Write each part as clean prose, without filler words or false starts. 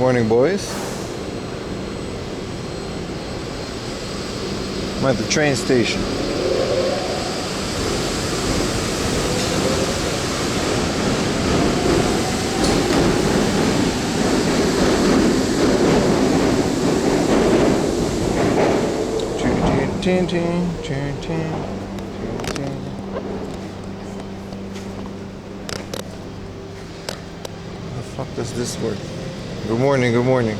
Morning, boys. I'm at the train station. How the fuck does this work? Good morning, good morning.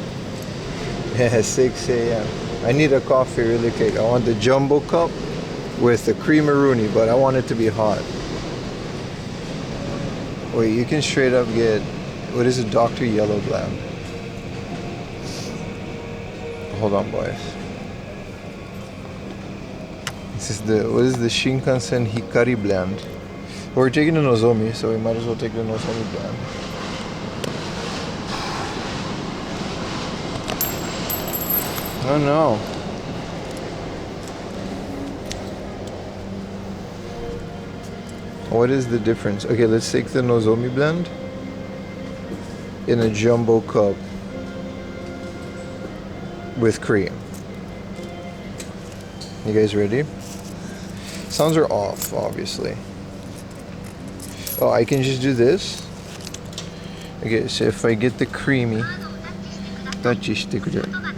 Yeah, 6 a.m. I need a coffee really quick. I want the jumbo cup with the creameroonie, but I want it to be hot. Wait, you can straight up get, what is it, Dr. Yellow Blend? Hold on, boys. This is the, what is the Shinkansen Hikari blend? We're taking the Nozomi, so we might as well take the Nozomi blend. Oh no. What is the difference? Okay, let's take the Nozomi blend in a jumbo cup with cream. You guys ready? Sounds are off, obviously. Oh, I can just do this. Okay, so if I get the creamy,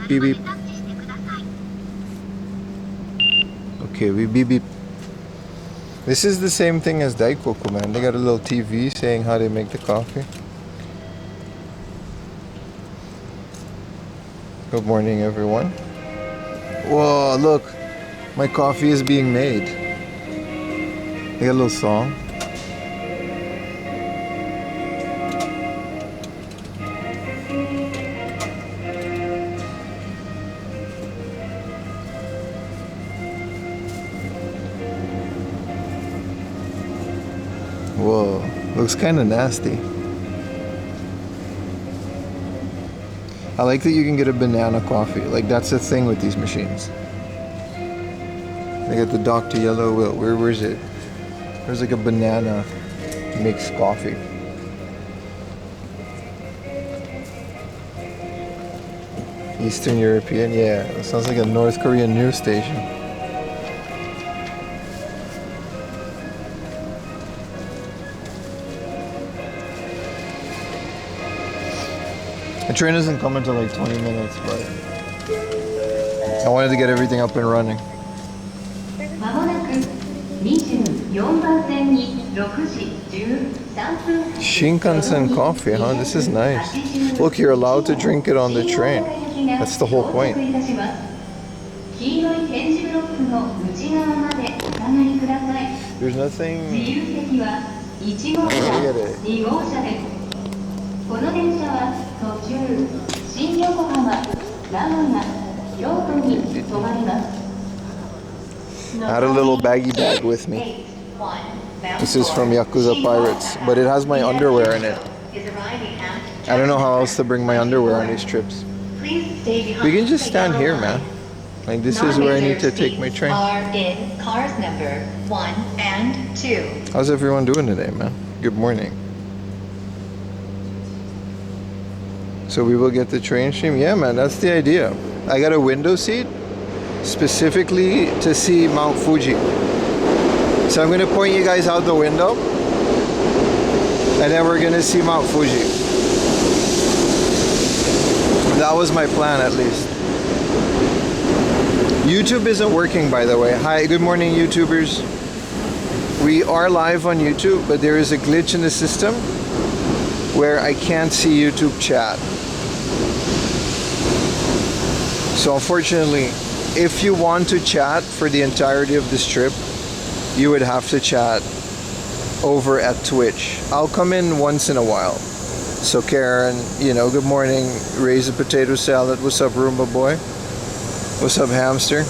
beep beep. Okay, we beep beep. This is the same thing as Daikoku, man. They got a little TV saying how they make the coffee. Good morning, everyone. Whoa, look. My coffee is being made. They got a little song. Whoa, looks kind of nasty. I like that you can get a banana coffee. Like, that's the thing with these machines. They got the Dr. Yellow. Where is it? There's like a banana mixed coffee. Eastern European, yeah. It sounds like a North Korean news station. The train doesn't come until like 20 minutes, but I wanted to get everything up and running. Shinkansen coffee, huh? This is nice. Look, you're allowed to drink it on the train. That's the whole point. There's nothing... Look at it. I had a little baggy bag with me. This is from Yakuza Pirates, but it has my underwear in it. I don't know how else to bring my underwear on these trips. We can just stand here, man. Like, this is where I need to take my train. In cars number 1 and 2. How's everyone doing today, man? Good morning. So we will get the train stream? Yeah, man, that's the idea. I got a window seat specifically to see Mount Fuji. So I'm gonna point you guys out the window and then we're gonna see Mount Fuji. That was my plan, at least. YouTube isn't working, by the way. Hi, good morning, YouTubers. We are live on YouTube, but there is a glitch in the system where I can't see YouTube chat. So unfortunately, if you want to chat for the entirety of this trip, you would have to chat over at Twitch. I'll come in once in a while. So Karen, you know, good morning. Raise a potato salad. What's up, Roomba boy? What's up, hamster?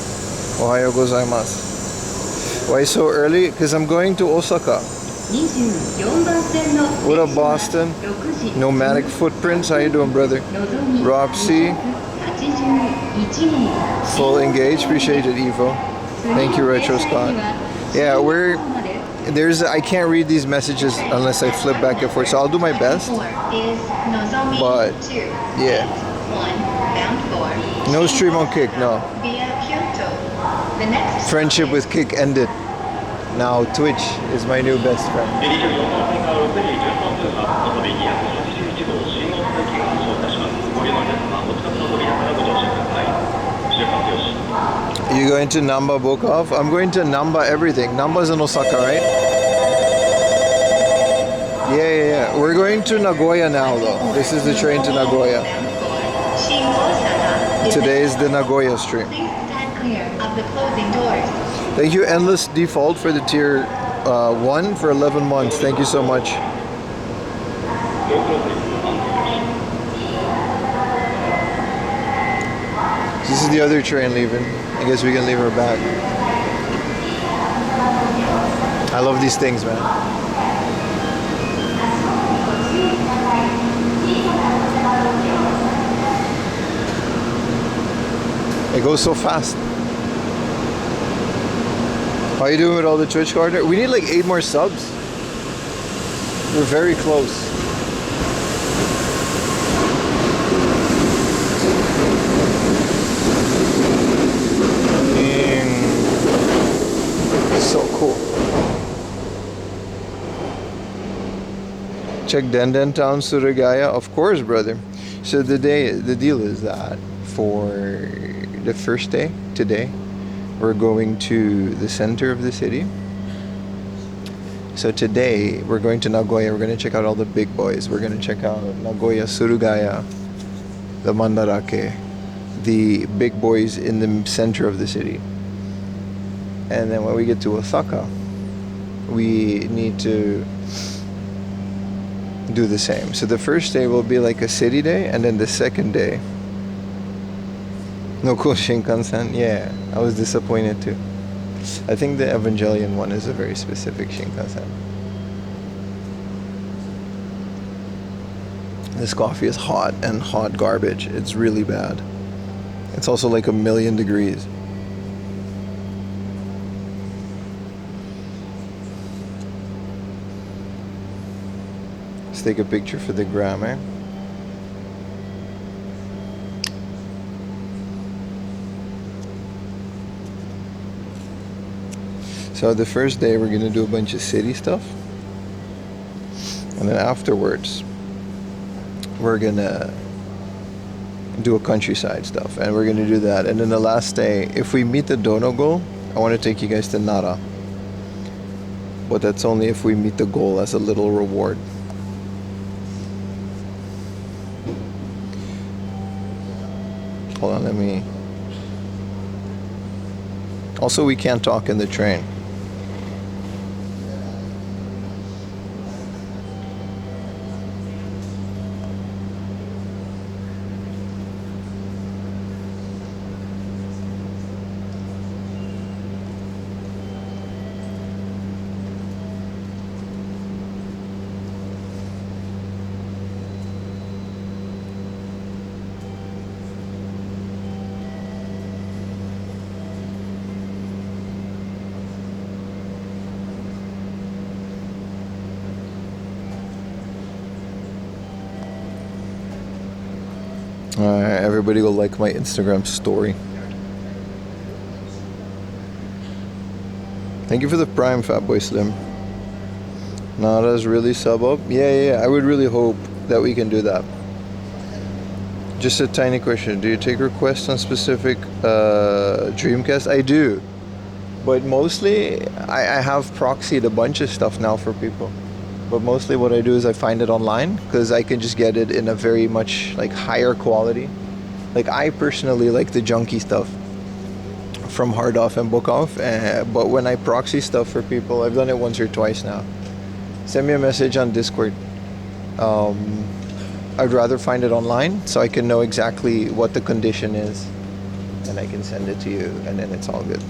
Ohayo gozaimasu. Why so early? Because I'm going to Osaka. What up, Boston? Nomadic Footprints. How you doing, brother? Rob C. Full engaged. Appreciate it, Evo. Thank you, Retro Scott. Yeah, I can't read these messages unless I flip back and forth, so I'll do my best. 4 is Nozomi But, 2. yeah. 1 bound for No stream on Kick, no. via Kyoto. The next Friendship stop with is Kick ended. Now Twitch is my new best friend. 24番線から6時13分発、延べ281号信号続きが発車いたします。ご利用の皆様、お近くの扉からご乗車ください。出発よし。You going to Namba book off? I'm going to Namba everything. Namba's in Osaka, right? Yeah. We're going to Nagoya now, though. This is the train to Nagoya. Today's the Nagoya stream. Please stand clear of the closing doors. Thank you, Endless Default, for the tier 1 for 11 months. Thank you so much. This is the other train leaving. I guess we can leave her back. I love these things, man. It goes so fast. How you doing with all the Twitch corner? We need like 8 more subs. We're very close. So cool. Check Denden Town, Suragaya. Of course, brother. So the deal is that for the first day, today, we're going to the center of the city. So today we're going to Nagoya. We're going to check out all the big boys. We're going to check out Nagoya, Surugaya, the Mandarake, the big boys in the center of the city. And then when we get to Osaka, we need to do the same. So the first day will be like a city day, and then the second day, no cool Shinkansen. Yeah, I was disappointed too. I think the Evangelion one is a very specific Shinkansen. This coffee is hot and hot garbage. It's really bad. It's also like 1,000,000 degrees. Let's take a picture for the grammar. So the first day we're gonna do a bunch of city stuff, and then afterwards we're gonna do a countryside stuff, and we're gonna do that. And then the last day, if we meet the dono goal, I want to take you guys to Nara, but that's only if we meet the goal as a little reward. Hold on, let me. Also, we can't talk in the train. Alright, everybody go like my Instagram story. Thank you for the Prime, Fatboy Slim. Nada's really sub up? Yeah, I would really hope that we can do that. Just a tiny question. Do you take requests on specific Dreamcast? I do. But mostly, I have proxied a bunch of stuff now for people. But mostly what I do is I find it online, because I can just get it in a very much like higher quality. Like I personally like the junky stuff from Hard Off and Book Off, but when I proxy stuff for people, I've done it once or twice now. Send me a message on Discord. I'd rather find it online so I can know exactly what the condition is, and I can send it to you, and then it's all good.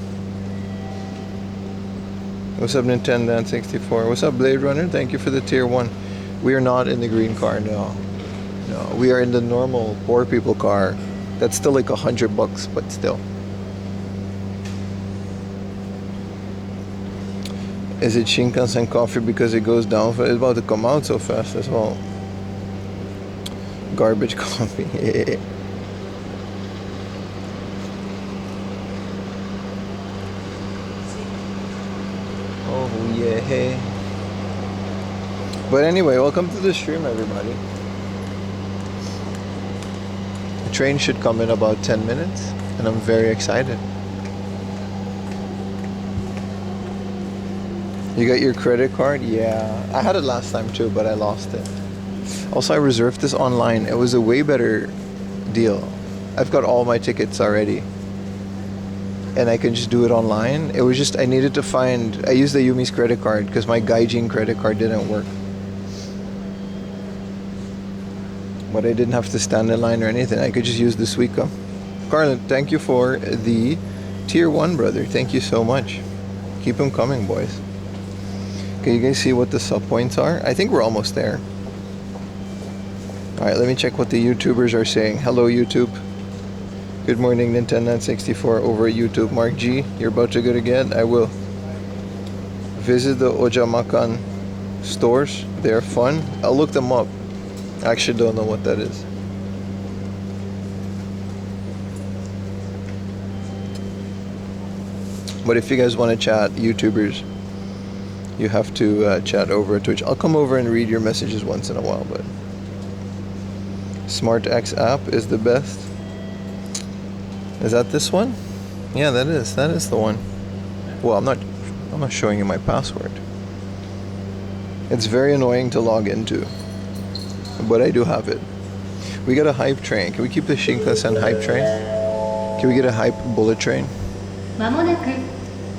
What's up, Nintendo 64? What's up, Blade Runner? Thank you for the tier 1. We are not in the green car, no. We are in the normal poor people car. That's still like $100, but still. Is it Shinkansen coffee because it goes down? It's about to come out so fast as well. Garbage coffee. Oh yeah. But anyway, welcome to the stream, everybody. The train should come in about 10 minutes, and I'm very excited. You got your credit card? Yeah. I had it last time too, but I lost it. Also, I reserved this online. It was a way better deal. I've got all my tickets already. And I can just do it online. It was just, I needed to find, I used the Yumi's credit card because my Gaijin credit card didn't work. But I didn't have to stand in line or anything. I could just use the Suica. Carlin, thank you for the tier 1, brother. Thank you so much. Keep them coming, boys. Can you guys see what the sub points are? I think we're almost there. Alright, let me check what the YouTubers are saying. Hello, YouTube. Good morning, Nintendo64 over at YouTube. Mark G, you're about to go again? I will. Visit the Ojamakan stores. They're fun. I'll look them up. I actually don't know what that is. But if you guys want to chat, YouTubers, you have to chat over Twitch. I'll come over and read your messages once in a while, but SmartX app is the best. Is that this one? Yeah, that is the one. Well, I'm not showing you my password. It's very annoying to log into, but I do have it. We got a hype train. Can we keep the Shinkansen hype train? Can we get a hype bullet train? まもなく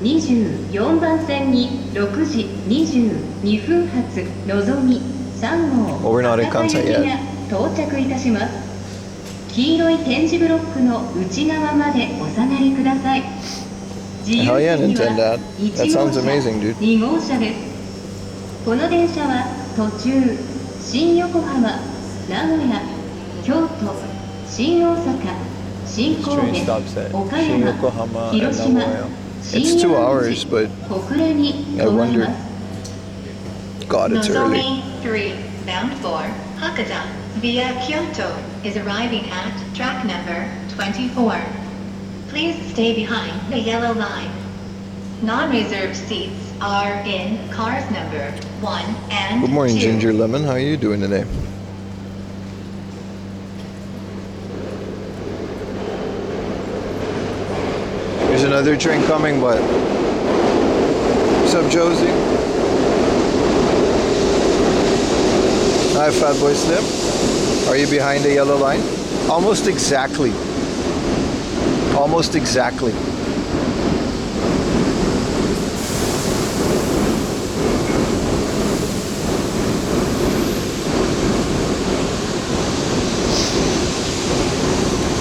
24番線に6時22分発のぞみ3号 Well, we're not in Kansai yet. 到着いたします。黄色い点字ブロックの内側までお下がりください。 Hell yeah, Nintendo. That sounds amazing, dude. 2号車です。この電車は途中新横浜、名古屋、京都、新大阪、新神戸、岡山、広島、 It's 2 hours, but I wonder. God, it's early. Nozomi 3, bound for Hakata via Kyoto, is arriving at track number 24. Please stay behind the yellow line. Non-reserved seats are in cars number 1 and 2. Good morning, Ginger Lemon. How are you doing today? There's another train coming, but what's up, Josie? Hi, Fat Boy Slim. Are you behind the yellow line? Almost exactly. Almost exactly.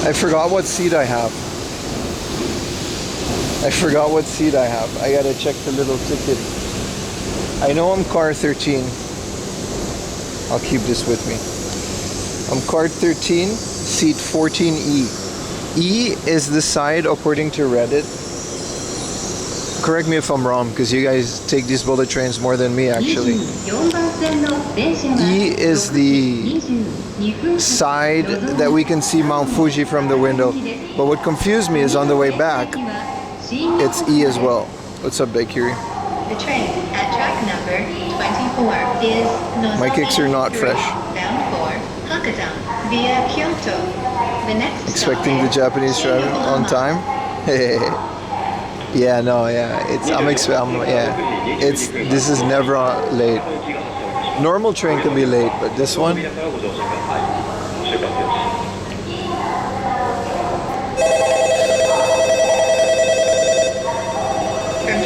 I forgot what seat I have. I gotta check the little ticket. I know I'm car 13. I'll keep this with me. I'm car 13, seat 14E. E is the side, according to Reddit. Correct me if I'm wrong, because you guys take these bullet trains more than me, actually. E is the side that we can see Mount Fuji from the window. But what confused me is on the way back, it's E as well. What's up, Bakery? The train at track number 24 is Nozomi My kicks are not 3, fresh. bound for Hakata via Kyoto. The next Expecting stop the Japanese is driver on time? Yeah, no, yeah. This is never late. Normal train can be late, but this one?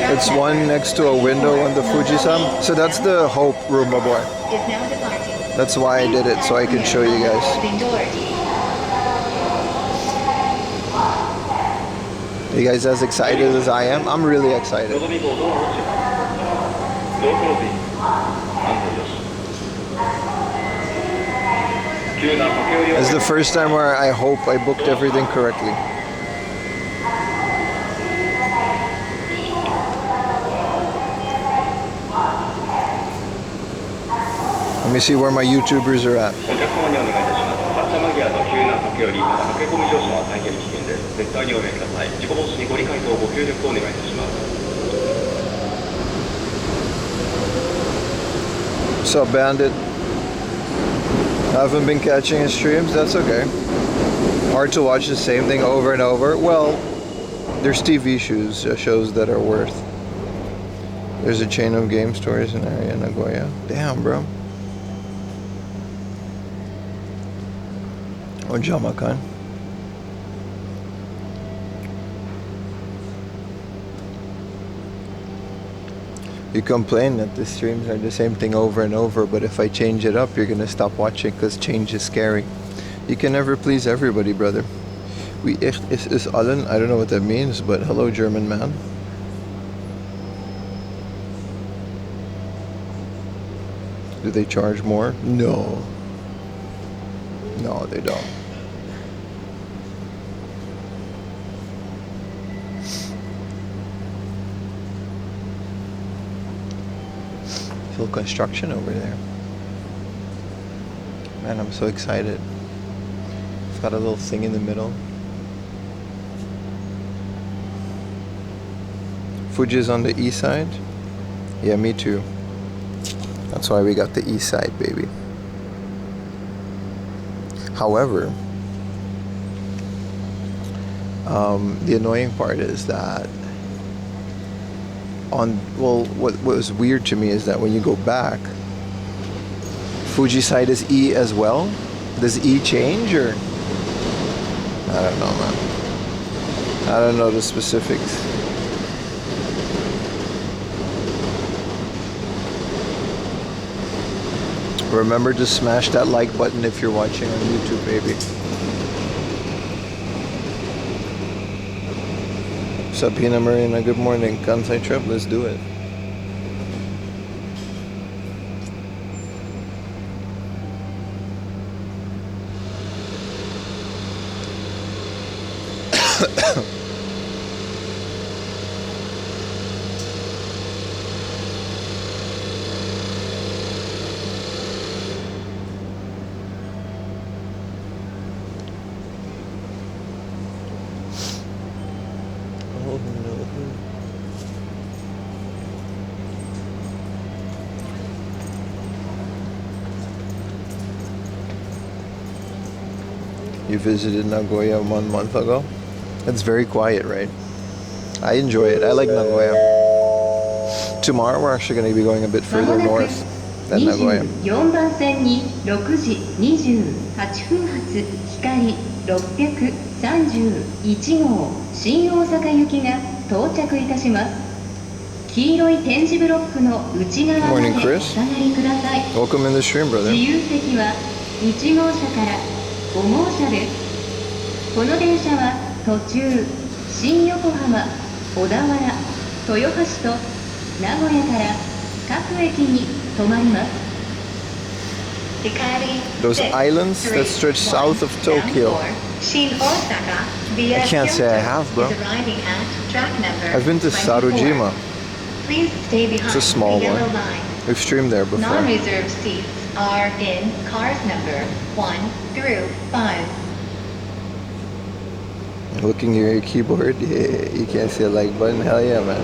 It's one next to a window on the Fujisan. So that's the Hope room, my boy. That's why I did it, so I can show you guys. You guys as excited as I am? I'm really excited. It's the first time where I hope I booked everything correctly. me see where my YouTubers are at. お客様にお願いいたします。発車間際の急な駆け寄り、また駆け込み乗車は大変危険です。絶対におやめください。事故防止にご理解とご協力をお願いいたします。What's up, Bandit? Haven't been catching his streams? That's okay. Hard to watch the same thing over and over. Well, there's TV shows that are worth. There's a chain of game stores in area Nagoya. Damn, bro. Ojama-kan. You complain that the streams are the same thing over and over, but if I change it up, you're gonna stop watching because change is scary. You can never please everybody, brother. Wie echt is allen? I don't know what that means, but hello, German man. Do they charge more? No. No, they don't. Still construction over there. Man, I'm so excited. It's got a little thing in the middle. Fuji's on the east side? Yeah, me too. That's why we got the east side, baby. However, the annoying part is that what was weird to me is that when you go back, Fuji side is E as well. Does E change or? I don't know, man. I don't know the specifics. Remember to smash that like button if you're watching on YouTube, baby. Sabina Marina, good morning. Kansai trip, let's do it. You visited Nagoya 1 month ago? It's very quiet, right? I enjoy it. I like Nagoya. Tomorrow we're actually going to be going a bit further north than Nagoya. 4番線に6時28分発光631号新大阪行きが到着いたします。黄色い点字ブロックの内側までお下がりください。 Welcome in the stream, brother. 自由席は1号車から5号車です。この電車は途中新横浜、小田原、豊橋と名古屋から各駅に止まります。 Those islands that stretch south of Tokyo. I can't say I have, bro. I've been to Sarojima. It's a small one. We've streamed there before. Non-reserved seats are in cars number 1 through 5. Looking at your keyboard, yeah, you can't see a like button. Hell yeah, man.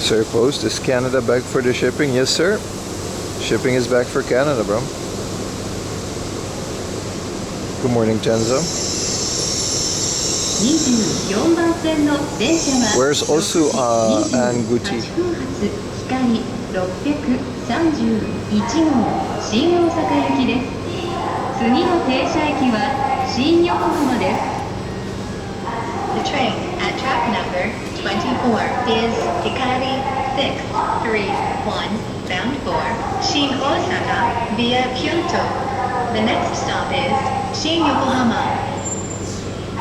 Sir Post, is Canada back for the shipping? Yes, sir. Shipping is back for Canada, bro. Good morning, Tenzo. Where's Osu and Guti? 次の停車駅は新横浜です。 The train at track number 24 is Hikari 631 bound for Shin Osaka via Kyoto. The next stop is Shin Yokohama.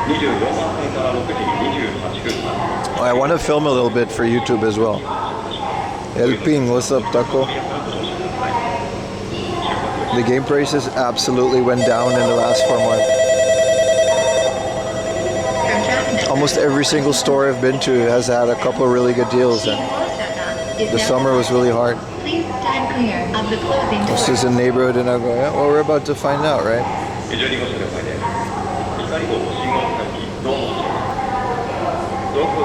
24番線から6時28分発 I want to film a little bit for YouTube as well. El Ping, what's up, Taco? The game prices absolutely went down in the last 4 months. From track number Almost every single store I've been to has had a couple of really good deals. Shin And Osaka is the now summer was really hard. Please stand clear of the closing This doors. is a neighborhood in Nagoya. Well, we're about to find out, right? 12号車了解です光号信号機どうもどうも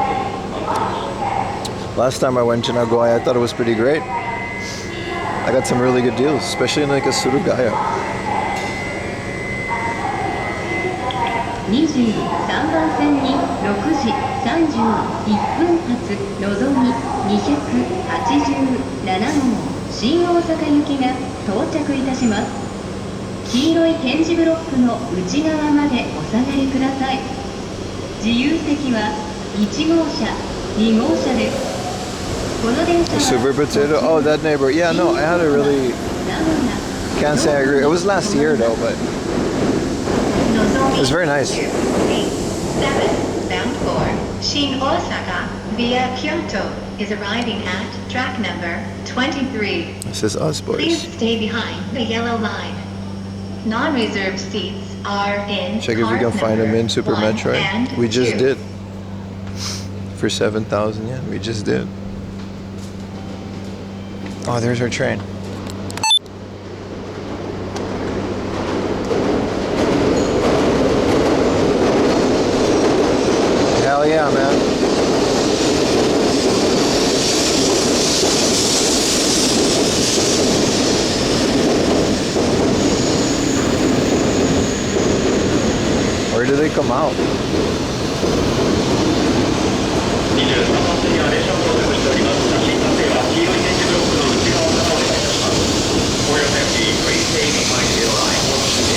Last time I went to Nagoya, I thought it was pretty great. I got some really good deals, especially in like a Surugaya. 23番線に6時31分発のぞみ287号新大阪行きが到着いたします。黄色い点字ブロックの内側までお下がりください。自由席は1号車、2号車です。この電車は Super potato? Oh, that neighbor. Yeah, no, I had a really. Can't say I agree. It was last year though, but it was very nice. 7 bound for Shin Osaka via Kyoto is arriving at track number 23. This is us, Please boys. stay behind the yellow line. Non-reserved seats are in Check if we can cars find them number in Super 1 Metroid. and We just 2. did. For 7,000 yen, we just did. Oh, there's our train. Hell yeah, man. Where do they come out? 23番線や列車を到着しております。写真撮影は黄色い点字ブロックの内側からお願いいたします。For your safety, please stay behind the line for the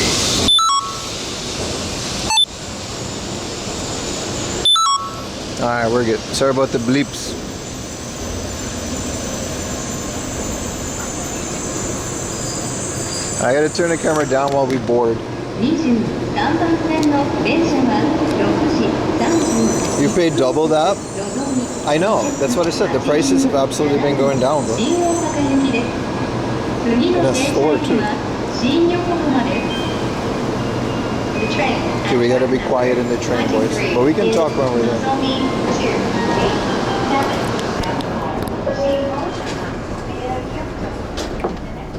Alright, we're good. Sorry about the bleeps. I gotta turn the camera down while we board. 23番線の電車は6時31 You paid double that? のぞみ I know. That's what I said. The prices have absolutely been going down, bro. 新大阪行きです。次の停車駅は新横浜です。 The train at Okay, we gotta be track quiet in the train, boys. 23 But we can is talk when we're there. Nozomi 287 bound for Shin Osaka via Kyoto.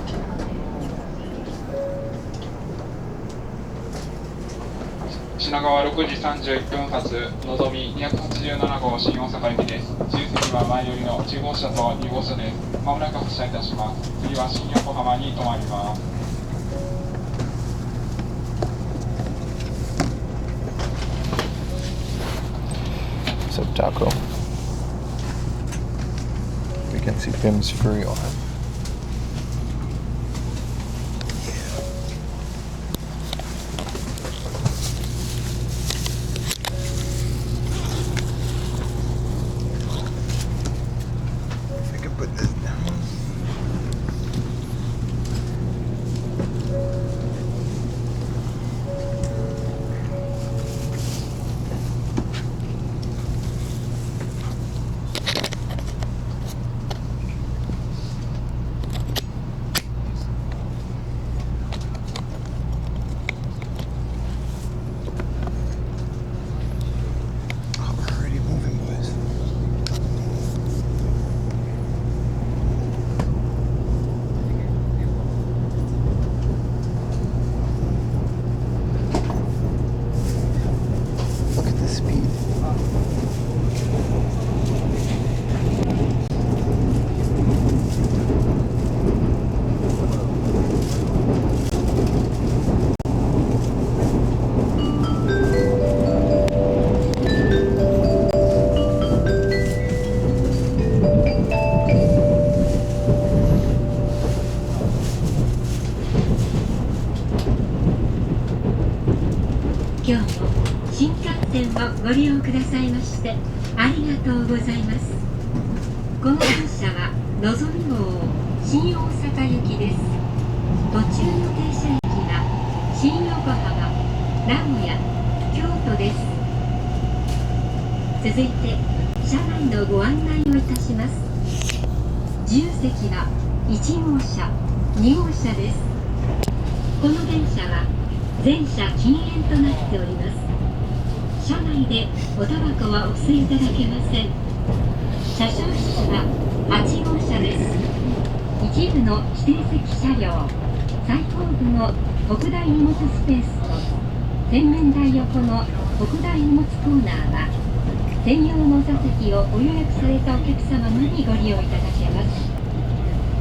品川6時31分発のぞみ287号新大阪行きです。自由席は前よりの1号車と2号車です。まもなく発車いたします。次は新横浜に停まります。What's up, Taco? We can see Pim's furry on. I can put this down. ご利用くださいましてありがとうございます。この電車はのぞみ号新大阪行きです。途中の停車駅は新横浜、名古屋、京都です。続いて車内のご案内をいたします。自由席は1号車、2号車です。この電車は全車禁煙となっております。車内でおタバコはお吸いいただけません。車掌室は8号車です。一部の指定席車両、最後部の特大荷物スペースと洗面台横の特大荷物コーナーは専用の座席をご予約されたお客様のみご利用いただけます。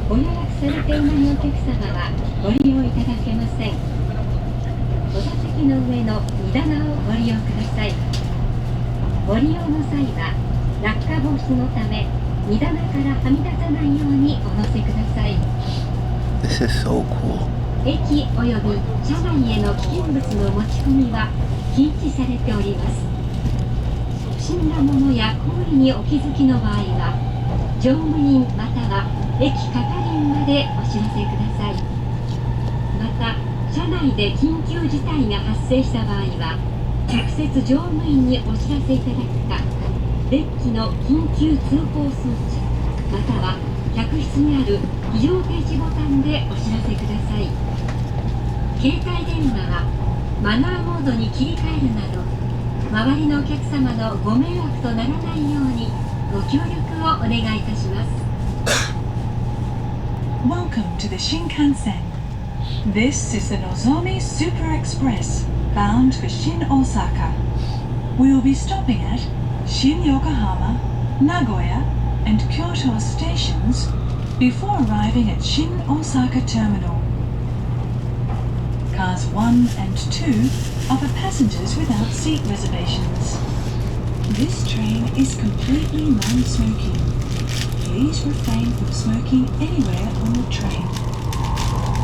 ご予約されていないお客様はご利用いただけません。お座席の上の荷棚をご利用ください。ご利用の際は落下防止のため荷棚からはみ出さないようにお乗せください。This is so cool. 駅および車内への危険物の持ち込みは禁止されております。不審なものや行為にお気づきの場合は乗務員または駅係員までお知らせください。また車内で緊急事態が発生した場合は直接乗務員にお知らせいただくか、デッキの緊急通報装置または客室にある非常停止ボタンでお知らせください。携帯電話はマナーモードに切り替えるなど周りのお客様のご迷惑とならないようにご協力をお願いいたします。 Welcome to the Shinkansen. This is the Nozomi Super Express bound for Shin Osaka. We will be stopping at Shin Yokohama, Nagoya, and Kyoto stations before arriving at Shin Osaka Terminal. Cars 1 and 2 are for passengers without seat reservations. This train is completely non-smoking. Please refrain from smoking anywhere on the train.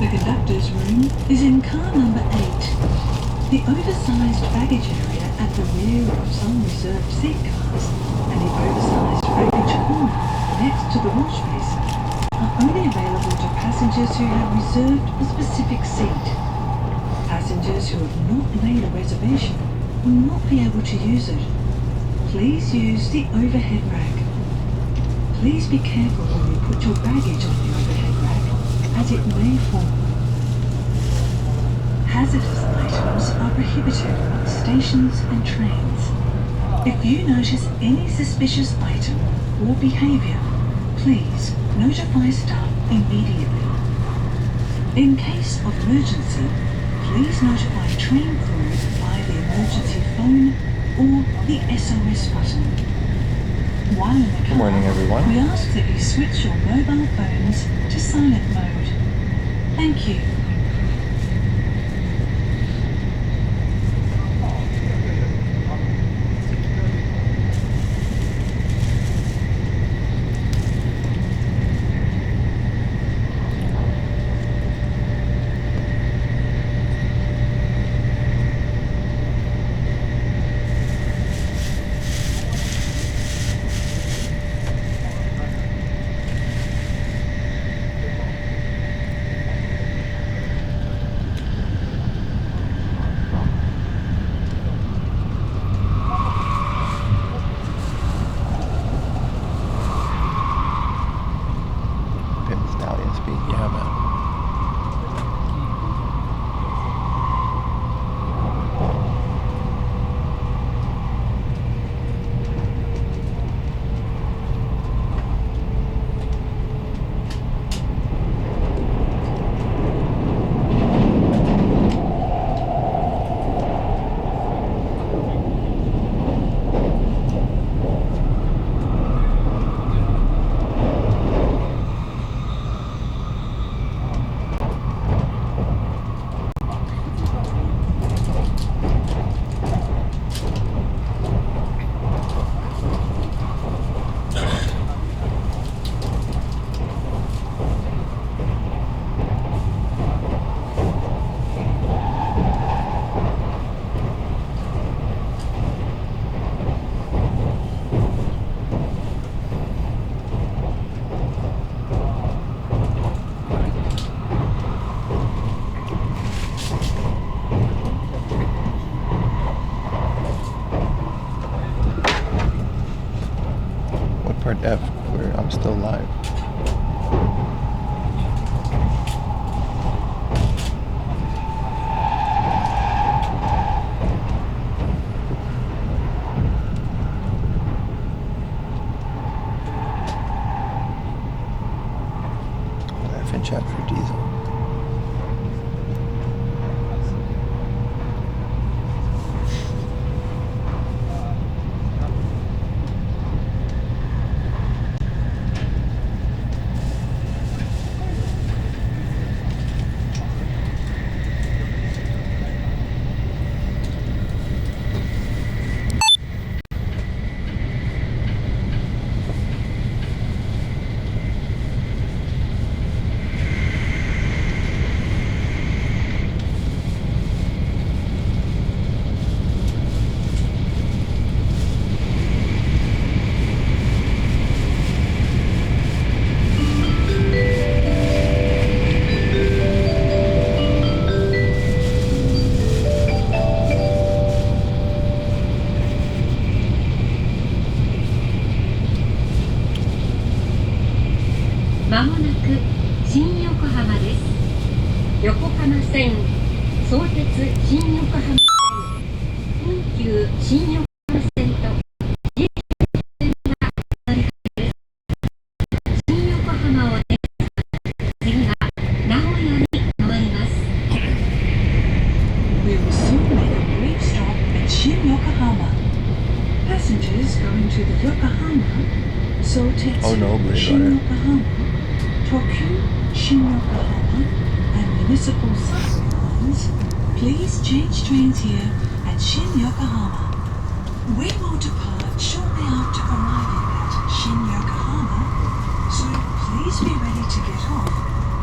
The conductor's room is in car number 8. The oversized baggage area at the rear of some reserved seat cars and the oversized baggage corner next to the wash basin are only available to passengers who have reserved a specific seat. Passengers who have not made a reservation will not be able to use it. Please use the overhead rack. Please be careful when you put your baggage on the overhead rack, as it may fall. Hazardous items are prohibited on stations and trains. If you notice any suspicious item or behaviour, please notify staff immediately. In case of emergency, please notify train crew via the emergency phone or the SOS button. While in the car, Good morning, everyone. we ask that you switch your mobile phones to silent mode. Thank you. Part F, where I'm still live. Laugh and chat for Diesel.まもなく新横浜です。横浜線、相鉄新横浜線、阪急新横浜線と京急線が乗り換えです。新横浜を出て、次は名古屋に停まります。We will soon make a brief stop at Shin Yokohama. Passengers going to the Yokohama, Sotetsu, Oh no, Blade Shin Runner. Yokohama, Tokyu, Shin Yokohama, and municipal subway lines, please change trains here at Shin Yokohama. We will depart shortly after arriving at Shin Yokohama, so please be ready to get off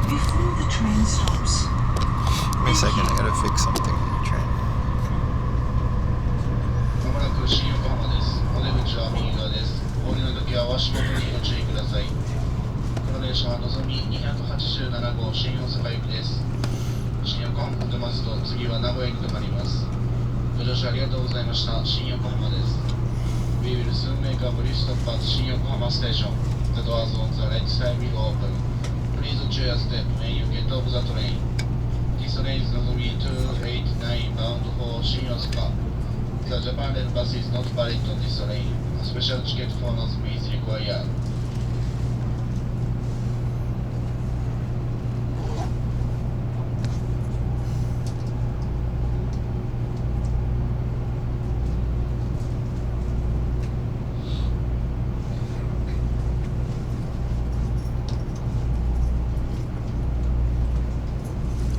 before the train stops. Give me a second, I gotta fix something on the train. まもなく新横浜です。お出口は右側です。お降りの時は足元にご注意ください。この電車はのぞみ287号新大阪行きです。新横浜を出ますと次は名古屋に停まります。ご乗車ありがとうございました。新横浜です。We will soon make a brief stop at 新横浜station. The doors on the right side will open. Please choose a step when you get off the train. This train is Nozomi 289 bound for 新大阪. The Japan Rail bus is not valid on this train. A special ticket for Nozomi is required.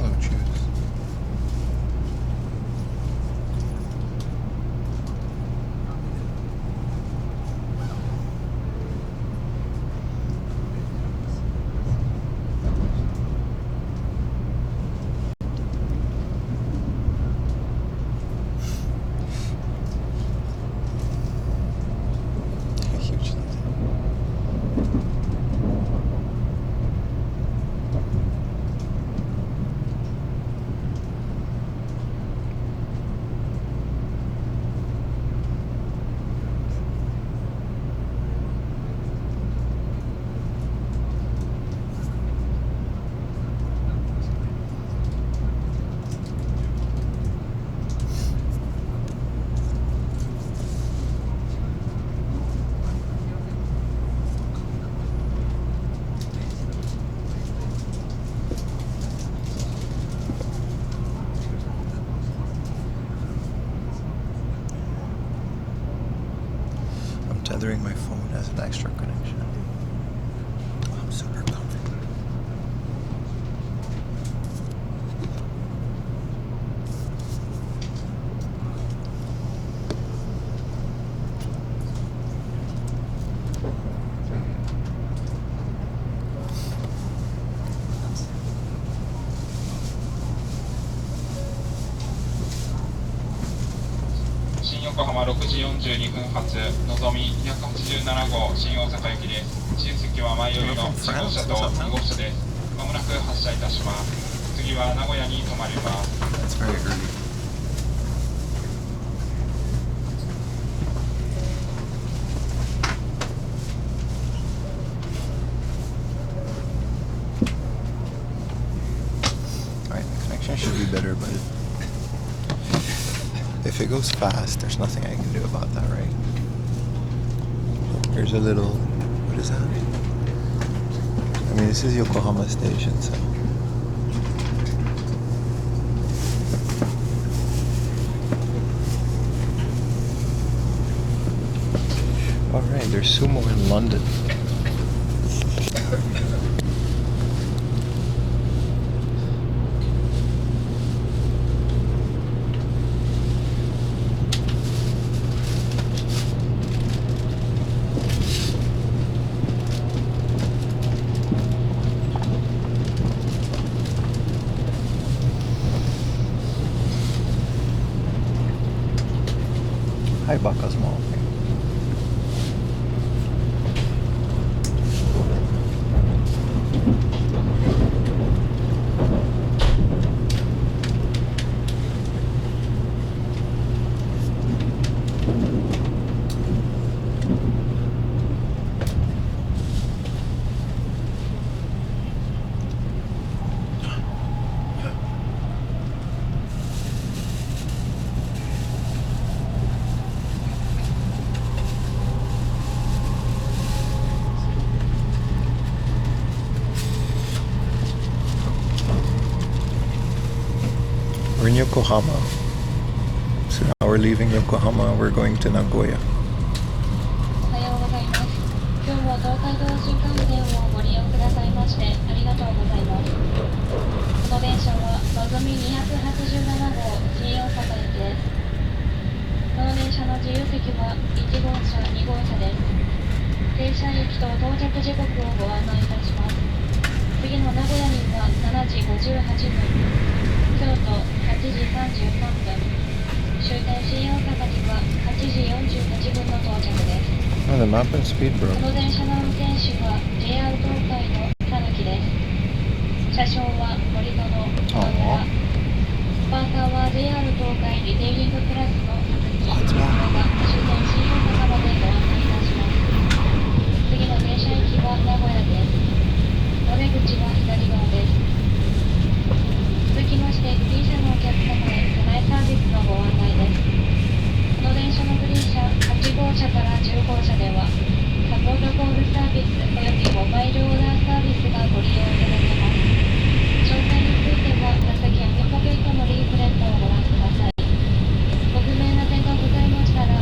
Oh, choose. Huge. I'm tethering my phone as an extra connection. I'm super comfy. Shin Yokohama 6時42分発のぞみ287号新大阪行きです。新席は前よりの1号車と2号車です。まもなく発車いたします。次は名古屋に停まります。 That's very early. it goes fast. There's nothing I can do about that, right? There's a little, what is that? I mean, this is Yokohama Station, so. Alright, there's sumo in London. Hi, Baka's Mall. We're in Yokohama. So now we're leaving Yokohama. We're going to Nagoya. おはようございます。今日も東海道新幹線をご利用くださいましてありがとうございます。この電車はのぞみ287号新大阪行きです。この電車の自由席は1号車、2号車です。停車駅と到着時刻をご案内いたします。次の名古屋には7時58分、京都8時33分、終点新大阪には8時48分の到着です。Oh, the map and speed, bro. この電車の運転手は JR 東海のたぬきです。車掌は森園、野村。パーカーは JR 東海リテイリングプラスの鈴木、野村が終点新大阪までご案内いたします。次の電車駅は名古屋です。お出口は左側です。続きまして、グリーン車のお客様へ備えサービスのご案内です。この電車のグリーン車8号車から10号車では、サポートコールサービスおよびモバイルオーダーサービスがご利用いただけます。詳細については、座席アニポケットのリーフレットをご覧ください。ご不明な点がございましたら、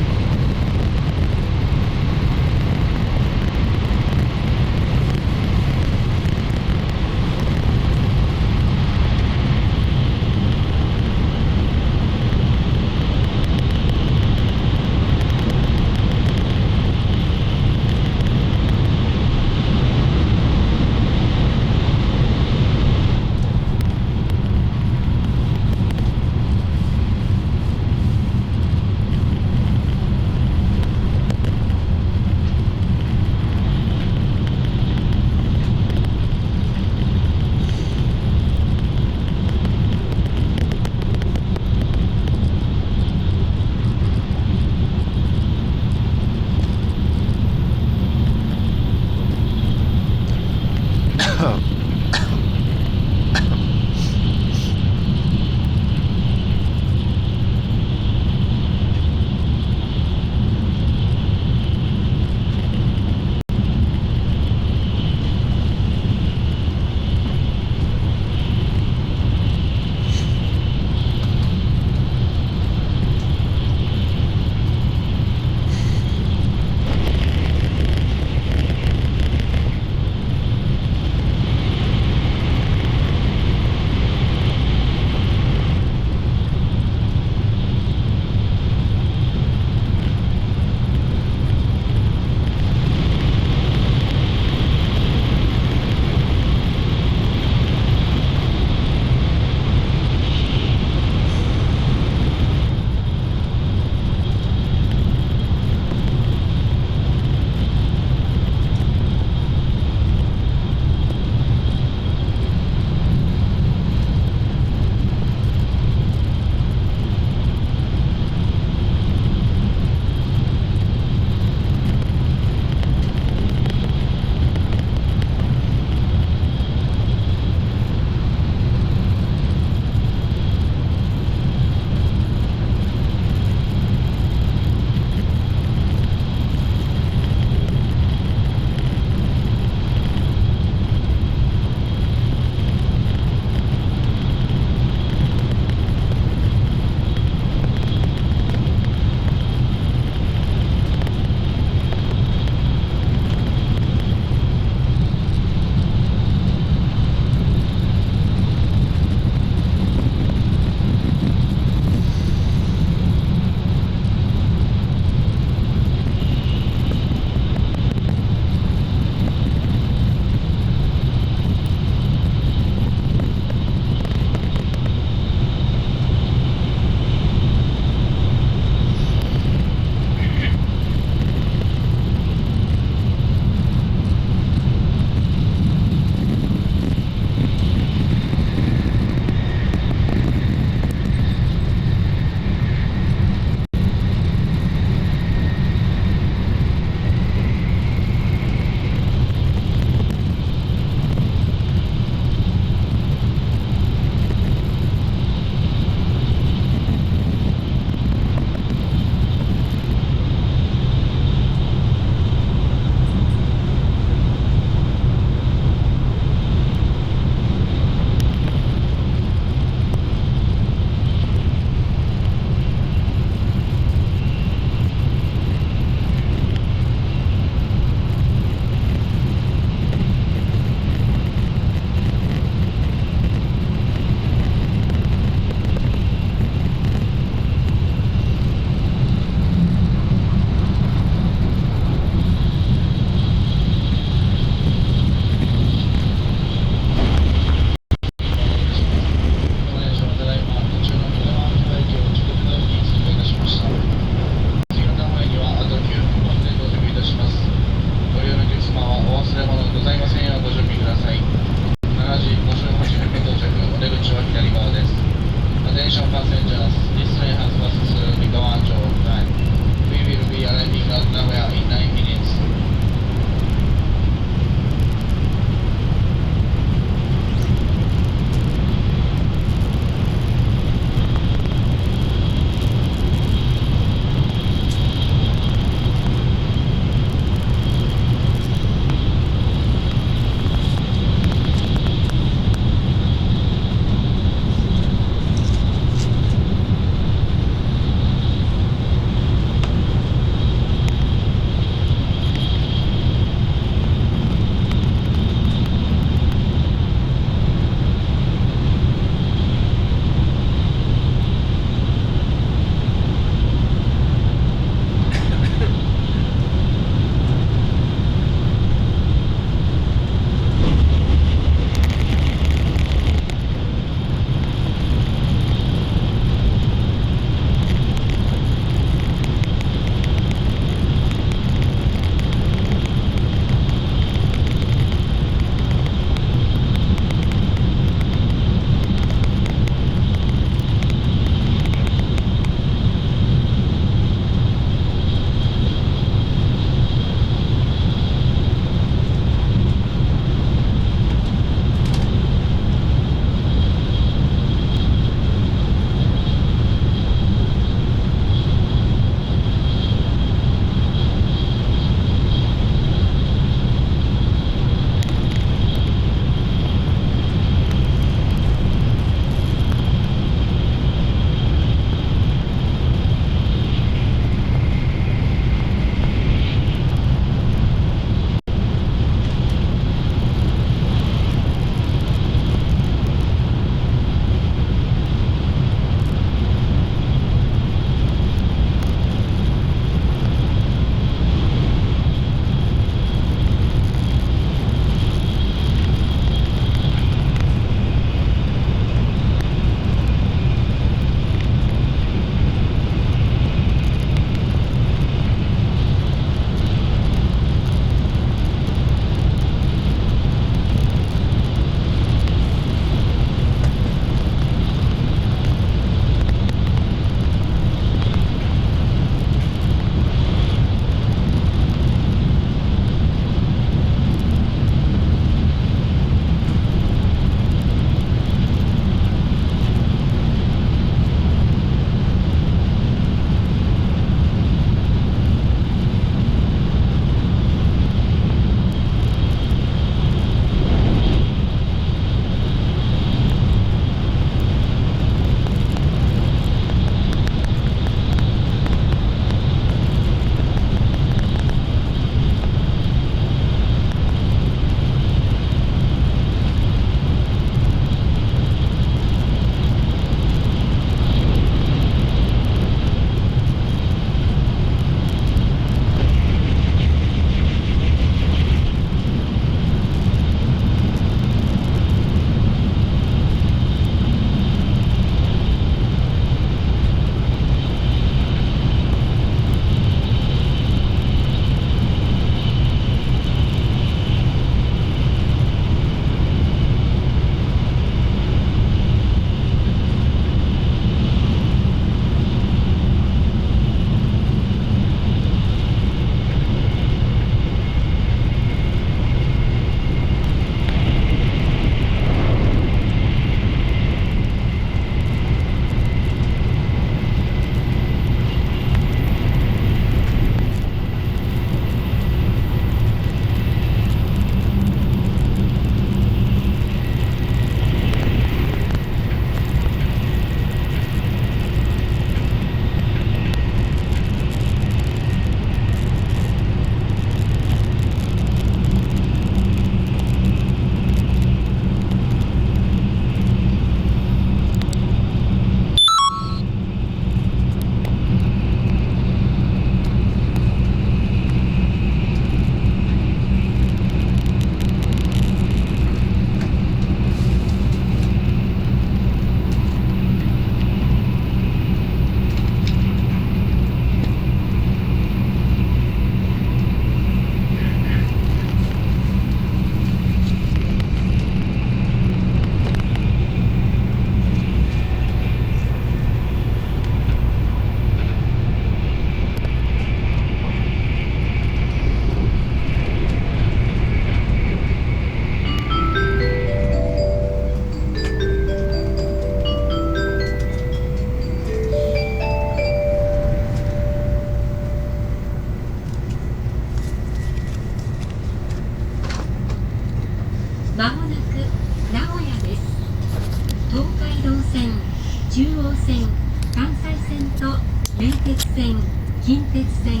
中央線、関西線と名鉄線、近鉄線、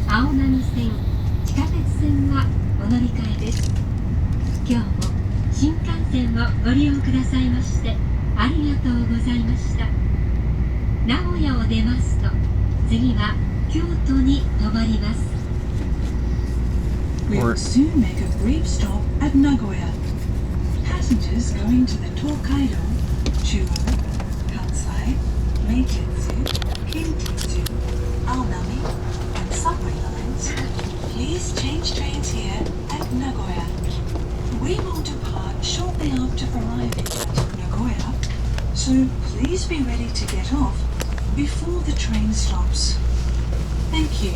青波線、地下鉄線はお乗り換えです。今日も新幹線をご利用くださいましてありがとうございました。名古屋を出ますと次は京都に停まります。We will soon make a brief stop at Nagoya. Passengers going to the Tokaido, Chuo, Kansai, Meitetsu, Kintetsu, Aonami, and subway lines, please change trains here at Nagoya. We will depart shortly after arriving at Nagoya, so please be ready to get off before the train stops. Thank you.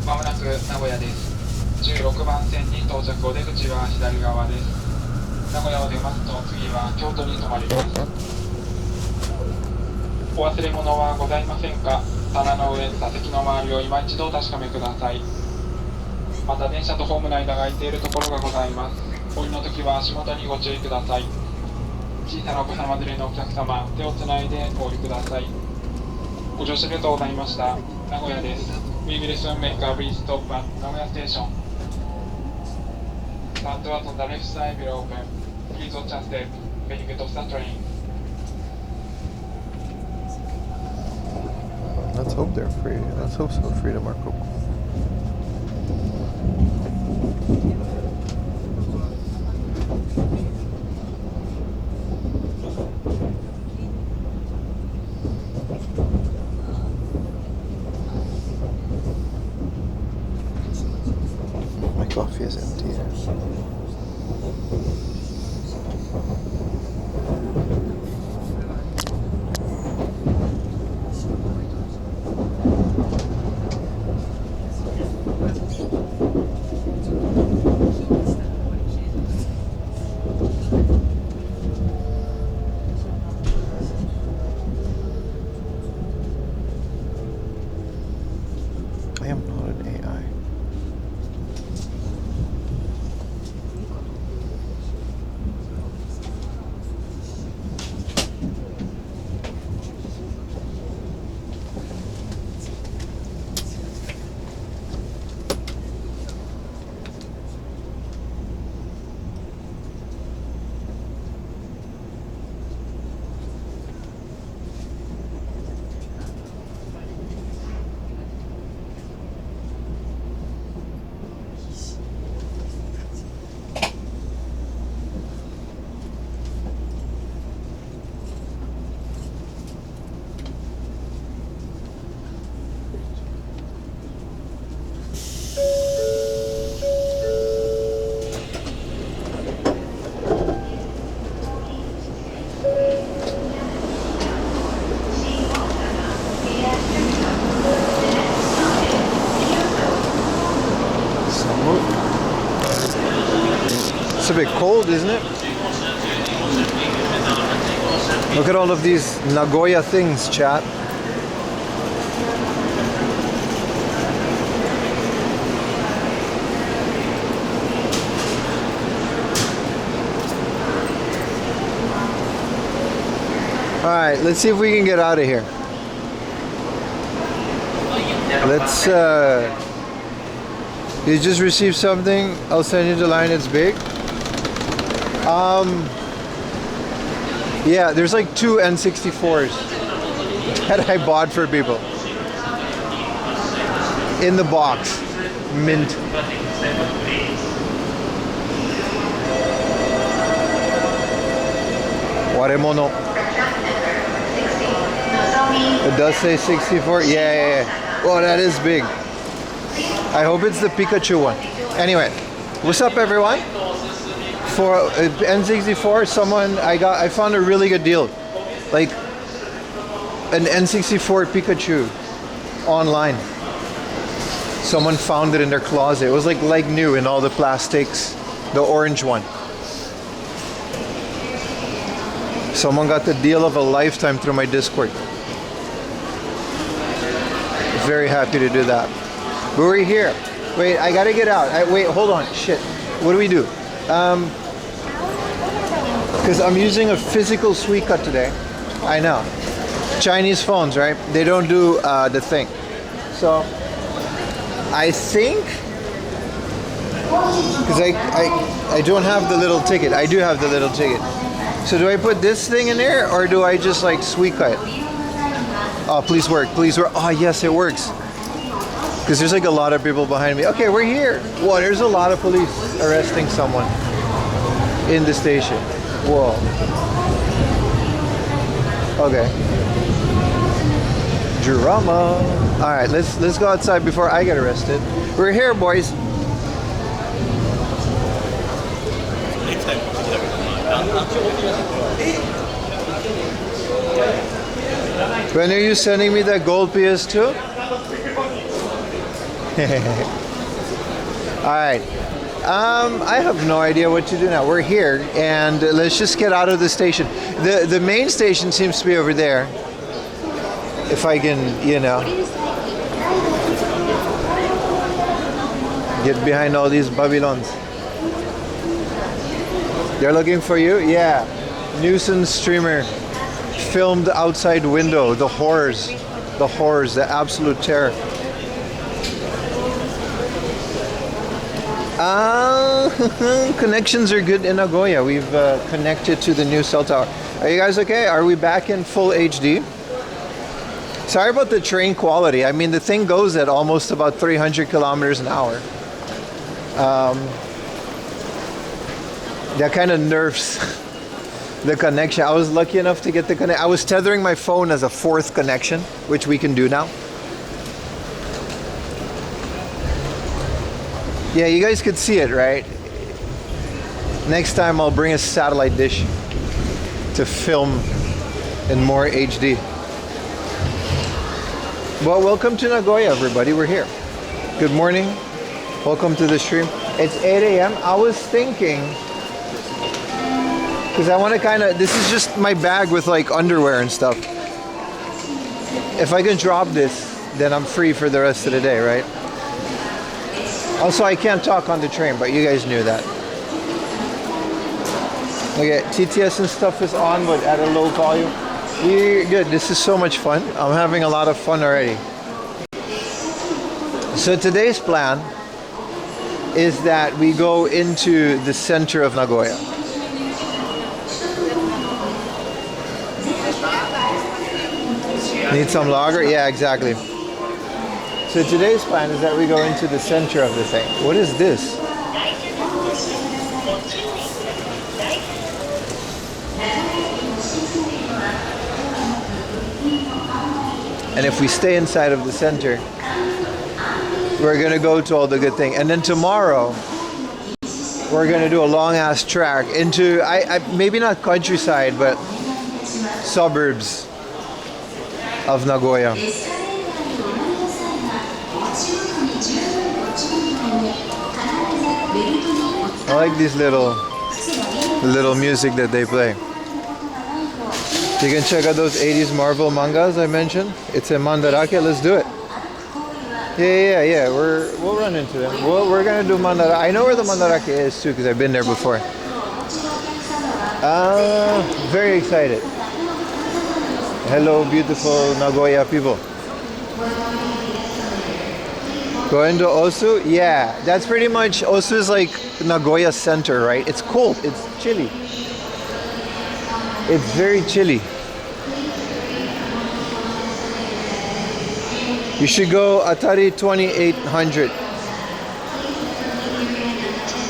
まもなく名古屋です。16番線に到着。お出口は左側です。名古屋を出ますと次は京都に停まります。お忘れ物はございませんか？棚の上、座席の周りを今一度お確かめください。また電車とホームの間が空いているところがございます。降りの時は足元にご注意ください。小さなお子様連れのお客様、手をつないでお降りください。ご乗車ありがとうございました。名古屋です。We will soon make a brief stop at Nagoya Station. Front doors on the left side will open. Please watch your step when you get off the train. Let's hope they're free. Let's hope so. Free to Marco. My coffee is empty. I am not an AI. It's a bit cold, isn't it? Look at all of these Nagoya things, chat. Alright, let's see if we can get out of here. Let's, you just received something, I'll send you the line, it's big. Yeah, there's like 2 N64s that I bought for people. In the box. Mint. Waremono. It does say 64? Yeah. Oh, that is big. I hope it's the Pikachu one. Anyway, what's up everyone? For N64, I found a really good deal. Like an N64 Pikachu online. Someone found it in their closet. It was like new in all the plastics. The orange one. Someone got the deal of a lifetime through my Discord. Very happy to do that. But we're here. Wait, I gotta get out. Wait, hold on. Shit. What do we do? Because I'm using a physical Suica today. I know. Chinese phones, right? They don't do the thing. So I think, because I don't have the little ticket. I do have the little ticket. So do I put this thing in there, or do I just like Suica it? Oh, please work, please work. Oh yes, it works. Because there's like a lot of people behind me. Okay, we're here. Whoa, there's a lot of police arresting someone in the station. Whoa. Okay. Drama. All right, let's go outside before I get arrested. We're here, boys. When are you sending me that gold PS2? All right. I have no idea what to do now. We're here, and let's just get out of the station. The main station seems to be over there. If I can, you know, get behind all these Babylons. They're looking for you? Yeah. Nuisance streamer filmed outside window. The horrors, the absolute terror. Connections are good in Nagoya. We've connected to the new cell tower. Are you guys okay? Are we back in full HD? Sorry about the train quality. I mean, the thing goes at almost about 300 kilometers an hour. That kind of nerfs the connection. I was lucky enough to get the connection. I was tethering my phone as a fourth connection, which we can do now. Yeah, you guys could see it, right? Next time I'll bring a satellite dish to film in more HD. Well, welcome to Nagoya, everybody. We're here. Good morning. Welcome to the stream. It's 8 a.m. I was thinking, because I want to kind of, this is just my bag with like underwear and stuff. If I can drop this, then I'm free for the rest of the day, right? Also, I can't talk on the train, but you guys knew that. Okay, TTS and stuff is on, but at a low volume. You're good. This is so much fun. I'm having a lot of fun already. So today's plan is that we go into the center of Nagoya. Need some lager? Yeah, exactly. So today's plan is that we go into the center of the thing. What is this? And if we stay inside of the center, we're gonna go to all the good things. And then tomorrow, we're gonna do a long ass track into, maybe not countryside, but suburbs of Nagoya. I like this little music that they play. You can check out those 80s Marvel mangas I mentioned. It's in Mandarake. Let's do it. Yeah. We'll run into them. We're gonna do Mandarake. I know where the Mandarake is too because I've been there before. Very excited. Hello, beautiful Nagoya people. Going to Osu? Yeah, that's pretty much, Osu is like Nagoya center, right? It's cold, it's chilly. It's very chilly. You should go Atari 2800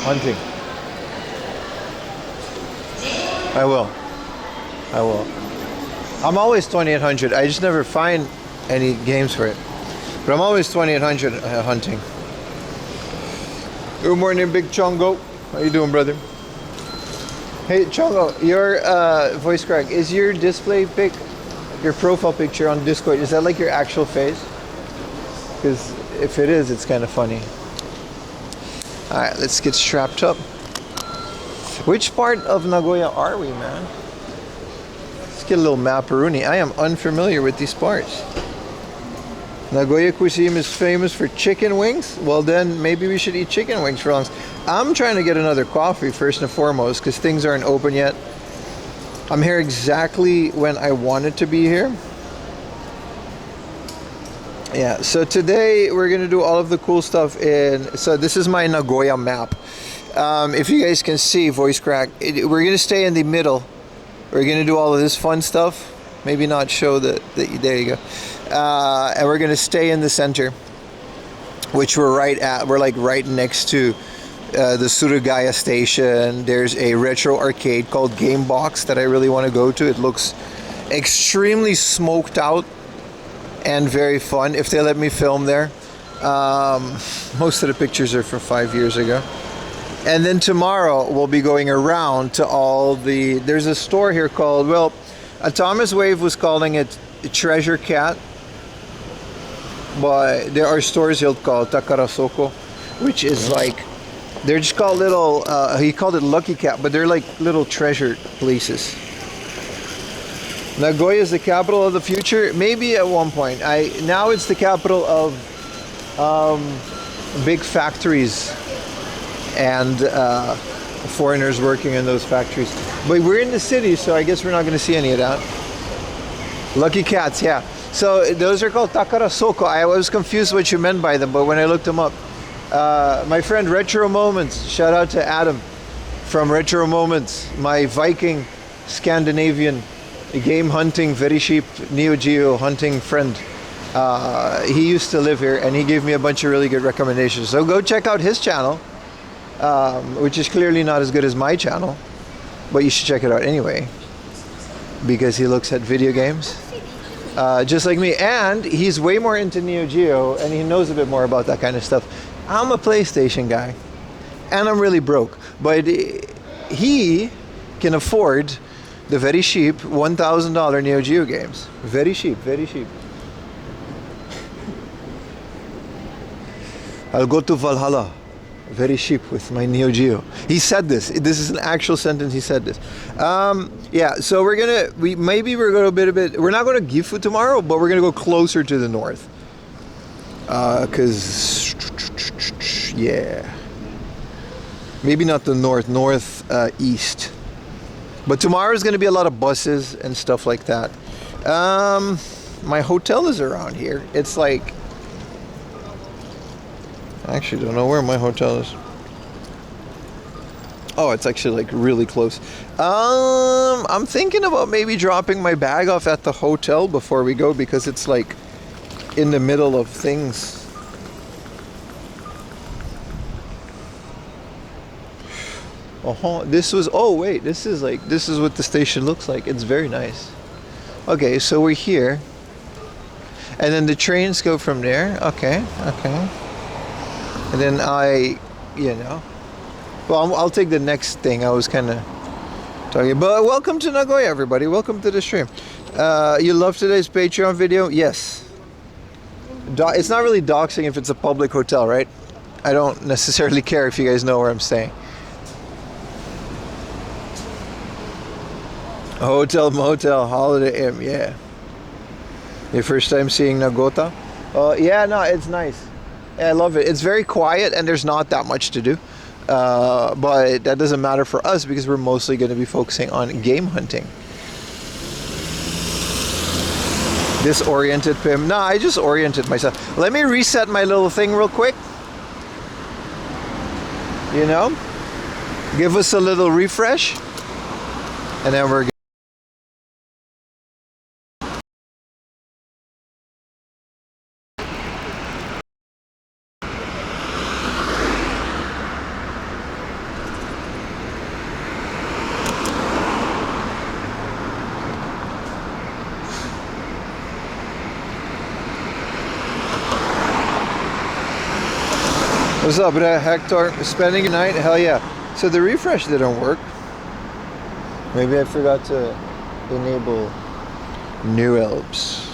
hunting. I will. I'm always 2800. I just never find any games for it. But I'm always 2800 hunting. Good morning, Big Chongo. How you doing, brother? Hey, Chongo, your voice crack, is your display pic, your profile picture on Discord, is that like your actual face? Because if it is, it's kind of funny. Alright, let's get strapped up. Which part of Nagoya are we, man? Let's get a little maparoni. I am unfamiliar with these parts. Nagoya cuisine is famous for chicken wings. Well, then maybe we should eat chicken wings for lunch. I'm trying to get another coffee first and foremost because things aren't open yet. I'm here exactly when I wanted to be here. Yeah, so today we're gonna do all of the cool stuff so this is my Nagoya map. If you guys can see, voice crack, we're gonna stay in the middle. We're gonna do all of this fun stuff. Maybe not show there you go. And we're gonna stay in the center, which we're like right next to the Surugaya station. There's a retro arcade called Game Box that I really want to go to. It looks extremely smoked out and very fun if they let me film there. Most of the pictures are from 5 years ago. And then tomorrow we'll be going around to there's a store here called, well, Thomas Wave was calling it Treasure Cat, but there are stores he'll call Takarasoko, which is like, they're just called little, he called it Lucky Cat, but they're like little treasure places. Nagoya is the capital of the future, maybe at one point. Now it's the capital of big factories and foreigners working in those factories. But we're in the city, so I guess we're not going to see any of that. Lucky Cats, yeah. So those are called Takarasoko. I was confused what you meant by them, but when I looked them up, my friend Retro Moments, shout out to Adam from Retro Moments, my Viking Scandinavian game hunting, very cheap Neo Geo hunting friend. He used to live here and he gave me a bunch of really good recommendations. So go check out his channel, which is clearly not as good as my channel, but you should check it out anyway because he looks at video games just like me, and he's way more into Neo Geo and he knows a bit more about that kind of stuff. I'm a PlayStation guy and I'm really broke, but he can afford the very cheap $1,000 Neo Geo games. Very cheap, very cheap. I'll go to Valhalla very cheap with my Neo Geo. He said this. This is an actual sentence. He said this. Yeah, so we're gonna we're not gonna Gifu tomorrow, but we're gonna go closer to the north. Cause yeah, maybe not the north east. But tomorrow is going to be a lot of buses and stuff like that. My hotel is around here. It's like, I actually don't know where my hotel is. Oh, it's actually like really close. I'm thinking about maybe dropping my bag off at the hotel before we go because it's like in the middle of things. This is what the station looks like. It's very nice. Okay, so we're here. And then the trains go from there. Okay. And then well, I'll take the next thing. I was kind of talking. But welcome to Nagoya, everybody. Welcome to the stream. You love today's Patreon video? Yes. It's not really doxing if it's a public hotel, right? I don't necessarily care if you guys know where I'm staying. Hotel, motel, Holiday Inn, yeah. Your first time seeing Nagota? Yeah, no, it's nice. Yeah, I love it. It's very quiet and there's not that much to do. But that doesn't matter for us because we're mostly going to be focusing on game hunting. Disoriented, Pim. No, I just oriented myself. Let me reset my little thing real quick. You know? Give us a little refresh. And then we're What's up, Hector? Spending a night? Hell yeah. So the refresh didn't work. Maybe I forgot to enable new elves.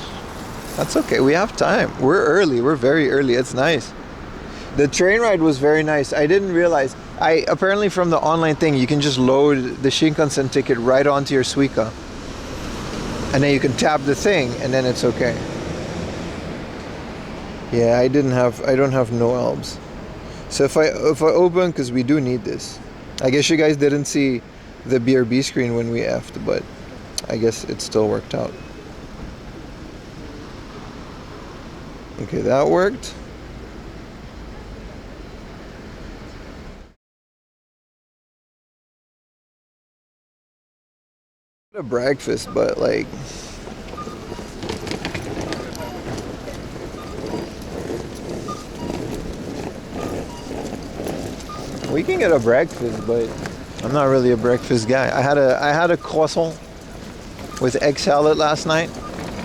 That's okay. We have time. We're early. We're very early. It's nice. The train ride was very nice. I didn't realize. Apparently from the online thing, you can just load the Shinkansen ticket right onto your Suica. And then you can tap the thing and then it's okay. Yeah, I don't have no elves. So if I open, because we do need this. I guess you guys didn't see the BRB screen when we effed, but I guess it still worked out. Okay, that worked. A breakfast, but like we can get a breakfast, but I'm not really a breakfast guy. I had a croissant with egg salad last night.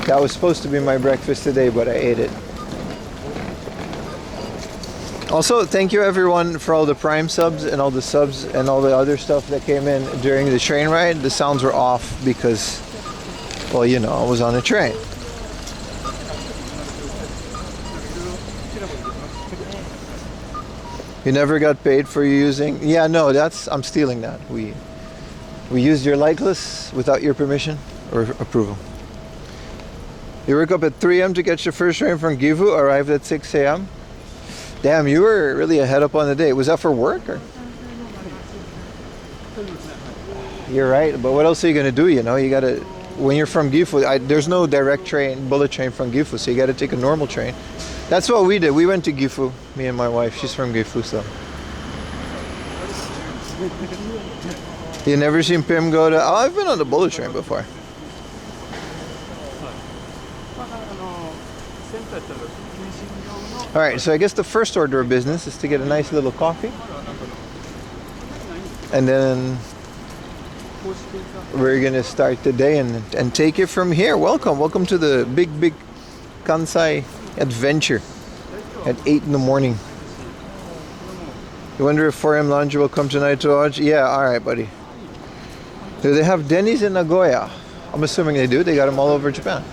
That was supposed to be my breakfast today, but I ate it. Also, thank you everyone for all the Prime subs and all the subs and all the other stuff that came in during the train ride. The sounds were off because, well, you know, I was on a train. You never got paid for using? Yeah, no, I'm stealing that. We used your likeless without your permission or approval. You woke up at 3 a.m. to catch the first train from Gifu, arrived at 6 a.m. Damn, you were really ahead up on the day. Was that for work or? You're right, but what else are you gonna do? You know, you gotta. When you're from Gifu, there's no direct train, bullet train from Gifu, so you gotta take a normal train. That's what we did. We went to Gifu. Me and my wife. She's from Gifu, so. You never seen Pim go to? Oh, I've been on the bullet train before. All right, so I guess the first order of business is to get a nice little coffee, and then we're gonna start the day and take it from here. Welcome to the big Kansai adventure at 8 in the morning. You wonder if 4M Lounge will come tonight to watch? Yeah, all right, buddy. Do they have Denny's in Nagoya? I'm assuming they do. They got them all over Japan.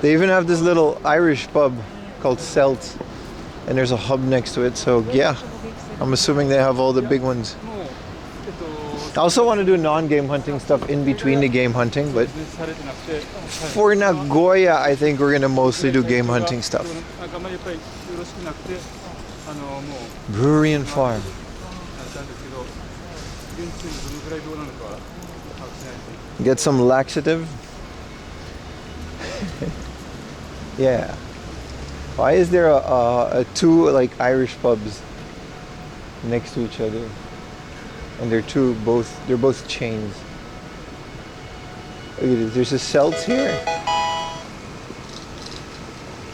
They even have this little Irish pub called Celt, and there's a hub next to it, so yeah, I'm assuming they have all the big ones. I also want to do non-game hunting stuff in between the game hunting, but for Nagoya, I think we're going to mostly do game hunting stuff. Brewery and farm. Get some laxative. Yeah. Why is there a two like Irish pubs next to each other, and they're both chains? Look at this. There's a Celt here.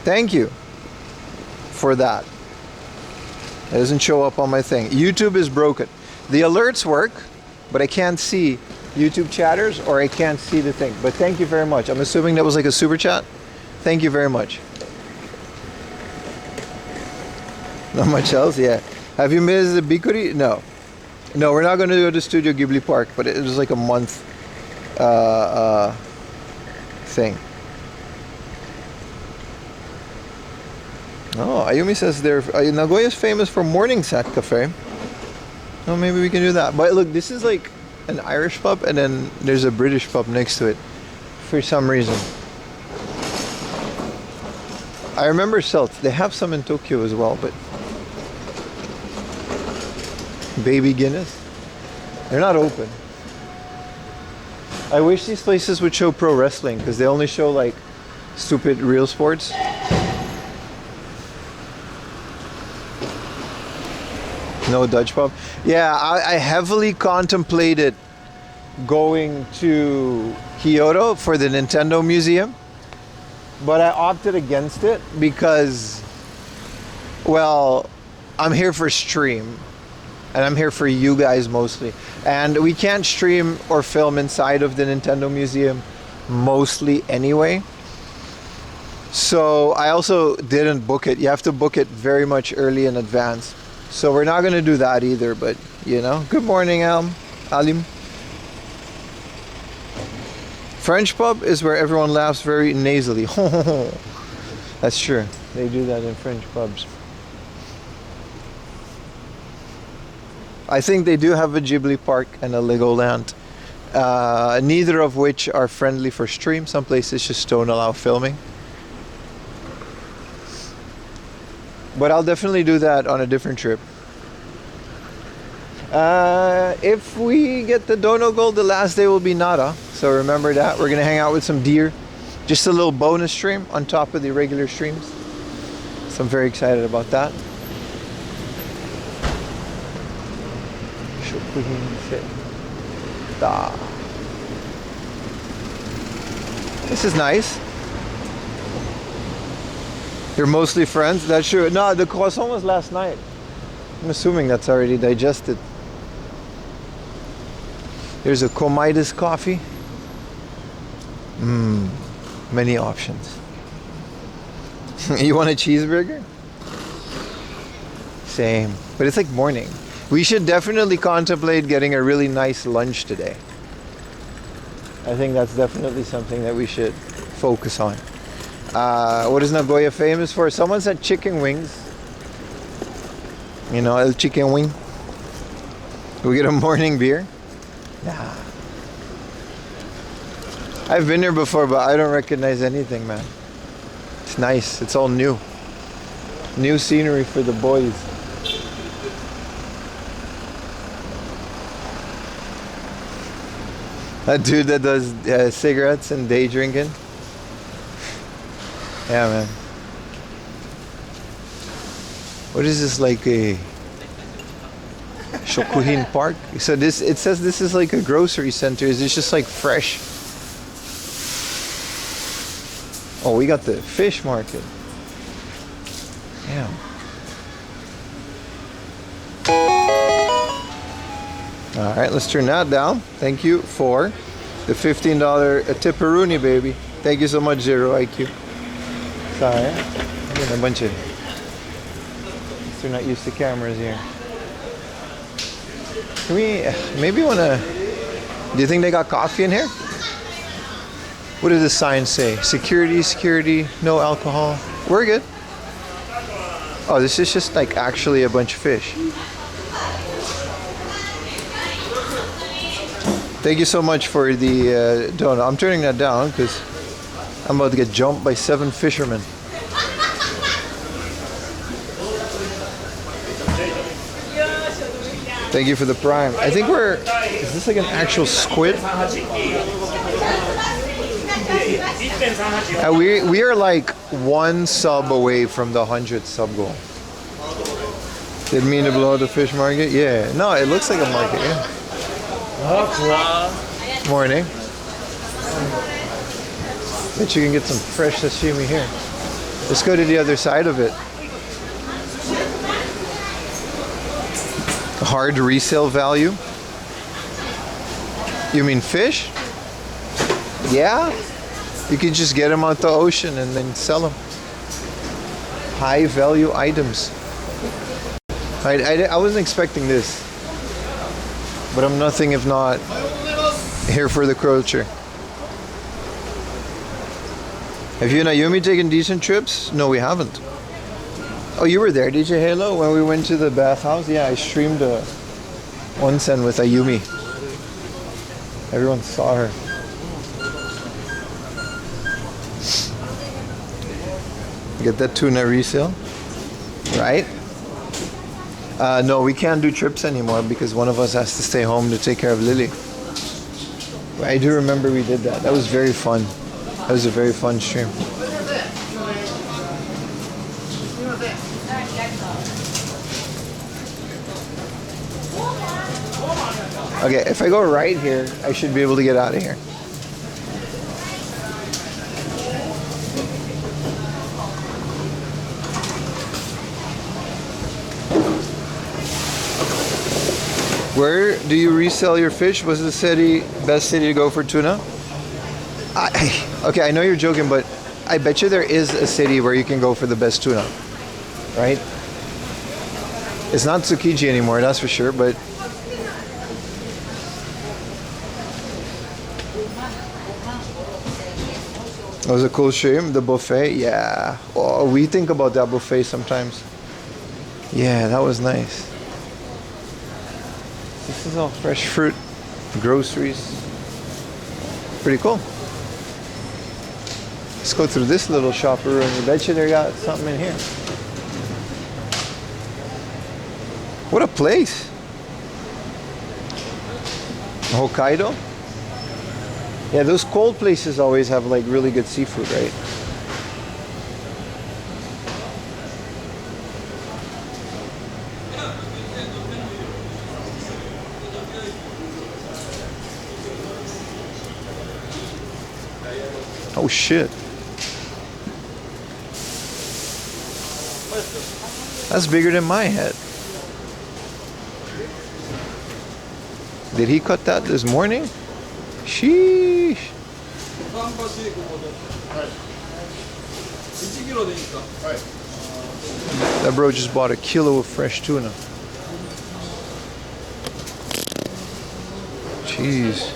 Thank you for that. It doesn't show up on my thing. YouTube is broken. The alerts work, but I can't see YouTube chatters or I can't see the thing. But thank you very much. I'm assuming that was like a super chat. Thank you very much. Not much else, yeah. Have you missed the Bikuri? No. No, we're not going to go to Studio Ghibli Park, but it was like a month thing. Oh, Ayumi says Nagoya is famous for morning sat cafe. Oh, maybe we can do that. But look, this is like an Irish pub, and then there's a British pub next to it for some reason. I remember Celt. They have some in Tokyo as well, but Baby Guinness, they're not open. I wish these places would show pro wrestling, because they only show like stupid real sports. No Dutch pub. Yeah, I heavily contemplated going to Kyoto for the Nintendo Museum, but I opted against it because, well, I'm here for stream, and I'm here for you guys mostly. And we can't stream or film inside of the Nintendo Museum mostly anyway. So I also didn't book it. You have to book it very much early in advance. So we're not going to do that either, but you know. Good morning, Alim. French pub is where everyone laughs very nasally. That's true. They do that in French pubs. I think they do have a Ghibli Park and a Legoland, neither of which are friendly for stream. Some places just don't allow filming. But I'll definitely do that on a different trip. If we get the Dono Gold, the last day will be Nara. So remember that. We're gonna hang out with some deer. Just a little bonus stream on top of the regular streams. So I'm very excited about that. This is nice. You're mostly friends? That's true. No, the croissant was last night. I'm assuming that's already digested. There's a Comidas coffee. Many options. You want a cheeseburger? Same. But it's like morning. We should definitely contemplate getting a really nice lunch today. I think that's definitely something that we should focus on. What is Nagoya famous for? Someone said chicken wings. You know, el chicken wing. We get a morning beer? Nah. I've been here before, but I don't recognize anything, man. It's nice. It's all new. New scenery for the boys. That dude that does cigarettes and day drinking. Yeah, man. What is this, like a Shokuhin Park? So it says this is like a grocery center. Is this just like fresh? Oh, we got the fish market. Yeah. All right, let's turn that down. Thank you for the $15 tipperoonie, baby. Thank you so much, Zero IQ. Sorry, I'm getting a bunch of. They're not used to cameras here. Can we maybe wanna? Do you think they got coffee in here? What does the sign say? Security, no alcohol. We're good. Oh, this is just like actually a bunch of fish. Thank you so much for the donut. I'm turning that down because I'm about to get jumped by 7 fishermen. Thank you for the prime. I think is this like an actual squid? We are like 1 sub away from the 100th sub goal. Didn't mean to blow the fish market? Yeah. No, it looks like a market, yeah. Morning. Bet you can get some fresh sashimi here. Let's go to the other side of it. Hard resale value. You mean fish? Yeah. You can just get them out the ocean and then sell them. High value items. I wasn't expecting this. But I'm nothing if not here for the culture. Have you and Ayumi taken decent trips? No, we haven't. Oh, you were there, DJ Halo, when we went to the bathhouse? Yeah, I streamed a onsen with Ayumi. Everyone saw her. Get that tuna resale, right? No, we can't do trips anymore because one of us has to stay home to take care of Lily. I do remember we did that. That was very fun. That was a very fun stream. Okay, if I go right here, I should be able to get out of here. Where do you resell your fish? What's the best city to go for tuna? Okay, I know you're joking, but I bet you there is a city where you can go for the best tuna, right? It's not Tsukiji anymore, that's for sure, but it was a cool stream. The buffet, yeah. Oh, we think about that buffet sometimes. Yeah, that was nice. This is all fresh fruit, groceries. Pretty cool. Let's go through this little shopper and I bet you they got something in here. What a place. Hokkaido? Yeah, those cold places always have like really good seafood, right? Oh shit. That's bigger than my head. Did he cut that this morning? Sheesh. That bro just bought a kilo of fresh tuna. Jeez.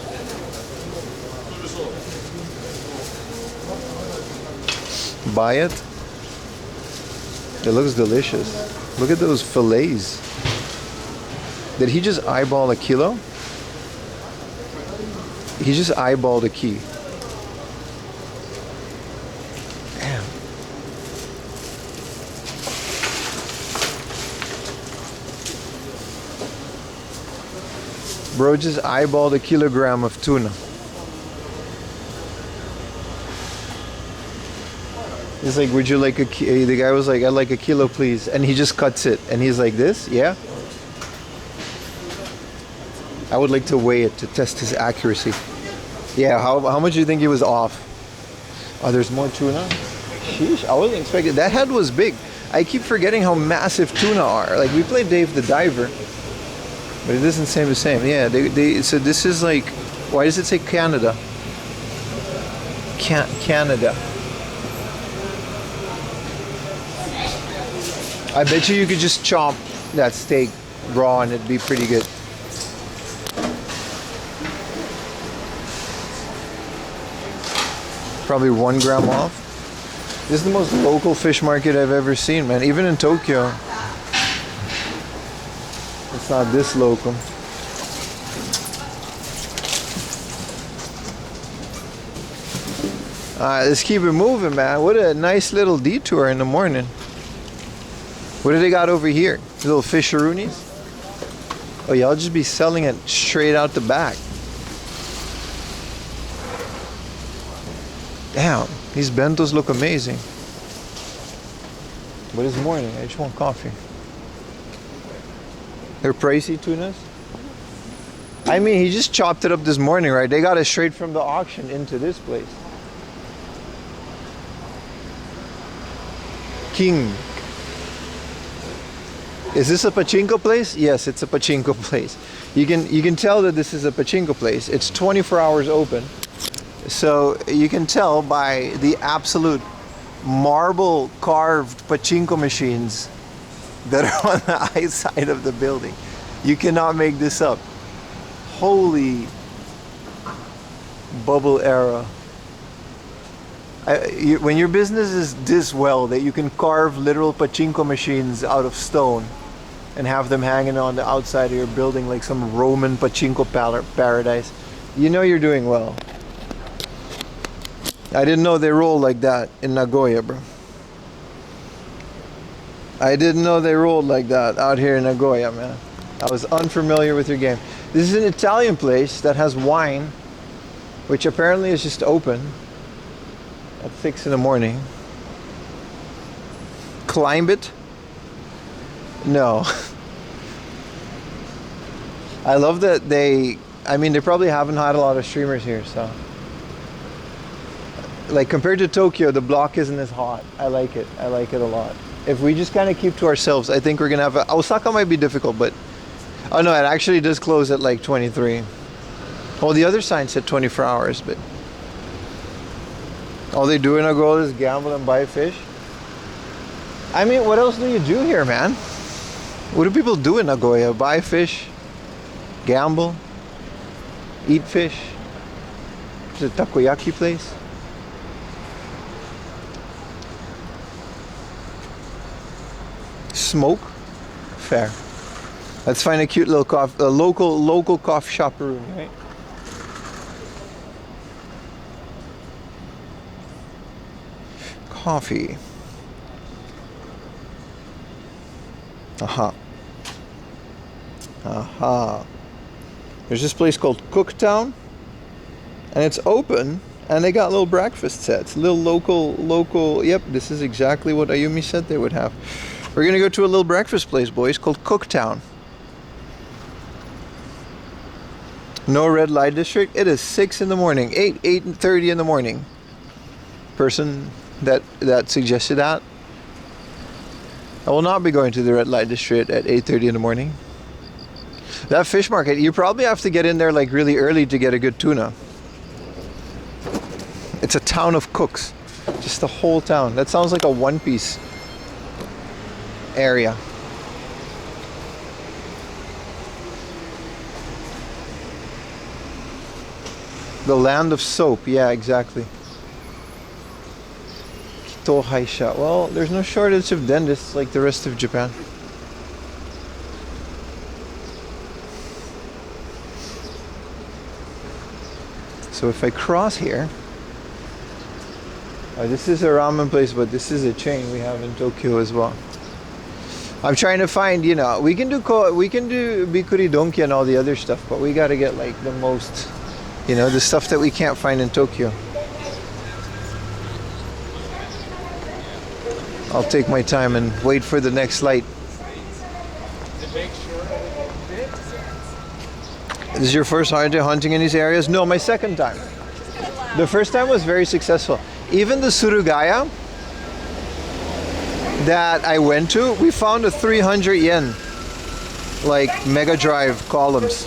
Buy it? It looks delicious. Look at those fillets. Did he just eyeball a kilo? He just eyeballed a key. Damn. Bro just eyeballed a kilogram of tuna. He's like, would you like the guy was like, I'd like a kilo please. And he just cuts it. And he's like, this? Yeah? I would like to weigh it to test his accuracy. Yeah, how much do you think he was off? Oh, there's more tuna? Sheesh, I wasn't expecting. That head was big. I keep forgetting how massive tuna are. Like, we played Dave the Diver, but it doesn't seem the same. Yeah, so this is like, why does it say Canada? Canada. I bet you could just chomp that steak raw and it'd be pretty good. Probably 1 gram off. This is the most local fish market I've ever seen, man. Even in Tokyo, it's not this local. Let's keep it moving, man. What a nice little detour in the morning. What do they got over here? Little fisheroonies? Oh, y'all just be selling it straight out the back. Damn, these bentos look amazing. But it's morning, I just want coffee. They're pricey tunas? I mean, he just chopped it up this morning, right? They got it straight from the auction into this place. King. Is this a pachinko place? Yes, it's a pachinko place. You can tell that this is a pachinko place. It's 24 hours open. So you can tell by the absolute marble carved pachinko machines that are on the outside of the building. You cannot make this up. Holy bubble era. When your business is this well that you can carve literal pachinko machines out of stone and have them hanging on the outside of your building like some Roman pachinko paradise, you know you're doing well. I didn't know they rolled like that in Nagoya, bro. I didn't know they rolled like that out here in Nagoya, man. I was unfamiliar with your game. This is an Italian place that has wine, which apparently is just open at 6 in the morning. Climb it? No. I love that they probably haven't had a lot of streamers here, so. Like compared to Tokyo, the block isn't as hot. I like it a lot. If we just kind of keep to ourselves, I think we're gonna have Osaka might be difficult, but oh no, it actually does close at like 23. Well, the other sign said 24 hours, but all they do in Nagoya is gamble and buy fish. I mean, what else do you do here, man? What do people do in Nagoya? Buy fish, gamble, eat fish. There's a takoyaki place. Smoke? Fair. Let's find a cute little local coffee shop room, right? Coffee. Aha. Aha. There's this place called Cooktown. And it's open, and they got little breakfast sets, little local. Yep, this is exactly what Ayumi said they would have. We're gonna go to a little breakfast place, boys, called Cooktown. No red light district. It is 6 in the morning, 8:30 in the morning. Person that suggested that. I will not be going to the red light district at 8:30 in the morning. That fish market, you probably have to get in there like really early to get a good tuna. It's a town of cooks. Just the whole town. That sounds like a One Piece area. The land of soap. Yeah, exactly. Kito Haisha. Well, there's no shortage of dentists like the rest of Japan. So if I cross here, this is a ramen place, but this is a chain we have in Tokyo as well. I'm trying to find, you know, we can do bikuri donki and all the other stuff, but we got to get like the most, you know, the stuff that we can't find in Tokyo. I'll take my time and wait for the next light. This is your first holiday hunting in these areas? No, my second time. The first time was very successful. Even the Surugaya that I went to, we found a 300 yen like Mega Drive columns.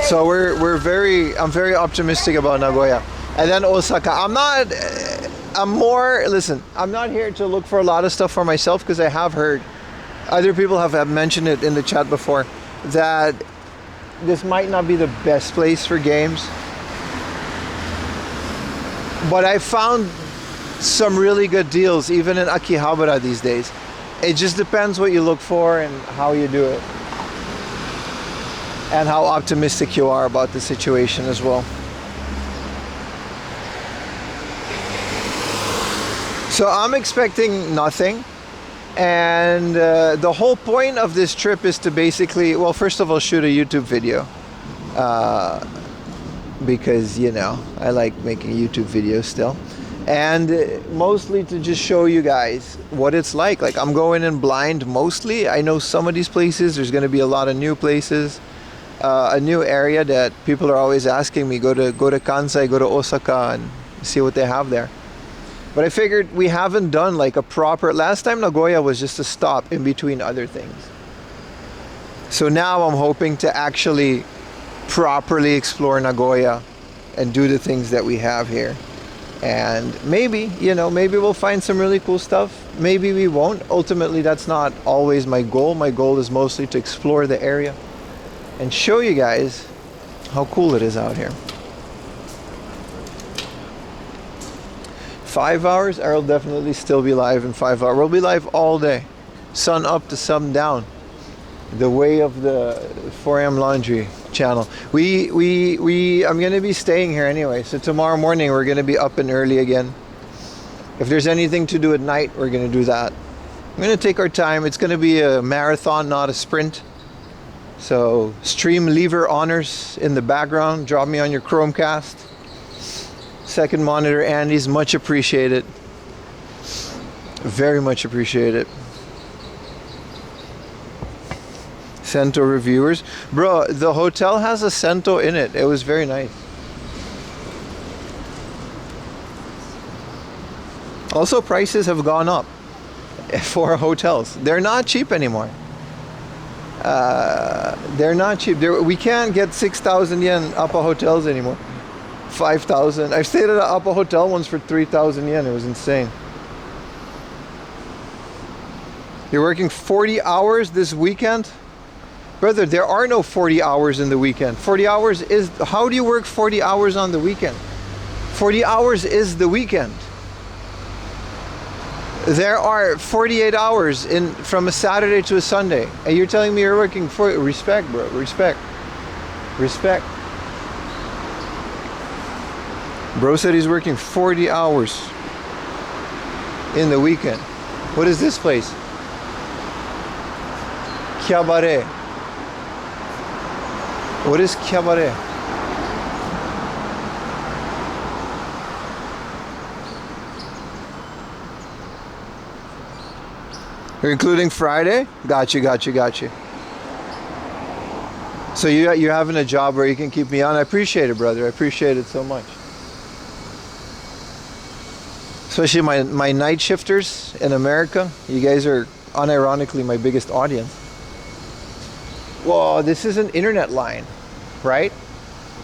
So I'm very optimistic about Nagoya. And then Osaka. I'm not here to look for a lot of stuff for myself, because I have heard other people have mentioned it in the chat before that this might not be the best place for games. But I found some really good deals even in Akihabara these days. It just depends what you look for and how you do it, and how optimistic you are about the situation as well. So I'm expecting nothing. And the whole point of this trip is to basically, well, first of all, shoot a YouTube video. Because, you know, I like making YouTube videos still. And mostly to just show you guys what it's like. Like, I'm going in blind mostly. I know some of these places. There's going to be a lot of new places. A new area that people are always asking me, go to Kansai, go to Osaka, and see what they have there. But I figured we haven't done like a proper... Last time Nagoya was just a stop in between other things. So now I'm hoping to actually properly explore Nagoya and do the things that we have here. And maybe, you know, maybe we'll find some really cool stuff. Maybe we won't. Ultimately, that's not always my goal. My goal is mostly to explore the area and show you guys how cool it is out here. 5 hours, I'll definitely still be live in 5 hours. We'll be live all day, sun up to sun down. The way of the 4am laundry channel. I'm gonna be staying here anyway, so tomorrow morning we're gonna be up and early again. If there's anything to do at night, we're gonna do that. I'm gonna take our time. It's gonna be a marathon, not a sprint. So stream lever honors in the background. Drop me on your Chromecast. Second monitor, Andy's, much appreciated. Very much appreciated. Sento reviewers. Bro, the hotel has a Sento in it. It was very nice. Also, prices have gone up for hotels. They're not cheap anymore. They're not cheap. We can't get 6,000 yen Appa hotels anymore. 5,000. I stayed at an Appa hotel once for 3,000 yen. It was insane. You're working 40 hours this weekend? Brother, there are no 40 hours in the weekend. 40 hours is... How do you work 40 hours on the weekend? 40 hours is the weekend. There are 48 hours from a Saturday to a Sunday. And you're telling me you're working for... Respect, bro. Respect. Respect. Bro said he's working 40 hours in the weekend. What is this place? Cabaret. What is cabaret? You're including Friday? Got you. So you're having a job where you can keep me on. I appreciate it, brother. I appreciate it so much. Especially my night shifters in America. You guys are unironically my biggest audience. Well, this is an internet line, right?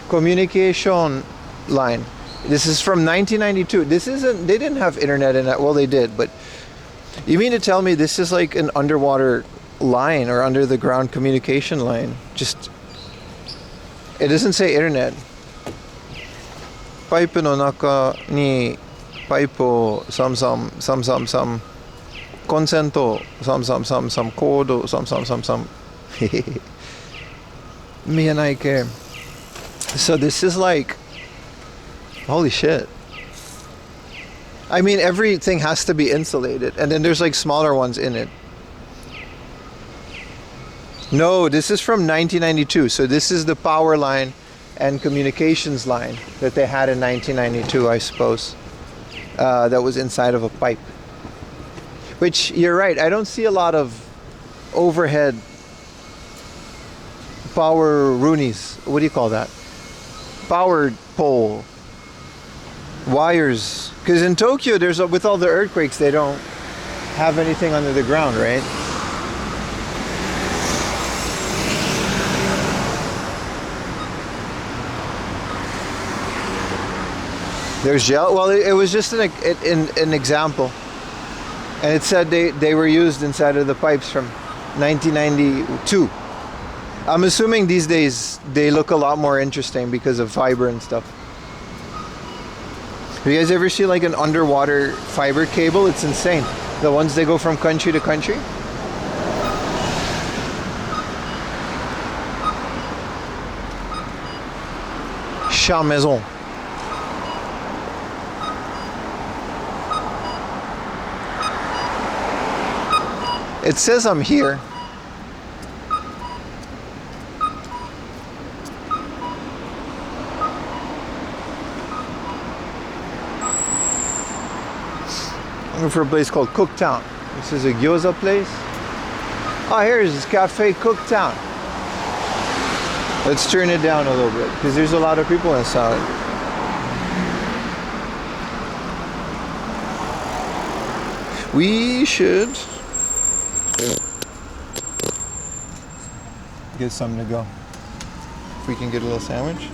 Communication line. This is from 1992. They didn't have internet in it. Well, they did, but you mean to tell me this is like an underwater line or under the ground communication line? Just, it doesn't say internet. Pipe no naka ni pipe o sam consento sam code sam Miyanai. So this is like, holy shit. I mean, everything has to be insulated, and then there's like smaller ones in it. No, this is from 1992. So this is the power line and communications line that they had in 1992, I suppose. That was inside of a pipe. Which, you're right, I don't see a lot of overhead power roonies. What do you call that? Power pole. Wires. Because in Tokyo, with all the earthquakes, they don't have anything under the ground, right? There's gel. Well, it was just an example, and it said they were used inside of the pipes from 1992. I'm assuming these days they look a lot more interesting because of fiber and stuff. Have you guys ever see like an underwater fiber cable? It's insane. The ones they go from country to country. Chat maison. It says I'm here. I'm looking for a place called Cooktown. This is a gyoza place. Oh, here's this cafe Cooktown. Let's turn it down a little bit because there's a lot of people inside. We should get something to go. If we can get a little sandwich.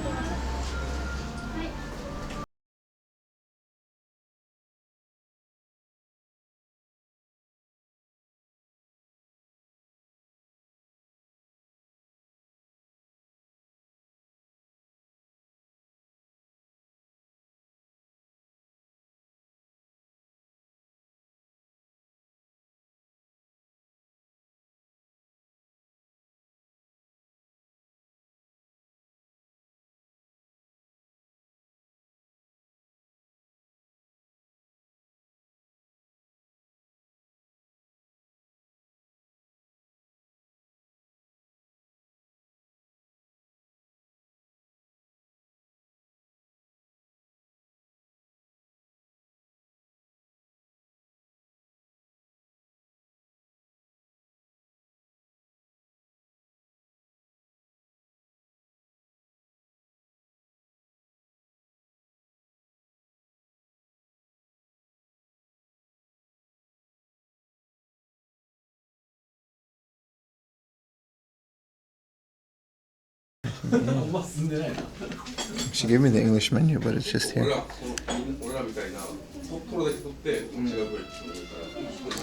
She gave me the English menu, but it's just here.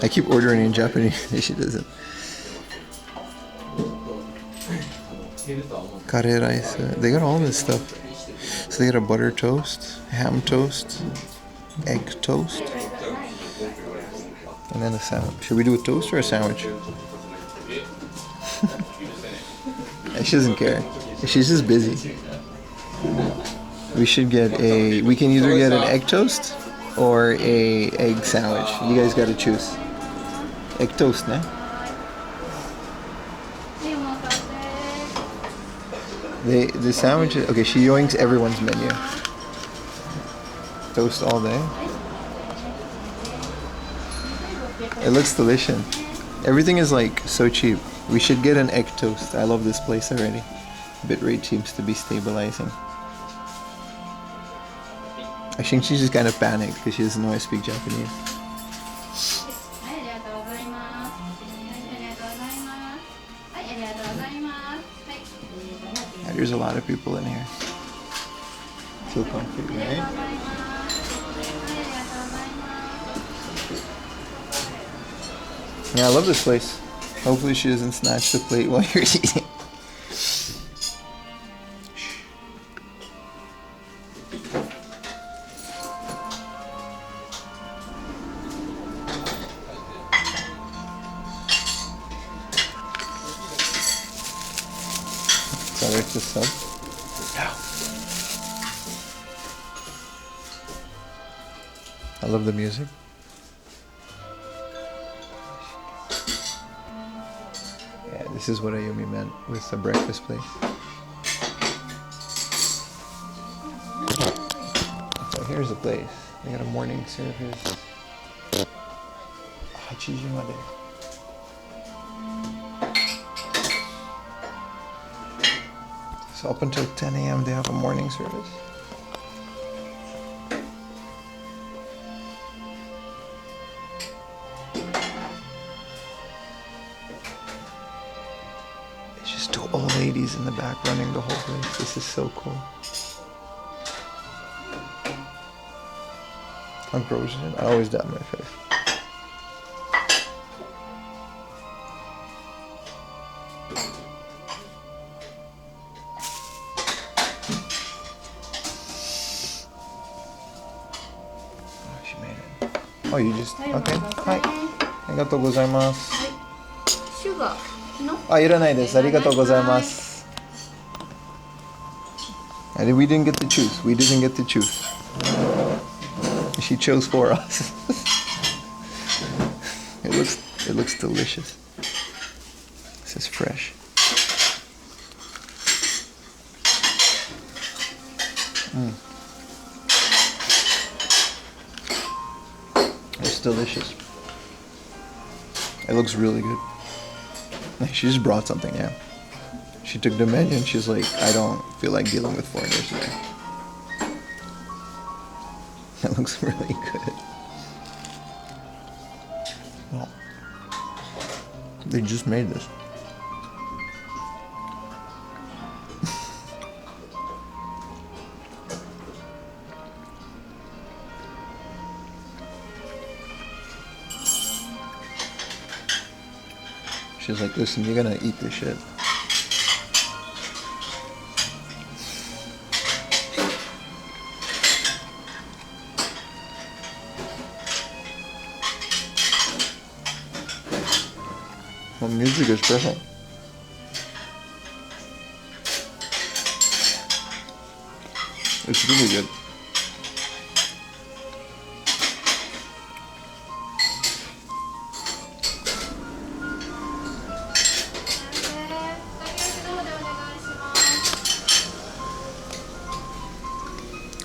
I keep ordering in Japanese. She doesn't. Curry rice. They got all this stuff. So they got a butter toast, ham toast, egg toast, and then a sandwich. Should we do a toast or a sandwich? She doesn't care. She's just busy. We should get we can either get an egg toast or a egg sandwich. You guys gotta choose. Egg toast, ne? The sandwiches. Okay, she yoinks everyone's menu. Toast all day. It looks delicious. Everything is like so cheap. We should get an egg toast. I love this place already. Bitrate seems to be stabilizing. I think she's just kind of panicked because she doesn't know I speak Japanese. Yeah, there's a lot of people in here. Feel comfy, right? Yeah, I love this place. Hopefully she doesn't snatch the plate while you're eating. So there's the sub. I love the music. Yeah, this is what Ayumi meant with the breakfast place. So here's the place. They got a morning service. 8時まで. So up until 10 a.m. they have a morning service. It's just two old ladies in the back running the whole place. This is so cool. I'm frozen. I always dab my face. Oh, you just... Okay. Hi. ありがとうございます。シュガーのあ、いらないです。ありがとうございます。And we didn't get to choose. We didn't get to choose. She chose for us. It looks delicious. This is fresh. It's delicious. It looks really good. She just brought something, yeah. She took the menu and she's like, I don't feel like dealing with foreigners today. That looks really good. Well, they just made this. She's like, listen, you're gonna eat this shit. The music is perfect. It's really good.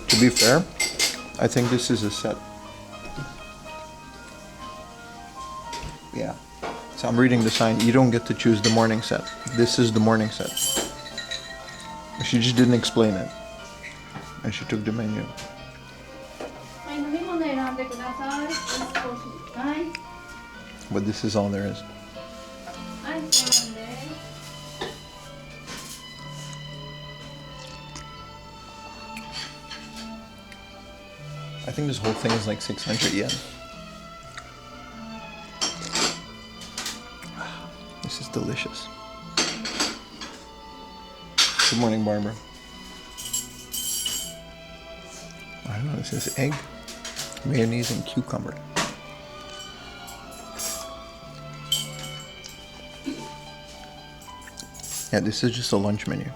To be fair, I think this is a set. Yeah. So I'm reading the sign. You don't get to choose the morning set. This is the morning set. She just didn't explain it. And she took the menu. But this is all there is. I think this whole thing is like 600 yen. This is delicious. Good morning, Barbara. I don't know, this is egg, mayonnaise, and cucumber. Yeah, this is just a lunch menu.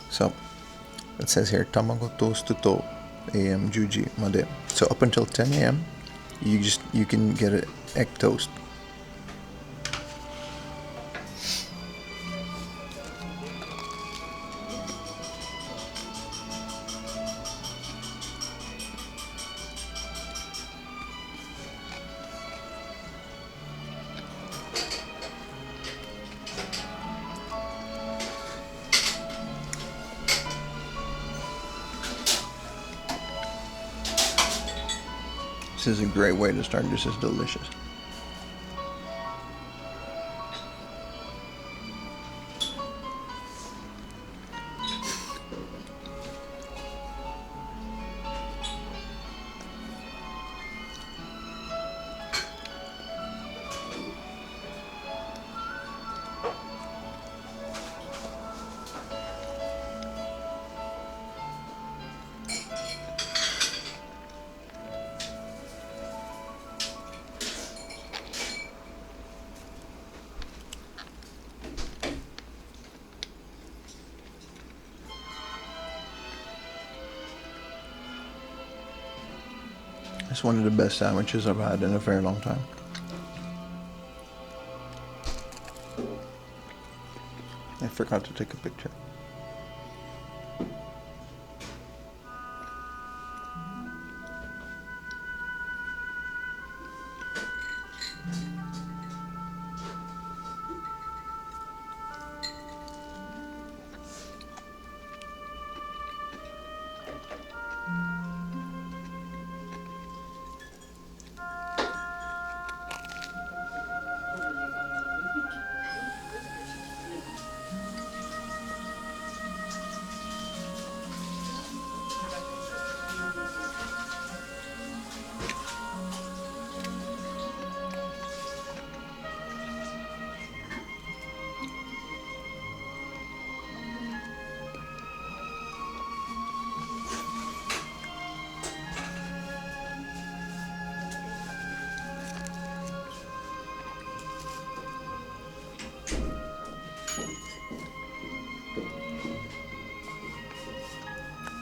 So, it says here, tamago toast to AM juji made. So up until 10 a.m. you can get an egg toast. is a great way to start. This is delicious. It's one of the best sandwiches I've had in a very long time. I forgot to take a picture.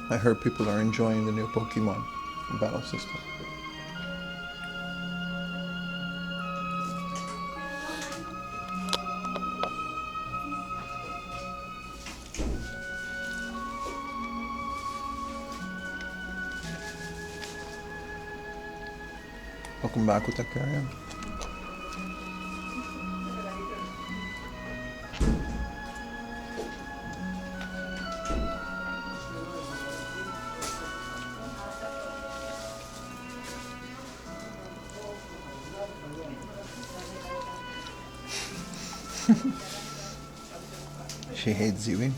I heard people are enjoying the new Pokemon battle system. Welcome back with Nagoya. She hates Ziwi?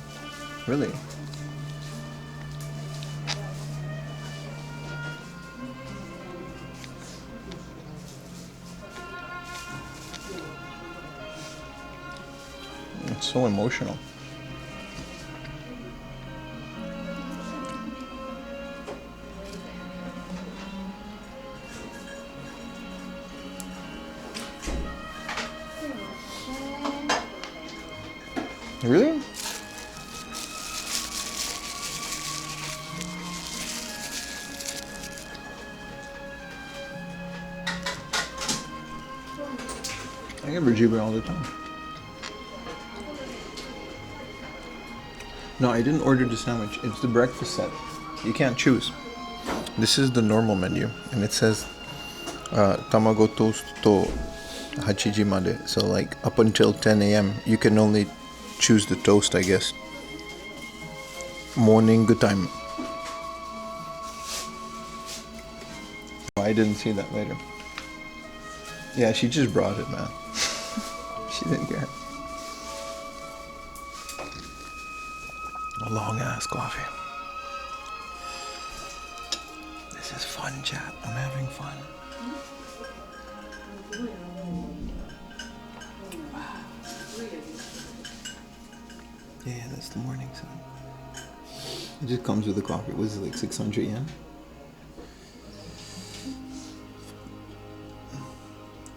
Really? It's so emotional. Really? I give her Jiba all the time. No, I didn't order the sandwich. It's the breakfast set. You can't choose. This is the normal menu, and it says tamago toast to hachiji made. So like up until 10 a.m. you can only choose the toast, I guess. Morning, good time. I didn't see that later. Yeah, she just brought it, man. She didn't care. A long ass coffee. This is fun, chat. I'm having fun. Yeah, that's the morning sun. It just comes with the coffee. Was it like 600 yen?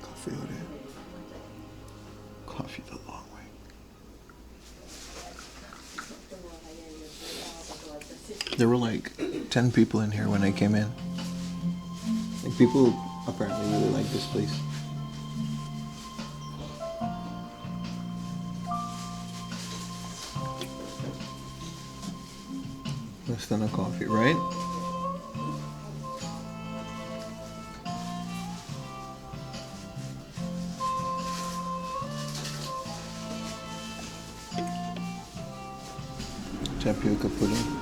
Coffee ore. Coffee the long way. There were like 10 people in here when I came in. Like people apparently really like this place. Less than a coffee, right? Tapioca pudding.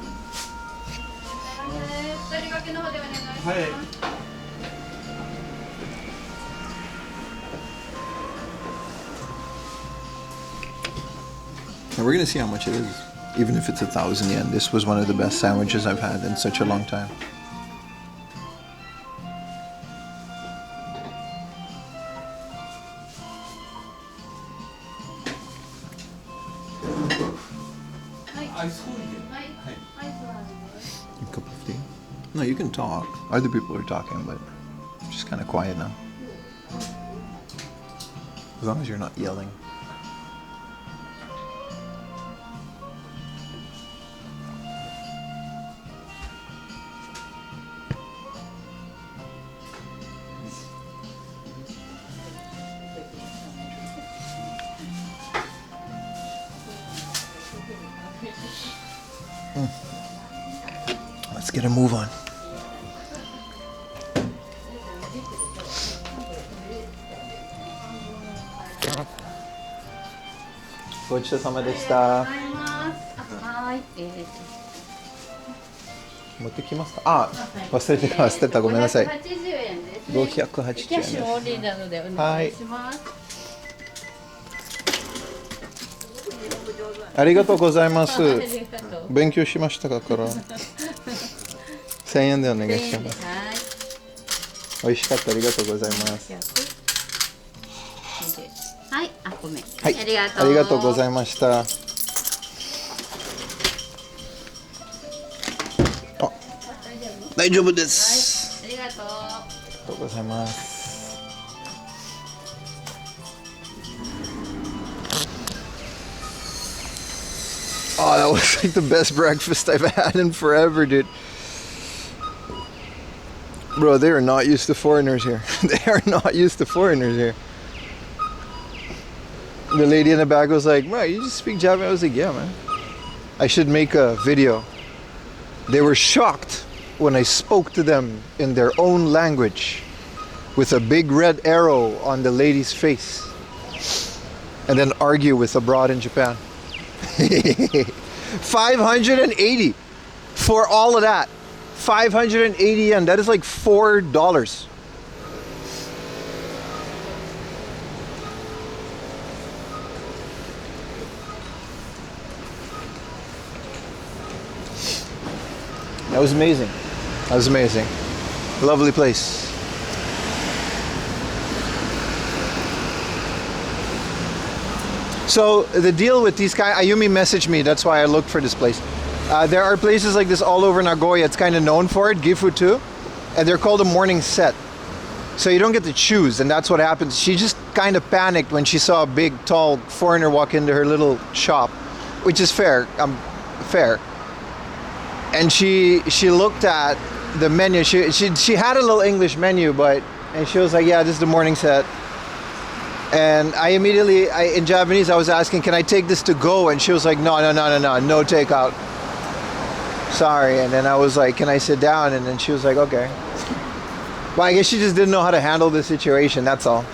And we're gonna see how much it is. Even if it's 1,000 yen, this was one of the best sandwiches I've had in such a long time. A cup of tea. No, you can talk. Other people are talking, but it's just kind of quiet now. As long as you're not yelling. Let's get a move on. Gochu sama deshita. はい、持ってきますか？あ、忘れてた、捨てた。ごめんなさい。 580円ですね。 580キャッシュオンリーなのでお願いします。ありがとうございます。ありがとう。勉強しましたから。1000円でお願いします。はい。美味しかった。ありがとうございます。はい、あ、ごめん。はい、ありがとう。ありがとうございました。あ、大丈夫です。ありがとう。ありがとうございます。Oh, that was like the best breakfast I've had in forever, dude. Bro, they are not used to foreigners here. They are not used to foreigners here. The lady in the back was like, bro, you just speak Japanese? I was like, yeah, man. I should make a video. They were shocked when I spoke to them in their own language with a big red arrow on the lady's face and then argue with abroad in Japan. 580 for all of that. 580 yen. That is like $4. That was amazing. That was amazing. Lovely place. So the deal with these guys, Ayumi messaged me, that's why I looked for this place. There are places like this all over Nagoya. It's kind of known for it, Gifu too. And they're called a morning set. So you don't get to choose, and that's what happens. She just kind of panicked when she saw a big, tall foreigner walk into her little shop, which is fair. Fair. And she looked at the menu. She had a little English menu, and she was like, yeah, this is the morning set. And I immediately, in Japanese, I was asking, can I take this to go? And she was like, no takeout. Sorry. And then I was like, can I sit down? And then she was like, okay. Well, I guess she just didn't know how to handle the situation, that's all.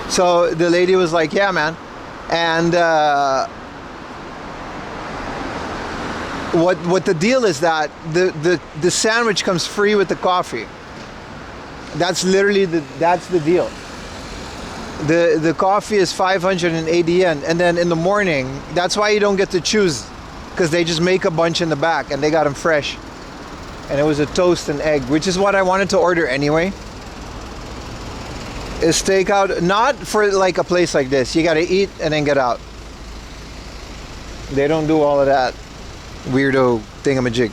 So the lady was like, yeah, man. And what the deal is that the sandwich comes free with the coffee. That's literally that's the deal. The coffee is 580 yen, and then in the morning, that's why you don't get to choose, because they just make a bunch in the back and they got them fresh. And it was a toast and egg, which is what I wanted to order anyway. Is takeout, not for like a place like this. You gotta eat and then get out. They don't do all of that weirdo thingamajig.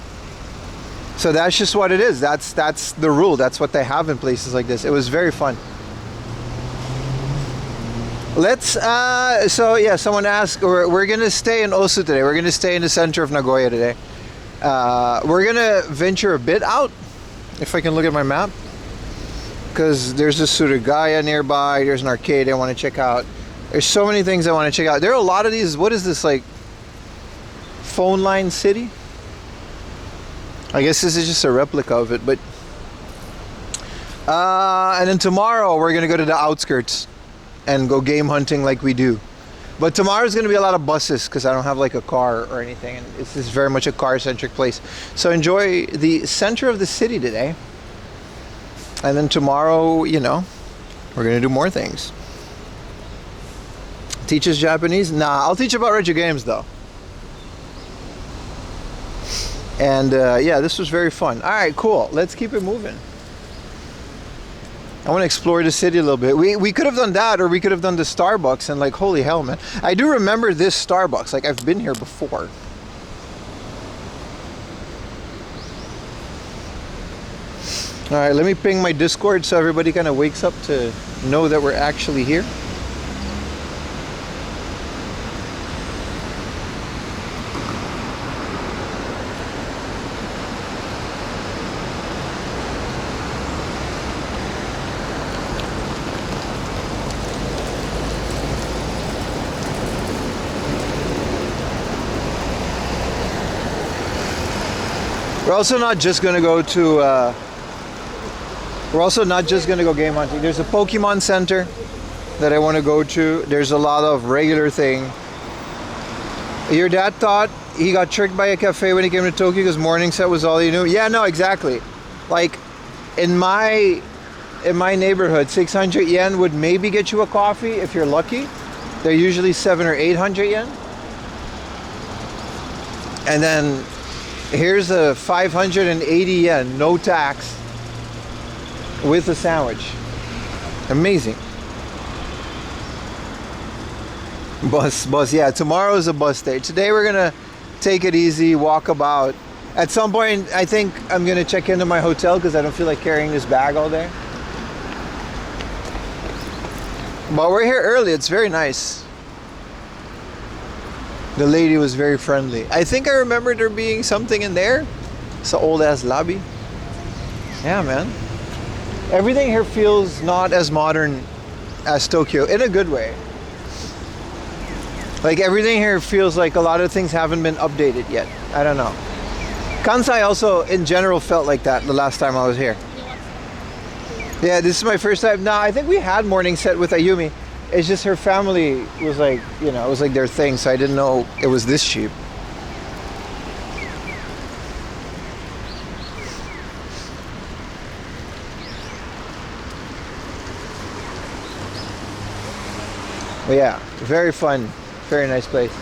So that's just what it is. That's the rule. That's what they have in places like this. It was very fun. Let's so yeah, someone asked, we're gonna stay in Osu today. We're gonna stay in the center of Nagoya today. We're gonna venture a bit out, if I can look at my map, because there's a Surugaya nearby. There's an arcade I want to check out. There's so many things I want to check out. There are a lot of these. What is this, like phone line city? I guess this is just a replica of it, but and then tomorrow we're gonna go to the outskirts and go game hunting like we do. But tomorrow's gonna be a lot of buses because I don't have like a car or anything, and this is very much a car-centric place. So enjoy the center of the city today, and then tomorrow, you know, we're gonna do more things. Teaches Japanese? Nah, I'll teach about retro games though. And yeah, this was very fun. All right, cool. Let's keep it moving. I want to explore the city a little bit. We could have done that, or we could have done the Starbucks, and like, holy hell, man. I do remember this Starbucks. Like, I've been here before. All right, let me ping my Discord so everybody kind of wakes up to know that we're actually here. We're also not just gonna go to game hunting. There's a Pokemon Center that I want to go to. There's a lot of regular thing. Your dad thought he got tricked by a cafe when he came to Tokyo because morning set was all he knew. Yeah, no, exactly. Like in my neighborhood, 600 yen would maybe get you a coffee if you're lucky. They're usually 700 or 800 yen. And then here's a 580 yen, no tax, with a sandwich. Amazing. Bus, yeah, tomorrow's a bus day. Today we're gonna take it easy, walk about. At some point, I think I'm gonna check into my hotel because I don't feel like carrying this bag all day. But we're here early, it's very nice. The lady was very friendly. I think I remember there being something in there. It's an old ass lobby. Yeah, man. Everything here feels not as modern as Tokyo, in a good way. Like everything here feels like a lot of things haven't been updated yet. I don't know. Kansai also in general felt like that the last time I was here. Yeah, this is my first time. Nah, I think we had morning set with Ayumi. It's just her family was like, you know, it was like their thing, so I didn't know it was this cheap. But yeah, very fun, very nice place.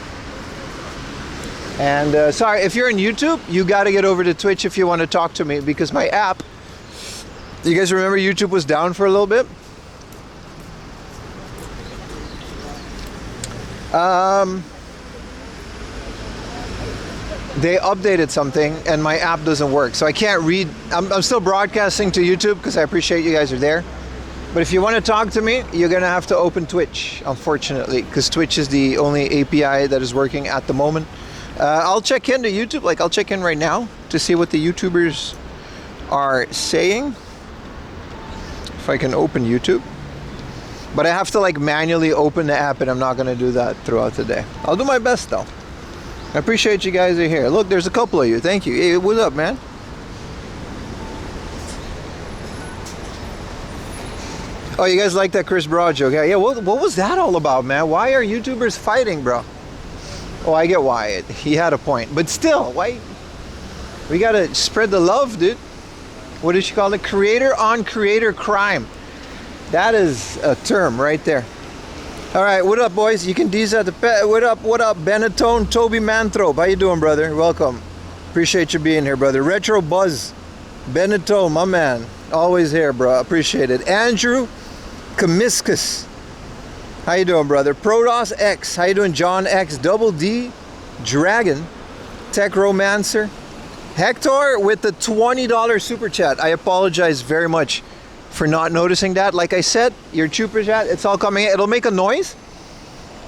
And sorry, if you're on YouTube, you got to get over to Twitch if you want to talk to me, because my app, you guys remember YouTube was down for a little bit? They updated something and my app doesn't work, so I can't read. I'm still broadcasting to YouTube because I appreciate you guys are there. But if you want to talk to me, you're gonna have to open Twitch, unfortunately, because Twitch is the only API that is working at the moment. I'll check into YouTube, like I'll check in right now to see what the YouTubers are saying. If I can open YouTube. But I have to like manually open the app, and I'm not gonna do that throughout the day. I'll do my best though. I appreciate you guys are here. Look, there's a couple of you. Thank you. Hey, what's up, man? Oh, you guys like that Chris Broad joke? Yeah, what was that all about, man? Why are YouTubers fighting, bro? Oh, I get why. He had a point. But still, why? We gotta spread the love, dude. What did she call it? Creator on creator crime. That is a term right there. All right, what up, boys? You can D's at the pet. What up, Benetone, Toby Manthrope. How you doing, brother? Welcome. Appreciate you being here, brother. Retro Buzz, Benetone, my man. Always here, bro. Appreciate it. Andrew Kamiskus. How you doing, brother? Prodos X. How you doing, John X? Double D, Dragon, Tech Romancer. Hector with the $20 super chat. I apologize very much for not noticing that. Like I said, your super chat, it's all coming in. It'll make a noise.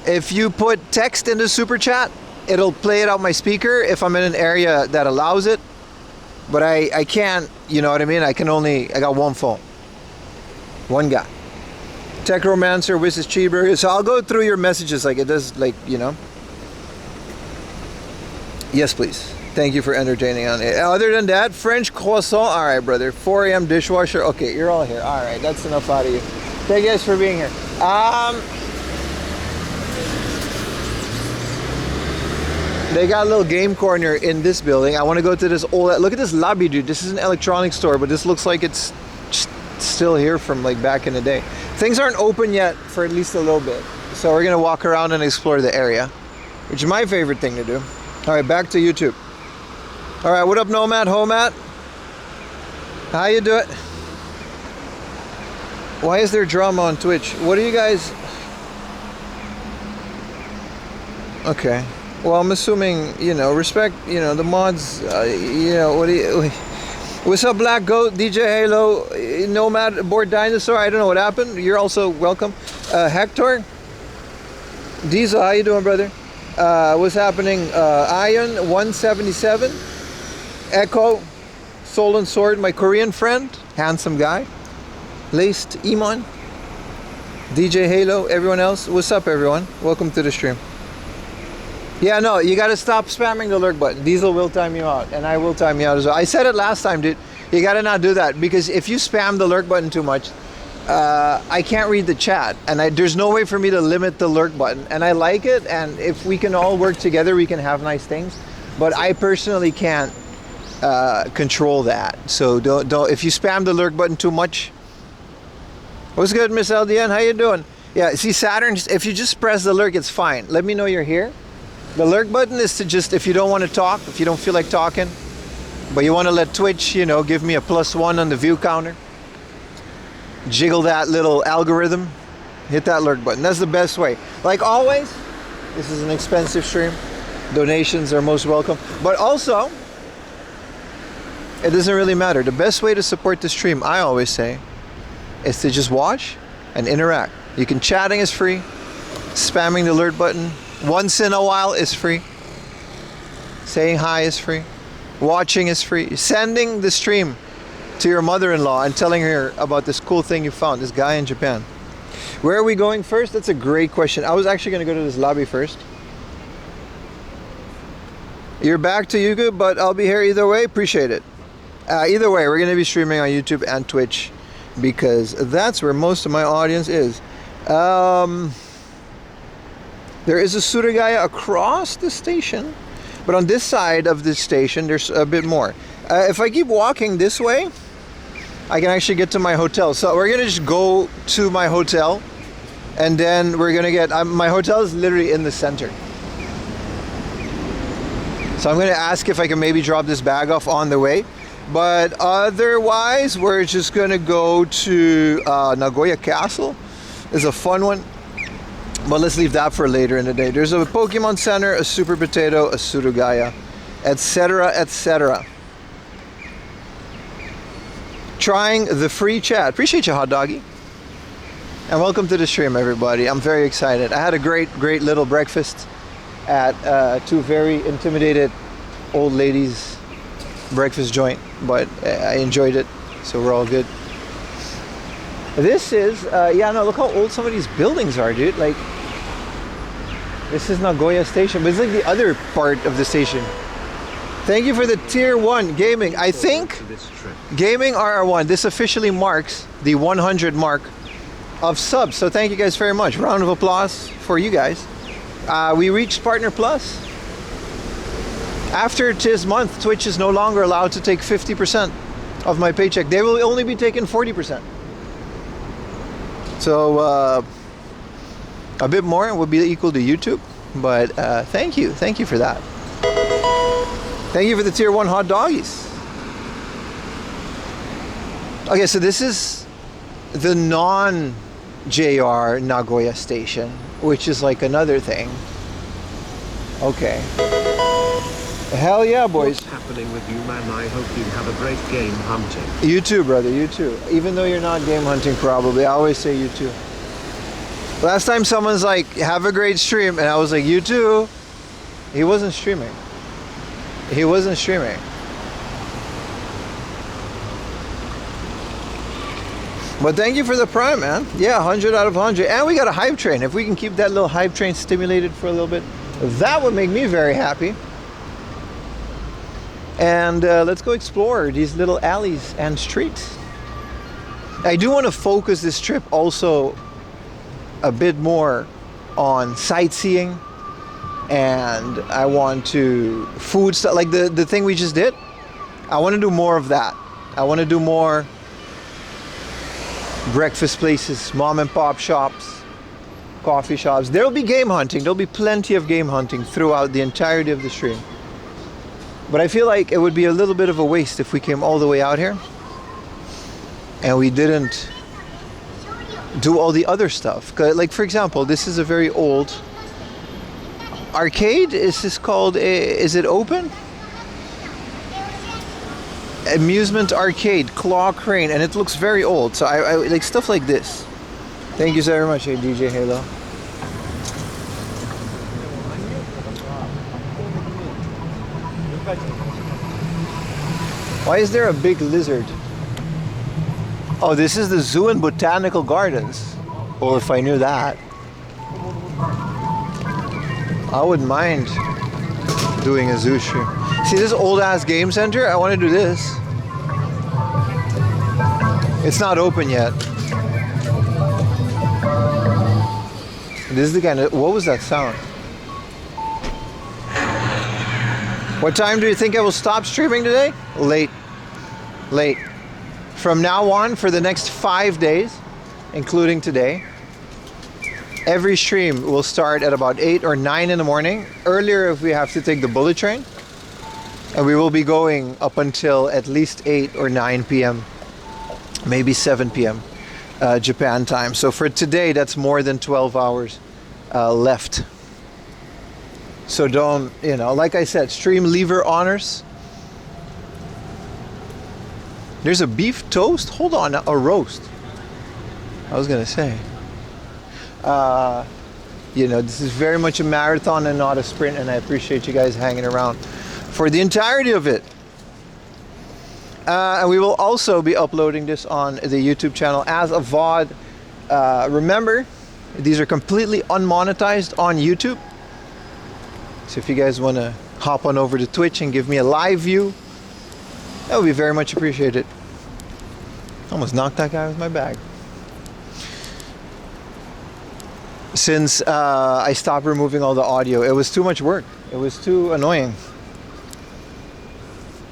If you put text in the super chat, it'll play it out my speaker if I'm in an area that allows it. But I can't, you know what I mean? I got one phone. One guy. Tech Romancer, Wishes Cheeseburger. So I'll go through your messages like it does, like, you know. Yes, please. Thank you for entertaining on it. Other than that, French croissant. All right, brother. 4 a.m. dishwasher. Okay, you're all here. All right, that's enough out of you. Thank you guys for being here. They got a little game corner in this building. I want to go to this old. Look at this lobby, dude. This is an electronics store, but this looks like it's still here from like back in the day. Things aren't open yet for at least a little bit, So we're gonna walk around and explore the area, which is my favorite thing to do. All right, back to YouTube. All right, what up, Nomad, Homat? How you doing? Why is there drama on Twitch? What are you guys? Okay. Well, I'm assuming, you know, respect, you know, the mods, you know, what do you... What's up, Black Goat, DJ Halo, Nomad, Board Dinosaur? I don't know what happened. You're also welcome. Hector? Diesel, how you doing, brother? What's happening? Ion 177. Echo. Soul and Sword, my Korean friend. Handsome guy. Laced Iman. DJ Halo, everyone else. What's up, everyone? Welcome to the stream. Yeah, no, you gotta stop spamming the lurk button. Diesel will time you out, and I will time you out as well. I said it last time, dude. You gotta not do that, because if you spam the lurk button too much, I can't read the chat, and there's no way for me to limit the lurk button. And I like it, and if we can all work together, we can have nice things. But I personally can't control that. So don't. If you spam the lurk button too much. What's good, Miss LDN? How you doing? Yeah, see, Saturn. If you just press the lurk, it's fine. Let me know you're here. The lurk button is to just, if you don't want to talk, if you don't feel like talking, but you want to let Twitch, you know, give me a +1 on the view counter, jiggle that little algorithm, hit that lurk button. That's the best way. Like always, this is an expensive stream. Donations are most welcome. But also, it doesn't really matter. The best way to support the stream, I always say, is to just watch and interact. You can, chatting is free, spamming the alert button once in a while is free, saying hi is free, watching is free, sending the stream to your mother-in-law and telling her about this cool thing you found, this guy in Japan. Where are we going first? That's a great question. I was actually going to go to this lobby first. You're back to YouTube, but I'll be here either way. Appreciate it. Either way, we're going to be streaming on YouTube and Twitch, because that's where most of my audience is. There is a Suragaya across the station, but on this side of the station, there's a bit more. If I keep walking this way, I can actually get to my hotel. So we're gonna just go to my hotel, and then we're gonna get, my hotel is literally in the center. So I'm gonna ask if I can maybe drop this bag off on the way. But otherwise, we're just gonna go to Nagoya Castle. It's a fun one, but let's leave that for later in the day. There's a Pokemon Center, a Super Potato, a Surugaya, etc., etc. Trying the free chat. Appreciate you, hot doggy. And welcome to the stream, everybody. I'm very excited. I had a great little breakfast at two very intimidated old ladies breakfast joint, but I enjoyed it, so we're all good. This is, yeah, no, look how old some of these buildings are, dude. Like, this is Nagoya Station, but it's like the other part of the station. Thank you for the tier 1 gaming. I think gaming RR1, this officially marks the 100 mark of subs. So thank you guys very much. Round of applause for you guys. We reached Partner Plus. After this month, Twitch is no longer allowed to take 50% of my paycheck. They will only be taking 40%. So a bit more would be equal to YouTube, but thank you for that. Thank you for the tier 1 hot doggies. Okay, so this is the non-JR Nagoya station, which is like another thing. Okay. Hell yeah, boys. What's happening with you, man? I hope you have a great game hunting. You too, brother, you too. Even though you're not game hunting, probably. I always say you too. Last time someone's like, have a great stream, and I was like, you too. He wasn't streaming. He wasn't streaming. But thank you for the prime, man. Yeah, 100 out of 100. And we got a hype train. If we can keep that little hype train stimulated for a little bit, that would make me very happy. And let's go explore these little alleys and streets. I do want to focus this trip also a bit more on sightseeing, and I want to food stuff, like the thing we just did. I want to do more of that. I want to do more breakfast places, mom and pop shops, coffee shops. There'll be game hunting. There'll be plenty of game hunting throughout the entirety of the stream. But I feel like it would be a little bit of a waste if we came all the way out here and we didn't do all the other stuff. 'Cause, like, for example, this is a very old arcade. Is this called is it open? Amusement arcade, claw crane, and it looks very old. So I like stuff like this. Thank you so very much, DJ Halo. Why is there a big lizard? Oh, this is the Zoo and Botanical Gardens. Well, if I knew that, I wouldn't mind doing a zoo stream. See this old ass game center? I want to do this. It's not open yet. This is the kind of, what was that sound? What time do you think I will stop streaming today? Late. From now on, for the next 5 days, including today, every stream will start at about 8 or 9 in the morning. Earlier if we have to take the bullet train. And we will be going up until at least 8 or 9 p.m. Maybe 7 p.m. Japan time. So for today, that's more than 12 hours left. So don't, like I said, stream lever honors. There's a beef toast? Hold on, a roast. I was gonna say. This is very much a marathon and not a sprint, and I appreciate you guys hanging around for the entirety of it. And we will also be uploading this on the YouTube channel as a VOD. Remember, these are completely unmonetized on YouTube. So if you guys want to hop on over to Twitch and give me a live view, that would be very much appreciated. Almost knocked that guy with my bag. Since I stopped removing all the audio, it was too much work. It was too annoying.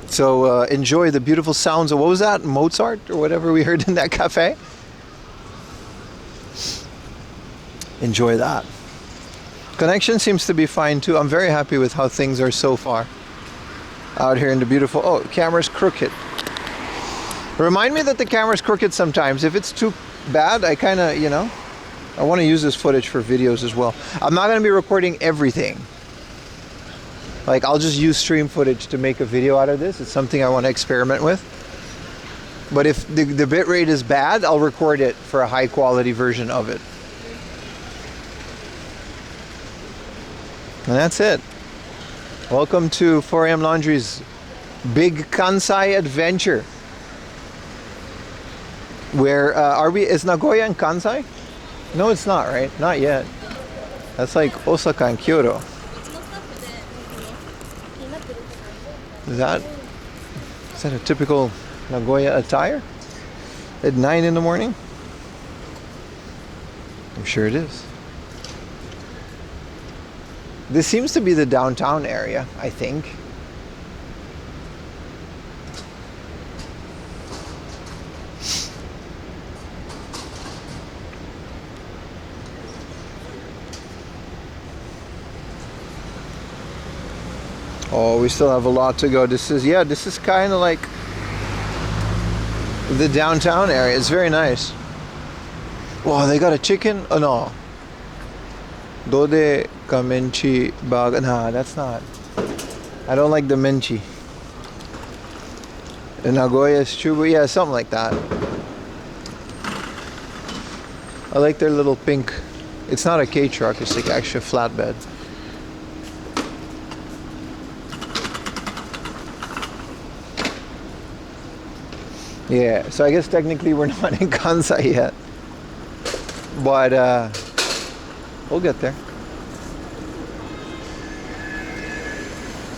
So enjoy the beautiful sounds of, what was that? Mozart or whatever we heard in that cafe? Enjoy that. Connection seems to be fine too. I'm very happy with how things are so far out here in the beautiful, oh, camera's crooked. Remind me that the camera's crooked sometimes. If it's too bad, I kind of, I want to use this footage for videos as well. I'm not going to be recording everything. Like, I'll just use stream footage to make a video out of this. It's something I want to experiment with. But if the bit rate is bad, I'll record it for a high quality version of it. And that's it. Welcome to 4am Laundry's big Kansai adventure. Where are we? Is Nagoya in Kansai? No, it's not, right? Not yet. That's like Osaka and Kyoto. Is that a typical Nagoya attire? At 9 in the morning? I'm sure it is. This seems to be the downtown area, I think. Oh, we still have a lot to go. This is kind of like the downtown area. It's very nice. Wow, they got a chicken? Oh no. Dode kamenchi bag. Nah, that's not. I don't like the menchi. The Nagoya Chubu, yeah, something like that. I like their little pink. It's not a K truck, it's like actually a flatbed. Yeah, so I guess technically we're not in Kansai yet. But we'll get there.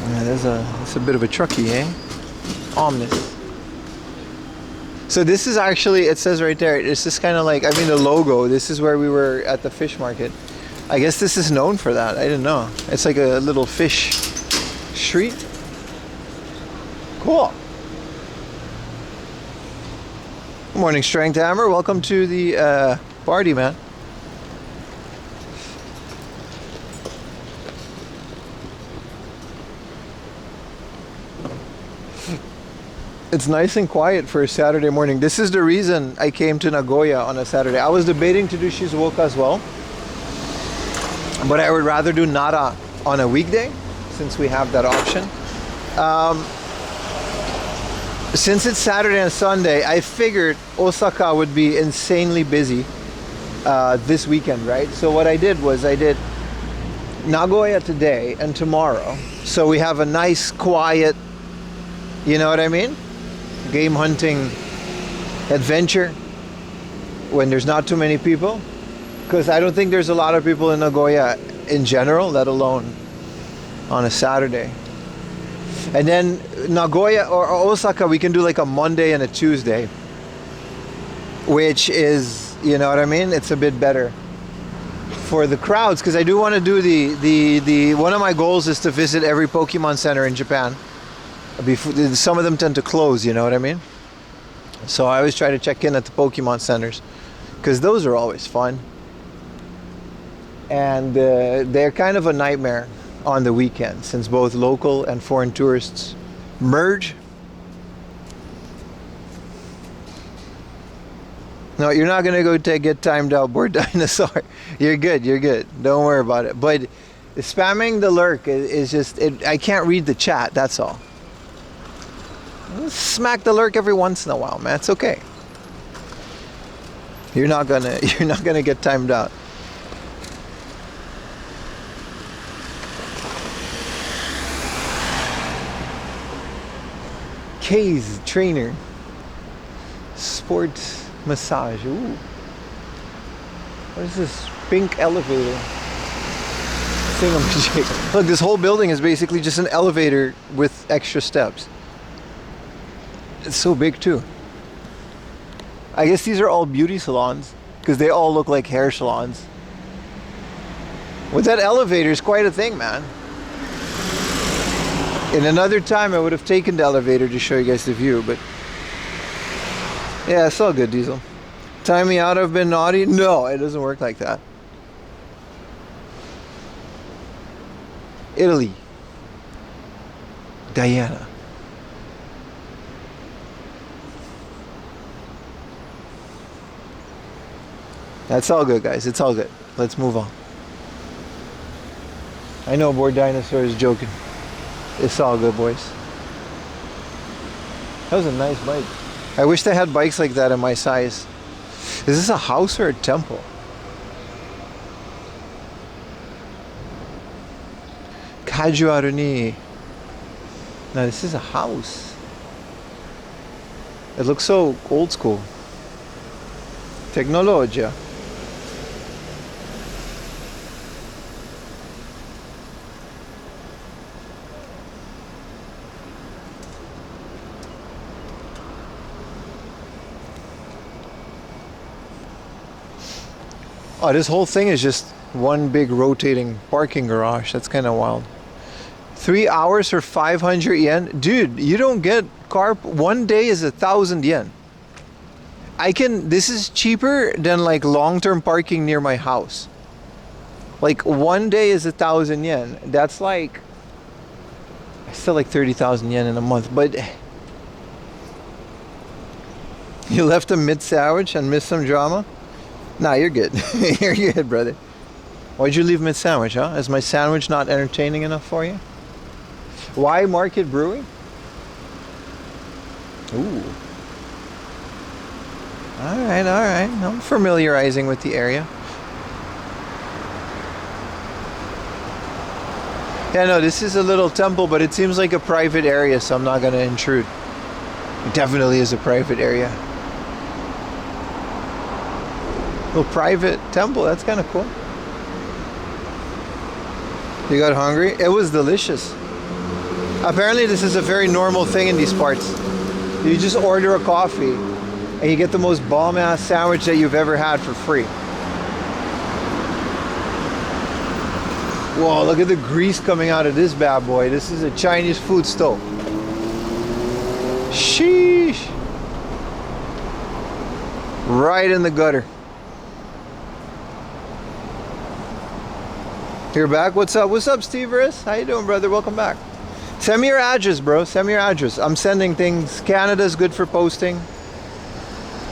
Yeah, it's a bit of a truckie, eh? Ominous. So this is actually, it says right there, it's just kind of like, I mean the logo, this is where we were at the fish market. I guess this is known for that, I didn't know. It's like a little fish street. Cool. Good morning, Strength Hammer. Welcome to the party, man. It's nice and quiet for a Saturday morning. This is the reason I came to Nagoya on a Saturday. I was debating to do Shizuoka as well, but I would rather do Nara on a weekday since we have that option. Since it's Saturday and Sunday, I figured Osaka would be insanely busy this weekend, right? So what I did was I did Nagoya today and tomorrow. So we have a nice quiet, you know what I mean? Game hunting adventure when there's not too many people, because I don't think there's a lot of people in Nagoya in general, let alone on a Saturday. And then Nagoya or Osaka, we can do like a Monday and a Tuesday, which is, you know what I mean, it's a bit better for the crowds, because I do want to do the one of my goals is to visit every Pokemon Center in Japan. Some of them tend to close, you know what I mean? So I always try to check in at the Pokemon centers, because those are always fun. And they're kind of a nightmare on the weekend, since both local and foreign tourists merge. No, you're not gonna go get timed out, board dinosaur. You're good, you're good. Don't worry about it. But spamming the lurk is just, I can't read the chat, that's all. Smack the lurk every once in a while, man. It's okay. You're not gonna get timed out. K's trainer. Sports massage. Ooh. What is this pink elevator? Thingamajig. Look, this whole building is basically just an elevator with extra steps. It's so big too. I guess these are all beauty salons, because they all look like hair salons. With that elevator is quite a thing, man. In another time I would have taken the elevator to show you guys the view, but yeah, it's all good, Diesel. Time me out, I've been naughty? No, it doesn't work like that. Italy. Diana. That's all good, guys. It's all good. Let's move on. I know Board Dinosaur is joking. It's all good, boys. That was a nice bike. I wish they had bikes like that in my size. Is this a house or a temple? Kajuaru ni. No, this is a house. It looks so old school. Tecnologia. Oh, this whole thing is just one big rotating parking garage. That's kind of wild. 3 hours for 500 yen? Dude, you don't get car... One day is 1,000 yen. This is cheaper than like long-term parking near my house. Like one day is 1,000 yen. That's like... still like 30,000 yen in a month, but... You left a mid-sandwich and missed some drama? Nah, you're good. You're good, brother. Why'd you leave mid-sandwich, huh? Is my sandwich not entertaining enough for you? Why Market Brewing? Ooh. Alright, alright. I'm familiarizing with the area. Yeah, no, this is a little temple, but it seems like a private area, so I'm not going to intrude. It definitely is a private area. Little private temple, that's kind of cool. You got hungry? It was delicious. Apparently this is a very normal thing in these parts. You just order a coffee and you get the most bomb-ass sandwich that you've ever had for free. Whoa, look at the grease coming out of this bad boy. This is a Chinese food stove. Sheesh. Right in the gutter. You're back? What's up? What's up, Steve Riss? How you doing, brother? Welcome back. Send me your address, bro. Send me your address. I'm sending things. Canada's good for posting.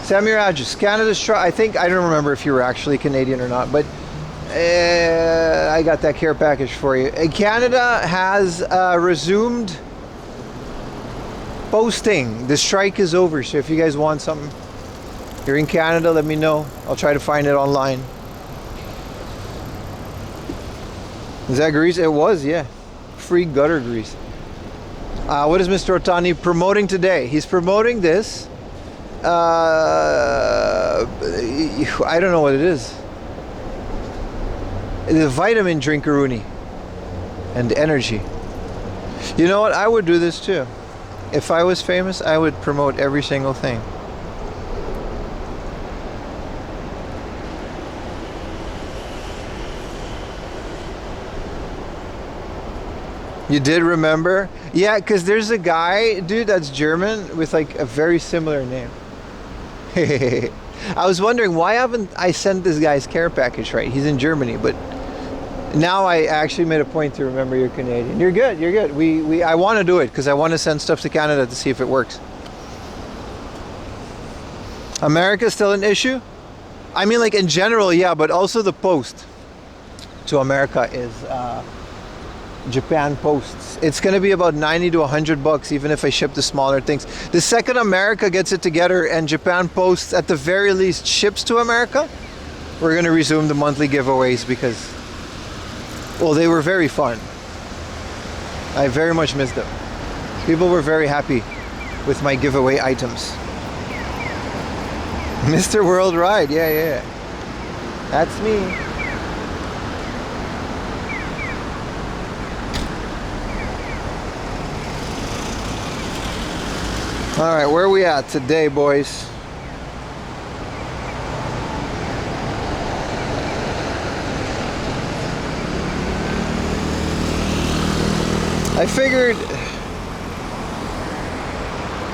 Send me your address. Canada's I think, I don't remember if you were actually Canadian or not, but I got that care package for you. Canada has resumed posting. The strike is over, so if you guys want something, you're in Canada, let me know. I'll try to find it online. Is that grease? It was, yeah. Free gutter grease. What is Mr. Otani promoting today? He's promoting this. I don't know what it is. The vitamin drinkeroonie and energy. You know what? I would do this too. If I was famous, I would promote every single thing. You did remember? Yeah, because there's a guy, dude, that's German with like a very similar name. I was wondering, why haven't I sent this guy's care package right? He's in Germany, but now I actually made a point to remember you're Canadian. You're good, you're good. I want to do it because I want to send stuff to Canada to see if it works. America's still an issue? I mean, like in general, yeah, but also the post to America is Japan posts. It's going to be about 90 to 100 bucks even if I ship the smaller things. The second America gets it together and Japan posts at the very least ships to America, we're going to resume the monthly giveaways because, well, they were very fun. I very much missed them. People were very happy with my giveaway items. Mr. Worldwide, yeah. That's me. All right, where are we at today, boys? I figured,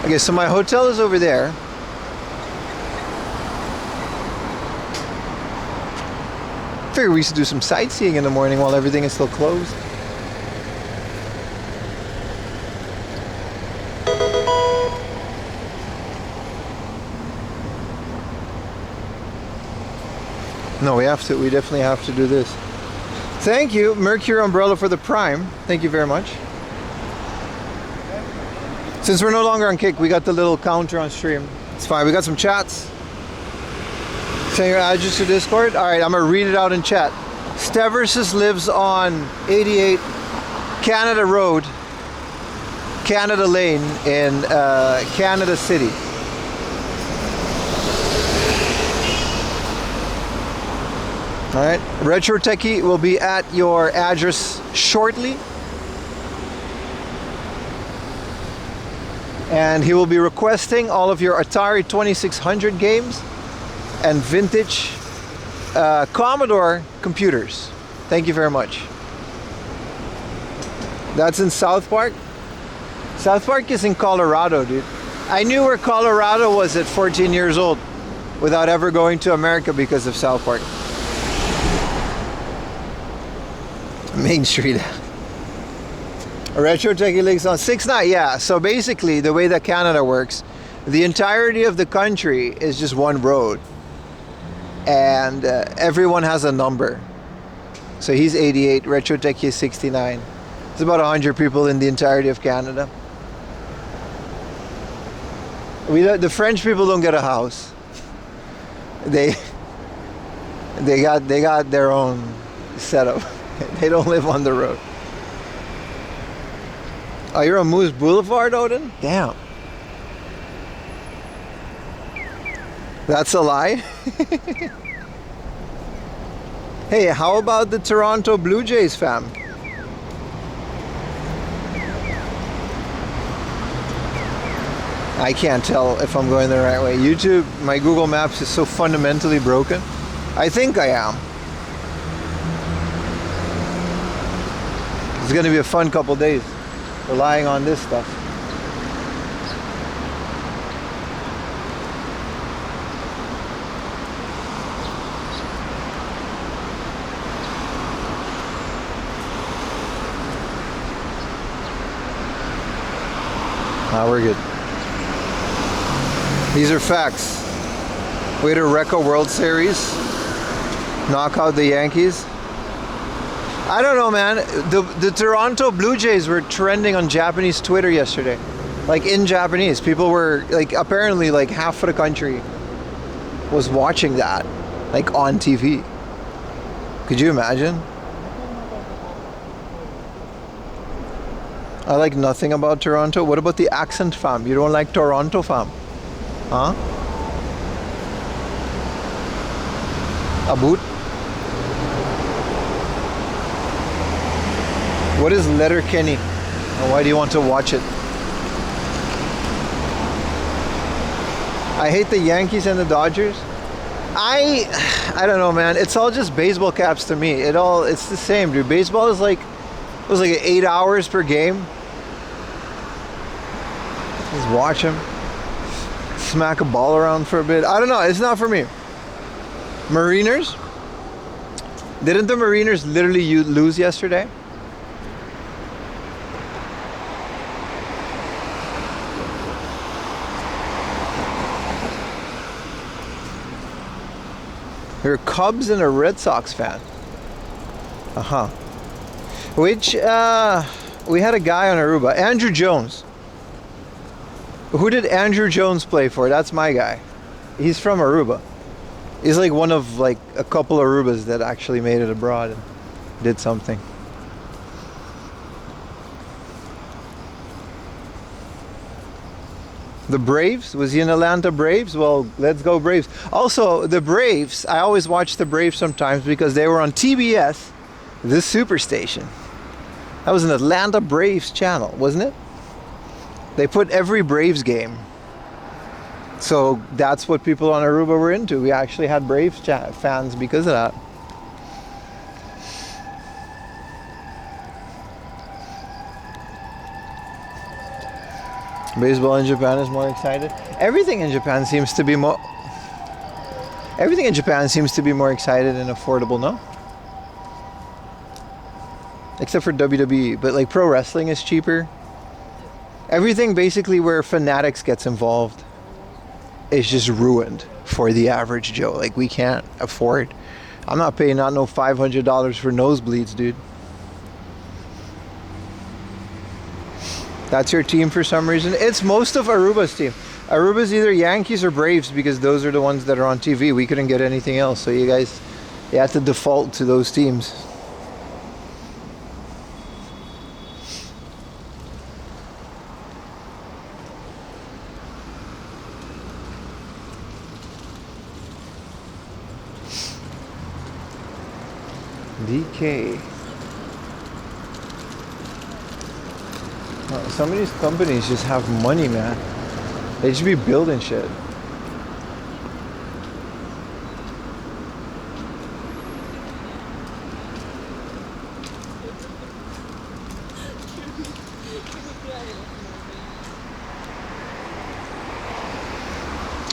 okay, so my hotel is over there. Figured we used to do some sightseeing in the morning while everything is still closed. No, we have to. We definitely have to do this. Thank you, Mercury Umbrella, for the Prime. Thank you very much. Since we're no longer on Kick, we got the little counter on stream. It's fine. We got some chats. Send your address to Discord. All right, I'm gonna read it out in chat. Steversus lives on 88 Canada Road, Canada Lane in Canada City. All right, Retro Techie will be at your address shortly. And he will be requesting all of your Atari 2600 games and vintage Commodore computers. Thank you very much. That's in South Park? South Park is in Colorado, dude. I knew where Colorado was at 14 years old without ever going to America because of South Park. Main Street. Retro Techie links on 6-9. Yeah, so basically the way that Canada works, the entirety of the country is just one road. And everyone has a number. So he's 88, Retro Techie is 69. It's about 100 people in the entirety of Canada. The French people don't get a house. They got their own setup. They don't live on the road. Oh, you're on Moose Boulevard, Odin? Damn. That's a lie? Hey, how about the Toronto Blue Jays, fam? I can't tell if I'm going the right way. YouTube, my Google Maps is so fundamentally broken. I think I am. It's going to be a fun couple days relying on this stuff. We're good. These are facts. Way to wreck a World Series. Knock out the Yankees. I don't know, man. The Toronto Blue Jays were trending on Japanese Twitter yesterday. Like in Japanese. People were like, apparently like half of the country was watching that. Like on TV. Could you imagine? I like nothing about Toronto. What about the accent, fam? You don't like Toronto, fam? Huh? Aboot? What is Letterkenny? And why do you want to watch it? I hate the Yankees and the Dodgers. I don't know, man. It's all just baseball caps to me. It's the same, dude. Baseball is like, it was like 8 hours per game. Just watch them. Smack a ball around for a bit. I don't know. It's not for me. Mariners? Didn't the Mariners literally lose yesterday? You're a Cubs and a Red Sox fan. Uh-huh. Which, we had a guy on Aruba. Andrew Jones. Who did Andrew Jones play for? That's my guy. He's from Aruba. He's like one of like a couple Arubas that actually made it abroad and did something. The Braves? Was he in Atlanta Braves? Well, let's go Braves. Also, the Braves, I always watch the Braves sometimes because they were on TBS, the Superstation. That was an Atlanta Braves channel, wasn't it? They put every Braves game. So that's what people on Aruba were into. We actually had Braves fans because of that. Baseball in Japan is more excited. Everything in Japan seems to be more excited and affordable, no? Except for WWE, but like pro wrestling is cheaper. Everything basically where Fanatics gets involved is just ruined for the average Joe. Like we can't afford. I'm not paying no $500 for nosebleeds, dude. That's your team for some reason. It's most of Aruba's team. Aruba's either Yankees or Braves because those are the ones that are on TV. We couldn't get anything else. So you have to default to those teams. DK. Some of these companies just have money, man. They should be building shit.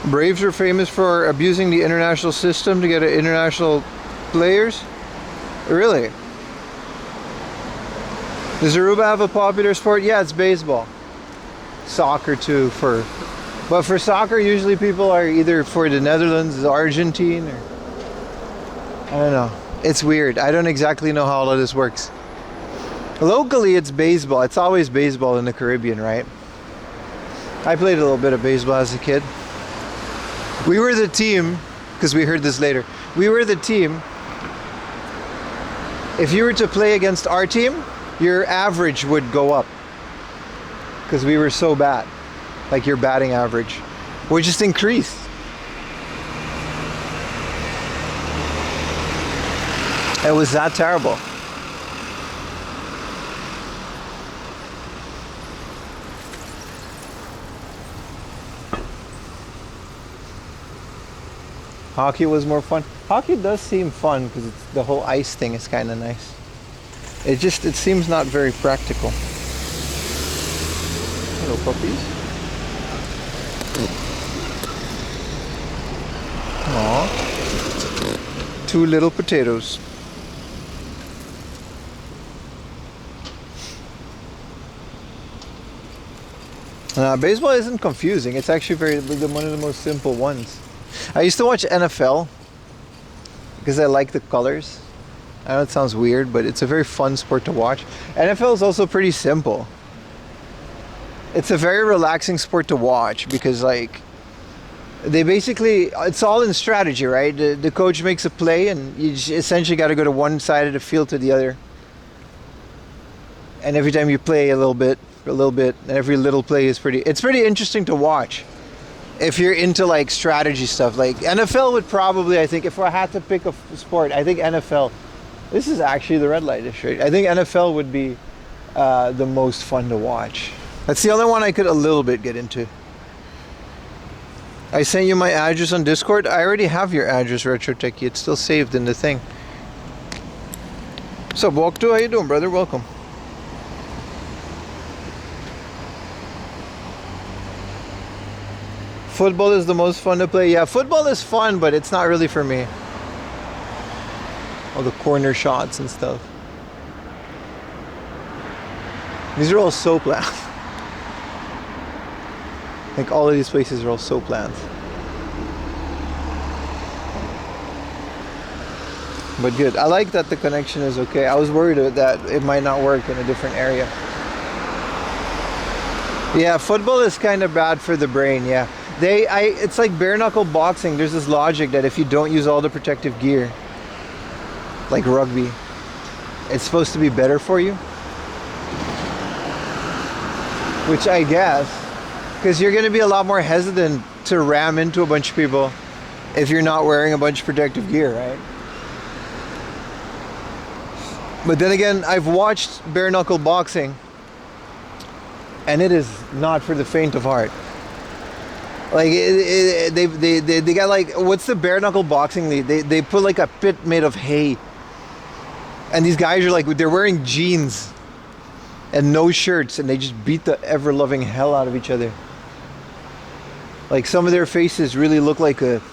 Braves are famous for abusing the international system to get international players. Really? Does Aruba have a popular sport? Yeah, it's baseball. Soccer too. But for soccer, usually people are either for the Netherlands, Argentine, or I don't know. It's weird. I don't exactly know how all of this works. Locally, it's baseball. It's always baseball in the Caribbean, right? I played a little bit of baseball as a kid. We were the team, because we heard this later. We were the team. If you were to play against our team, your average would go up because we were so bad. Like your batting average would just increase. It was that terrible. Hockey was more fun. Hockey does seem fun because the whole ice thing is kind of nice. It seems not very practical. Hello, puppies. Aww. 2 little potatoes. Baseball isn't confusing. It's actually one of the most simple ones. I used to watch NFL because I like the colors. I know it sounds weird, but it's a very fun sport to watch. NFL is also pretty simple. It's a very relaxing sport to watch because, like, they basically, it's all in strategy, right? The coach makes a play and you essentially got to go to one side of the field to the other. And every time you play a little bit, and every little play is it's pretty interesting to watch. If you're into like strategy stuff, like NFL would probably, I think if I had to pick a sport, I think NFL, this is actually the red light district. I think NFL would be the most fun to watch. That's the only one I could a little bit get into. I sent you my address on Discord. I already have your address, Retro Techie. It's still saved in the thing. What's up, Walk2? How you doing, brother? Welcome. Football is the most fun to play. Yeah, football is fun, but it's not really for me. All the corner shots and stuff. These are all soap lands. Like all of these places are all soap lands. But good. I like that the connection is okay. I was worried that it might not work in a different area. Yeah, football is kind of bad for the brain, yeah. It's like bare knuckle boxing. There's this logic that if you don't use all the protective gear, like rugby, it's supposed to be better for you. Which I guess, because you're going to be a lot more hesitant to ram into a bunch of people if you're not wearing a bunch of protective gear, right? But then again, I've watched bare knuckle boxing, and it is not for the faint of heart. Like they got like, what's the bare knuckle boxing league? They put like a pit made of hay, and these guys are like, they're wearing jeans and no shirts, and they just beat the ever loving hell out of each other. Like some of their faces really look like a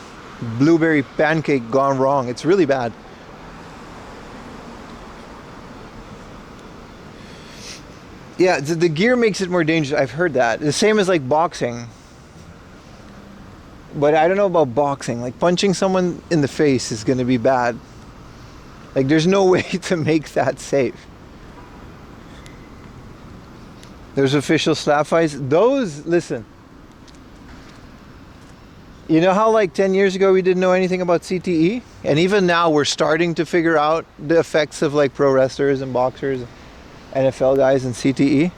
blueberry pancake gone wrong. It's really bad. Yeah, the gear makes it more dangerous. I've heard that. The same as like boxing. But I don't know about boxing. Like punching someone in the face is going to be bad. Like there's no way to make that safe. There's official slap fights. Those, listen. You know how like 10 years ago we didn't know anything about CTE? And even now we're starting to figure out the effects of like pro wrestlers and boxers, NFL guys and CTE.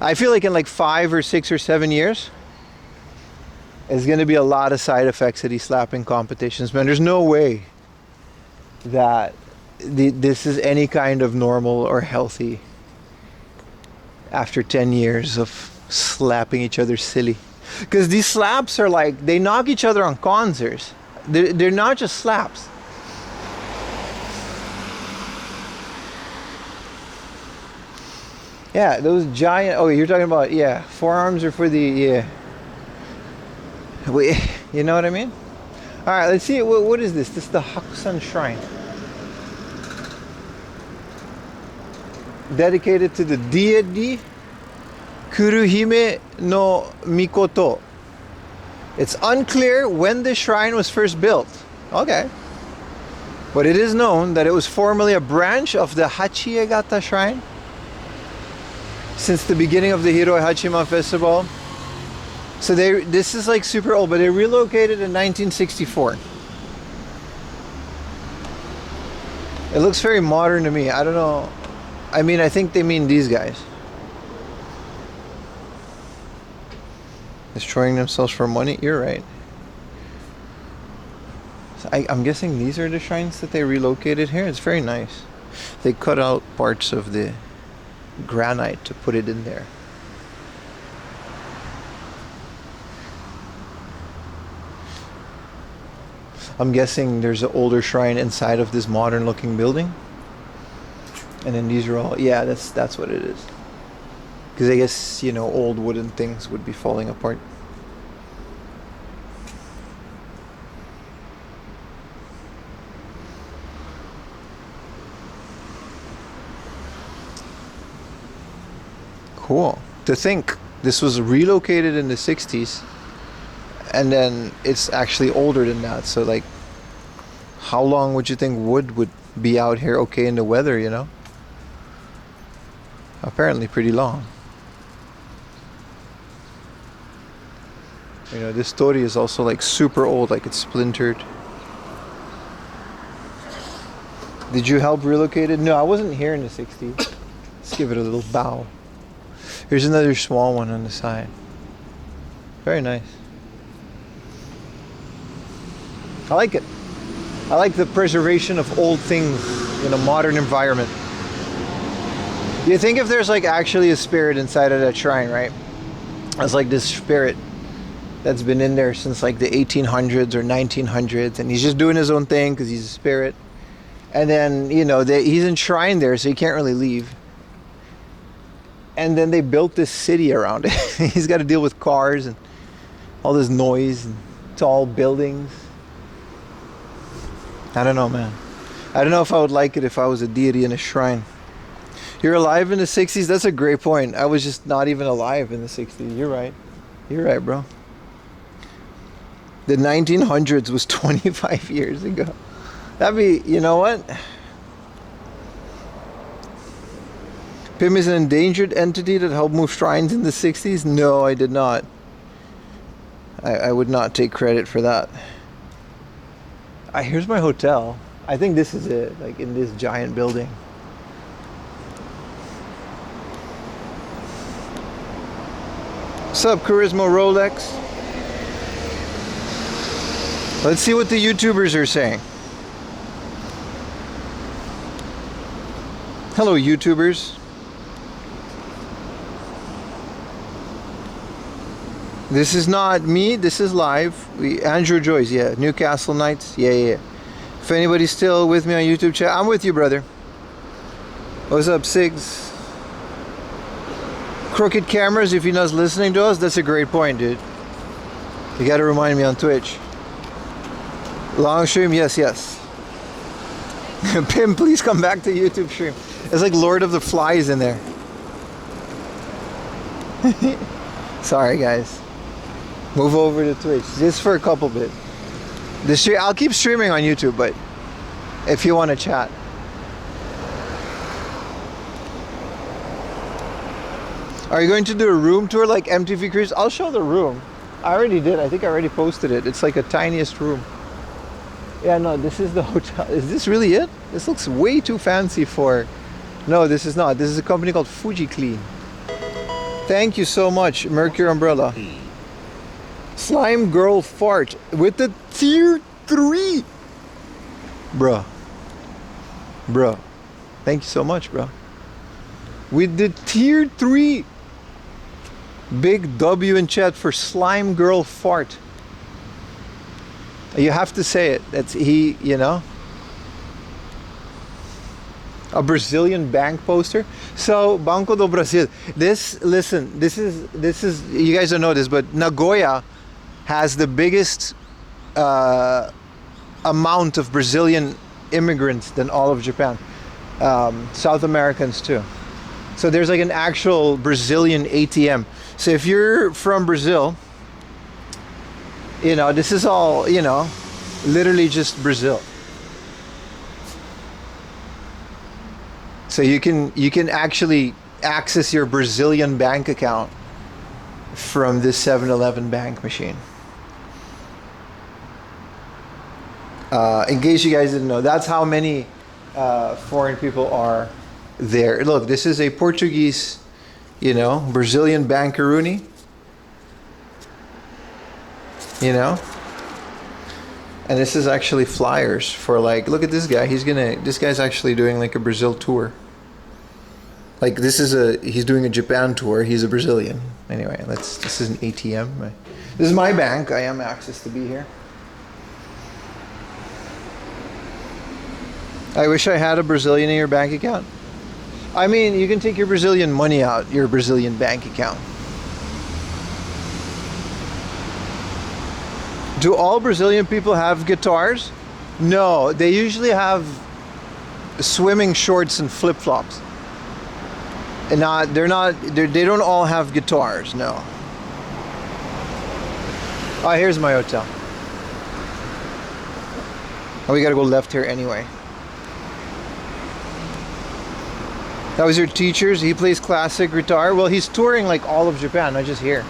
I feel like in like 5 or 6 or 7 years, there's going to be a lot of side effects of these slapping competitions, man. There's no way that this is any kind of normal or healthy after 10 years of slapping each other silly. Because these slaps are like, they knock each other unconscious. They're not just slaps. Yeah, those giant, oh, you're talking about, yeah, forearms are for the, yeah. Wait, you know what I mean? All right, let's see. What is this? This is the Hakusan Shrine. Dedicated to the deity Kuruhime no Mikoto. It's unclear when the shrine was first built. Okay. But it is known that it was formerly a branch of the Hachiegata Shrine since the beginning of the Hiroi Hachiman Festival. So this is like super old, but they relocated in 1964. It looks very modern to me. I don't know. I mean, I think they mean these guys. Destroying themselves for money? You're right. So I'm guessing these are the shrines that they relocated here. It's very nice. They cut out parts of the granite to put it in there. I'm guessing there's an older shrine inside of this modern looking building. And then these are all, yeah, that's what it is. Because I guess, you know, old wooden things would be falling apart. Cool. To think This was relocated in the 60s, and then it's actually older than that. So like, how long would you think would be out here okay in the weather, you know? Apparently pretty long. You know, this story is also like super old, like it's splintered. Did you help relocate it? No, I wasn't here in the 60s. Let's give it a little bow. Here's another small one on the side. Very nice. I like it. I like the preservation of old things in a modern environment. You think if there's like actually a spirit inside of that shrine, right? It's like this spirit that's been in there since like the 1800s or 1900s, and he's just doing his own thing because he's a spirit. And then, you know, he's enshrined there, so he can't really leave. And then they built this city around it. He's got to deal with cars and all this noise and tall buildings. I don't know, man. I don't know if I would like it if I was a deity in a shrine. You're alive in the 60s? That's a great point. I was just not even alive in the 60s. You're right. You're right, bro. The 1900s was 25 years ago. That'd be, you know what? Pim is an endangered entity that helped move shrines in the 60s? No, I did not. I would not take credit for that. Here's my hotel. I think this is it, like in this giant building. What's up, Charisma Rolex? Let's see what the YouTubers are saying. Hello, YouTubers. This is not me, this is live. Andrew Joyce, yeah. Newcastle Knights, yeah. If anybody's still with me on YouTube chat, I'm with you, brother. What's up, Sigs? Crooked Cameras, if you're not listening to us, that's a great point, dude. You gotta remind me on Twitch. Long stream, yes. Pim, please come back to YouTube stream. It's like Lord of the Flies in there. Sorry, guys. Move over to Twitch just for a couple bit. I'll keep streaming on YouTube, but if you want to chat. Are you going to do a room tour like MTV Cruise? I'll show the room. I already did. I think I already posted it. It's like a tiniest room. Yeah, no, this is the hotel. Is this really it? This looks way too fancy for... No, this is not. This is a company called Fuji Clean. Thank you so much, Mercury Umbrella. Slime Girl Fart with the tier 3. Bruh. Thank you so much, bro. With the tier 3. Big W in chat for Slime Girl Fart. You have to say it. That's he, you know. A Brazilian bank poster. So Banco do Brasil. This is you guys don't know this, but Nagoya has the biggest amount of Brazilian immigrants than all of Japan. South Americans too. So there's like an actual Brazilian ATM. So if you're from Brazil, you know, this is all, you know, literally just Brazil. So you can actually access your Brazilian bank account from this 7-Eleven bank machine. In case you guys didn't know, that's how many foreign people are there. Look, this is a Portuguese, you know, Brazilian bankaroonie. You know, and this is actually flyers for like, look at this guy. This guy's actually doing like a Brazil tour. Like he's doing a Japan tour. He's a Brazilian. Anyway, this is an ATM. This is my bank. I am access to be here. I wish I had a Brazilian in your bank account. I mean, you can take your Brazilian money out, your Brazilian bank account. Do all Brazilian people have guitars? No, they usually have swimming shorts and flip-flops. And they don't all have guitars, no. Oh, here's my hotel. Oh, we gotta go left here anyway. That was your teacher's? He plays classic guitar? Well, he's touring like all of Japan, not just here.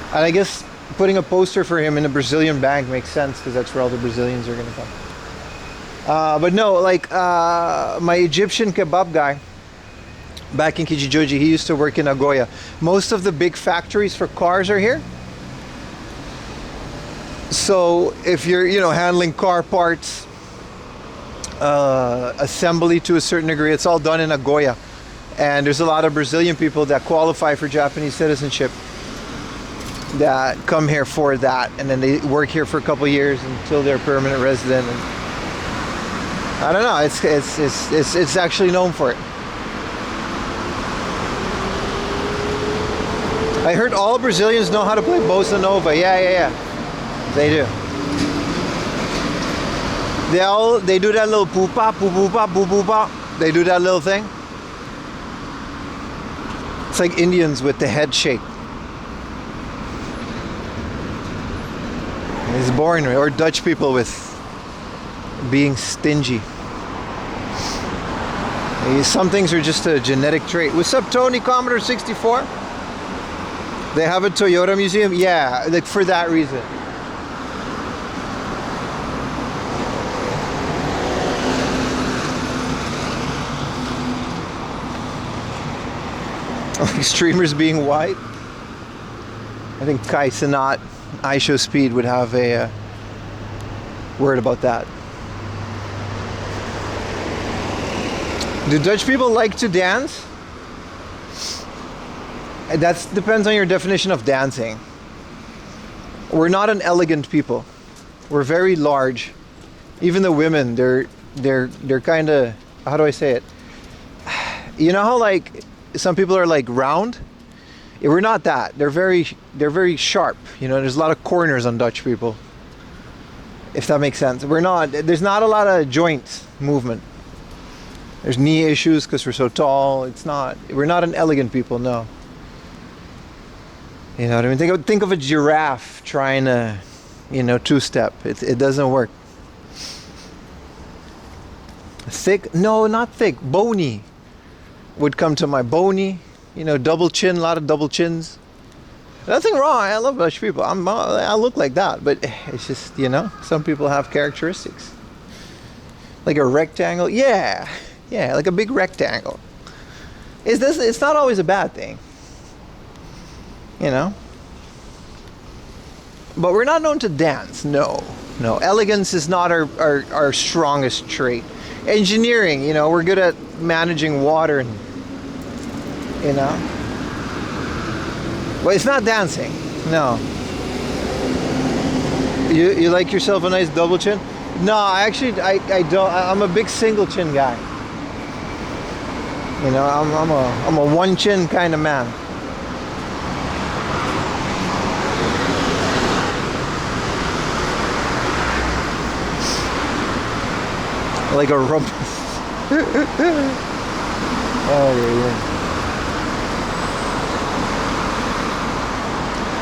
And I guess putting a poster for him in a Brazilian bank makes sense because that's where all the Brazilians are gonna come. But no, like my Egyptian kebab guy back in Kichijoji, he used to work in Nagoya. Most of the big factories for cars are here. So if you're, handling car parts, assembly to a certain degree, it's all done in Nagoya. And there's a lot of Brazilian people that qualify for Japanese citizenship that come here for that, and then they work here for a couple years until they're permanent resident. And I don't know, it's actually known for it. I heard all Brazilians know how to play bossa nova. Yeah. They do. They do that little poopa, poopa, poopa. They do that little thing. It's like Indians with the head shake. It's boring. Or Dutch people with being stingy. Some things are just a genetic trait. What's up, Tony? Commodore 64? They have a Toyota museum? Yeah, like for that reason. Like streamers being white. I think Kai Sanat, iShow Speed would have a word about that. Do Dutch people like to dance? That depends on your definition of dancing. We're not an elegant people. We're very large. Even the women, they're kind of, how do I say it? You know how like some people are like round? Yeah, we're not that. They're very sharp. There's a lot of corners on Dutch people. If that makes sense. There's not a lot of joint movement. There's knee issues because we're so tall. We're not an elegant people, no. You know what I mean? Think of a giraffe trying to, two-step. It doesn't work. Thick? No, not thick. Bony would come to my bony. Double chin, a lot of double chins. Nothing wrong. I love Dutch people. I look like that, but it's just, some people have characteristics. Like a rectangle. Yeah, like a big rectangle. It's not always a bad thing. But we're not known to dance. No. Elegance is not our strongest trait. Engineering, we're good at managing water and, But it's not dancing. No. You like yourself a nice double chin? No, I don't. I'm a big single chin guy. I'm a one chin kind of man. Like a rump. Oh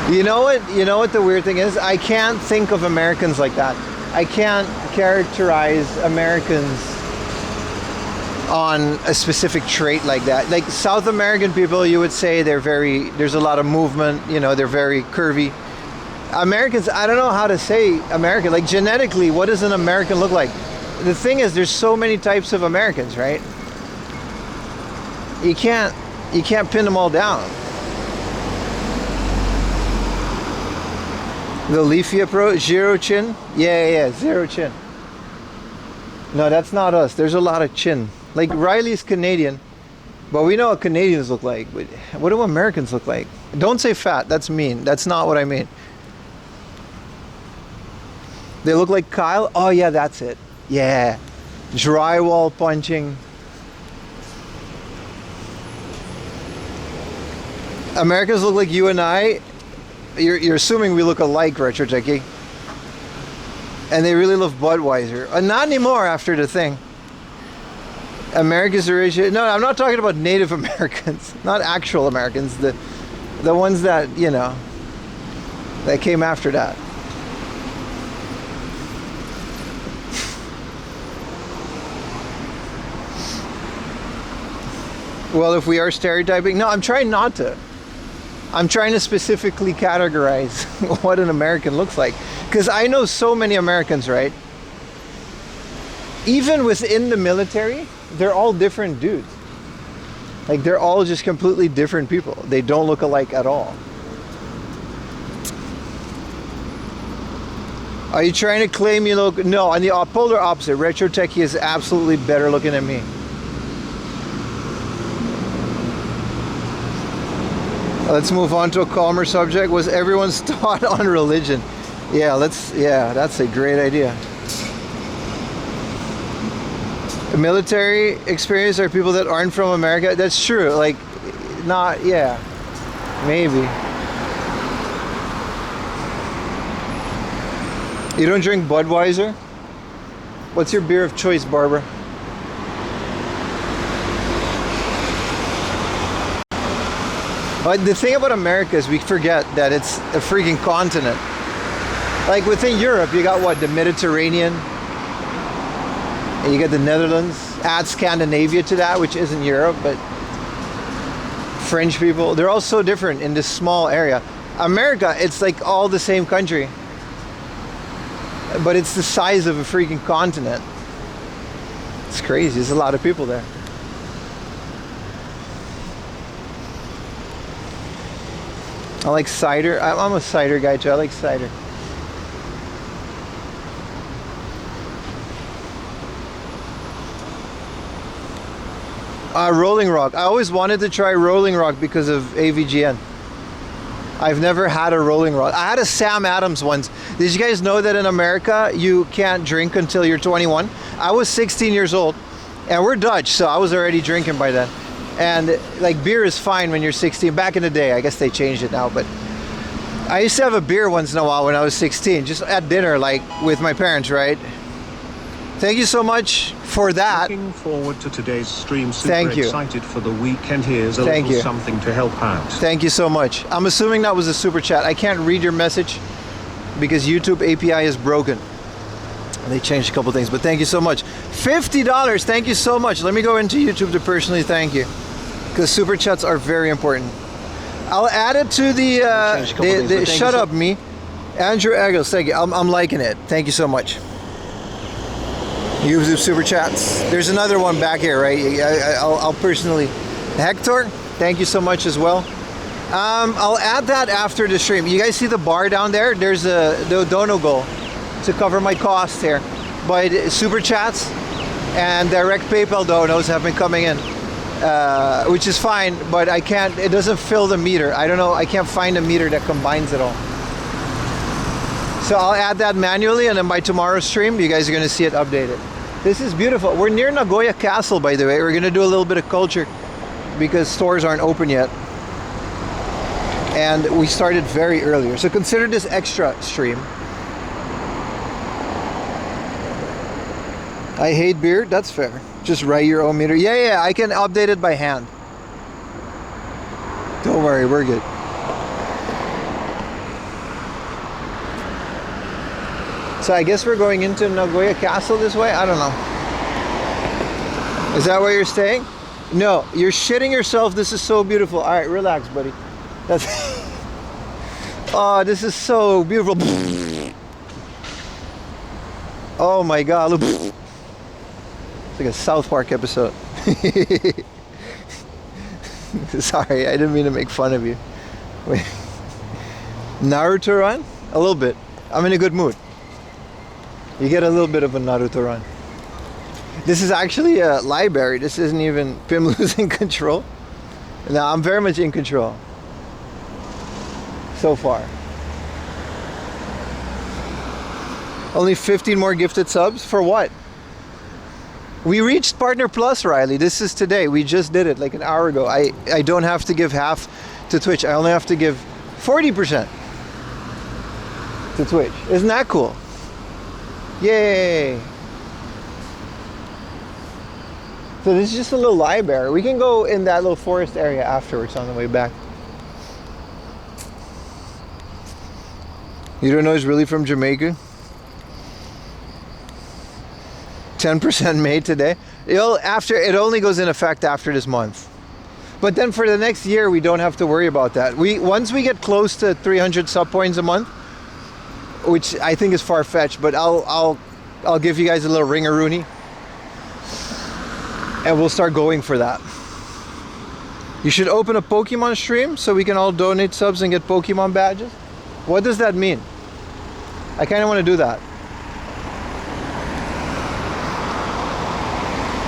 yeah. You know what the weird thing is? I can't think of Americans like that. I can't characterize Americans on a specific trait like that. Like South American people, you would say there's a lot of movement, they're very curvy. Americans, I don't know how to say American. Like genetically, what does an American look like? The thing is, there's so many types of Americans, right? You can't pin them all down. The leafy approach, zero chin? Yeah, zero chin. No, that's not us. There's a lot of chin. Like Riley's Canadian, but we know what Canadians look like. But what do Americans look like? Don't say fat, that's mean. That's not what I mean. They look like Kyle? Oh yeah, that's it. Yeah. Drywall punching. Americans look like you and I. You're assuming we look alike, Retro Techie. And they really love Budweiser. Not anymore after the thing. America's origin. No, I'm not talking about Native Americans, not actual Americans. The ones that, you know, that came after that. Well, if we are stereotyping, no, I'm trying not to. I'm trying to specifically categorize what an American looks like. Because I know so many Americans, right? Even within the military, they're all different dudes. Like, they're all just completely different people. They don't look alike at all. Are you trying to claim you look? No, on the polar opposite. Retro Techie is absolutely better looking than me. Let's move on to a calmer subject. Was everyone's thought on religion? Yeah, that's a great idea. Military experience are people that aren't from America. That's true. Like, not, yeah, maybe. You don't drink Budweiser? What's your beer of choice, Barbara? But the thing about America is we forget that it's a freaking continent. Like within Europe, you got what? The Mediterranean. And you got the Netherlands. Add Scandinavia to that, which isn't Europe, but French people. They're all so different in this small area. America, it's like all the same country. But it's the size of a freaking continent. It's crazy. There's a lot of people there. I like cider. I'm a cider guy too. I like cider. Rolling Rock. I always wanted to try Rolling Rock because of AVGN. I've never had a Rolling Rock. I had a Sam Adams once. Did you guys know that in America you can't drink until you're 21? I was 16 years old, and we're Dutch, so I was already drinking by then. And like beer is fine when you're 16. Back in the day, I guess they changed it now, but I used to have a beer once in a while when I was 16, just at dinner, like with my parents, right? Thank you so much for that. Looking forward to today's stream. Super Thank you. Excited for the weekend. Here's a Thank little you. something to help out. Thank you so much. I'm assuming that was a super chat. I can't read your message because YouTube API is broken. They changed a couple things, but thank you so much. $50. Thank you so much. Let me go into YouTube to personally thank you, because super chats are very important. I'll add it to the shut up me. Andrew Eggles, thank you. I'm liking it. Thank you so much. YouTube super chats. There's another one back here, right? I'll personally. Hector, thank you so much as well. I'll add that after the stream. You guys see the bar down there? There's the dono goal to cover my costs here. But super chats and direct PayPal donos have been coming in, which is fine. But I can't. It doesn't fill the meter. I don't know. I can't find a meter that combines it all. So I'll add that manually, and then by tomorrow's stream, you guys are going to see it updated. This is beautiful. We're near Nagoya Castle, by the way. We're going to do a little bit of culture because stores aren't open yet. And we started very earlier. So consider this extra stream. I hate beer. That's fair. Just write your own meter. Yeah, I can update it by hand. Don't worry, we're good. So I guess we're going into Nagoya Castle this way? I don't know. Is that where you're staying? No, you're shitting yourself. This is so beautiful. All right, relax, buddy. That's oh, this is so beautiful. Oh my God, look. It's like a South Park episode. Sorry, I didn't mean to make fun of you. Wait. Naruto run? A little bit. I'm in a good mood. You get a little bit of a Naruto run. This is actually a library. This isn't even Pim losing control. No, I'm very much in control. So far. Only 15 more gifted subs? For what? We reached Partner Plus, Riley. This is today. We just did it like an hour ago. I don't have to give half to Twitch. I only have to give 40% to Twitch. Isn't that cool? Yay! So this is just a little library. We can go in that little forest area afterwards on the way back. You don't know he's really from Jamaica? 10% made today. It only goes in effect after this month. But then for the next year, we don't have to worry about that. Once we get close to 300 sub points a month, which I think is far-fetched, but I'll give you guys a little ring-a-rooney, and we'll start going for that. You should open a Pokemon stream so we can all donate subs and get Pokemon badges. What does that mean? I kind of want to do that.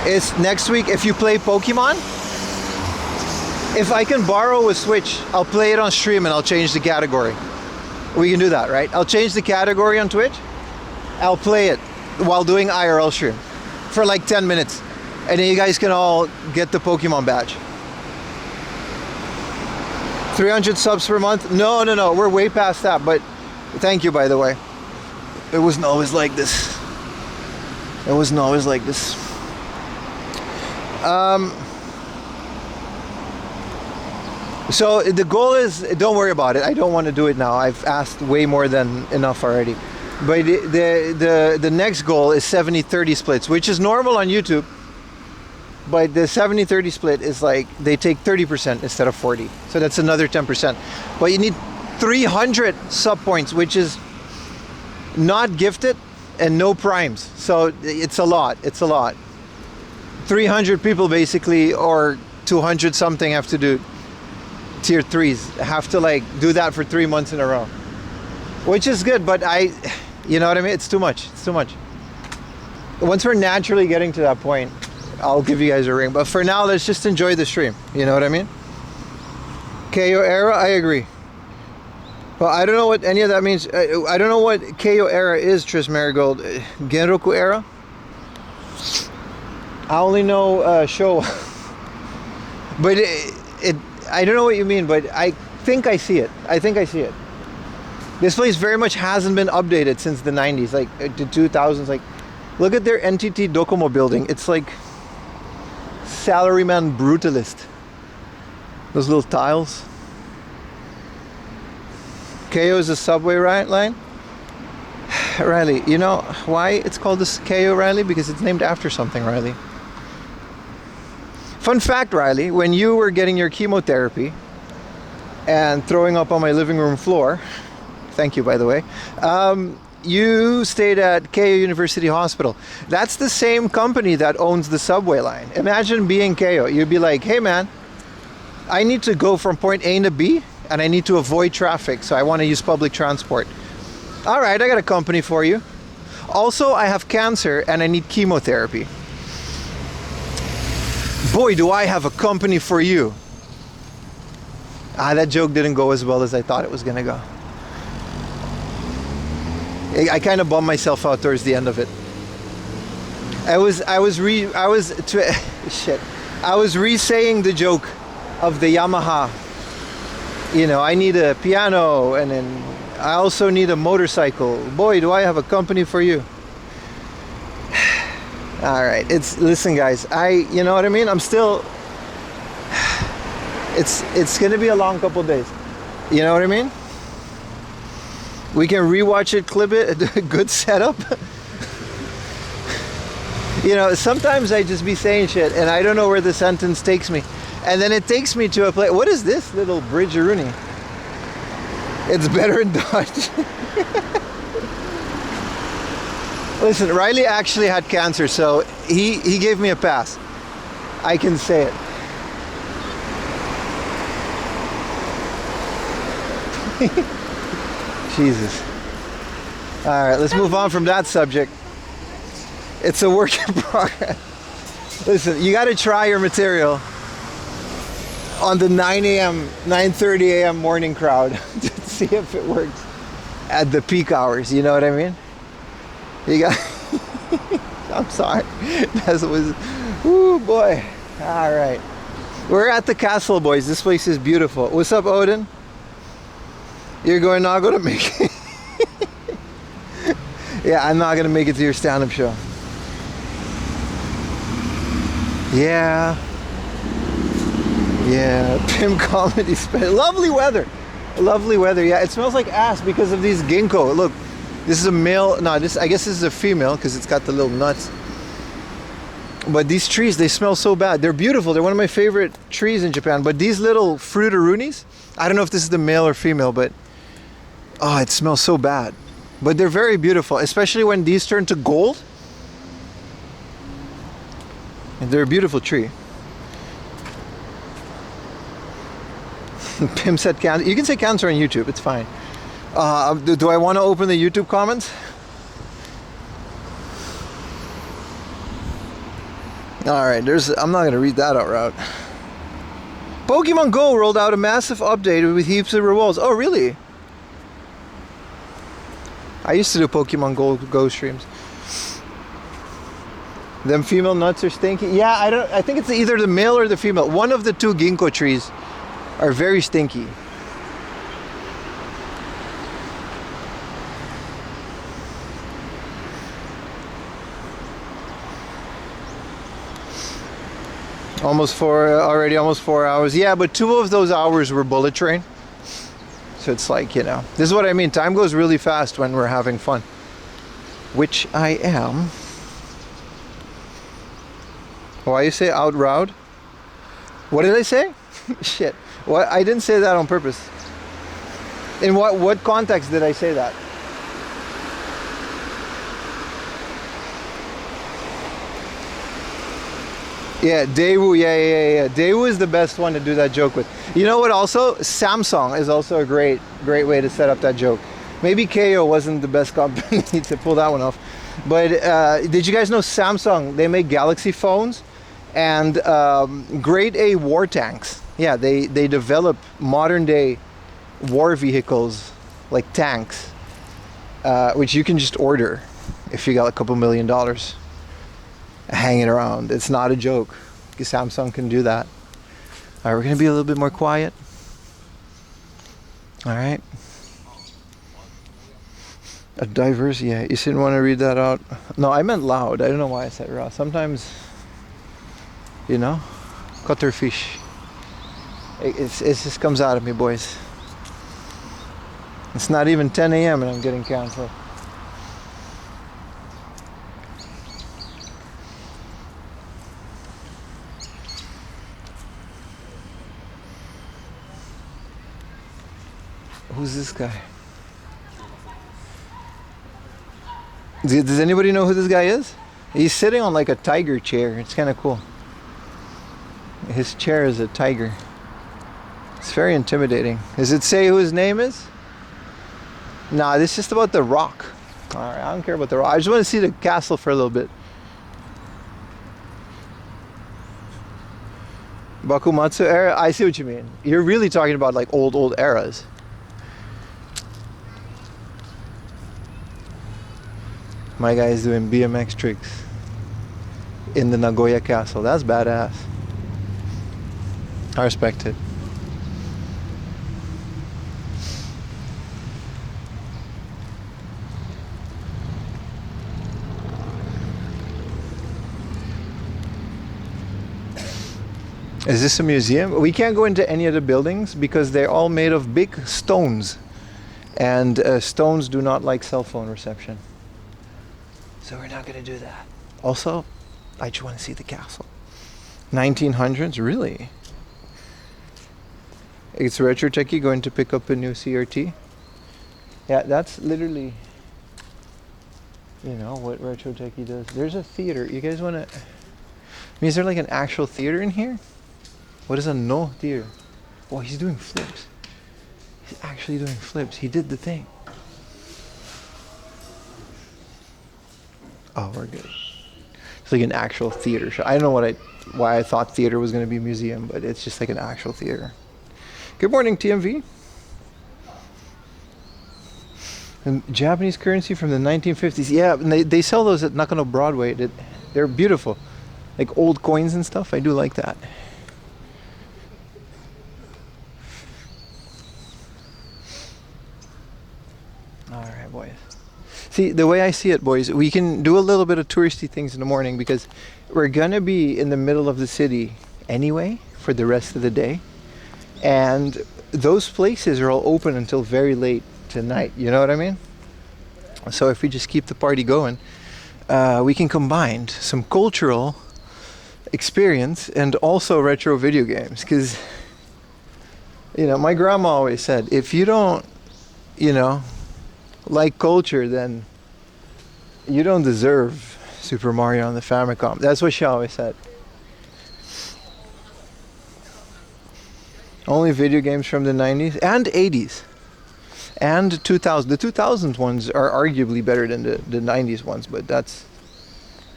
It's next week. If you play Pokemon, if I can borrow a Switch, I'll play it on stream and I'll change the category. We can do that, right? I'll change the category on Twitch. I'll play it while doing IRL stream for like 10 minutes. And then you guys can all get the Pokemon badge. 300 subs per month? No, we're way past that. But thank you, by the way. It wasn't always like this. It wasn't always like this. So the goal is, don't worry about it. I don't want to do it now. I've asked way more than enough already. But the next goal is 70-30 splits, which is normal on YouTube. But the 70-30 split is like they take 30% instead of 40. So that's another 10%. But you need 300 sub points, which is not gifted and no primes. So it's a lot. It's a lot. 300 people basically, or 200 something have to do tier 3s. Have to like do that for 3 months in a row. Which is good, but you know what I mean? It's too much. It's too much. Once we're naturally getting to that point, I'll give you guys a ring. But for now, let's just enjoy the stream. You know what I mean? KO era, I agree. Well, I don't know what any of that means. I don't know what KO era is, Tris Marigold. Genroku era? I only know Showa. But I don't know what you mean, but I think I see it. I think I see it. This place very much hasn't been updated since the 90s, like the 2000s. Like, look at their NTT Docomo building. It's like salaryman brutalist. Those little tiles. KO is a subway line. Riley, you know why it's called this KO, Riley? Because it's named after something, Riley. Fun fact, Riley, when you were getting your chemotherapy and throwing up on my living room floor, thank you, by the way, you stayed at KO University Hospital. That's the same company that owns the subway line. Imagine being KO. You'd be like, hey man, I need to go from point A to B and I need to avoid traffic, so I want to use public transport. All right, I got a company for you. Also, I have cancer and I need chemotherapy. Boy, do I have a company for you. That joke didn't go as well as I thought it was going to go. I kind of bummed myself out towards the end of it. I was re-saying the joke of the Yamaha. You know, I need a piano and then I also need a motorcycle. Boy, do I have a company for you. All right, listen guys, you know what I mean? I'm still, it's gonna be a long couple days. You know what I mean? We can rewatch it, clip it, a good setup. You know, sometimes I just be saying shit and I don't know where the sentence takes me. And then it takes me to a place. What is this little bridge-a-rooney? It's better in Dutch. Listen, Riley actually had cancer, so he gave me a pass. I can say it. Jesus. All right, let's move on from that subject. It's a work in progress. Listen, you got to try your material on the 9:30 a.m. morning crowd to see if it works at the peak hours. You know what I mean? You got. I'm sorry. That was. Ooh boy. All right. We're at the castle, boys. This place is beautiful. What's up, Odin? You're not going to make it. Yeah, I'm not going to make it to your stand-up show. Yeah. Yeah, Pim Comedy lovely weather. Lovely weather. Yeah, it smells like ass because of these ginkgo. Look, this is a male. No, I guess this is a female because it's got the little nuts. But these trees, they smell so bad. They're beautiful. They're one of my favorite trees in Japan. But these little fruitaroonies, I don't know if this is the male or female, but oh, it smells so bad. But they're very beautiful, especially when these turn to gold. And they're a beautiful tree. Pim said cancer. You can say cancer on YouTube. It's fine. Do I want to open the YouTube comments? Alright, I'm not going to read that out loud. Pokemon Go rolled out a massive update with heaps of rewards. Oh, really? I used to do Pokemon Go streams. Them female nuts are stinky. Yeah, I think it's either the male or the female. One of the two ginkgo trees are very stinky. Almost 4 hours. Yeah, but 2 of those hours were bullet train. So it's like, you know, this is what I mean. Time goes really fast when we're having fun. Which I am. Why you say out loud? What did I say? Shit. What? I didn't say that on purpose. In what context did I say that? Yeah, Daewoo, yeah. Daewoo is the best one to do that joke with. You know what also? Samsung is also a great way to set up that joke. Maybe KO wasn't the best company to pull that one off. But did you guys know Samsung, they make Galaxy phones and grade A war tanks. Yeah, they develop modern day war vehicles like tanks, which you can just order if you got a couple $1 million hanging around. It's not a joke because Samsung can do that. All right, we're gonna be a little bit more quiet. All right. A diverse, yeah, you didn't want to read that out. No, I meant loud. I don't know why I said raw. Sometimes, you know, cutterfish. It just comes out of me, boys. It's not even 10 a.m. and I'm getting canceled. Who's this guy? Does anybody know who this guy is? He's sitting on like a tiger chair. It's kind of cool. His chair is a tiger. It's very intimidating. Does it say who his name is? Nah, this is just about the rock. Alright, I don't care about the rock. I just want to see the castle for a little bit. Bakumatsu era? I see what you mean. You're really talking about like old eras. My guy is doing BMX tricks in the Nagoya castle. That's badass. I respect it. Is this a museum? We can't go into any of the buildings because they're all made of big stones. And stones do not like cell phone reception. So we're not going to do that. Also, I just want to see the castle. 1900s? Really? It's Retro Techie going to pick up a new CRT? Yeah, that's literally, you know, what Retro Techie does. There's a theater. You guys want to... I mean, is there like an actual theater in here? What is a no theater? Oh, he's doing flips. He's actually doing flips. He did the thing. Oh, we're good. It's like an actual theater show. I don't know why I thought theater was going to be a museum, but it's just like an actual theater. Good morning, TMV. And Japanese currency from the 1950s. Yeah, and they sell those at Nakano Broadway. They're beautiful. Like old coins and stuff. I do like that. All right, boys. See, the way I see it, boys, we can do a little bit of touristy things in the morning because we're gonna be in the middle of the city anyway for the rest of the day. And those places are all open until very late tonight, you know what I mean? So if we just keep the party going, we can combine some cultural experience and also retro video games. Because, you know, my grandma always said, if you don't, you know, like culture, then you don't deserve Super Mario on the Famicom. That's what she always said. Only video games from the 90s and 80s and 2000. The 2000 ones are arguably better than the 90s ones, but that's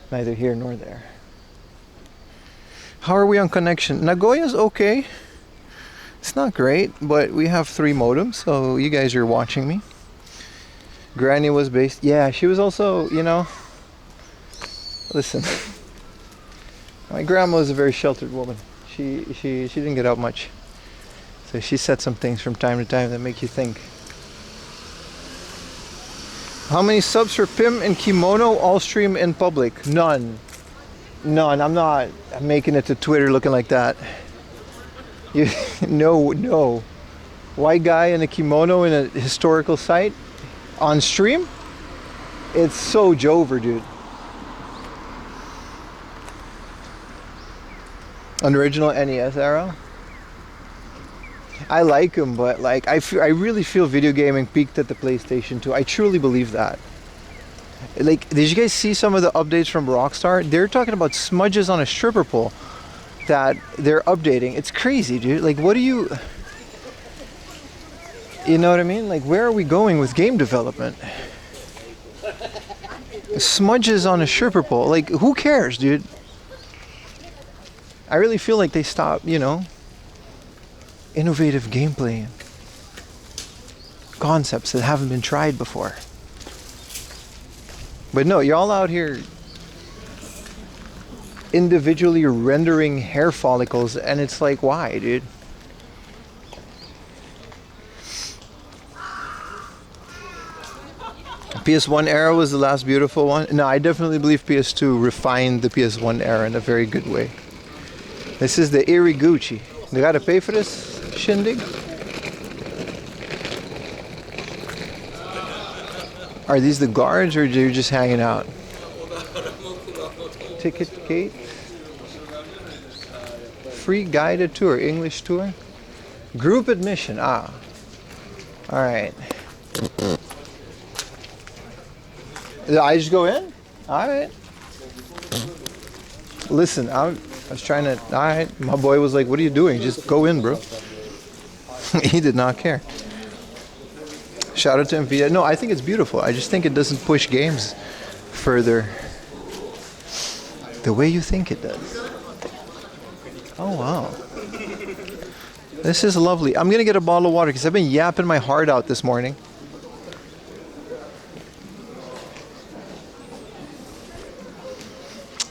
neither here nor there. How are we on connection? Nagoya's okay. It's not great, but we have 3 modems, so you guys are watching me. Granny was based. Yeah, she was also, you know, listen. My grandma was a very sheltered woman. She didn't get out much. So she said some things from time to time that make you think. How many subs for Pim and Kimono all stream in public? None. None. I'm making it to Twitter looking like that. No. White guy in a kimono in a historical site on stream? It's so Jover, dude. An original NES era? I like him, but like I really feel video gaming peaked at the PlayStation 2. I truly believe that. Like, did you guys see some of the updates from Rockstar? They're talking about smudges on a stripper pole that they're updating. It's crazy, dude. Like, what do you know what I mean? Like, where are we going with game development? Smudges on a stripper pole. Like, who cares, dude? I really feel like they stopped, you know, innovative gameplay concepts that haven't been tried before. But no, you're all out here individually rendering hair follicles, and it's like, why, dude? PS1 era was the last beautiful one. No, I definitely believe PS2 refined the PS1 era in a very good way. This is the Iriguchi. They gotta pay for this shindig? Are these the guards or are you just hanging out? Ticket gate? Free guided tour, English tour? Group admission, Alright. I just go in? Alright. Listen, I was trying to, alright. My boy was like, what are you doing? Just go in, bro. He did not care. Shout out to Nvidia. No, I think it's beautiful. I just think it doesn't push games further the way you think it does. Oh, wow. This is lovely. I'm going to get a bottle of water because I've been yapping my heart out this morning.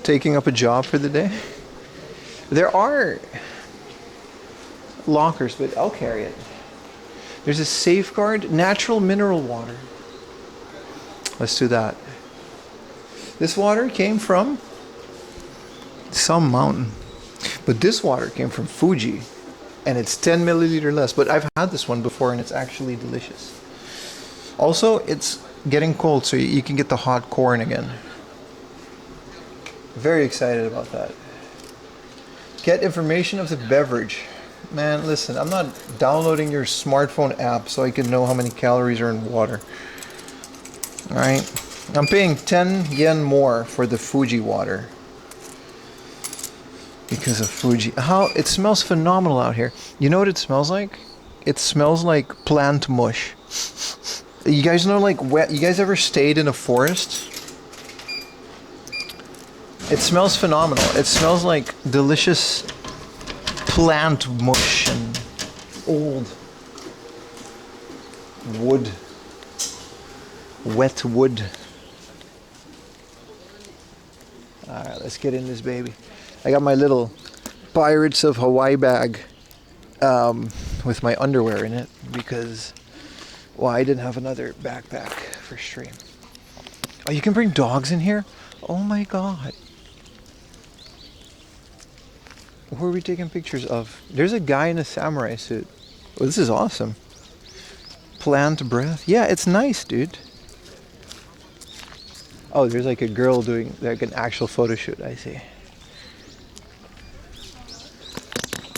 Taking up a job for the day. There are lockers, but I'll carry it. There's a safeguard, natural mineral water. Let's do that. This water came from some mountain. But this water came from Fuji. And it's 10 milliliter less. But I've had this one before and it's actually delicious. Also, it's getting cold so you can get the hot corn again. Very excited about that. Get information of the beverage. Man, listen, I'm not downloading your smartphone app so I can know how many calories are in water. Alright? I'm paying 10 yen more for the Fuji water. Because of Fuji. It smells phenomenal out here. You know what it smells like? It smells like plant mush. You guys know, like, wet. You guys ever stayed in a forest? It smells phenomenal. It smells like delicious plant mush and old wood. Wet wood. Alright, let's get in this baby. I got my little Pirates of Hawaii bag with my underwear in it because, well, I didn't have another backpack for stream. Oh, you can bring dogs in here? Oh my god. Who are we taking pictures of? There's a guy in a samurai suit. Oh, this is awesome. Plant breath. Yeah, it's nice, dude. Oh, there's like a girl doing like an actual photo shoot, I see.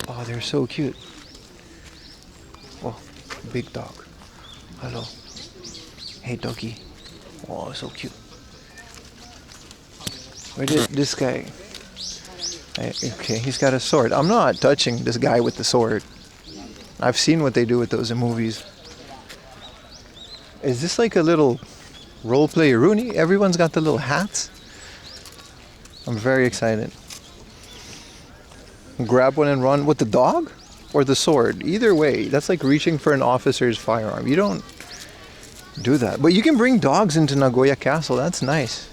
Oh, they're so cute. Oh, big dog. Hello. Hey, doggy. Oh, so cute. Where did this guy? Okay, he's got a sword. I'm not touching this guy with the sword. I've seen what they do with those in movies. Is this like a little roleplay Rooney? Everyone's got the little hats. I'm very excited. Grab one and run with the dog or the sword. Either way, that's like reaching for an officer's firearm. You don't do that. But you can bring dogs into Nagoya Castle. That's nice.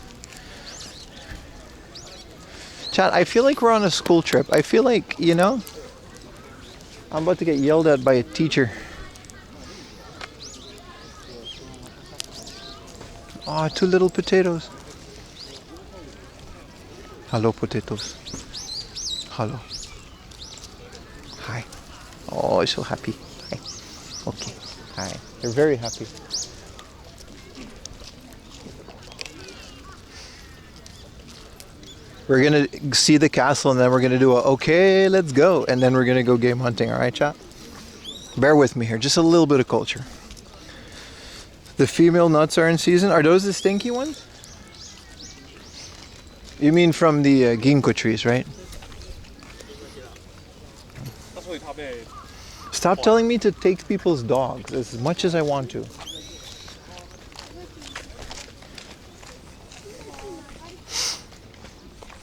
Chat, I feel like we're on a school trip. I feel like, you know, I'm about to get yelled at by a teacher. Oh, 2 little potatoes. Hello, potatoes. Hello. Hi. Oh, so happy. Hi. Okay. Hi. They're very happy. We're gonna see the castle and then we're gonna do a okay, let's go, and then we're gonna go game hunting. All right, chat. Bear with me here, just a little bit of culture. The female nuts are in season. Are those the stinky ones? You mean from the ginkgo trees, right? Stop telling me to take people's dogs as much as I want to.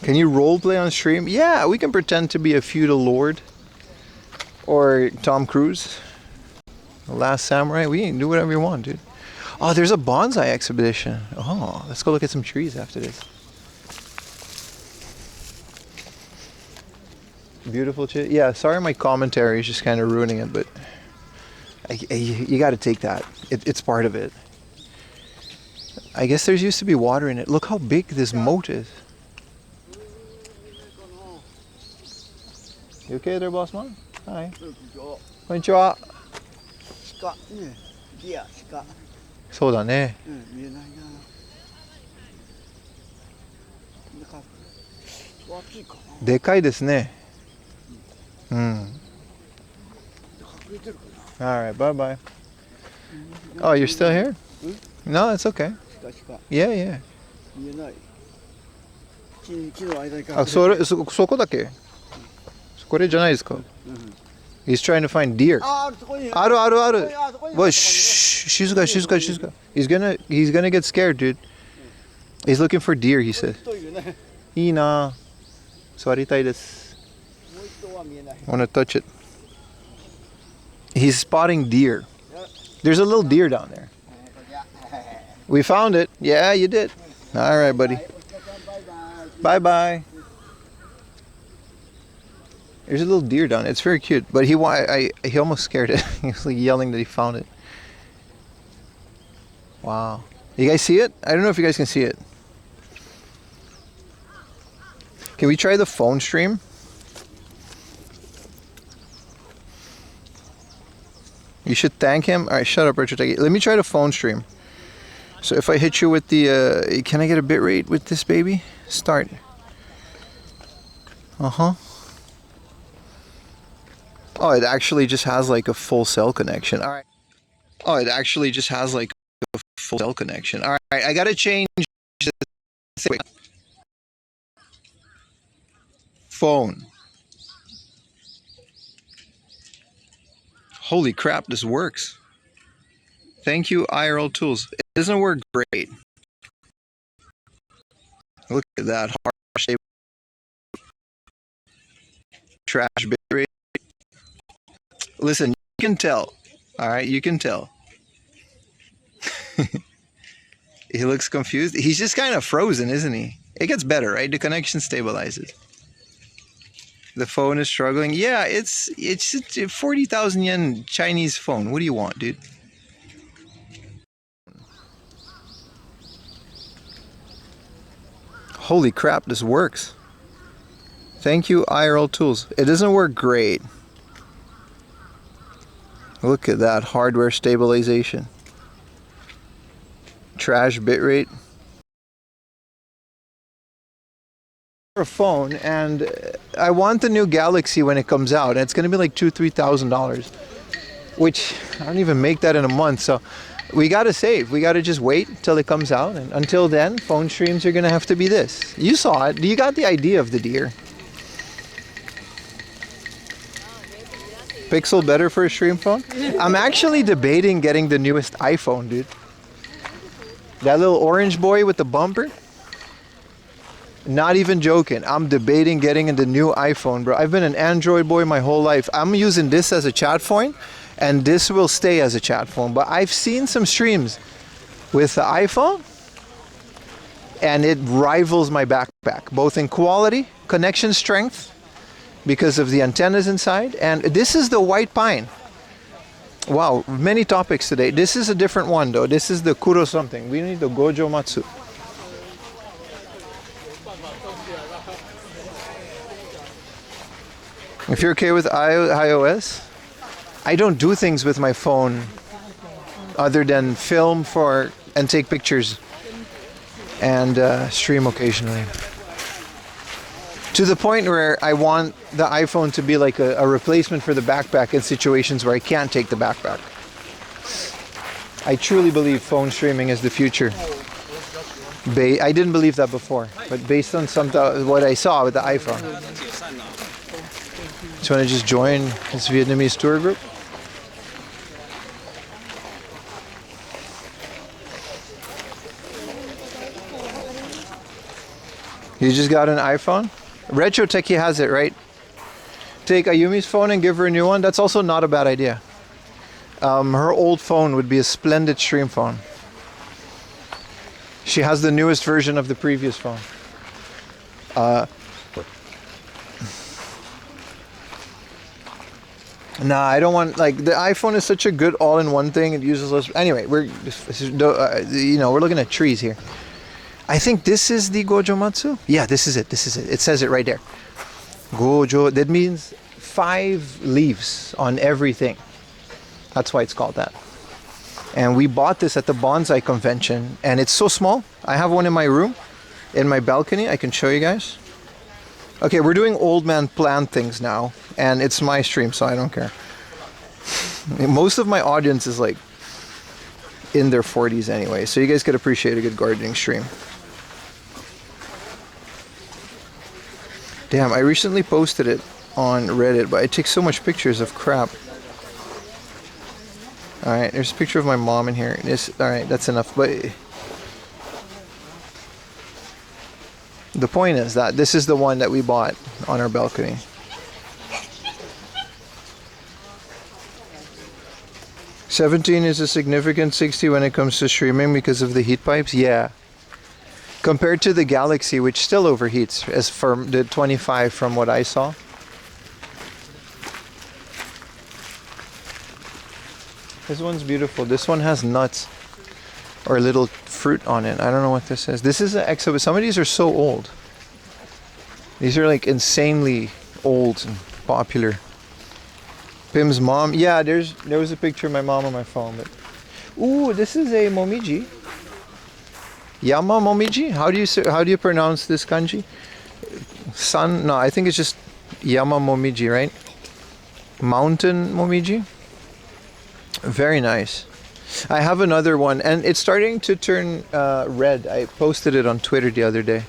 Can you roleplay on stream? Yeah, we can pretend to be a feudal lord. Or Tom Cruise. The Last Samurai. We can do whatever you want, dude. Oh, there's a bonsai exhibition. Oh, let's go look at some trees after this. Beautiful shit. Yeah, sorry my commentary is just kind of ruining it, but you got to take that. It's part of it. I guess there's used to be water in it. Look how big this moat is. You okay there, boss man? Hi. Konnichiwa. そうだね。見えないな。暑いかな。でかいですね。うん。隠れてるかな。All right, bye bye. Oh, you're still here? No, it's okay. Yeah, yeah. 見えない。木の間に隠れてる。あ、そこだけ。これじゃないですか。He's trying to find deer. あるあるある。Well, shh, she's got. He's gonna get scared, dude. He's looking for deer, he said. いいな。座りたいです。Wanna touch it? He's spotting deer. There's a little deer down there. We found it. Yeah, you did. All right, buddy. Bye bye. There's a little deer down. It's very cute, but he almost scared it. He was like yelling that he found it. Wow. You guys see it? I don't know if you guys can see it. Can we try the phone stream? You should thank him. All right, shut up, Richard. Let me try the phone stream. So if I hit you with the, can I get a bit rate with this baby? Start. Uh-huh. Oh, it actually just has like a full cell connection. All right. Oh, it actually just has like a full cell connection. All right, I gotta change this. Phone. Holy crap, this works. Thank you, IRL Tools. It doesn't work great. Look at that harsh trash bitrate. Listen, you can tell. All right, you can tell. He looks confused. He's just kind of frozen, isn't he? It gets better, right? The connection stabilizes. The phone is struggling. Yeah, it's a 40,000 yen Chinese phone. What do you want, dude? Holy crap, this works. Thank you, IRL Tools. It doesn't work great. Look at that hardware stabilization. Trash bitrate. A phone, and I want the new Galaxy when it comes out. And it's going to be like $2,000-$3,000, which I don't even make that in a month. So we got to save. We got to just wait till it comes out. And until then, phone streams are going to have to be this. You saw it. You got the idea of the deer. Pixel better for a stream phone? I'm actually debating getting the newest iPhone, dude. That little orange boy with the bumper. Not even joking. I'm debating getting in the new iPhone, bro. I've been an Android boy my whole life. I'm using this as a chat phone, and this will stay as a chat phone. But I've seen some streams with the iPhone, and it rivals my backpack, both in quality, connection strength, because of the antennas inside. And this is the white pine. Wow, many topics today. This is a different one, though. This is the Kuro something. We need the Gojo Matsu. If you're okay with iOS, I don't do things with my phone other than film and take pictures and stream occasionally. To the point where I want the iPhone to be like a replacement for the backpack in situations where I can't take the backpack. I truly believe phone streaming is the future. I didn't believe that before, but based on what I saw with the iPhone. So want to just join this Vietnamese tour group? You just got an iPhone? Retro Techie has it, right? Take Ayumi's phone and give her a new one. That's also not a bad idea. Her old phone would be a splendid stream phone. She has the newest version of the previous phone. Nah, I don't want, like, the iPhone is such a good all-in-one thing. It uses less. Anyway, we're looking at trees here. I think this is the Gojo Matsu. Yeah, this is it. This is it. It says it right there. Gojo. That means 5 leaves on everything. That's why it's called that. And we bought this at the bonsai convention, and it's so small. I have one in my room, in my balcony. I can show you guys. Okay, we're doing old man plant things now, and it's my stream, so I don't care. Most of my audience is like in their 40s anyway, so you guys could appreciate a good gardening stream. Damn, I recently posted it on Reddit, but I take so much pictures of crap. Alright, there's a picture of my mom in here. Alright, that's enough, but the point is that this is the one that we bought on our balcony. $17 is a significant 60 when it comes to streaming because of the heat pipes. Yeah. Compared to the Galaxy, which still overheats, as for the 25 from what I saw. This one's beautiful. This one has nuts or little fruit on it. I don't know what this is. This is an exhibit. Some of these are so old. These are like insanely old and popular. Pim's mom. Yeah, there was a picture of my mom on my phone. But ooh, this is a momiji. Yama momiji. How do you pronounce this kanji? Sun? No, I think it's just Yama momiji, right? Mountain momiji. Very nice. I have another one, and it's starting to turn red. I posted it on Twitter the other day.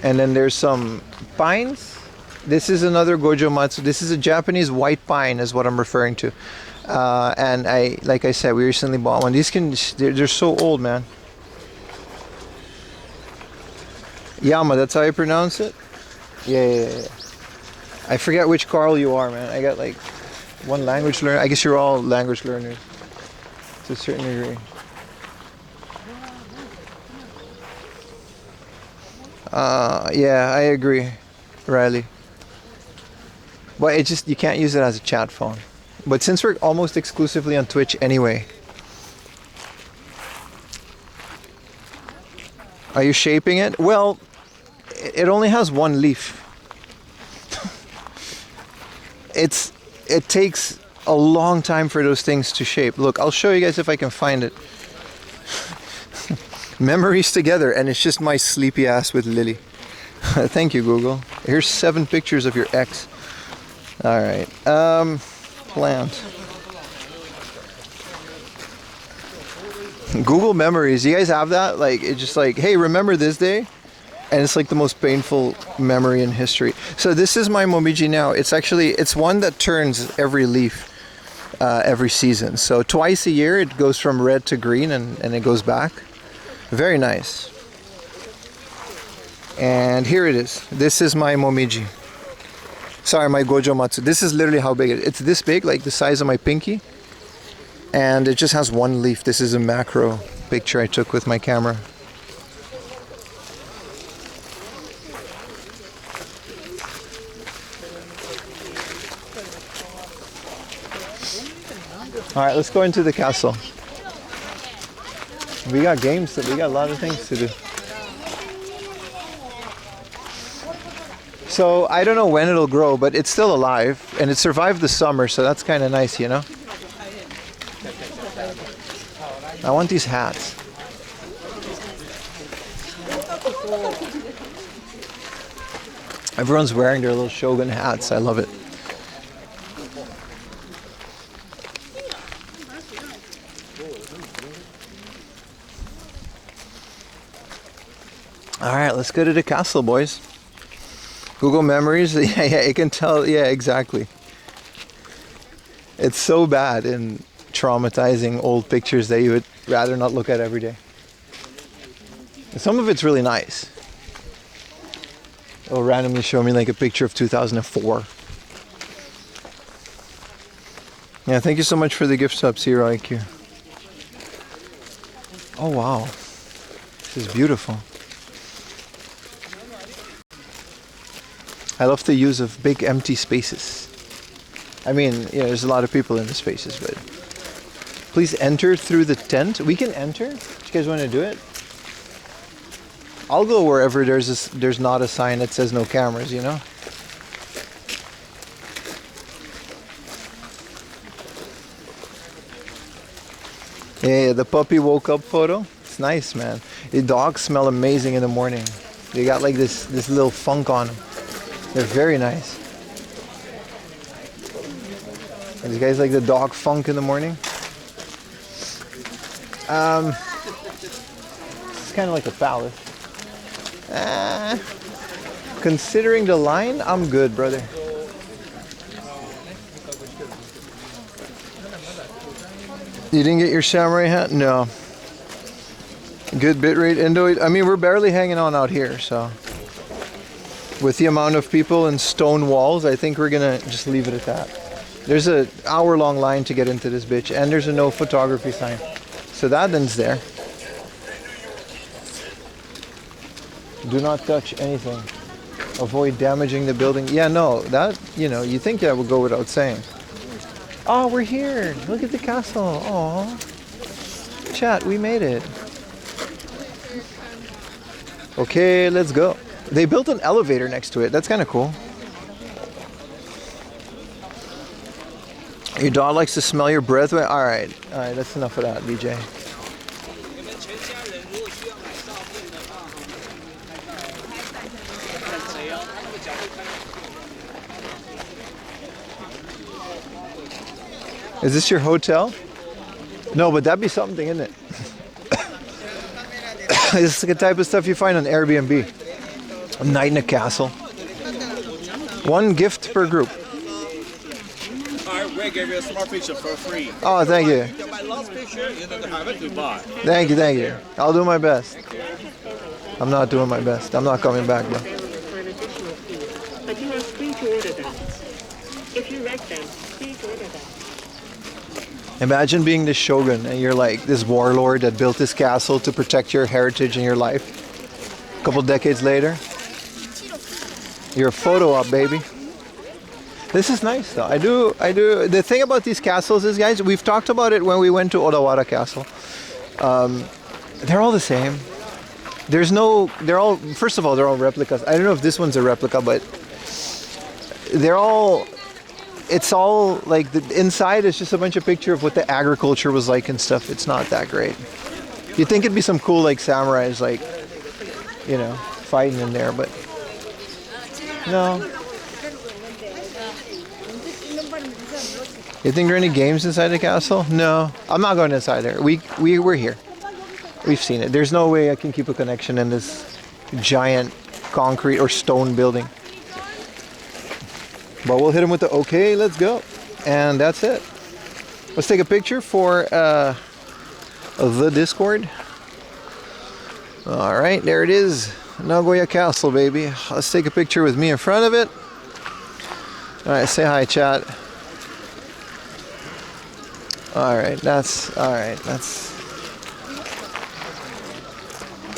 And then there's some pines. This is another Gojo Matsu. This is a Japanese white pine is what I'm referring to. And like I said, we recently bought one. These they're so old, man. Yama, that's how you pronounce it? Yeah. I forget which Carl you are, man. I got like one language learner. I guess you're all language learners to a certain degree. Yeah, I agree, Riley. But it just, you can't use it as a chat phone. But since we're almost exclusively on Twitch anyway, Are you shaping it? Well, it only has one leaf. It takes a long time for those things to shape. Look, I'll show you guys if I can find it. Memories together, and it's just my sleepy ass with Lily. Thank you, Google. Here's 7 pictures of your ex. All right. Plant. Google Memories. You guys have that? Like, it's just like, hey, remember this day? And it's like the most painful memory in history. So this is my momiji now. It's one that turns every leaf every season. So twice a year it goes from red to green and it goes back. Very nice. And here it is. This is my momiji. Sorry, my Gojo Matsu. This is literally how big it is. It's this big, like the size of my pinky. And it just has one leaf. This is a macro picture I took with my camera. Alright, let's go into the castle. We got games, we got a lot of things to do. So I don't know when it'll grow, but it's still alive and it survived the summer, so that's kind of nice, you know? I want these hats. Everyone's wearing their little Shogun hats. I love it. All right, let's go to the castle, boys. Google Memories. Yeah, you can tell. Yeah, exactly. It's so bad in traumatizing old pictures that you would rather not look at every day. Some of it's really nice. It'll randomly show me like a picture of 2004. Yeah, thank you so much for the gift subs, Hero IQ. Oh wow, this is beautiful. I love the use of big empty spaces. I mean, yeah, there's a lot of people in the spaces, but please enter through the tent. We can enter? Do you guys want to do it? I'll go wherever there's not a sign that says no cameras, you know? Yeah, the puppy woke up photo. It's nice, man. The dogs smell amazing in the morning. They got like this little funk on them. They're very nice. These guys like the dog funk in the morning. It's kind of like a palace. Considering the line, I'm good, brother. You didn't get your samurai hat? No. Good bitrate, Indo. I mean, we're barely hanging on out here, so. With the amount of people and stone walls, I think we're gonna just leave it at that. There's an hour-long line to get into this bitch, and there's a no photography sign. So that ends there. Do not touch anything. Avoid damaging the building. Yeah, no, that, you know, you think that would go without saying. Oh, we're here. Look at the castle. Oh, chat, we made it. Okay, let's go. They built an elevator next to it. That's kind of cool. Your dog likes to smell your breath. All right, that's enough of that, BJ. Is this your hotel? No, but that'd be something, isn't it? This is the type of stuff you find on Airbnb. A night in a castle. One gift per group. We'll give you a smart picture for free. Oh, thank you. My last picture, you don't have it to buy. Thank you, thank you. I'll do my best. I'm not doing my best. I'm not coming back, bro. But you are free to order them. If you like them, please order them. Imagine being the shogun and you're like this warlord that built this castle to protect your heritage and your life. A couple decades later, you're a photo op, baby. This is nice though. I do. The thing about these castles is, guys, we've talked about it when we went to Odawara Castle. They're all the same. There's no, they're all, first of all, they're all replicas. I don't know if this one's a replica, but they're all, it's all like the inside is just a bunch of picture of what the agriculture was like and stuff. It's not that great. You'd think it'd be some cool like samurais, like, you know, fighting in there, but no. You think there are any games inside the castle? No, I'm not going inside there. We're here. We've seen it. There's no way I can keep a connection in this giant concrete or stone building. But we'll hit him with the okay, let's go. And that's it. Let's take a picture for the Discord. All right, there it is. Nagoya Castle, baby. Let's take a picture with me in front of it. All right, say hi, chat. All right, that's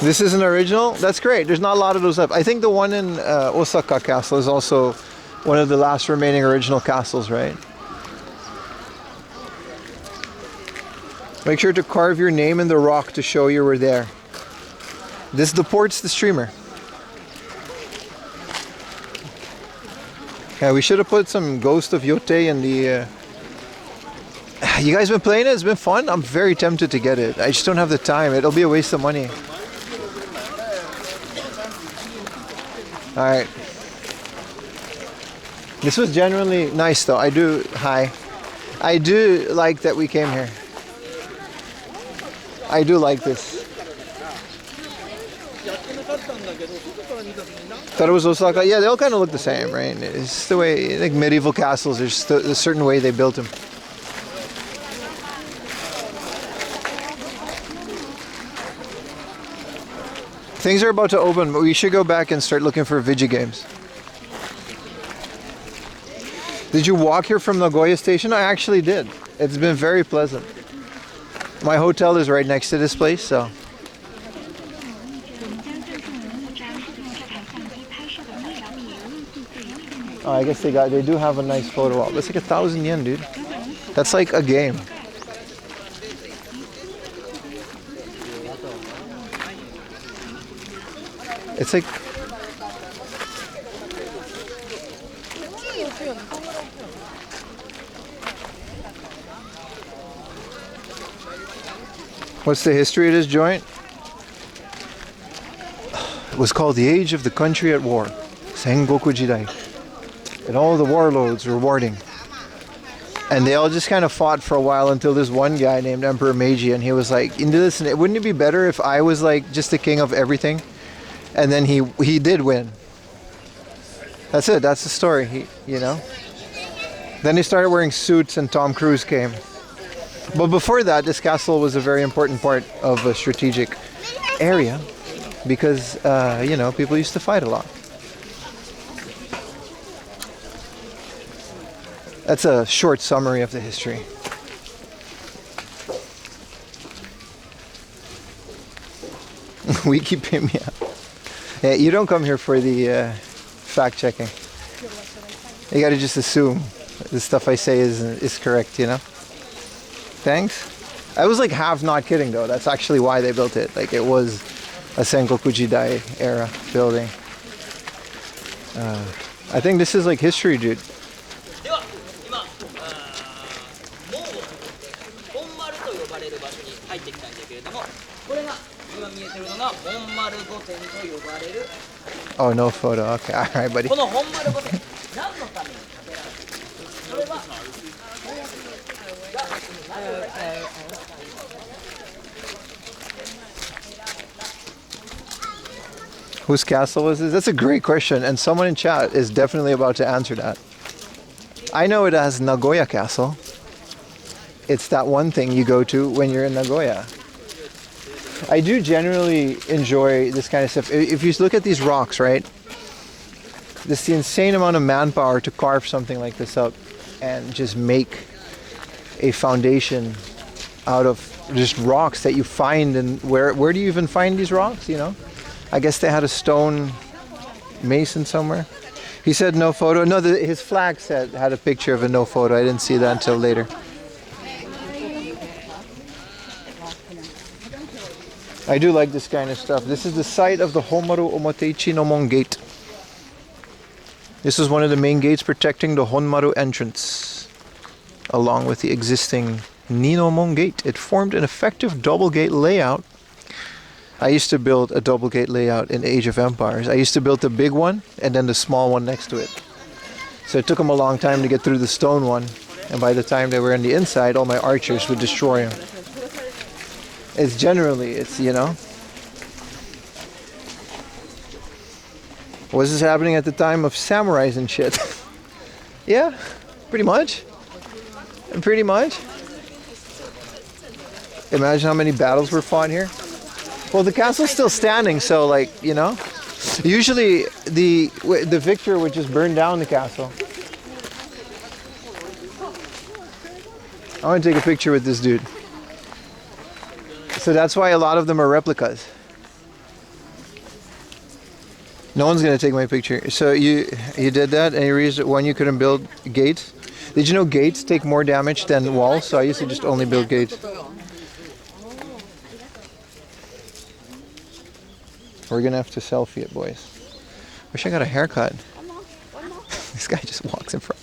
this is an original. That's great. There's not a lot of those up. I think the one in Osaka Castle is also one of the last remaining original castles, right? Make sure to carve your name in the rock to show you were there. This deports the streamer. Yeah, we should have put some Ghost of Yotei in the... You guys been playing it? It's been fun? I'm very tempted to get it. I just don't have the time. It'll be a waste of money. Alright. This was genuinely nice though. I do like that we came here. I do like this. Thought it was Osaka. Yeah, they all kind of look the same, right? It's the way, like medieval castles, there's just a certain way they built them. Things are about to open, but we should go back and start looking for Vigi games. Did you walk here from Nagoya Station? I actually did. It's been very pleasant. My hotel is right next to this place, so. Oh, I guess they do have a nice photo op. That's like 1,000 yen, dude. That's like a game. It's like... What's the history of this joint? It was called the Age of the Country at War. Sengoku Jidai. And all the warlords were warring. And they all just kind of fought for a while until this one guy named Emperor Meiji, and he was like, listen, wouldn't it be better if I was like just the king of everything? And then he did win. That's it. That's the story. You know. Then he started wearing suits, and Tom Cruise came. But before that, this castle was a very important part of a strategic area because you know, people used to fight a lot. That's a short summary of the history. We keep him, yeah. Yeah, you don't come here for the fact checking. You gotta just assume the stuff I say is correct, you know? Thanks. I was like half not kidding though. That's actually why they built it. Like it was a Sengoku Jidai era building. I think this is like history, dude. Oh, no photo. Okay, all right, buddy. Whose castle was this? That's a great question, and someone in chat is definitely about to answer that. I know it as Nagoya Castle. It's that one thing you go to when you're in Nagoya. I do generally enjoy this kind of stuff. If you look at these rocks, right? This is the insane amount of manpower to carve something like this up and just make a foundation out of just rocks that you find. And where do you even find these rocks, you know? I guess they had a stone mason somewhere. He said no photo. No, his flag had a picture of a no photo. I didn't see that until later. I do like this kind of stuff. This is the site of the Honmaru Omoteichi no Mon gate. This is one of the main gates protecting the Honmaru entrance, along with the existing Ninomon gate. It formed an effective double gate layout. I used to build a double gate layout in Age of Empires. I used to build the big one and then the small one next to it. So it took them a long time to get through the stone one. And by the time they were in the inside, all my archers would destroy them. It's generally, you know. Was this happening at the time of samurais and shit? Yeah, pretty much. Pretty much. Imagine how many battles were fought here. Well, the castle's still standing, so like, you know. Usually the victor would just burn down the castle. I want to take a picture with this dude. So that's why a lot of them are replicas. No one's gonna take my picture. So you did that, and you realized when you couldn't build gates. Did you know gates take more damage than walls? So I used to just only build gates. We're gonna have to selfie it, boys. Wish I got a haircut. This guy just walks in front.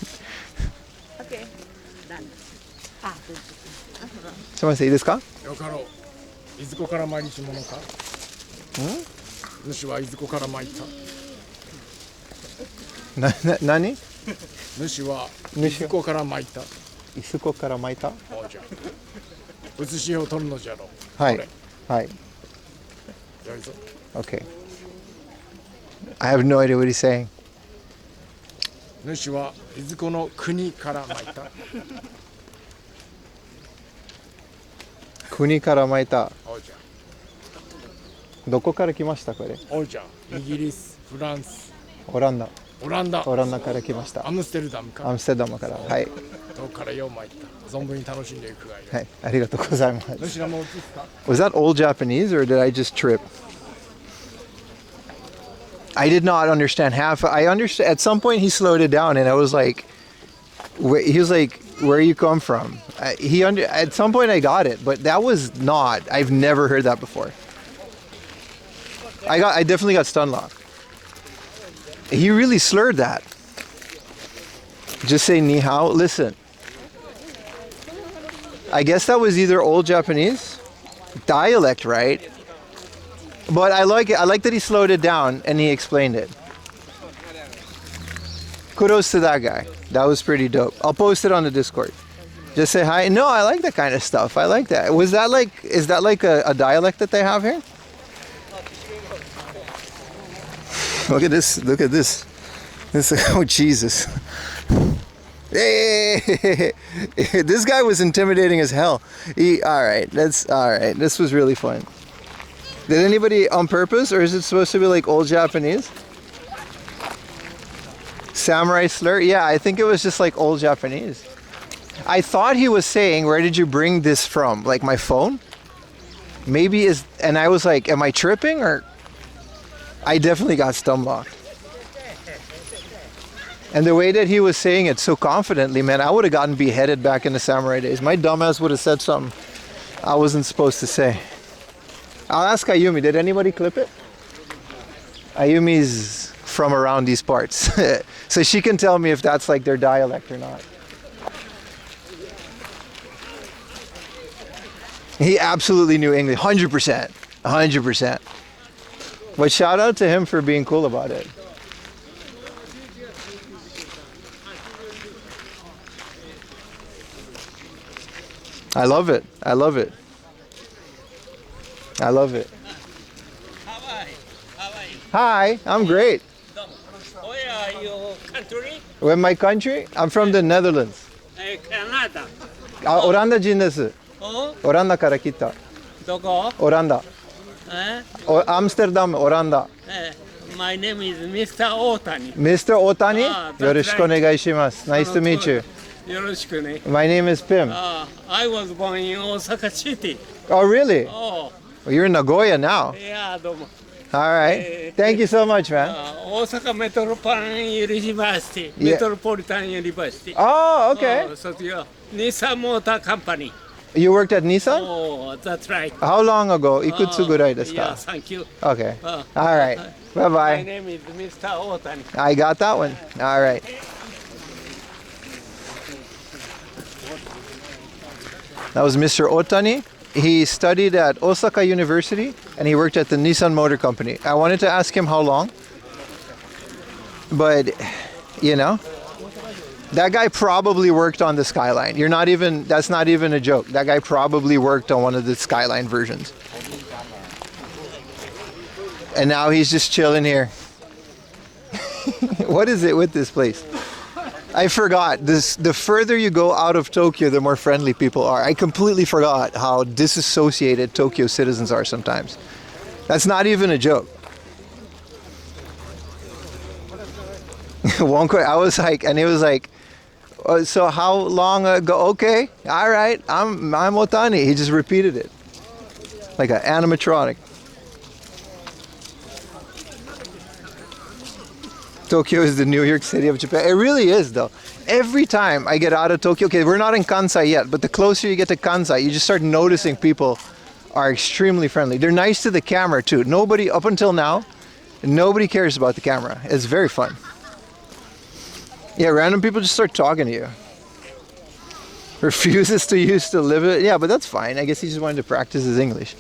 Okay. Done. Someone say this car? いずこから参りし者か。主はいずこから参った。何？主はいずこから参った。いずこから参った？おじゃ。写しを取るのじゃろ。はい。はい。よいぞ。Okay. I have no idea what he's saying. 主はいずこの国から参った。国から参った。おじゃ。どこから来ましたこれ？おじゃ。イギリス、フランス、オランダ。オランダから来ました。アムステルダムか。アムステルダムから。はい。どこからよう参った。存分に楽しんでいくがいい。はい。ありがとうございます。主らも映すか？ Was that old Japanese or did I just trip? I did not understand half. I understood at some point he slowed it down and I was like, he was like, where you come from? At some point I got it, but that was not. I've never heard that before. I definitely got stun locked. He really slurred that. Just say ni hao. Listen, I guess that was either old Japanese dialect, right? But I like it. I like that he slowed it down and he explained it. Kudos to that guy. That was pretty dope. I'll post it on the Discord. Just say hi. No, I like that kind of stuff. I like that. Is that like a dialect that they have here? Look at this. Look at this. Oh, Jesus. Hey, this guy was intimidating as hell. All right. This was really fun. Did anybody on purpose, or is it supposed to be like old Japanese? Samurai slur? Yeah, I think it was just like old Japanese. I thought he was saying, where did you bring this from? Like my phone? Maybe and I was like, am I tripping? Or I definitely got stun locked. And the way that he was saying it so confidently, man, I would have gotten beheaded back in the samurai days. My dumbass would have said something I wasn't supposed to say. I'll ask Ayumi, did anybody clip it? Ayumi's from around these parts. So she can tell me if that's like their dialect or not. He absolutely knew English, 100%, 100%. But shout out to him for being cool about it. I love it. I love it. I love it. Hi, I'm great. Where are your country? Where my country? I'm from the Netherlands. Canada. オランダ人です。おオランダから来た。どこオランダ。アムステルダム、オランダ。My name is Mr. Otani. Mr. Otani? よろしくお願いします。Nice to meet you. よろしくね。My name is Pim. I was born in Osaka City. Oh, really? Oh. Well, you're in Nagoya now. いや、どうも。All right. Thank you so much, man. 大阪メトロポリタンユニバーシティ。メトロポリタンユニバーシティ。Oh, okay. 卒業。日産モーターカンパニー。You worked at Nissan? Oh, that's right. How long ago? Ikutsugurai desu Yeah, ka? thank you. Okay. All right. Bye My bye. name is Mr. Otani. I got that one. All right. That was Mr. Otani. He studied at Osaka University and he worked at the Nissan Motor Company. I wanted to ask him how long, but you know, that guy probably worked on the Skyline. That's not even a joke. That guy probably worked on one of the Skyline versions. And now he's just chilling here. What is it with this place? I forgot. The further you go out of Tokyo, the more friendly people are. I completely forgot how disassociated Tokyo citizens are sometimes. That's not even a joke. I was like, and he was like, so how long ago? Okay, all right, I'm Otani. He just repeated it like an animatronic. Tokyo is the New York City of Japan. It really is, though. Every time I get out of Tokyo, okay, we're not in Kansai yet, but the closer you get to Kansai, you just start noticing people are extremely friendly. They're nice to the camera, too. Nobody, up until now, nobody cares about the camera. It's very fun. Yeah, random people just start talking to you. Refuses to use to live it. Yeah, but that's fine. I guess he just wanted to practice his English.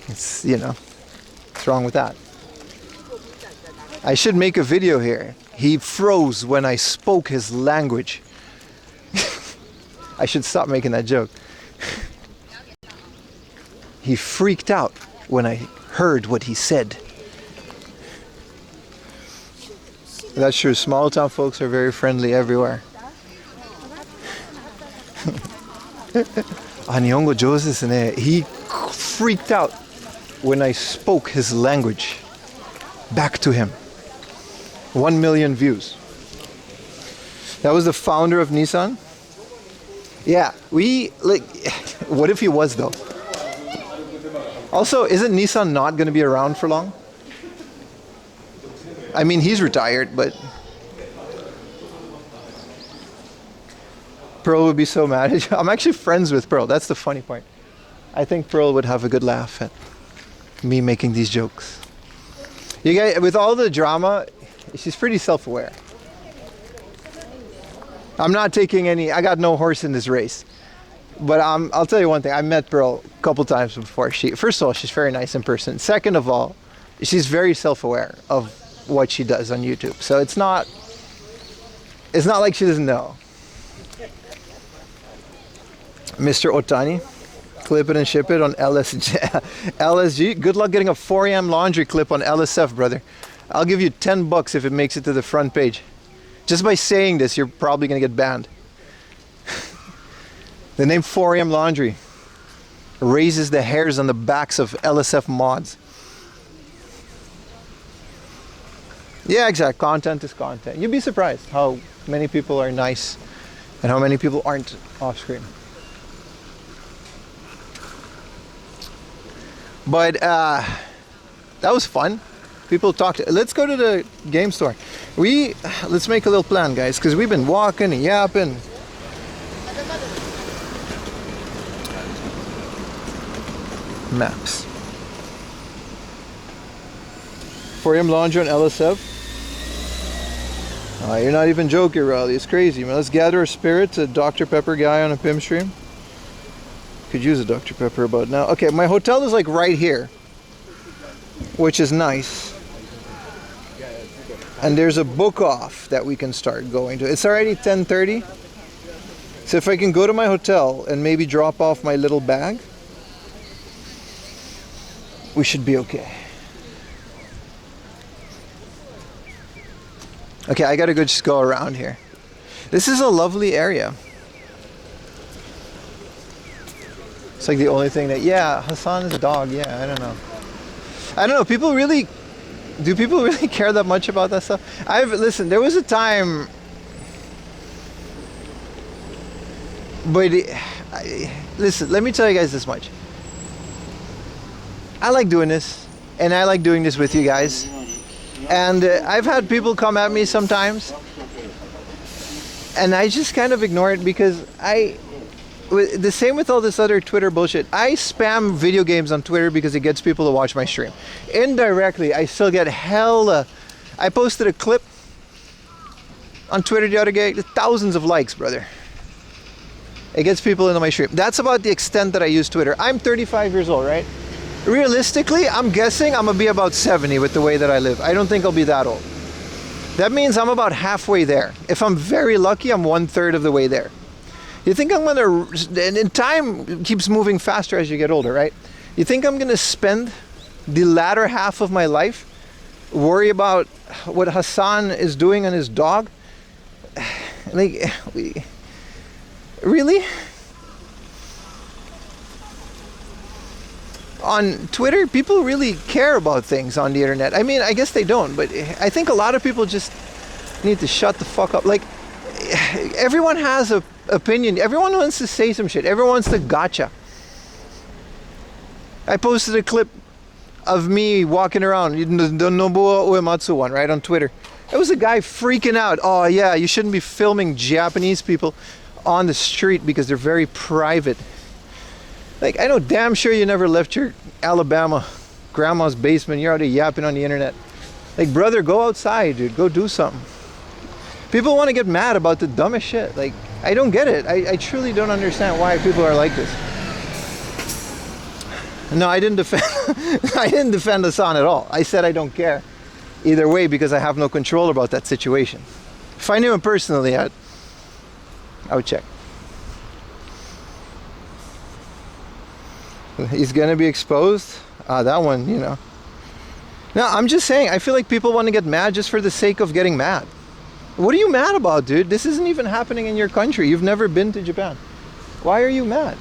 It's, you know, what's wrong with that? I should make a video here. He froze when I spoke his language. I should stop making that joke. He freaked out when I heard what he said. That's true. Small town folks are very friendly everywhere. あ、日本語上手ですね. He freaked out when I spoke his language back to him. 1 million views. That was the founder of Nissan. Yeah, what if he was though? Also, isn't Nissan not going to be around for long? I mean, he's retired, but Pearl would be so mad at you. I'm actually friends with Pearl. That's the funny part. I think Pearl would have a good laugh at me making these jokes. You guys, with all the drama, she's pretty self-aware. I'm not taking any, I got no horse in this race. But I'll tell you one thing, I met Pearl a couple times before. First of all, she's very nice in person. Second of all, she's very self-aware of what she does on YouTube. So it's not like she doesn't know. Mr. Otani, clip it and ship it on LSG. Good luck getting a 4 a.m. laundry clip on LSF, brother. I'll give you $10 if it makes it to the front page. Just by saying this, you're probably gonna get banned. The name 4 a.m. Laundry raises the hairs on the backs of LSF mods. Yeah, exactly. Content is content. You'd be surprised how many people are nice and how many people aren't off screen. But that was fun. People talked. Let's go to the game store. Let's make a little plan, guys, because we've been walking and yapping. Maps. 4 a.m. laundry on LSF. Oh, you're not even joking, Raleigh. It's crazy, man. Let's gather our spirits. A Dr. Pepper guy on a PIM stream. Could use a Dr. Pepper about now. Okay, my hotel is like right here, which is nice. And there's a book off that we can start going to. It's already 10:30. So if I can go to my hotel and maybe drop off my little bag, we should be okay. Okay, I gotta just go around here. This is a lovely area. It's like the only thing that, yeah, Hassan is a dog, yeah, I don't know. Do people really care that much about that stuff? Listen, there was a time, but listen, let me tell you guys this much. I like doing this, and I like doing this with you guys. And I've had people come at me sometimes, and I just kind of ignore it because the same with all this other Twitter bullshit. I spam video games on Twitter because it gets people to watch my stream. Indirectly, I still get hella. I posted a clip on Twitter the other day, thousands of likes, brother. It gets people into my stream. That's about the extent that I use Twitter. I'm 35 years old, right? Realistically, I'm guessing I'm gonna be about 70 with the way that I live. I don't think I'll be that old. That means I'm about halfway there. If I'm very lucky, I'm 1/3 of the way there. You think I'm gonna, and time keeps moving faster as you get older, right? You think I'm gonna spend the latter half of my life worry about what Hassan is doing on his dog? Like, really? On Twitter, people really care about things on the internet. I mean, I guess they don't, but I think a lot of people just need to shut the fuck up. Like, everyone has a opinion. Everyone wants to say some shit. Everyone wants to gotcha. I posted a clip of me walking around, the Nobuo Uematsu one, right, on Twitter. It was a guy freaking out. Oh yeah, you shouldn't be filming Japanese people on the street because they're very private. Like, I know damn sure you never left your Alabama grandma's basement. You're out yapping on the internet. Like, brother, go outside, dude. Go do something. People want to get mad about the dumbest shit. Like, I don't get it. I truly don't understand why people are like this. No, I didn't defend I didn't defend Hassan at all. I said I don't care either way because I have no control about that situation. If I knew him personally, I would check. He's gonna be exposed. That one, you know. No, I'm just saying, I feel like people want to get mad just for the sake of getting mad. What are you mad about, dude? This isn't even happening in your country. You've never been to Japan. Why are you mad?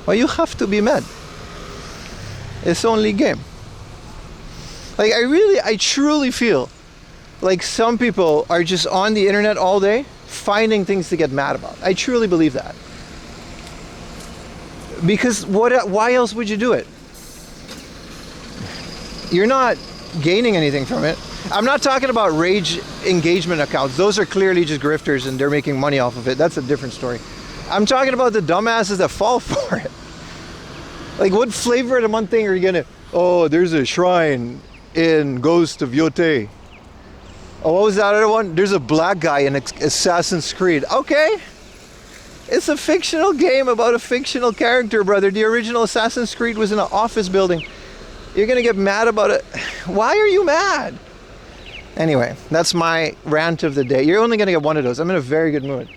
Why you have to be mad? It's only game. Like, I truly feel like some people are just on the internet all day finding things to get mad about. I truly believe that. Because why else would you do it? You're not gaining anything from it. I'm not talking about rage engagement accounts. Those are clearly just grifters and they're making money off of it. That's a different story. I'm talking about the dumbasses that fall for it. Like, what flavor of the month thing are you gonna... Oh, there's a shrine in Ghost of Yote. Oh, what was that other one? There's a black guy in Assassin's Creed. Okay. It's a fictional game about a fictional character, brother. The original Assassin's Creed was in an office building. You're gonna get mad about it. Why are you mad? Anyway, that's my rant of the day. You're only gonna get one of those. I'm in a very good mood.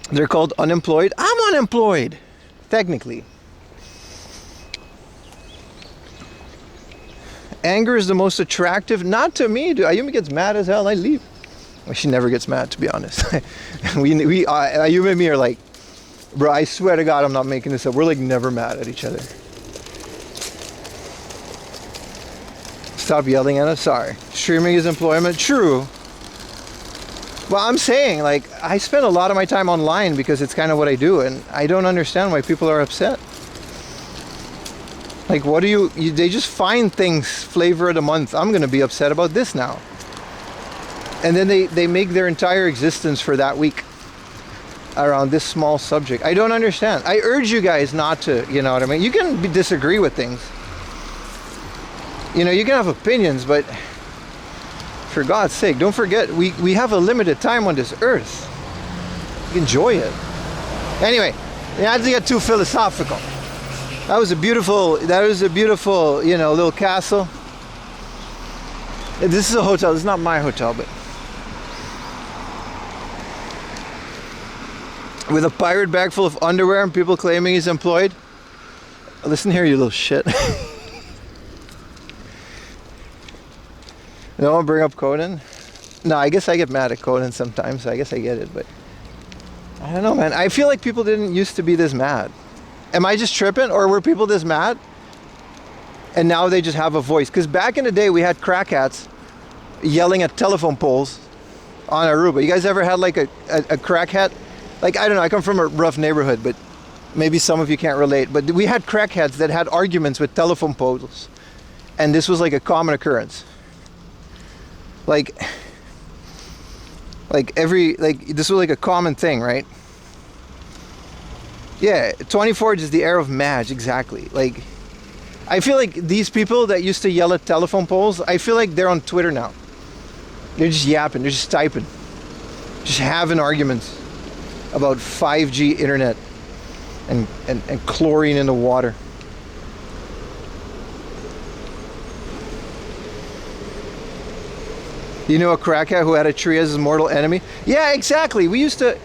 They're called unemployed. I'm unemployed, technically. Anger is the most attractive. Not to me, dude. Ayumi gets mad as hell and I leave. Well, she never gets mad, to be honest. Ayumi and me are like, bro, I swear to God, I'm not making this up. We're like never mad at each other. Stop yelling at us. Sorry. Streaming is employment. True. Well, I'm saying, like, I spend a lot of my time online because it's kind of what I do, and I don't understand why people are upset. Like, what do you they just find things, flavor of the month. I'm going to be upset about this now. And then they make their entire existence for that week around this small subject. I don't understand. I urge you guys not to, you know what I mean? You can disagree with things. You know, you can have opinions, but for God's sake, don't forget, we have a limited time on this earth. Enjoy it. Anyway, you had to get too philosophical. That was a beautiful, you know, little castle. This is a hotel. This is not my hotel, but with a pirate bag full of underwear and people claiming he's employed. Listen here, you little shit. No one bring up Conan? No, I guess I get mad at Conan sometimes, so I guess I get it, but I don't know, man. I feel like people didn't used to be this mad. Am I just tripping, or were people this mad? And now they just have a voice. Because back in the day, we had crackheads yelling at telephone poles on Aruba. You guys ever had like a crackhead? Like, I don't know, I come from a rough neighborhood, but maybe some of you can't relate. But we had crackheads that had arguments with telephone poles. And this was like a common occurrence. Like, Like this was like a common thing, right? Yeah, 24 is the era of Madge, exactly. Like, I feel like these people that used to yell at telephone poles, I feel like they're on Twitter now. They're just yapping, they're just typing, just having arguments about 5G internet and chlorine in the water. You know a crackhead who had a tree as his mortal enemy? Yeah, exactly. We used to...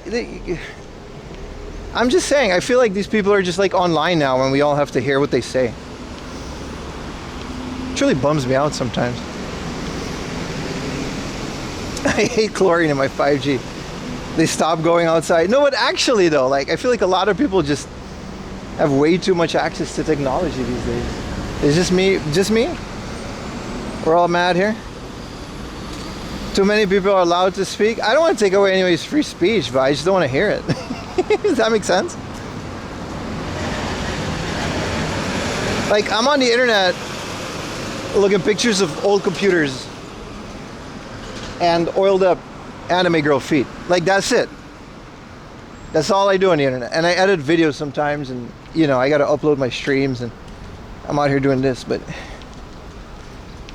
I'm just saying, I feel like these people are just like online now and we all have to hear what they say. It really bums me out sometimes. I hate chlorine in my 5G. They stop going outside. No, but actually though, like I feel like a lot of people just have way too much access to technology these days. It's just me? We're all mad here? Too many people are allowed to speak? I don't want to take away anybody's free speech, but I just don't want to hear it. Does that make sense? Like, I'm on the internet looking at pictures of old computers and oiled up anime girl feet. Like, that's it. That's all I do on the internet. And I edit videos sometimes, and you know, I gotta upload my streams, and I'm out here doing this, but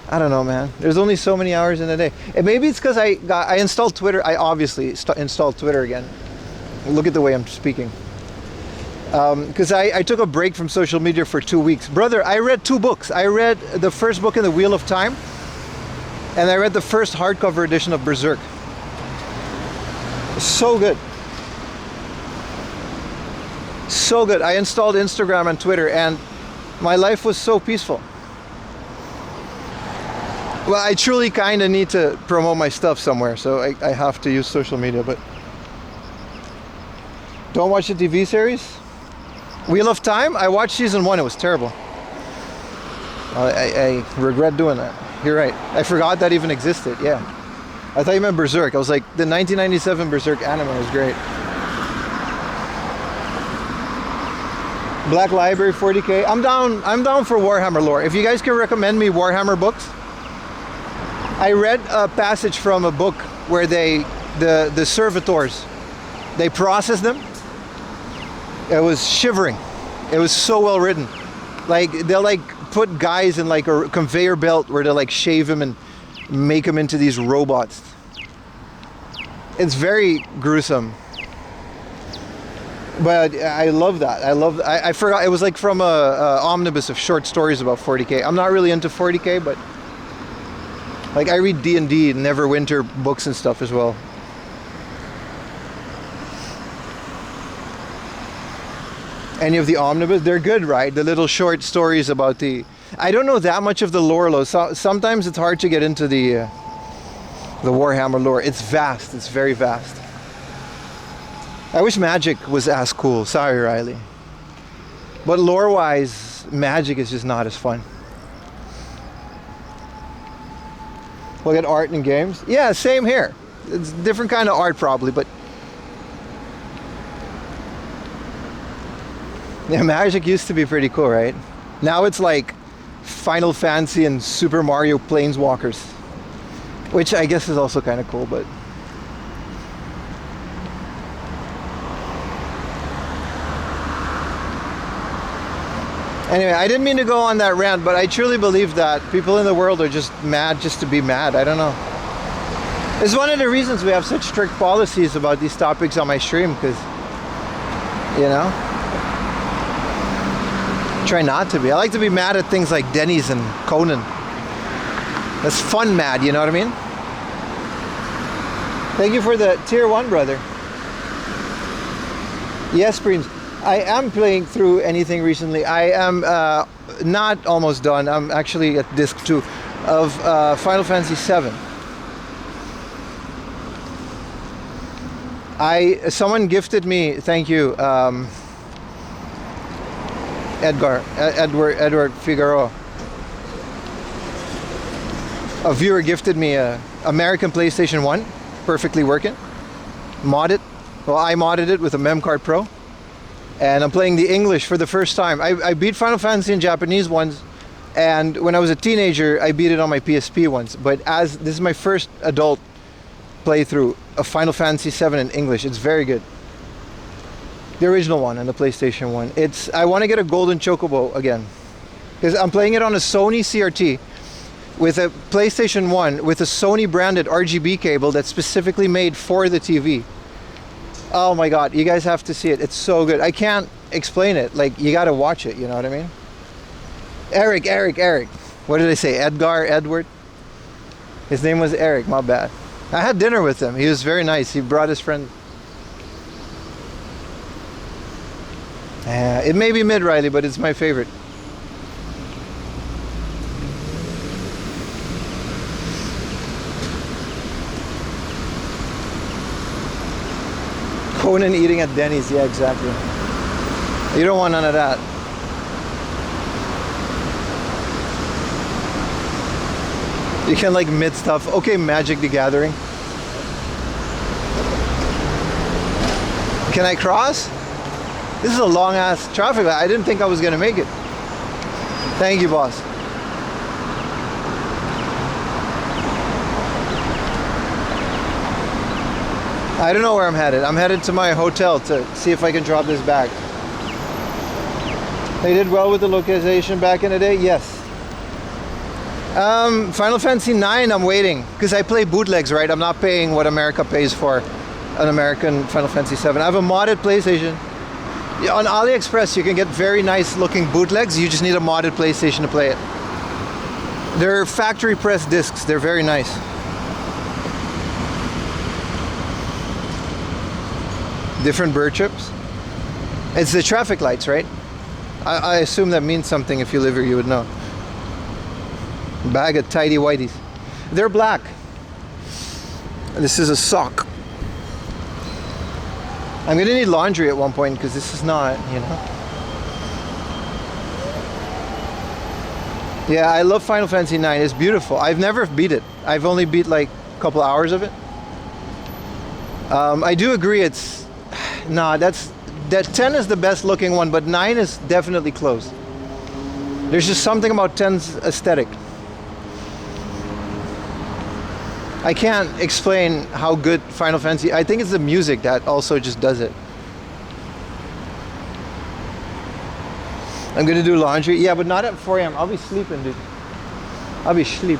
I don't know, man. There's only so many hours in a day. And maybe it's because I installed Twitter. I obviously installed Twitter again. Look at the way I'm speaking. Because I took a break from social media for 2 weeks. Brother, I read 2 books. I read the first book in the Wheel of Time, and I read the first hardcover edition of Berserk. So good. So good. I installed Instagram and Twitter, and my life was so peaceful. Well, I truly kind of need to promote my stuff somewhere, so I have to use social media, but don't watch the TV series? Wheel of Time? I watched season 1, it was terrible. I regret doing that. You're right. I forgot that even existed, yeah. I thought you meant Berserk. I was like, the 1997 Berserk anime was great. Black Library 40K. I'm down for Warhammer lore. If you guys can recommend me Warhammer books. I read a passage from a book where the servitors, they process them. It was shivering. It was so well written. Like, they'll like put guys in like a conveyor belt where they like shave them and make them into these robots. It's very gruesome. But I love that. I forgot, it was like from a omnibus of short stories about 40K. I'm not really into 40K, but like I read D&D and Neverwinter books and stuff as well. Any of the omnibus, they're good, right? The little short stories about the... I don't know that much of the lore, though. So, sometimes it's hard to get into the Warhammer lore. It's vast. It's very vast. I wish Magic was as cool. Sorry, Riley. But lore-wise, Magic is just not as fun. Look at art in games. Yeah, same here. It's different kind of art probably, but yeah, Magic used to be pretty cool, right? Now it's like Final Fantasy and Super Mario Planeswalkers, which I guess is also kind of cool, but anyway, I didn't mean to go on that rant, but I truly believe that people in the world are just mad just to be mad. I don't know. It's one of the reasons we have such strict policies about these topics on my stream, because, you know, try not to be. I like to be mad at things like Denny's and Conan. That's fun mad, you know what I mean? Thank you for the tier 1, brother. Yes, Prince. I am playing through anything recently. I am not almost done. I'm actually at disc 2 of Final Fantasy 7. Someone gifted me, thank you, Edward Figueroa. A viewer gifted me a American PlayStation 1, perfectly working. Modded. Well, I modded it with a Memcard Pro. And I'm playing the English for the first time. I beat Final Fantasy in Japanese once, and when I was a teenager, I beat it on my PSP once. But as this is my first adult playthrough of Final Fantasy VII in English. It's very good. The original one and the PlayStation 1. I want to get a golden chocobo again, because I'm playing it on a Sony CRT with a PlayStation 1 with a Sony branded RGB cable that's specifically made for the TV. Oh my god, you guys have to see it. It's so good. I can't explain it. Like, you gotta watch it, you know what I mean? Eric. What did I say? Edward? His name was Eric, my bad. I had dinner with him. He was very nice. He brought his friend. It may be mid, Riley, but it's my favorite. Conan eating at Denny's, yeah, exactly. You don't want none of that. You can like mid stuff. Okay, Magic the Gathering. Can I cross? This is a long ass traffic light. I didn't think I was gonna make it. Thank you, boss. I don't know where I'm headed. I'm headed to my hotel to see if I can drop this bag. They did well with the localization back in the day? Yes. Final Fantasy 9, I'm waiting. Because I play bootlegs, right? I'm not paying what America pays for an American Final Fantasy 7. I have a modded PlayStation. Yeah, on AliExpress, you can get very nice looking bootlegs. You just need a modded PlayStation to play it. They're factory press discs. They're very nice. Different bird chips. It's the traffic lights, right? I assume that means something. If you live here, you would know. Bag of tidy whities. They're black. This is a sock. I'm gonna need laundry at one point because this is not, you know. Yeah, I love Final Fantasy IX. It's beautiful. I've never beat it. I've only beat like a couple hours of it. I do agree it's... Nah, that 10 is the best looking one, but 9 is definitely close. There's just something about 10's aesthetic. I can't explain how good Final Fantasy... I think it's the music that also just does it. I'm gonna do laundry. Yeah, but not at 4 a.m. I'll be sleeping, dude. I'll be asleep.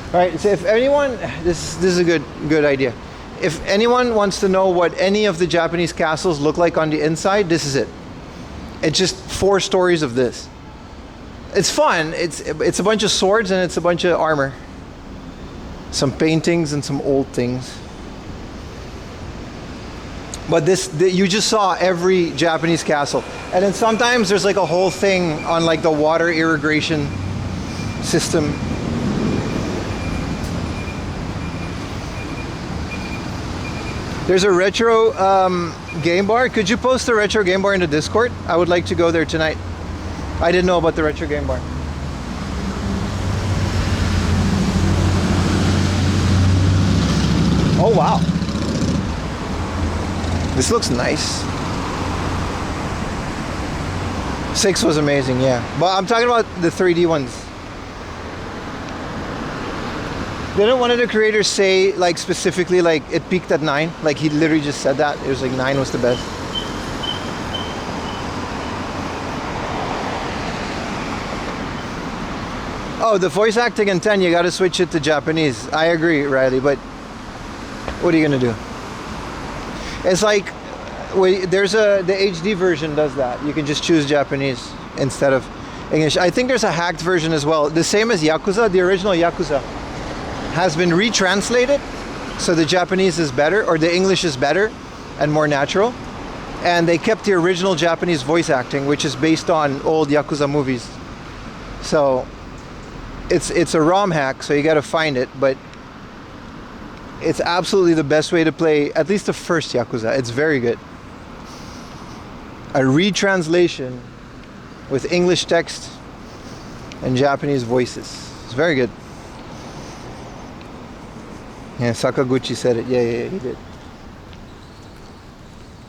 Alright, so if anyone... This is a good idea. If anyone wants to know what any of the Japanese castles look like on the inside, this is it. It's just 4 stories of this. It's fun. It's a bunch of swords and it's a bunch of armor. Some paintings and some old things. But you just saw every Japanese castle. And then sometimes there's like a whole thing on like the water irrigation system. There's a retro game bar. Could you post the retro game bar in the Discord? I would like to go there tonight. I didn't know about the retro game bar. Oh wow. This looks nice. 6 was amazing, yeah. But I'm talking about the 3D ones. Didn't one of the creators say, like, specifically, like, it peaked at 9? Like, he literally just said that. It was like 9 was the best. Oh, the voice acting in 10, you gotta switch it to Japanese. I agree, Riley, but what are you gonna do? It's like, the HD version does that. You can just choose Japanese instead of English. I think there's a hacked version as well. The same as Yakuza, the original Yakuza has been retranslated, so the Japanese is better, or the English is better and more natural. And they kept the original Japanese voice acting, which is based on old Yakuza movies. So it's a ROM hack, so you gotta find it, but it's absolutely the best way to play at least the first Yakuza. It's very good. A retranslation with English text and Japanese voices. It's very good. Yeah, Sakaguchi said it. Yeah, he did.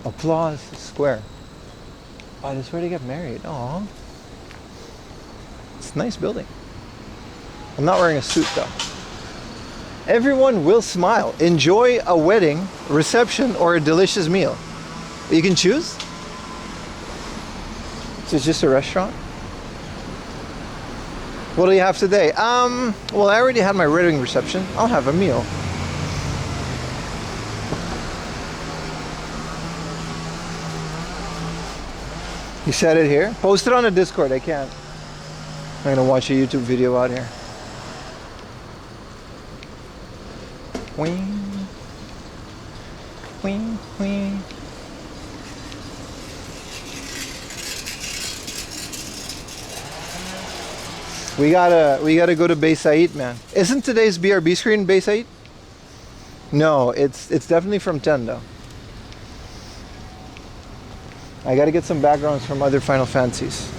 Applause Square. Oh, that's where they get married. Aww. It's a nice building. I'm not wearing a suit though. Everyone will smile. Enjoy a wedding, reception, or a delicious meal. You can choose. So it's just a restaurant. What do you have today? Well, I already had my wedding reception. I'll have a meal. You said it here? Post it on the Discord. I can't. I'm gonna watch a YouTube video out here. Wing. Wing, wing. We gotta go to Bay Said, man. Isn't today's BRB screen Bay Said? No, it's definitely from 10 though. I gotta get some backgrounds from other Final Fantasies.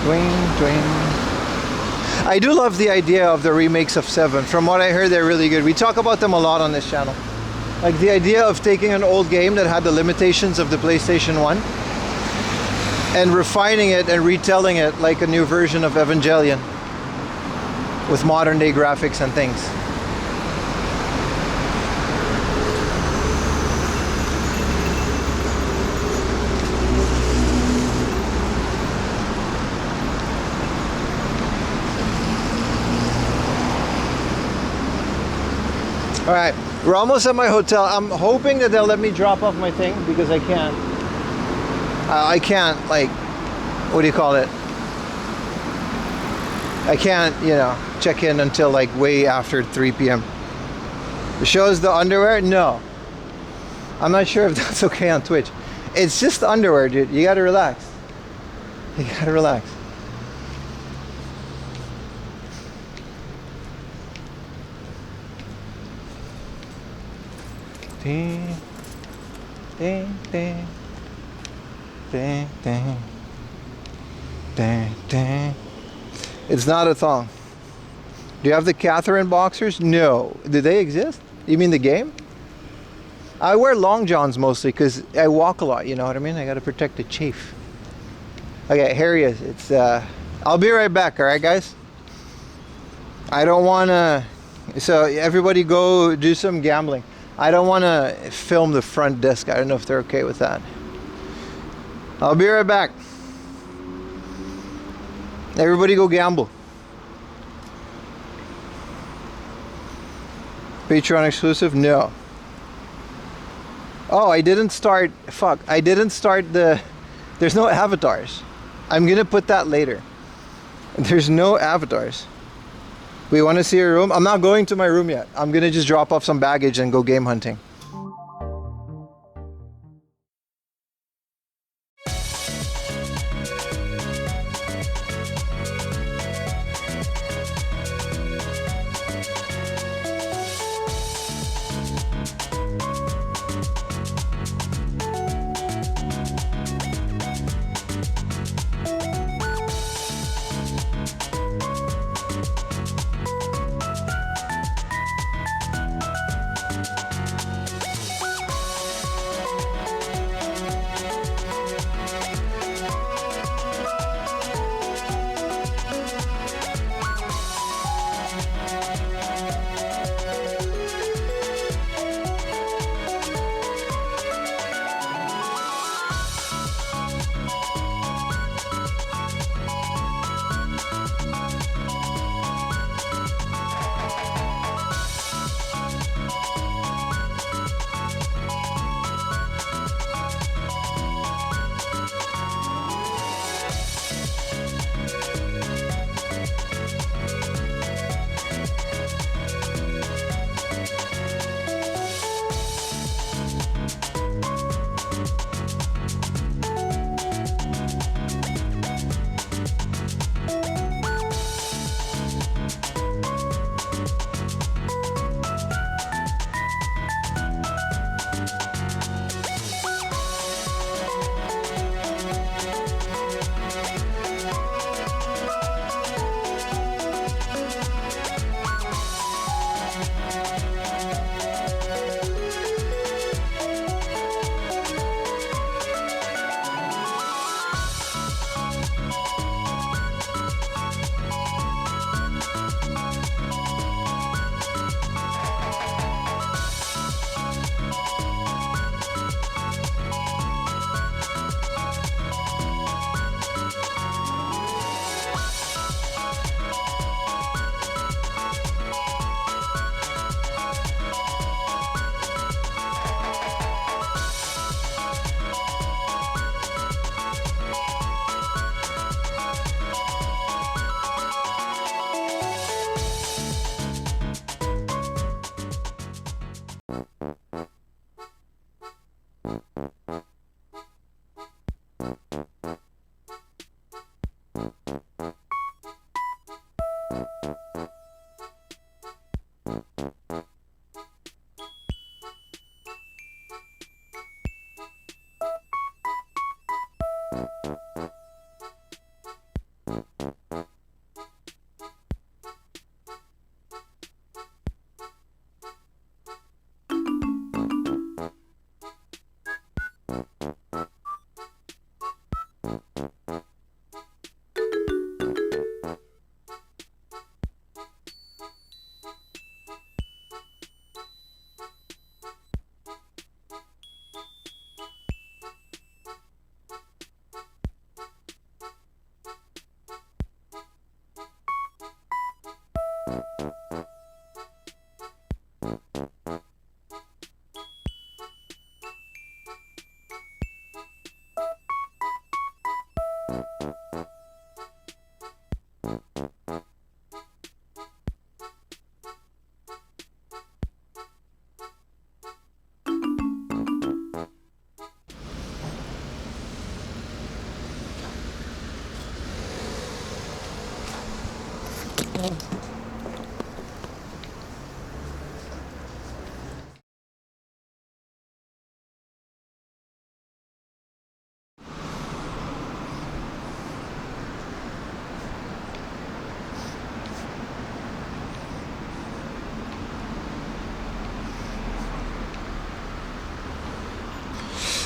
Dwayne, Dwayne. I do love the idea of the remakes of 7. From what I heard, they're really good. We talk about them a lot on this channel. Like the idea of taking an old game that had the limitations of the PlayStation 1 and refining it and retelling it like a new version of Evangelion with modern day graphics and things. All right, we're almost at my hotel. I'm hoping that they'll let me drop off my thing because I can't. I can't, like, what do you call it? I can't, you know, check in until like way after 3 p.m. It shows the underwear? No. I'm not sure if that's okay on Twitch. It's just underwear, dude. You gotta relax. You gotta relax. Ding, ding, ding, ding, ding, ding, ding. It's not a thong. Do you have the Catherine boxers? No. Do they exist? You mean the game? I wear long johns mostly because I walk a lot, you know what I mean? I gotta protect the chafe. Okay, here he is. It's I'll be right back, alright guys? I don't wanna, so everybody go do some gambling. I don't want to film the front desk. I don't know if they're okay with that. I'll be right back. Everybody go gamble. Patreon exclusive? No. Oh, I didn't start. Fuck. I didn't start the. There's no avatars. I'm going to put that later. There's no avatars. We want to see your room? I'm not going to my room yet. I'm going to just drop off some baggage and go game hunting.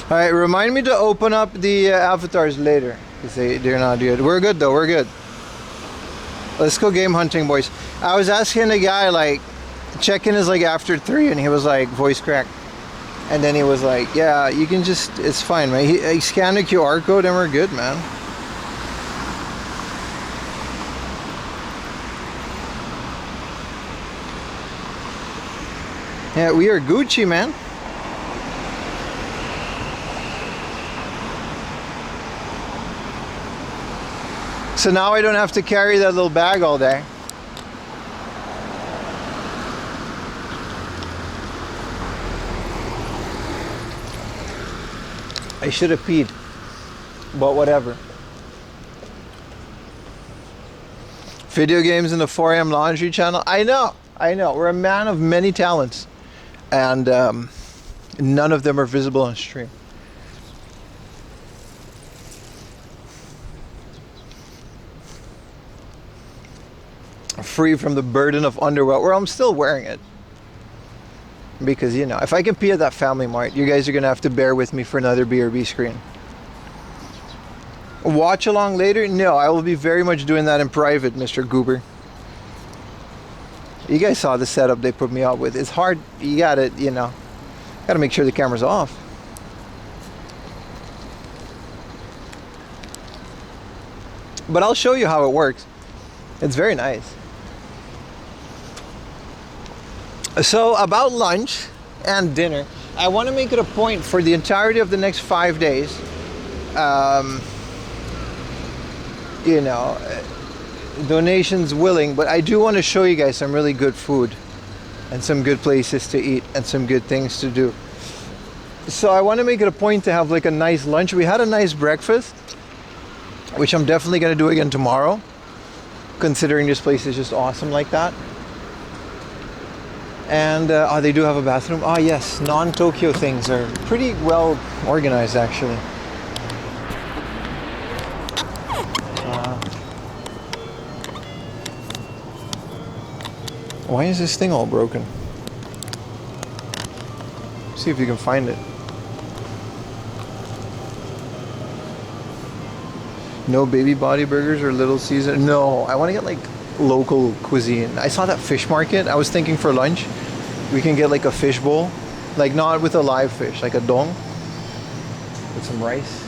All right, remind me to open up the avatars later because they're not good. We're good though. We're good. Let's go game hunting, boys. I was asking the guy like, check-in is like after 3, and he was like, voice crack. And then he was like, yeah, you can just, it's fine, man. He scanned the QR code and we're good, man. Yeah, we are Gucci, man. So now I don't have to carry that little bag all day. I should have peed, but whatever. Video games in the 4 AM laundry channel. I know. We're a man of many talents, and none of them are visible on stream. Free from the burden of underwear. Well, I'm still wearing it. Because, you know, if I can pee at that Family Mart, you guys are going to have to bear with me for another BRB screen. Watch along later? No, I will be very much doing that in private, Mr. Goober. You guys saw the setup they put me up with. It's hard. You got to, you know, got to make sure the camera's off. But I'll show you how it works. It's very nice. So about lunch and dinner, I want to make it a point for the entirety of the next 5 days. You know, donations willing, but I do want to show you guys some really good food and some good places to eat and some good things to do. So I want to make it a point to have like a nice lunch. We had a nice breakfast, which I'm definitely going to do again tomorrow, considering this place is just awesome like that. And oh, they do have a bathroom. Oh yes, non-Tokyo things are pretty well organized actually. Why is this thing all broken? See if you can find it. No baby body burgers or Little Caesar. No, I want to get like local cuisine. I saw that fish market. I was thinking for lunch we can get like a fish bowl, like not with a live fish, like a dong with some rice.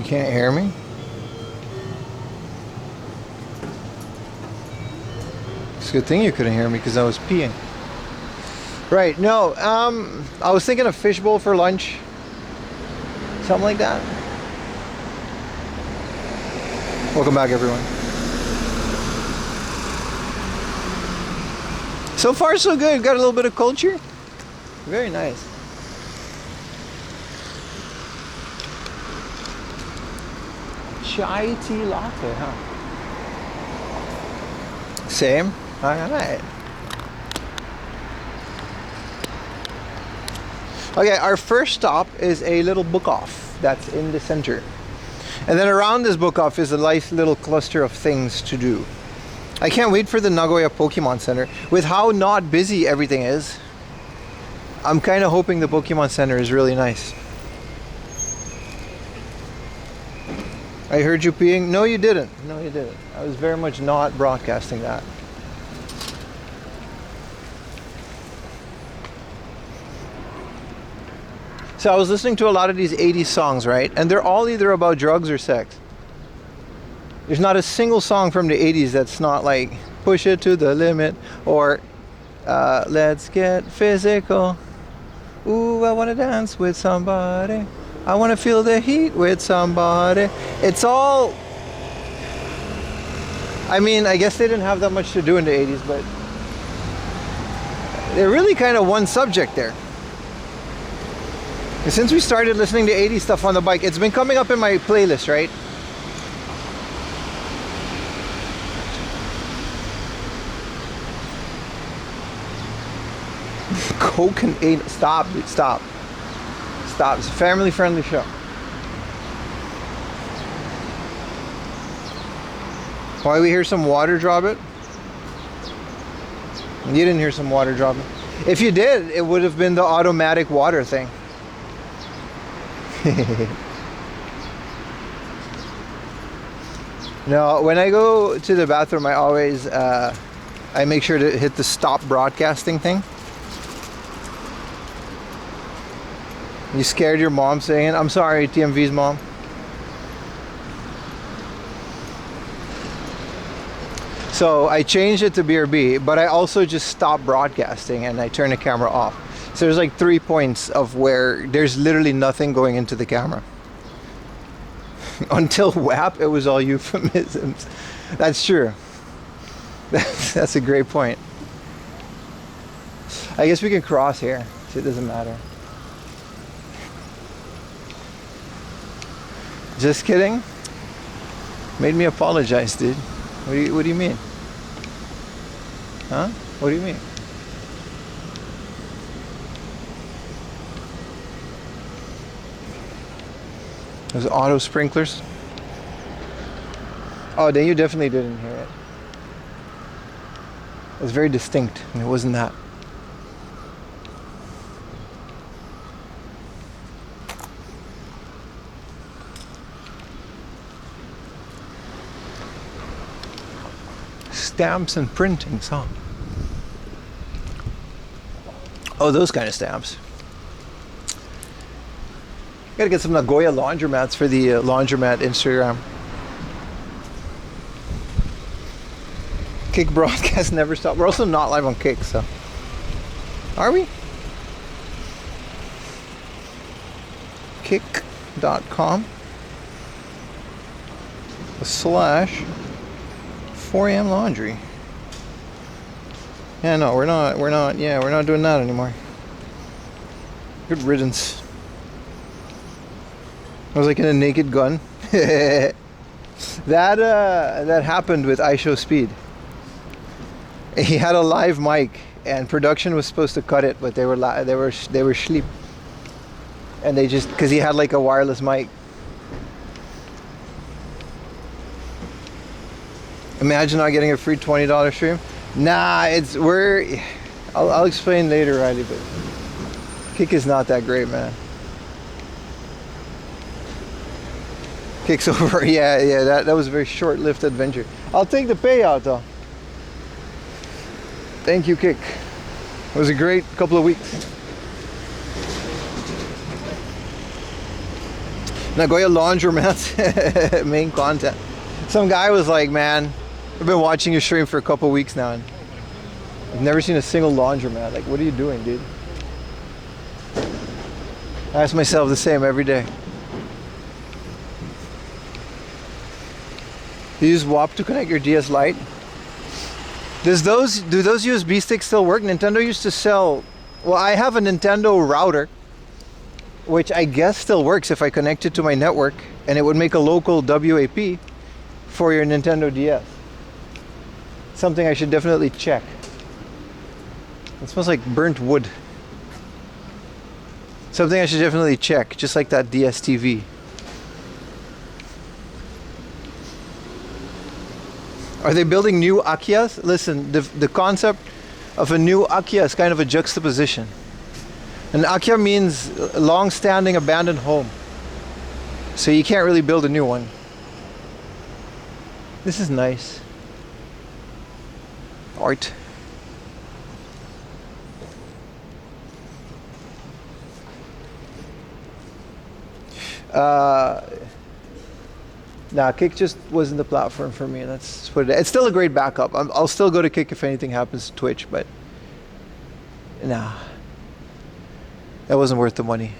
can't hear me? It's a good thing you couldn't hear me because I was peeing. Right, no, I was thinking of fishbowl for lunch. Something like that. Welcome back, everyone. So far, so good. Got a little bit of culture. Very nice. Chai tea latte, huh? Same. All right. Okay, our first stop is a little book off that's in the center. And then around this book off is a nice little cluster of things to do. I can't wait for the Nagoya Pokemon Center. With how not busy everything is, I'm kind of hoping the Pokemon Center is really nice. I heard you peeing. No, you didn't. No, you didn't. I was very much not broadcasting that. So I was listening to a lot of these 80s songs, right? And they're all either about drugs or sex. There's not a single song from the 80s that's not like, push it to the limit, or let's get physical. Ooh, I want to dance with somebody. I want to feel the heat with somebody. It's all... I mean, I guess they didn't have that much to do in the 80s, but they're really kind of one subject there. And since we started listening to 80s stuff on the bike, it's been coming up in my playlist, right? Coke and 8. Stop, dude, stop. Stop. It's a family friendly show. Why we hear some water drop it? You didn't hear some water drop it. If you did, it would have been the automatic water thing. No, when I go to the bathroom, I always I make sure to hit the stop broadcasting thing. You scared your mom saying, I'm sorry, TMV's mom. So I changed it to BRB, but I also just stopped broadcasting and I turned the camera off. So there's like 3 points of where there's literally nothing going into the camera. Until WAP, it was all euphemisms. That's true. That's a great point. I guess we can cross here, so it doesn't matter. Just kidding. Made me apologize, dude. What do you mean? Huh? What do you mean? Those auto sprinklers. Oh, then you definitely didn't hear it. It was very distinct, and it wasn't that. Stamps and printings, huh? Oh, those kind of stamps. Gotta get some Nagoya laundromats for the laundromat Instagram. Kick broadcast never stop. We're also not live on Kick, so. Are we? Kick.com / 4am laundry. Yeah, no, we're not doing that anymore. Good riddance. I was like in a Naked Gun. that happened with I Show Speed. He had a live mic and production was supposed to cut it, but they were sleep. And they just, because he had like a wireless mic. Imagine not getting a free $20 stream. Nah, I'll explain later, Riley, but Kick is not that great, man. Kick's over. Yeah, that was a very short-lived adventure. I'll take the payout though. Thank you, Kick. It was a great couple of weeks. Nagoya laundromat main content. Some guy was like, man, I've been watching your stream for a couple weeks now and I've never seen a single laundromat. Like, what are you doing, dude? I ask myself the same every day. You use WAP to connect your DS Lite? Do those USB sticks still work? Nintendo used to sell, well, I have a Nintendo router, which I guess still works if I connect it to my network, and it would make a local WAP for your Nintendo DS. Something I should definitely check. It smells like burnt wood. Something I should definitely check, just like that DS TV. Are they building new Akiyas? Listen, the concept of a new Akiya is kind of a juxtaposition. An Akiya means long-standing abandoned home. So you can't really build a new one. This is nice. Art. Nah, Kick just wasn't the platform for me. That's what it is. It's still a great backup. I'll still go to Kick if anything happens to Twitch, but nah, that wasn't worth the money.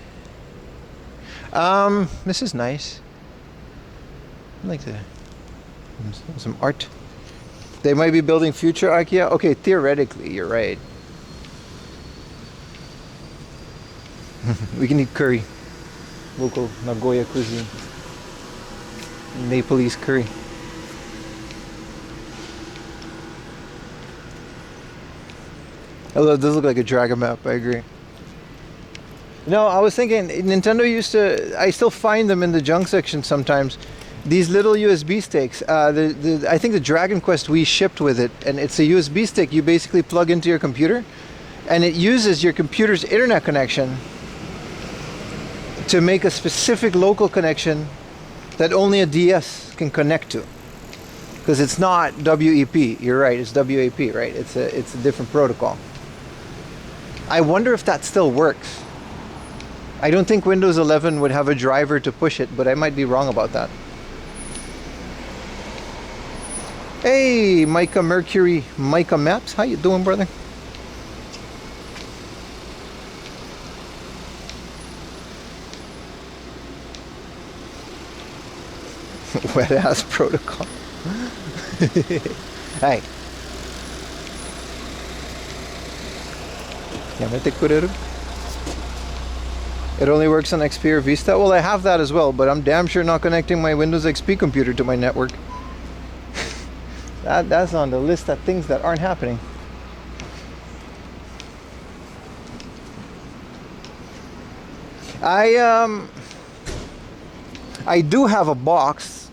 This is nice. I like some art. They might be building future IKEA. Okay, theoretically, you're right. We can eat curry. Local Nagoya cuisine. Nepalese curry. Although it does look like a dragon map, I agree. No, I was thinking Nintendo used to, I still find them in the junk section sometimes. These little USB sticks. I think the Dragon Quest Wii shipped with it, and it's a USB stick you basically plug into your computer, and it uses your computer's internet connection to make a specific local connection that only a DS can connect to, because it's not WEP. You're right, it's WAP, right? It's a different protocol. I wonder if that still works. I don't think Windows 11 would have a driver to push it, but I might be wrong about that. Hey, Micah Mercury, Micah Maps, how you doing, brother? Wet ass protocol. Hey. It only works on XP or Vista. Well, I have that as well, but I'm damn sure not connecting my Windows XP computer to my network. That's on the list of things that aren't happening. I do have a box,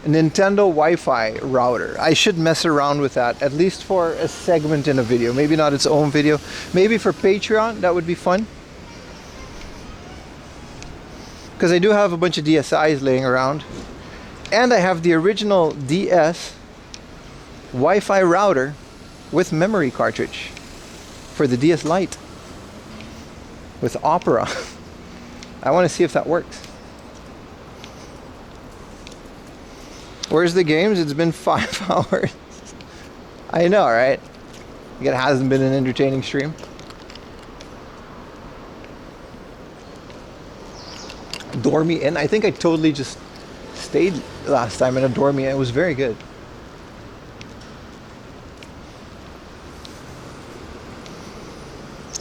a Nintendo Wi-Fi router. I should mess around with that, at least for a segment in a video. Maybe not its own video. Maybe for Patreon, that would be fun. Because I do have a bunch of DSIs laying around. And I have the original DS Wi-Fi router with memory cartridge for the DS Lite with Opera. I want to see if that works. Where's the games? It's been 5 hours. I know, right? It hasn't been an entertaining stream. Dormy Inn. I think I totally just stayed last time in a Dormy Inn. It was very good.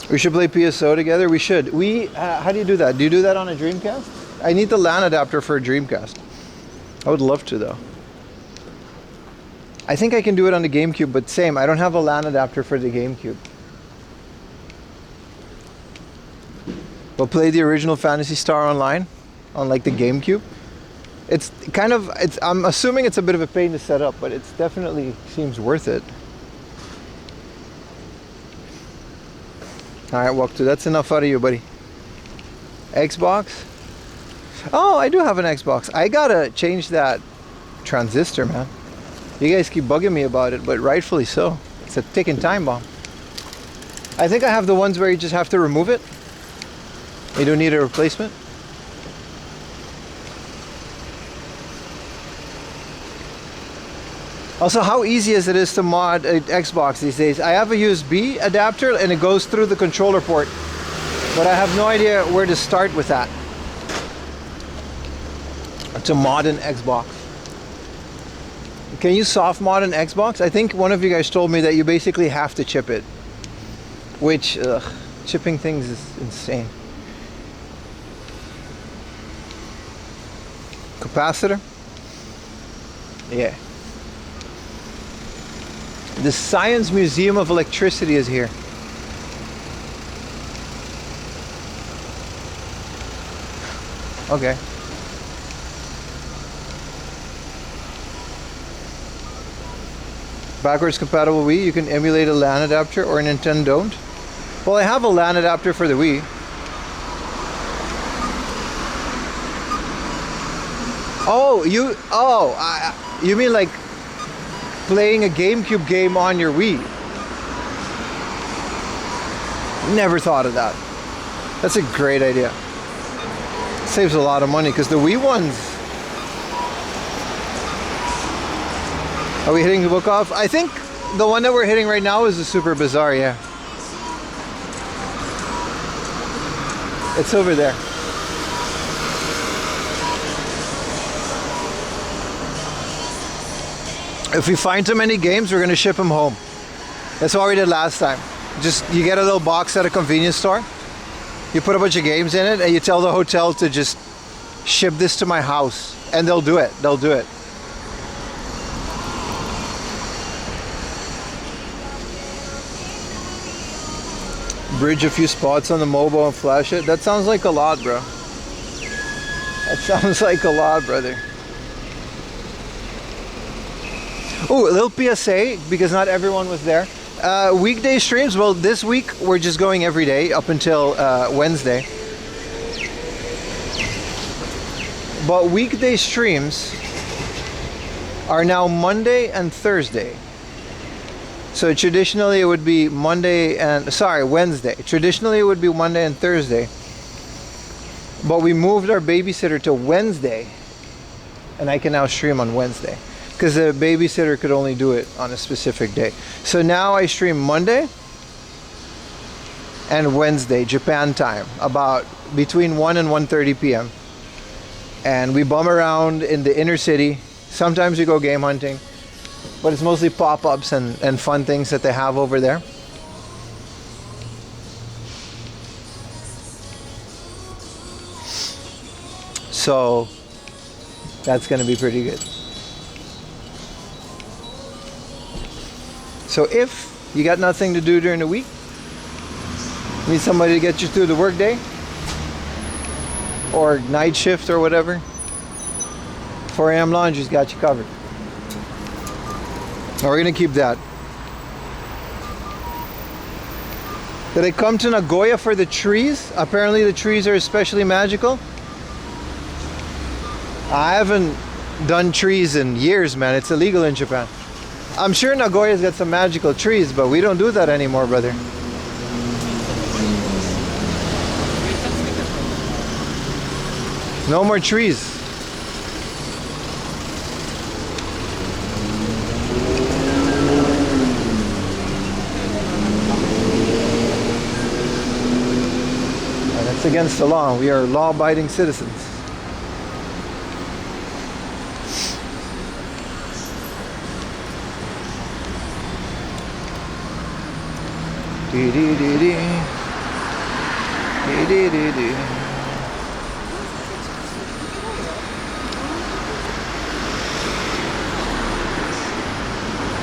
We should play PSO together. We should. How do you do that? Do you do that on a Dreamcast? I need the LAN adapter for a Dreamcast. I would love to, though. I think I can do it on the GameCube, but same. I don't have a LAN adapter for the GameCube. We'll play the original Phantasy Star Online on like the GameCube. It's kind of, I'm assuming it's a bit of a pain to set up, but it definitely seems worth it. Alright, walk through. That's enough out of you, buddy. Xbox? Oh, I do have an Xbox. I gotta change that transistor, man. You guys keep bugging me about it, but rightfully so. It's a ticking time bomb. I think I have the ones where you just have to remove it. You don't need a replacement. Also, how easy is it to mod an Xbox these days? I have a USB adapter and it goes through the controller port, but I have no idea where to start with that. To mod an Xbox. Can you soft mod an Xbox? I think one of you guys told me that you basically have to chip it, which chipping things is insane. Capacitor? Yeah. The Science Museum of Electricity is here. Okay. Backwards compatible Wii. You can emulate a LAN adapter, or Nintendo don't. Well, I have a LAN adapter for the Wii. Oh, you mean like playing a GameCube game on your Wii? Never thought of that. That's a great idea. Saves a lot of money because the Wii ones. Are we hitting the book off? I think the one that we're hitting right now is the Super Bizarre, yeah. It's over there. If we find too many games, we're gonna ship them home. That's what we did last time. Just, you get a little box at a convenience store, you put a bunch of games in it, and you tell the hotel to just ship this to my house, and they'll do it. They'll do it. Bridge a few spots on the mobile and flash it. That sounds like a lot, bro. That sounds like a lot, brother. Oh, a little PSA, because not everyone was there. Weekday streams, well, this week we're just going every day up until Wednesday. But weekday streams are now Monday and Thursday. So traditionally it would be Wednesday. Traditionally it would be Monday and Thursday. But we moved our babysitter to Wednesday, and I can now stream on Wednesday, because the babysitter could only do it on a specific day. So now I stream Monday and Wednesday, Japan time, about between 1 and 1:30 p.m. And we bum around in the inner city. Sometimes we go game hunting, but it's mostly pop-ups and fun things that they have over there. So that's gonna be pretty good. So if you got nothing to do during the week, need somebody to get you through the workday or night shift or whatever, 4 a.m. Laundry's got you covered. And we're gonna keep that. Did I come to Nagoya for the trees? Apparently the trees are especially magical. I haven't done trees in years, man. It's illegal in Japan. I'm sure Nagoya's got some magical trees, but we don't do that anymore, brother. No more trees. And it's against the law. We are law-abiding citizens.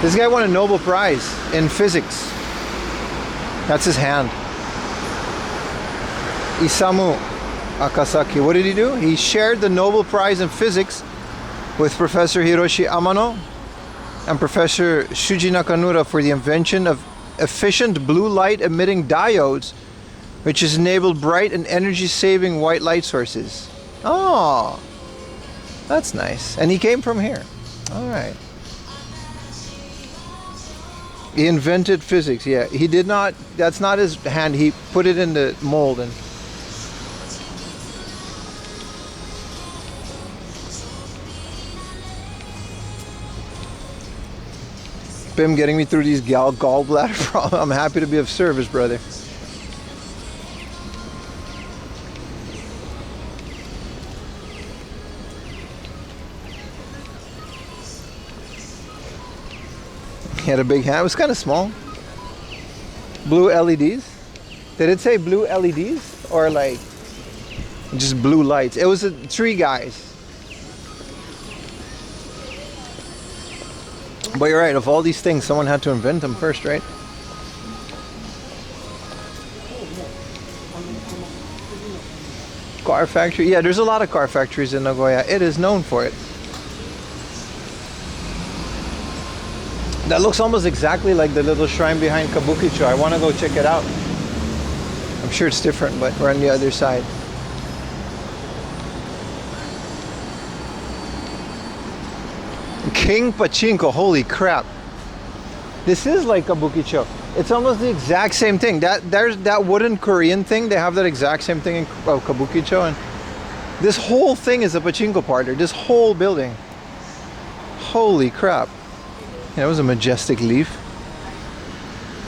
This guy won a Nobel Prize in physics. That's his hand. Isamu Akasaki. What did he do? He shared the Nobel Prize in physics with Professor Hiroshi Amano and Professor Shuji Nakamura for the invention of efficient blue light emitting diodes, which has enabled bright and energy saving white light sources. Oh, that's nice. And he came from here. All right. He invented physics. Yeah, he did not. That's not his hand. He put it in the mold and. Pim getting me through these gallbladder problems. I'm happy to be of service, brother. He had a big hand. It was kind of small. Blue LEDs. Did it say blue LEDs or like just blue lights? It was 3 guys. But you're right, of all these things, someone had to invent them first, right? Car factory. Yeah, there's a lot of car factories in Nagoya. It is known for it. That looks almost exactly like the little shrine behind Kabukicho. I want to go check it out. I'm sure it's different, but we're on the other side. King Pachinko, holy crap. This is like Kabukicho. It's almost the exact same thing. There's that wooden Korean thing. They have that exact same thing in Kabukicho, and this whole thing is a pachinko parlor. This whole building. Holy crap. Yeah, it was a majestic leaf.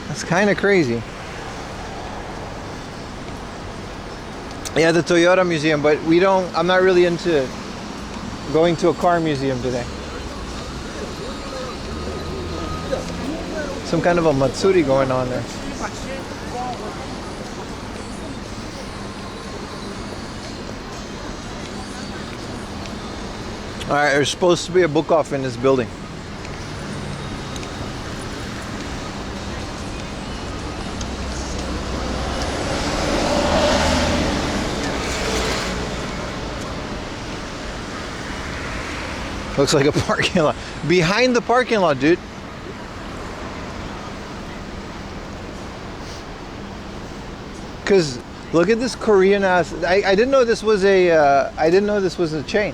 That's kind of crazy. Yeah, the Toyota Museum, but I'm not really into going to a car museum today. Some kind of a Matsuri going on there. Alright, there's supposed to be a book off in this building. Looks like a parking lot. Behind the parking lot, dude. Cause look at this Korean ass. I didn't know this was a. I didn't know this was a chain.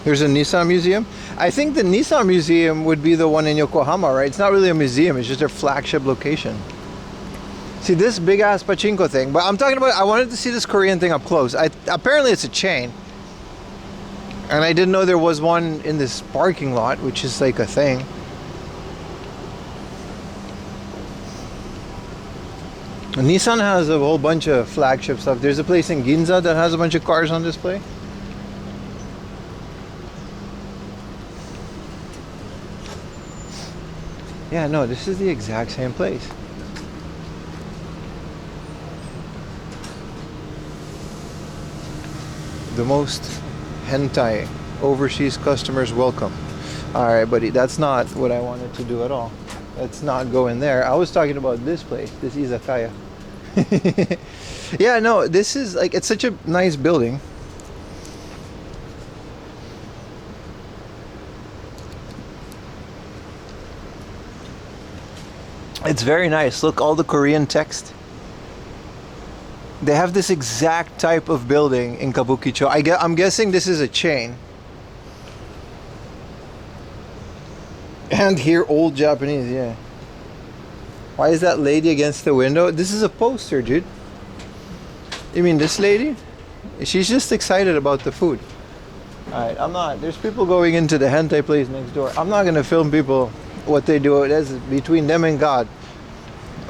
There's a Nissan museum. I think the Nissan museum would be the one in Yokohama, right? It's not really a museum. It's just their flagship location. See this big ass pachinko thing. But I'm talking about. I wanted to see this Korean thing up close. Apparently it's a chain. And I didn't know there was one in this parking lot, which is like a thing. And Nissan has a whole bunch of flagship stuff. There's a place in Ginza that has a bunch of cars on display. Yeah, no, this is the exact same place. The most hentai overseas customers welcome. Alright, buddy, that's not what I wanted to do at all. Let's not go in there. I was talking about this place, this izakaya. Yeah, no, this is like, it's such a nice building. It's very nice. Look, all the Korean text. They have this exact type of building in Kabukicho. I'm guessing this is a chain. And here, old Japanese, yeah. Why is that lady against the window? This is a poster, dude. You mean this lady? She's just excited about the food. Alright, I'm not. There's people going into the hentai place next door. I'm not going to film people what they do. That's between them and God.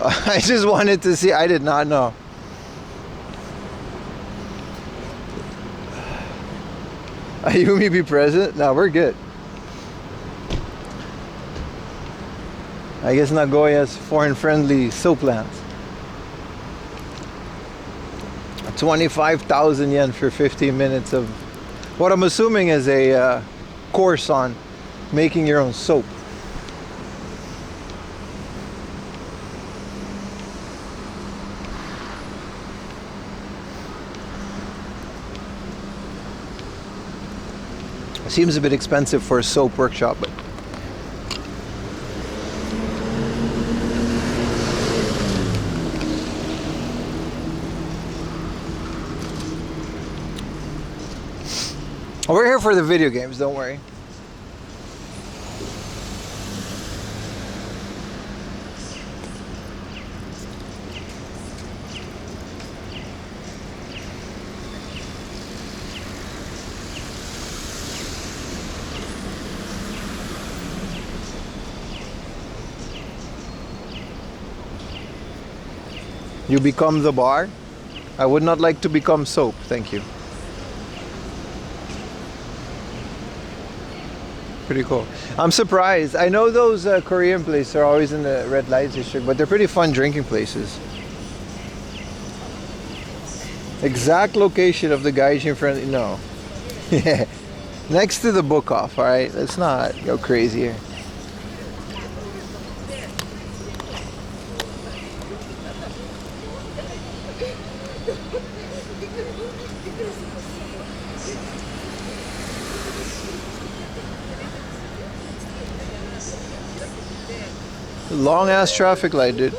I just wanted to see. I did not know. Ayumi be present? No, we're good. I guess Nagoya's foreign-friendly soap lands. 25,000 yen for 15 minutes of what I'm assuming is a course on making your own soap. Seems a bit expensive for a soap workshop, but we're here for the video games, don't worry. You become the bar? I would not like to become soap, thank you. Pretty cool. I'm surprised. I know those Korean places are always in the red light district, but they're pretty fun drinking places. Exact location of the gaijin in front. No. Yeah. Next to the book off, alright? Let's not go crazy here. Long ass traffic light, dude.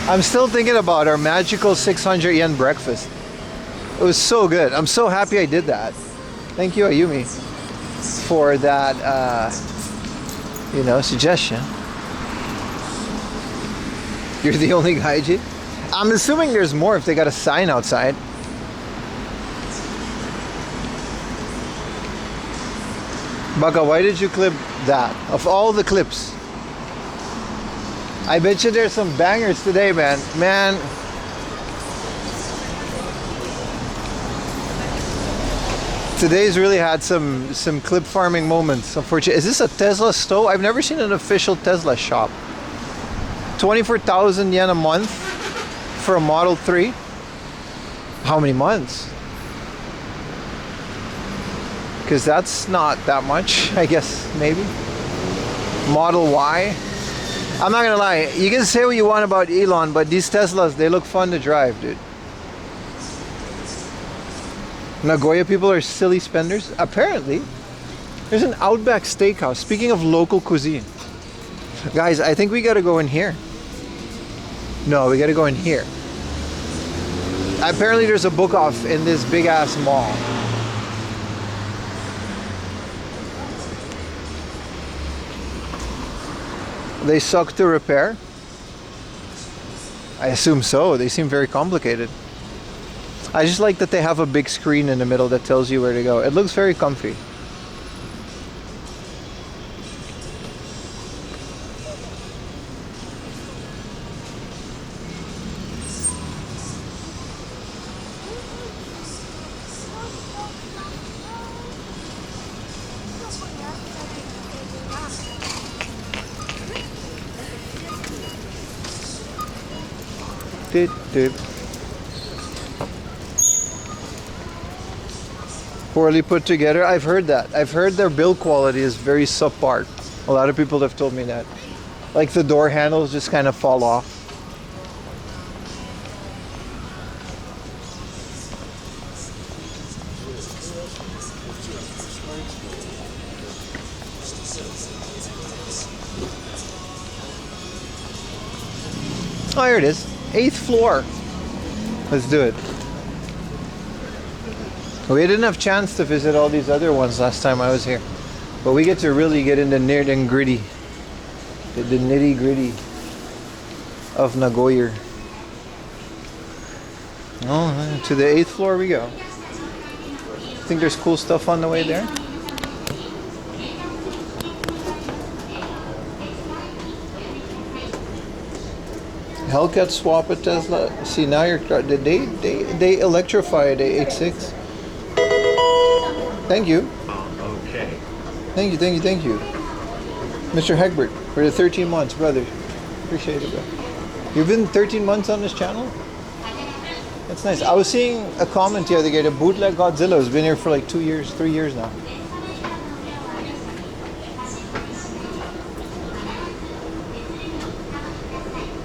I'm still thinking about our magical 600 yen breakfast. It was so good. I'm so happy I did that. Thank you, Ayumi, for that, suggestion. You're the only gaijin? I'm assuming there's more if they got a sign outside. Baka, why did you clip that? Of all the clips. I bet you there's some bangers today, man. Today's really had some clip farming moments. Unfortunately, is this a Tesla stove? I've never seen an official Tesla shop. 24,000 yen a month for a Model 3? How many months? Because that's not that much, I guess, maybe. Model Y? I'm not gonna lie, you can say what you want about Elon, but these Teslas, they look fun to drive, dude. Nagoya people are silly spenders? Apparently. There's an Outback Steakhouse. Speaking of local cuisine. Guys, I think we gotta go in here. No, we gotta go in here. Apparently there's a book off in this big ass mall. They suck to repair? I assume so. They seem very complicated. I just like that they have a big screen in the middle that tells you where to go. It looks very comfy. Poorly put together. I've heard that. I've heard their build quality is very subpar. A lot of people have told me that. Like the door handles just kind of fall off. Oh, here it is. 8th floor. Let's do it. We didn't have a chance to visit all these other ones last time I was here. But we get to really get into nitty and gritty. The nitty gritty of Nagoya. Oh, to the 8th floor we go. Think there's cool stuff on the way there? Hellcat swap at Tesla. See, now you're they electrified a 86. Thank you. Okay. Thank you. Mr. Hegbert, for the 13 months, brother. Appreciate it, bro. You've been 13 months on this channel? That's nice. I was seeing a comment the other day, the bootleg Godzilla has been here for like 2 years, 3 years now.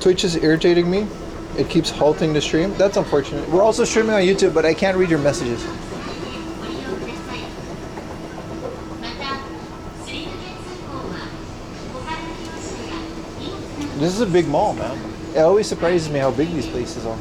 Twitch is irritating me. It keeps halting the stream. That's unfortunate. We're also streaming on YouTube, but I can't read your messages. This is a big mall, man. It always surprises me how big these places are.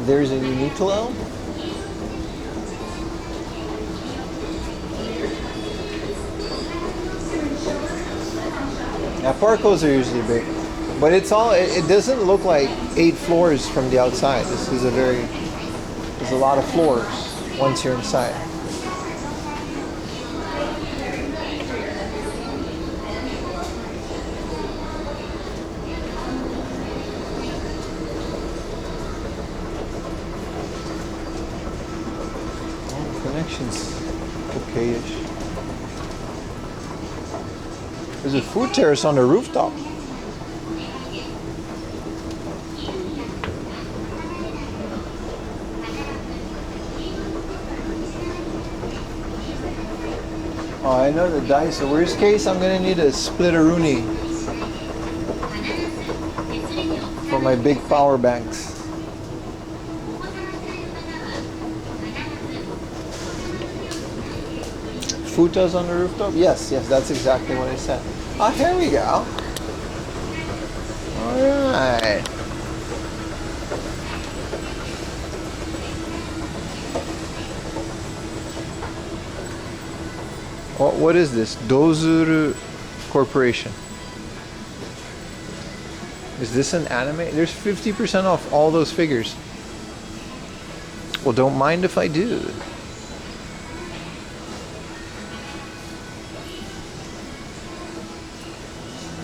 There's a Uniqlo. Now Parcos are usually big, but it's all. It doesn't look like 8 floors from the outside. This is there's a lot of floors once you're inside. Connections okay-ish. There's a food terrace on the rooftop. Oh, I know the dice. So worst case, I'm gonna need a splitteroonie for my big power banks. Futas on the rooftop? Yes, that's exactly what I said. Oh, here we go. Alright. Oh, what is this? Dozuru Corporation. Is this an anime? There's 50% off all those figures. Well, don't mind if I do.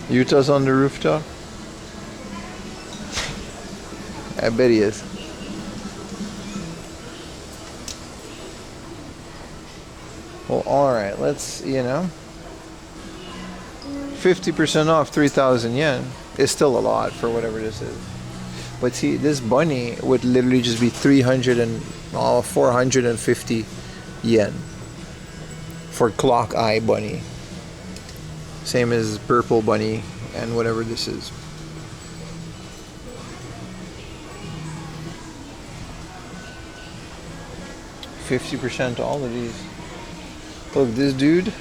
Utah's on the rooftop? I bet he is. Well, alright, let's, 50% off 3,000 yen is still a lot for whatever this is. But see, this bunny would literally just be 450 yen for clock eye bunny. Same as purple bunny and whatever this is. %50 all of these. Look, this dude.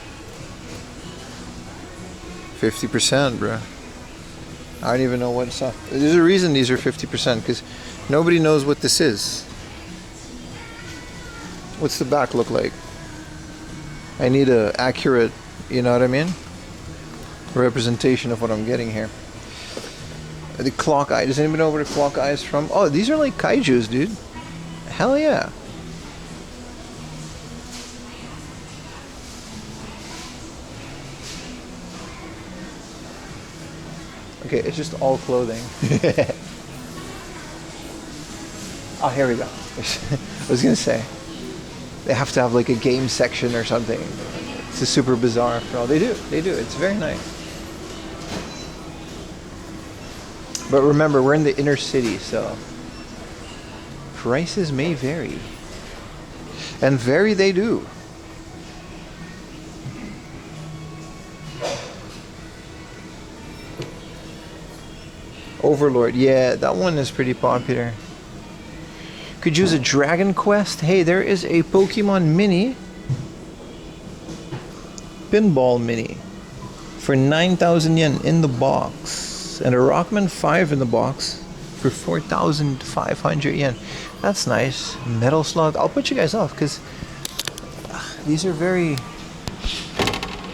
50%, bro. I don't even know what's up. There's a reason these are 50% because nobody knows what this is. What's the back look like? I need a accurate, you know what I mean? Representation of what I'm getting here. The clock eye. Does anybody know where the clock eye is from? Oh, these are like kaijus, dude. Hell yeah. Okay, it's just all clothing. Oh, here we go. I was gonna say they have to have like a game section or something. It's a super bizarre after all. They do. It's very nice. But remember, we're in the inner city, so prices may vary. And vary they do. Overlord, yeah, that one is pretty popular. Could use a Dragon Quest. Hey, there is a Pokemon Mini. Pinball Mini. For 9,000 yen in the box. And a Rockman 5 in the box for 4,500 yen. That's nice. Metal Slug. I'll put you guys off because these are very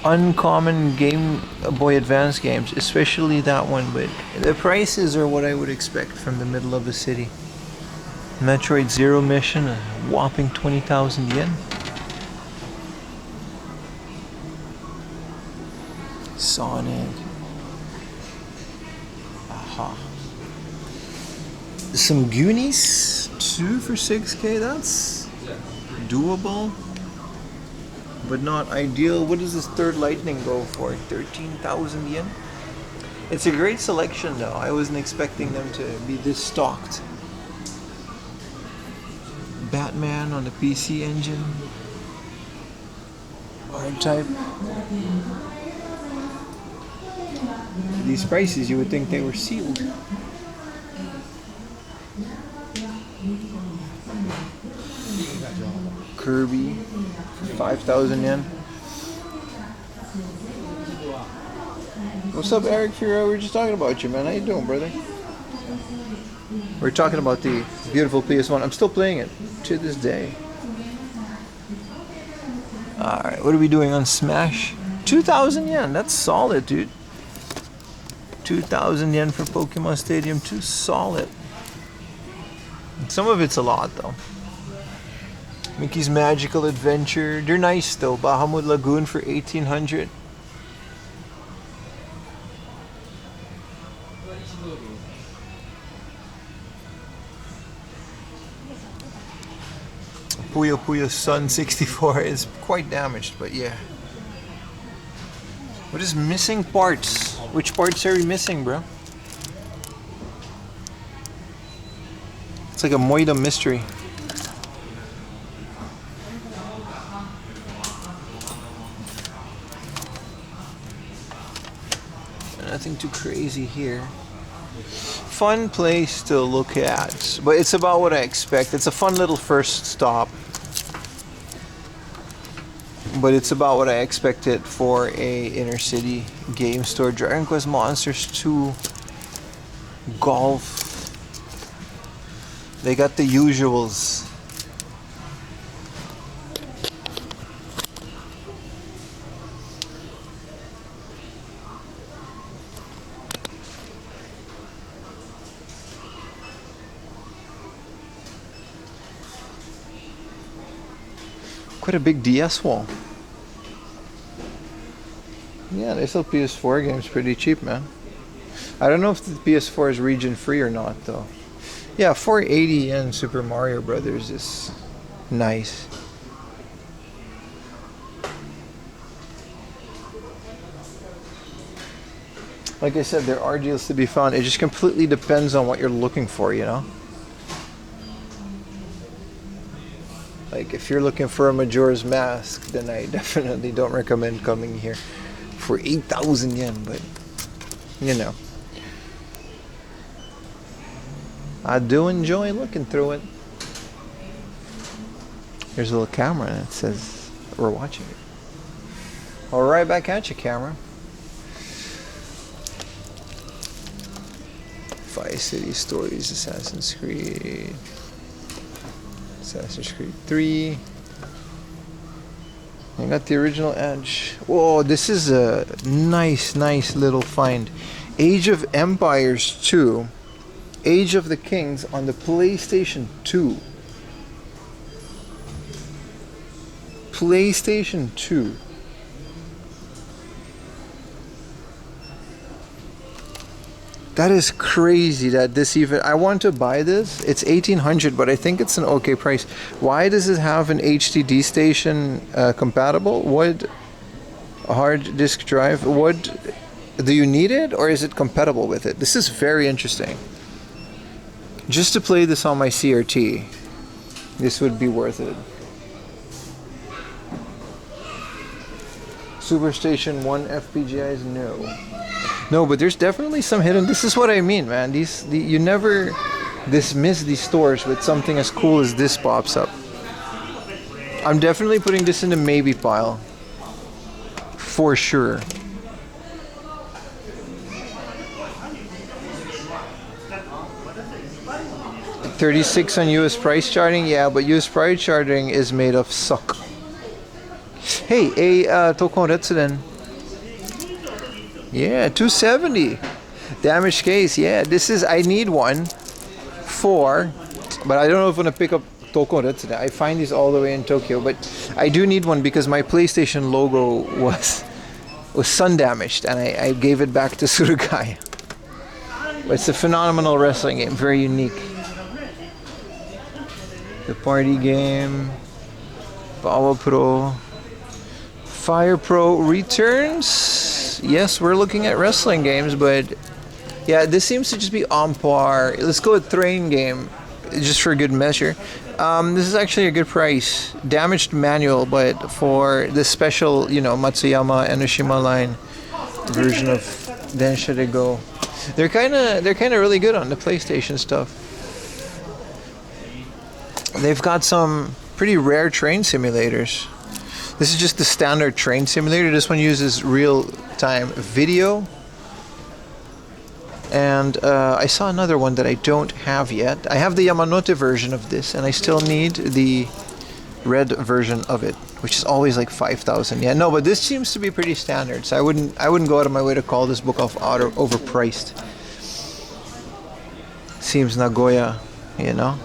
uncommon Game Boy Advance games, especially that one, but the prices are what I would expect from the middle of the city. Metroid Zero Mission, a whopping 20,000 yen. Sonic. Aha. Some Goonies, 2 for 6K, that's doable. But not ideal. What does this third Lightning go for? 13,000 yen? It's a great selection though. I wasn't expecting them to be this stocked. Batman on the PC engine. R-Type. These prices, you would think they were sealed. Kirby, 5,000 yen. What's up, Eric Firo? We were just talking about you, man. How you doing, brother? We're talking about the beautiful PS1. I'm still playing it to this day. Alright, what are we doing on Smash? 2,000 yen, that's solid, dude. 2,000 yen for Pokemon Stadium 2, solid. Some of it's a lot though. Mickey's Magical Adventure, they're nice though. Bahamut Lagoon for 1,800. Puyo Puyo Sun 64 is quite damaged, but yeah. What is missing parts? Which parts are we missing, bro? It's like a Moida mystery. Nothing too crazy here. Fun place to look at, but it's about what I expect. It's a fun little first stop, but it's about what I expected for a inner city game store. Dragon Quest Monsters 2, golf. They got the usuals. Quite a big DS wall. Yeah, they sell PS4 games pretty cheap, man. I don't know if the PS4 is region free or not, though. Yeah, 480 yen Super Mario Brothers is nice. Like I said, there are deals to be found. It just completely depends on what you're looking for, you know? Like, if you're looking for a Majora's Mask, then I definitely don't recommend coming here for 8,000 yen, but, you know. I do enjoy looking through it. There's a little camera that says we're watching it. All right, back at you, camera. Vice City Stories, Assassin's Creed. Assassin's Creed 3. I got the original Edge. Whoa, this is a nice little find. Age of Empires 2. Age of the Kings on the PlayStation 2. PlayStation 2. That is crazy that this even... I want to buy this. It's 1,800, but I think it's an okay price. Why does it have an HDD station compatible? What hard disk drive? What... Do you need it, or is it compatible with it? This is very interesting. Just to play this on my CRT, this would be worth it. Superstation 1 FPGAs, no. No, but there's definitely some hidden... This is what I mean, man. You never dismiss these stores with something as cool as this pops up. I'm definitely putting this in the maybe pile. For sure. $36 on US price charting? Yeah, but US price charting is made of suck. Hey, Tokon Retsuden. Yeah, 270. Damaged case, yeah. This is... I need one for... But I don't know if I'm going to pick up Tokon Retsuden. I find these all the way in Tokyo. But I do need one because my PlayStation logo was sun damaged. And I gave it back to Surugai. But it's a phenomenal wrestling game. Very unique. The party game. Power Pro. Fire Pro returns. Yes, we're looking at wrestling games, but yeah, this seems to just be on par. Let's go with train game, just for good measure. This is actually a good price. Damaged manual, but for the special, you know, Matsuyama Enoshima line version of Densha de Go, they're kind of really good on the PlayStation stuff. They've got some pretty rare train simulators. This is just the standard train simulator. This one uses real-time video. And I saw another one that I don't have yet. I have the Yamanote version of this, and I still need the red version of it, which is always like 5,000. Yeah, no, but this seems to be pretty standard, so I wouldn't go out of my way to call this book off overpriced. Seems Nagoya, you know.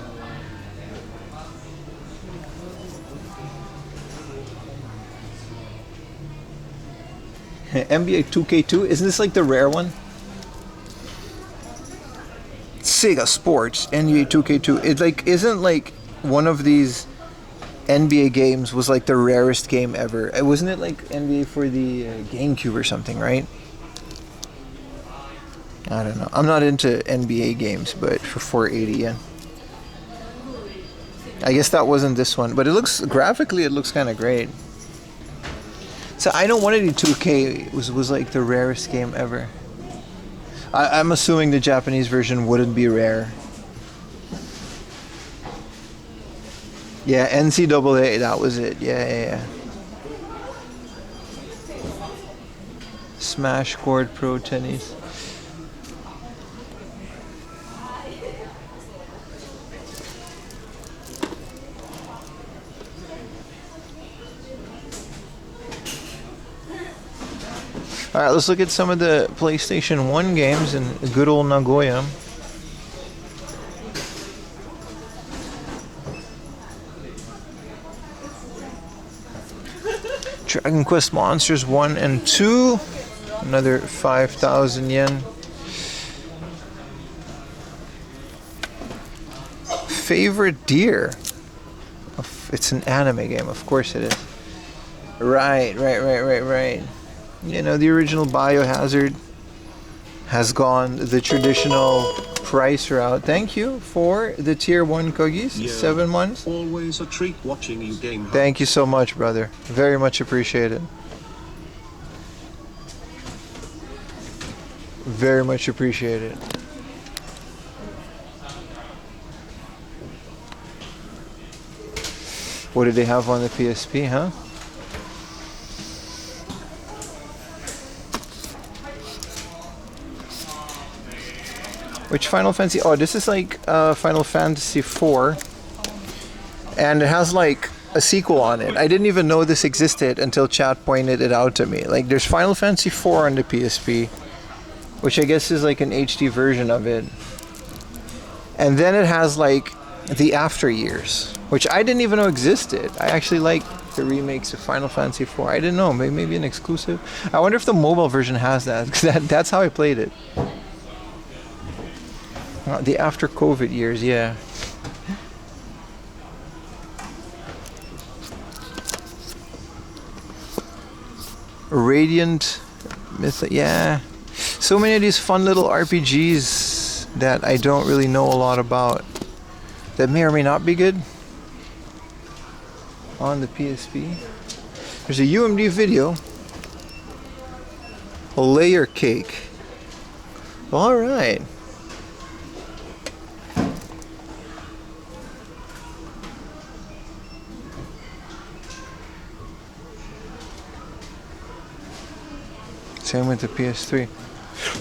NBA 2K2, isn't this like the rare one? Sega Sports NBA 2K2. It like isn't like one of these NBA games was like the rarest game ever. Wasn't it like NBA for the GameCube or something, right? I don't know. I'm not into NBA games, but for 480 yen. I guess that wasn't this one, but it looks graphically it looks kind of great. So I know 182K was like the rarest game ever. I'm assuming the Japanese version wouldn't be rare. Yeah, NCAA, that was it. Yeah. Smash Court Pro Tennis. Alright, let's look at some of the PlayStation 1 games in good old Nagoya. Dragon Quest Monsters 1 and 2. Another 5,000 yen. Favorite Deer. It's an anime game, of course it is. Right. You know, the original Biohazard has gone the traditional price route. Thank you for the tier 1 cookies. Yeah. 7 months. Always a treat watching you game. Thank you so much, brother. Very much appreciated. Very much appreciated. What did they have on the PSP, huh? Which Final Fantasy? Oh, this is like Final Fantasy 4. And it has like a sequel on it. I didn't even know this existed until chat pointed it out to me. Like there's Final Fantasy 4 on the PSP, which I guess is like an HD version of it. And then it has like the After Years, which I didn't even know existed. I actually like the remakes of Final Fantasy 4. I didn't know, maybe an exclusive. I wonder if the mobile version has that, because that's how I played it. The After COVID Years, yeah. Radiant Myth, yeah. So many of these fun little RPGs that I don't really know a lot about, that may or may not be good on the PSP. There's a UMD video. A Layer Cake. Alright. Same with the PS3.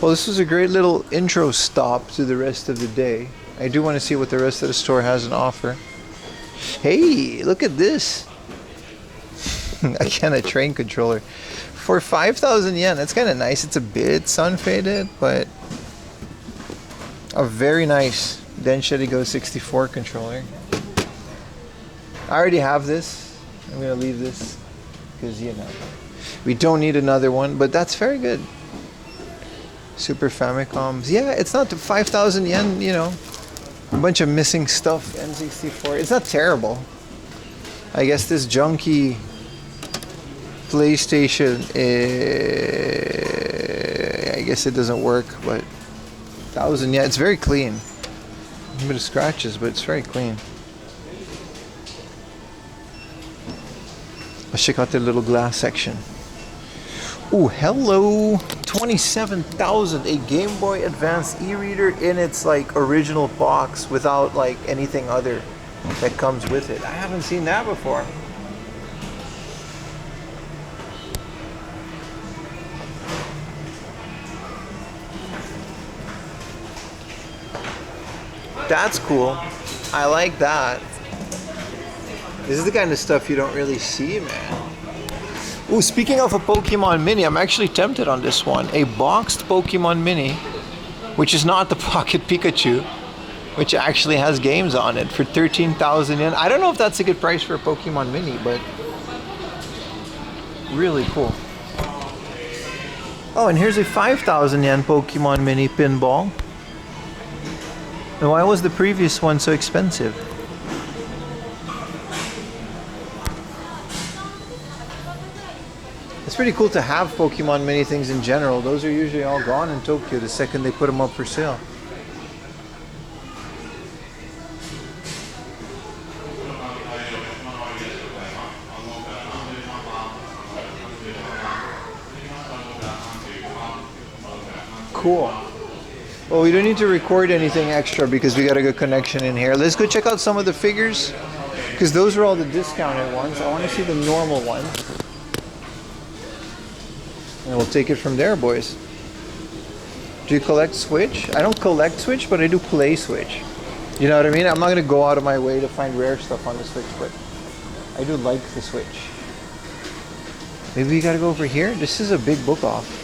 Well, this was a great little intro stop to the rest of the day. I do want to see what the rest of the store has on offer. Hey, look at this. Again, a train controller. For 5,000 yen, that's kind of nice. It's a bit sun-faded, but a very nice Densheri Go 64 controller. I already have this. I'm going to leave this because, you know, we don't need another one, but that's very good. Super Famicoms. Yeah, it's not 5,000 yen, you know. A bunch of missing stuff, N64. It's not terrible. I guess this junky PlayStation, I guess it doesn't work, but 1,000, yeah, it's very clean. A bit of scratches, but it's very clean. Let's check out the little glass section. Ooh, hello! 27,000, a Game Boy Advance e-reader in its like original box without like anything other that comes with it. I haven't seen that before. That's cool. I like that. This is the kind of stuff you don't really see, man. Ooh, speaking of a Pokemon Mini, I'm actually tempted on this one. A boxed Pokemon Mini, which is not the Pocket Pikachu, which actually has games on it for 13,000 yen. I don't know if that's a good price for a Pokemon Mini, but really cool. Oh, and here's a 5,000 yen Pokemon Mini pinball. And why was the previous one so expensive? It's pretty cool to have Pokemon Mini things in general. Those are usually all gone in Tokyo the second they put them up for sale. Cool. Well, we don't need to record anything extra because we got a good connection in here. Let's go check out some of the figures, because those are all the discounted ones. I want to see the normal ones. And we'll take it from there, boys. Do you collect Switch? I don't collect Switch, but I do play Switch. You know what I mean? I'm not going to go out of my way to find rare stuff on the Switch, but I do like the Switch. Maybe we got to go over here? This is a big book off.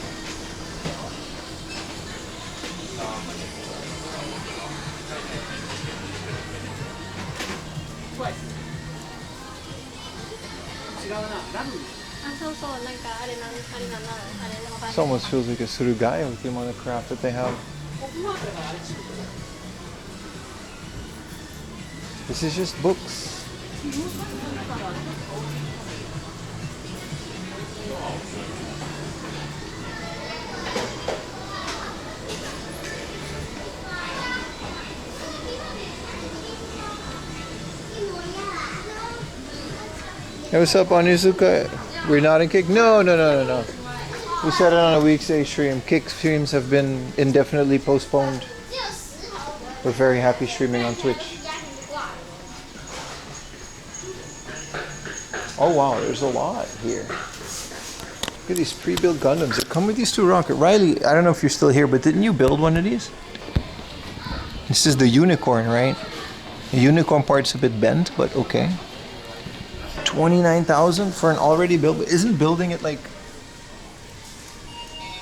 This almost feels like a Surugaya with the amount of crap that they have. This is just books. Hey, what's up, Onizuka? We're not in Kick? No. We said it on a weekday stream. Kick streams have been indefinitely postponed. We're very happy streaming on Twitch. Oh wow, there's a lot here. Look at these pre-built Gundams that come with these two rockets. Riley, I don't know if you're still here, but didn't you build one of these? This is the unicorn, right? The unicorn part's a bit bent, but okay. 29,000 for an already built. Isn't building it like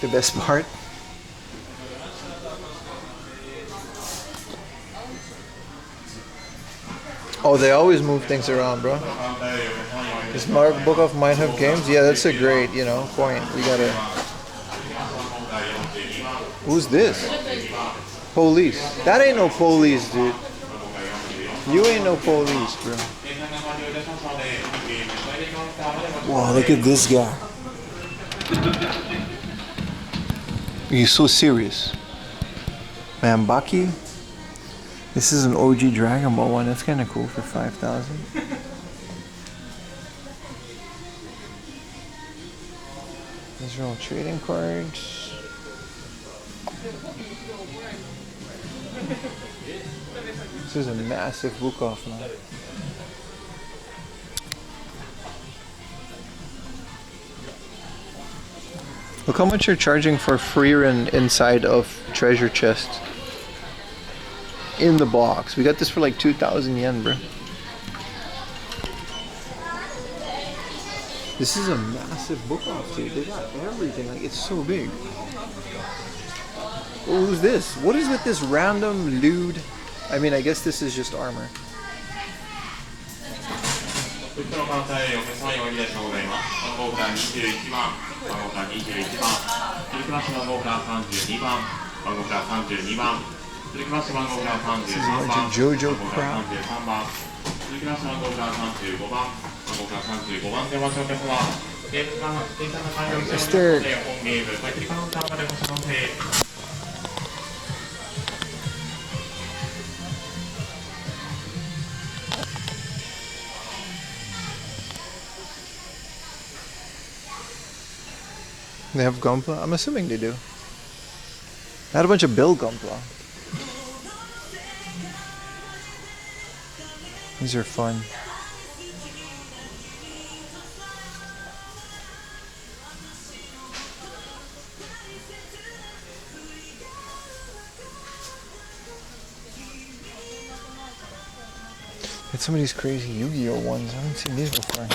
the best part? Oh, they always move things around, bro. This book of might have games. Yeah, that's a great, point. We gotta. Who's this? Police. That ain't no police, dude. You ain't no police, bro. Wow, look at this guy. He's so serious. Man, Baki. This is an OG Dragon Ball one. That's kind of cool for 5,000. These are all trading cards. This is a massive book off now. Look how much you're charging for Freerin inside of treasure chest. In the box. We got this for like 2,000 yen, bro. This is a massive book off, dude. They got everything. Like, it's so big. Oh, who's this? What is with this random lewd? I mean, I guess this is just armor. This is a bunch of JoJo crap. Mister. They have Gunpla? I'm assuming they do. I had a bunch of Bill Gunpla. These are fun. Get some of these crazy Yu-Gi-Oh ones. I haven't seen these before.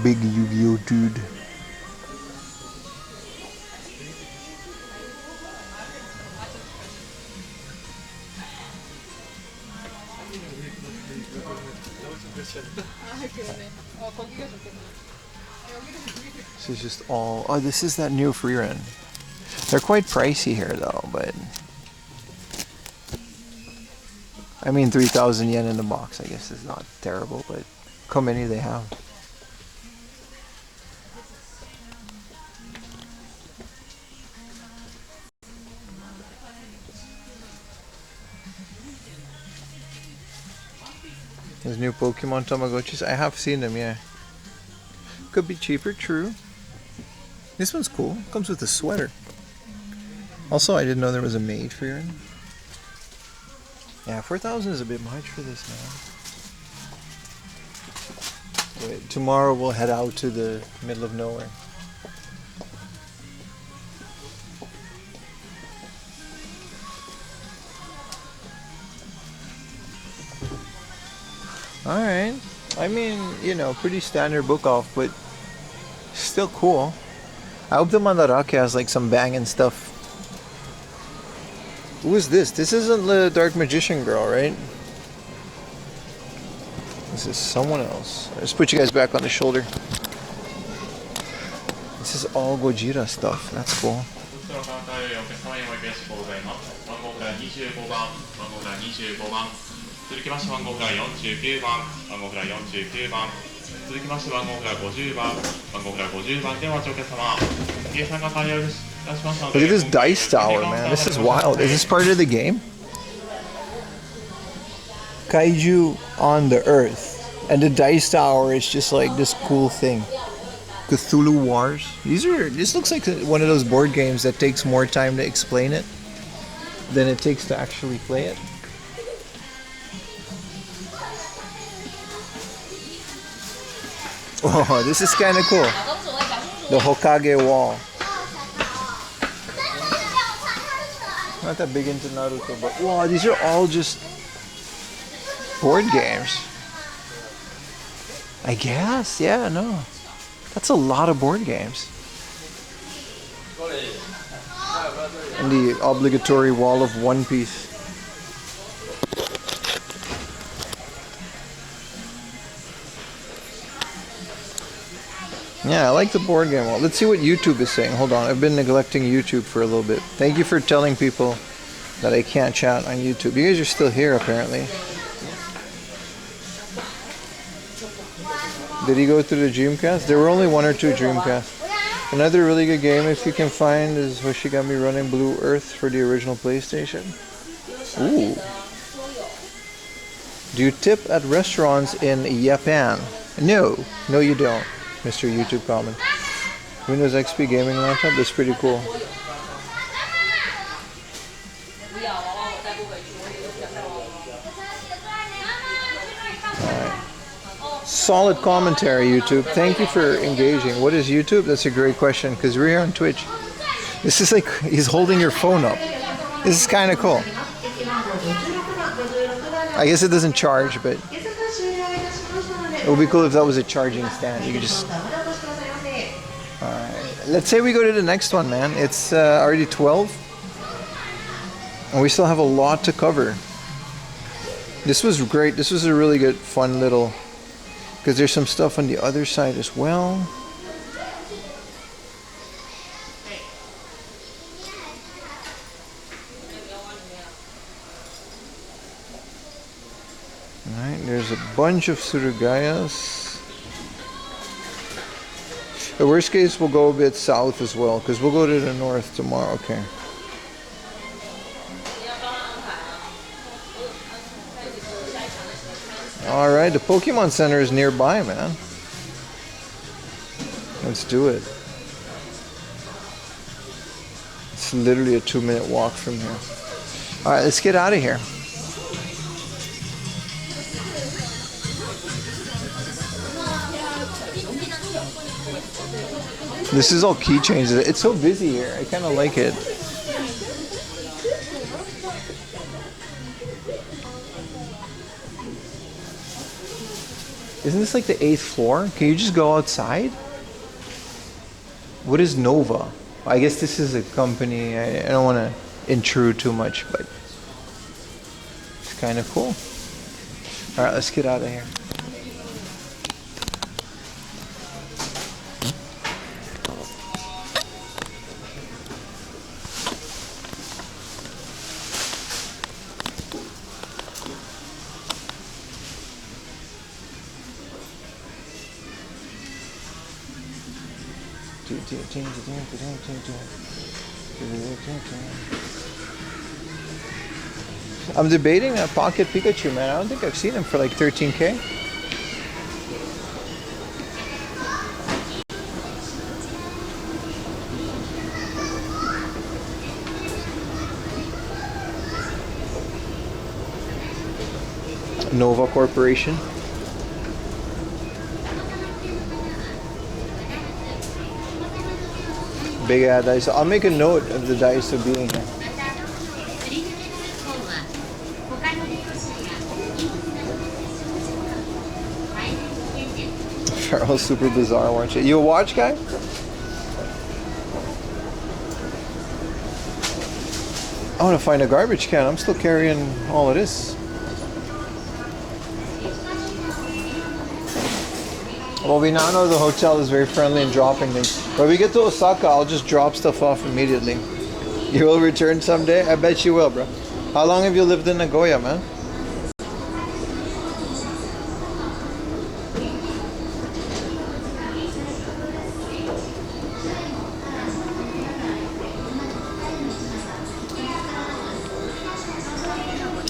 Big Yu-Gi-Oh dude. This is just all. Oh, this is that new free run. They're quite pricey here though, but I mean 3,000 yen in the box I guess is not terrible, but how many they have? Those new Pokemon Tamagotchis, I have seen them, yeah. Could be cheaper, true. This one's cool. Comes with a sweater. Also, I didn't know there was a maid for your. Yeah, 4,000 is a bit much for this, man. Wait, tomorrow we'll head out to the middle of nowhere. Alright. I mean, you know, pretty standard book off, but still cool. I hope the Mandarake has like some banging stuff. Who is this? This isn't the Dark Magician girl, right? This is someone else. Let's put you guys back on the shoulder. This is all Gojira stuff. That's cool. Look at this dice tower, man. This is wild. Is this part of the game? Kaiju on the Earth. And the dice tower is just like this cool thing. Cthulhu Wars. This looks like one of those board games that takes more time to explain it than it takes to actually play it. Oh, this is kind of cool. The Hokage wall. Not that big into Naruto, but wow, these are all just board games. I guess, yeah, no. That's a lot of board games. And the obligatory wall of One Piece. Yeah, I like the board game wall. Let's see what YouTube is saying. Hold on, I've been neglecting YouTube for a little bit. Thank you for telling people that I can't chat on YouTube. You guys are still here, apparently. Did he go through the Dreamcast? There were only 1 or 2 Dreamcasts. Another really good game, if you can find, is Hoshigami Running Blue Earth for the original PlayStation. Ooh. Do you tip at restaurants in Japan? No, you don't. Mr. YouTube comment. Windows XP gaming laptop, that's pretty cool. Alright. Solid commentary, YouTube. Thank you for engaging. What is YouTube? That's a great question, because we're here on Twitch. This is like, he's holding your phone up. This is kind of cool. I guess it doesn't charge, but it would be cool if that was a charging stand. You could just... Alright. Let's say we go to the next one, man. It's already 12. And we still have a lot to cover. This was great. This was a really good, fun little... Because there's some stuff on the other side as well. Alright, there's a bunch of Surugayas. The worst case, we'll go a bit south as well, because we'll go to the north tomorrow. Okay. Alright, the Pokemon Center is nearby, man. Let's do it. It's literally a 2-minute walk from here. Alright, let's get out of here. This is all keychains. It's so busy here. I kind of like it. Isn't this like the 8th floor? Can you just go outside? What is Nova? I guess this is a company. I don't want to intrude too much, but it's kind of cool. All right, let's get out of here. I'm debating a Pocket Pikachu, man. I don't think I've seen him for like 13K. Nova Corporation. Big ad dice. I'll make a note of the dice of being here. Farrell's super bizarre watch it. You a watch guy? I want to find a garbage can. I'm still carrying all of this. Well, we now know the hotel is very friendly in dropping things. When we get to Osaka, I'll just drop stuff off immediately. You will return someday? I bet you will, bro. How long have you lived in Nagoya, man?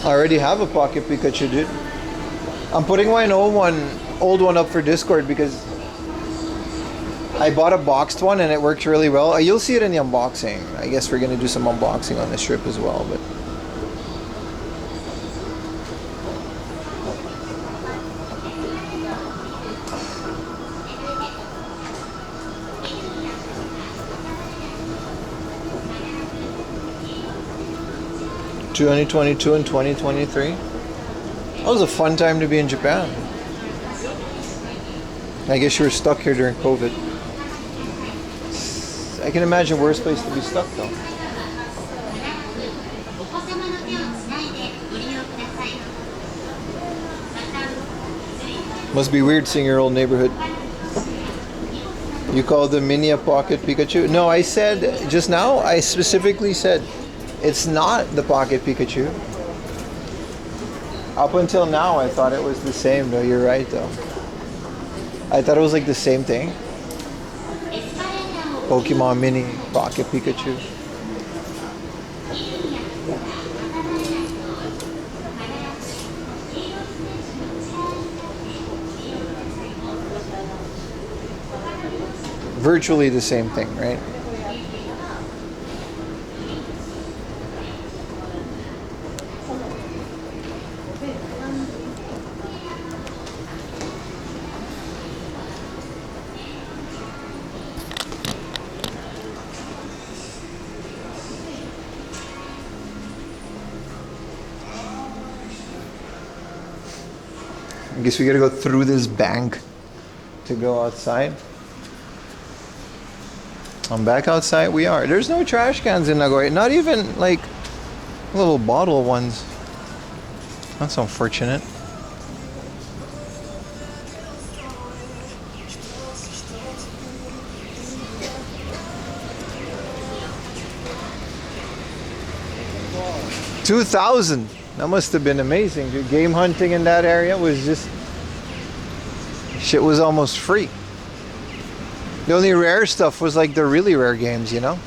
I already have a Pocket Pikachu, dude. I'm putting my old one up for Discord because I bought a boxed one and it works really well. You'll see it in the unboxing. I guess we're gonna do some unboxing on this trip as well, but ...2022 and 2023. That was a fun time to be in Japan. I guess you were stuck here during COVID. I can imagine worse place to be stuck though. Must be weird seeing your old neighborhood. You called the Mini a Pocket Pikachu? No, I said just now, I specifically said it's not the Pocket Pikachu. Up until now, I thought it was the same. No, you're right though. I thought it was like the same thing. Pokemon Mini Pocket Pikachu. Virtually the same thing, right? I guess we gotta go through this bank to go outside. I'm back outside. We are. There's no trash cans in Nagoya. Not even like little bottle ones. That's unfortunate. $2,000. That must have been amazing. Dude. Game hunting in that area was just... shit was almost free. The only rare stuff was like the really rare games, you know?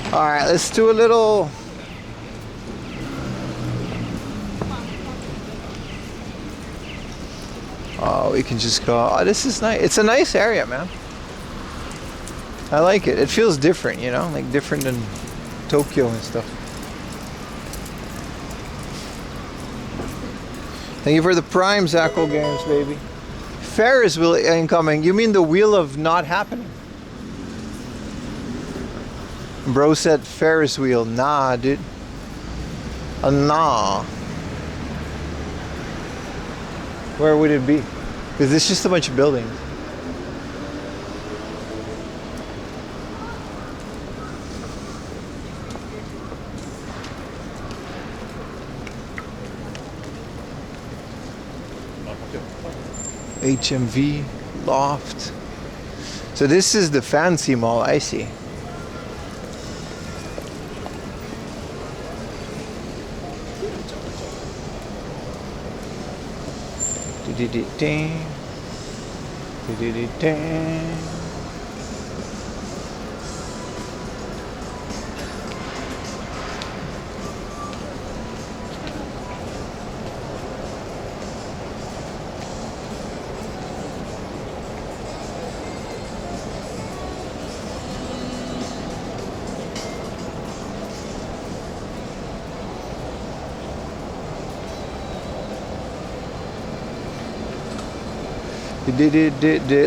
Alright, let's do a little... Oh, we can just go... Oh, this is nice. It's a nice area, man. I like it. It feels different, you know? Like different than Tokyo and stuff. Thank you for the Prime, Zacko Games, baby. Ferris wheel incoming. You mean the wheel of not happening? Bro said Ferris wheel. Nah, dude. Nah. Where would it be? Because it's just a bunch of buildings. HMV, Loft. So this is the fancy mall, I see.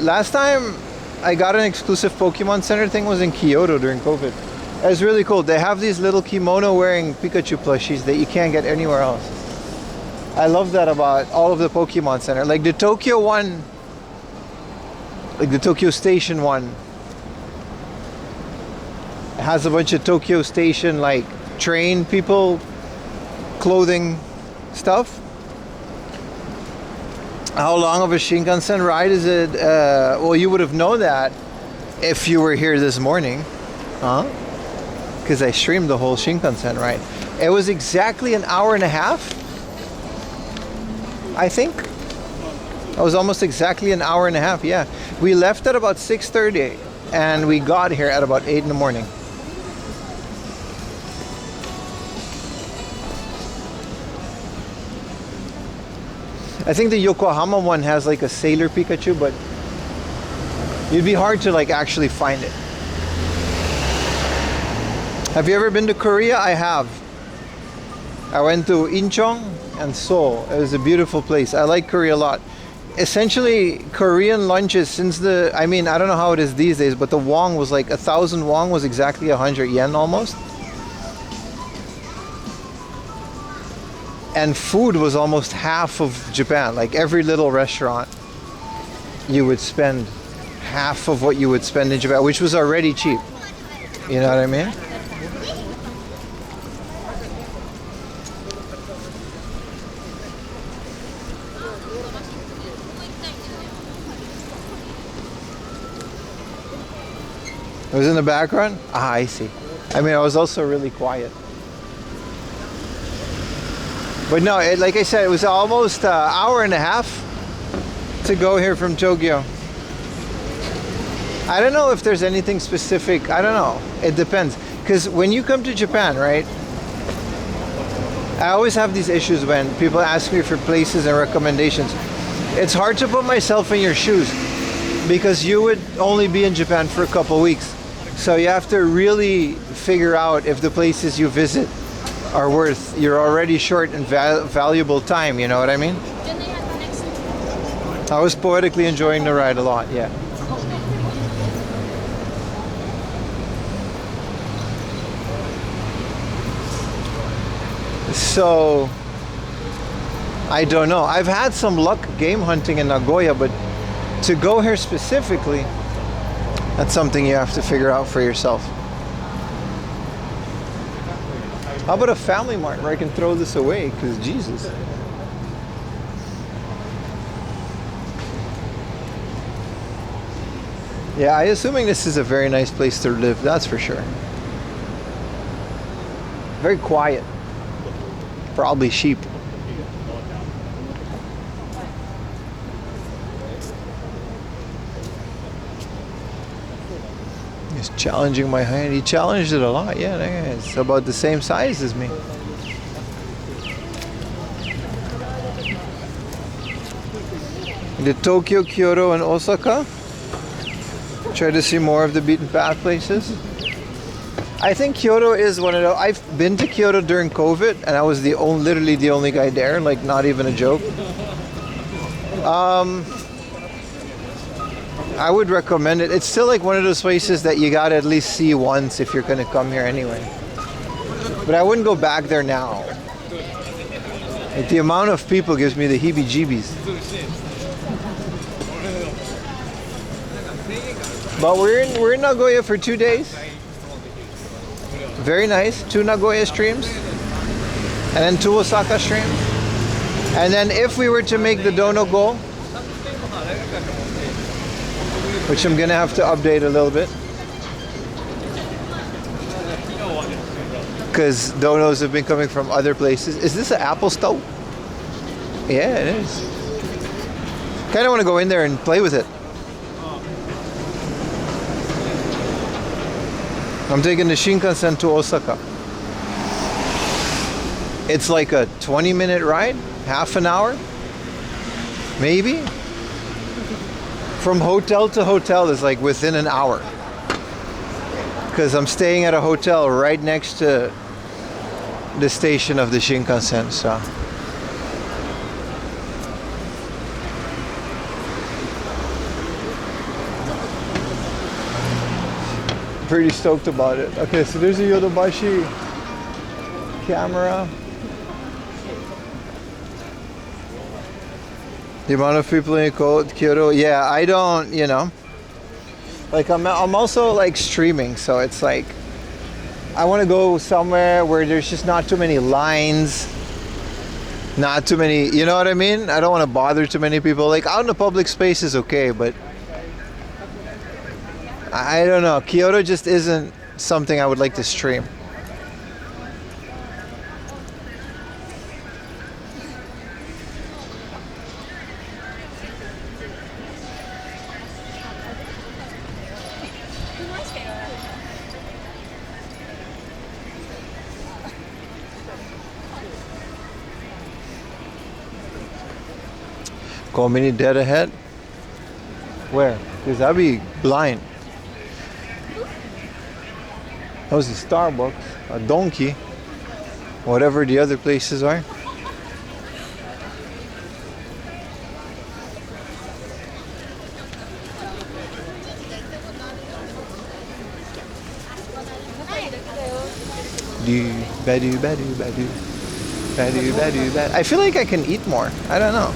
Last time I got an exclusive Pokemon Center thing was in Kyoto during COVID. It was really cool. They have these little kimono wearing Pikachu plushies that you can't get anywhere else. I love that about all of the Pokemon Center. Like the Tokyo one, like the Tokyo Station one, has a bunch of Tokyo Station like train people clothing stuff. How long of a Shinkansen ride is it? Well, you would have known that if you were here this morning, huh? Because I streamed the whole Shinkansen ride. It was exactly an hour and a half, I think. It was almost exactly an hour and a half, yeah. We left at about 6:30 and we got here at about 8 in the morning. I think the Yokohama one has like a Sailor Pikachu, but it'd be hard to like actually find it. Have you ever been to Korea? I have. I went to Incheon and Seoul. It was a beautiful place. I like Korea a lot. Essentially, Korean lunches since the, I mean, I don't know how it is these days, but the won was like 1,000 won was exactly 100 yen almost. And food was almost half of Japan. Like every little restaurant, you would spend half of what you would spend in Japan, which was already cheap. You know what I mean? It was in the background? Ah, I see. I mean, I was also really quiet. But no, like I said, it was almost an hour and a half to go here from Tokyo. I don't know if there's anything specific. I don't know. It depends. Because when you come to Japan, right? I always have these issues when people ask me for places and recommendations. It's hard to put myself in your shoes because you would only be in Japan for a couple weeks. So you have to really figure out if the places you visit are worth your already short and valuable time, you know what I mean? I was poetically enjoying the ride a lot, yeah. So, I don't know. I've had some luck game hunting in Nagoya, but to go here specifically, that's something you have to figure out for yourself. How about a family mart where I can throw this away? Because Jesus. Yeah, I'm assuming this is a very nice place to live, that's for sure. Very quiet. Probably sheep. He's challenging my height. He challenged it a lot. Yeah, it's about the same size as me. The Tokyo, Kyoto, and Osaka. Try to see more of the beaten path places. I think Kyoto is one of the. I've been to Kyoto during COVID, and I was literally the only guy there. Like, not even a joke. I would recommend it. It's still like one of those places that you gotta at least see once if you're gonna come here anyway. But I wouldn't go back there now. Like, the amount of people gives me the heebie-jeebies. But we're in Nagoya for 2 days. Very nice. 2 Nagoya streams. And then 2 Osaka streams. And then if we were to make the Dono goal, which I'm gonna have to update a little bit, because donos have been coming from other places. Is this an Apple stove? Yeah, it is. Kind of want to go in there and play with it. I'm taking the Shinkansen to Osaka. It's like a 20-minute ride, half an hour, maybe. From hotel to hotel is like within an hour. Because I'm staying at a hotel right next to the station of the Shinkansen, so. Pretty stoked about it. Okay, so there's a Yodobashi camera. The amount of people in Kyoto, yeah, I don't, you know. Like I'm also like streaming, so it's like I want to go somewhere where there's just not too many lines, not too many, you know what I mean? I don't want to bother too many people. Like out in the public space is okay, but I don't know. Kyoto just isn't something I would like to stream. Mini dead ahead? Where? Because I'd be blind. That was a Starbucks, a Donkey, whatever the other places are. I feel like I can eat more. I don't know.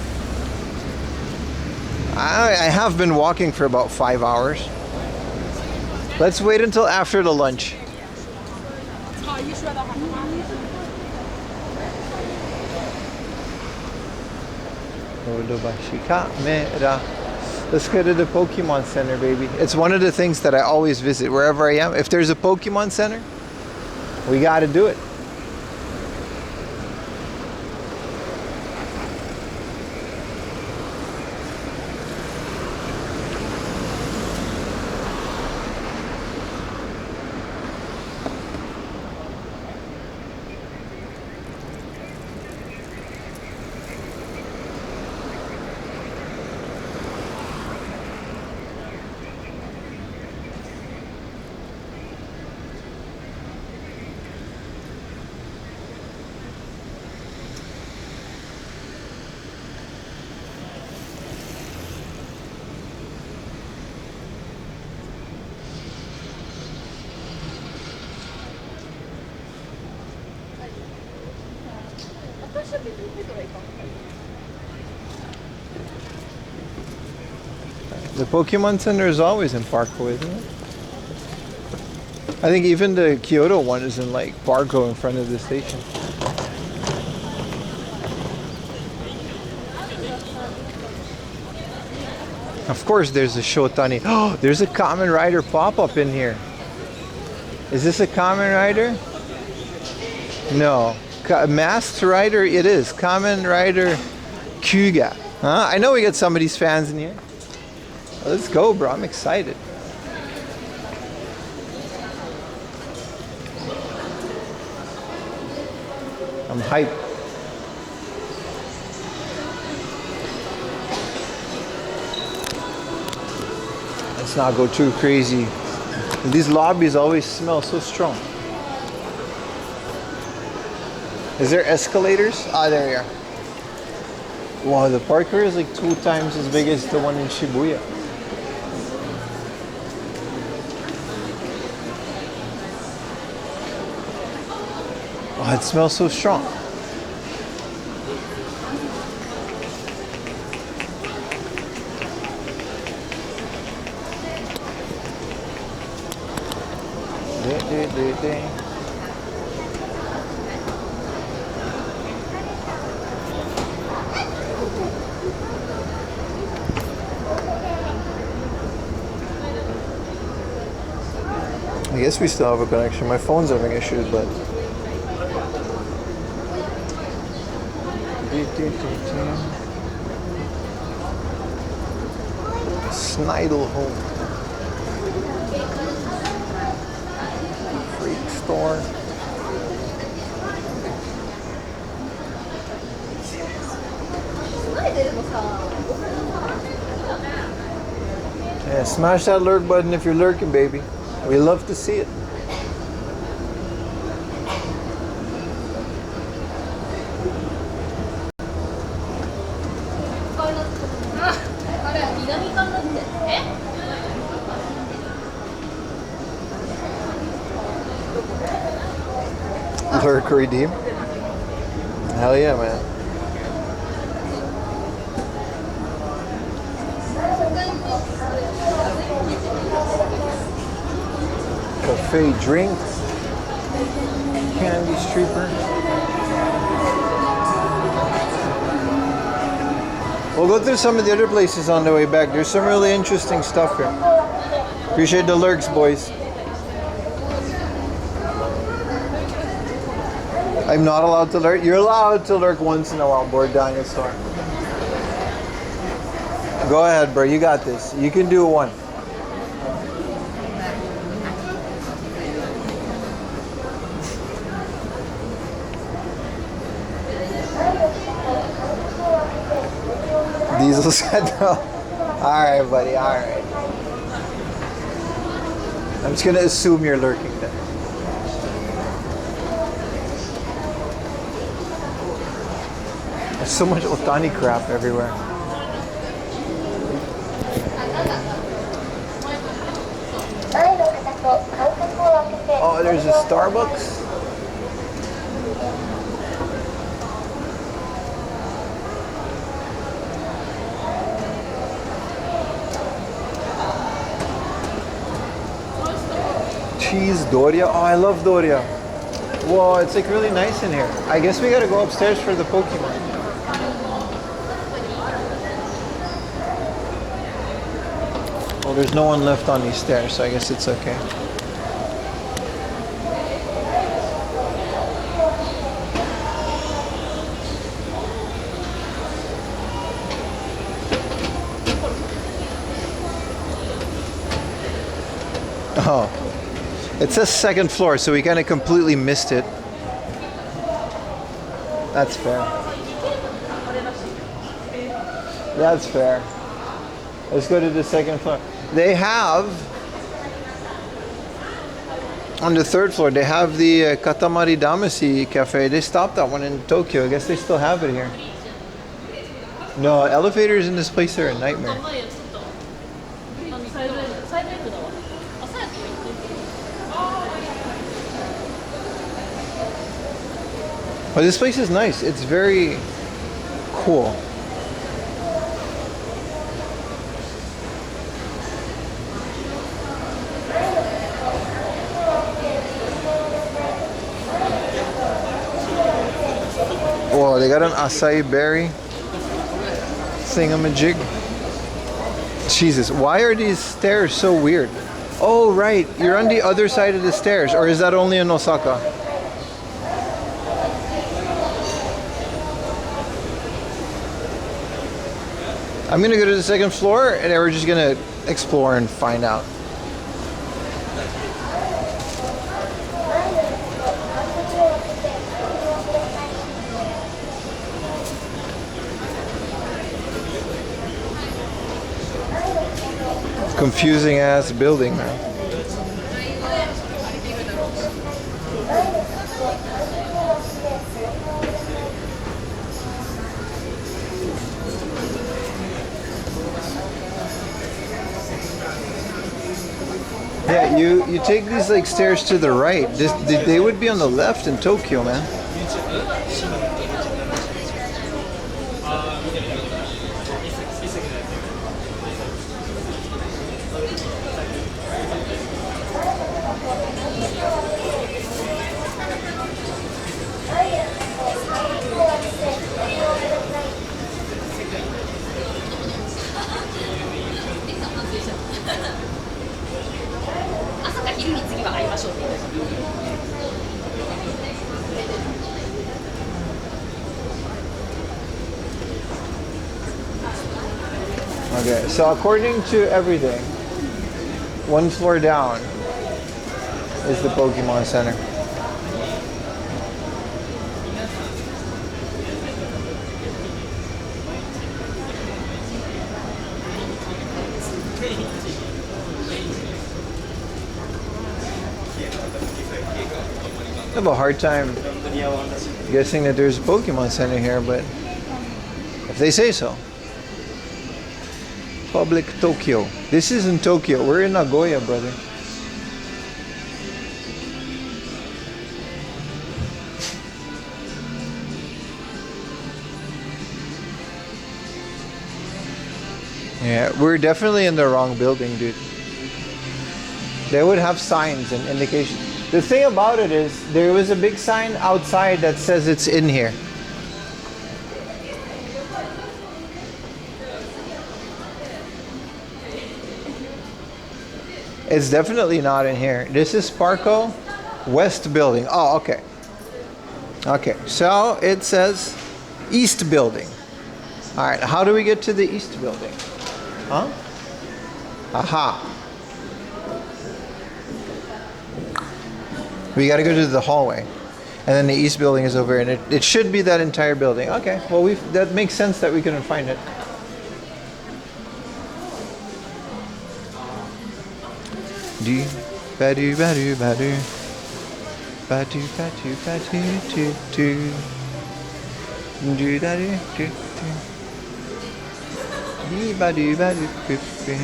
I have been walking for about 5 hours. Let's wait until after the lunch. Let's go to the Pokemon Center, baby. It's one of the things that I always visit wherever I am. If there's a Pokemon Center, we gotta do it. The Pokemon Center is always in Parko, isn't it? I think even the Kyoto one is in like Parko in front of the station. Of course there's a Shotani. Oh, there's a Kamen Rider pop-up in here. Is this a Kamen Rider? No. Masked Rider it is. Kamen Rider Kyuga. Huh? I know we got somebody's fans in here. Let's go, bro. I'm excited. I'm hyped. Let's not go too crazy. These lobbies always smell so strong. Is there escalators? Ah, there you are. Wow, the park here is like 2 times as big as the one in Shibuya. Oh, it smells so strong. great day. I guess we still have a connection. My phone's having issues, but Snidel home. Freak store. Yeah, smash that lurk button if you're lurking, baby. We love to see it. Lurk redeem. Hell yeah, man. Cafe drinks. Candy stripper. We'll go through some of the other places on the way back. There's some really interesting stuff here. Appreciate the lurks, boys. I'm not allowed to lurk. You're allowed to lurk once in a while, board dinosaur. Go ahead, bro. You got this. You can do one. Diesel said no. Alright, buddy. Alright. I'm just going to assume you're lurking then. There's so much Otani crap everywhere. Oh, there's a Starbucks. Cheese Doria. Oh, I love Doria. Whoa, it's like really nice in here. I guess we gotta go upstairs for the Pokemon. Well, there's no one left on these stairs, so I guess it's okay. Oh, it says second floor, so we kind of completely missed it. That's fair. That's fair. Let's go to the second floor. They have, on the third floor, they have the Katamari Damacy Cafe. They stopped that one in Tokyo. I guess they still have it here. No, elevators in this place are a nightmare. Oh, this place is nice. It's very cool. Whoa, they got an acai berry thingamajig. Jesus, why are these stairs so weird? Oh, right. You're on the other side of the stairs. Or is that only in Osaka? I'm gonna go to the second floor and we're just gonna explore and find out. Confusing ass building, man. Yeah, you take these like stairs to the right. They would be on the left in Tokyo, man. Okay, so according to everything, one floor down is the Pokemon Center. I have a hard time guessing that there's a Pokemon Center here, but if they say so. Public Tokyo. This isn't Tokyo. We're in Nagoya, brother. Yeah, we're definitely in the wrong building, dude. They would have signs and indications. The thing about it is, there was a big sign outside that says it's in here. It's definitely not in here. This is Sparko West Building. Oh, okay. Okay, so it says East Building. All right, how do we get to the East Building? Huh? Aha. We got to go to the hallway. And then the East Building is over, and it should be that entire building. Okay, well, that makes sense that we couldn't find it. Do ba-do ba-do ba-do ba-do ba-do ba-do do do do da-do do do ba-do ba-do ba-do.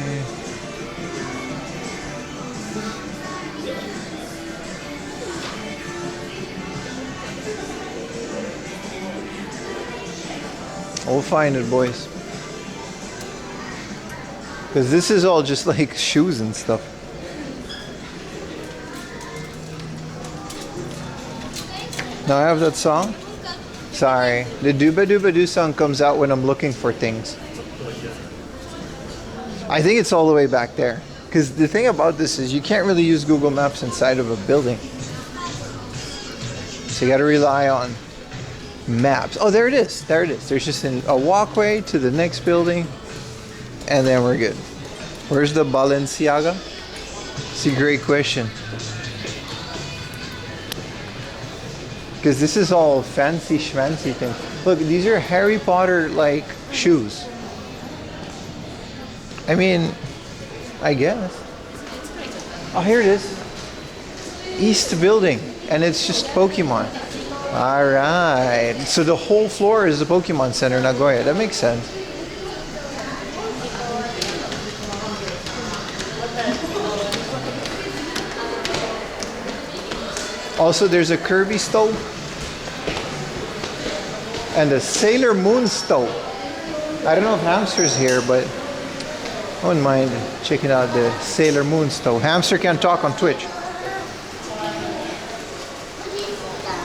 We'll find it, boys. Because this is all just like shoes and stuff. Now I have that song. Sorry. The Dooba Dooba Doo song comes out when I'm looking for things. I think it's all the way back there. Because the thing about this is you can't really use Google Maps inside of a building. So you got to rely on maps. Oh, there it is. There it is. There's just a walkway to the next building. And then we're good. Where's the Balenciaga? It's a great question. Because this is all fancy schmancy things. Look, these are Harry Potter like shoes. I mean, I guess. Oh, here it is. East Building. And it's just Pokemon. Alright. So the whole floor is the Pokemon Center in Nagoya. That makes sense. Also, there's a Kirby stove and a Sailor Moon stove. I don't know if Hamster's here, but I wouldn't mind checking out the Sailor Moon stove. Hamster can talk on Twitch.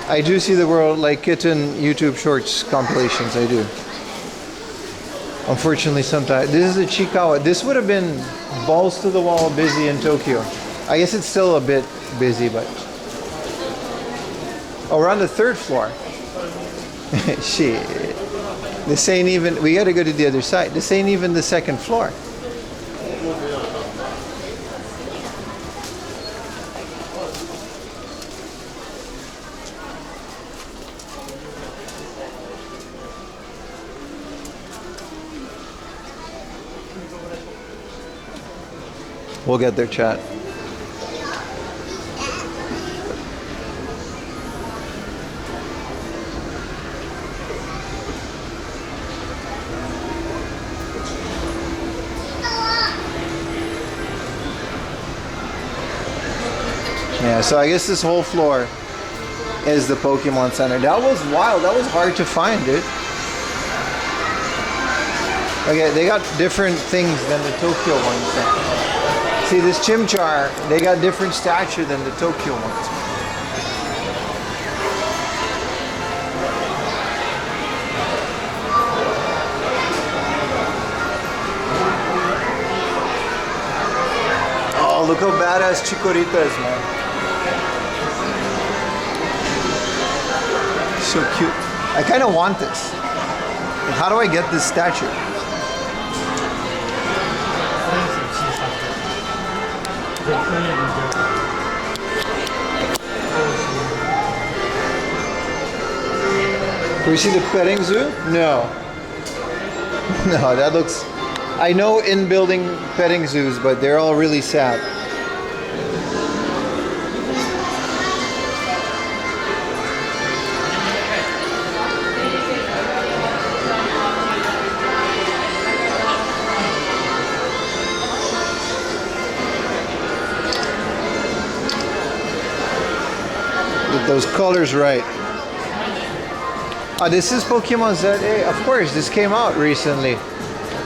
I do see the World Like Kitten YouTube Shorts compilations. I do. Unfortunately, sometimes this is a Chikawa. This would have been balls to the wall busy in Tokyo. I guess it's still a bit busy, but. Oh, we're on the third floor. Shit. This ain't even, we gotta go to the other side. This ain't even the second floor. We'll get there, chat. Yeah, so I guess this whole floor is the Pokemon Center. That was wild. That was hard to find, dude. Okay, they got different things than the Tokyo ones. See, this Chimchar, they got different stature than the Tokyo ones. Oh, look how badass Chikorita is, man. So cute. I kind of want this. How do I get this statue? Can we see the petting zoo? No. No, that looks... I know in-building petting zoos, but they're all really sad. Get those colors right. This is Pokemon ZA. Of course, this came out recently.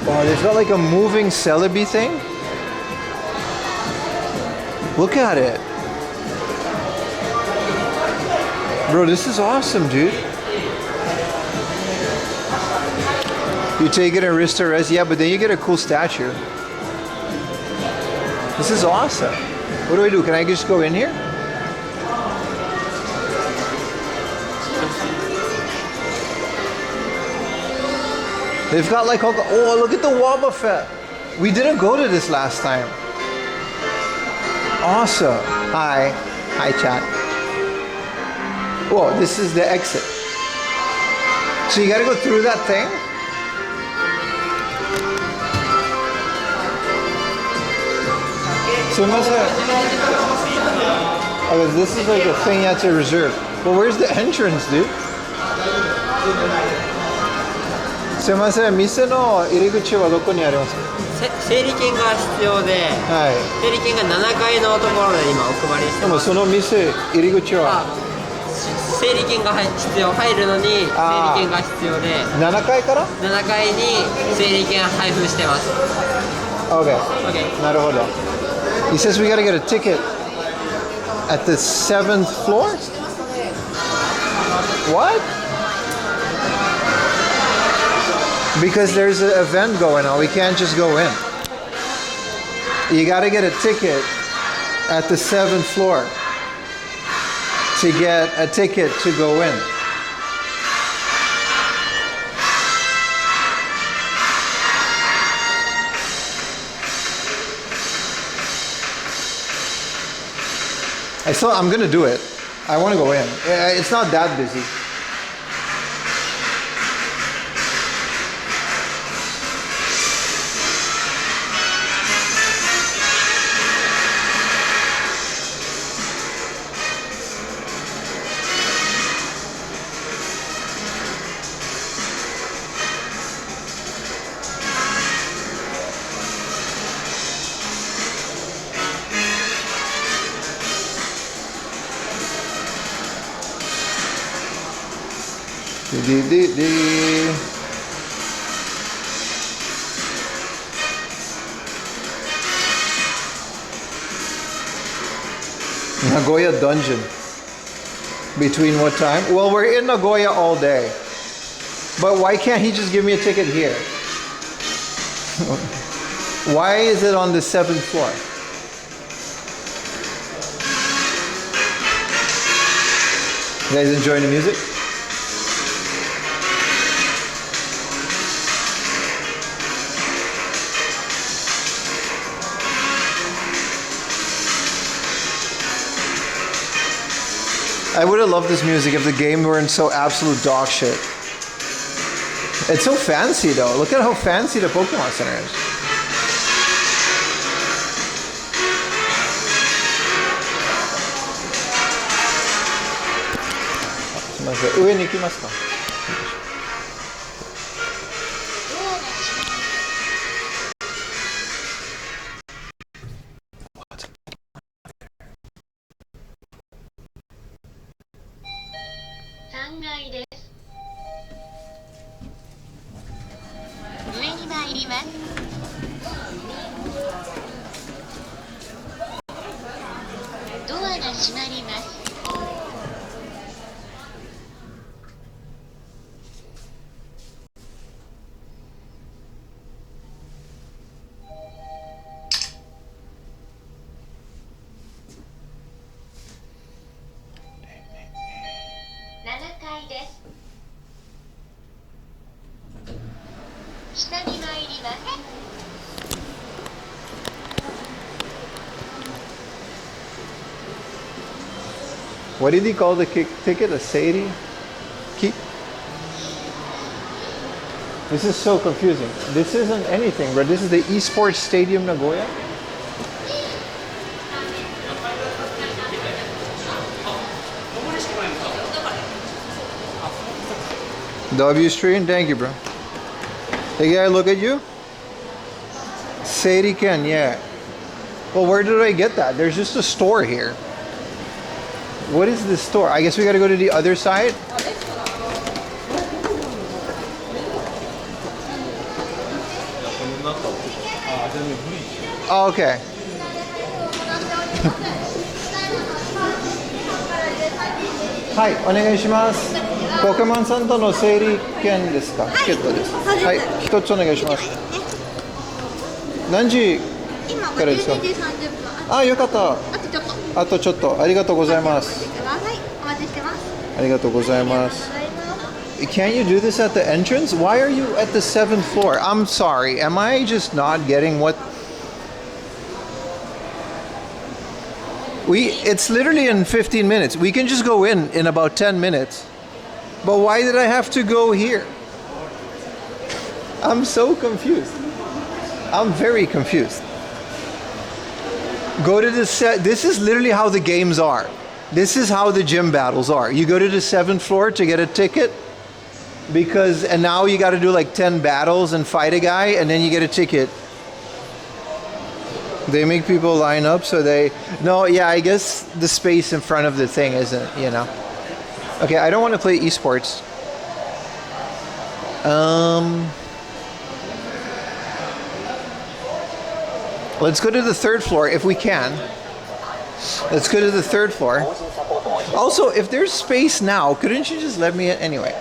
Wow, they've got like a moving Celebi thing. Look at it. Bro, this is awesome, dude. You take it and wrist res, yeah, but then you get a cool statue. This is awesome. What do I do? Can I just go in here? They've got like all the, oh, look at the Wobbuffet. We didn't go to this last time. Awesome. Hi. Hi, chat. Whoa, this is the exit. So you gotta go through that thing? So oh, this is like a thing you have to reserve. Well, where's the entrance, dude? すいません、店の入り口はどこにありますか？整理券が必要で、はい、整理券が7階のところで今お配りしてます。でもその店入り口は整理券が必要、入るのに整理券が必要で、7階から7階に整理券配布してます。 Okay.なるほど。He says we gotta get a ticket at the 7th floor? What? Because there's an event going on, we can't just go in. You gotta get a ticket at the 7th floor to get a ticket to go in. I'm gonna do it. I wanna go in. It's not that busy. Nagoya dungeon. Between what time? Well, we're in Nagoya all day. But why can't he just give me a ticket here? Why is it on the 7th floor? You guys enjoying the music? I would have loved this music if the game weren't so absolute dog shit. It's so fancy though. Look at how fancy the Pokemon Center is. What did he call the ticket? A Seiri? Ki? This is so confusing. This isn't anything, but this is the Esports Stadium Nagoya. W Stream, thank you, bro. Hey, guy, look at you. Seiri Ken, yeah. Well, where did I get that? There's just a store here. What is this store? I guess we gotta go to the other side. Oh, okay. Hi, お願いします。ポケモンさんとの整理券ですか？チケットです。はい、一つお願いします。何時からですか？あ、よかった。あとちょっと。ありがとうございます。ありがとうございます。Can't you do this at the entrance? Why are you at the 7th floor? I'm sorry. Am I just not getting what? It's literally in 15 minutes. We can just go in about 10 minutes. But why did I have to go here? I'm so confused. I'm very confused. Go to the set. This is literally how the games are. This is how the gym battles are. You go to the 7th floor to get a ticket. And now you got to do like 10 battles and fight a guy, and then you get a ticket. They make people line up so they... No, yeah, I guess the space in front of the thing isn't, you know. Okay, I don't want to play esports. Let's go to the 3rd floor if we can. Let's go to the 3rd floor. Also, if there's space now, couldn't you just let me in? Anyway.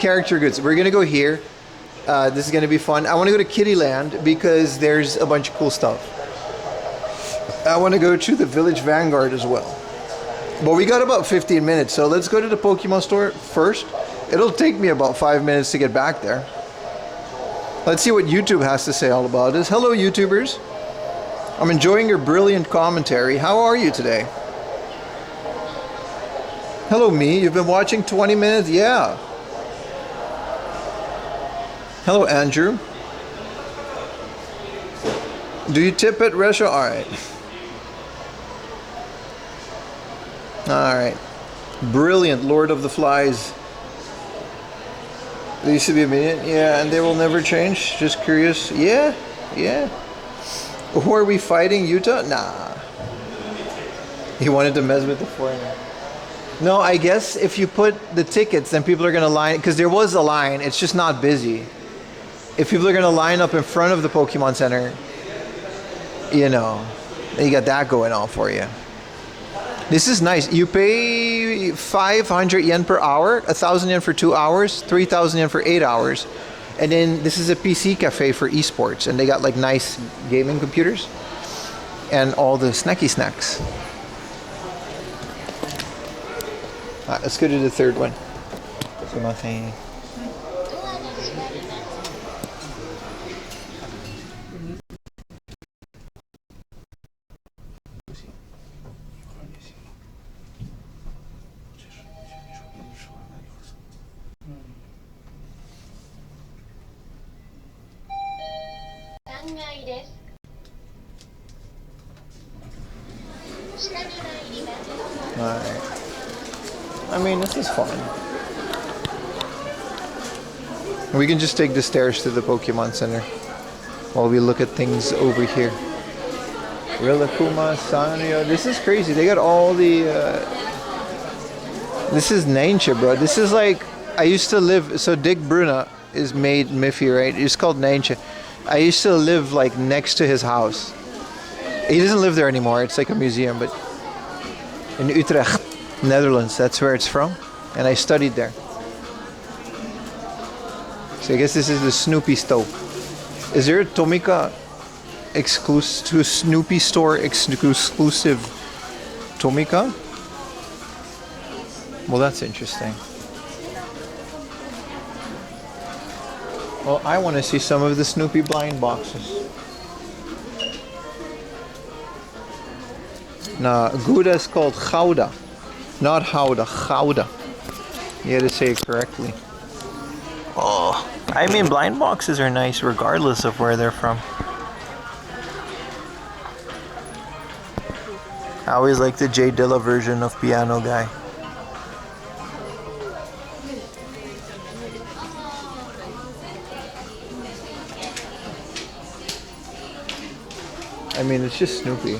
Character goods. We're gonna go here. This is gonna be fun. I want to go to Kittyland because there's a bunch of cool stuff. I want to go to the Village Vanguard as well. But we got about 15 minutes, so let's go to the Pokemon store first. It'll take me about 5 minutes to get back there. Let's see what YouTube has to say all about this. Hello, YouTubers. I'm enjoying your brilliant commentary. How are you today? Hello, me. You've been watching 20 minutes? Yeah. Hello, Andrew. Do you tip at restaurant? Alright. Alright. Brilliant, Lord of the Flies. They used to be a minute. Yeah, and they will never change. Just curious. Yeah. Who are we fighting? Utah? Nah. He wanted to mess with the foreigner. No, I guess if you put the tickets, then people are going to line, because there was a line, it's just not busy. If people are going to line up in front of the Pokemon Center, you know, you got that going on for you. This is nice. You pay 500 yen per hour, 1,000 yen for 2 hours, 3,000 yen for 8 hours. And then this is a PC cafe for esports, and they got like nice gaming computers and all the snacky snacks. Let's go to the 3rd one. Sumimasen. Alright. I mean, this is fun. We can just take the stairs to the Pokemon Center while we look at things over here. Rilakkuma, Sanrio. This is crazy. They got all the... This is Naincha, bro. This is like... I used to live... So Dick Bruna is made Miffy, right? It's called Naincha. I used to live like next to his house. He doesn't live there anymore. It's like a museum, but... In Utrecht, Netherlands, that's where it's from. And I studied there. So I guess this is the Snoopy stove. Is there a Tomica exclusive Snoopy store exclusive Tomica? Well, that's interesting. Well, I want to see some of the Snoopy blind boxes. Gouda is called Gouda. Not Gouda, Gouda. You gotta say it correctly. Oh, I mean, blind boxes are nice regardless of where they're from. I always like the Jay Dilla version of Piano Guy. I mean, it's just Snoopy.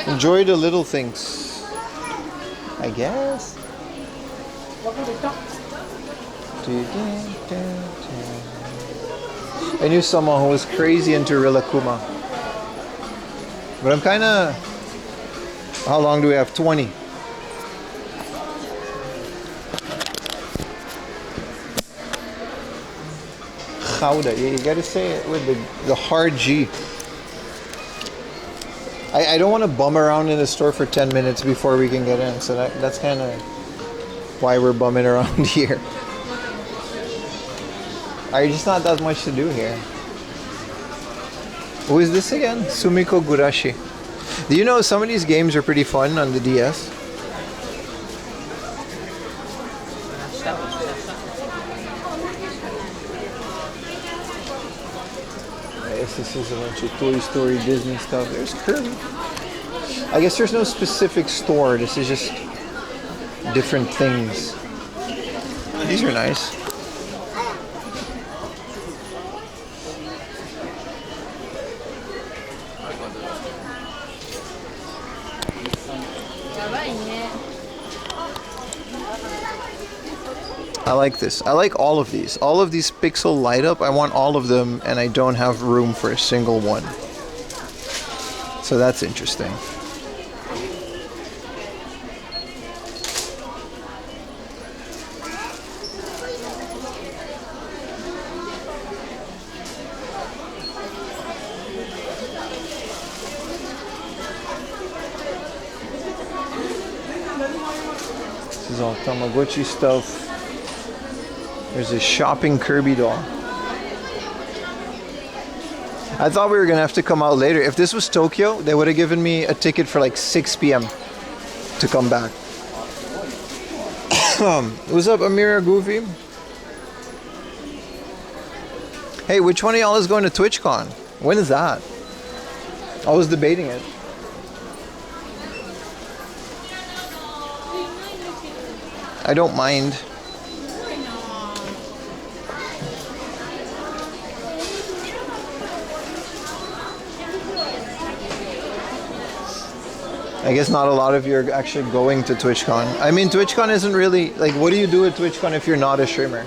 Enjoy the little things, I guess. I knew someone who was crazy into Rilakkuma. But I'm kind of... How long do we have? 20. Gouda. Yeah, you gotta say it with the hard G. I don't want to bum around in the store for 10 minutes before we can get in. So that's kind of why we're bumming around here. There's just not that much to do here. Who is this again? Sumiko Gurashi. Do you know some of these games are pretty fun on the DS? I guess this is a bunch of Toy Story, Disney stuff. There's Kirby. I guess there's no specific store. This is just different things. These are nice. I like this. I like all of these. All of these pixel light up. I want all of them, and I don't have room for a single one. So that's interesting. This is all Tamagotchi stuff. There's a shopping Kirby doll. I thought we were gonna have to come out later. If this was Tokyo, they would have given me a ticket for like 6 p.m. to come back. What's up, Amira Goofy? Hey, which one of y'all is going to TwitchCon? When is that? I was debating it. I don't mind. I guess not a lot of you are actually going to TwitchCon. I mean, TwitchCon isn't really, like, what do you do at TwitchCon if you're not a streamer?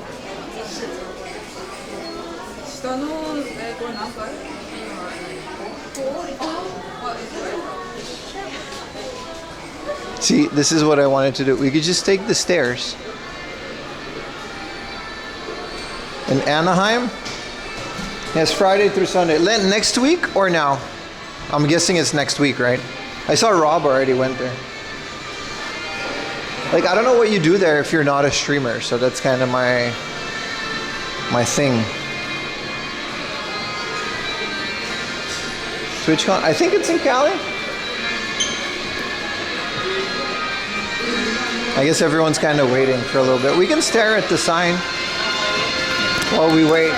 See, this is what I wanted to do. We could just take the stairs. In Anaheim? Yes, Friday through Sunday. Next week or now? I'm guessing it's next week, right? I saw Rob already went there. Like, I don't know what you do there if you're not a streamer, so that's kind of my thing. TwitchCon, I think it's in Cali. I guess everyone's kind of waiting for a little bit. We can stare at the sign while we wait.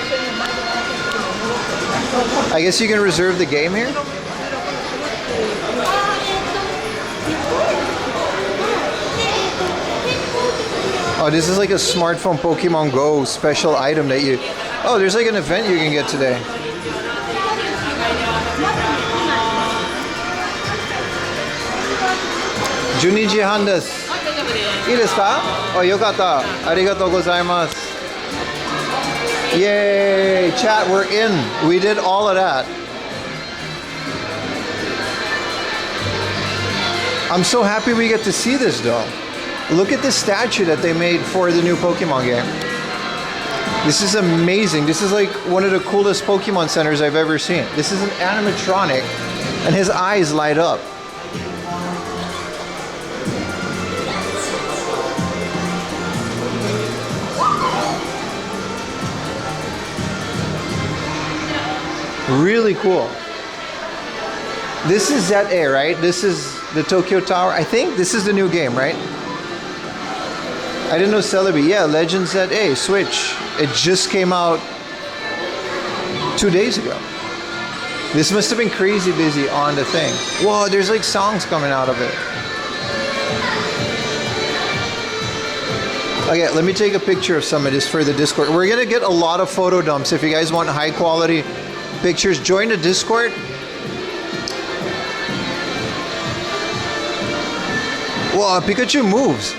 I guess you can reserve the game here. Oh, this is like a smartphone Pokemon Go special item that you... Oh, there's like an event you can get today. Juniji Han desu. いいですか? Oh, よかった。ありがとうございます. Yay! Chat, we're in. We did all of that. I'm so happy we get to see this though. Look at this statue that they made for the new Pokemon game. This is amazing. This is like one of the coolest Pokemon centers I've ever seen. This is an animatronic and his eyes light up. Really cool. This is ZA, right? This is the Tokyo Tower. I think this is the new game, right? I didn't know Celebi. Yeah, Legend ZA, Switch. It just came out 2 days ago. This must have been crazy busy on the thing. Whoa, there's like songs coming out of it. Okay, let me take a picture of some of this for the Discord. We're gonna get a lot of photo dumps. If you guys want high quality pictures, join the Discord. Whoa, Pikachu moves.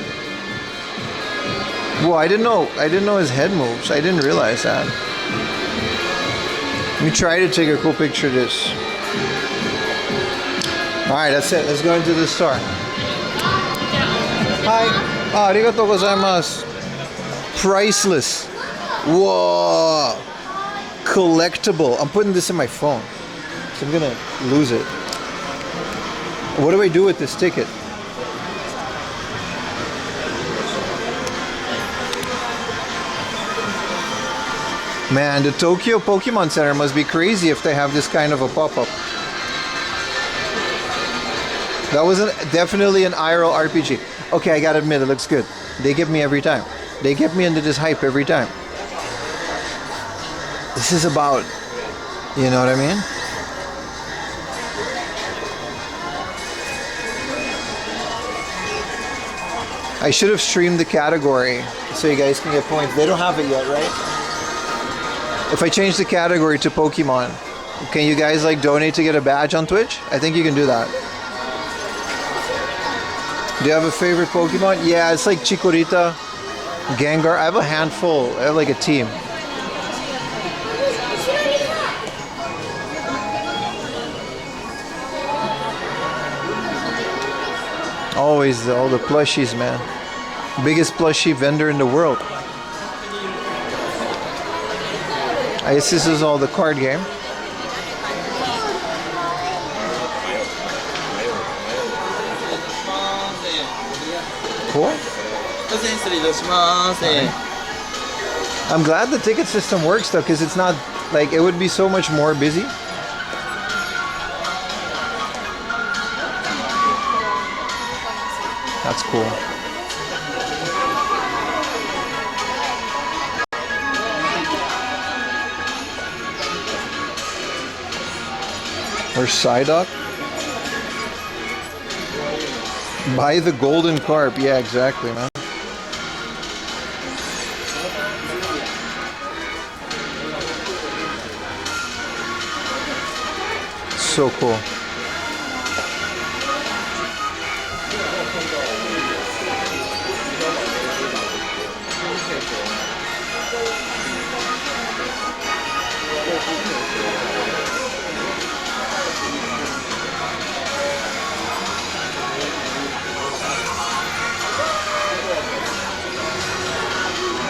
Whoa, I didn't know his head moves. I didn't realize that. Let me try to take a cool picture of this. Alright, that's it. Let's go into the store. Hi. Arigatou gozaimasu. Priceless. Whoa. Collectible. I'm putting this in my phone, so I'm gonna lose it. What do I do with this ticket? Man, the Tokyo Pokemon Center must be crazy if they have this kind of a pop-up. That was definitely an IRL RPG. Okay, I gotta admit, it looks good. They get me every time. They get me into this hype every time. This is about, you know what I mean? I should have streamed the category so you guys can get points. They don't have it yet, right? If I change the category to Pokemon, can you guys like donate to get a badge on Twitch? I think you can do that. Do you have a favorite Pokemon? Yeah, it's like Chikorita, Gengar. I have a handful. I have like a team. Always all the plushies, man. Biggest plushie vendor in the world. I guess this is all the card game. Cool. I'm glad the ticket system works though, because it's not like it would be so much more busy. That's cool. Or Psyduck. Buy the golden carp. Yeah, exactly, man. So cool.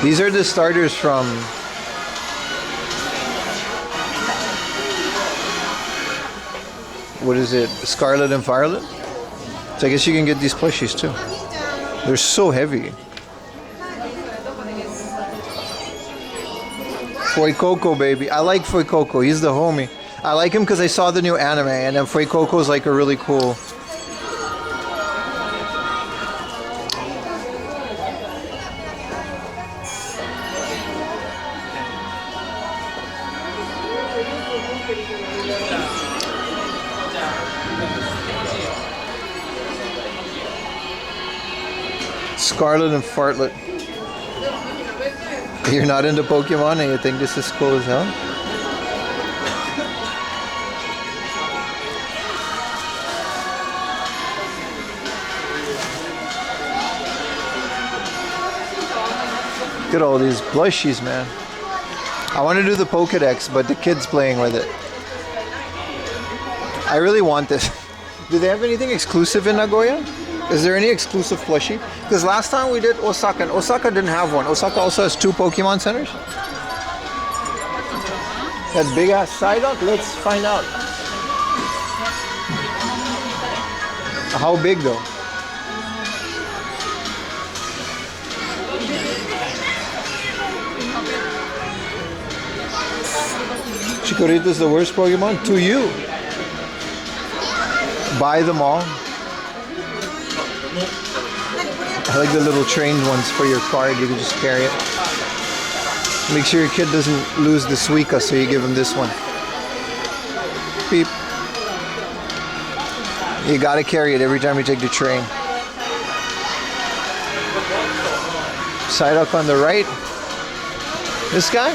These are the starters from what is it? Scarlet and Violet? So I guess you can get these plushies too. They're so heavy. Fuecoco, baby. I like Fuecoco. He's the homie. I like him because I saw the new anime, and then Fuecoco is like a really cool. Scarlet and Fartlet. You're not into Pokemon and you think this is cool as hell? Look at all these plushies, man. I want to do the Pokedex, but the kid's playing with it. I really want this. Do they have anything exclusive in Nagoya? Is there any exclusive plushie? Because last time we did Osaka, and Osaka didn't have one. Osaka also has 2 Pokemon centers. That big ass Psyduck? Let's find out. How big though? Chikorita's the worst Pokemon? To you. Buy them all. I like the little trained ones for your card. You can just carry it. Make sure your kid doesn't lose the Suica, so you give him this one. Beep. You gotta carry it every time you take the train. Psyduck on the right. This guy?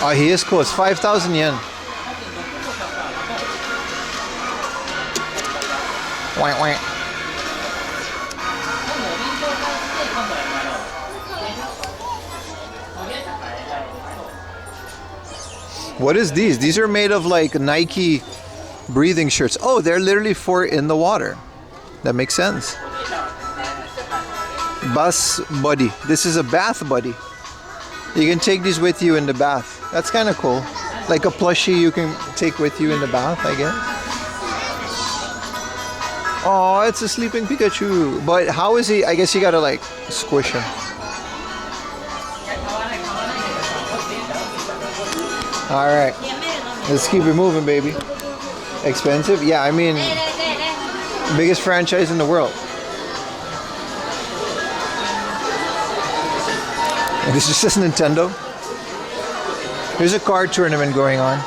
Oh, he is cool. It's 5,000 yen. Wah, wah. What is these? These are made of like Nike breathing shirts. Oh, they're literally for in the water. That makes sense. Bus buddy. This is a bath buddy. You can take these with you in the bath. That's kind of cool. Like a plushie you can take with you in the bath, I guess. Oh, it's a sleeping Pikachu. But how is he? I guess you gotta like squish him. Alright. Let's keep it moving, baby. Expensive? Yeah, I mean, biggest franchise in the world. And this just says Nintendo. There's a card tournament going on.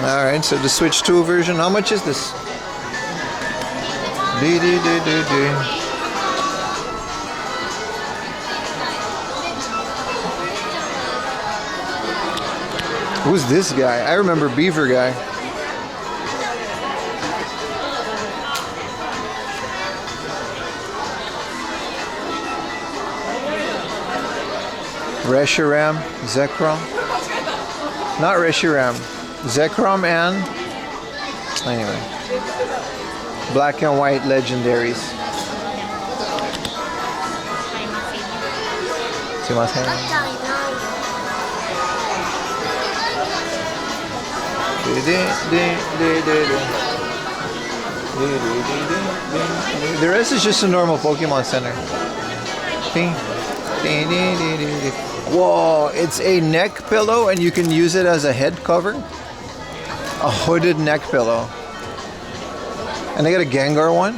Alright, so the Switch 2 version. How much is this? Who's this guy? I remember Beaver Guy. Reshiram, Zekrom. Not Reshiram. Zekrom and... Anyway. Black and white legendaries. The rest is just a normal Pokemon Center. Whoa, it's a neck pillow and you can use it as a head cover. A hooded neck pillow. And I got a Gengar one.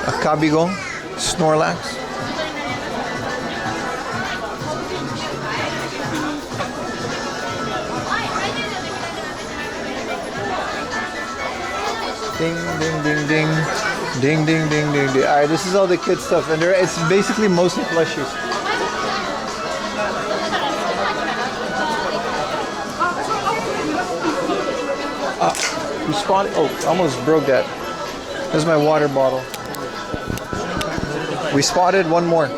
A Kabigo. Snorlax. Ding, ding, ding, ding. Ding, ding, ding, ding, ding. Alright, this is all the kid stuff. And it's basically mostly plushies. You spotted? Oh, almost broke that. There's my water bottle. We spotted one more.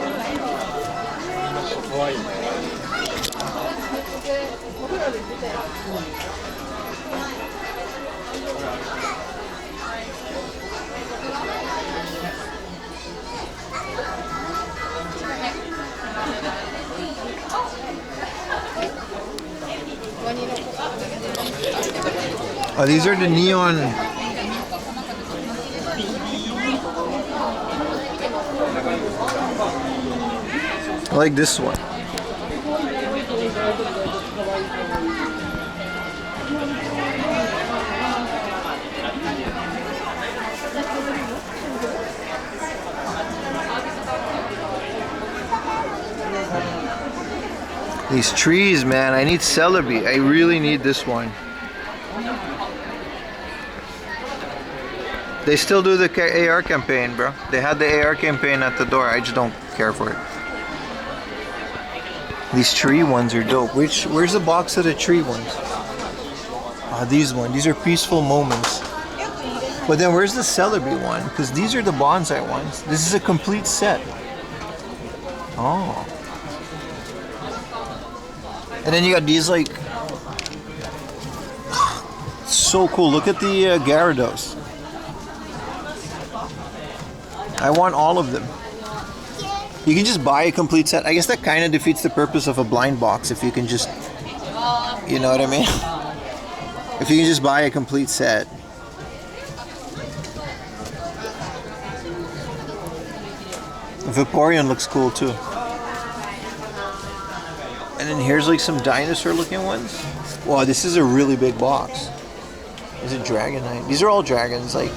Oh, these are the neon. I like this one. These trees, man. I need Celebi. I really need this one. They still do the AR campaign, bro. They had the AR campaign at the door. I just don't care for it. These tree ones are dope. Where's the box of the tree ones? Ah, these ones. These are peaceful moments. But then where's the Celebi one? Because these are the bonsai ones. This is a complete set. Oh. And then you got these like... So cool. Look at the Gyarados. I want all of them. You can just buy a complete set. I guess that kind of defeats the purpose of a blind box if you can just... You know what I mean? If you can just buy a complete set. Vaporeon looks cool too. And then here's like some dinosaur looking ones. Wow, this is a really big box. Is it Dragonite? These are all dragons, like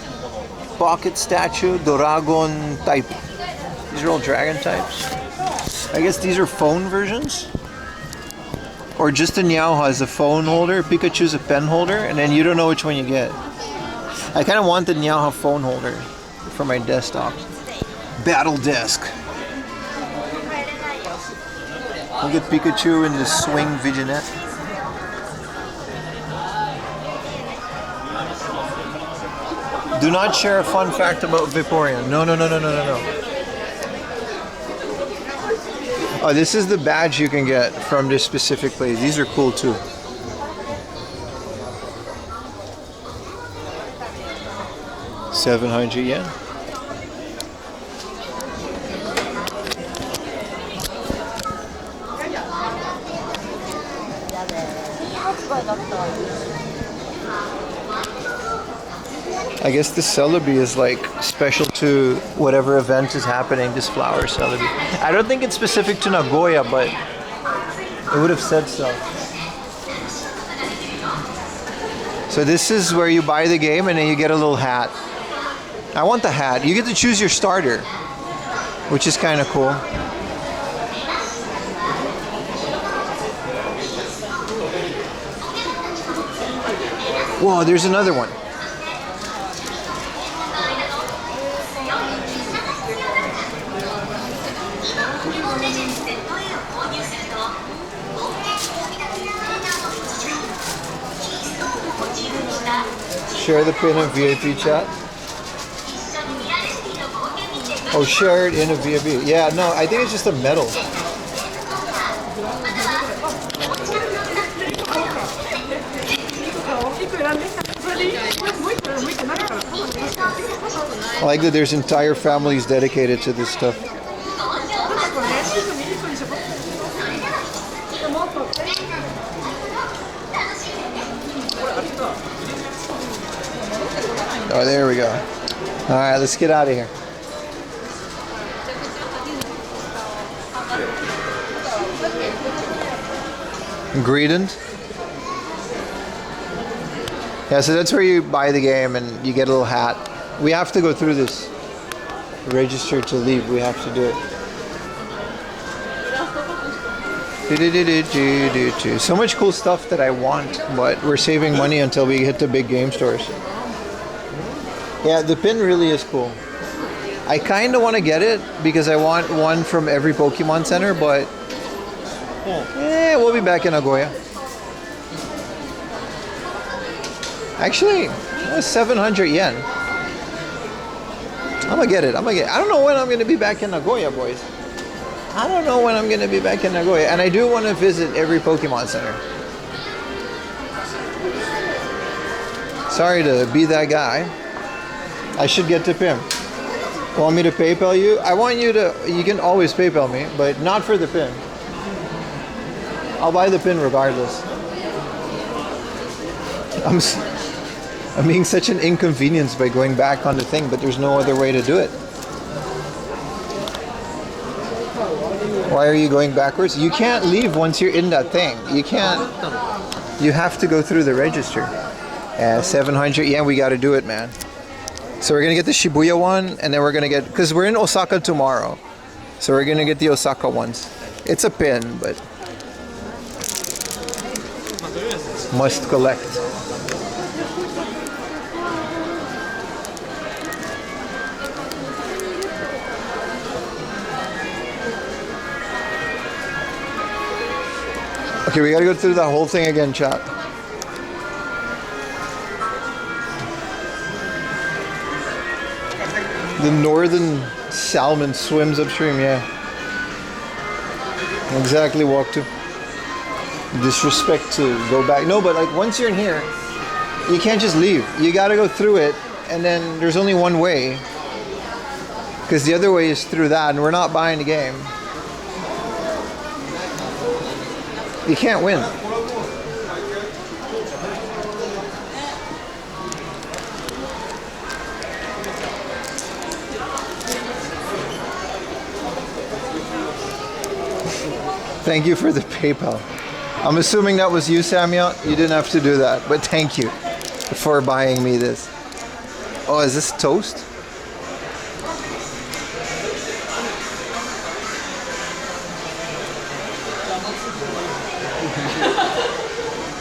Pocket Statue, Doragon type. These are all dragon types. I guess these are phone versions? Or just the Niauha is a phone holder, Pikachu's a pen holder, and then you don't know which one you get. I kind of want the Niauha phone holder for my desktop. Battle Desk. We'll get Pikachu in the Swing Visionette. Do not share a fun fact about Vaporeon. No. Oh, this is the badge you can get from this specific place. These are cool too. $700 yen. I guess the Celebi is like special to whatever event is happening, this flower Celebi. I don't think it's specific to Nagoya, but it would have said so. So this is where you buy the game and then you get a little hat. I want the hat. You get to choose your starter, which is kind of cool. Whoa, there's another one. Share the pin in VIP chat. Oh, share it in a VIP. Yeah, no, I think it's just a medal. I like that there's entire families dedicated to this stuff. Oh, there we go. All right, let's get out of here. Greedent. Yeah, so that's where you buy the game and you get a little hat. We have to go through this. Register to leave. We have to do it. So much cool stuff that I want, but we're saving money until we hit the big game stores. Yeah, the pin really is cool. I kind of want to get it because I want one from every Pokemon Center, but we'll be back in Nagoya. Actually, 700 yen. I'm gonna get it. I don't know when I'm gonna be back in Nagoya, boys. I don't know when I'm gonna be back in Nagoya, and I do want to visit every Pokemon Center. Sorry to be that guy. I should get to PIM. Want me to PayPal you? I want you to, you can always PayPal me, but not for the pin. I'll buy the pin regardless. I'm being such an inconvenience by going back on the thing, but there's no other way to do it. Why are you going backwards? You can't leave once you're in that thing. You can't. You have to go through the register. 700 yen, we got to do it, man. So we're going to get the Shibuya one, and then we're going to get, because we're in Osaka tomorrow. So we're going to get the Osaka ones. It's a pin, but must collect. Okay, we got to go through that whole thing again, chat. The northern salmon swims upstream, yeah. Exactly, walk to. Disrespect to go back. No, but like once you're in here, you can't just leave. You gotta go through it, and then there's only one way. Because the other way is through that, and we're not buying the game. You can't win. Thank you for the PayPal. I'm assuming that was you, Samuel. You didn't have to do that, but thank you for buying me this. Oh, is this toast?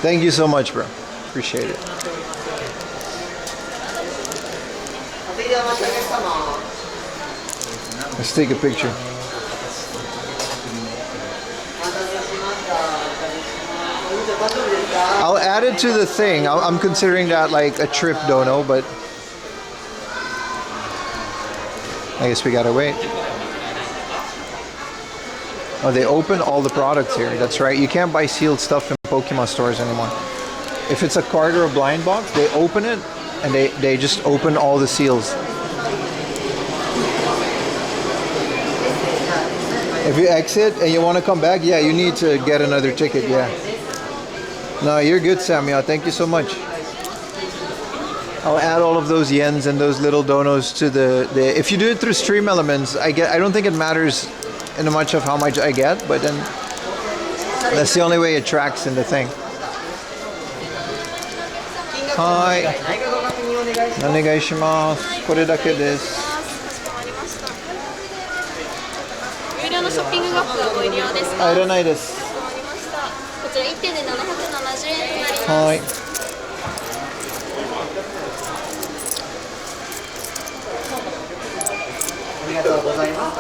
Thank you so much, bro. Appreciate it. Let's take a picture. I'll add it to the thing. I'm considering that like a trip dono, but I guess we gotta wait. Oh, they open all the products here. That's right. You can't buy sealed stuff in Pokemon stores anymore. If it's a card or a blind box, they open it and they just open all the seals. If you exit and you want to come back, yeah, you need to get another ticket, yeah. No, you're good, Samuel. Thank you so much. I'll add all of those yens and those little donos to the if you do it through Stream Elements, I don't think it matters in much of how much I get, but then that's the only way it tracks in the thing. Hi. お願いします。これだけです。有料のショッピングバッグはご入り用ですか？あ、いらないです。わかりました。こちら1点で770円になります。はい。ありがとうございます。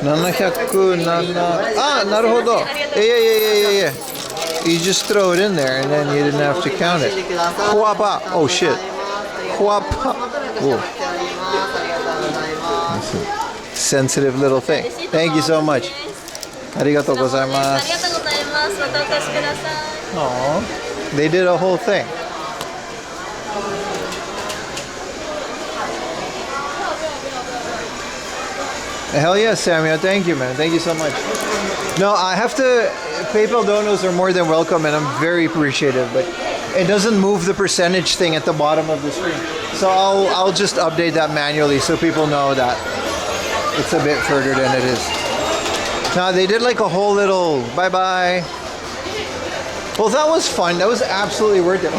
707. Ah, なるほど. Yeah. You just throw it in there and then you didn't have to count it. Huapa. Oh shit. Huapa. Sensitive little thing. Thank you so much. ありがとうございます。ありがとうございます。またお越しください。Aw. They did a whole thing. Hell yeah, Samuel. Thank you, man. Thank you so much. No, I have to... PayPal donos are more than welcome, and I'm very appreciative, but it doesn't move the percentage thing at the bottom of the screen. So I'll just update that manually so people know that it's a bit further than it is. Now, they did like a whole little bye-bye. Well, that was fun. That was absolutely worth it.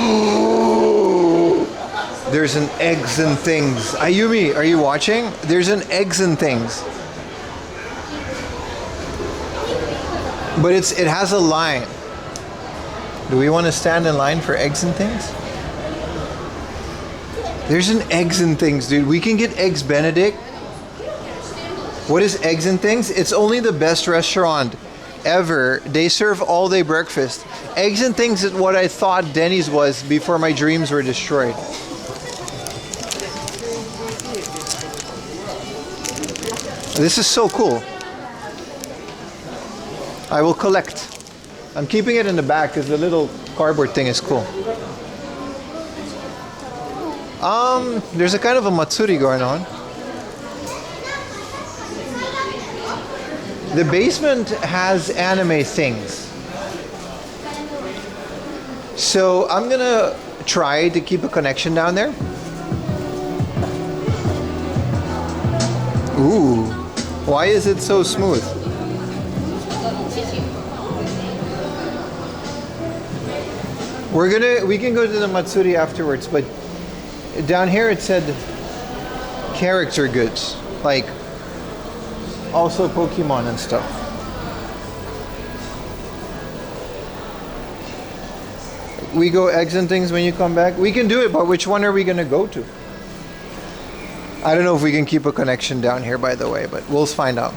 There's an eggs and things. Ayumi, are you watching? There's an eggs and things. But it has a line. Do we want to stand in line for eggs and things? There's an eggs and things, dude. We can get Eggs Benedict. What is Eggs and Things? It's only the best restaurant ever. They serve all day breakfast. Eggs and Things is what I thought Denny's was before my dreams were destroyed. This is so cool. I will collect. I'm keeping it in the back because the little cardboard thing is cool. There's a kind of a matsuri going on. The basement has anime things. So I'm gonna try to keep a connection down there. Ooh, why is it so smooth? We can go to the Matsuri afterwards, but down here it said character goods, like also Pokemon and stuff. We go eggs and things when you come back. We can do it, but which one are we gonna go to? I don't know if we can keep a connection down here, by the way, but we'll find out.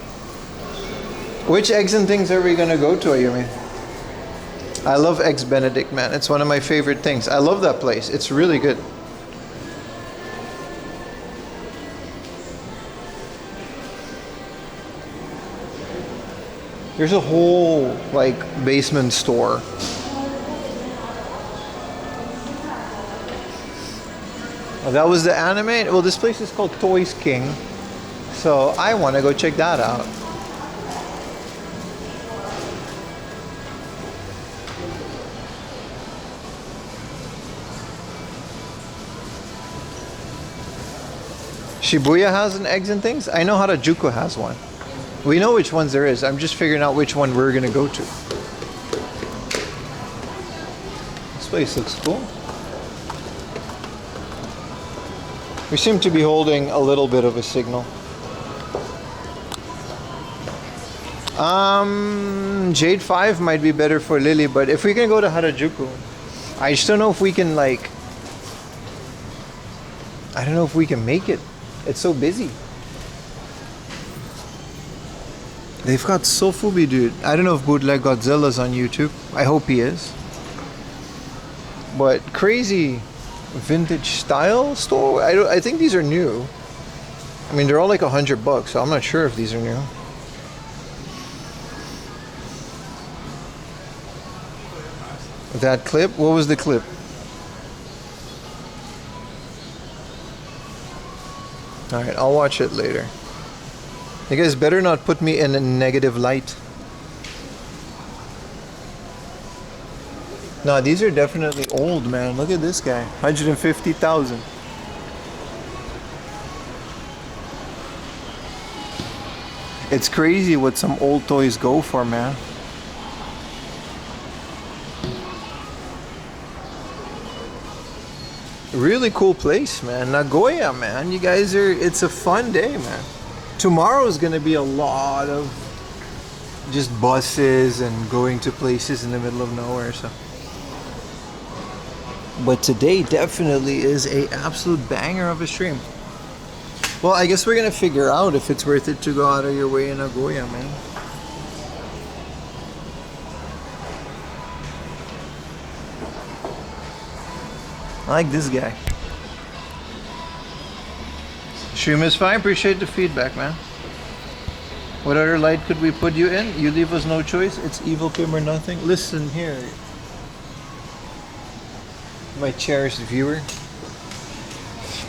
Which eggs and things are we gonna go to, Ayumi? I love Eggs Benedict, man. It's one of my favorite things. I love that place. It's really good. There's a whole, like, basement store. Oh, that was the anime? Well, this place is called Toys King. So I want to go check that out. Shibuya has an eggs and things? I know Harajuku has one. We know which ones there is. I'm just figuring out which one we're gonna go to. This place looks cool. We seem to be holding a little bit of a signal. Jade 5 might be better for Lily, but if we can go to Harajuku, I just don't know if we can, like, I don't know if we can make it. It's so busy. They've got Sofubi, dude. I don't know if Bootleg Godzilla's on YouTube. I hope he is. But crazy vintage style store. I think these are new. I mean, they're all like $100, so I'm not sure if these are new. That clip? What was the clip? Alright, I'll watch it later. You guys better not put me in a negative light. No, these are definitely old, man. Look at this guy. 150,000. It's crazy what some old toys go for, man. Really cool place, man. Nagoya, man. You guys are, it's a fun day, man. Tomorrow is going to be a lot of just buses and going to places in the middle of nowhere, so. But today definitely is a absolute banger of a stream. Well, I guess we're going to figure out if it's worth it to go out of your way in Nagoya, man. I like this guy. Stream is fine. Appreciate the feedback, man. What other light could we put you in? You leave us no choice. It's Evil Pim or nothing. Listen here. My cherished viewer.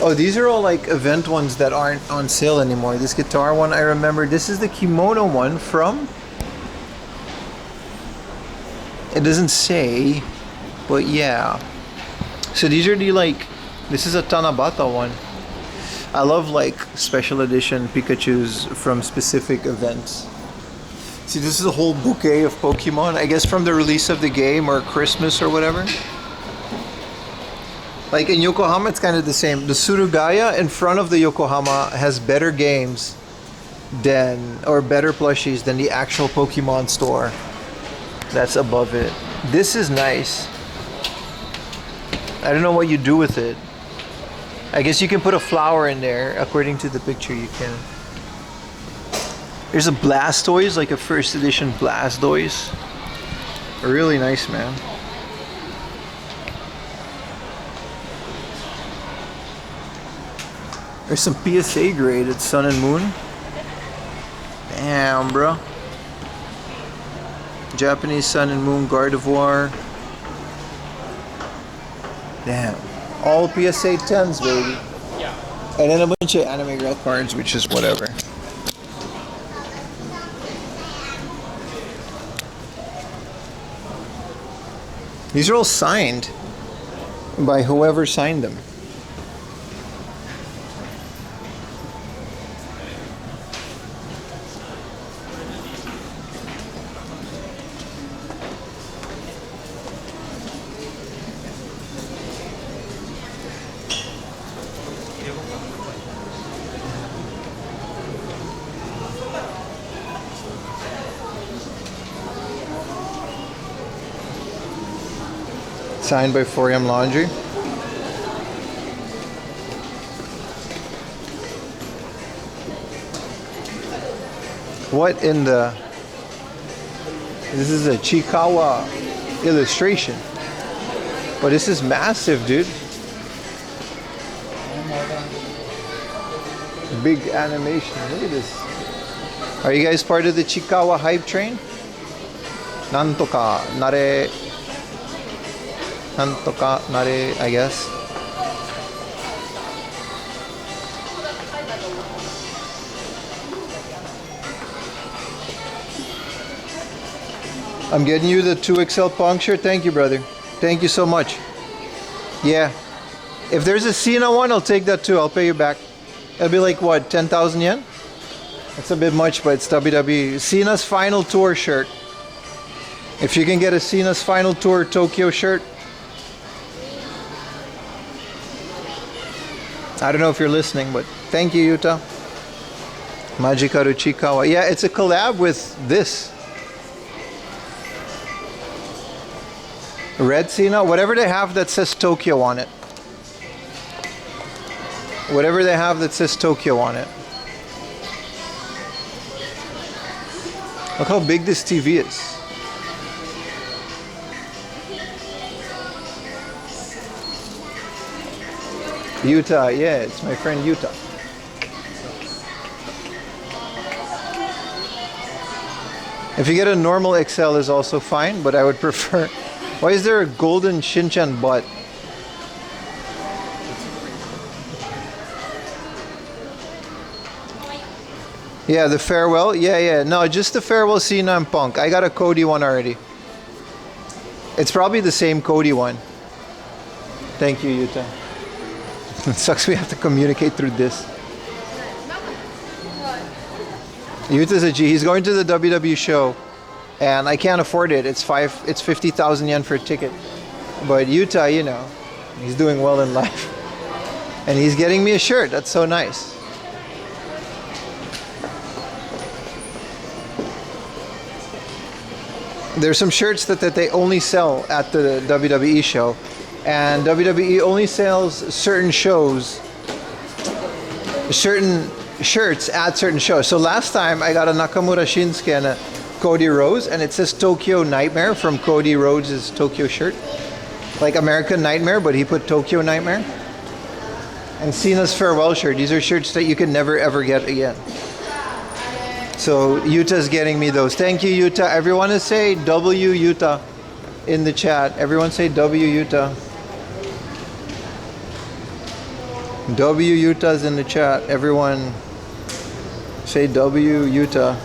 Oh, these are all like event ones that aren't on sale anymore. This guitar one, I remember. This is the kimono one from... It doesn't say, but yeah. So these are the, like, this is a Tanabata one. I love like special edition Pikachus from specific events. See, this is a whole bouquet of Pokemon, I guess from the release of the game or Christmas or whatever. Like in Yokohama, it's kind of the same. The Surugaya in front of the Yokohama has better games than, or better plushies than the actual Pokemon store that's above it. This is nice. I don't know what you do with it. I guess you can put a flower in there. According to the picture, you can. There's a Blastoise, like a first edition Blastoise. Really nice, man. There's some PSA graded Sun and Moon. Damn, bro. Japanese Sun and Moon Gardevoir. Damn. All PSA 10s, baby. Yeah. And then a bunch of Anime Girl cards, which is whatever. These are all signed by whoever signed them. Signed by 4M Laundry. What in the... This is a Chikawa illustration. But this is massive, dude. Big animation. Look at this. Are you guys part of the Chikawa hype train? Nantoka nare... Nantoka nare, I guess. I'm getting you the 2XL puncture. Thank you, brother. Thank you so much. Yeah. If there's a Cena one, I'll take that too. I'll pay you back. It'll be like what, 10,000 yen? It's a bit much, but it's WWE. Cena's Final Tour shirt. If you can get a Cena's Final Tour Tokyo shirt. I don't know if you're listening, but thank you, Yuta. Majikaru Chikawa. Yeah, it's a collab with this. Red Cena, whatever they have that says Tokyo on it. Whatever they have that says Tokyo on it. Look how big this TV is. Utah, yeah, it's my friend Utah. If you get a normal XL is also fine, but I would prefer... Why is there a golden Shinchan butt? Yeah, the farewell. Yeah. No, just the farewell Cena and Punk. I got a Cody one already. It's probably the same Cody one. Thank you, Yuta. It sucks we have to communicate through this. Yuta's a G. He's going to the WWE show, and I can't afford it. It's 50,000 yen for a ticket. But Yuta, you know, he's doing well in life, and he's getting me a shirt. That's so nice. There's some shirts that they only sell at the WWE show, and WWE only sells certain shows, certain shirts at certain shows. So last time I got a Nakamura Shinsuke and a Cody Rhodes, and it says Tokyo Nightmare from Cody Rhodes' Tokyo shirt, like American Nightmare, but he put Tokyo Nightmare. And Cena's farewell shirt. These are shirts that you can never ever get again. So Yuta's getting me those. Thank you, Yuta. Everyone is say W Yuta in the chat. Everyone say W Yuta. W Yuta's in the chat. Everyone say W Yuta.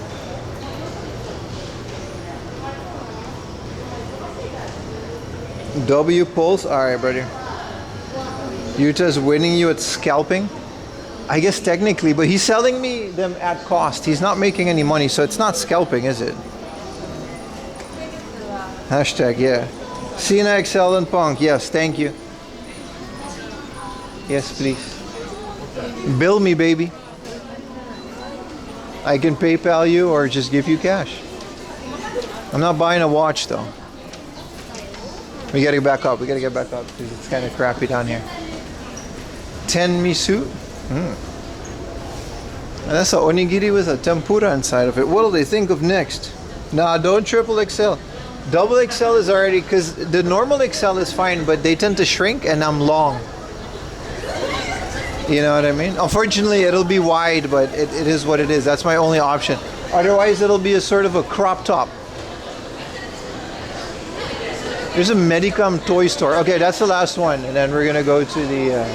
W Pulse. Alright, buddy. Yuta's winning you at scalping. I guess technically, but he's selling me them at cost. He's not making any money, so it's not scalping, is it? Hashtag, yeah. Cena, XL, and Punk. Yes, thank you. Yes, please. Bill me, baby. I can PayPal you or just give you cash. I'm not buying a watch, though. We gotta get back up. We gotta get back up because it's kind of crappy down here. Tenmisu. And that's an onigiri with a tempura inside of it. What'll they think of next? Nah, don't triple XL. Double XL is already, because the normal XL is fine, but they tend to shrink and I'm long. You know what I mean? Unfortunately, it'll be wide, but it is what it is. That's my only option. Otherwise, it'll be a sort of a crop top. There's a Medicom toy store. Okay, that's the last one. And then we're going to go to the...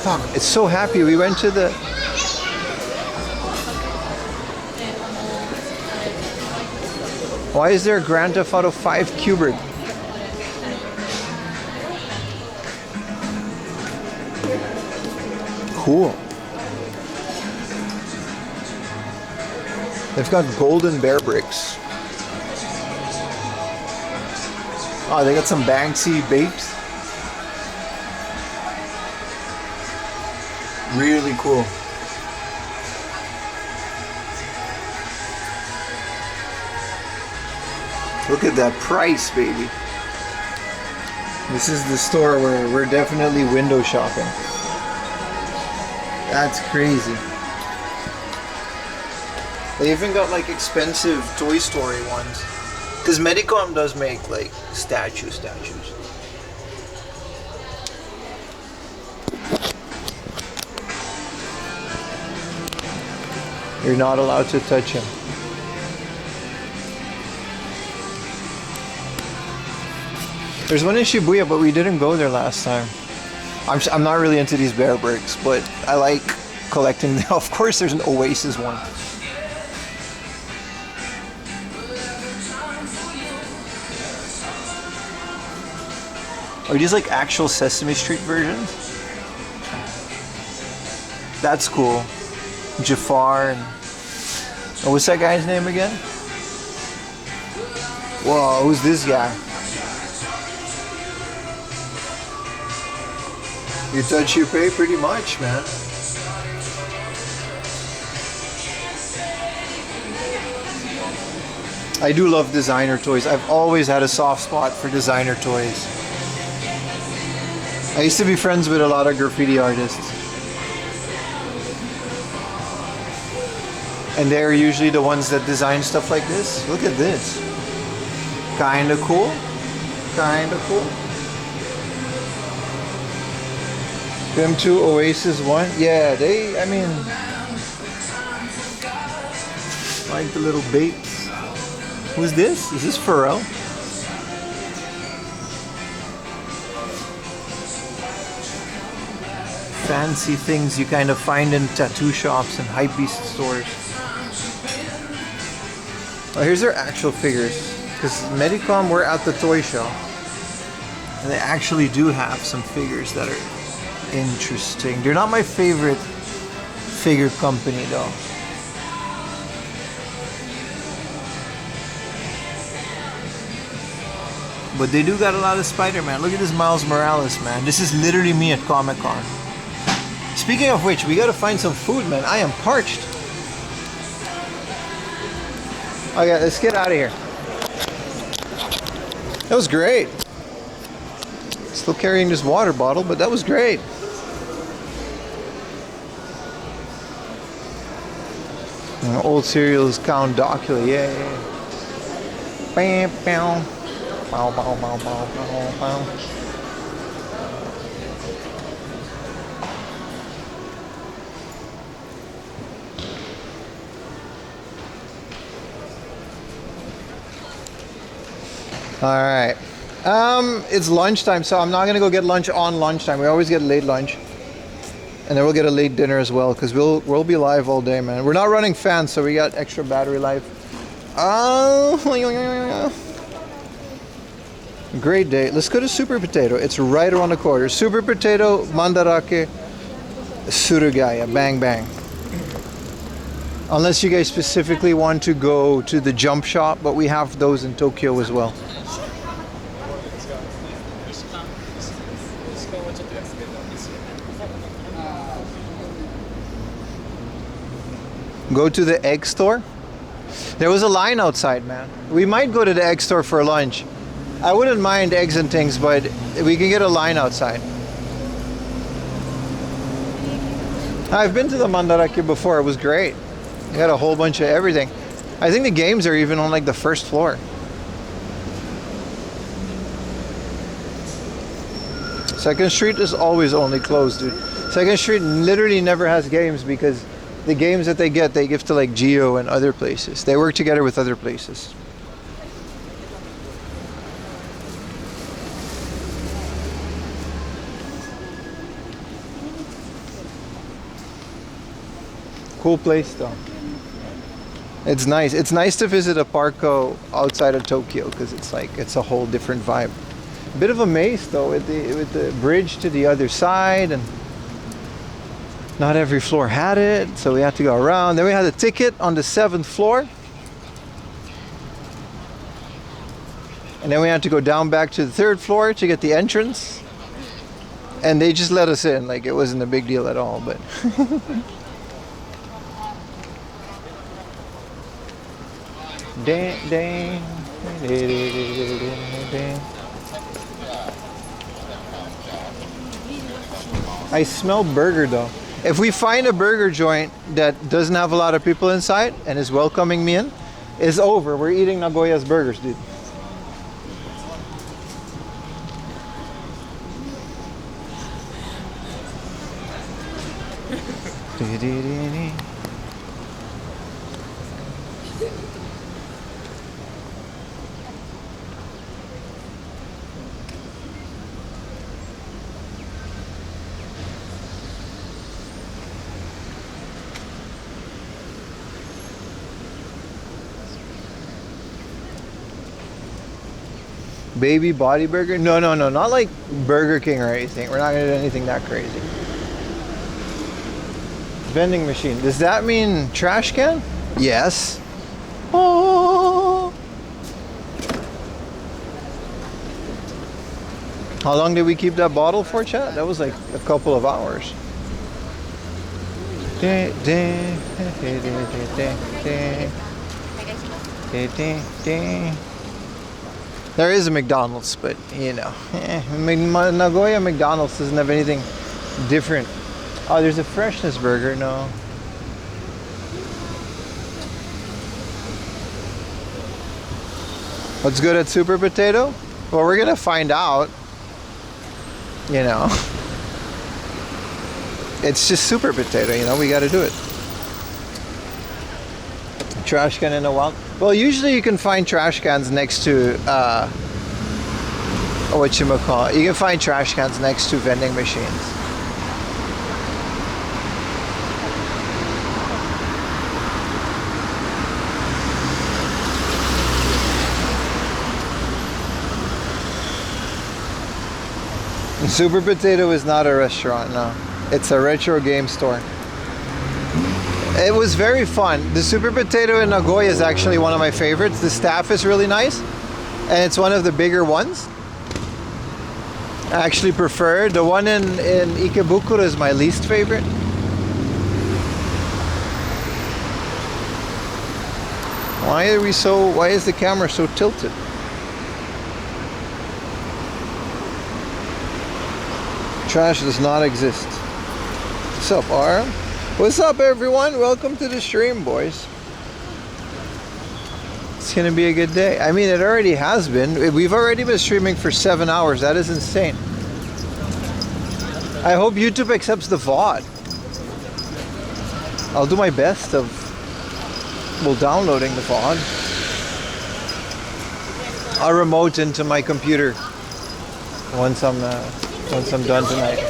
Fuck, it's so happy. We went to the... Why is there a Grand Theft Auto 5 Qbert? Cool. They've got golden bear bricks. Oh, they got some Banksy bait. Really cool. Look at that price, baby. This is the store where we're definitely window shopping. That's crazy. They even got like expensive Toy Story ones. Because Medicom does make like statues. You're not allowed to touch him. There's one in Shibuya, but we didn't go there last time. I'm not really into these bear bricks, but I like collecting them. Of course, there's an Oasis one. Are these like actual Sesame Street versions? That's cool. Jafar and what's that guy's name again? Whoa, who's this guy? You touch, you pay, pretty much, man. I do love designer toys. I've always had a soft spot for designer toys. I used to be friends with a lot of graffiti artists. And they're usually the ones that design stuff like this. Look at this. Kinda cool. Kinda cool. Them two, Oasis one. Yeah, I mean, like the little baits. Who's this? Is this Pharrell? Fancy things you kind of find in tattoo shops and hypebeast stores. Oh, here's their actual figures. Because Medicom, we're at the toy show. And they actually do have some figures that are interesting. They're not my favorite figure company though. But they do got a lot of Spider-Man. Look at this Miles Morales, man. This is literally me at Comic-Con. Speaking of which, we gotta find some food, man. I am parched. Okay, let's get out of here. That was great. Still carrying this water bottle, but that was great. Old cereals, Count Docula, yeah. Bam, bam. Bow, bow, bow, bow, bow, bow. All right. It's lunchtime, so I'm not gonna go get lunch on lunchtime. We always get late lunch, and then we'll get a late dinner as well, because we'll be live all day, man. We're not running fans, so we got extra battery life. Great day. Let's go to Super Potato. It's right around the corner. Super Potato, Mandarake, Surugaya. Bang, bang. Unless you guys specifically want to go to the jump shop, but we have those in Tokyo as well. Go to the egg store. There was a line outside, man. We might go to the egg store for lunch. I wouldn't mind eggs and things, but we can get a line outside. I've been to the Mandarake before. It was great. They had a whole bunch of everything. I think the games are even on like the first floor. Second Street is always only closed, dude. Second Street literally never has games because the games that they get, they give to like Geo and other places. They work together with other places. Cool place though. It's nice. It's nice to visit a parko outside of Tokyo because it's a whole different vibe. Bit of a maze though with the bridge to the other side, and not every floor had it, so we had to go around. Then we had a ticket on the 7th floor. And then we had to go down back to the 3rd floor to get the entrance. And they just let us in, like it wasn't a big deal at all, but dang, dang, dang. I smell burger though. If we find a burger joint that doesn't have a lot of people inside and is welcoming me in, it's over. We're eating Nagoya's burgers, dude. Baby body burger? No, not like Burger King or anything. We're not gonna do anything that crazy. Vending machine. Does that mean trash can? Yes. Oh. How long did we keep that bottle for, chat? That was like a couple of hours. There is a McDonald's, but you know, Nagoya McDonald's doesn't have anything different. Oh, there's a freshness burger. No. What's good at Super Potato? Well, we're gonna find out. You know, it's just Super Potato. You know, we got to do it. Trash can in a while. Well, usually you can find trash cans next to whatchamacallit. You can find trash cans next to vending machines. Super Potato is not a restaurant, no. It's a retro game store. It was very fun. The Super Potato in Nagoya is actually one of my favorites. The staff is really nice, and it's one of the bigger ones. I actually prefer. The one in Ikebukuro is my least favorite. Why is the camera so tilted? Trash does not exist. What's up, R? What's up, everyone? Welcome to the stream, boys. It's gonna be a good day. I mean, it already has been. We've already been streaming for 7 hours. That is insane. I hope YouTube accepts the VOD. I'll do my best of downloading the VOD. I'll remote into my computer once I'm done tonight.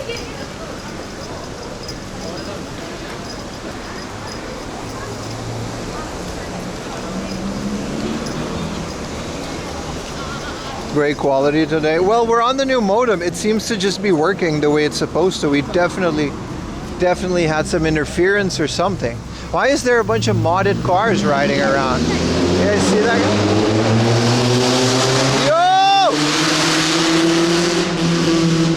Great quality today. Well, we're on the new modem. It seems to just be working the way it's supposed to. We definitely had some interference or something. Why is there a bunch of modded cars riding around? You guys see that guy? Yo!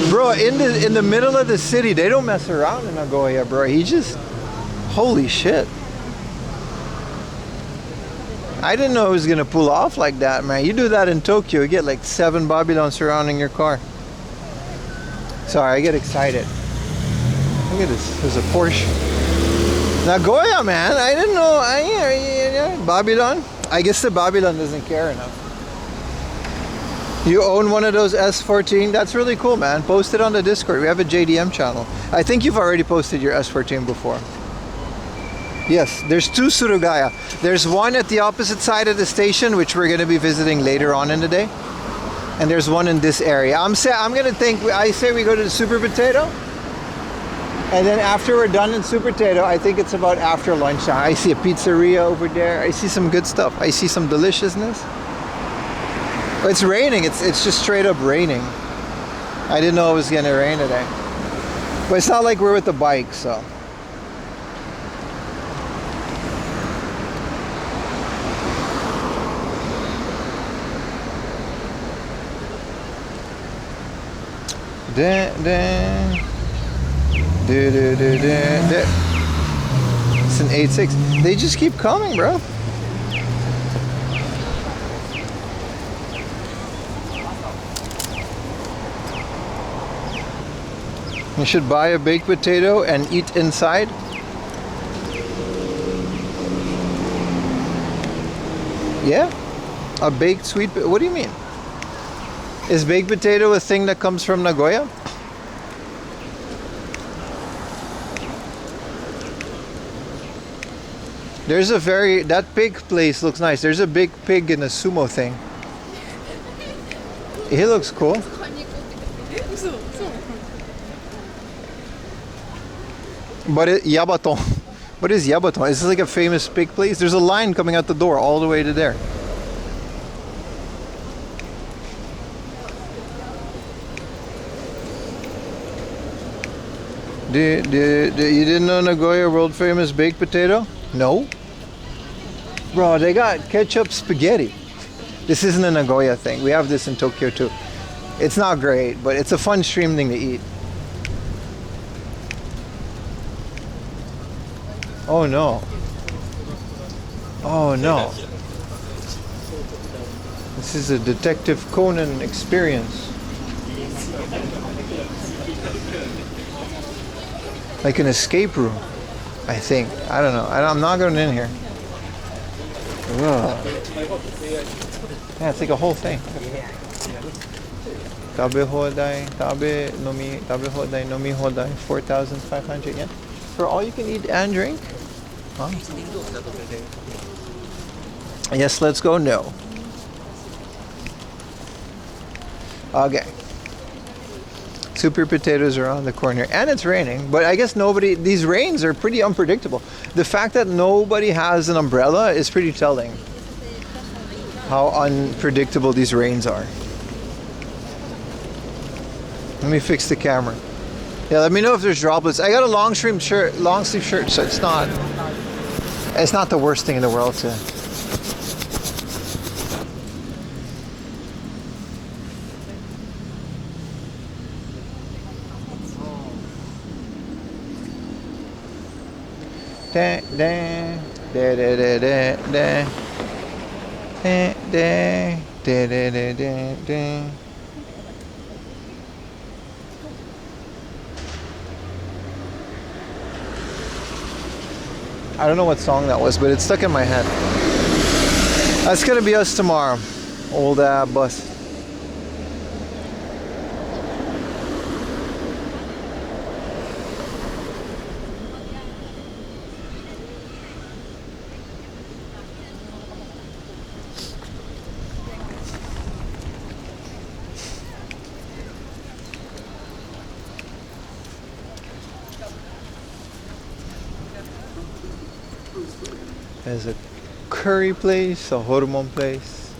Bro, in the middle of the city, they don't mess around in Nagoya, bro. He just, holy shit. I didn't know it was gonna pull off like that, man. You do that in Tokyo, you get like 7 Babylon surrounding your car. Sorry, I get excited. Look at this, there's a Porsche. Nagoya, man, I didn't know. Babylon? I guess the Babylon doesn't care enough. You own one of those S14? That's really cool, man. Post it on the Discord. We have a JDM channel. I think you've already posted your S14 before. Yes, there's 2 Surugaya. There's one at the opposite side of the station, which we're going to be visiting later on in the day. And there's one in this area. I say we go to the Super Potato. And then after we're done in Super Potato, I think it's about after lunchtime. I see a pizzeria over there. I see some good stuff. I see some deliciousness. It's raining. It's just straight up raining. I didn't know it was going to rain today. But it's not like we're with the bike, so. It's an 8.6. They just keep coming, bro. You should buy a baked potato and eat inside. Yeah? A baked sweet... What do you mean? Is baked potato a thing that comes from Nagoya? There's that pig place looks nice. There's a big pig in a sumo thing. He looks cool. But Yabaton. What is Yabaton? Is this like a famous pig place? There's a line coming out the door all the way to there. You didn't know Nagoya world famous baked potato? No? Bro, they got ketchup spaghetti. This isn't a Nagoya thing. We have this in Tokyo too. It's not great, but it's a fun stream thing to eat. Oh no. Oh no. This is a Detective Conan experience. Like an escape room, I think. I don't know. I'm not going in here. Ugh. Yeah, it's like a whole thing. Tabe hodai, tabe hodai, nomi hodai, 4,500 yen. For all you can eat and drink? Huh? Yes, let's go no. Okay. Super potatoes are on the corner and it's raining, but I guess these rains are pretty unpredictable. The fact that nobody has an umbrella is pretty telling how unpredictable these rains are. Let me fix the camera. Yeah, let me know if there's droplets. I got a long sleeve shirt, so it's not the worst thing in the world to. Da, da, da, da, da, da, da. Da, da, da, da, da, da. I don't know what song that was, but it's stuck in my head. That's gonna be us tomorrow. Old bus. There's a curry place, a hormon place,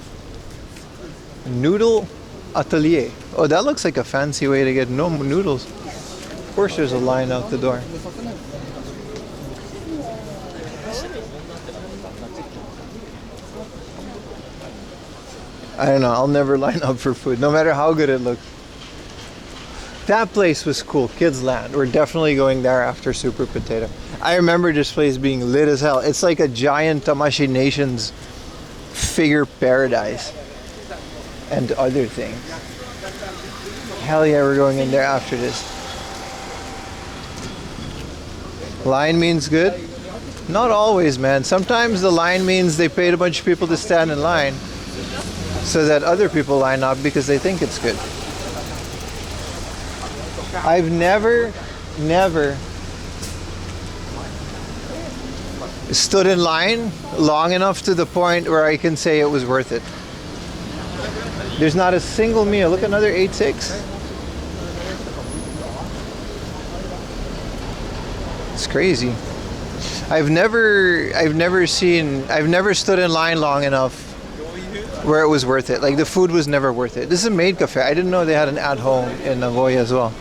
a noodle atelier. Oh, that looks like a fancy way to get noodles. Of course there's a line out the door. I don't know, I'll never line up for food, no matter how good it looks. That place was cool, Kids Land. We're definitely going there after Super Potato. I remember this place being lit as hell. It's like a giant Tamashii Nations figure paradise and other things. Hell yeah, we're going in there after this. Line means good? Not always, man. Sometimes the line means they paid a bunch of people to stand in line so that other people line up because they think it's good. I've never stood in line long enough to the point where I can say it was worth it. There's not a single meal. Look, another 8.6. It's crazy. I've never stood in line long enough where it was worth it. Like the food was never worth it. This is a maid cafe. I didn't know they had an at-home in Nagoya as well.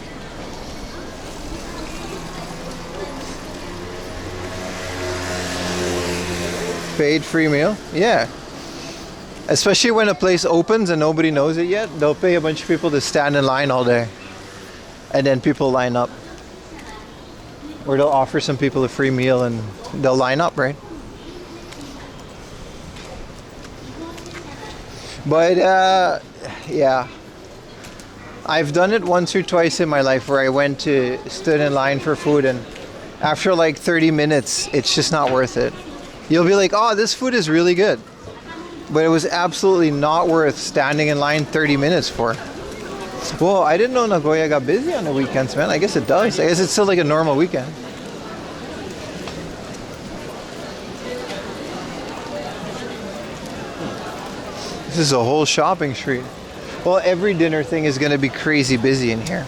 Paid free meal? Yeah. Especially when a place opens and nobody knows it yet, they'll pay a bunch of people to stand in line all day. And then people line up. Or they'll offer some people a free meal and they'll line up, right? But yeah. I've done it once or twice in my life where I stood in line for food, and after like 30 minutes, it's just not worth it. You'll be like, oh, this food is really good. But it was absolutely not worth standing in line 30 minutes for. Whoa, I didn't know Nagoya got busy on the weekends, man. I guess it does. I guess it's still like a normal weekend. This is a whole shopping street. Well, every dinner thing is going to be crazy busy in here.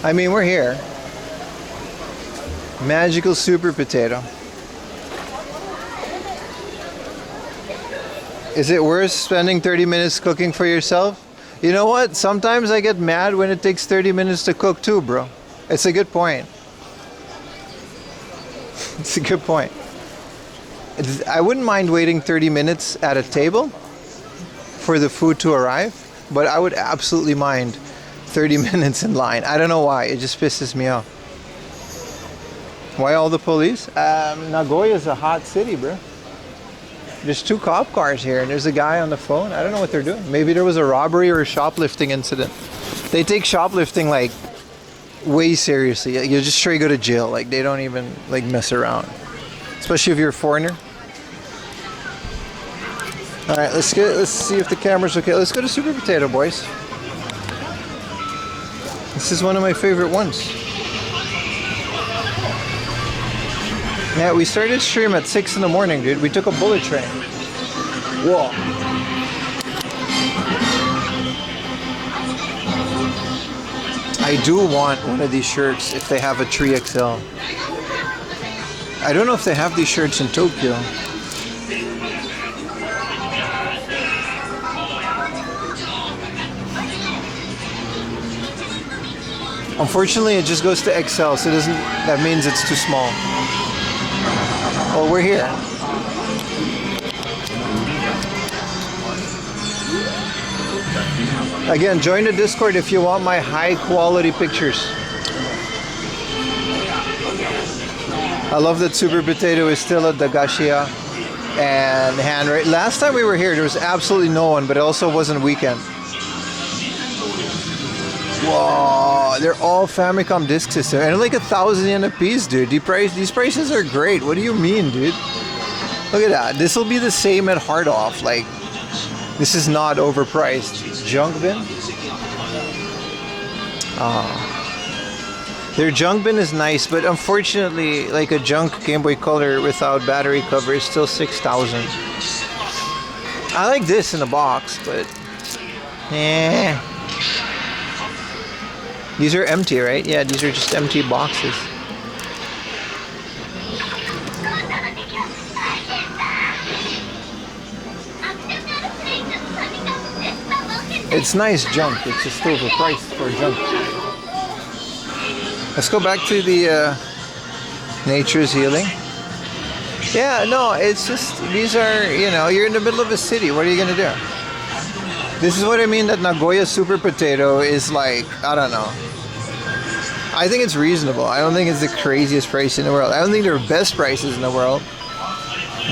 I mean, we're here. Magical Super Potato. Is it worth spending 30 minutes cooking for yourself? You know what? Sometimes I get mad when it takes 30 minutes to cook too, bro. It's a good point. It's a good point. I wouldn't mind waiting 30 minutes at a table for the food to arrive, but I would absolutely mind 30 minutes in line. I don't know why. It just pisses me off. Why all the police? Nagoya is a hot city, bro. There's 2 cop cars here, and there's a guy on the phone. I don't know what they're doing. Maybe there was a robbery or a shoplifting incident. They take shoplifting like way seriously. You just straight go to jail. Like they don't even like mess around. Especially if you're a foreigner. All right, let's see if the camera's okay. Let's go to Super Potato, boys. This is one of my favorite ones. Yeah, we started stream at 6 in the morning, dude. We took a bullet train. Whoa. I do want one of these shirts if they have a 3XL. I don't know if they have these shirts in Tokyo. Unfortunately, it just goes to XL, so that means it's too small. Well, we're here. Again, join the Discord if you want my high quality pictures. I love that Super Potato is still at Dagashia and Hanray. Last time we were here, there was absolutely no one, but it also wasn't weekend. Whoa, they're all Famicom Disk System. And like 1,000 yen a piece, dude. These prices are great. What do you mean, dude? Look at that. This will be the same at Hard Off. Like, this is not overpriced. Junk bin? Their junk bin is nice, but unfortunately, like a junk Game Boy Color without battery cover is still 6,000. I like this in a box, but... eh. These are empty, right? Yeah, these are just empty boxes. It's nice junk. It's just overpriced for junk. Let's go back to the Nature's Healing. Yeah, no, it's just, these are, you know, you're in the middle of a city. What are you going to do? This is what I mean that Nagoya Super Potato is like, I don't know. I think it's reasonable. I don't think it's the craziest price in the world. I don't think they're best prices in the world.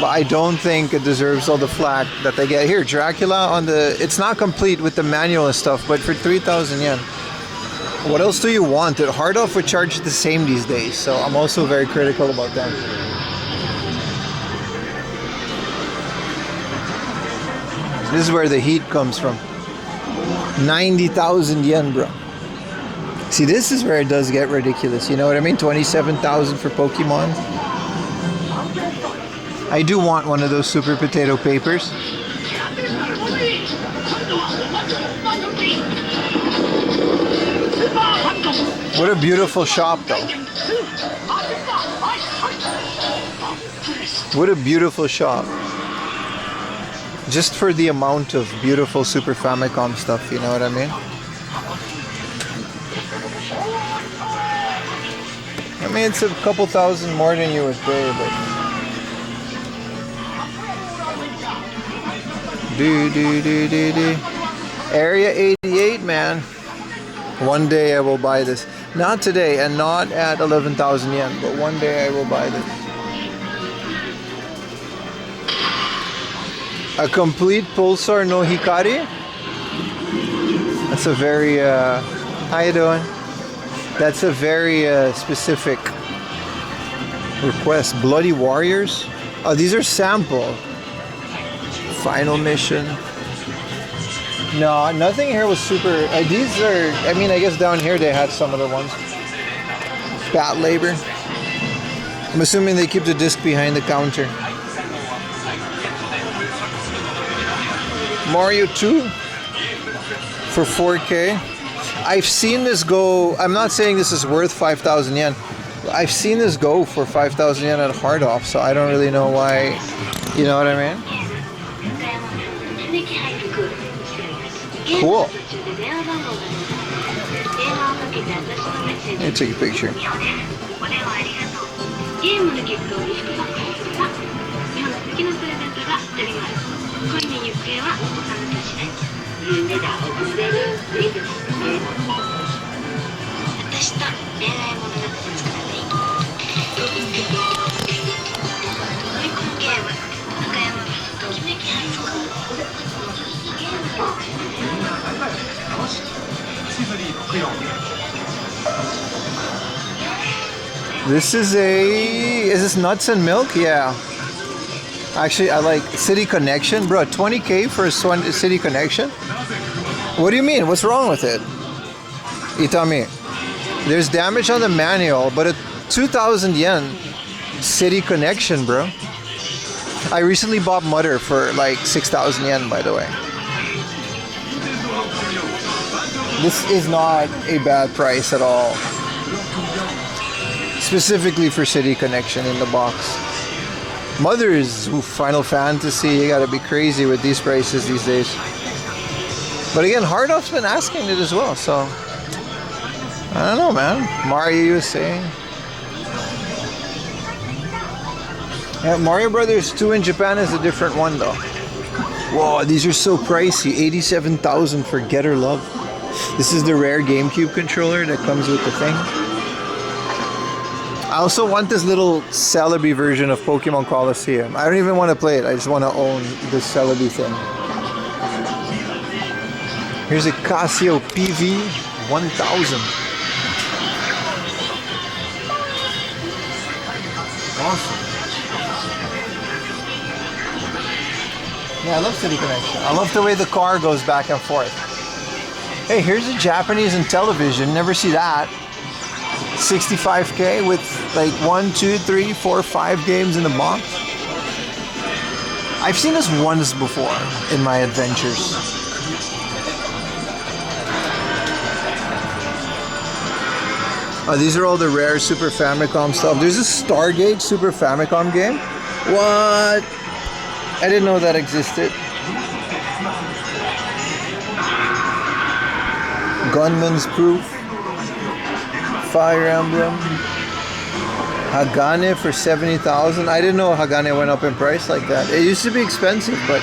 But I don't think it deserves all the flack that they get. Here, Dracula on the... It's not complete with the manual and stuff, but for 3,000 yen. What else do you want? Hard Off would charge the same these days, so I'm also very critical about them. This is where the heat comes from. 90,000 yen, bro. See, this is where it does get ridiculous. You know what I mean? 27,000 for Pokemon. I do want one of those Super Potato papers. What a beautiful shop, though. What a beautiful shop. Just for the amount of beautiful Super Famicom stuff, you know what I mean? I mean, it's a couple thousand more than you would pay, but... Area 88, man. One day I will buy this. Not today, and not at 11,000 yen, but one day I will buy this. A complete Pulsar no Hikari? That's a very, how you doing? That's a very specific request. Bloody Warriors? Oh, these are sample. Final mission. No, nothing here was super. These are, I mean, I guess down here they had some other ones. Bat Labor. I'm assuming they keep the disc behind the counter. Mario 2 for 4K. I've seen this go, I'm not saying this is worth 5,000 yen. I've seen this go for 5,000 yen at Hard Off, so I don't really know why, you know what I mean? Cool. Let me take a picture. This is this Nuts and Milk? Yeah. Actually, I like City Connection. Bro, 20K for a City Connection? What do you mean? What's wrong with it? Itami. There's damage on the manual, but a 2,000 yen City Connection, bro. I recently bought Mutter for like 6,000 yen, by the way. This is not a bad price at all. Specifically for City Connection in the box. Mothers, Final Fantasy, you gotta be crazy with these prices these days. But again, Hardoff's been asking it as well, so I don't know, man. Mario USA. Yeah, Mario Brothers 2 in Japan is a different one though. Whoa, these are so pricey. 87,000 for Getter Love. This is the rare GameCube controller that comes with the thing. I also want this little Celebi version of Pokemon Colosseum. I don't even want to play it. I just want to own this Celebi thing. Here's a Casio PV 1000. Awesome. Yeah, I love City Connection. I love the way the car goes back and forth. Hey, here's a Japanese and television. Never see that. 65K with like 1, 2, 3, 4, 5 games in the box. I've seen this once before in my adventures. These are all the rare Super Famicom stuff. There's a Stargate Super Famicom game. What? I didn't know that existed. Gunman's Proof. Fire Emblem. Hagane for 70,000. I didn't know Hagane went up in price like that. It used to be expensive, but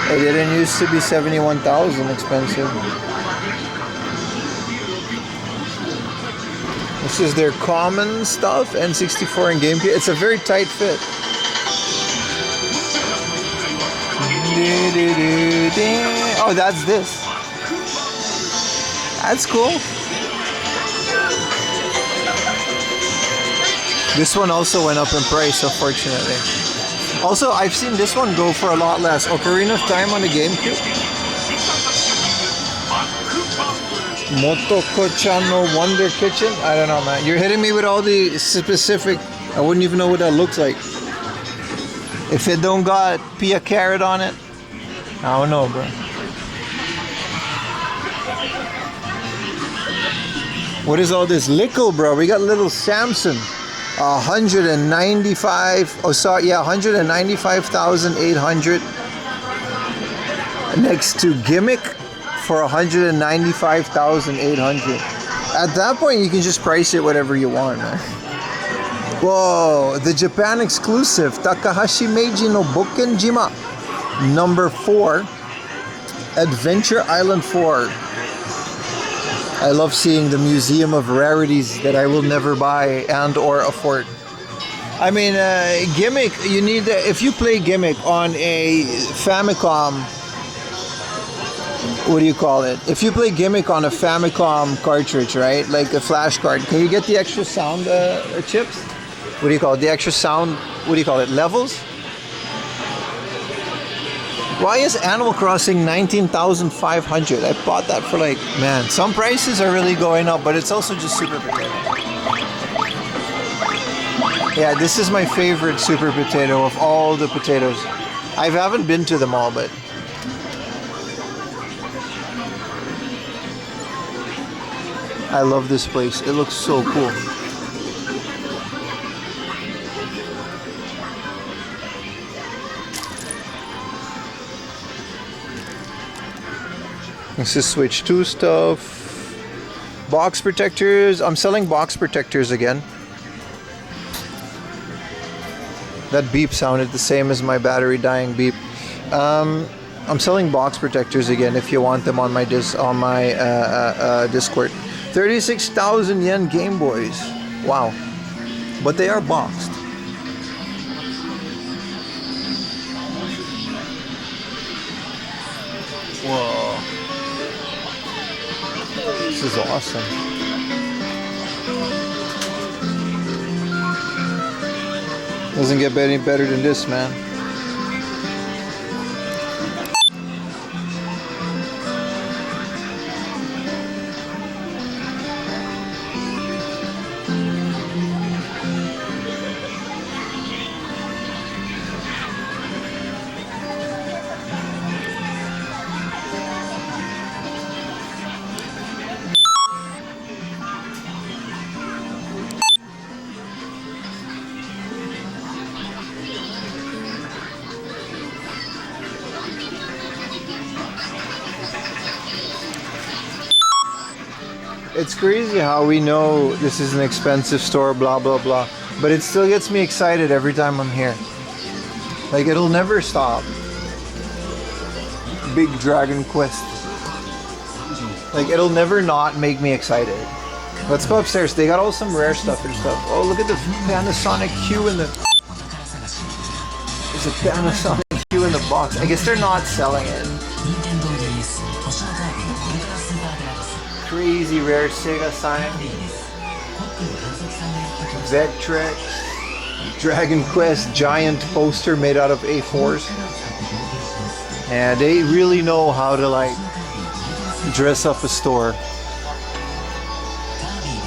it didn't used to be 71,000 expensive. This is their common stuff, N64 and GameCube. It's a very tight fit. Oh, that's this. That's cool. This one also went up in price, unfortunately. Also, I've seen this one go for a lot less. Ocarina of Time on the GameCube. Motoko-chan no Wonder Kitchen. I don't know, man. You're hitting me with all the specific. I wouldn't even know what that looks like. If it don't got Pia Carrot on it, I don't know, bro. What is all this? Lickle, bro. We got little Samson. 195. Oh, sorry. Yeah, 195,800. Next to Gimmick for 195,800. At that point, you can just price it whatever you want, man. Whoa, the Japan exclusive Takahashi Meiji no Bokkenjima number 4, Adventure Island 4. I love seeing the museum of rarities that I will never buy and or afford. I mean, Gimmick, you need, if you play Gimmick on a Famicom, what do you call it? If you play Gimmick on a Famicom cartridge, right? Like a flash card, can you get the extra sound chips? What do you call it? The extra sound, what do you call it? Levels? Why is Animal Crossing 19,500? I bought that for like, man, some prices are really going up, but it's also just Super Potato. Yeah, this is my favorite Super Potato of all the potatoes. I haven't been to them all, but I love this place. It looks so cool. This is Switch 2 stuff. Box protectors. I'm selling box protectors again. That beep sounded the same as my battery dying beep. I'm selling box protectors again if you want them on my Discord. 36,000 yen Game Boys. Wow. But they are boxed. Whoa. This is awesome. Doesn't get any better than this, man. It's crazy how we know this is an expensive store, blah blah blah, but it still gets me excited every time I'm here. Like, it'll never stop. Big Dragon Quest. Like, it'll never not make me excited. Let's go upstairs. They got all some rare stuff and stuff. Oh, look at the Panasonic Q in the... There's a Panasonic Q in the box. I guess they're not selling it. Crazy rare Sega sign. Vectrex. Dragon Quest giant poster made out of A4s. And they really know how to, like, dress up a store.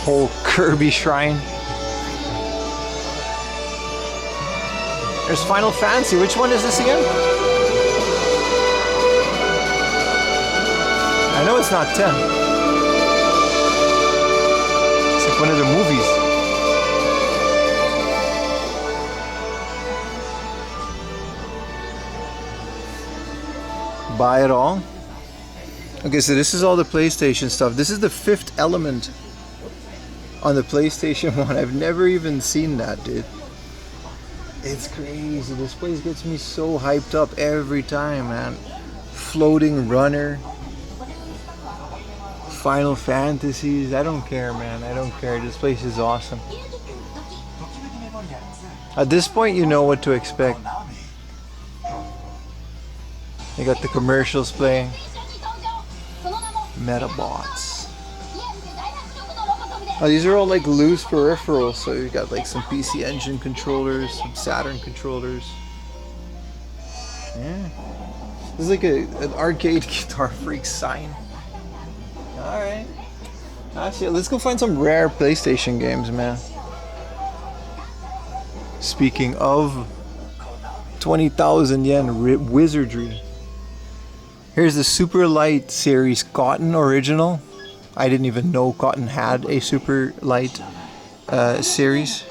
Whole Kirby shrine. There's Final Fantasy. Which one is this again? I know it's not 10. It's like one of the movies. Buy it all. Okay, so this is all the PlayStation stuff. This is the Fifth Element on the PlayStation 1. I've never even seen that, dude. It's crazy. This place gets me so hyped up every time, man. Floating Runner. Final Fantasies. I don't care, man. I don't care. This place is awesome. At this point, you know what to expect. They got the commercials playing. Metabots. Oh, these are all like loose peripherals. So you got like some PC Engine controllers, some Saturn controllers. Yeah. This is like an arcade Guitar Freak sign. Alright. Actually, let's go find some rare PlayStation games, man. Speaking of 20,000 yen wizardry. Here's the Super Light Series Cotton Original. I didn't even know Cotton had a Super Light series.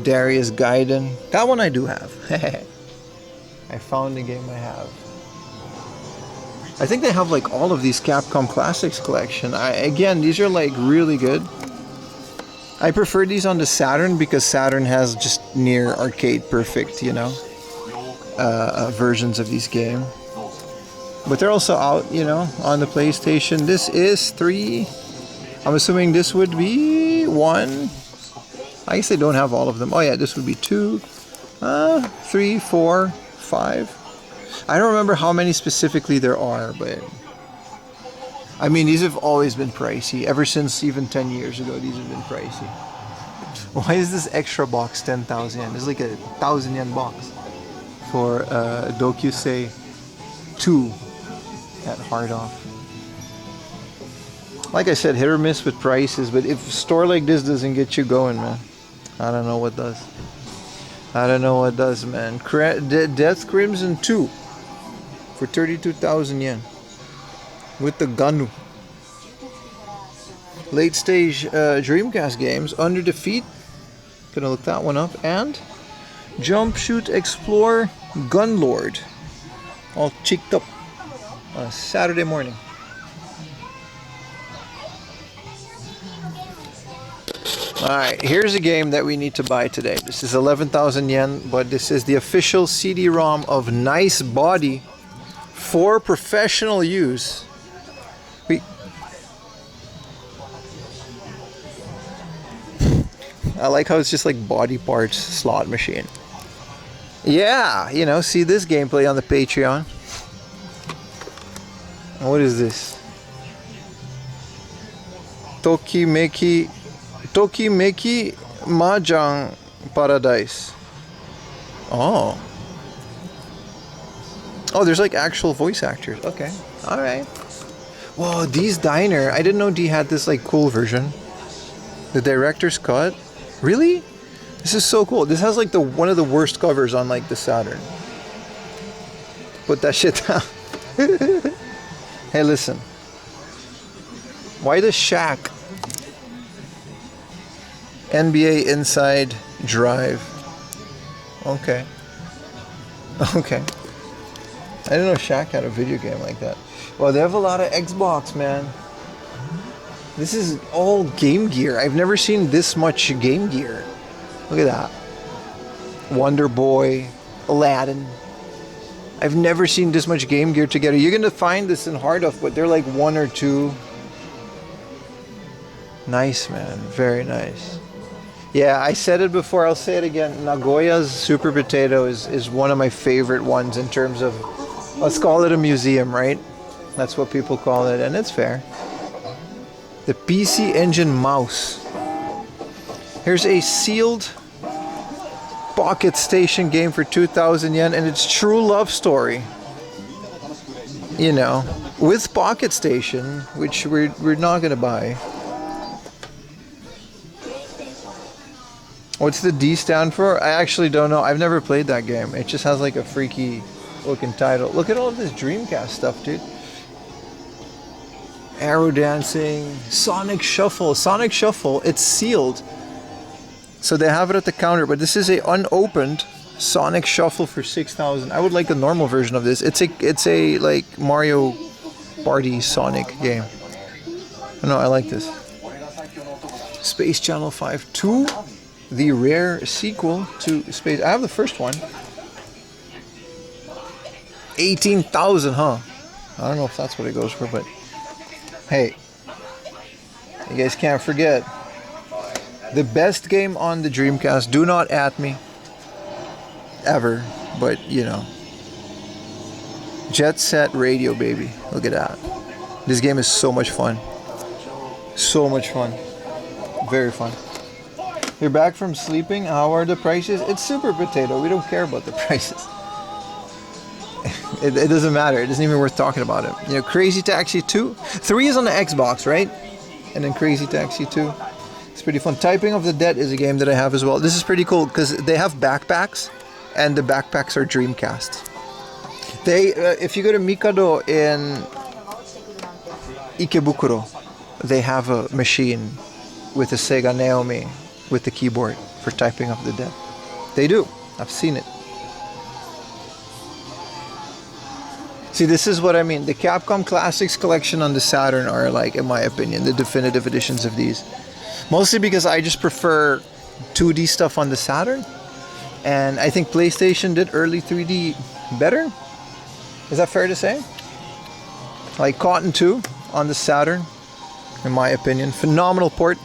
Darius Gaiden. That one I do have. I found the game I have. I think they have like all of these Capcom Classics collection. Again, these are like really good. I prefer these on the Saturn because Saturn has just near arcade perfect, you know, versions of these games. But they're also out, you know, on the PlayStation. This is 3. I'm assuming this would be 1. I guess they don't have all of them. Oh yeah, this would be 2, 3, 4, 5. I don't remember how many specifically there are, but I mean, these have always been pricey. Ever since even 10 years ago, these have been pricey. Why is this extra box 10,000 yen? It's like a 1,000 yen box for Dokusei 2 at Hard Off. Like I said, hit or miss with prices, but if a store like this doesn't get you going, man, I don't know what does. I don't know what does, man. Death Crimson 2 for 32,000 yen with the Ganu. Late stage Dreamcast games, Under Defeat, gonna look that one up, and Jump Shoot Explore Gunlord. all cheeked up on a Saturday morning. Alright, here's a game that we need to buy today. This is 11,000 yen, but this is the official CD-ROM of Nice Body for professional use. I like how it's just like body parts slot machine. Yeah, you know, see this gameplay on the Patreon. What is this? Tokimeki Mahjong Paradise. Oh. Oh, there's like actual voice actors. Okay. Alright. Whoa, D's Diner. I didn't know D had this like cool version. The director's cut. Really? This is so cool. This has like the one of the worst covers on like the Saturn. Put that shit down. Hey, listen. Why the Shack? NBA Inside Drive. Okay. Okay. I didn't know Shaq had a video game like that. Well, they have a lot of Xbox, man. This is all Game Gear. I've never seen this much Game Gear. Look at that. Wonder Boy, Aladdin. I've never seen this much Game Gear together. You're going to find this in Harduf, but they're like one or two. Nice, man. Very nice. Yeah, I said it before. I'll say it again. Nagoya's Super Potato is one of my favorite ones in terms of, let's call it a museum, right? That's what people call it, and it's fair. The PC Engine mouse. Here's a sealed Pocket Station game for 2,000 yen, and it's True Love Story. You know, with Pocket Station, which we're not gonna buy. What's the D stand for? I actually don't know. I've never played that game. It just has like a freaky looking title. Look at all of this Dreamcast stuff, dude. Arrow Dancing, Sonic Shuffle. Sonic Shuffle, it's sealed. So they have it at the counter, but this is a unopened Sonic Shuffle for 6,000. I would like a normal version of this. It's a like Mario Party Sonic game. No, I like this. Space Channel 5 2, the rare sequel to Space. I have the first one. 18,000, huh? I don't know if that's what it goes for, but hey, you guys can't forget the best game on the Dreamcast. Do not at me ever, but you know, Jet Set Radio, baby. Look at that. This game is so much fun. So much fun. Very fun. You're back from sleeping. How are the prices? It's Super Potato. We don't care about the prices. It doesn't matter. It isn't even worth talking about it. You know, Crazy Taxi 2. 3 is on the Xbox, right? And then Crazy Taxi 2. It's pretty fun. Typing of the Dead is a game that I have as well. This is pretty cool because they have backpacks, and the backpacks are Dreamcast. They, if you go to Mikado in Ikebukuro, they have a machine with a Sega Naomi with the keyboard for Typing of the Dead. They do. I've seen it. See, this is what I mean. The Capcom Classics collection on the Saturn are, like, in my opinion, the definitive editions of these. Mostly because I just prefer 2D stuff on the Saturn. And I think PlayStation did early 3D better. Is that fair to say? Like Cotton 2 on the Saturn, in my opinion. Phenomenal port.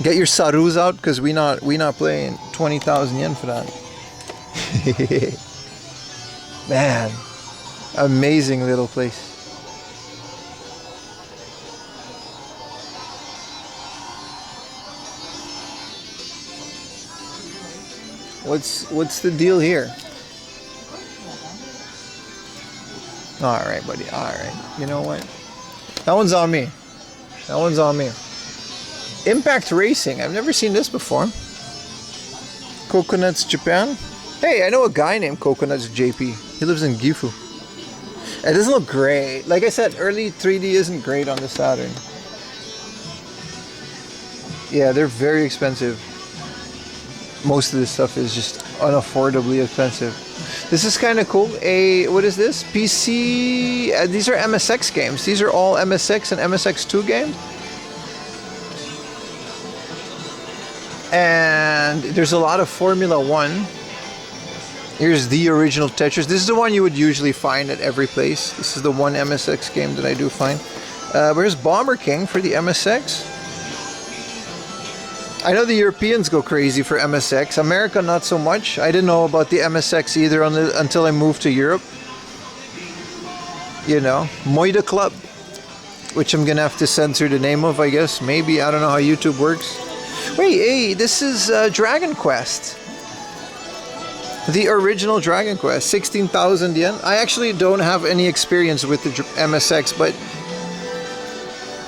Get your Sarus out, because we not playing 20,000 yen for that. Man. Amazing little place. What's the deal here? All right, buddy. All right. You know what? That one's on me. That one's on me. Impact Racing. I've never seen this before. Coconuts Japan. Hey, I know a guy named Coconuts JP. He lives in Gifu. It doesn't look great. Like I said, early 3D isn't great on the Saturn. Yeah, they're very expensive. Most of this stuff is just unaffordably expensive. This is kind of cool. What is this? PC. These are MSX games. These are all MSX and MSX2 games. And there's a lot of Formula 1. Here's the original Tetris. This is the one you would usually find at every place. This is the one MSX game that I do find. Where's Bomber King for the MSX? I know the Europeans go crazy for MSX. America, not so much. I didn't know about the MSX either until I moved to Europe. You know, Moida Club, which I'm gonna have to censor the name of, I guess. Maybe, I don't know how YouTube works. Wait, hey, this is Dragon Quest. The original Dragon Quest, 16,000 yen. I actually don't have any experience with the MSX, but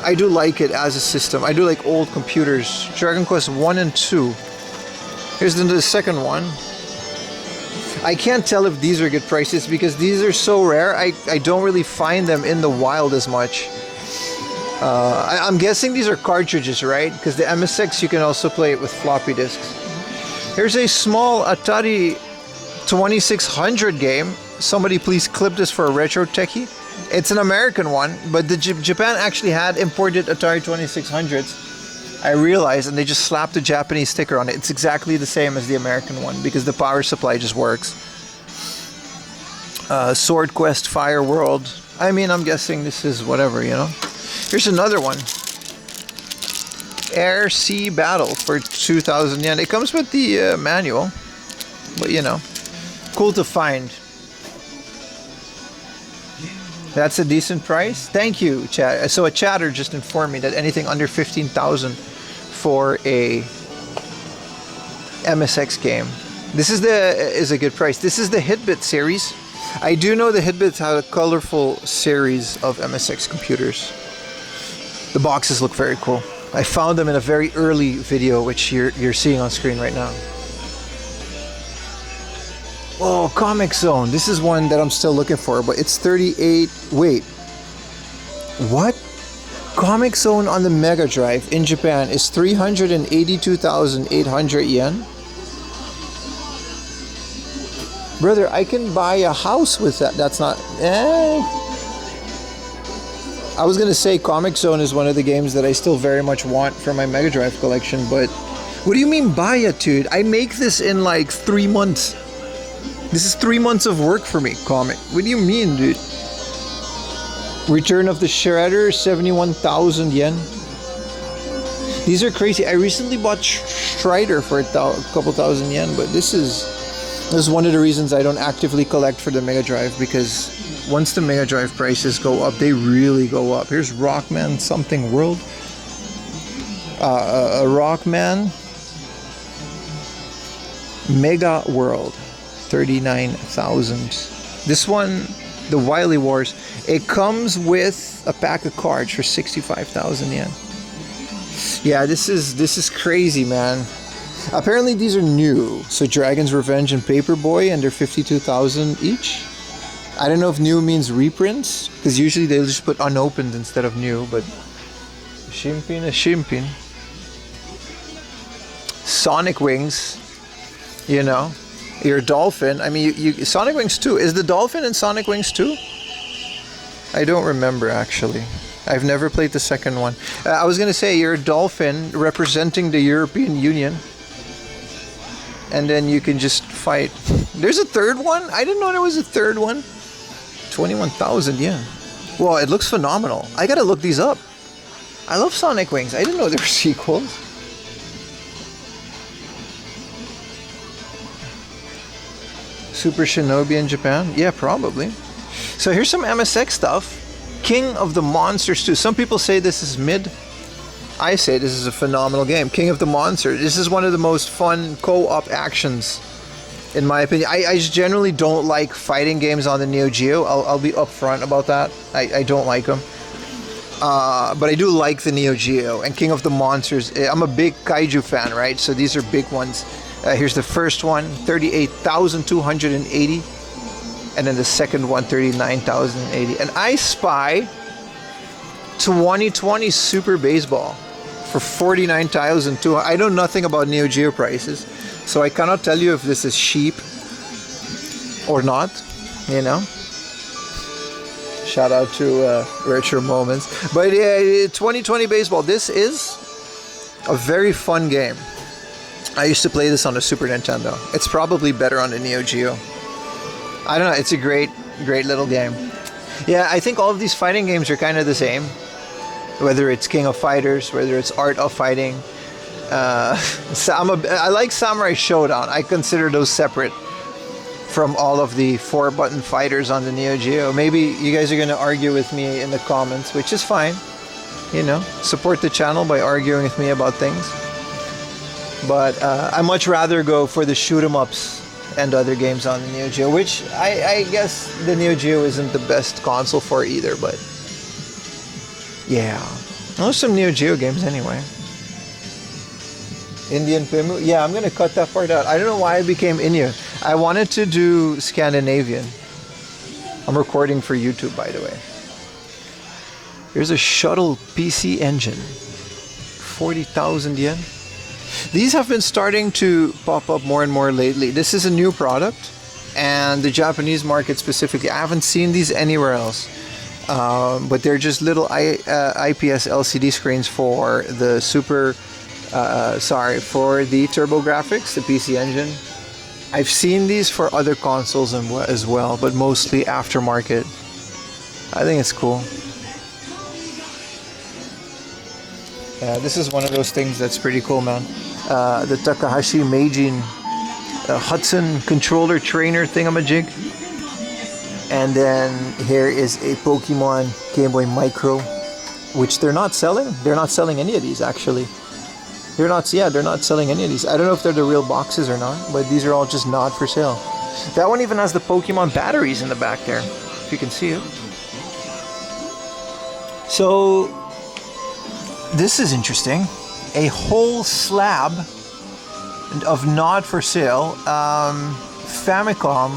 I do like it as a system. I do like old computers. Dragon Quest 1 and 2. Here's the second one. I can't tell if these are good prices because these are so rare. I don't really find them in the wild as much. I'm guessing these are cartridges, right? Because the MSX, you can also play it with floppy disks. Here's a small Atari 2600 game. Somebody please clip this for a retro techie. It's an American one, but Japan actually had imported Atari 2600s. I realized, and they just slapped a Japanese sticker on it. It's exactly the same as the American one because the power supply just works. Sword Quest Fire World. I mean, I'm guessing this is whatever, you know. Here's another one. Air Sea Battle for 2,000 yen. It comes with the manual, but you know. Cool to find. That's a decent price. Thank you, chat. So a chatter just informed me that anything under 15,000 for a MSX game. This is a good price. This is the Hitbit series. I do know the Hitbits have a colorful series of MSX computers. The boxes look very cool. I found them in a very early video, which you're seeing on screen right now. Oh, Comic Zone. This is one that I'm still looking for, but it's 38. Wait. What? Comic Zone on the Mega Drive in Japan is 382,800 yen. Brother, I can buy a house with that. That's not... I was going to say Comic Zone is one of the games that I still very much want for my Mega Drive collection, but... What do you mean buy it, dude? I make this in like 3 months. This is 3 months of work for me, comic. What do you mean, dude? Return of the Shredder, 71,000 yen. These are crazy. I recently bought Strider for a couple thousand yen, but this is one of the reasons I don't actively collect for the Mega Drive, because once the Mega Drive prices go up, they really go up. Here's Rockman something world. Rockman Mega World. 39,000. This one, the Wily Wars, it comes with a pack of cards for 65,000 yen. Yeah, this is crazy, man. Apparently these are new. So Dragon's Revenge and Paperboy, and they're 52,000 each. I don't know if new means reprints, because usually they'll just put unopened instead of new, but Shimpin is Shimpin. Sonic Wings, you know. Your Dolphin. I mean, Sonic Wings 2. Is the Dolphin in Sonic Wings 2? I don't remember, actually. I've never played the second one. I was going to say, you're a Dolphin representing the European Union. And then you can just fight. There's a third one? I didn't know there was a third one. 21,000 yen. Well, it looks phenomenal. I got to look these up. I love Sonic Wings. I didn't know there were sequels. Super Shinobi in Japan? Yeah, probably. So here's some MSX stuff. King of the Monsters 2. Some people say this is mid. I say this is a phenomenal game. King of the Monsters. This is one of the most fun co-op actions, in my opinion. I just generally don't like fighting games on the Neo Geo. I'll be upfront about that. I don't like them. But I do like the Neo Geo. And King of the Monsters. I'm a big Kaiju fan, right? So these are big ones. Here's the first one, 38,280, and then the second one, 39,080. And I spy 2020 Super Baseball for 49,200. I know nothing about Neo Geo prices, so I cannot tell you if this is cheap or not, you know. Shout out to Retro Moments. But yeah, 2020 baseball. This is a very fun game. I used to play this on the Super Nintendo. It's probably better on the Neo Geo. I don't know. It's a great little game. Yeah, I think all of these fighting games are kind of the same. Whether it's King of Fighters, whether it's Art of Fighting. I like Samurai Showdown. I consider those separate from all of the 4-button fighters on the Neo Geo. Maybe you guys are going to argue with me in the comments, which is fine. You know, support the channel by arguing with me about things. But I much rather go for the shoot 'em ups and other games on the Neo Geo, which I guess the Neo Geo isn't the best console for either, but yeah. There's some Neo Geo games anyway. Indian Pimu? Yeah, I'm gonna cut that part out. I don't know why I became Indian. I wanted to do Scandinavian. I'm recording for YouTube, by the way. Here's a shuttle PC engine. 40,000 yen. These have been starting to pop up more and more lately. This is a new product, and the Japanese market specifically, I haven't seen these anywhere else. But they're just little IPS LCD screens for the for the TurboGrafx, the PC Engine. I've seen these for other consoles as well, but mostly aftermarket. I think it's cool. Yeah, this is one of those things that's pretty cool, man. The Takahashi Meijin Hudson controller trainer thingamajig. And then here is a Pokemon Game Boy Micro, which they're not selling. They're not selling any of these, actually. They're not selling any of these. I don't know if they're the real boxes or not, but these are all just not for sale. That one even has the Pokemon batteries in the back there, if you can see it. So, this is interesting. A whole slab of not for sale Famicom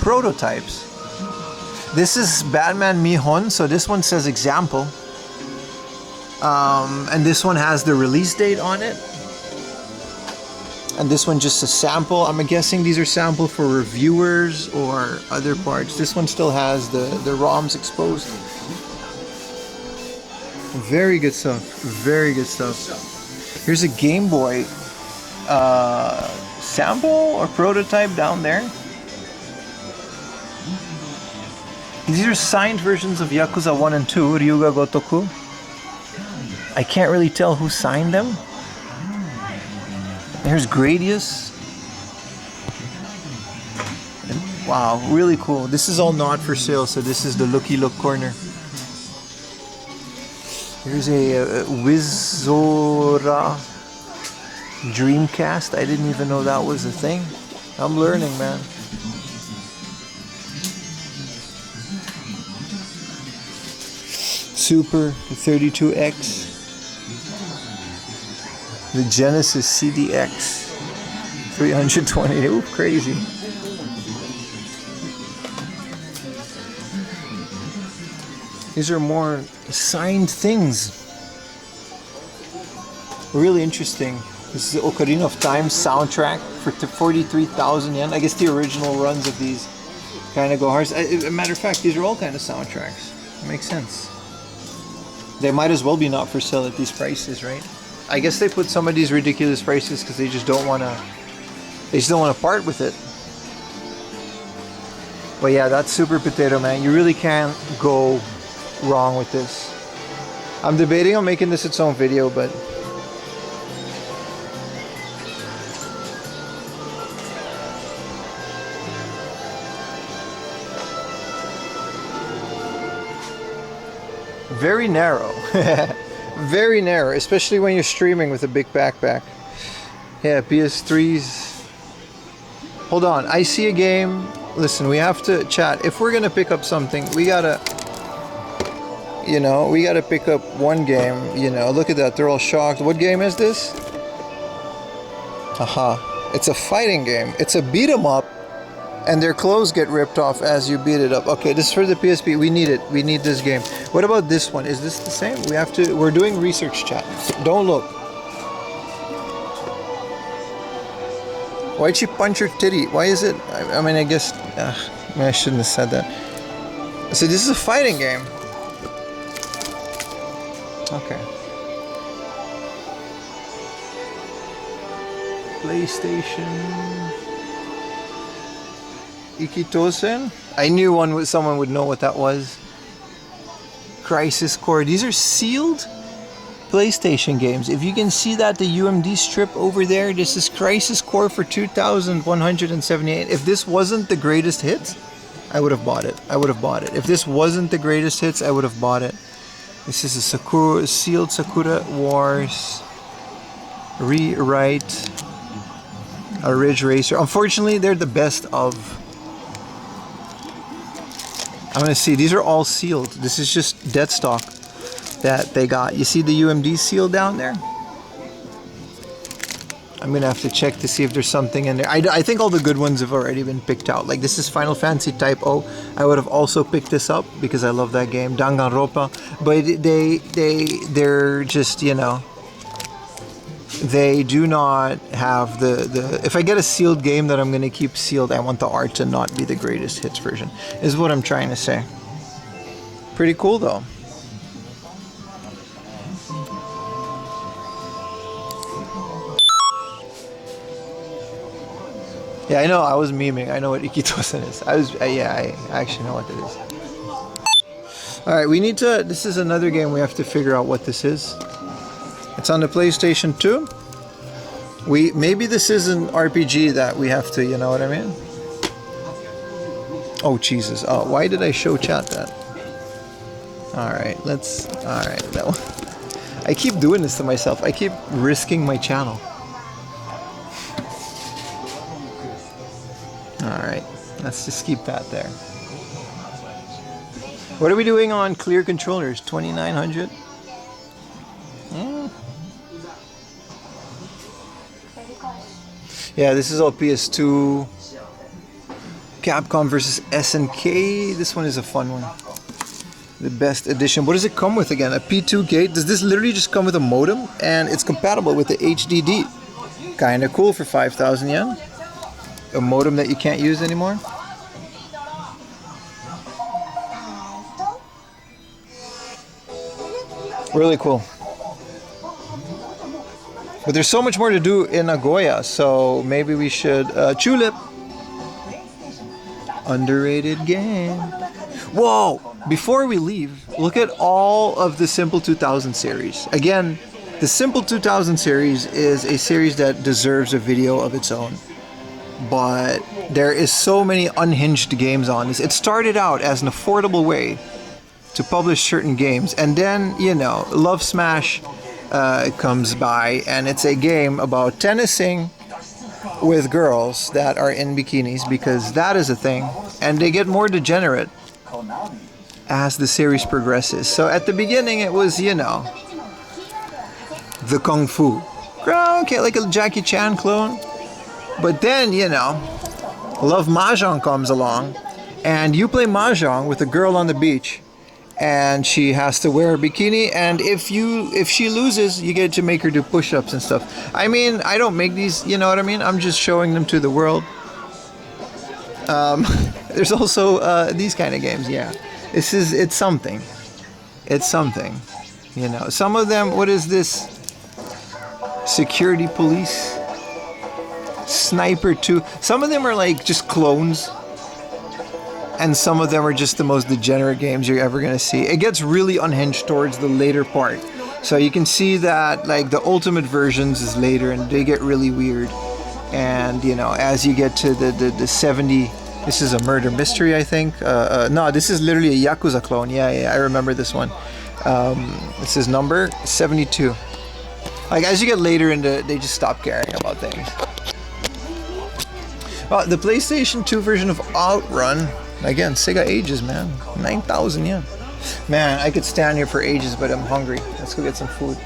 prototypes. This is Batman Mihon, so this one says example. And this one has the release date on it. And this one just a sample. I'm guessing these are sample for reviewers or other parts. This one still has the ROMs exposed. Very good stuff. Very good stuff. Here's a Game Boy sample or prototype down there. These are signed versions of Yakuza 1 and 2, Ryuga Gotoku. I can't really tell who signed them. Here's Gradius. Wow, really cool. This is all not for sale, so this is the looky look corner. Here's a Wizora Dreamcast. I didn't even know that was a thing. I'm learning, man. Super 32X. The Genesis CDX 320. Ooh, crazy. These are more signed things. Really interesting. This is the Ocarina of Time soundtrack for 43,000 yen. I guess the original runs of these kind of go hard. As a matter of fact, these are all kind of soundtracks. It makes sense. They might as well be not for sale at these prices, right? I guess they put some of these ridiculous prices because they just don't want to. They just don't want to part with it. But yeah, that's Super Potato Man. You really can't go wrong with this. I'm debating on making this its own video, but very narrow. Very narrow, especially when you're streaming with a big backpack. Yeah, PS3's. Hold on, I see a game. Listen, we have to chat. If we're gonna pick up something, we gotta, you know, we gotta pick up one game. You know, look at that, they're all shocked. What game is this? Aha, it's a fighting game. It's a beat 'em up, and their clothes get ripped off as you beat it up. Okay, this is for the PSP. We need it. We need this game. What about this one? Is this the same? We have to. We're doing research, chat. Don't look. Why'd she punch her titty? Why is it? I mean, I guess I shouldn't have said that. So this is a fighting game. Okay. PlayStation. Ikitosen? I knew someone would know what that was. Crisis Core. These are sealed PlayStation games. If you can see that, the UMD strip over there, this is Crisis Core for 2,178. If this wasn't the greatest hits, I would have bought it. If this wasn't the greatest hits, I would have bought it. This is a sealed Sakura Wars rewrite. A Ridge Racer. Unfortunately, they're the best of. I'm gonna see. These are all sealed. This is just dead stock that they got. You see the UMD seal down there? I'm gonna have to check to see if there's something in there. I think all the good ones have already been picked out. Like this is Final Fantasy Type O. I would have also picked this up because I love that game. Danganronpa. But they're just, you know, they do not have the if I get a sealed game that I'm going to keep sealed, I want the art to not be the greatest hits version, is what I'm trying to say. Pretty cool though. Yeah, I know, I was memeing. I know what Ikitosen is. I actually know what that is. Alright, we need to, this is another game we have to figure out what this is. It's on the PlayStation 2. Maybe this is an RPG that we have to, you know what I mean? Oh, Jesus. Oh, why did I show chat that? Alright, that one. I keep doing this to myself. I keep risking my channel. Alright, let's just keep that there. What are we doing on clear controllers? 2900? Yeah, this is all PS2. Capcom versus SNK. This one is a fun one. The best edition. What does it come with again? A P2 gate? Does this literally just come with a modem? And it's compatible with the HDD. Kinda cool for 5,000 yen. A modem that you can't use anymore. Really cool. But there's so much more to do in Nagoya, so maybe we should... Tulip! Underrated game. Whoa! Before we leave, look at all of the Simple 2000 series. Again, the Simple 2000 series is a series that deserves a video of its own. But there is so many unhinged games on this. It started out as an affordable way to publish certain games, and then, you know, Love Smash comes by, and it's a game about tennising with girls that are in bikinis, because that is a thing, and they get more degenerate as the series progresses. So at the beginning it was, you know, the Kung Fu. Okay, like a Jackie Chan clone. But then, you know, Love Mahjong comes along, and you play Mahjong with a girl on the beach, and she has to wear a bikini, and if she loses, you get to make her do push-ups and stuff. I mean, I don't make these, you know what I mean? I'm just showing them to the world. There's also these kind of games, yeah. It's something. It's something. You know, some of them, what is this? Security Police? Sniper 2. Some of them are like just clones. And some of them are just the most degenerate games you're ever going to see. It gets really unhinged towards the later part. So you can see that like the ultimate versions is later, and they get really weird. And you know, as you get to the 70, this is a murder mystery, I think. No, this is literally a Yakuza clone. Yeah, I remember this one. This is number 72. Like as you get later into, they just stop caring about things. Well, the PlayStation 2 version of Outrun. Again, Sega ages, man. 9,000 yen. Man, I could stand here for ages, but I'm hungry. Let's go get some food.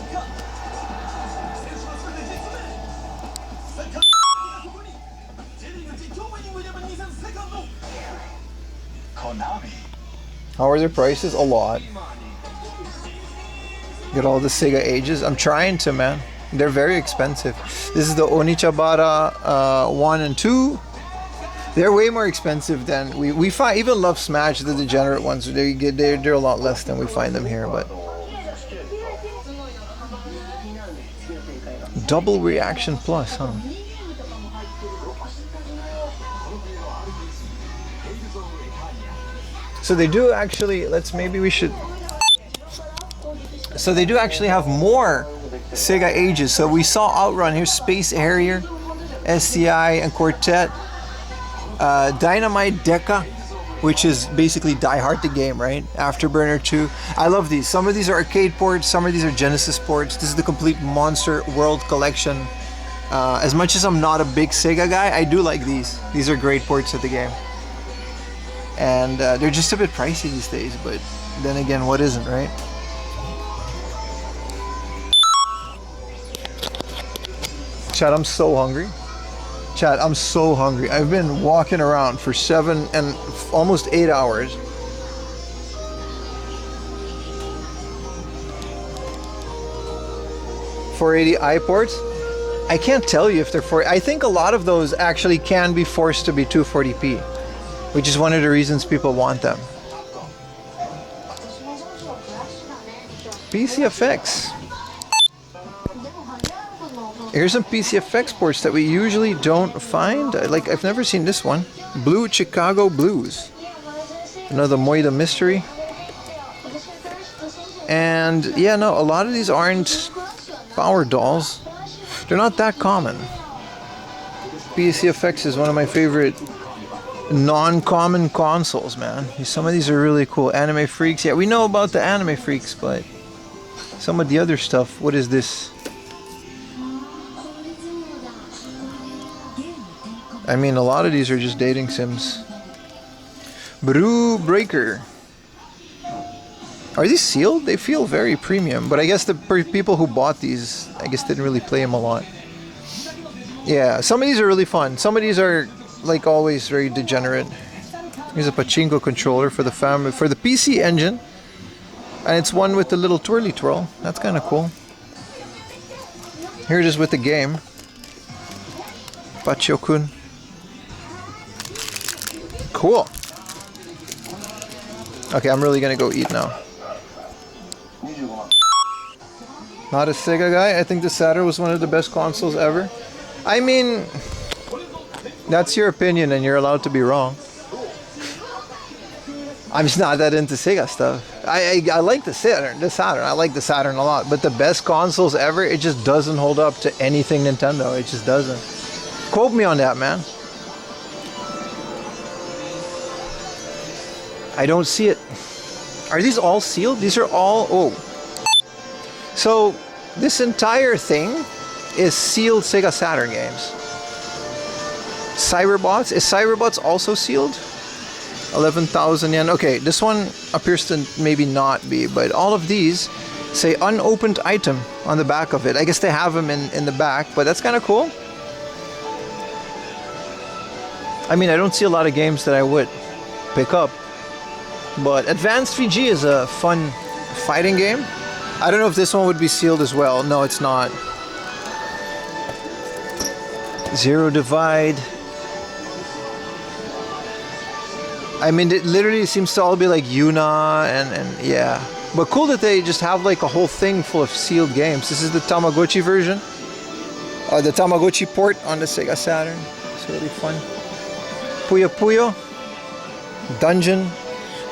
How are their prices? A lot. Get all the Sega ages. I'm trying to, man. They're very expensive. This is the Onichabara 1 and 2. They're way more expensive than we find. Even Love Smash, the degenerate ones, they're a lot less than we find them here. But double reaction plus, huh? So they do actually. Maybe we should. So they do actually have more Sega ages. So we saw Outrun. Here's Space Harrier, SCI, and Quartet. Dynamite Deca, which is basically Die Hard the game, right? Afterburner 2. I love these. Some of these are arcade ports, some of these are Genesis ports. This is the complete Monster World collection. As much as I'm not a big Sega guy, I do like these. These are great ports of the game. And they're just a bit pricey these days, but then again, what isn't, right? Chad, I'm so hungry. Chat, I'm so hungry. I've been walking around for 7 and almost 8 hours. .480 iPorts? I can't tell you if they're I think a lot of those actually can be forced to be 240p, which is one of the reasons people want them. PCFX. Here's some PCFX ports that we usually don't find. I've never seen this one. Blue Chicago Blues. Another Moida Mystery. And yeah, no, a lot of these aren't power dolls. They're not that common. PCFX is one of my favorite non-common consoles, man. Some of these are really cool. Anime Freaks. Yeah, we know about the Anime Freaks, but some of the other stuff. What is this? I mean, a lot of these are just dating sims. Brew Breaker. Are these sealed? They feel very premium, but I guess the people who bought these, I guess, didn't really play them a lot. Yeah, some of these are really fun. Some of these are, like always, very degenerate. Here's a pachinko controller for the family, for the PC Engine, and it's one with the little twirly twirl. That's kind of cool. Here it is with the game. Pachyo-kun. Cool. Okay, I'm really gonna go eat now. Not a Sega guy. I think the Saturn was one of the best consoles ever. I mean, that's your opinion and you're allowed to be wrong. I'm just not that into Sega stuff. I like the Saturn. I like the Saturn a lot. But the best consoles ever, it just doesn't hold up to anything Nintendo. It just doesn't. Quote me on that, man. I don't see it. Are these all sealed? These are all... Oh. So, this entire thing is sealed Sega Saturn games. Cyberbots? Is Cyberbots also sealed? 11,000 yen. Okay, this one appears to maybe not be, but all of these say unopened item on the back of it. I guess they have them in the back, but that's kind of cool. I mean, I don't see a lot of games that I would pick up. But Advanced VG is a fun fighting game. I don't know if this one would be sealed as well. No, it's not. Zero Divide. I mean, it literally seems to all be like Yuna and yeah. But cool that they just have like a whole thing full of sealed games. This is the Tamagotchi version. The Tamagotchi port on the Sega Saturn. It's really fun. Puyo Puyo Dungeon.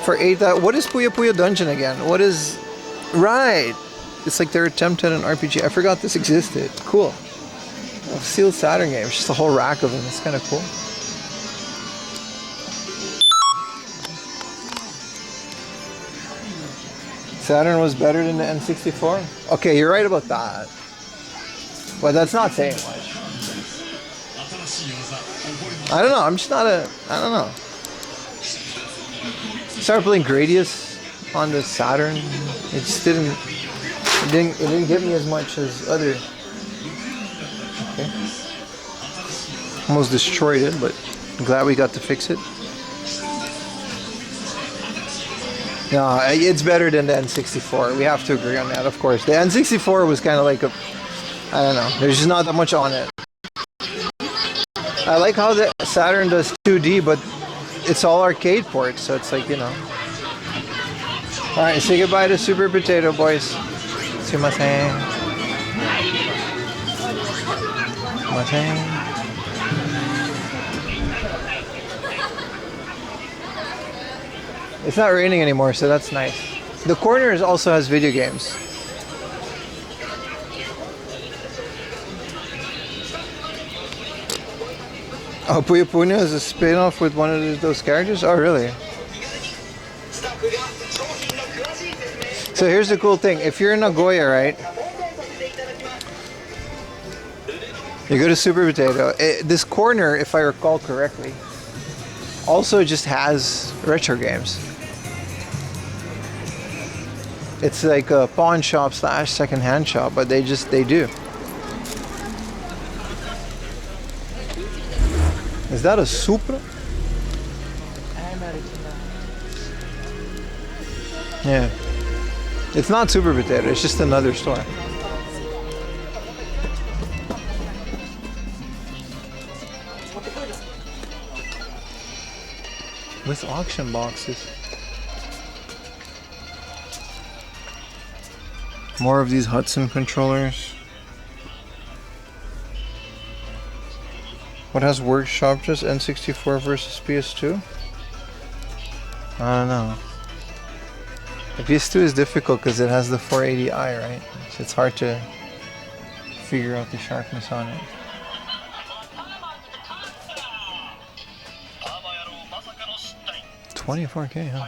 For 8,000. What is Puyo Puyo Dungeon again? What is... Right! It's like their attempt at an RPG. I forgot this existed. Cool. Oh, sealed Saturn games. Just a whole rack of them. It's kind of cool. Saturn was better than the N64? Okay, you're right about that. But that's not saying much. I don't know. I'm just not a... I don't know. Started playing Gradius on the Saturn. It just didn't get me as much as other. Okay. Almost destroyed it, but I'm glad we got to fix it. No, it's better than the N64. We have to agree on that, of course. The N64 was kind of like a, I don't know. There's just not that much on it. I like how the Saturn does 2D, but it's all arcade ports, so it's like, you know. Alright, say goodbye to Super Potato, boys. Sumimasen. Sumimasen. It's not raining anymore, so that's nice. The corner also has video games. Oh, Puyo Puyo is a spin-off with one of those characters? Oh, really? So here's the cool thing. If you're in Nagoya, right? You go to Super Potato. This corner, if I recall correctly, also just has retro games. It's like a pawn shop / second-hand shop, but they do. Is that a Supra? Yeah. It's not Super Potato, it's just another store. With auction boxes. More of these Hudson controllers. What has workshop just N64 versus PS2? I don't know. The PS2 is difficult because it has the 480i, right? So it's hard to figure out the sharpness on it. $24K, huh?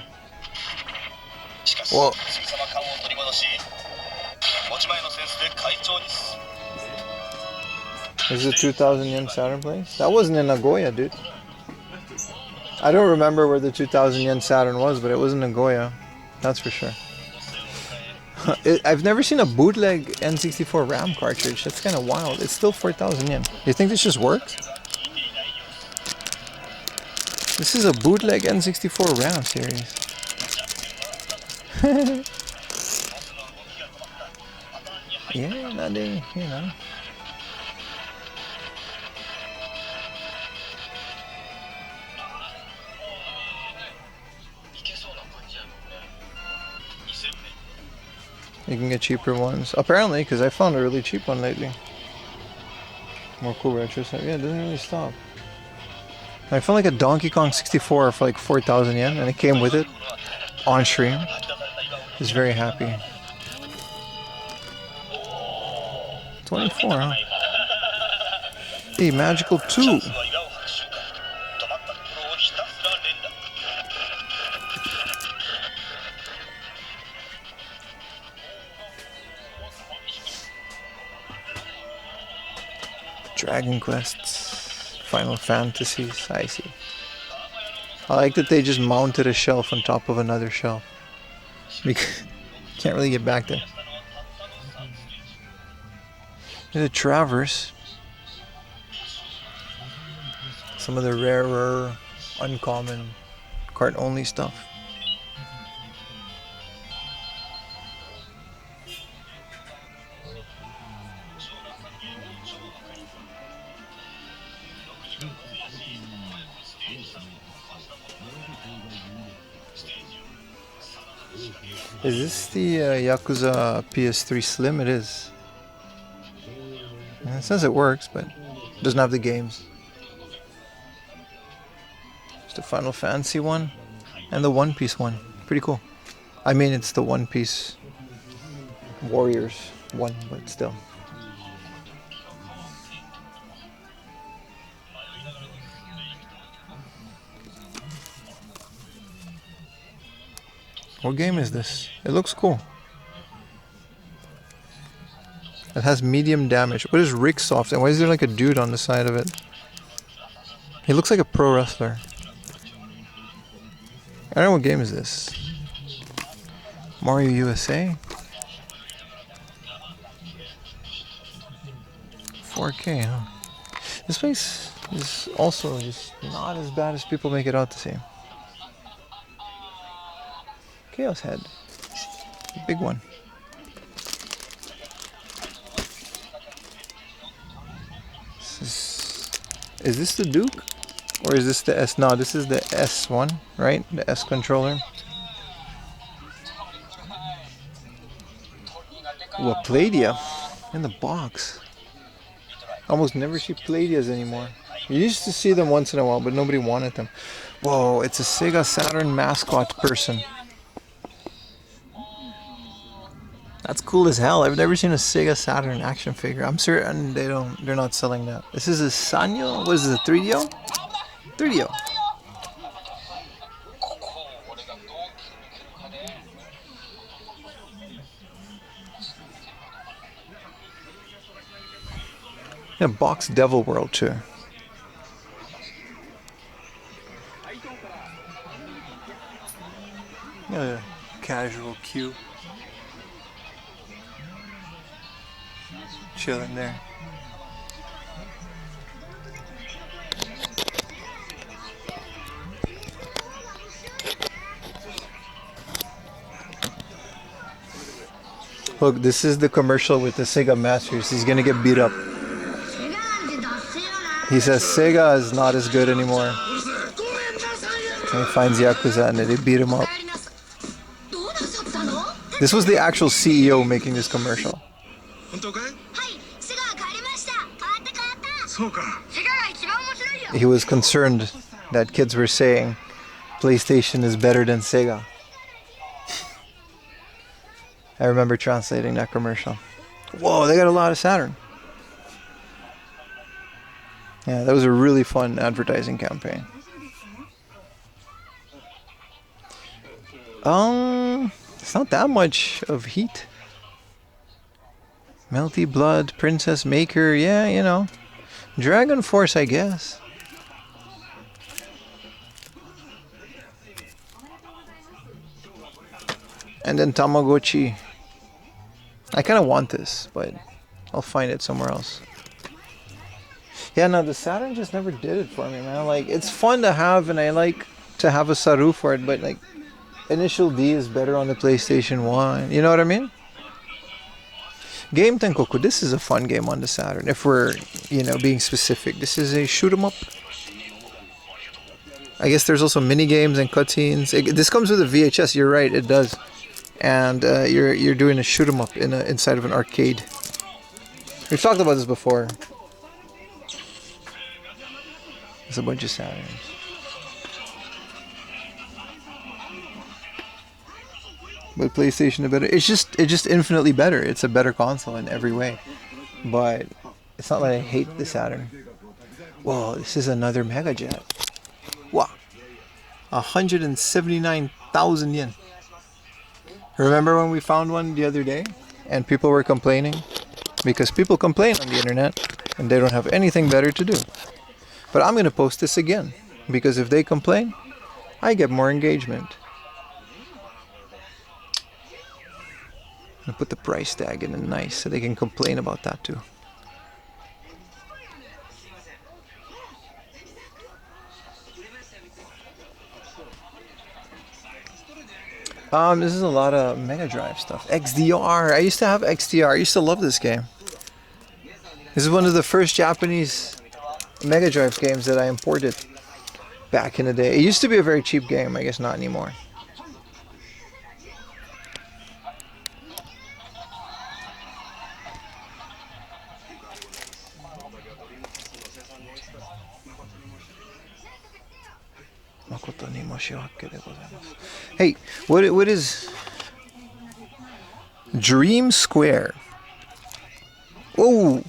Whoa. This is a 2,000 yen Saturn place? That wasn't in Nagoya, dude. I don't remember where the 2,000 yen Saturn was, but it was in Nagoya. That's for sure. I've never seen a bootleg N64 RAM cartridge. That's kind of wild. It's still 4,000 yen. You think this just works? This is a bootleg N64 RAM series. Yeah, not they, you know. You can get cheaper ones. Apparently, because I found a really cheap one lately. More cool retro stuff. Yeah, it doesn't really stop. I found like a Donkey Kong 64 for like 4,000 yen, and it came with it on stream. I was very happy. 24, huh? Hey, Magical 2. Dragon Quests, Final Fantasies, I see. I like that they just mounted a shelf on top of another shelf. Because can't really get back there. There's a Traverse. Some of the rarer, uncommon, cart-only stuff. Is this the Yakuza PS3 Slim? It is. It says it works, but it doesn't have the games. It's the Final Fantasy one and the One Piece one. Pretty cool. I mean, it's the One Piece Warriors one, but still. What game is this? It looks cool. It has medium damage. What is Ricksoft? And why is there like a dude on the side of it? He looks like a pro wrestler. I don't know what game is this. Mario USA? 4K, huh? This place is also just not as bad as people make it out to seem. Chaos Head. The big one. Is this the Duke? Or is this the S? No, this is the S1, right? The S controller. Ooh, a Playdia in the box. Almost never see Playdias anymore. You used to see them once in a while, but nobody wanted them. Whoa, it's a Sega Saturn mascot person. That's cool as hell. I've never seen a Sega Saturn action figure. I'm certain they're not selling that. This is a Sanyo? What is it, a 3DO? 3DO. Yeah, Box Devil World too. Yeah, casual queue. Chilling there. Look, this is the commercial with the Sega Masters. He's gonna get beat up. He says Sega is not as good anymore. And he finds Yakuza and they beat him up. This was the actual CEO making this commercial. He was concerned that kids were saying PlayStation is better than Sega. I remember translating that commercial. Whoa, they got a lot of Saturn. Yeah, that was a really fun advertising campaign. It's not that much of heat. Melty Blood, Princess Maker, yeah, you know. Dragon Force, I guess. And then Tamagotchi. I kind of want this, but I'll find it somewhere else. Yeah, no, the Saturn just never did it for me, man. Like, it's fun to have, and I like to have a Saru for it, but like, Initial D is better on the PlayStation 1. You know what I mean? Game Tenkoku, this is a fun game on the Saturn. If we're, you know, being specific. This is a shoot 'em up. I guess there's also mini games and cutscenes. This comes with a VHS, you're right, it does. And you're doing a shoot 'em up inside of an arcade. We've talked about this before. There's a bunch of Saturns. But PlayStation is better. It's just infinitely better. It's a better console in every way. But it's not like I hate the Saturn. Whoa, this is another Mega Jet. Wow. 179,000 yen. Remember when we found one the other day and people were complaining? Because people complain on the internet and they don't have anything better to do. But I'm going to post this again because if they complain, I get more engagement. I'm gonna put the price tag in and nice so they can complain about that too. This is a lot of Mega Drive stuff. XDR. I used to have XDR. I used to love this game. This is one of the first Japanese Mega Drive games that I imported back in the day. It used to be a very cheap game. I guess not anymore. Hey, what is Dream Square? Oh,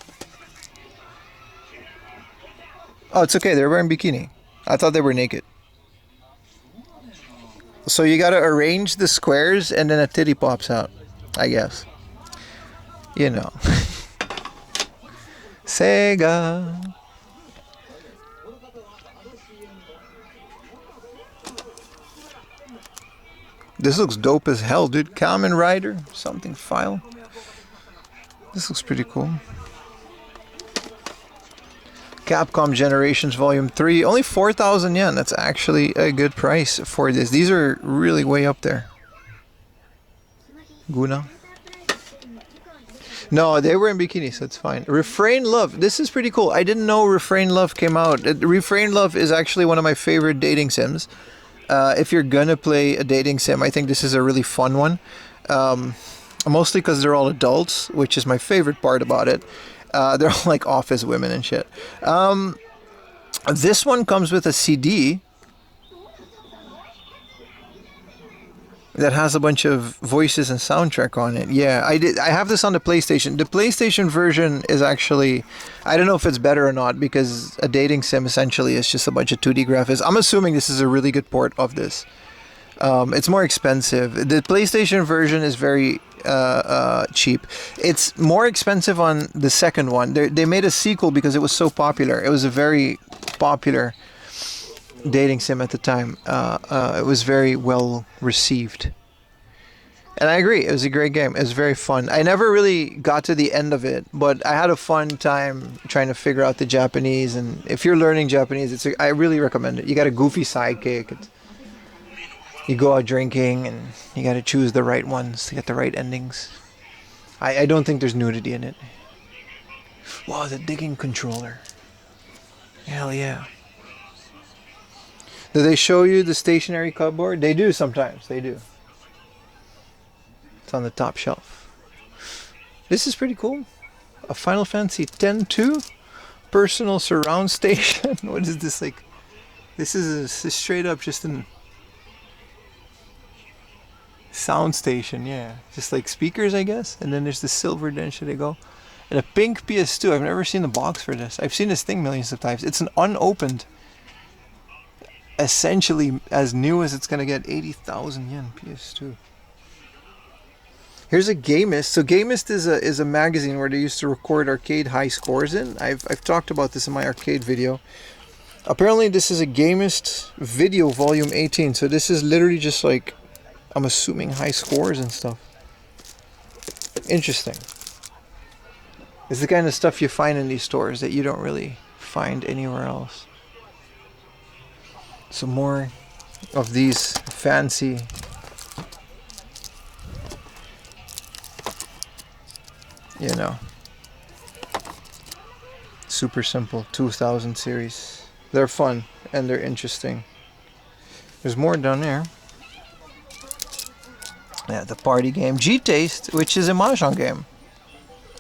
it's okay. They're wearing bikini. I thought they were naked. So you gotta arrange the squares and then a titty pops out, I guess. You know. Sega. This looks dope as hell, dude. Kamen Rider, something file. This looks pretty cool. Capcom Generations Volume 3, only 4,000 yen. That's actually a good price for this. These are really way up there. Guna. No, they were in bikinis, so it's fine. Refrain Love. This is pretty cool. I didn't know Refrain Love came out. Refrain Love is actually one of my favorite dating sims. If you're gonna play a dating sim, I think this is a really fun one. Mostly because they're all adults, which is my favorite part about it. They're all like office women and shit. This one comes with a CD that has a bunch of voices and soundtrack on it. Yeah, I have this on the PlayStation. The PlayStation version is actually, I don't know if it's better or not, because a dating sim essentially is just a bunch of 2D graphics. I'm assuming this is a really good port of this. It's more expensive. The PlayStation version is very cheap. It's more expensive on the second one. They made a sequel because it was so popular. It was a very popular dating sim at the time. It was very well received. And I agree, it was a great game. It was very fun. I never really got to the end of it, but I had a fun time trying to figure out the Japanese. And if you're learning Japanese, I really recommend it. You got a goofy sidekick. You go out drinking, and you got to choose the right ones to get the right endings. I don't think there's nudity in it. Wow, the digging controller. Hell yeah. Do they show you the stationary cupboard? They do sometimes. They do. It's on the top shelf. This is pretty cool. A Final Fantasy X-2 personal surround station. What is this like? This is straight up just a sound station, yeah. Just like speakers, I guess. And then there's the silver den, should I go? And a pink PS2. I've never seen the box for this. I've seen this thing millions of times. It's an unopened, essentially as new as it's gonna get, 80,000 yen PS2. Here's a Gamist. So Gamist is a magazine where they used to record arcade high scores in. I've talked about this in my arcade video. Apparently this is a Gamist video volume 18. So this is literally just like, I'm assuming, high scores and stuff. Interesting. It's the kind of stuff you find in these stores that you don't really find anywhere else. So more of these fancy super simple 2000 series. They're fun and they're interesting. There's more down there. Yeah, the party game G-Taste, which is a mahjong game,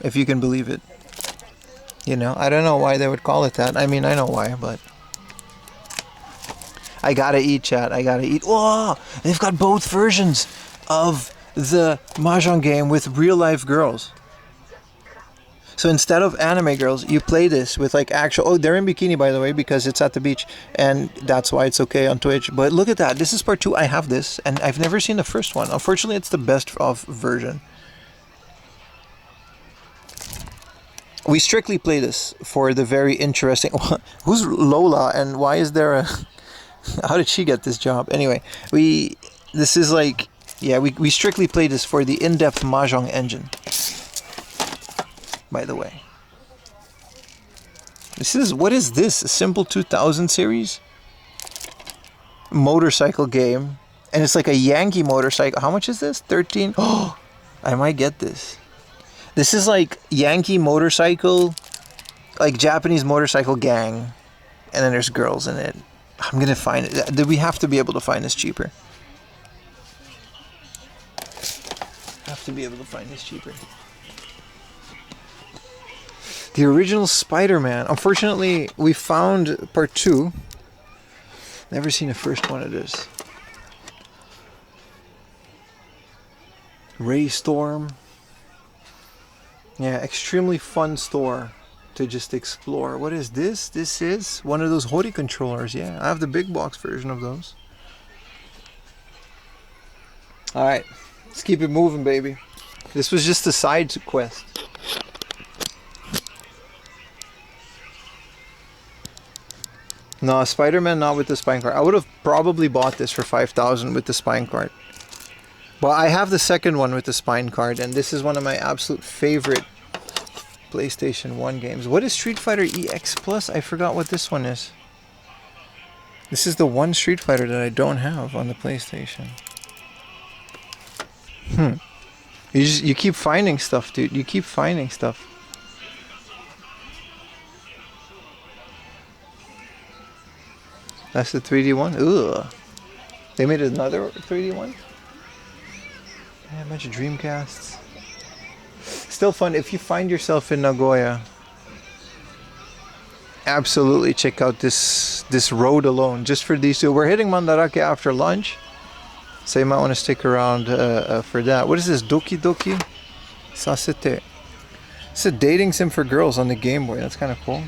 if you can believe it. I don't know why they would call it that. I mean, I know why, but I gotta eat, chat. I gotta eat. Whoa! They've got both versions of the mahjong game with real life girls. So instead of anime girls, you play this with like actual... Oh, they're in bikini, by the way, because it's at the beach. And that's why it's okay on Twitch. But look at that. This is part 2. I have this. And I've never seen the first one. Unfortunately, it's the best of version. We strictly play this for the very interesting... Who's Lola? And why is there a... How did she get this job? Anyway, this is like... Yeah, we strictly play this for the in-depth mahjong engine. By the way, what is this? A simple 2000 series motorcycle game, and it's like a Yankee motorcycle. How much is this? 13. Oh, I might get this. This is like Yankee motorcycle, like Japanese motorcycle gang, and then there's girls in it. I'm gonna find it. We have to be able to find this cheaper. The original Spider-Man. Unfortunately, we found part 2. Never seen the first one of this. Ray Storm. Yeah, extremely fun store to just explore. What is this? This is one of those Hori controllers. Yeah, I have the big box version of those. Alright, let's keep it moving, baby. This was just a side quest. No, Spider-Man not with the spine card. I would have probably bought this for 5,000 with the spine card. But I have the second one with the spine card, and this is one of my absolute favorite PlayStation 1 games. What is Street Fighter EX Plus? I forgot what this one is. This is the one Street Fighter that I don't have on the PlayStation. You keep finding stuff, dude. You keep finding stuff. That's the 3D one. Ugh. They made another 3D one. Yeah, a bunch of Dreamcasts. Still fun if you find yourself in Nagoya. Absolutely check out this road alone just for these two. We're hitting Mandarake after lunch, so you might want to stick around for that. What is this? Doki Doki Sasete. It's a dating sim for girls on the Game Boy. That's kind of cool.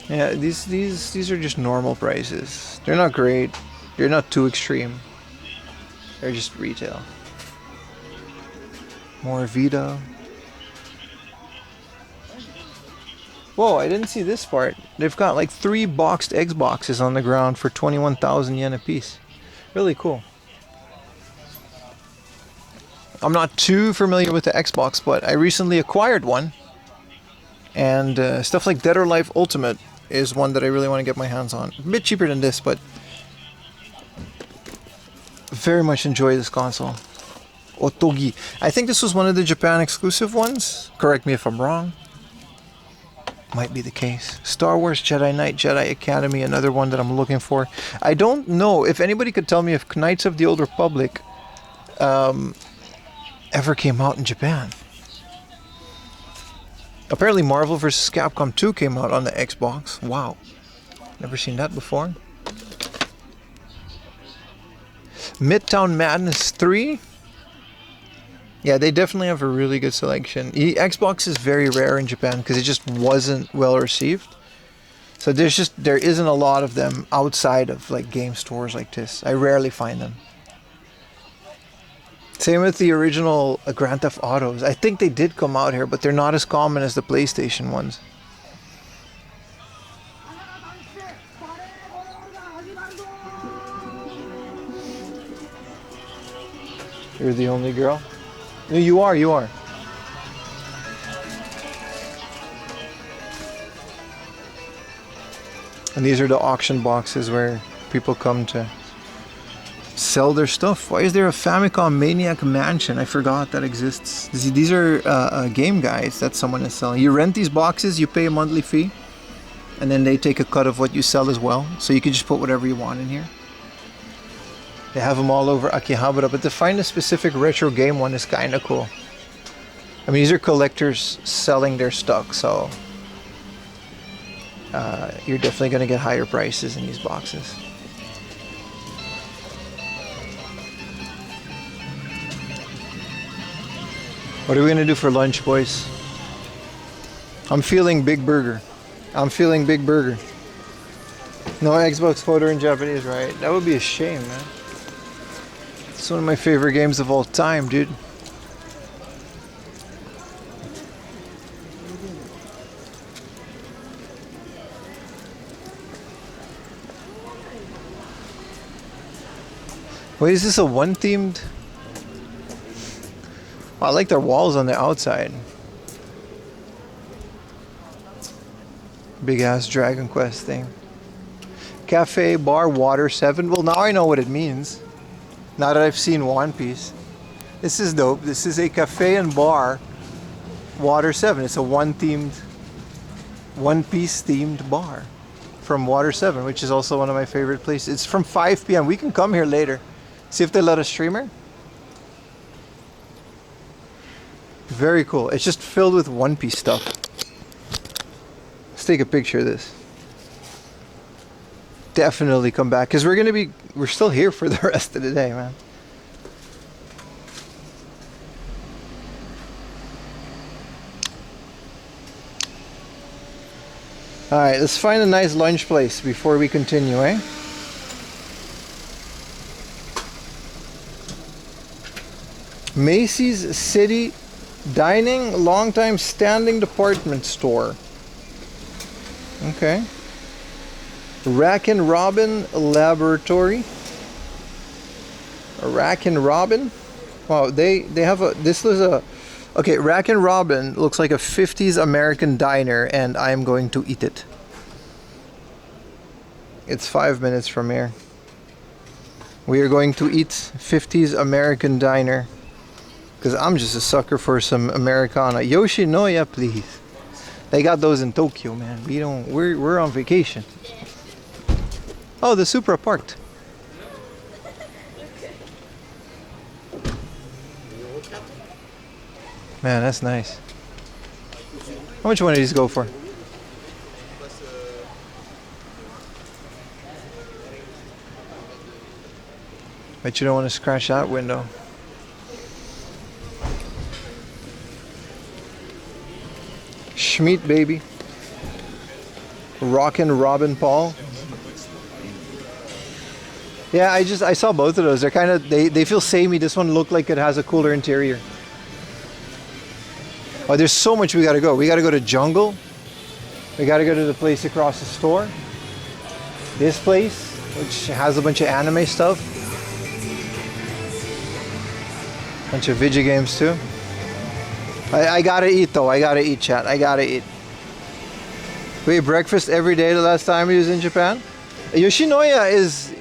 Yeah, these are just normal prices. They're not great. They're not too extreme. They're just retail. More Vita. Whoa, I didn't see this part. They've got like 3 boxed Xboxes on the ground for 21,000 yen a piece. Really cool. I'm not too familiar with the Xbox, but I recently acquired one. And stuff like Dead or Alive Ultimate is one that I really want to get my hands on. A bit cheaper than this, but very much enjoy this console. Otogi. I think this was one of the Japan exclusive ones. Correct me if I'm wrong. Might be the case. Star Wars Jedi Knight Jedi Academy, another one that I'm looking for. I don't know if anybody could tell me if Knights of the Old Republic ever came out in Japan. Apparently Marvel vs. Capcom 2 came out on the Xbox. Wow. Never seen that before. Midtown Madness 3. Yeah, they definitely have a really good selection. Xbox is very rare in Japan because it just wasn't well received. So there isn't a lot of them outside of like game stores like this. I rarely find them. Same with the original Grand Theft Autos. I think they did come out here, but they're not as common as the PlayStation ones. You're the only girl? No, you are, you are. And these are the auction boxes where people come to sell their stuff. Why is there a Famicom Maniac Mansion? I forgot that exists. These are game guides that someone is selling. You rent these boxes, you pay a monthly fee, and then they take a cut of what you sell as well. So you can just put whatever you want in here. They have them all over Akihabara, but to find a specific retro game one is kind of cool. I mean, these are collectors selling their stock, so you're definitely going to get higher prices in these boxes. What are we going to do for lunch, boys? I'm feeling big burger. I'm feeling big burger. No Xbox photo in Japanese, right? That would be a shame, man. It's one of my favorite games of all time, dude. Wait, is this a one-themed? Oh, I like their walls on the outside. Big ass Dragon Quest thing. Cafe, bar, water, 7. Well, now I know what it means. Now that I've seen One Piece. This is dope. This is a cafe and bar, Water 7. It's a One Piece themed bar from Water 7, which is also one of my favorite places. It's from 5 p.m. We can come here later. See if they let us streamer. Very cool. It's just filled with One Piece stuff. Let's take a picture of this. Definitely come back because we're still here for the rest of the day, man. All right, let's find a nice lunch place before we continue, eh? Macy's City Dining, long-time standing department store. Okay. Rack and Robin Laboratory. Rack and Robin. Wow, they have a. This was a. Okay, Rack and Robin looks like a 50s American diner, and I'm going to eat it. It's 5 minutes from here. We are going to eat 50s American Diner. Because I'm just a sucker for some Americana. Yoshinoya, please. They got those in Tokyo, man. We're on vacation. Oh, the Supra parked. Man, that's nice. How much one of these go for? Bet you don't want to scratch that window. Schmeat, baby. Rockin' Robin Paul. Yeah, I saw both of those. They're kind of, they feel samey. This one looked like it has a cooler interior. Oh, there's so much we gotta go. We gotta go to Jungle. We gotta go to the place across the store. This place, which has a bunch of anime stuff. Bunch of video games too. I gotta eat though. I gotta eat, chat. I gotta eat. We ate breakfast every day the last time he was in Japan. Yoshinoya is,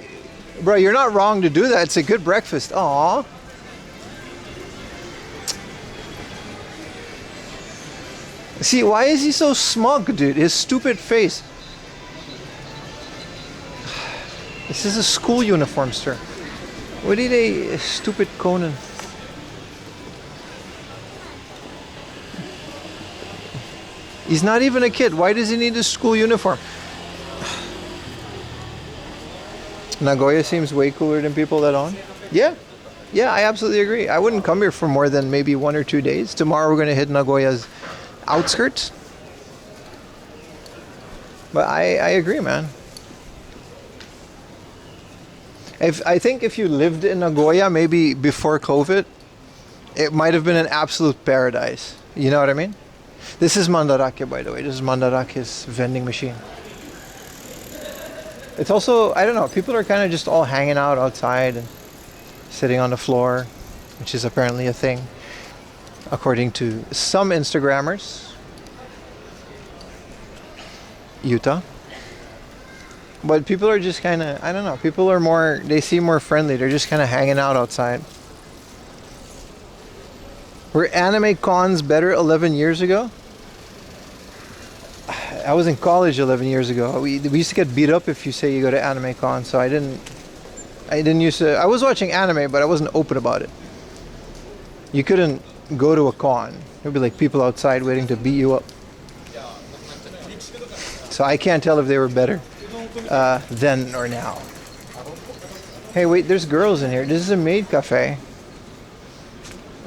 bro, you're not wrong to do that. It's a good breakfast. Aww. See, why is he so smug, dude? His stupid face. This is a school uniform store. What did a stupid Conan? He's not even a kid. Why does he need a school uniform? Nagoya seems way cooler than people that own. Yeah. Yeah, I absolutely agree. I wouldn't come here for more than maybe 1 or 2 days. Tomorrow we're going to hit Nagoya's outskirts. But I agree, man. I think if you lived in Nagoya maybe before COVID, it might have been an absolute paradise. You know what I mean? This is Mandarake, by the way. This is Mandarake's vending machine. It's also, I don't know, people are kind of just all hanging out outside and sitting on the floor, which is apparently a thing, according to some Instagrammers. Utah. But people are just kind of, I don't know, people are more, they seem more friendly. They're just kind of hanging out outside. Were anime cons better 11 years ago? I was in college 11 years ago. We used to get beat up if you say you go to anime con, so I didn't used to, I was watching anime, but I wasn't open about it. You couldn't go to a con. There'd be like people outside waiting to beat you up. So I can't tell if they were better then or now. Hey, wait, there's girls in here. This is a maid cafe.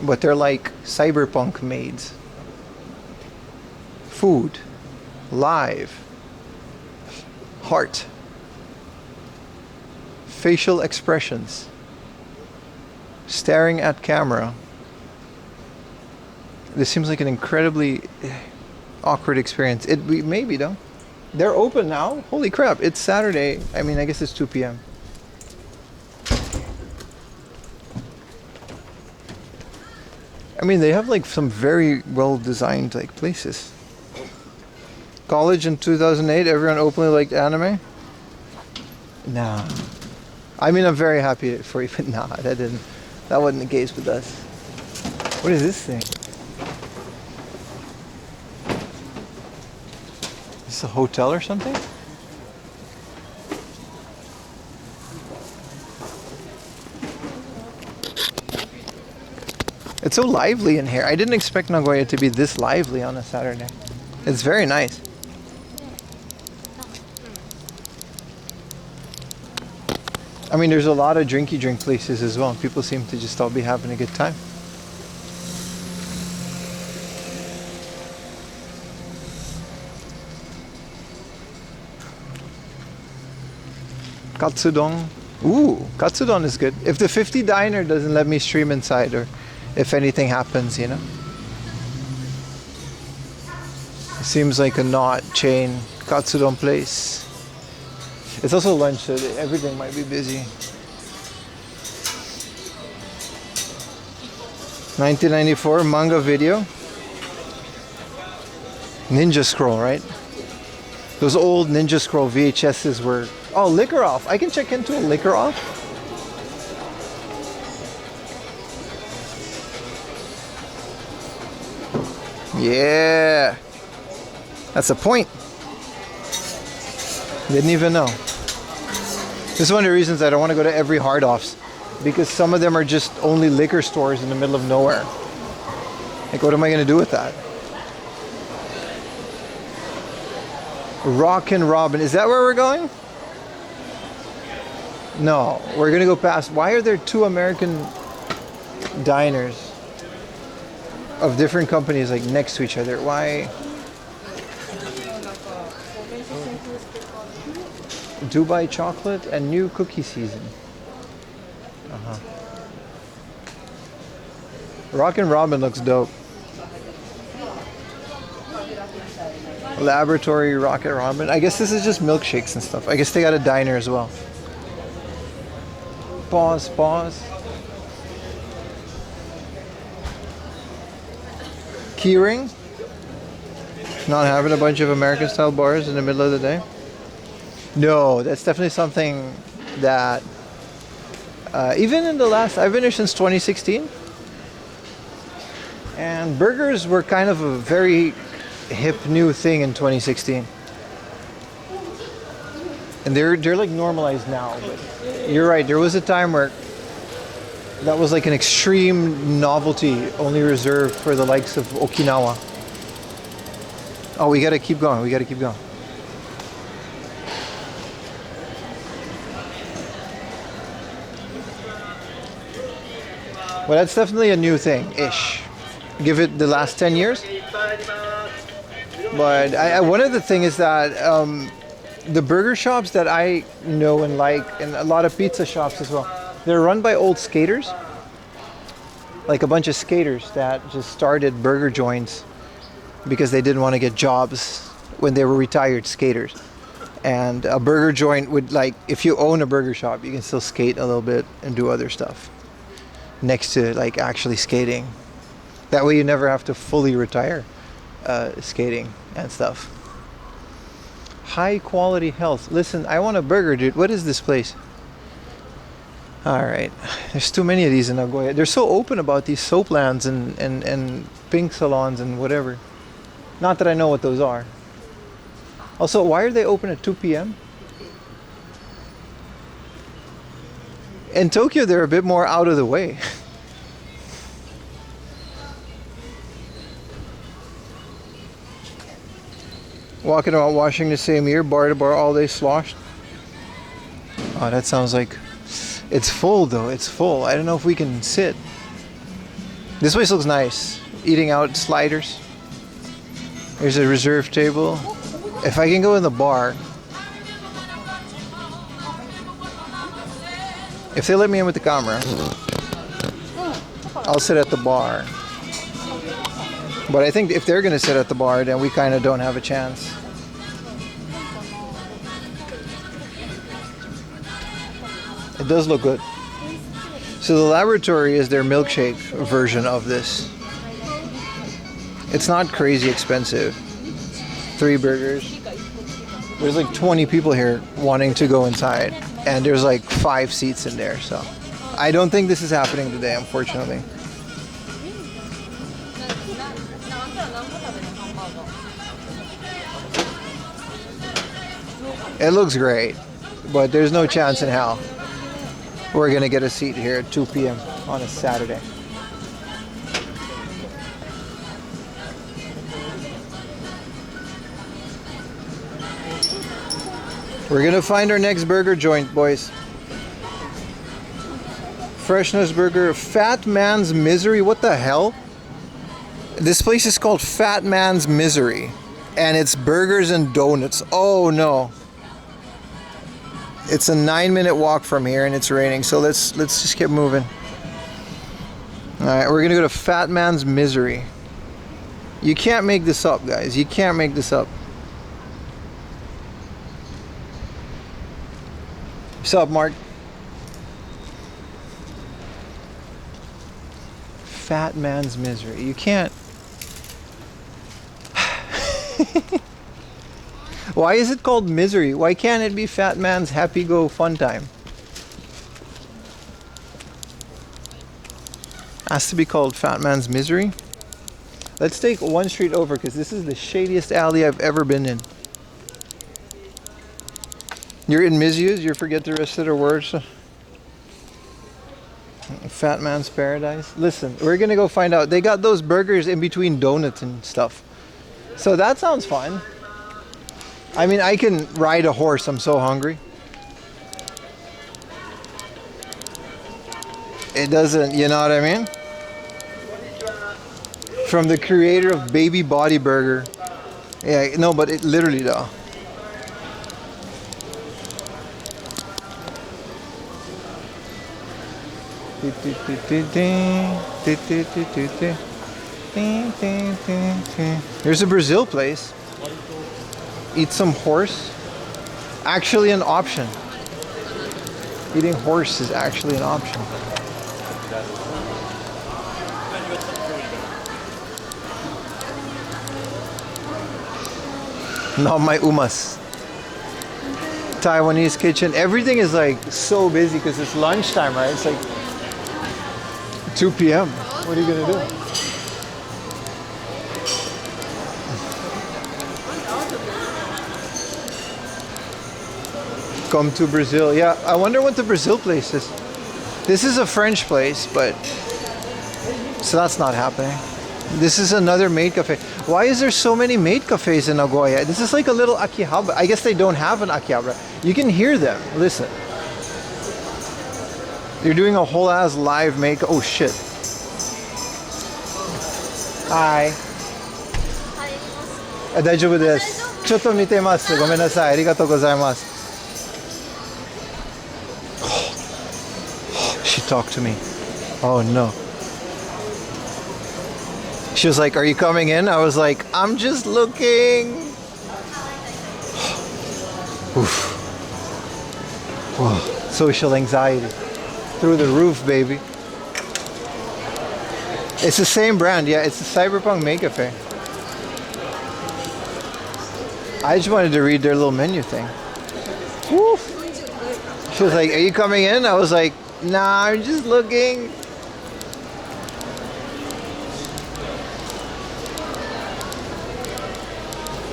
But they're like cyberpunk maids. Food. Live. Heart. Facial expressions. Staring at camera. This seems like an incredibly awkward experience. It maybe though. They're open now. Holy crap, it's Saturday. I mean, I guess it's 2 p.m. I mean, they have like some very well designed like places. College in 2008, everyone openly liked anime. Nah. I mean, I'm very happy for you, but nah, that wasn't the case with us. What is this thing? Is this a hotel or something? It's so lively in here. I didn't expect Nagoya to be this lively on a Saturday. It's very nice. I mean, there's a lot of drinky drink places as well. People seem to just all be having a good time. Katsudon. Ooh, Katsudon is good. If the 50 diner doesn't let me stream inside, or if anything happens, you know. It seems like a not chain Katsudon place. It's also lunch, so everything might be busy. 1994 manga video. Ninja Scroll, right? Those old Ninja Scroll VHSs were Oh, liquor off. I can check into a liquor off. Yeah. That's a point. Didn't even know. This is one of the reasons I don't want to go to every hard offs, because some of them are just only liquor stores in the middle of nowhere. Like, what am I going to do with that? Rockin' Robin. Is that where we're going? No, we're going to go past. Why are there two American diners of different companies like next to each other? Why? Dubai chocolate and new cookie season. Rockin' Robin looks dope. Laboratory Rocket Robin. I guess this is just milkshakes and stuff. I guess they got a diner as well. Pause. Keyring. Not having a bunch of American style bars in the middle of the day. No, that's definitely something that even in the last, I've been here since 2016, and burgers were kind of a very hip new thing in 2016, and they're like normalized now. But you're right, there was a time where that was like an extreme novelty, only reserved for the likes of Okinawa. Oh, we gotta keep going. Well, that's definitely a new thing-ish. Give it the last 10 years. But one of the things is that the burger shops that I know and like, and a lot of pizza shops as well, they're run by old skaters. Like a bunch of skaters that just started burger joints because they didn't want to get jobs when they were retired skaters. And a burger joint would, like, if you own a burger shop, you can still skate a little bit and do other stuff next to like actually skating. That way you never have to fully retire skating and stuff. High quality health. Listen, I want a burger, dude. What is this place? Alright. There's too many of these in Nagoya. They're so open about these soap lands and pink salons and whatever. Not that I know what those are. Also, why are they open at 2 p.m.? In Tokyo, they're a bit more out of the way. Walking around washing the same ear, bar to bar, all day sloshed. Oh, that sounds like... It's full though, it's full. I don't know if we can sit. This place looks nice. Eating out sliders. There's a reserved table. If I can go in the bar... If they let me in with the camera, I'll sit at the bar. But I think if they're going to sit at the bar, then we kind of don't have a chance. It does look good. So the laboratory is their milkshake version of this. It's not crazy expensive. 3 burgers. There's like 20 people here wanting to go inside. And there's like 5 seats in there, so I don't think this is happening today, unfortunately. It looks great, but there's no chance in hell we're gonna get a seat here at 2 p.m. on a Saturday. We're gonna find our next burger joint, boys. Freshness Burger, Fat Man's Misery. What the hell? This place is called Fat Man's Misery, and it's burgers and donuts. Oh no! It's a 9-minute walk from here, and it's raining. So let's just keep moving. All right, we're gonna go to Fat Man's Misery. You can't make this up, guys. You can't make this up. What's up, Mark? Fat Man's Misery. You can't. Why is it called misery? Why can't it be Fat Man's Happy Go Fun Time? Has to be called Fat Man's Misery. Let's take one street over because this is the shadiest alley I've ever been in. You're in Mizu's, you forget the rest of the words. Fat Man's Paradise. Listen, we're gonna go find out. They got those burgers in between donuts and stuff. So that sounds fun. I mean, I can ride a horse, I'm so hungry. It doesn't, you know what I mean? From the creator of Baby Body Burger. Yeah, no, but it literally though. Here's a Brazil place. Eat some horse. Actually an option. Eating horse is actually an option. Not my umas. Taiwanese kitchen. Everything is like so busy because it's lunchtime, right? It's like 2 p.m. What are you gonna do? Come to Brazil. Yeah, I wonder what the Brazil place is. This is a French place, but so that's not happening. This is another maid cafe. Why is there so many maid cafes in Nagoya? This is like a little Akihabara. I guess they don't have an Akihabara. You can hear them. Listen. You're doing a whole ass live make. Oh shit. Hi. 大丈夫です。ちょっと見てます。ごめんなさい。ありがとうございます。She talked to me. Oh no. She was like, "Are you coming in?" I was like, "I'm just looking." Oof. Whoa. Social anxiety through the roof, baby. It's the same brand, yeah. It's the Cyberpunk Maid Cafe. I just wanted to read their little menu thing. Woof. She was like, "Are you coming in?" I was like, "Nah, I'm just looking."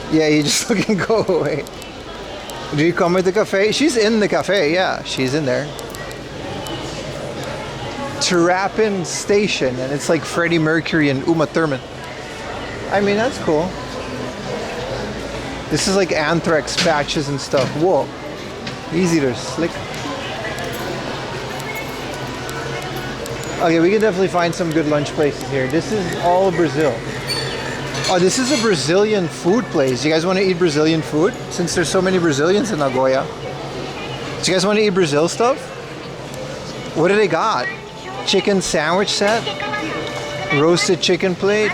Yeah, you just looking, go away. Do you come with the cafe? She's in the cafe, yeah, she's in there. Terrapin Station, and it's like Freddie Mercury and Uma Thurman. I mean, that's cool. This is like Anthrax patches and stuff. Whoa, easy to slick. Okay, we can definitely find some good lunch places here. This is all Brazil. Oh, this is a Brazilian food place. You guys want to eat Brazilian food? Since there's so many Brazilians in Nagoya. Do you guys want to eat Brazil stuff? What do they got? Chicken sandwich set? Roasted chicken plate?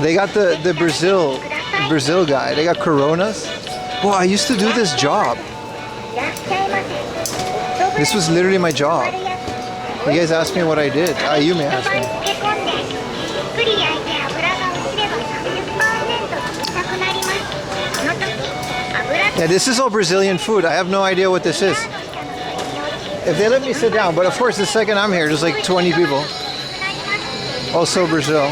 They got the Brazil guy. They got Coronas. Well, I used to do this job. This was literally my job. You guys asked me what I did. You may ask me. Yeah, this is all Brazilian food. I have no idea what this is. If they let me sit down, but of course the second I'm here, there's like 20 people. Also Brazil.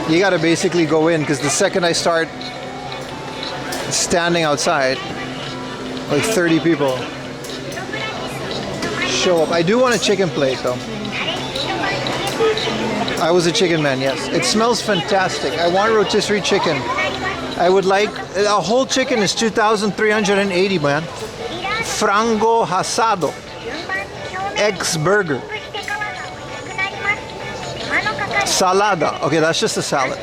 You gotta basically go in because the second I start standing outside, like 30 people show up. I do want a chicken plate though. I was a chicken man, yes. It smells fantastic. I want rotisserie chicken. I would like, a whole chicken is 2,380, man. Frango asado. Eggs burger. Salada. Okay, that's just a salad.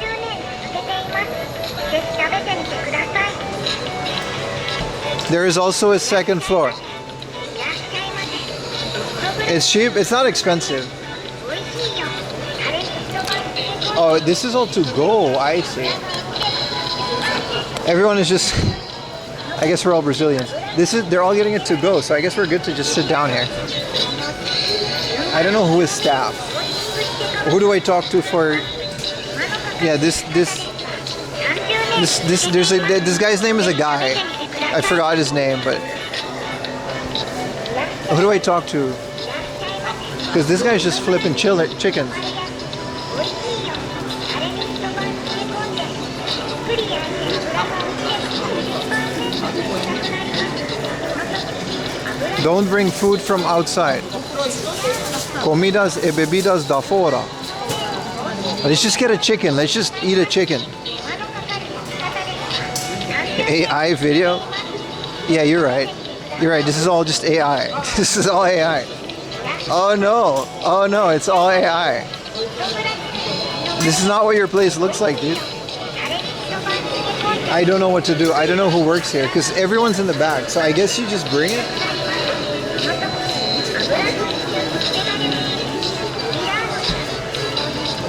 There is also a second floor. It's cheap. It's not expensive. Oh, this is all to go. I see. Everyone is just, I guess we're all Brazilians. They're all getting it to go, so I guess we're good to just sit down here. I don't know who is staff. Who do I talk to for Yeah, this guy's name is a guy. I forgot his name, but who do I talk to? Because this guy's just flipping chickens. Don't bring food from outside. Comidas e bebidas da fora. Let's just get a chicken. Let's just eat a chicken. AI video? Yeah, you're right. You're right. This is all just AI. This is all AI. Oh no. Oh no, it's all AI. This is not what your place looks like, dude. I don't know what to do. I don't know who works here because everyone's in the back. So I guess you just bring it.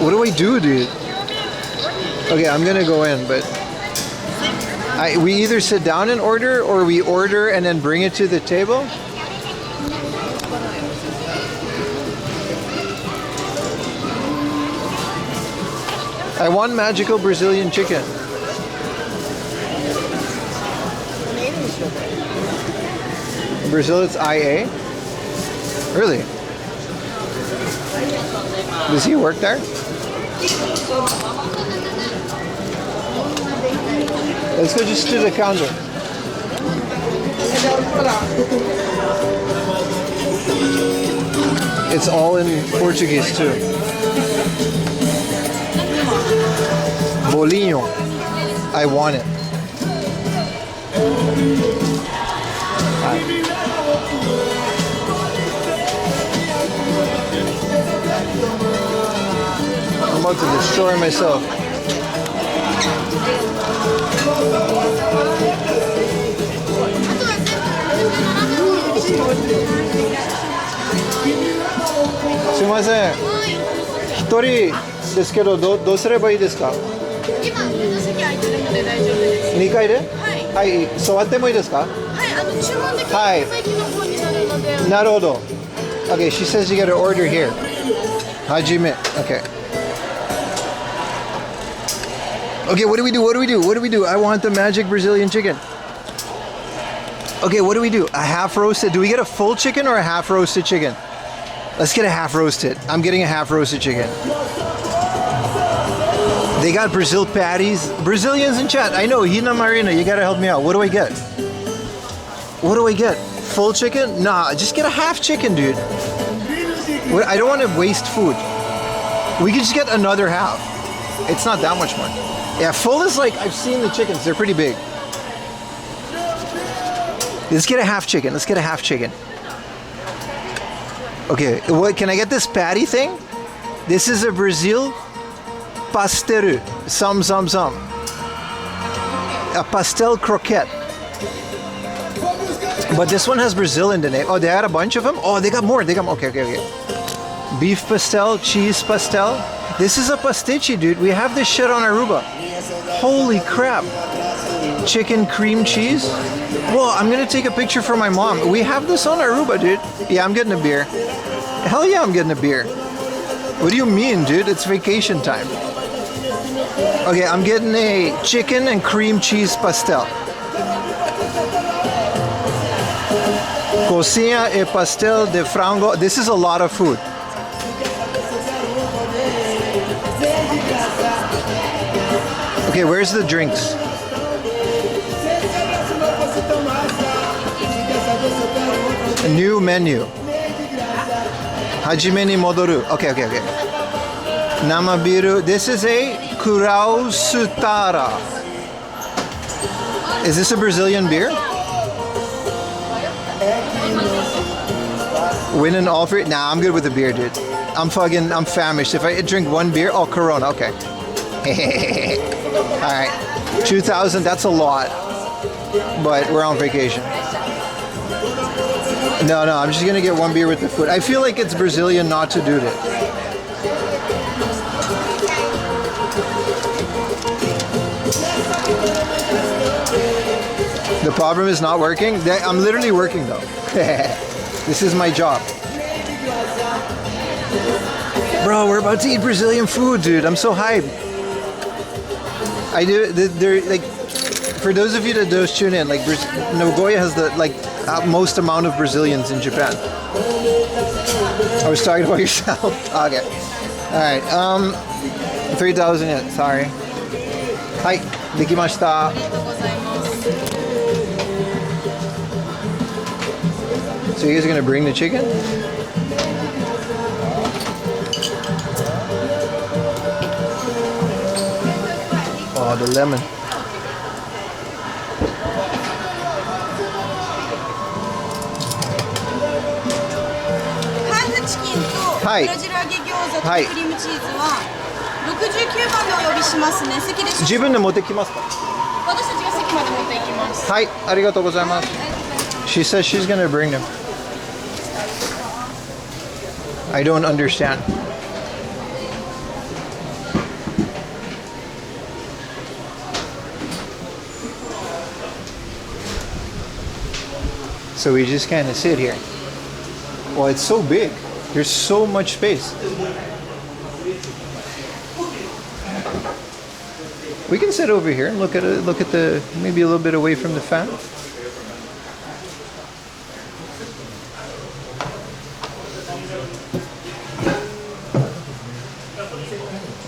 What do I do, dude? Okay, I'm gonna go in, but we either sit down and order, or we order and then bring it to the table. I want magical Brazilian chicken. In Brazil, it's IA. Really? Does he work there? Let's go just to the counter. It's all in Portuguese too. Bolinho. I want it. I'm about to destroy myself. Sumimasen. 一人ですけど、どうすればいいですか？今、上の席空いてるので大丈夫です。2階で？はい。座ってもいいですか？はい、注文だけ奥席の方になるので。なるほど。Okay, she says you gotta order here. Hajime. Okay. Okay, what do we do? What do we do? What do we do? I want the magic Brazilian chicken. Okay, what do we do? A half roasted. Do we get a full chicken or a half roasted chicken? Let's get a half roasted. I'm getting a half roasted chicken. They got Brazil patties. Brazilians in chat. I know. Hina Marina, you gotta help me out. What do I get? What do I get? Full chicken? Nah, just get a half chicken, dude. I don't want to waste food. We could just get another half. It's not that much more. Yeah, full is like, I've seen the chickens. They're pretty big. Let's get a half chicken. Let's get a half chicken. Okay, what, can I get this patty thing? This is a Brazil pastel. Some. A pastel croquette. But this one has Brazil in the name. Oh, they had a bunch of them? Oh, they got more. Okay. Beef pastel, cheese pastel. This is a pastiche, dude. We have this shit on Aruba. Holy crap. Chicken cream cheese. Well, I'm gonna take a picture for my mom. We have this on Aruba, dude. Yeah, I'm getting a beer. Hell yeah, I'm getting a beer. What do you mean, dude? It's vacation time. Okay, I'm getting a chicken and cream cheese pastel. Cozinha e pastel de frango. This is a lot of food. Okay, where's the drinks? A new menu. Hajime ni modoru. Okay. Namabiru. This is a Curaçao. Is this a Brazilian beer? Win an all free? Nah, I'm good with the beer, dude. I'm famished. If I drink one beer, oh, Corona, okay. Alright. 2,000, that's a lot. But we're on vacation. No, I'm just gonna get one beer with the food. I feel like it's Brazilian not to do it. The problem is not working. I'm literally working though. This is my job. Bro, we're about to eat Brazilian food, dude. I'm so hyped. I do. They're like, for those of you that don't tune in, like Nagoya has the most amount of Brazilians in Japan. I was talking about yourself. Okay. All right. 3,000 yen. Sorry. Hai, dekimashita. So you guys are gonna bring the chicken? Oh, the lemon.はい。ブラジル揚げ餃子とクリームチーズは69番でお呼びしますね。席で自分で持ってきますか？私たちが席まで持っていきます。はい、ありがとうございます。She says she's gonna bring them. I don't understand. So we just kind of sit here. Well, it's so big. There's so much space. We can sit over here and look at it. Look at the maybe a little bit away from the fan.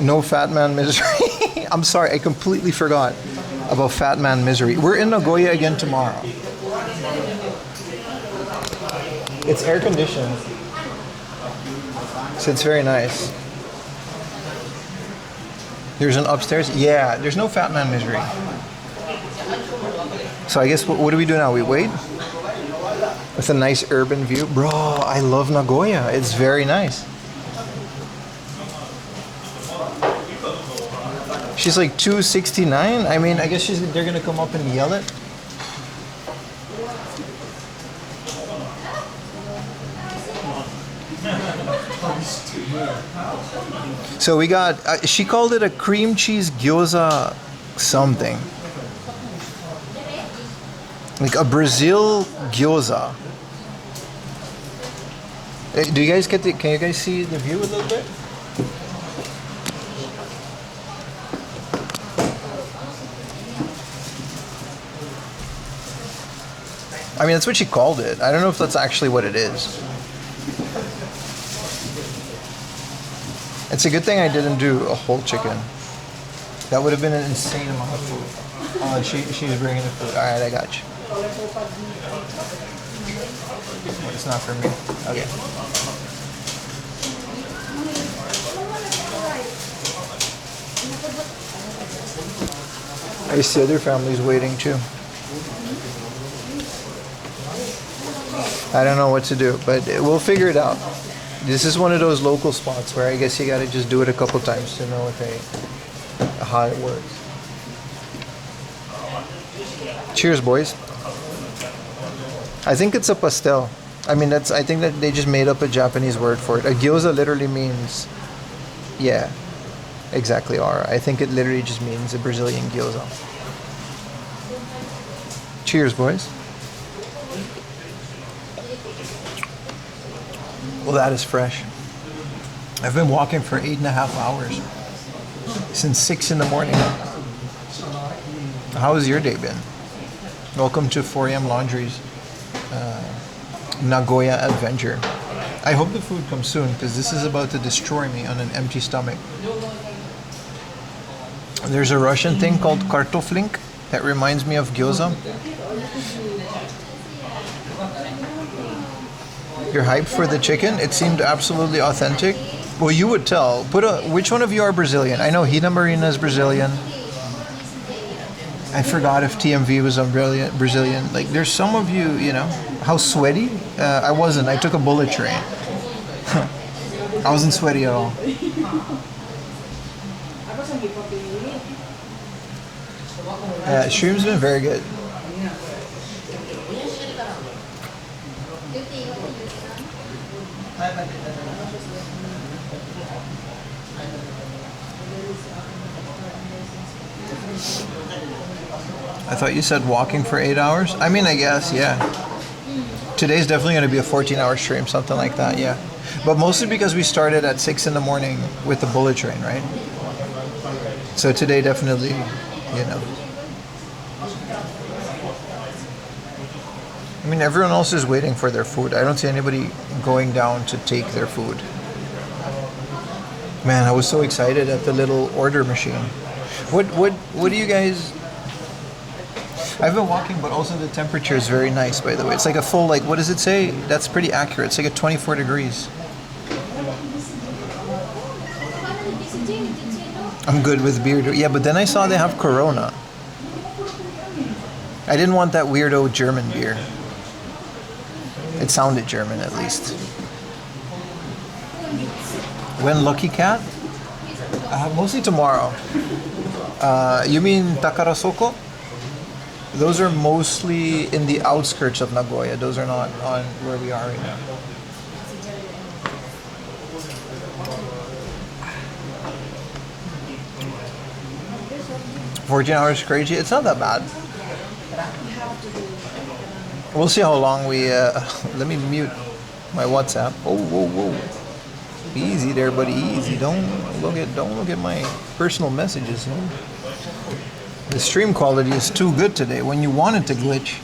No Fat Man Misery. I'm sorry, I completely forgot about Fat Man Misery. We're in Nagoya again tomorrow. It's air conditioned, so it's very nice. There's an upstairs. Yeah, there's no Fat Man Misery. So I guess what do we do now? We wait? With a nice urban view. Bro, I love Nagoya. It's very nice. She's like 269. I mean, I guess they're gonna come up and yell it. So we got, she called it a cream cheese gyoza something. Like a Brazil gyoza. Do you guys can you guys see the view a little bit? I mean, that's what she called it. I don't know if that's actually what it is. It's a good thing I didn't do a whole chicken. That would have been an insane amount of food. Oh, she's bringing the food. All right, I got you. It's not for me. Okay. I see other families waiting too. I don't know what to do, but we'll figure it out. This is one of those local spots where I guess you gotta just do it a couple times to know how it works. Cheers, boys. I think it's a pastel. I mean, I think that they just made up a Japanese word for it. A gyoza literally means, yeah, exactly, Aura. I think it literally just means a Brazilian gyoza. Cheers, boys. Well, that is fresh. I've been walking for 8.5 hours since 6 in the morning. How has your day been? Welcome to 4am Laundry's Nagoya adventure. I hope the food comes soon because this is about to destroy me on an empty stomach. There's a Russian thing called kartoflink that reminds me of gyoza. You're hyped for the chicken? It seemed absolutely authentic. Well, you would tell. Which one of you are Brazilian? I know Hina Marina is Brazilian. I forgot if TMV was Brazilian. Like, there's some of you, you know, how sweaty? I wasn't. I took a bullet train. I wasn't sweaty at all. Stream's been very good. I thought you said walking for 8 hours. I mean, I guess, yeah. Today's definitely going to be a 14-hour stream, something like that, yeah. But mostly because we started at 6 in the morning with the bullet train, right? So today definitely you know. I mean, everyone else is waiting for their food. I don't see anybody going down to take their food. Man, I was so excited at the little order machine. What do you guys... I've been walking, but also the temperature is very nice, by the way. It's like a full, like, what does it say? That's pretty accurate. It's like a 24 degrees. I'm good with beer. Yeah, but then I saw they have Corona. I didn't want that weirdo German beer. It sounded German, at least. When Lucky Cat? Mostly tomorrow. You mean Takarasoko? Those are mostly in the outskirts of Nagoya. Those are not on where we are right now. $14 hours crazy. It's not that bad. We'll see how long we. Let me mute my WhatsApp. Oh, whoa, whoa! Easy there, buddy. Easy. Don't look at my personal messages. You know? The stream quality is too good today. When you want it to glitch,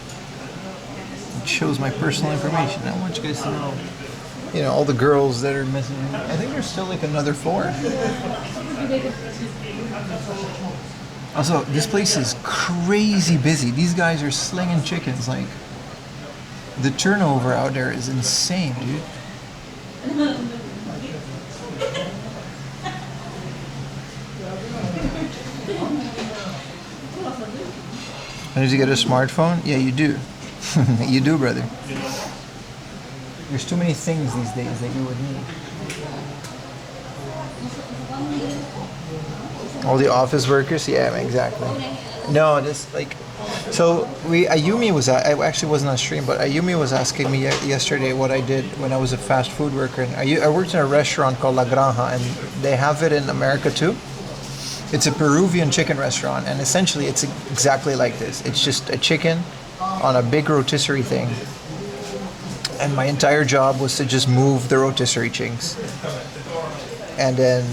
it shows my personal information. I want you guys to know. You know, all the girls that are missing. I think there's still like another floor. Also, this place is crazy busy. These guys are slinging chickens. Like, the turnover out there is insane, dude. Did you get a smartphone? Yeah, you do. You do, brother. There's too many things these days that you would need. All the office workers? Yeah, exactly. No, just like... So, Ayumi was... I actually wasn't on stream, but Ayumi was asking me yesterday what I did when I was a fast food worker. And I worked in a restaurant called La Granja, and they have it in America too. It's a Peruvian chicken restaurant, and essentially it's exactly like this. It's just a chicken on a big rotisserie thing. And my entire job was to just move the rotisserie chinks. And then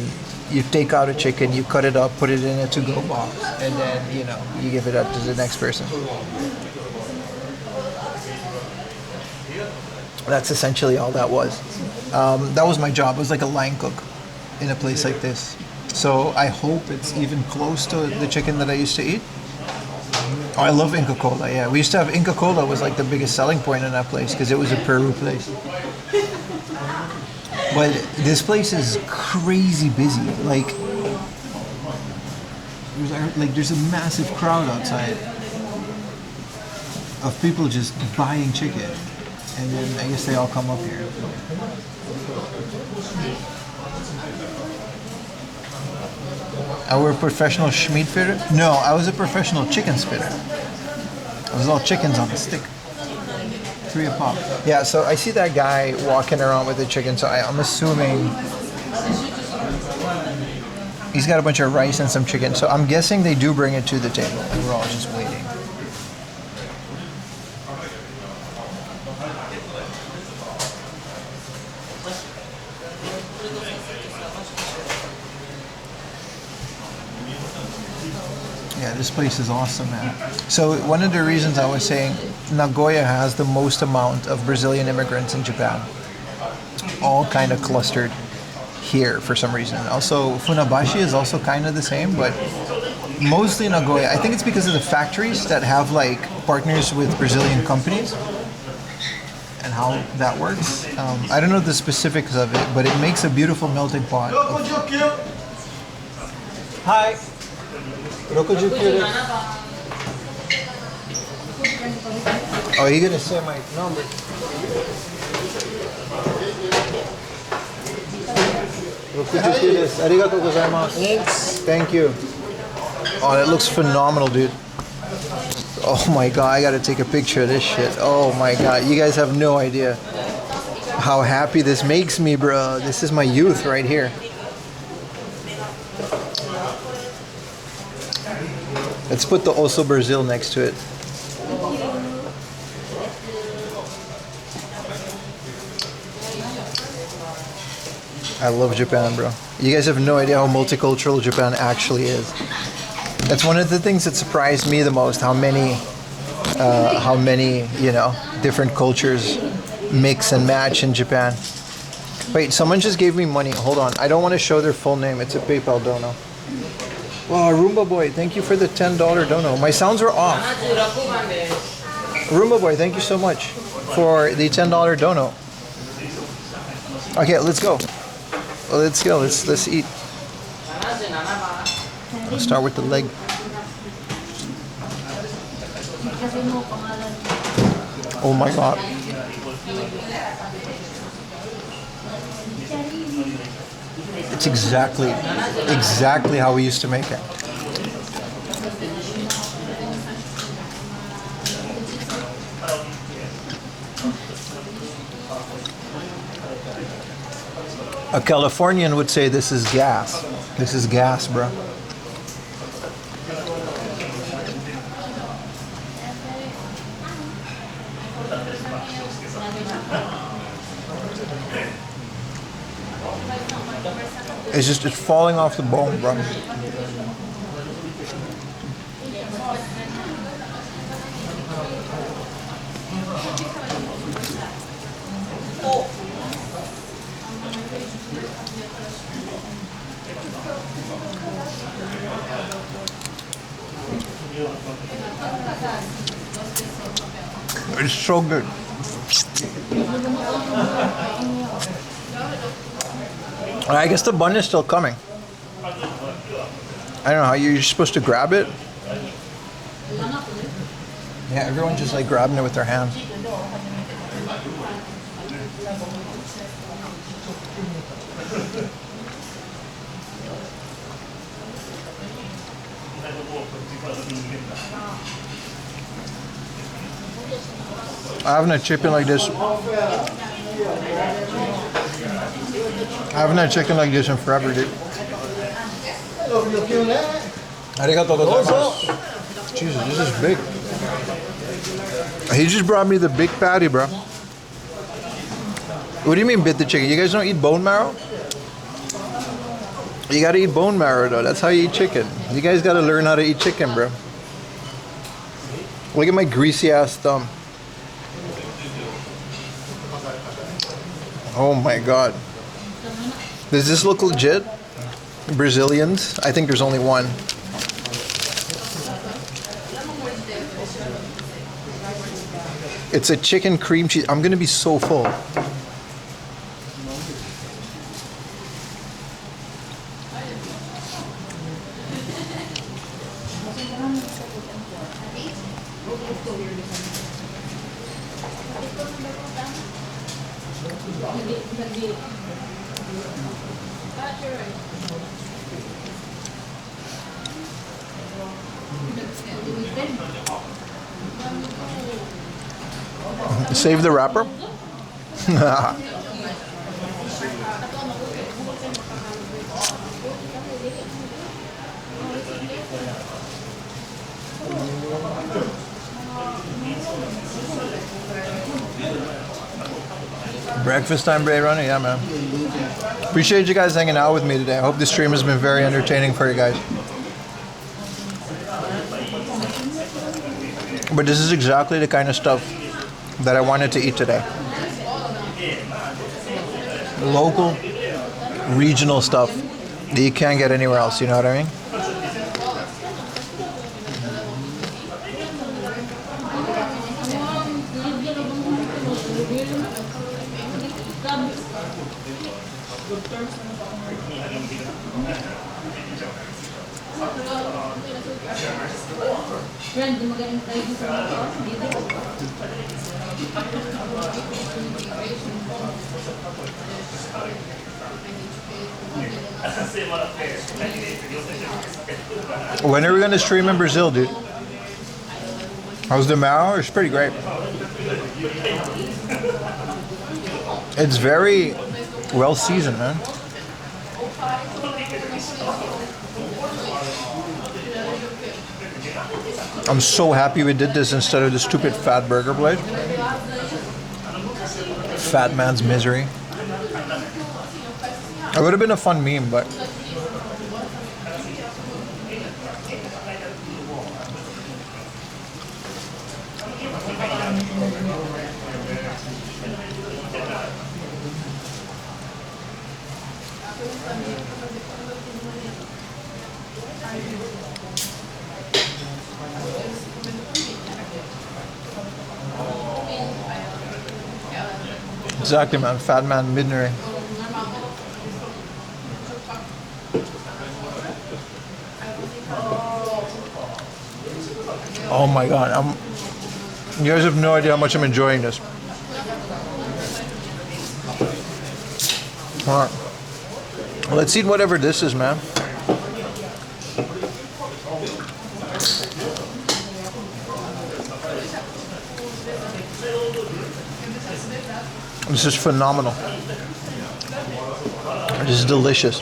you take out a chicken, you cut it up, put it in a to-go box, and then, you know, you give it up to the next person. That's essentially all that was. That was my job. It was like a line cook in a place like this. So I hope it's even close to the chicken that I used to eat. Oh, I love Inca Cola, yeah. We used to have Inca Cola was like the biggest selling point in that place because it was a Peru place. But this place is crazy busy. Like there's a massive crowd outside of people just buying chicken. And then I guess they all come up here. I were a professional schmeat fitter? No, I was a professional chicken spitter. It was all chickens on a stick. 3 a pop. Yeah, so I see that guy walking around with the chicken, so I'm assuming he's got a bunch of rice and some chicken. So I'm guessing they do bring it to the table, and we're all just waiting. Yeah, this place is awesome, man. So one of the reasons I was saying Nagoya has the most amount of Brazilian immigrants in Japan. All kind of clustered here for some reason. Also, Funabashi is also kind of the same, but mostly Nagoya. I think it's because of the factories that have like partners with Brazilian companies and how that works. I don't know the specifics of it, but it makes a beautiful melting pot. Hi. 69 Oh, you're gonna say my number. Thanks. Thank you. Oh, that looks phenomenal, dude. Oh my god, I gotta take a picture of this shit. Oh my god, you guys have no idea how happy this makes me, bro. This is my youth right here. Let's put the Osso Brazil next to it. I love Japan, bro. You guys have no idea how multicultural Japan actually is. That's one of the things that surprised me the most. How many different cultures mix and match in Japan. Wait, someone just gave me money. Hold on. I don't want to show their full name. It's a PayPal dono. Wow, Roomba Boy, thank you for the $10 dono. My sounds are off. Roomba Boy, thank you so much for the $10 dono. Okay, let's go. Let's go. Let's eat. Let's start with the leg. Oh my god. It's exactly how we used to make it. A Californian would say this is gas. This is gas, bro. It's falling off the bone, bro. It's so good. I guess the bun is still coming. I don't know how you're supposed to grab it. Yeah, everyone's just like grabbing it with their hands. I haven't had chicken like this. I haven't had chicken like this in forever, dude. Arigatou gozaimasu. Jesus, this is big. He just brought me the big patty, bro. What do you mean bit the chicken? You guys don't eat bone marrow? You gotta eat bone marrow, though. That's how you eat chicken. You guys gotta learn how to eat chicken, bro. Look at my greasy ass thumb. Oh my god. Does this look legit? Brazilians? I think there's only one. It's a chicken cream cheese. I'm gonna be so full. Save the wrapper. Breakfast time, Bray Runner? Yeah, man. Appreciate you guys hanging out with me today. I hope this stream has been very entertaining for you guys. But this is exactly the kind of stuff that I wanted to eat today. Local, regional stuff that you can't get anywhere else, you know what I mean? When are we going to stream in Brazil, dude? How's the marrow? It's pretty great. It's very well seasoned, man. I'm so happy we did this instead of the stupid fat burger place. Fat man's misery. It would have been a fun meme, but Exactly, man. Fat man, midnight. Oh my god, you guys have no idea how much I'm enjoying this. All right. Let's eat whatever this is, man. This is phenomenal. This is delicious.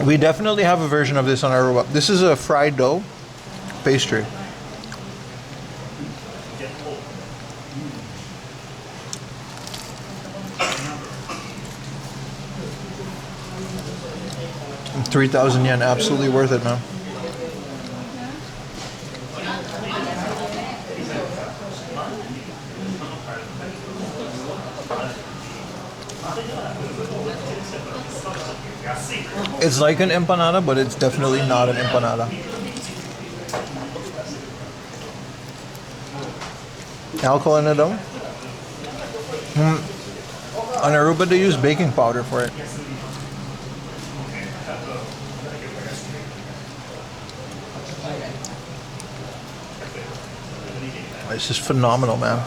We definitely have a version of this on our robot. This is a fried dough pastry. $3,000 yen, absolutely worth it, man. It's like an empanada, but it's definitely not an empanada. Alcohol in it though. On Aruba they use baking powder for it. It's just phenomenal, man.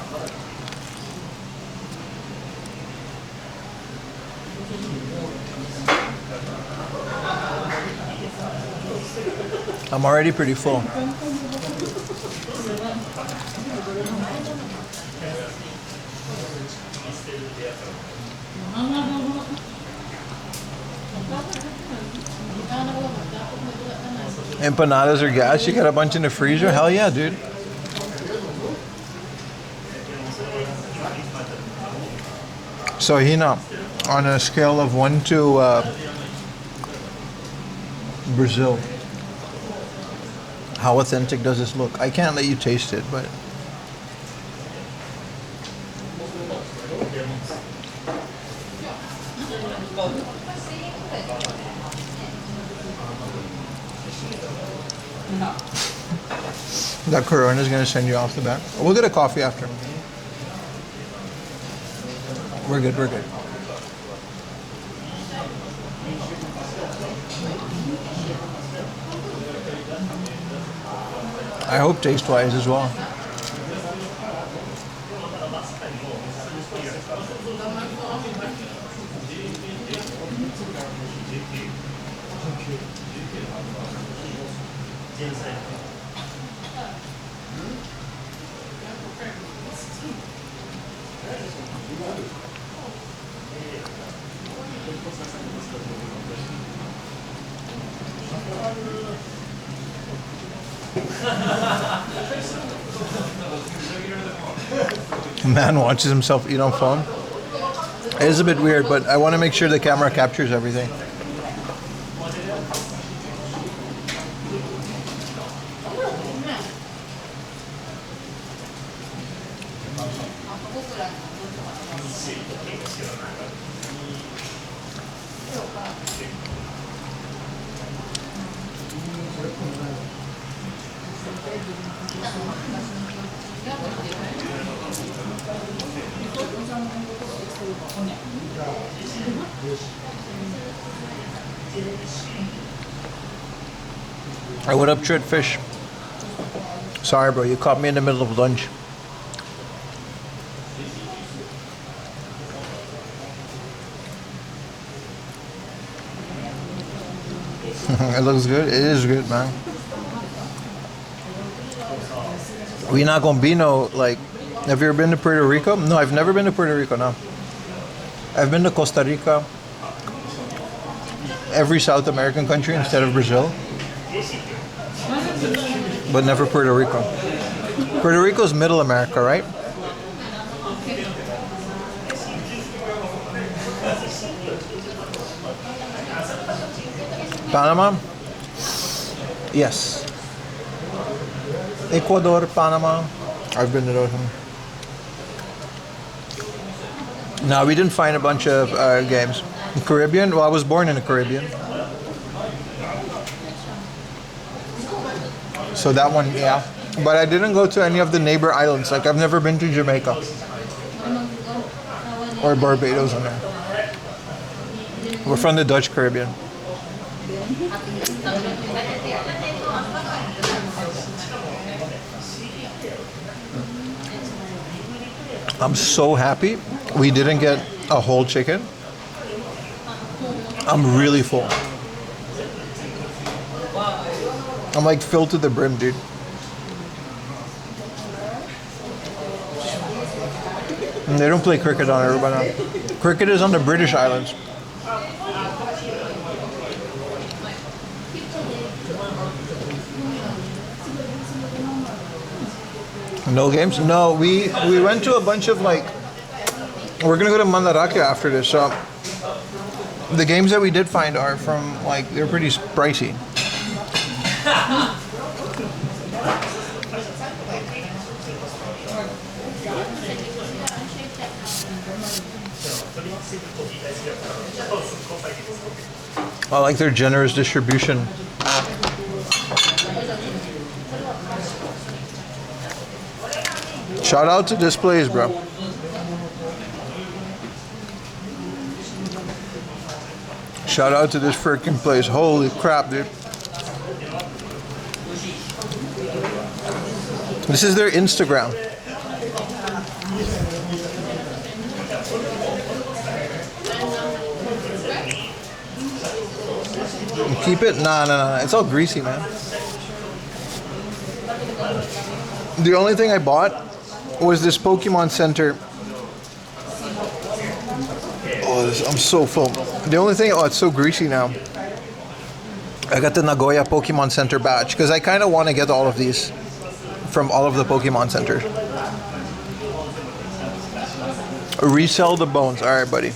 I'm already pretty full. Empanadas are gas? You got a bunch in the freezer? Hell yeah, dude. So Hina, on a scale of 1 to Brazil, how authentic does this look? I can't let you taste it, but that Corona is going to send you off the back. We'll get a coffee after. We're good, we're good. I hope taste-wise as well. Man watches himself eat on phone. It is a bit weird, but I want to make sure the camera captures everything. Hey, what up, Trit Fish? Sorry, bro, you caught me in the middle of lunch. It looks good. It is good, man. We not gonna be no, like, have you ever been to Puerto Rico? No, I've never been to Puerto Rico, no. I've been to Costa Rica, every South American country instead of Brazil, but never Puerto Rico. Puerto Rico's Middle America, right? Panama? Yes. Ecuador, Panama. I've been to those. No, we didn't find a bunch of games. Caribbean? Well, I was born in the Caribbean. So that one, yeah. But I didn't go to any of the neighbor islands. Like, I've never been to Jamaica. Or Barbados in there. We're from the Dutch Caribbean. I'm so happy we didn't get a whole chicken. I'm really full. I'm like filled to the brim, dude. And they don't play cricket on Aruba now. Cricket is on the British Islands. No games? No, we went to a bunch of like, we're gonna go to Mandarake after this, so the games that we did find are from like, they're pretty pricey. I like their generous distribution. Shout out to Displays, bro. Shout out to this freaking place. Holy crap, dude. This is their Instagram. Keep it? Nah. It's all greasy, man. The only thing I bought was this Pokemon Center. Oh, I'm so full. The only thing, it's so greasy now. I got the Nagoya Pokemon Center badge because I kind of want to get all of these from all of the Pokemon Centers. Resell the bones. All right, buddy.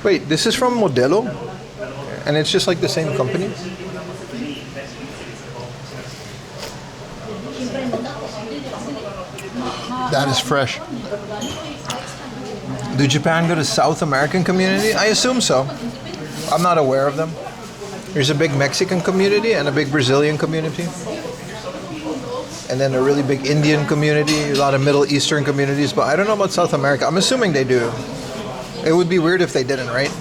Wait, this is from Modelo? And it's just like the same company? That is fresh. Did Japan go to South American community? I assume so. I'm not aware of them. There's a big Mexican community and a big Brazilian community. And then a really big Indian community, a lot of Middle Eastern communities, but I don't know about South America. I'm assuming they do. It would be weird if they didn't, right?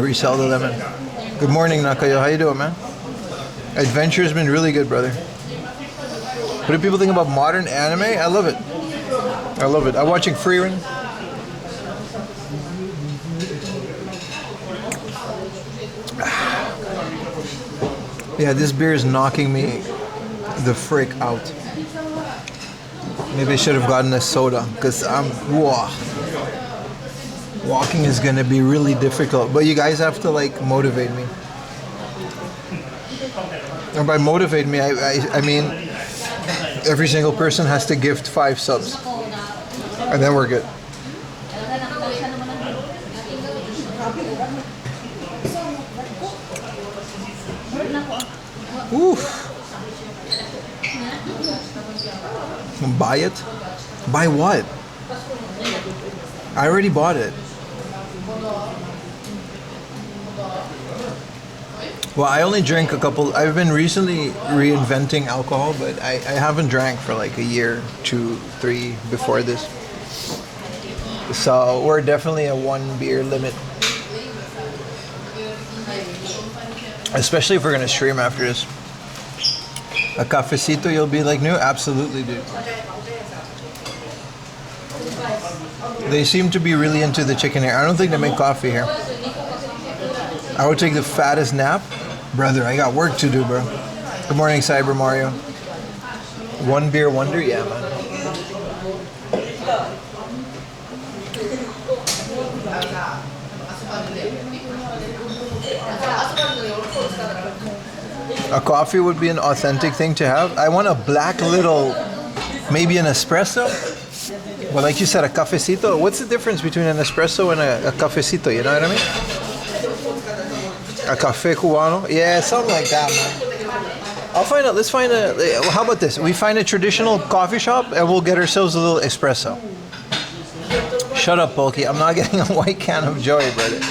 Resell the lemon. Good morning, Nagoya. How you doing, man? Adventure has been really good, brother. What do people think about modern anime? I love it. I love it. I'm watching Freerin. Yeah, this beer is knocking me the frick out. Maybe I should have gotten a soda because walking is gonna be really difficult. But you guys have to like motivate me. And by motivate me, I mean every single person has to gift 5 subs, and then we're good. Oof. Buy it? Buy what? I already bought it. Well, I only drink a couple. I've been recently reinventing alcohol, but I haven't drank for like a year, 2, 3 before this. So we're definitely a 1 beer limit. Especially if we're gonna stream after this. A cafecito, you'll be like, no, absolutely, dude. They seem to be really into the chicken here. I don't think they make coffee here. I would take the fattest nap. Brother, I got work to do, bro. Good morning, Cyber Mario. 1 beer wonder? Yeah, man. A coffee would be an authentic thing to have. I want a black little Maybe an espresso? Well, like you said, a cafecito. What's the difference between an espresso and a cafecito? You know what I mean? A cafe cubano? Yeah, something like that, man. I'll find out. Let's find a. How about this? We find a traditional coffee shop and we'll get ourselves a little espresso. Shut up, Bulky. I'm not getting a white can of joy, brother.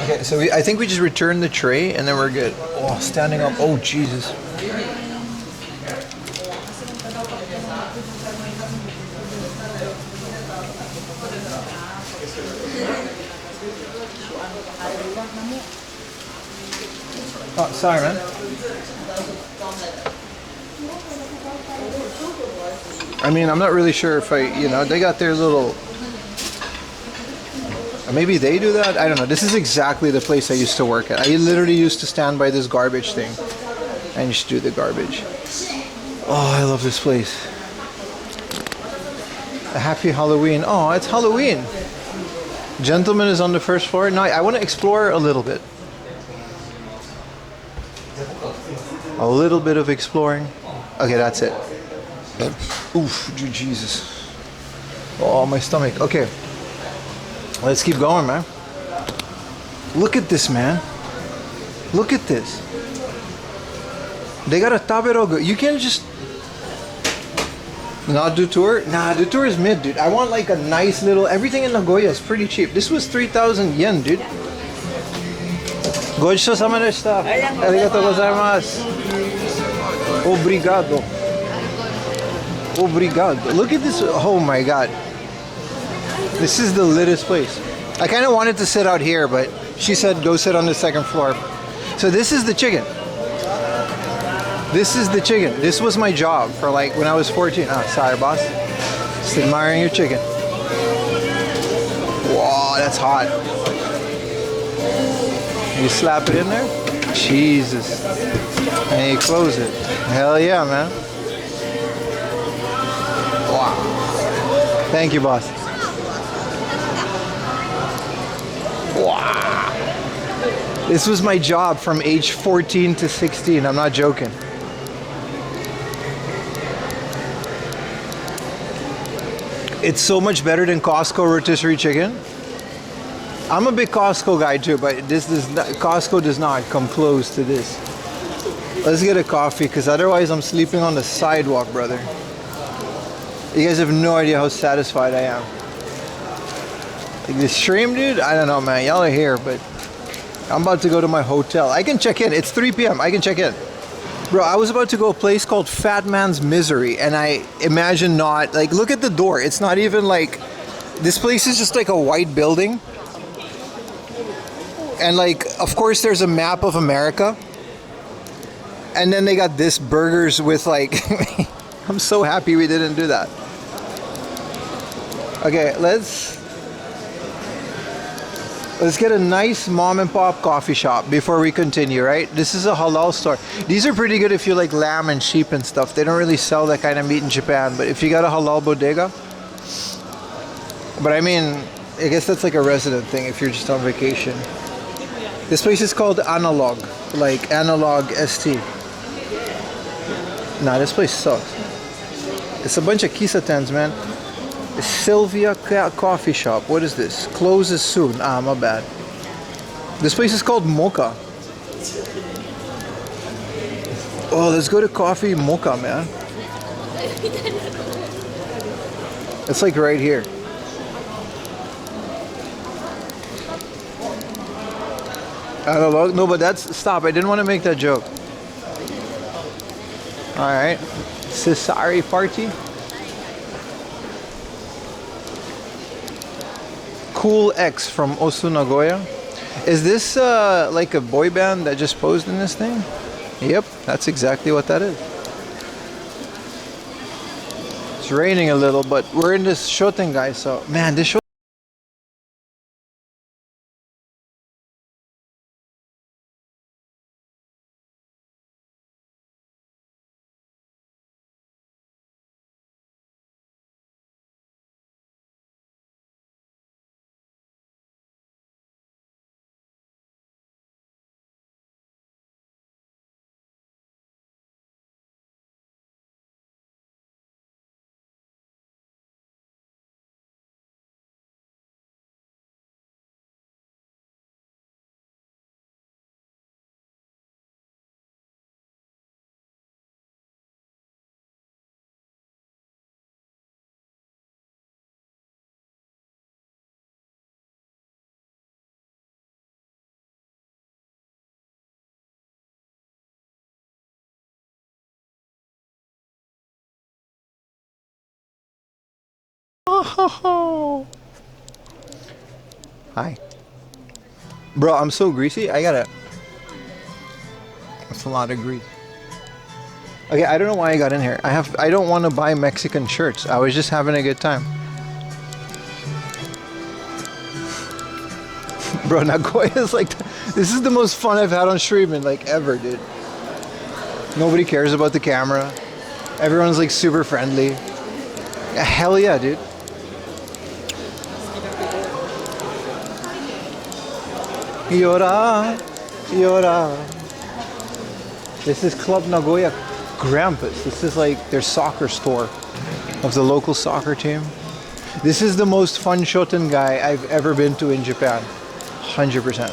Okay, so I think we just return the tray and then we're good. Oh, standing up. Oh, Jesus. Oh, sorry, man. I mean, I'm not really sure if they got their little... Maybe they do that? I don't know. This is exactly the place I used to work at. I literally used to stand by this garbage thing and just do the garbage. Oh, I love this place. A happy Halloween. Oh, it's Halloween. Gentleman is on the first floor. No, I want to explore a little bit. A little bit of exploring. Okay, that's it. Oof, Jesus. Oh, my stomach. Okay. Let's keep going, man. Look at this, man. Look at this. They got a taberogo. You can't just not do tour. Nah, the tour is mid, dude. I want like a nice little. Everything in Nagoya is pretty cheap. This was 3,000 yen, dude. Gochou-sama deshita. Arigatou gozaimasu. Obrigado. Obrigado. Look at this. Oh my god. This is the littest place. I kind of wanted to sit out here, but she said go sit on the second floor. So this is the chicken. This is the chicken. This was my job for like when I was 14. Oh, sorry, boss. Just admiring your chicken. Wow, that's hot. You slap it in there. Jesus. And you close it. Hell yeah, man. Wow. Thank you, boss. Wow. This was my job from age 14 to 16. I'm not joking. It's so much better than Costco rotisserie chicken. I'm a big Costco guy too, but Costco does not come close to this. Let's get a coffee, because otherwise I'm sleeping on the sidewalk, brother. You guys have no idea how satisfied I am. Like this stream, dude, I don't know, man. Y'all are here, but I'm about to go to my hotel. I can check in. It's 3 p.m. I can check in. Bro, I was about to go a place called Fat Man's Misery, and I imagine not, like, look at the door. It's not even like, this place is just like a white building. And like, of course there's a map of America. And then they got this burgers with like, I'm so happy we didn't do that. Okay, let's get a nice mom and pop coffee shop before we continue, right? This is a halal store. These are pretty good if you like lamb and sheep and stuff. They don't really sell that kind of meat in Japan, but if you got a halal bodega. But I mean, I guess that's like a resident thing if you're just on vacation. This place is called Analog, like Analog ST. Nah, this place sucks. It's a bunch of kisatens, man. Sylvia Coffee Shop. What is this? Closes soon. Ah, my bad. This place is called Mocha. Oh, let's go to Coffee Mocha, man. It's like right here. I don't know. No, but that's... Stop. I didn't want to make that joke. Alright. Cesare Party. Cool X from Osu Nagoya. Is this like a boy band that just posed in this thing? Yep, that's exactly what that is. It's raining a little, but we're in this Shoten, guys, so man, this show Hi. Bro, I'm so greasy. I gotta... That's a lot of grease. Okay, I don't know why I got in here. I don't want to buy Mexican shirts. I was just having a good time. Bro, Nagoya is like... This is the most fun I've had on streaming, like, ever, dude. Nobody cares about the camera. Everyone's, like, super friendly. Yeah, hell yeah, dude. Yora, Yora. This is Club Nagoya Grampus. This is like their soccer store of the local soccer team. This is the most fun shoten guy I've ever been to in Japan. 100%.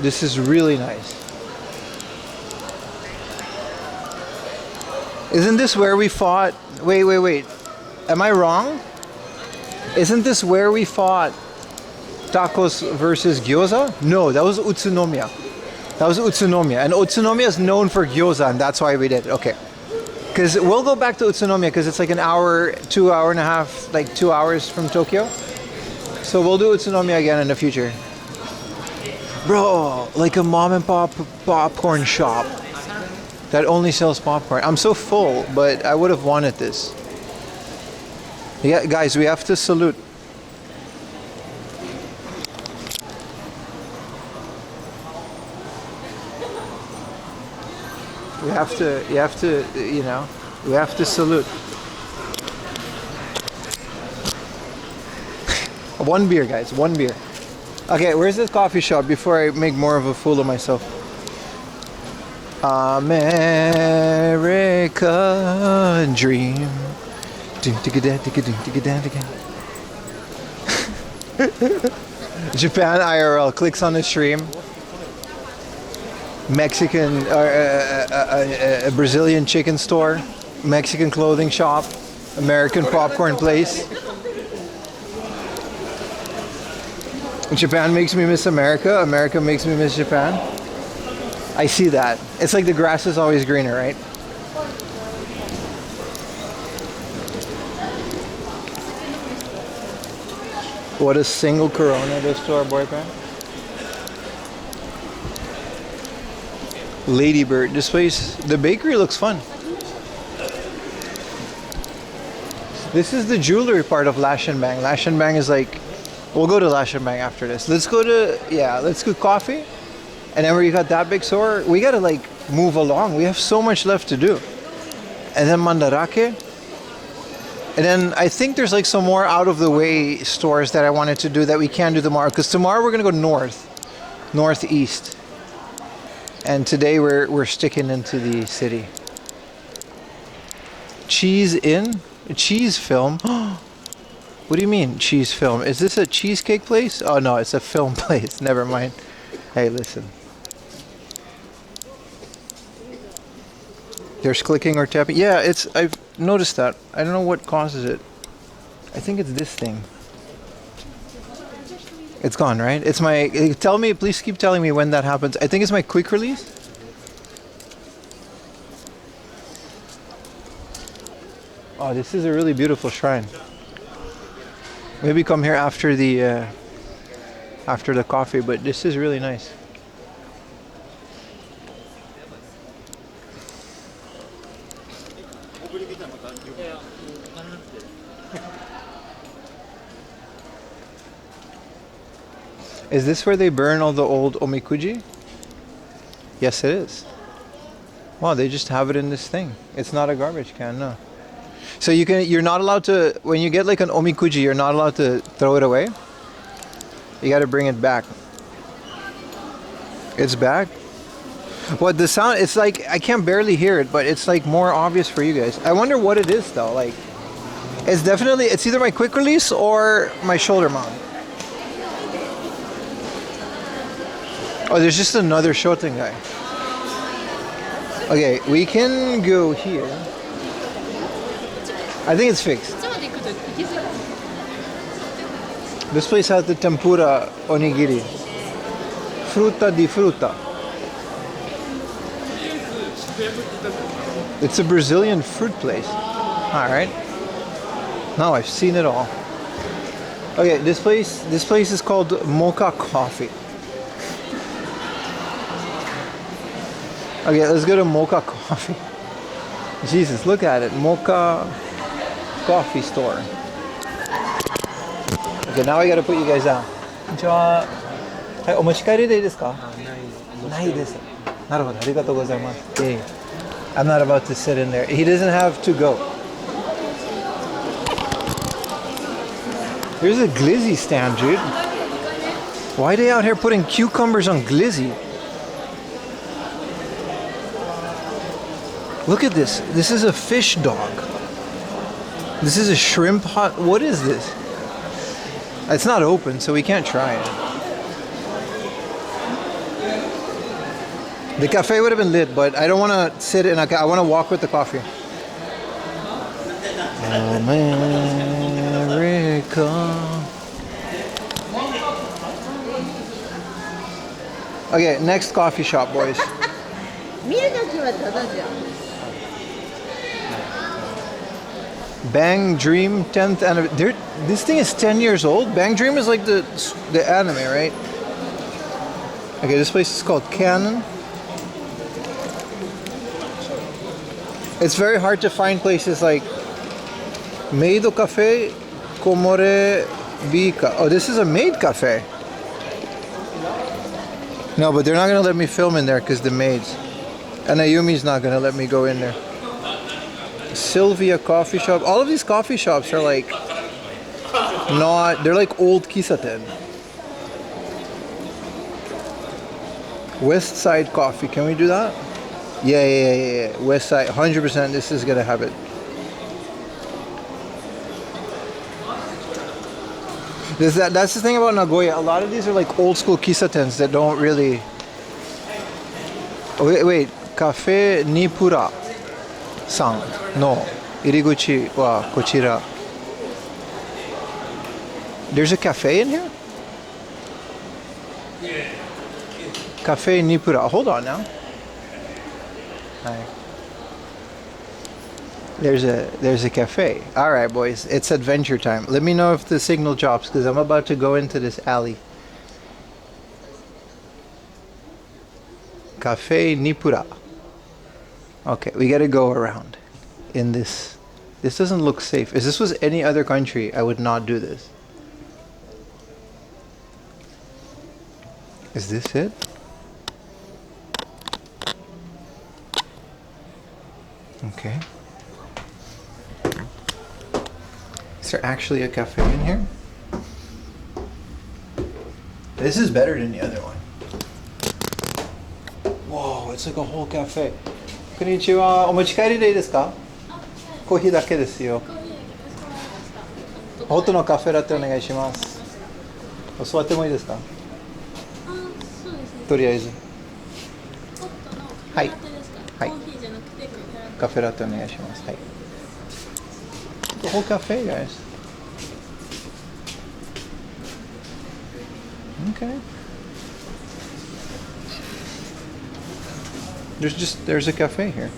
This is really nice. Isn't this where we fought? Wait. Am I wrong? Isn't this where we fought tacos versus gyoza? No, that was Utsunomiya. That was Utsunomiya. And Utsunomiya is known for gyoza, and that's why we did it. Okay. Because we'll go back to Utsunomiya because it's like an hour, 2 hour and a half, like 2 hours from Tokyo. So we'll do Utsunomiya again in the future. Bro, like a mom and pop popcorn shop that only sells popcorn. I'm so full, but I would have wanted this. Yeah, guys, we have to salute. We have to, you know, we have to salute. One beer, guys, one beer. Okay, where's this coffee shop before I make more of a fool of myself? American dream. Japan IRL clicks on the stream. Mexican a Brazilian chicken store, Mexican clothing shop, American popcorn place. Japan makes me miss America, America makes me miss Japan. I see that. It's like the grass is always greener, right? What a single Corona does to our boyfriend. Ladybird. This place, the bakery looks fun. This is the jewelry part of Lashenbang. Lashenbang is like, we'll go to Lashenbang after this. Let's go coffee. And then we got that big store. We gotta like move along. We have so much left to do. And then Mandarake. And then I think there's like some more out of the way stores that I wanted to do that we can do tomorrow. Because tomorrow we're gonna go northeast. And today we're sticking into the city. Cheese Inn? A cheese film? What do you mean, cheese film? Is this a cheesecake place? Oh no, it's a film place. Never mind. Hey, listen. There's clicking or tapping. Yeah, I've noticed that. I don't know what causes it. I think it's this thing. It's gone, right? It's my... Tell me, please keep telling me when that happens. I think it's my quick release. Oh, this is a really beautiful shrine. Maybe come here after the coffee, but this is really nice. Is this where they burn all the old omikuji? Yes, it is. Wow, they just have it in this thing. It's not a garbage can, no. So you're not allowed to, when you get like an omikuji, you're not allowed to throw it away. You got to bring it back. It's back. What the sound? It's like I can barely hear it, but it's like more obvious for you guys. I wonder what it is though. Like, it's either my quick release or my shoulder mount. Oh, there's just another Shoten guy. Okay, we can go here. I think it's fixed. This place has the tempura onigiri. Fruta di fruta. It's a Brazilian fruit place. Alright. No, I've seen it all. Okay, this place is called Mocha Coffee. Okay, let's go to Mocha Coffee. Jesus, look at it. Mocha Coffee Store. Okay, now I gotta put you guys down. Konnichiwa. Hai, omochikaeri de desu ka? Nai desu. Naruhodo, arigatou gozaimasu. Yay. I'm not about to sit in there. He doesn't have to go. There's a glizzy stand, dude. Why are they out here putting cucumbers on glizzy? Look at this. This is a fish dog. This is a shrimp hot. What is this? It's not open, so we can't try it. The cafe would have been lit, but I don't want to sit in a I want to walk with the coffee. America. Okay, next coffee shop, boys. Bang Dream 10th anniversary. This thing is 10 years old. Bang Dream is like the anime, right? Okay, this place is called Canon. It's very hard to find places like Meido Cafe, Komore Bika. Oh, this is a maid cafe. No, but they're not gonna let me film in there because the maids. And Ayumi's not gonna let me go in there. Sylvia Coffee Shop. All of these coffee shops are like they're like old kisaten. West Side Coffee. Can we do that? Yeah. West Side. 100%. This is gonna have it. That's the thing about Nagoya. A lot of these are like old school kisatens that don't really. Wait. Cafe Nipura san no iriguchi wa kochira. There's a cafe in here? Cafe Nipura. Hold on now. Hi. There's a cafe. All right, boys. It's adventure time. Let me know if the signal drops because I'm about to go into this alley. Cafe Nipura. Okay, we gotta go around in this. This doesn't look safe. If this was any other country, I would not do this. Is this it? Okay. Is there actually a cafe in here? This is better than the other one. Whoa, it's like a whole cafe. Konnichiwa. Omochikaeri de desu ka? Coffeeだけですよ。ホットのカフェラテお願いします。座ってもいいですか？とりあえず。はい。はい。カフェラテお願いします。はい。The whole cafe, guys. Okay. There's a cafe here.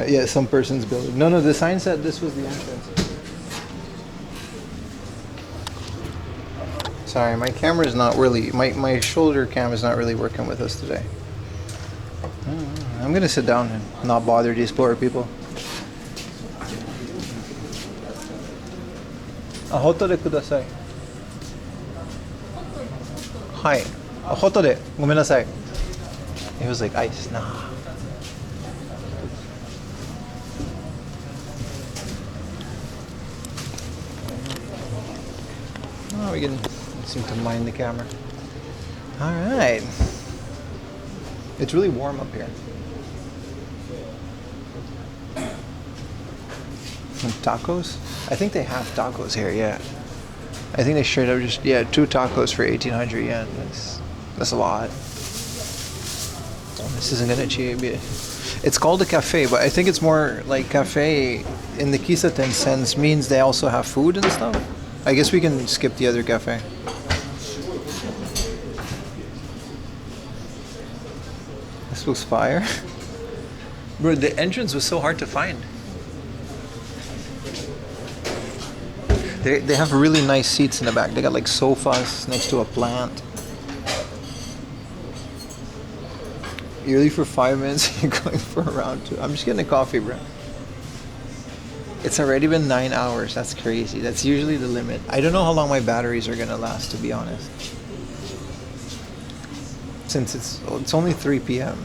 Yeah, some person's building. No, the sign said this was the entrance. Sorry, my camera is not really, my shoulder cam is not really working with us today. I'm gonna sit down and not bother these poor people. Hoto de kudasai. Hi. Hoto de. Gomenasai. It was like ice. Nah. Oh, we can seem to mind the camera. All right. It's really warm up here. Some tacos? I think they have tacos here, yeah. I think they straight up just, 2 tacos for 1,800 yen. That's a lot. This isn't gonna cheap. It's called a cafe, but I think it's more like cafe in the kisaten sense means they also have food and stuff. I guess we can skip the other cafe. This looks fire. Bro, the entrance was so hard to find. They have really nice seats in the back. They got like sofas next to a plant. You leave for 5 minutes, you're going for a round 2. I'm just getting a coffee, bro. It's already been 9 hours. That's crazy. That's usually the limit. I don't know how long my batteries are gonna last, to be honest. Since it's only 3 p.m.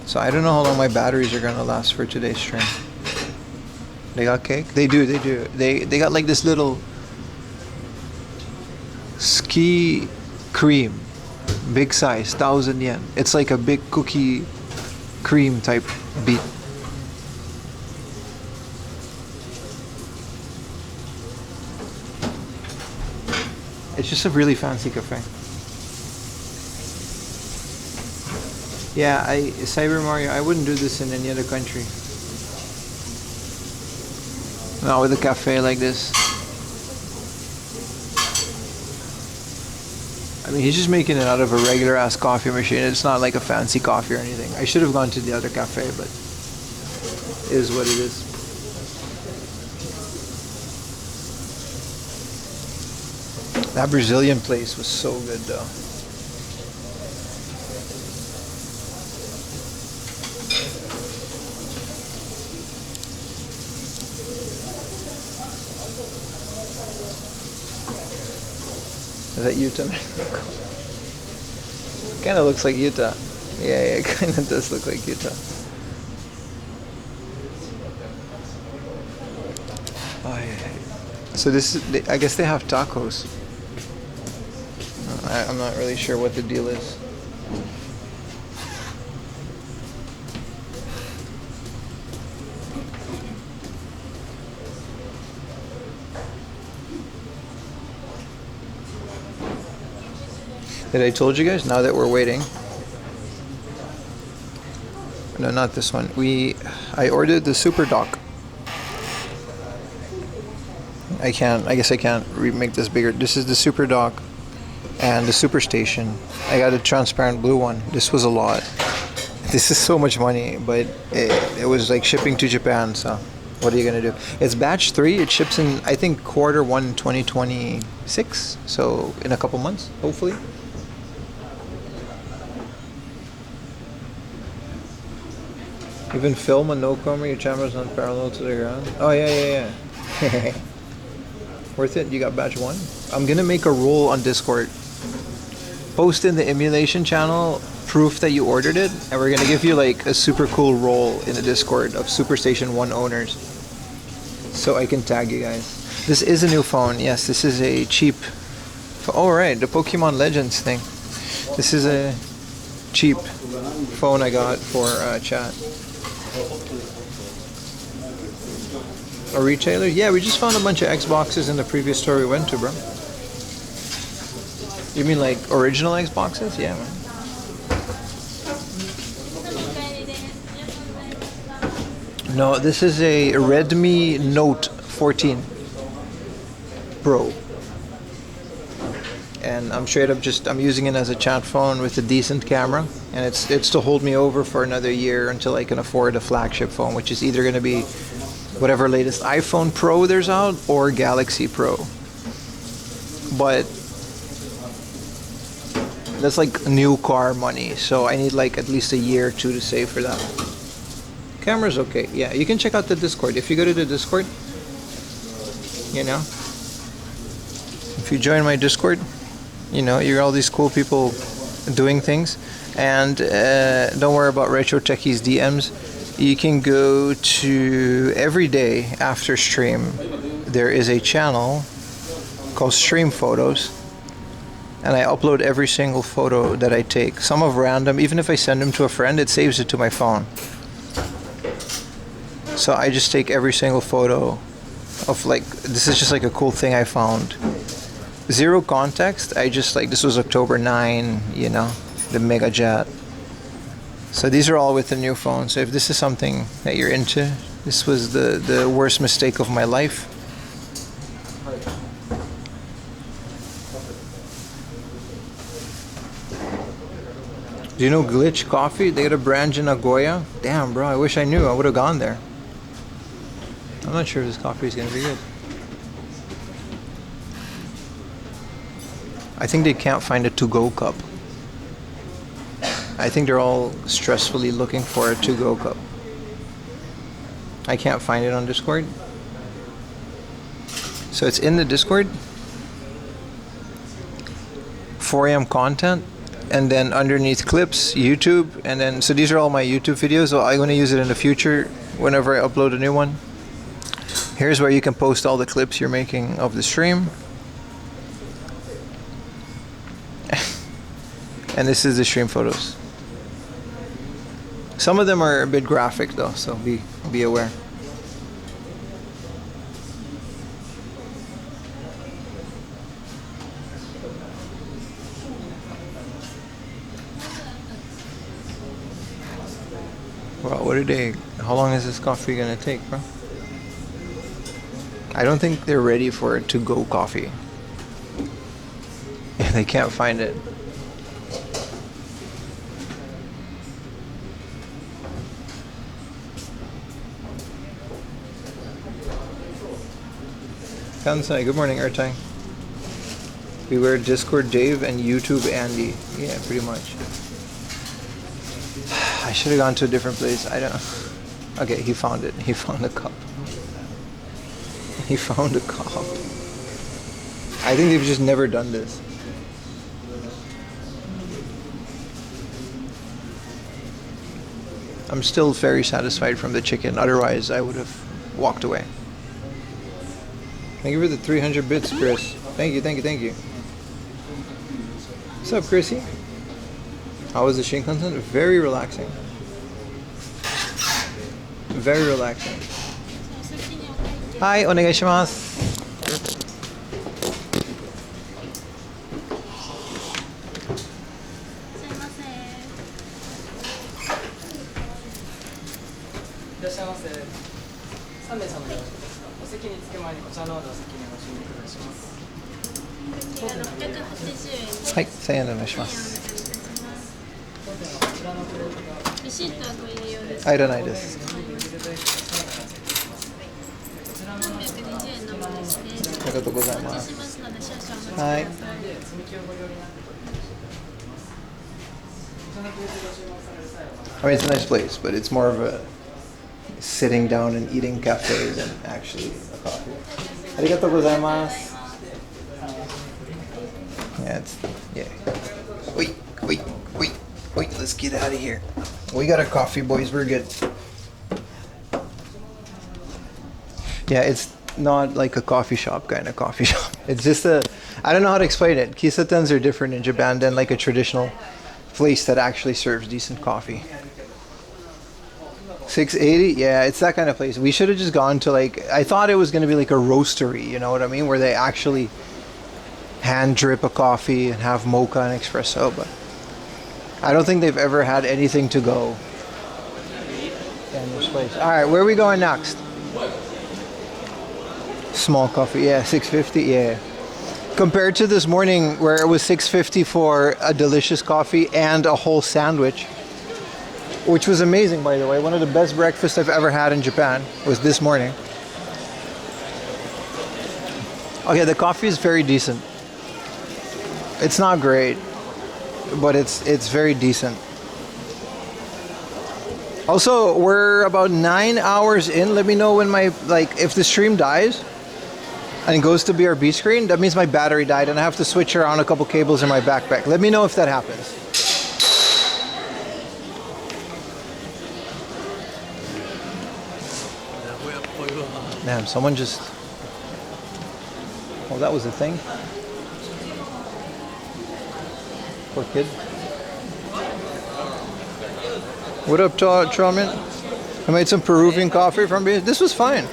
So I don't know how long my batteries are gonna last for today's stream. They got cake? They do. They got like this little ski cream, big size, 1,000 yen. It's like a big cookie cream type beat. It's just a really fancy cafe. Yeah, Cyber Mario, I wouldn't do this in any other country. Not with a cafe like this. I mean, he's just making it out of a regular ass coffee machine. It's not like a fancy coffee or anything. I should have gone to the other cafe, but it is what it is. That Brazilian place was so good though. Is that Utah? Kind of looks like Utah. Yeah, it kind of does look like Utah. Oh, yeah. So this is, I guess they have tacos. I'm not really sure what the deal is. Did I told you guys? Now that we're waiting. No, not this one. I ordered the Super Dock. I guess I can't make this bigger. This is the Super Dock and the Super Station. I got a transparent blue one. This was a lot. This is so much money, but it was like shipping to Japan, so what are you gonna do? It's batch 3. It ships in, I think, Q1 2026. So in a couple months, hopefully. Even film a no camera, your camera's not parallel to the ground. Oh yeah. Worth it? You got batch 1? I'm gonna make a roll on Discord. Post in the emulation channel proof that you ordered it, and we're gonna give you like a super cool roll in the Discord of Superstation 1 owners. So I can tag you guys. This is a new phone. Yes, this is a cheap. Oh right, the Pokemon Legends thing. This is a cheap phone I got for chat. A retailer? Yeah, we just found a bunch of Xboxes in the previous store we went to, bro. You mean like original Xboxes? Yeah, man. No, this is a Redmi Note 14 Pro. And I'm straight up I'm using it as a chat phone with a decent camera. And it's to hold me over for another year until I can afford a flagship phone, which is either going to be whatever latest iPhone Pro there's out or Galaxy Pro. But that's like new car money, so I need like at least a year or 2 to save for that. Camera's okay. Yeah, you can check out the Discord. If you go to the Discord, you know, if you join my Discord, you know, you're all these cool people doing things. And don't worry about Retro Techies DMs. You can go to every day after stream. There is a channel called Stream Photos, and I upload every single photo that I take. Some of random, even if I send them to a friend, it saves it to my phone. So I just take every single photo of like, this is just like a cool thing I found. Zero context. I just like, this was October 9, you know, the Mega Jet. So these are all with the new phone. So if this is something that you're into, this was the worst mistake of my life. Do you know Glitch Coffee? They got a branch in Nagoya. Damn, bro, I wish I knew. I would have gone there. I'm not sure if this coffee is going to be good. I think they can't find a to-go cup. I think they're all stressfully looking for a to-go cup. I can't find it on Discord. So it's in the Discord. 4 a.m. content. And then underneath clips, YouTube. And then, so these are all my YouTube videos. So I'm going to use it in the future whenever I upload a new one. Here's where you can post all the clips you're making of the stream. And this is the stream photos. Some of them are a bit graphic though, so be aware. Well, how long is this coffee gonna take, bro? I don't think they're ready for a to-go coffee. They can't find it. Kansai, good morning, Ertang. Beware Discord Dave and YouTube Andy. Yeah, pretty much. I should have gone to a different place. I don't know. Okay, he found it. He found a cup. He found a cup. I think they've just never done this. I'm still very satisfied from the chicken. Otherwise, I would have walked away. Thank you for the 300 bits, Chris. Thank you, thank you, thank you. What's up, Chrissy? How was the Shinkansen? Very relaxing. Very relaxing. Hi, onegai shimasu. Hi, 1000円でお願いします。レシートはご入れ用です。あ、いらないです。320円のものですね。ありがとうございます。お持ちしますので少々お待ちください。はい。I mean, it's a nice place, but it's more of a sitting down and eating cafe than actually a coffee. ありがとうございます。Yeah. Wait, let's get out of here. We got a coffee, boys, we're good. Yeah, it's not like a coffee shop kind of coffee shop. It's just I don't know how to explain it. Kisatens are different in Japan than like a traditional place that actually serves decent coffee. 680? Yeah, it's that kind of place. We should have just gone to I thought it was going to be like a roastery, you know what I mean? Where they actually hand drip a coffee and have mocha and espresso, but I don't think they've ever had anything to go in this place. All right, where are we going next? Small coffee, yeah, 650, yeah. Compared to this morning where it was 650 for a delicious coffee and a whole sandwich, which was amazing, by the way. One of the best breakfasts I've ever had in Japan was this morning. Okay, the coffee is very decent. It's not great, but it's very decent. Also, we're about 9 hours in. Let me know when if the stream dies and goes to BRB screen, that means my battery died and I have to switch around a couple cables in my backpack. Let me know if that happens. Damn, someone just... Oh, that was the thing? Poor kid. What up, Tramin? I made some Peruvian coffee from me. This was fine.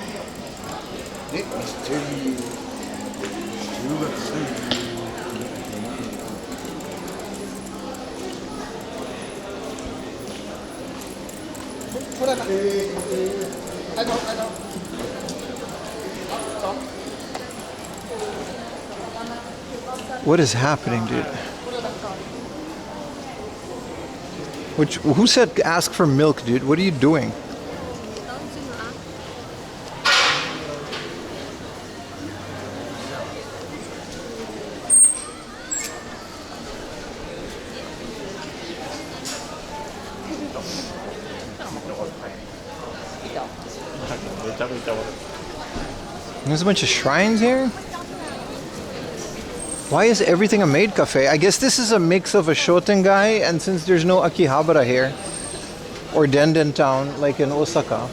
What is happening, dude? Who said ask for milk, dude? What are you doing? There's a bunch of shrines here. Why is everything a maid cafe? I guess this is a mix of a Shotengai, and since there's no Akihabara here, or Denden Town like in Osaka,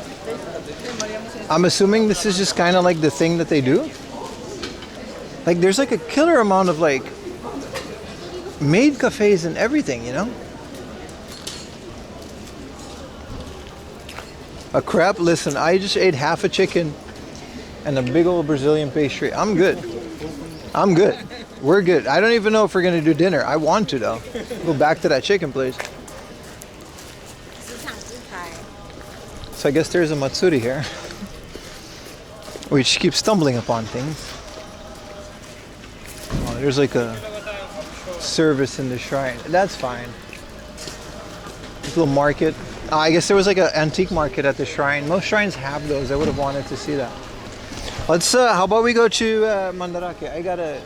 I'm assuming this is just kind of like the thing that they do. Like there's like a killer amount of like maid cafes and everything, you know? A crap, listen, I just ate half a chicken and a big old Brazilian pastry. I'm good. I'm good. We're good. I don't even know if we're gonna do dinner. I want to though. Go back to that chicken place. So I guess there's a Matsuri here. We just keep stumbling upon things. Oh, there's like a service in the shrine. That's fine. This little market. I guess there was like an antique market at the shrine. Most shrines have those. I would have wanted to see that. Let's, how about we go to Mandarake? I gotta...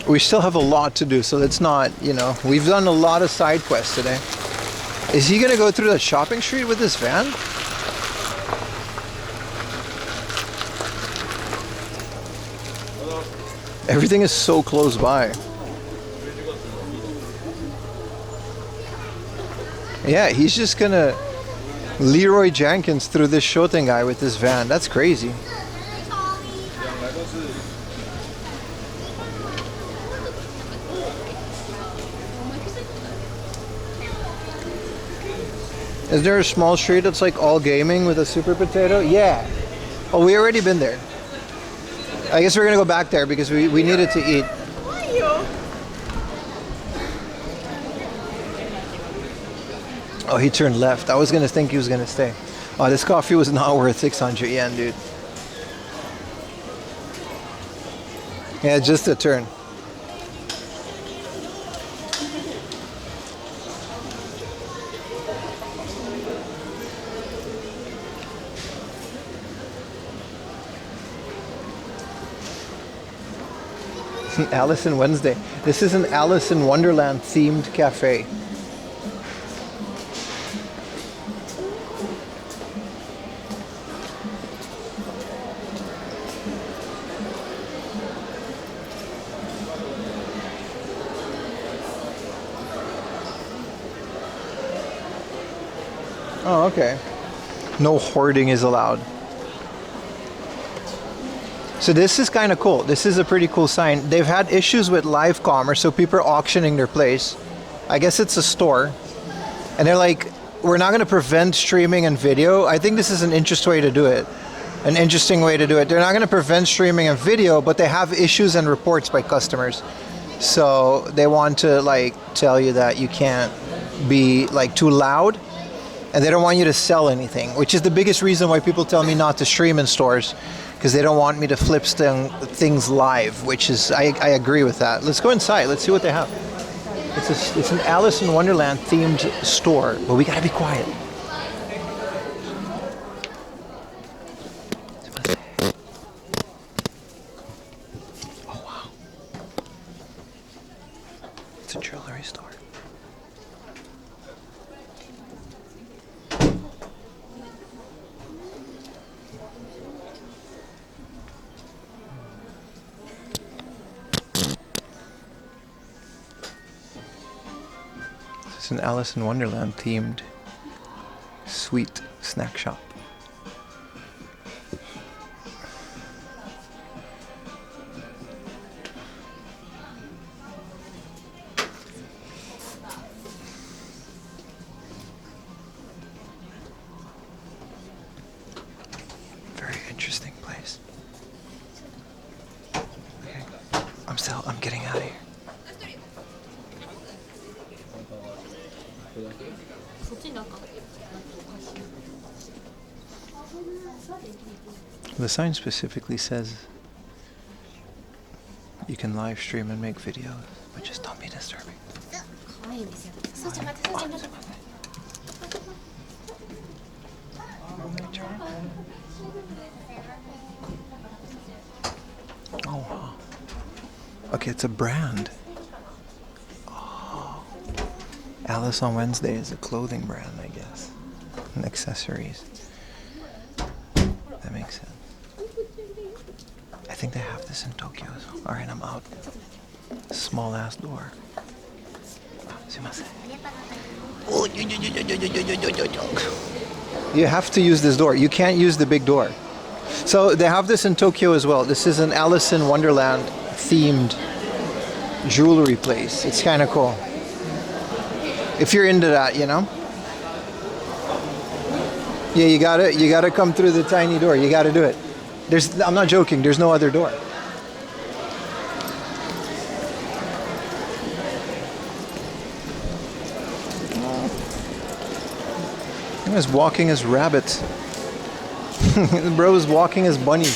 We still have a lot to do, so let's not, you know, we've done a lot of side quests today. Is he gonna go through that shopping street with this van? Everything is so close by. Yeah, he's just gonna Leroy Jenkins through this Shotengai with this van. That's crazy. Is there a small street that's like all gaming with a super potato? Yeah. Oh, we already been there. I guess we're gonna go back there because we needed to eat. Oh, he turned left. I was gonna think he was gonna stay. Oh, this coffee was not worth 600 yen, dude. Yeah, just a turn. Alice in Wednesday. This is an Alice in Wonderland themed cafe. Oh, okay. No hoarding is allowed. So this is kind of cool. This is a pretty cool sign. They've had issues with live commerce, so people are auctioning their place. I guess it's a store. And they're like, we're not going to prevent streaming and video. I think this is an interesting way to do it. An interesting way to do it. They're not going to prevent streaming and video, but they have issues and reports by customers. So they want to like tell you that you can't be like too loud. And they don't want you to sell anything, which is the biggest reason why people tell me not to stream in stores. Because they don't want me to flip things live, which is, I agree with that. Let's go inside, let's see what they have. It's an Alice in Wonderland themed store, but we gotta be quiet. Oh wow. It's a jewelry store. It's an Alice in Wonderland themed sweet snack shop. Very interesting place. Okay. I'm getting out of here. The sign specifically says you can live stream and make videos, but just don't be disturbing. Oh wow. Okay, it's a brand. Oh. Alice on Wednesday is a clothing brand, I guess, and accessories. That makes sense. I think they have this in Tokyo as well. Alright, I'm out. Small ass door. You have to use this door. You can't use the big door. So they have this in Tokyo as well. This is an Alice in Wonderland themed jewelry place. It's kind of cool. If you're into that, you know. Yeah, you gotta come through the tiny door. You gotta do it. I'm not joking. There's no other door. He was walking as rabbits. The bro was walking as bunny.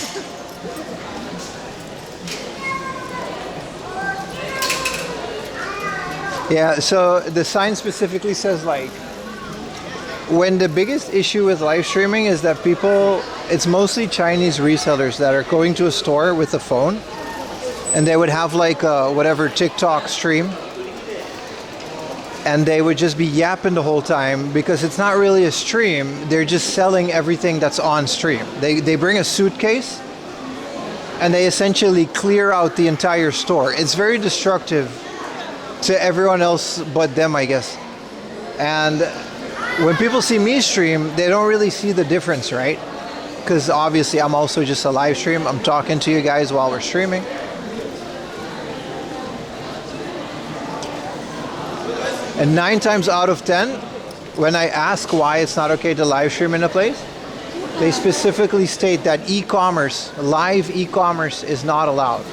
Yeah, so the sign specifically says like, when the biggest issue with live streaming is that it's mostly Chinese resellers that are going to a store with a phone, and they would have like a whatever TikTok stream, and they would just be yapping the whole time because it's not really a stream. They're just selling everything that's on stream. They bring a suitcase and they essentially clear out the entire store. It's very destructive to everyone else but them, I guess. And when people see me stream, they don't really see the difference, right? Because obviously I'm also just a live stream. I'm talking to you guys while we're streaming. And 9 times out of 10, when I ask why it's not okay to live stream in a place, they specifically state that live e-commerce is not allowed.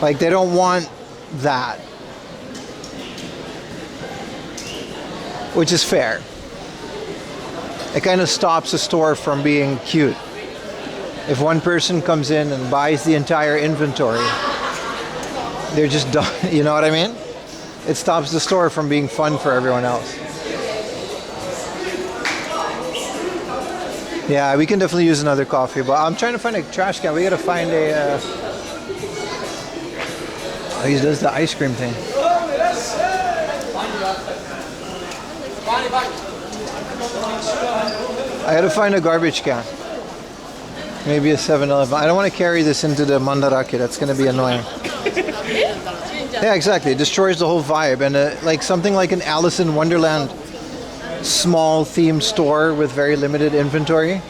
Like, they don't want that. Which is fair. It kind of stops a store from being cute. If one person comes in and buys the entire inventory, they're just done. You know what I mean? It stops the store from being fun for everyone else. Yeah, we can definitely use another coffee, but I'm trying to find a trash can. We gotta find a... Oh, he does the ice cream thing. I gotta find a garbage can. Maybe a 7-Eleven. I don't want to carry this into the Mandarake. That's gonna be annoying. Yeah, exactly. It destroys the whole vibe. And like something like an Alice in Wonderland small themed store with very limited inventory.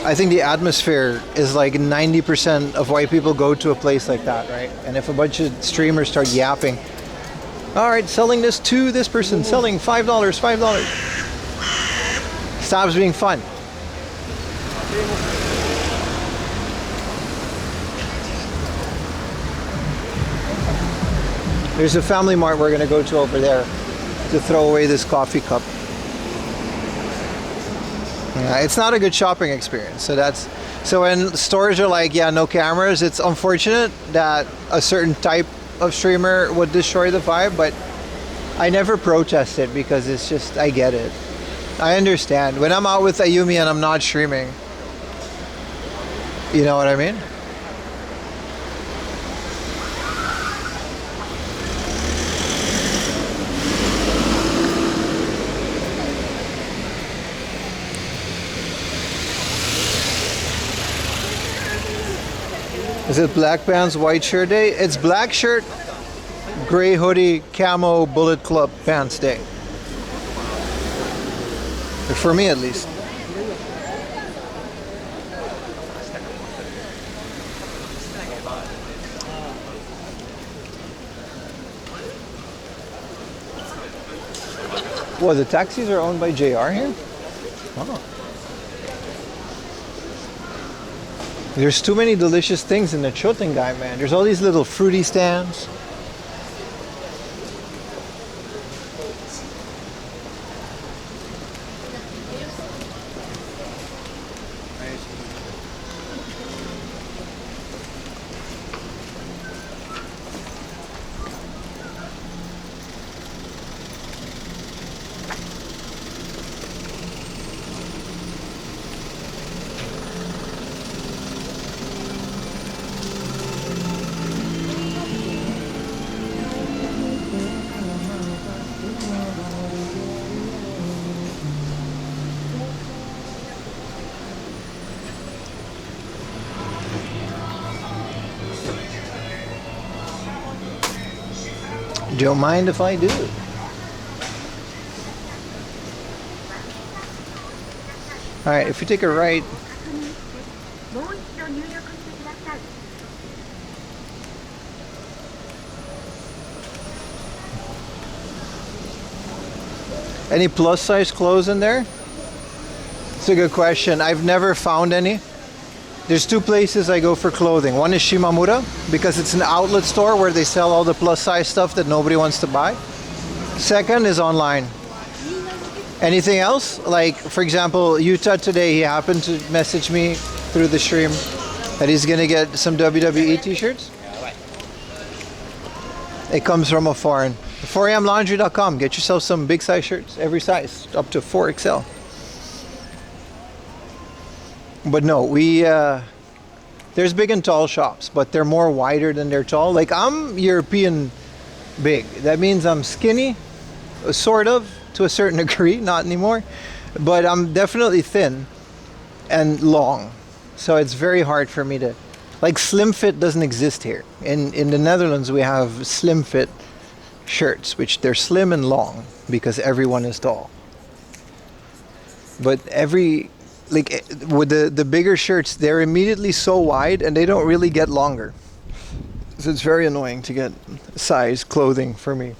I think the atmosphere is like 90% of why people go to a place like that, right? And if a bunch of streamers start yapping, all right, selling this to this person, selling $5. Stops being fun. There's a Family Mart we're gonna go to over there to throw away this coffee cup. Yeah, it's not a good shopping experience. So when stores are like, yeah, no cameras, it's unfortunate that a certain type of streamer would destroy the vibe, but I never protest it because it's just, I get it. I understand. When I'm out with Ayumi and I'm not streaming, you know what I mean? Is it black pants, white shirt day? It's black shirt, gray hoodie, camo, Bullet Club pants day. For me at least. Well, the taxis are owned by JR here? Oh. There's too many delicious things in the Chotengai, man. There's all these little fruity stands. Don't mind if I do. Alright, if you take a right. Any plus size clothes in there? It's a good question. I've never found any. There's two places I go for clothing. One is Shimamura, because it's an outlet store where they sell all the plus size stuff that nobody wants to buy. Second is online. Anything else? Like, for example, Utah today, he happened to message me through the stream that he's gonna get some WWE t-shirts. It comes from a foreign. 4amlaundry.com. Get yourself some big size shirts, every size, up to 4XL. But no, we there's big and tall shops, but they're more wider than they're tall. Like, I'm European big. That means I'm skinny, sort of, to a certain degree, not anymore. But I'm definitely thin and long. So it's very hard for me to, like, slim fit doesn't exist here. In the Netherlands, we have slim fit shirts, which they're slim and long because everyone is tall. But with the bigger shirts, they're immediately so wide and they don't really get longer. So it's very annoying to get size clothing for me.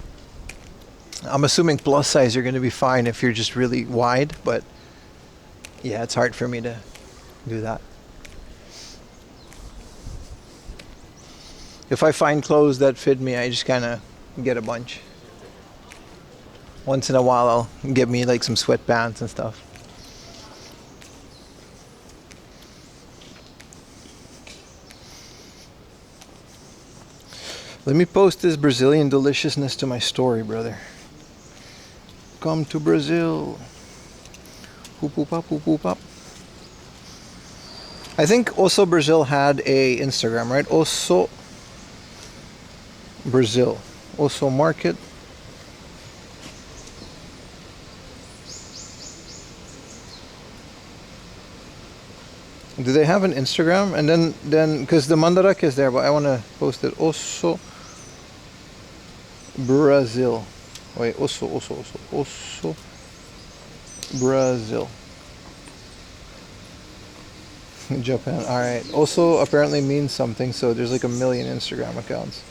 I'm assuming plus size you're going to be fine if you're just really wide, but yeah, it's hard for me to do that. If I find clothes that fit me, I just kind of get a bunch. Once in a while I'll get me like some sweatpants and stuff. Let me post this Brazilian deliciousness to my story, brother. Come to Brazil. Hoop, hoop, up, hoop, hoop, up. I think also Brazil had a Instagram, right? Also Brazil. Also market. Do they have an Instagram? And then because the mandarak is there, but I want to post it. Also Brazil. Wait, also Brazil. Japan. Alright. Also apparently means something, so there's like 1 million Instagram accounts.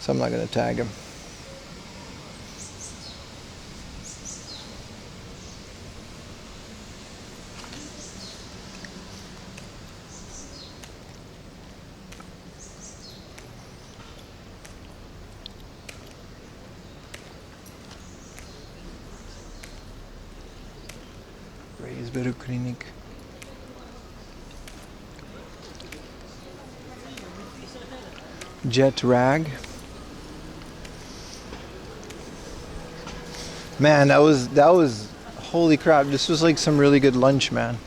So I'm not gonna tag him. Clinic. Jet rag. Man, that was holy crap. This was like some really good lunch, man.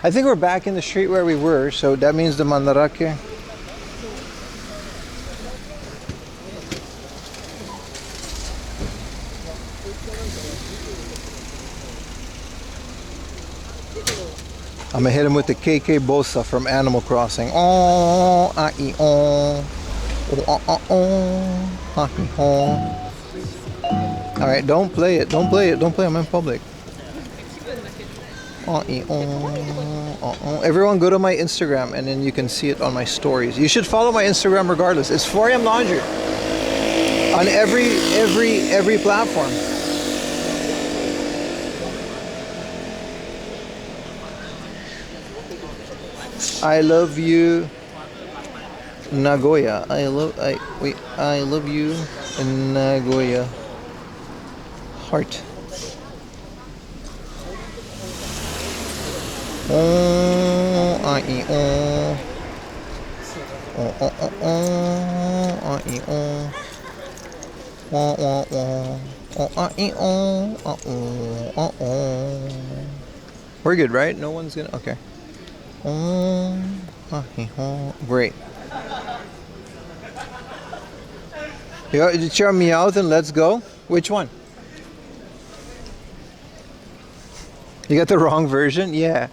I think we're back in the street where we were, so that means the mandarake. I'm gonna hit him with the KK Bosa from Animal Crossing. Oh, ah, oh, Alright, don't play it. Don't play it. Don't play. I'm in public. Everyone go to my Instagram and then you can see it on my stories. You should follow my Instagram regardless. It's 4am Laundry on every platform. I love you, Nagoya. I love you, Nagoya. Heart. We're good, right? No one's gonna. Okay. Great. It's your Meowth and Let's Go. Which one? You got the wrong version? Yeah.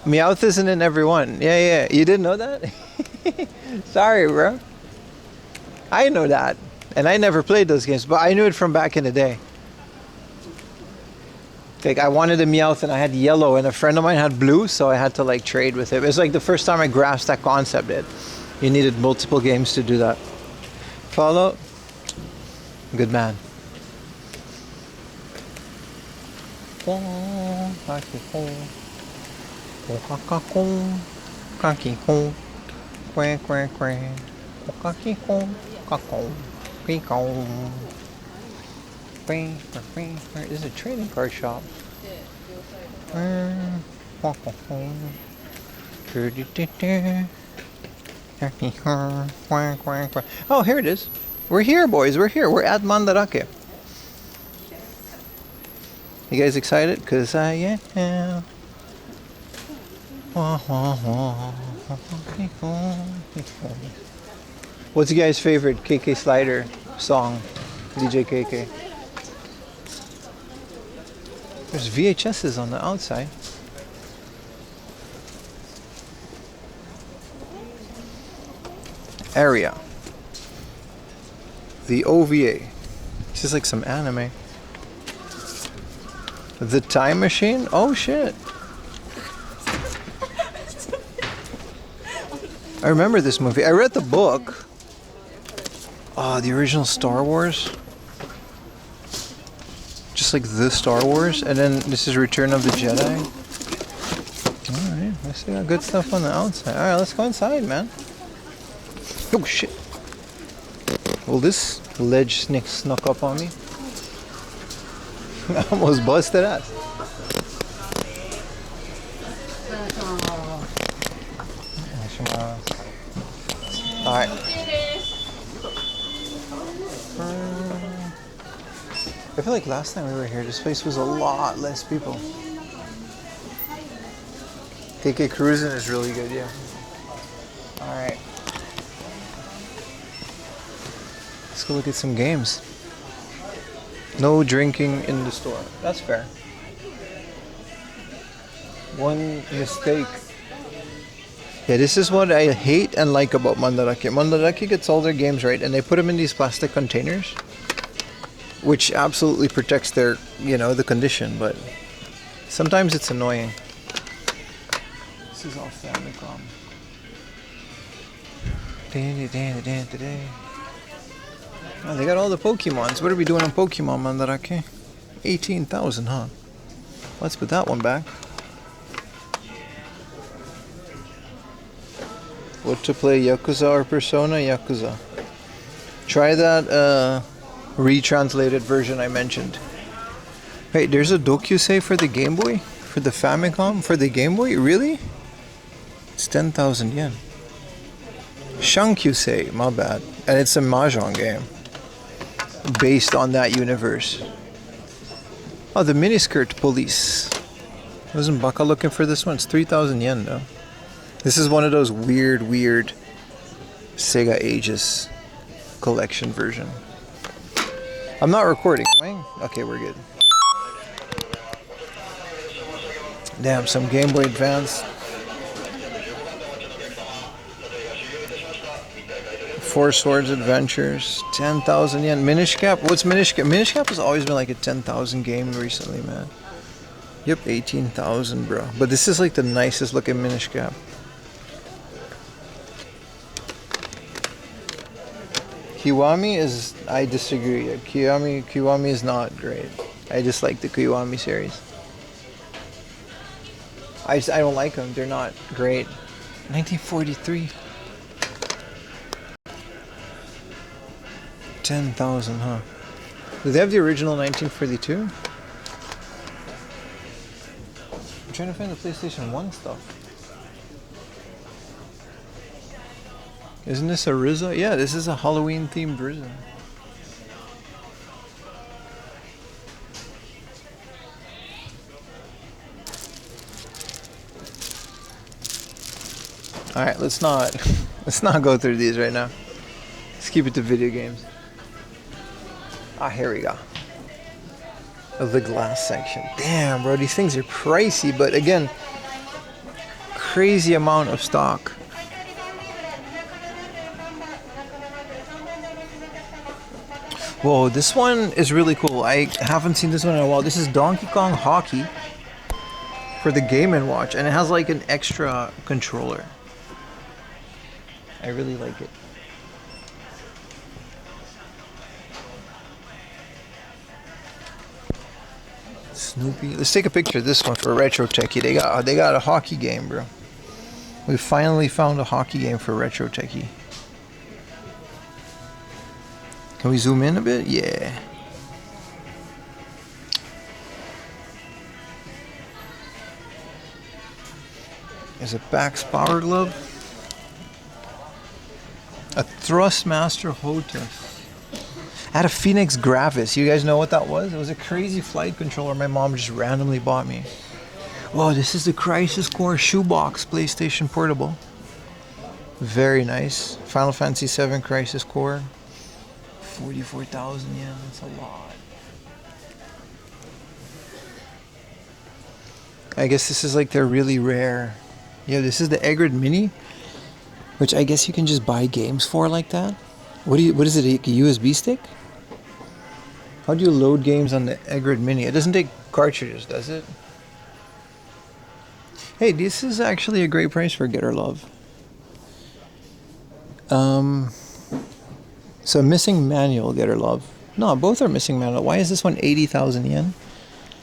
Meowth isn't in every one. Yeah. You didn't know that? Sorry, bro. I know that. And I never played those games, but I knew it from back in the day. Like I wanted a Meowth and I had yellow, and a friend of mine had blue, so I had to like trade with it. It was like the first time I grasped that concept. You needed multiple games to do that. Follow. Good man. This is a trading card shop. Oh, here it is. We're here, boys. We're here. We're at Mandarake. You guys excited? Because I am. What's your guys' favorite KK Slider song? DJ KK. There's VHSs on the outside. Area. The OVA. This is like some anime. The Time Machine? Oh shit. I remember this movie. I read the book. Oh, the original Star Wars. Just like the Star Wars. And then this is Return of the Jedi. Alright, I see got good stuff on the outside. Alright, let's go inside, man. Oh shit. Well, this ledge snuck up on me. I almost busted ass. Alright. I feel like last time we were here, this place was a lot less people. KK Cruising is really good, yeah. Alright. Let's go look at some games. No drinking in the store. That's fair. One mistake. Yeah, this is what I hate and like about Mandarake. Mandarake gets all their games right, and they put them in these plastic containers, which absolutely protects their, the condition, but sometimes it's annoying. This is all Famicom. Oh, they got all the Pokemons. What are we doing on Pokemon, Mandarake? 18,000, huh? Let's put that one back. What to play, Yakuza or Persona? Yakuza. Try that retranslated version I mentioned. Wait, there's a Dokusei for the Game Boy? For the Famicom? For the Game Boy? Really? It's 10,000 yen. Shankyusei, my bad. And it's a Mahjong game. Based on that universe. Oh, the miniskirt police. Wasn't Baka looking for this one? It's 3,000 yen though. This is one of those weird Sega Ages collection version. I'm not recording, am I? Okay, we're good. Damn, some Game Boy Advance. Four Swords Adventures, 10,000 yen. Minish Cap? What's Minish Cap? Minish Cap has always been like a 10,000 game recently, man. Yep, 18,000, bro. But this is like the nicest looking Minish Cap. Kiwami is, I disagree. Kiwami is not great. I just like the Kiwami series. I don't like them. They're not great. 1943. 10,000, huh? Do they have the original 1942? I'm trying to find the PlayStation 1 stuff. Isn't this a RZA? Yeah, this is a Halloween themed RZA. Alright, let's not go through these right now. Let's keep it to video games. Ah, here we go. The glass section. Damn, bro, these things are pricey, but again, crazy amount of stock. Whoa, this one is really cool. I haven't seen this one in a while. This is Donkey Kong Hockey for the Game & Watch, and it has like an extra controller. I really like it. Snoopy. Let's take a picture of this one for Retro Techie. They got a hockey game, bro. We finally found a hockey game for Retro Techie. Can we zoom in a bit? Yeah. There's a Bax Power Glove. A Thrustmaster Hotus. I had a Phoenix Gravis. You guys know what that was? It was a crazy flight controller my mom just randomly bought me. Whoa, this is the Crisis Core Shoebox PlayStation Portable. Very nice. Final Fantasy VII Crisis Core. 44,000 yen. That's a lot. I guess this is like their really rare. Yeah, this is the Egrid Mini, which I guess you can just buy games for like that. What is it? A USB stick? How do you load games on the Egrid Mini? It doesn't take cartridges, does it? Hey, this is actually a great price for Get or Love. So missing manual, Get or Love. No, both are missing manual. Why is this one 80,000 yen?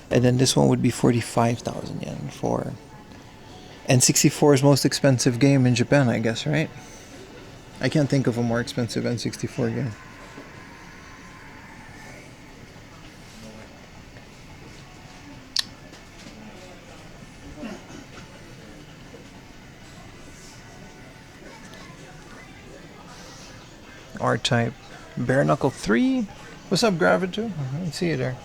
And then this one would be 45,000 yen for N64's most expensive game in Japan, I guess, right? I can't think of a more expensive N64 game. R-Type. Bare Knuckle 3. What's up, Gravito? I see you there.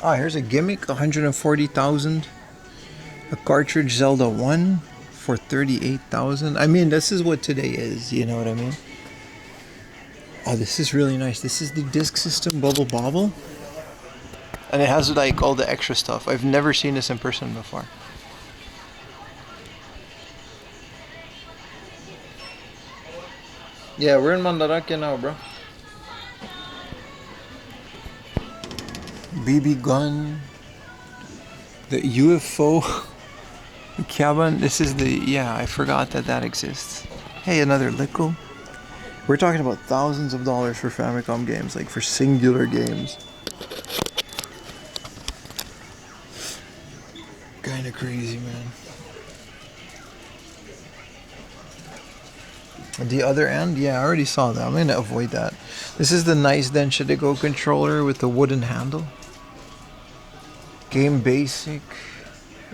Ah, here's a gimmick, 140,000. A cartridge Zelda 1 for 38,000. I mean, this is what today is, you know what I mean? Oh, this is really nice. This is the Disk System Bubble Bobble. And it has like all the extra stuff. I've never seen this in person before. Yeah, we're in Mandarake now, bro. BB gun. The UFO. The cabin. This is the... Yeah, I forgot that exists. Hey, another Lickle. We're talking about thousands of dollars for Famicom games. Like, for singular games. Kinda crazy, man. The other end, yeah, I already saw that. I'm gonna avoid that. This is the nice Denshitego controller with the wooden handle. Game Basic.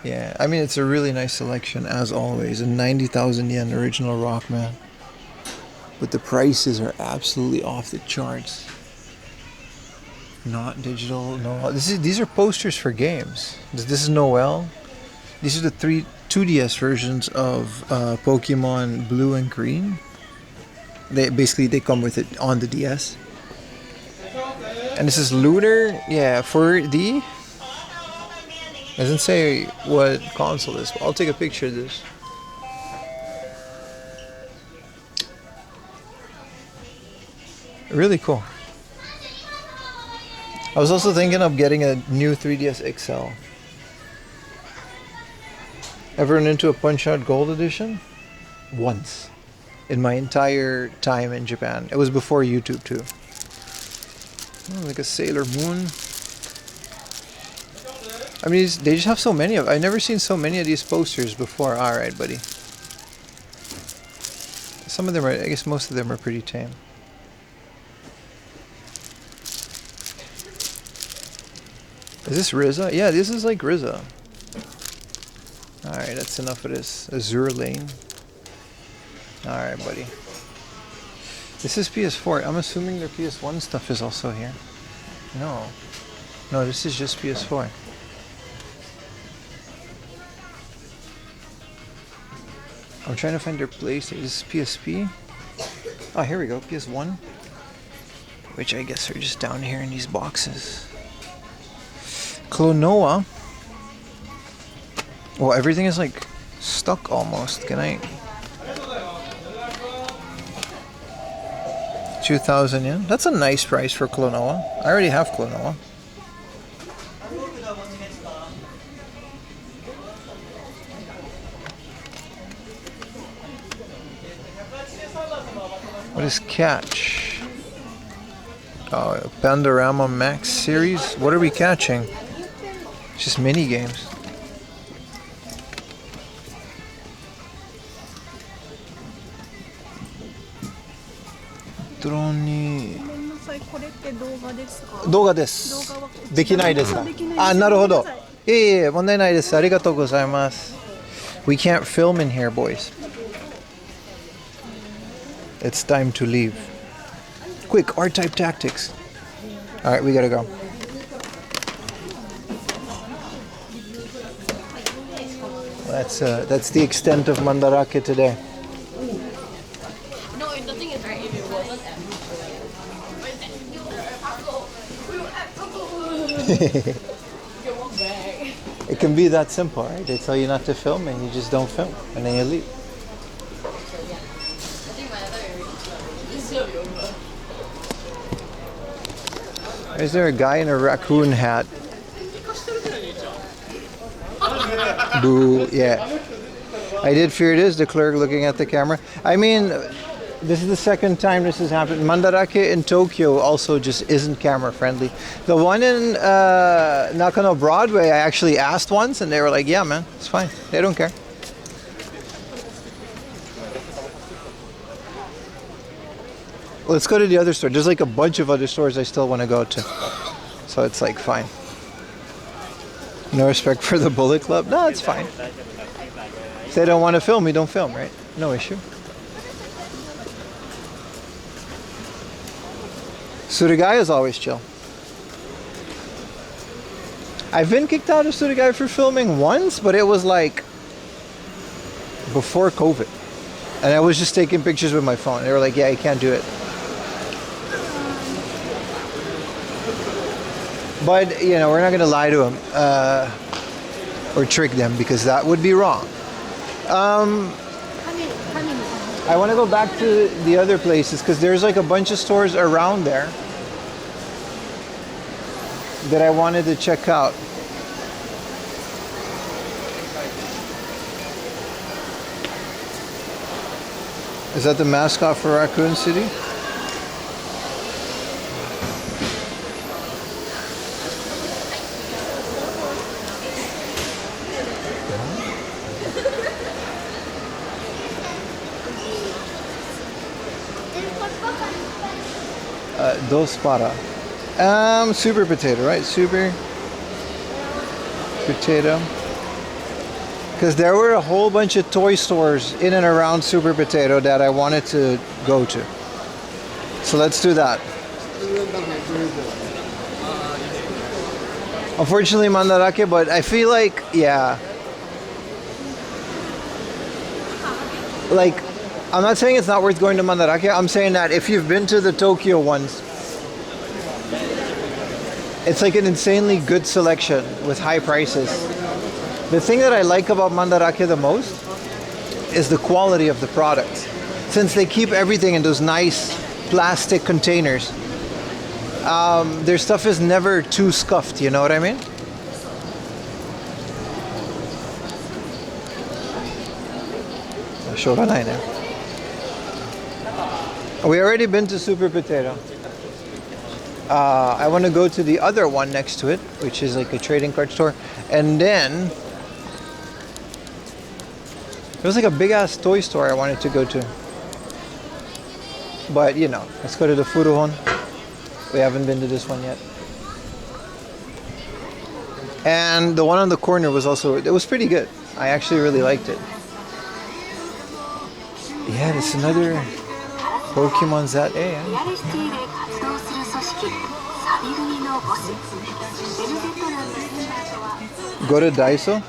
Yeah, I mean, it's a really nice selection as always. A 90,000 yen original Rockman. But the prices are absolutely off the charts. Not digital, no. These are posters for games. This is Noel. These are the 2DS versions of Pokemon Blue and Green. They come with it on the DS. And this is Lunar, yeah, for the... Doesn't say what console this is, but I'll take a picture of this. Really cool. I was also thinking of getting a new 3DS XL. Ever run into a Punch-Out Gold Edition? Once. In my entire time in Japan. It was before YouTube too. Oh, like a Sailor Moon. I mean, they just have so many of... I've never seen so many of these posters before. Alright, buddy. Some of them are... I guess most of them are pretty tame. Is this Riza? Yeah, this is like Riza. Alright, that's enough of this. Azure Lane. Alright, buddy. This is PS4. I'm assuming their PS1 stuff is also here. No. No, this is just PS4. I'm trying to find their place. This is PSP. Oh, here we go. PS1. Which I guess are just down here in these boxes. Klonoa. Well, everything is like stuck almost. Can I... 2,000 yen. That's a nice price for Klonoa. I already have Klonoa. What is catch? Oh, Pandorama Max series. What are we catching? It's just mini games.動画です。できないですか？あ、なるほど。いえいえ、問題ないです。ありがとうございます。We can't film in here, boys. It's time to leave. Quick, R-type tactics. All right, we gotta go. That's the extent of Mandarake today. No, the thing is, right, if it wasn't It can be that simple, right? They tell you not to film and you just don't film and then you leave. Is there a guy in a raccoon hat? Boo, yeah. I did fear it is the clerk looking at the camera. I mean, this is the second time this has happened. Mandarake in Tokyo also just isn't camera friendly. The one in Nakano Broadway, I actually asked once and they were like, yeah, man, it's fine. They don't care. Let's go to the other store. There's like a bunch of other stores I still want to go to. So it's like, fine. No respect for the Bullet Club? No, it's fine. If they don't want to film, we don't film, right? No issue. Surugai is always chill. I've been kicked out of Surugai for filming once, but it was like before COVID. And I was just taking pictures with my phone. They were like, yeah, you can't do it. But, you know, we're not going to lie to them or trick them because that would be wrong. I want to go back to the other places because there's like a bunch of stores around there that I wanted to check out. Is that the mascot for Raccoon City? Dos para. Super potato, right? Super potato. Because there were a whole bunch of toy stores in and around Super Potato that I wanted to go to. So let's do that. Unfortunately, Mandarake, but I feel like, yeah. Like, I'm not saying it's not worth going to Mandarake. I'm saying that if you've been to the Tokyo ones, it's like an insanely good selection with high prices. The thing that I like about Mandarake the most is the quality of the products. Since they keep everything in those nice plastic containers, their stuff is never too scuffed, you know what I mean? We already been to Super Potato. I want to go to the other one next to it, which is like a trading card store. And then there was like a big ass toy store I wanted to go to. But you know, let's go to the Furuhon. We haven't been to this one yet. And the one on the corner was also, it was pretty good. I actually really liked it. Yeah, there's another Pokemon ZA. Go to Daiso.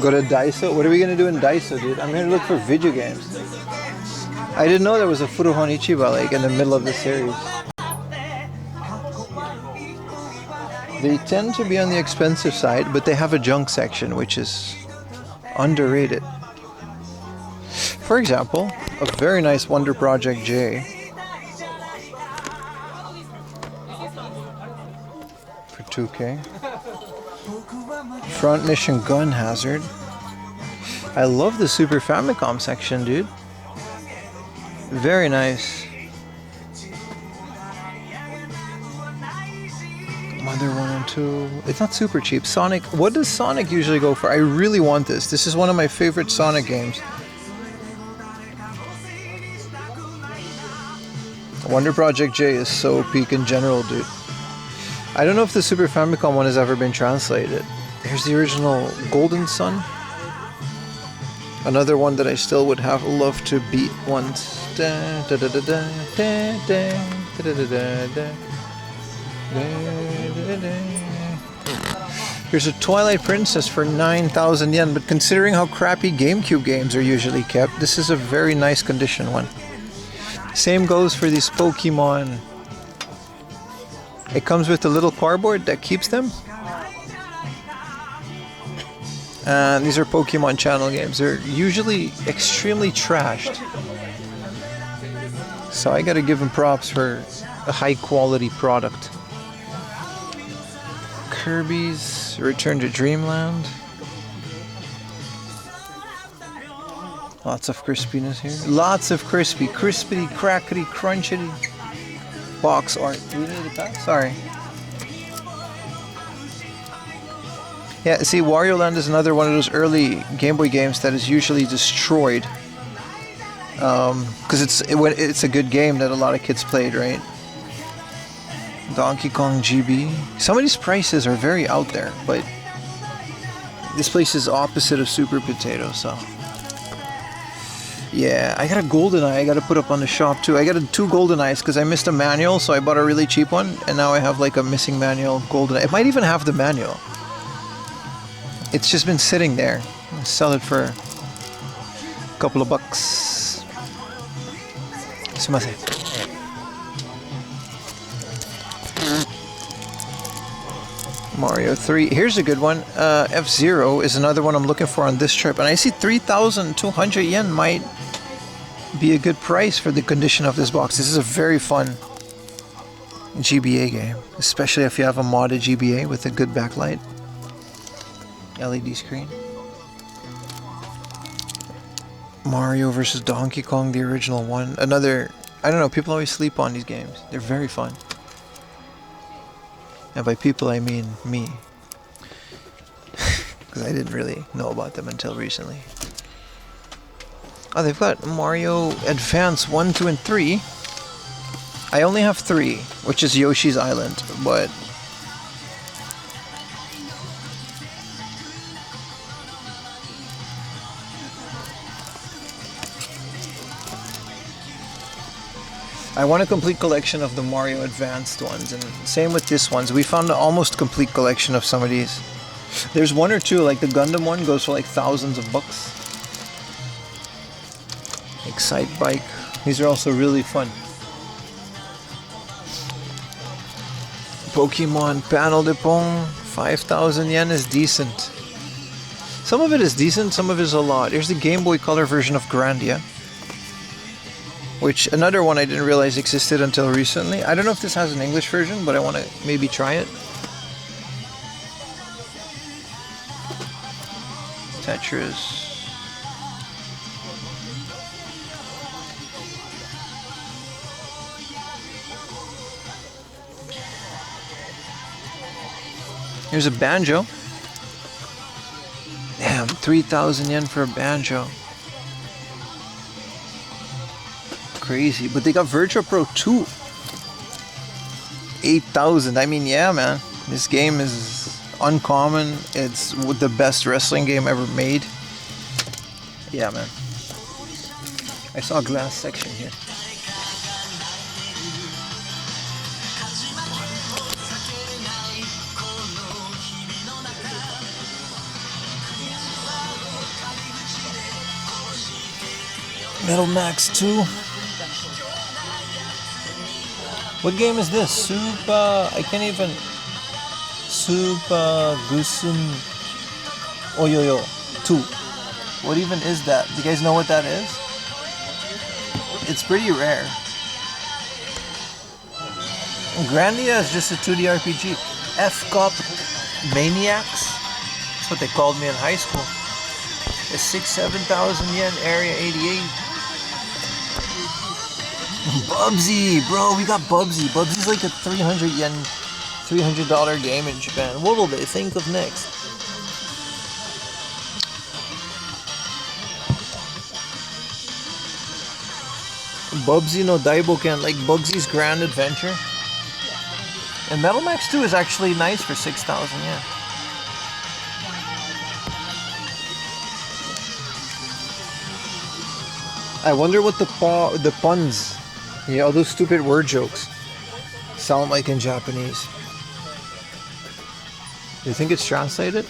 Go to Daiso? What are we gonna do in Daiso, dude? I'm gonna look for video games. I didn't know there was a Furuhon Ichiba like in the middle of the series. They tend to be on the expensive side, but they have a junk section, which is underrated. For example, a very nice Wonder Project J for 2K. Front Mission Gun Hazard. I love the Super Famicom section, dude. Very nice. Mother 1 and 2. It's not super cheap. Sonic. What does Sonic usually go for? I really want this. This is one of my favorite Sonic games. Wonder Project J is so peak in general, dude. I don't know if the Super Famicom one has ever been translated. Here's the original Golden Sun. Another one that I still would have loved to beat once. Here's a Twilight Princess for 9,000 yen, but considering how crappy GameCube games are usually kept, this is a very nice condition one. Same goes for these Pokemon. It comes with a little cardboard that keeps them. And these are Pokemon Channel games. They're usually extremely trashed. So I gotta give them props for a high quality product. Kirby's Return to Dreamland. Lots of crispiness here. Lots of crispy. Crispity, crackety, crunchity. Box art. Do we need that? Sorry. Yeah, see, Wario Land is another one of those early Game Boy games that is usually destroyed. Because it's a good game that a lot of kids played, right? Donkey Kong GB. Some of these prices are very out there, but this place is opposite of Super Potato, so... Yeah, I got a GoldenEye I gotta put up on the shop too. I got two GoldenEyes because I missed a manual, so I bought a really cheap one, and now I have like a missing manual GoldenEye. It might even have the manual. It's just been sitting there. I'll sell it for a couple of bucks. Sumimasen. Mario 3. Here's a good one. F-Zero is another one I'm looking for on this trip. And I see 3,200 yen might be a good price for the condition of this box. This is a very fun GBA game. Especially if you have a modded GBA with a good backlight. LED screen. Mario vs. Donkey Kong, the original one. Another... I don't know, people always sleep on these games. They're very fun. And by people, I mean me. Because I didn't really know about them until recently. Oh, they've got Mario Advance 1, 2, and 3. I only have 3, which is Yoshi's Island, but... I want a complete collection of the Mario Advanced ones, and same with this ones. We found an almost complete collection of some of these. There's one or two, like the Gundam one goes for like thousands of bucks. Excite Bike. These are also really fun. Pokemon Panel de Pong. 5,000 yen is decent. Some of it is decent, some of it is a lot. Here's the Game Boy Color version of Grandia. Which, another one I didn't realize existed until recently. I don't know if this has an English version, but I want to maybe try it. Tetris. Here's a banjo. Damn, 3,000 yen for a banjo. Crazy, but they got Virtua Pro 2. 8,000. I mean, yeah, man. This game is uncommon. It's the best wrestling game ever made. Yeah, man. I saw a glass section here. Metal Max 2. What game is this? I can't even. Super Gusum Oyoyo 2. What even is that? Do you guys know what that is? It's pretty rare. Grandia is just a 2D RPG. F-Cop Maniacs? That's what they called me in high school. A 7,000 yen, Area 88. Bubsy, bro, we got Bubsy. Bubsy's like a 300 yen, $300 game in Japan. What will they think of next? Bubsy no Daiboken, like Bugsy's Grand Adventure. And Metal Max 2 is actually nice for 6,000 yen. I wonder what the puns, all those stupid word jokes sound like in Japanese. Do you think it's translated?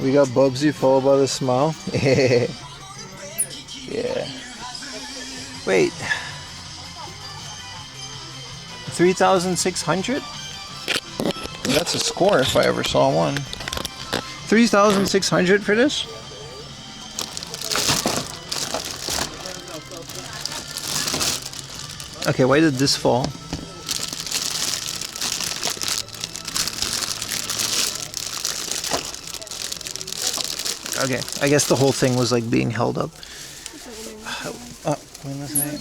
We got Bubsy followed by the smile. Yeah. Wait. 3,600? That's a score if I ever saw one. 3,600 for this? Okay, why did this fall? Okay, I guess the whole thing was like being held up. When was I?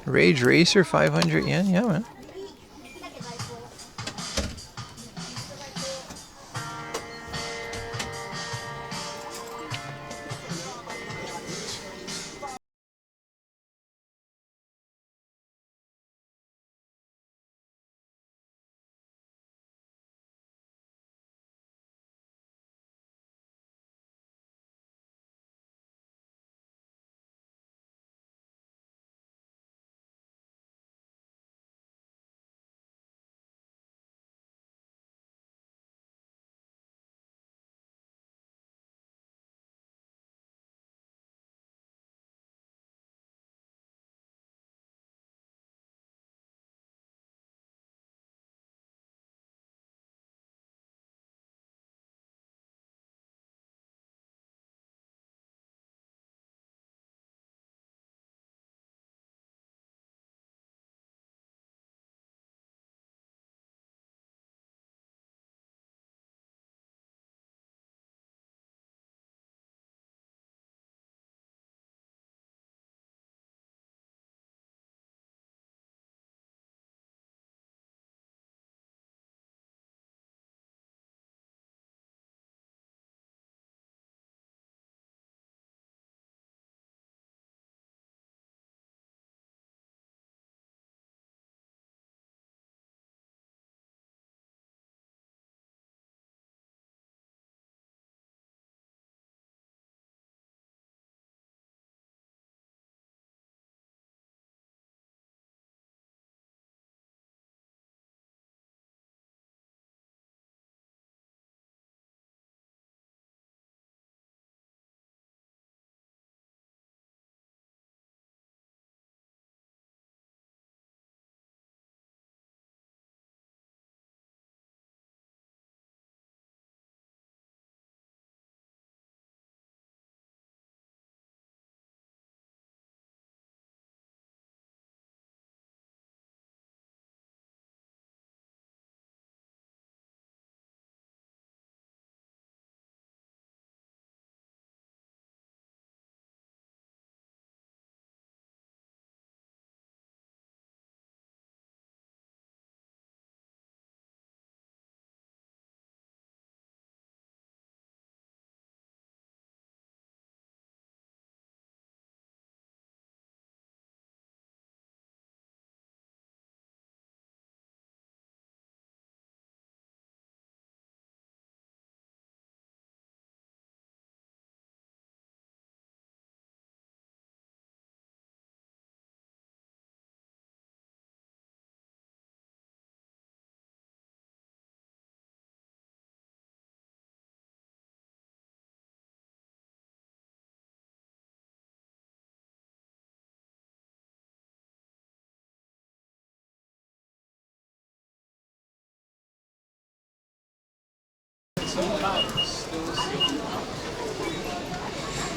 Rage Racer, 500 yen. Yeah, man.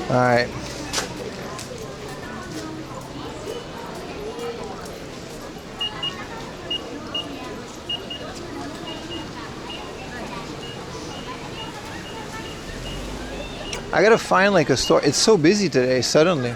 All right. I gotta find like a store. It's so busy today, suddenly.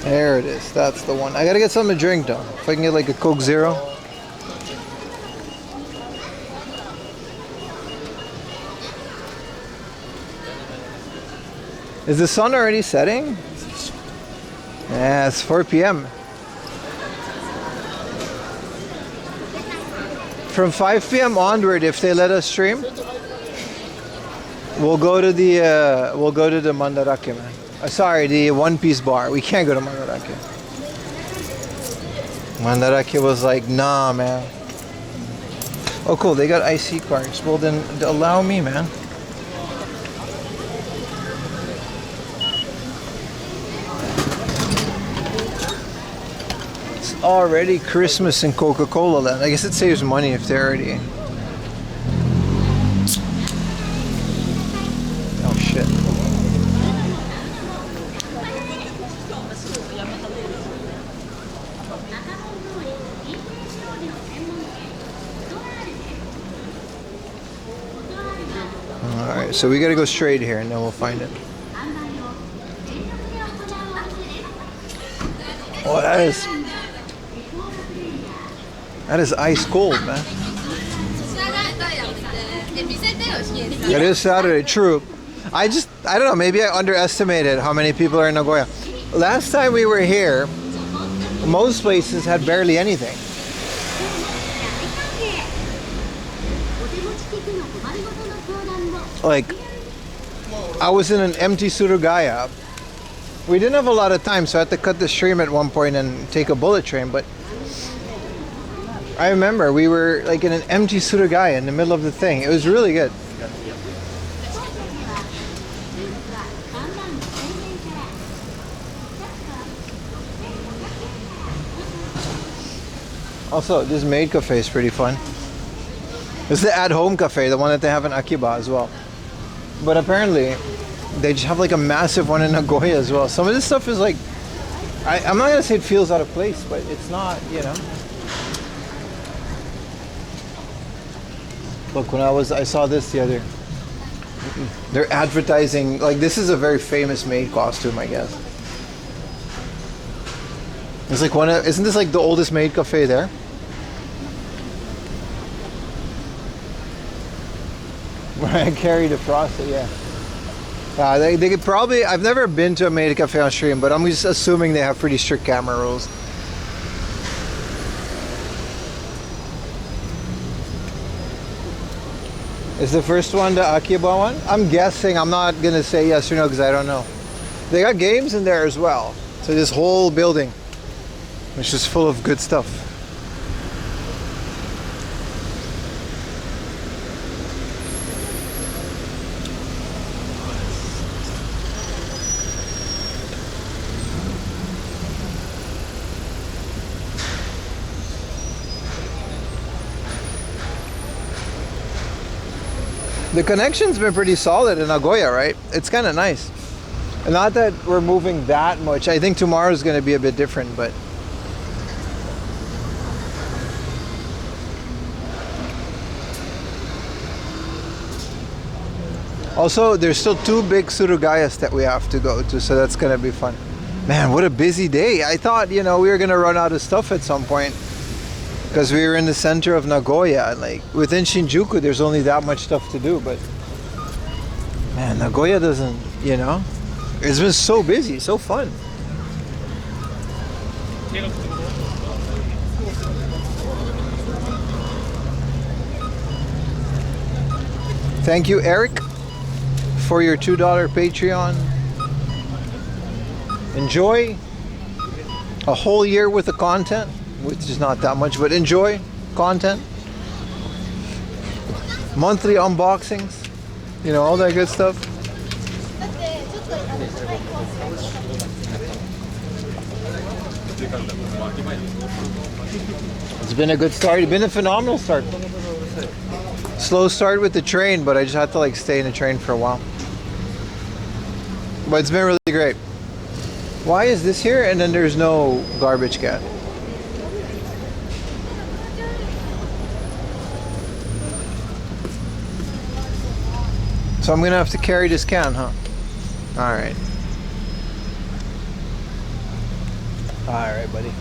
There it is. That's the one. I gotta get something to drink though. If I can get like a Coke Zero. Is the sun already setting? Yeah, it's 4 p.m. From 5 p.m. onward, if they let us stream, we'll go to the Mandarake, man. Sorry, the One Piece bar. We can't go to Mandarake. Mandarake was like, nah, man. Oh, cool. They got IC cards. Well, then allow me, man. already Christmas in Coca-Cola Land. I guess it saves money if they're already... Oh shit. Alright, so we gotta go straight here and then we'll find it. Oh, that is ice cold, man. It is Saturday, true. I don't know, maybe I underestimated how many people are in Nagoya. Last time we were here, most places had barely anything. Like, I was in an empty Surugaya. We didn't have a lot of time, so I had to cut the stream at one point and take a bullet train, but I remember we were like in an empty Surugaya in the middle of the thing. It was really good. Also, this maid cafe is pretty fun. This is the at-home cafe, the one that they have in Akiba as well. But apparently, they just have like a massive one in Nagoya as well. Some of this stuff is like, I'm not gonna say it feels out of place, but it's not, you know. Look, when I saw this the other, they're advertising, like this is a very famous maid costume, I guess. It's like isn't this like the oldest maid cafe there? Where I carried a frosty, yeah. They could probably, I've never been to a maid cafe on stream, but I'm just assuming they have pretty strict camera rules. Is the first one the Akiba one? I'm guessing. I'm not gonna say yes or no because I don't know. They got games in there as well. So this whole building, which is full of good stuff. The connection's been pretty solid in Nagoya, right? It's kind of nice. And not that we're moving that much. I think tomorrow's going to be a bit different, but... Also, there's still 2 big Surugayas that we have to go to, so that's going to be fun. Man, what a busy day. I thought, you know, we were going to run out of stuff at some point. Because we were in the center of Nagoya, and like within Shinjuku there's only that much stuff to do, but man, Nagoya doesn't, you know, it's been so busy, so fun. Thank you, Eric, for your $2 Patreon. Enjoy a whole year worth of content, which is not that much, but enjoy content. Monthly unboxings, you know, all that good stuff. It's been a good start. It's been a phenomenal start. Slow start with the train, but I just had to like stay in the train for a while. But it's been really great. Why is this here and then there's no garbage can? So I'm gonna have to carry this can, huh? Alright. Alright, buddy.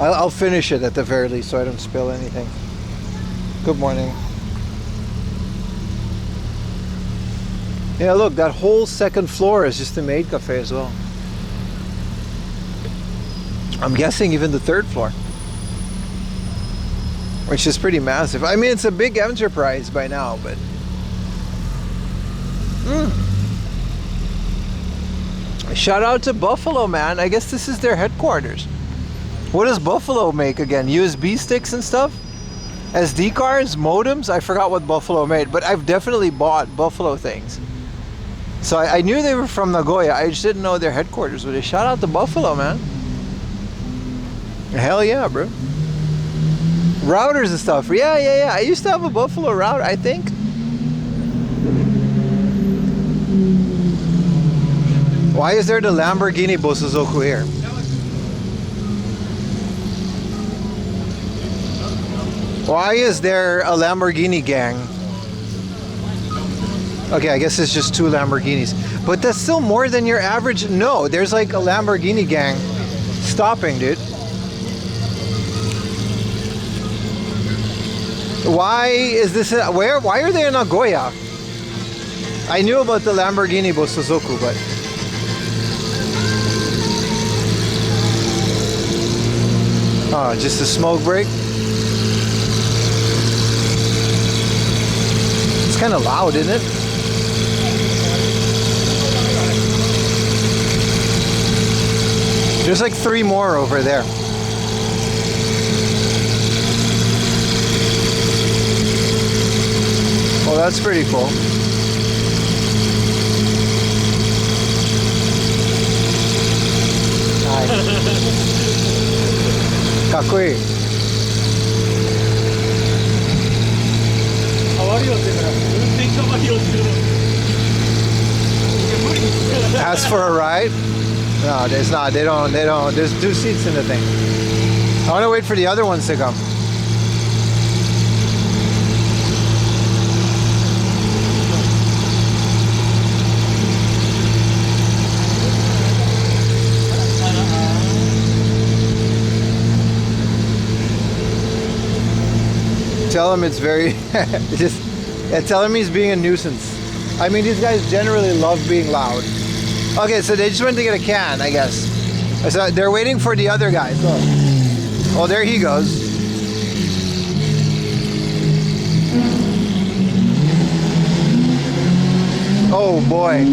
I'll finish it at the very least so I don't spill anything. Good morning. Yeah, look, that whole second floor is just a maid cafe as well. I'm guessing even the third floor, which is pretty massive. I mean, it's a big enterprise by now, but shout out to Buffalo, man. I guess this is their headquarters. What does Buffalo make again? USB sticks and stuff? SD cards? Modems? I forgot what Buffalo made, but I've definitely bought Buffalo things. So I knew they were from Nagoya. I just didn't know their headquarters. But shout out to Buffalo, man. Hell yeah, bro. Routers and stuff. Yeah. I used to have a Buffalo router, I think. Why is there the Lamborghini Bosozoku here? Why is there a Lamborghini gang? Okay, I guess it's just 2 Lamborghinis. But that's still more than your average. No, there's like a Lamborghini gang stopping, dude. Why is this? Why are they in Nagoya? I knew about the Lamborghini Bosozoku, but oh, just a smoke break. It's kind of loud, isn't it? There's like 3 more over there. Well, that's pretty cool. Nice. かっこいい。変わるよって言うから運転変わるよって言うの。 Ask for a ride? No, there's not. They don't. There's 2 seats in the thing. I want to wait for the other ones to come. Tell him it's very tell him he's being a nuisance. I mean, these guys generally love being loud. Okay, so they just went to get a can, I guess. So they're waiting for the other guy. So. Oh, there he goes. Oh boy.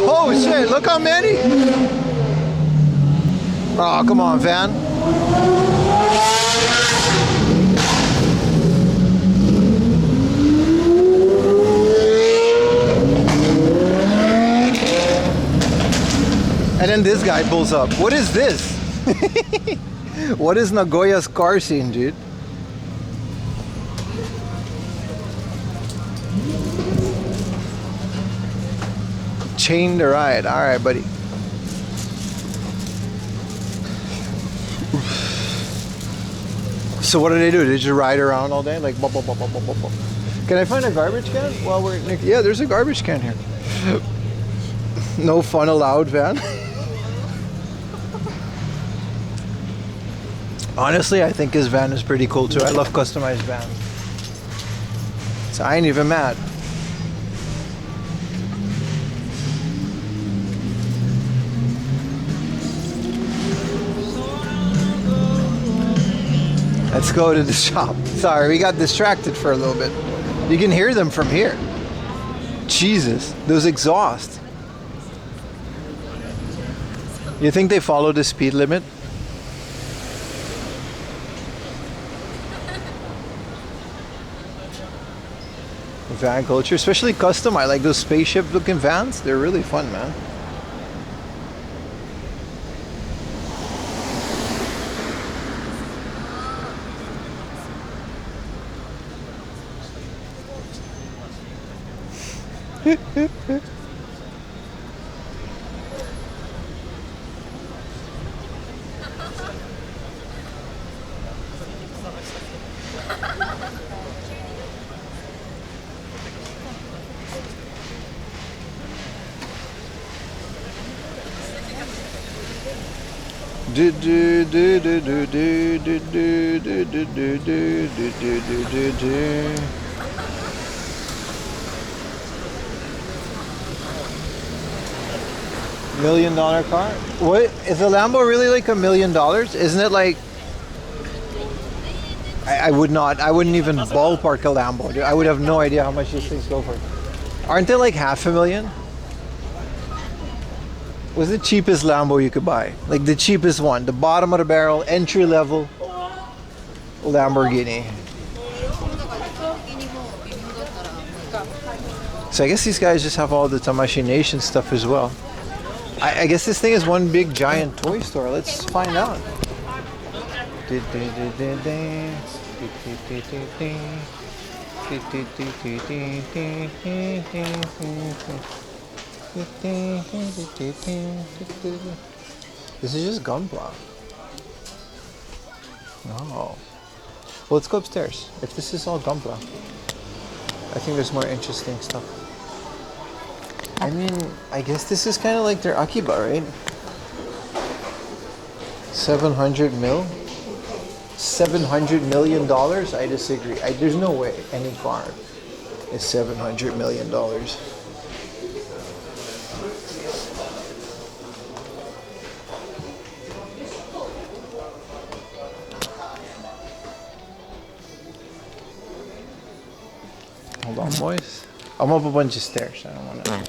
Oh shit, look how many. Oh, come on, van. And then this guy pulls up. What is this? What is Nagoya's car scene, dude? Chain to ride. All right, buddy. So what do? They just ride around all day? Like, bop, bop, bop, bop, bop, bop. Can I find a garbage can while we're... Yeah, there's a garbage can here. No fun allowed, van. Honestly, I think his van is pretty cool too. I love customized vans. So I ain't even mad. Let's go to the shop. Sorry, we got distracted for a little bit. You can hear them from here. Jesus, those exhausts. You think they follow the speed limit? Van culture, especially custom. I like those spaceship looking vans. They're really fun, man. $1 million car? What is a Lambo really like $1 million? Isn't it like I wouldn't even ballpark a Lambo, dude. I would have no idea how much these things go for. Aren't they like $500,000? What's the cheapest Lambo you could buy? Like the cheapest one, the bottom of the barrel, entry level Lamborghini. So I guess these guys just have all the Tamashii Nation stuff as well. I guess this thing is one big giant toy store. Let's find out. This is just Gunpla. Oh. Well, let's go upstairs. If this is all Gunpla, I think there's more interesting stuff. I mean, I guess this is kind of like their Akiba, right? 700 mil? $700 million? I disagree. There's no way any farm is $700 million. Hold on, boys. I'm up a bunch of stairs. I don't want to.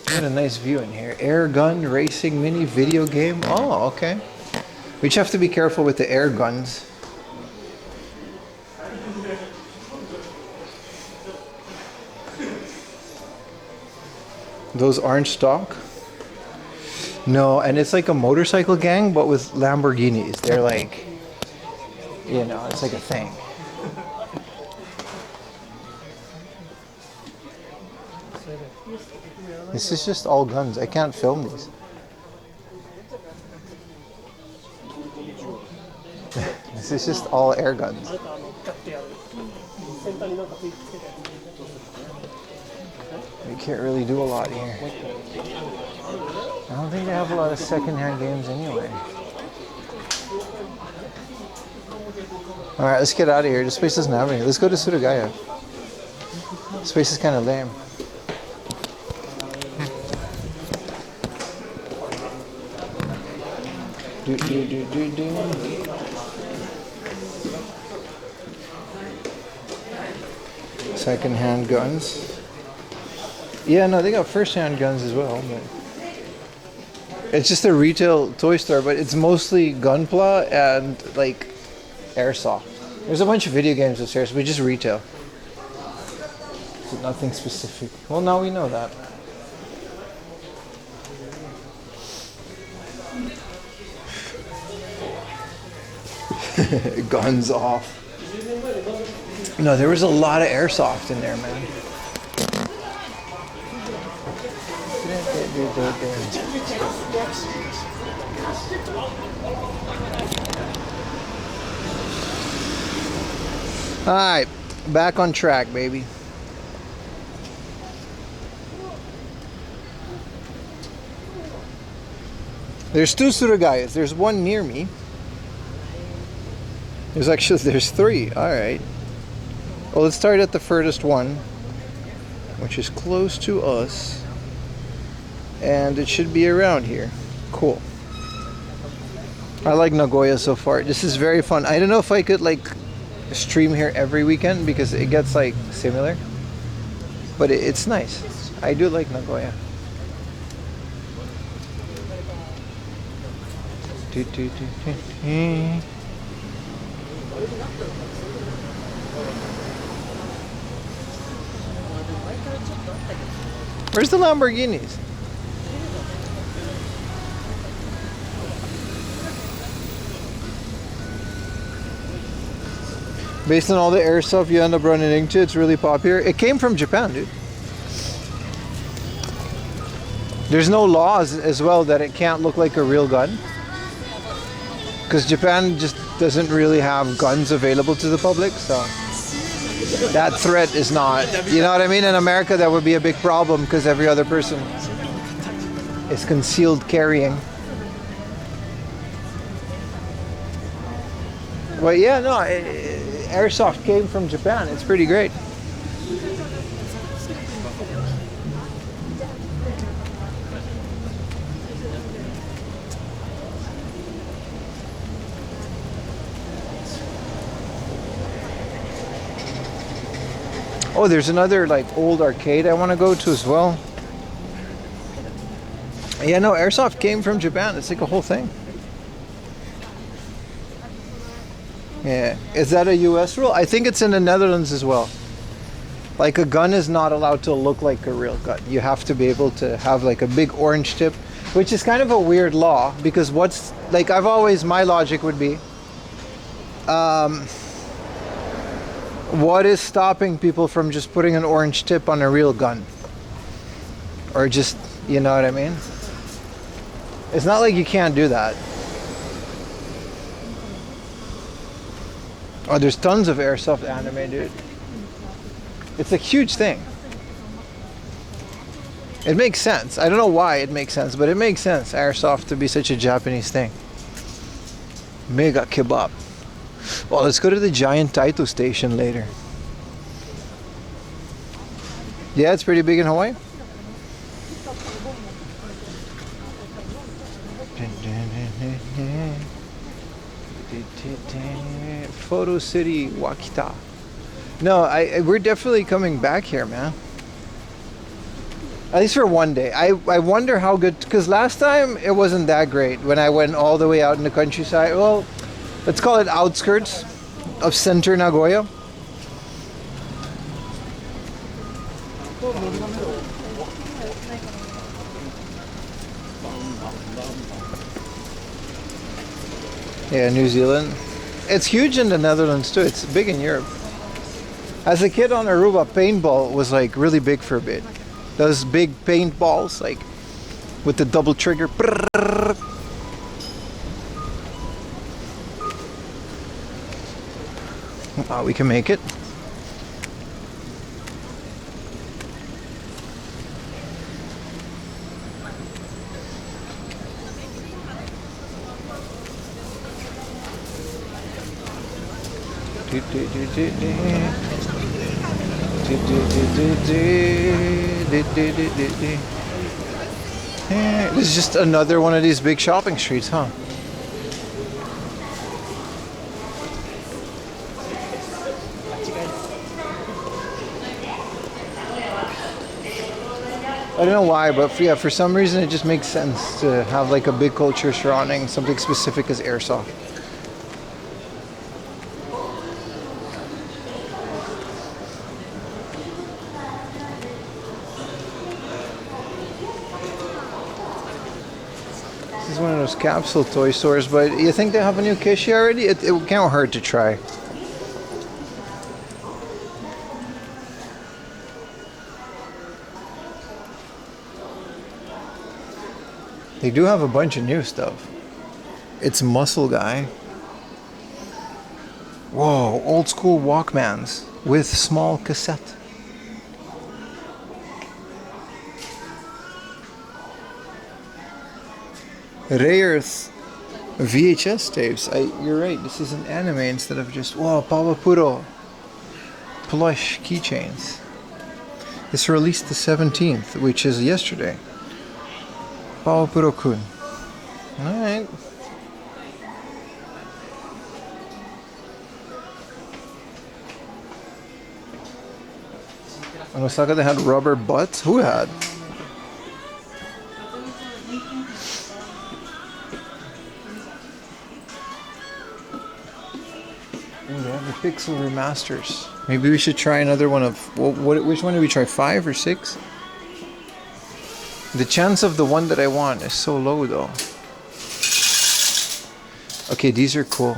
Got a nice view in here. Air gun racing mini video game. Oh, okay. We just have to be careful with the air guns. Those aren't stock? No, and it's like a motorcycle gang, but with Lamborghinis. They're like, you know, it's like a thing. This is just all guns. I can't film these. This is just all air guns. You can't really do a lot here. I don't think they have a lot of second-hand games anyway. Alright, let's get out of here. This place doesn't have any. Let's go to Surugaya. This place is kind of lame. Second-hand guns. Yeah, no, they got first-hand guns as well, but it's just a retail toy store, but it's mostly Gunpla and like airsoft. There's a bunch of video games upstairs, but just retail. So nothing specific. Well, now we know that. Guns off. No, there was a lot of airsoft in there, man. Alright, back on track, baby. There's two Surugayas. There's one near me. There's three. Alright. Well, let's start at the furthest one, which is close to us. And it should be around here. Cool. I like Nagoya so far. This is very fun. I don't know if I could like stream here every weekend because it gets like similar. But it's nice. I do like Nagoya. Where's the Lamborghinis? Based on all the air stuff you end up running into, it's really popular. It came from Japan, dude. There's no laws as well that it can't look like a real gun. Because Japan just doesn't really have guns available to the public, so that threat is not, you know what I mean? In America, that would be a big problem because every other person is concealed carrying. But yeah, no, airsoft came from Japan. It's pretty great. Oh, there's another like old arcade I want to go to as well. Yeah, no, airsoft came from Japan. It's like a whole thing. Yeah, is that a US rule? I think it's in the Netherlands as well. Like a gun is not allowed to look like a real gun. You have to be able to have like a big orange tip Which is kind of a weird law, because what's, like, my logic would be, what is stopping people from just putting an orange tip on a real gun? Or just, you know what I mean? It's not like you can't do that. Oh, there's tons of airsoft anime, dude. It's a huge thing. It makes sense. I don't know why it makes sense, but it makes sense, airsoft to be such a Japanese thing. Mega kebab. Well, let's go to the giant Taito station later. Yeah, it's pretty big in Hawaii. Photo City, Wakita. No, we're definitely coming back here, man. At least for one day. I wonder how good, because last time it wasn't that great when I went all the way out in the countryside. Well, let's call it outskirts of center Nagoya. Yeah, New Zealand. It's huge in the Netherlands too. It's big in Europe. As a kid on Aruba, paintball was like really big for a bit. Those big paintballs, like with the double trigger. Oh, we can make it. This is just another one of these big shopping streets, huh? I don't know why, but for some reason it just makes sense to have like a big culture surrounding something specific as airsoft. This is one of those capsule toy stores, but you think they have a new Kishi already? It can't hurt to try. They do have a bunch of new stuff. It's Muscle Guy. Whoa, old school Walkmans with small cassette. Rayers VHS tapes. You're right, this is an anime instead of just, whoa, Pawapuro plush keychains. It's released the 17th, which is yesterday. Pawapuro-kun. Alright. In Osaka they had rubber butts? Who had? Oh, they have the Pixel remasters. Maybe we should try another one of... which one did we try? 5 or 6? The chance of the one that I want is so low though. Okay, these are cool.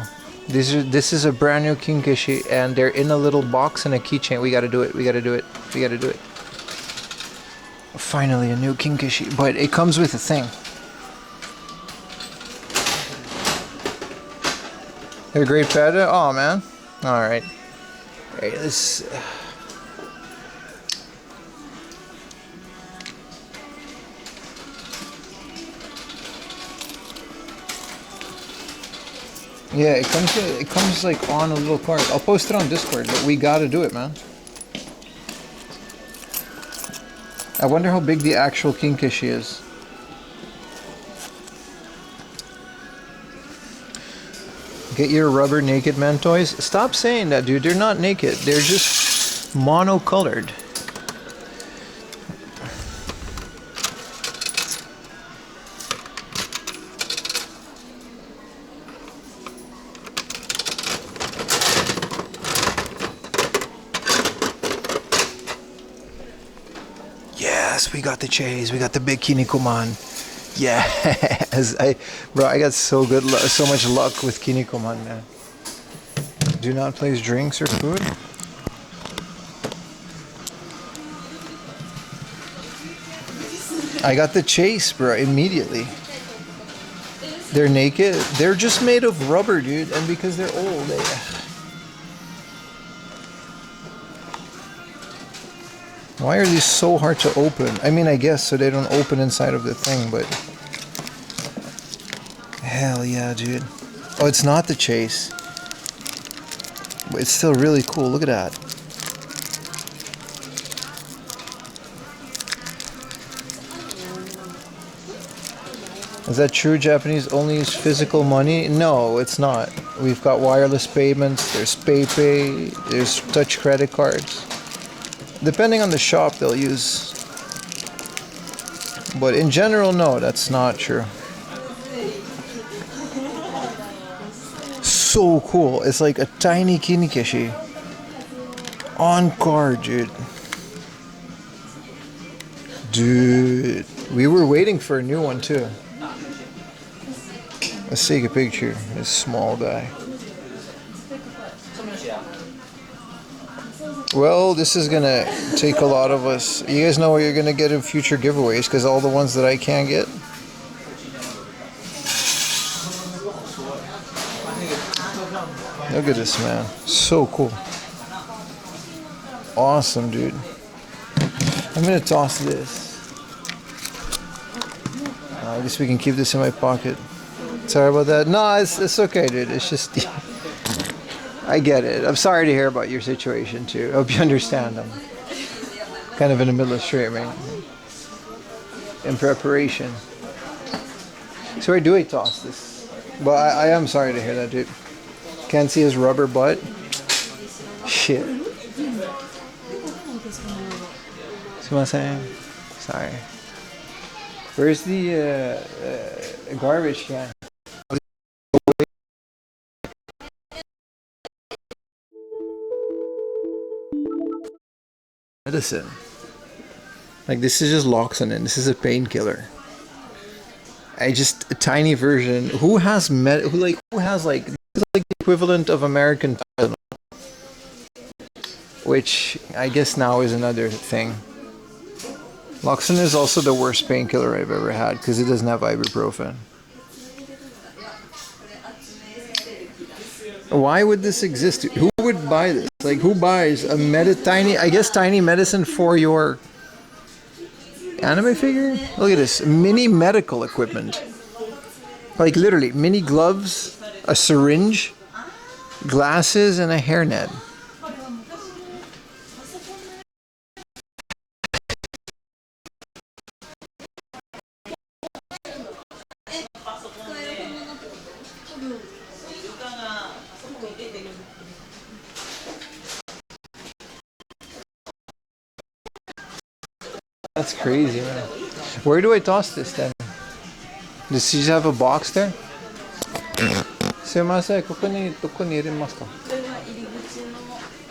This is a brand new Kinkishi and they're in a little box and a keychain. We gotta do it. We gotta do it. We gotta do it. Finally a new Kinkishi, but it comes with a thing. They're great pet. Oh man. Alright. Alright, let's... Yeah, it comes like on a little card. I'll post it on Discord, but we gotta do it, man. I wonder how big the actual Kinkishi is. Get your rubber naked man toys. Stop saying that, dude. They're not naked. They're just monocolored. Yes, we got the chase. We got the big Kinnikuman. Yes, bro, I got so so much luck with Kinnikuman, man. Do not place drinks or food. I got the chase, bro, immediately. They're naked. They're just made of rubber, dude, and because they're old, Why are these so hard to open? I mean, I guess so they don't open inside of the thing, but... Hell yeah, dude. Oh, it's not the chase. But it's still really cool. Look at that. Is that true? Japanese only use physical money? No, it's not. We've got wireless payments, there's PayPay, there's touch credit cards. Depending on the shop they'll use. But in general, no, that's not true. So cool. It's like a tiny kinikeshi. On card, dude. Dude. We were waiting for a new one too. Let's take a picture. This small guy. Well, this is gonna take a lot of us. You guys know what you're gonna get in future giveaways, because all the ones that I can't get. Look at this, man. So cool. Awesome, dude. I'm gonna toss this. I guess we can keep this in my pocket. Sorry about that. No, it's okay, dude. It's just... I get it. I'm sorry to hear about your situation, too. I hope you understand. I'm kind of in the middle of streaming. In preparation. So where do I toss this? Well, I am sorry to hear that, dude. Can't see his rubber butt. Shit. Sumimasen. Sorry. Where's the garbage can? Medicine. Like, this is just Loxonin. This is a painkiller. A tiny version. Who has this is like the equivalent of American Tylenol, which I guess now is another thing. Loxonin is also the worst painkiller I've ever had because it doesn't have ibuprofen. Why would this exist? Who would buy this? Like, who buys a tiny medicine for your anime figure? Look at this. Mini medical equipment. Like, literally, mini gloves, a syringe, glasses, and a hairnet. That's crazy, man. Where do I toss this then? Does she have a box there? Sumimasen, ここにどこに入れますか?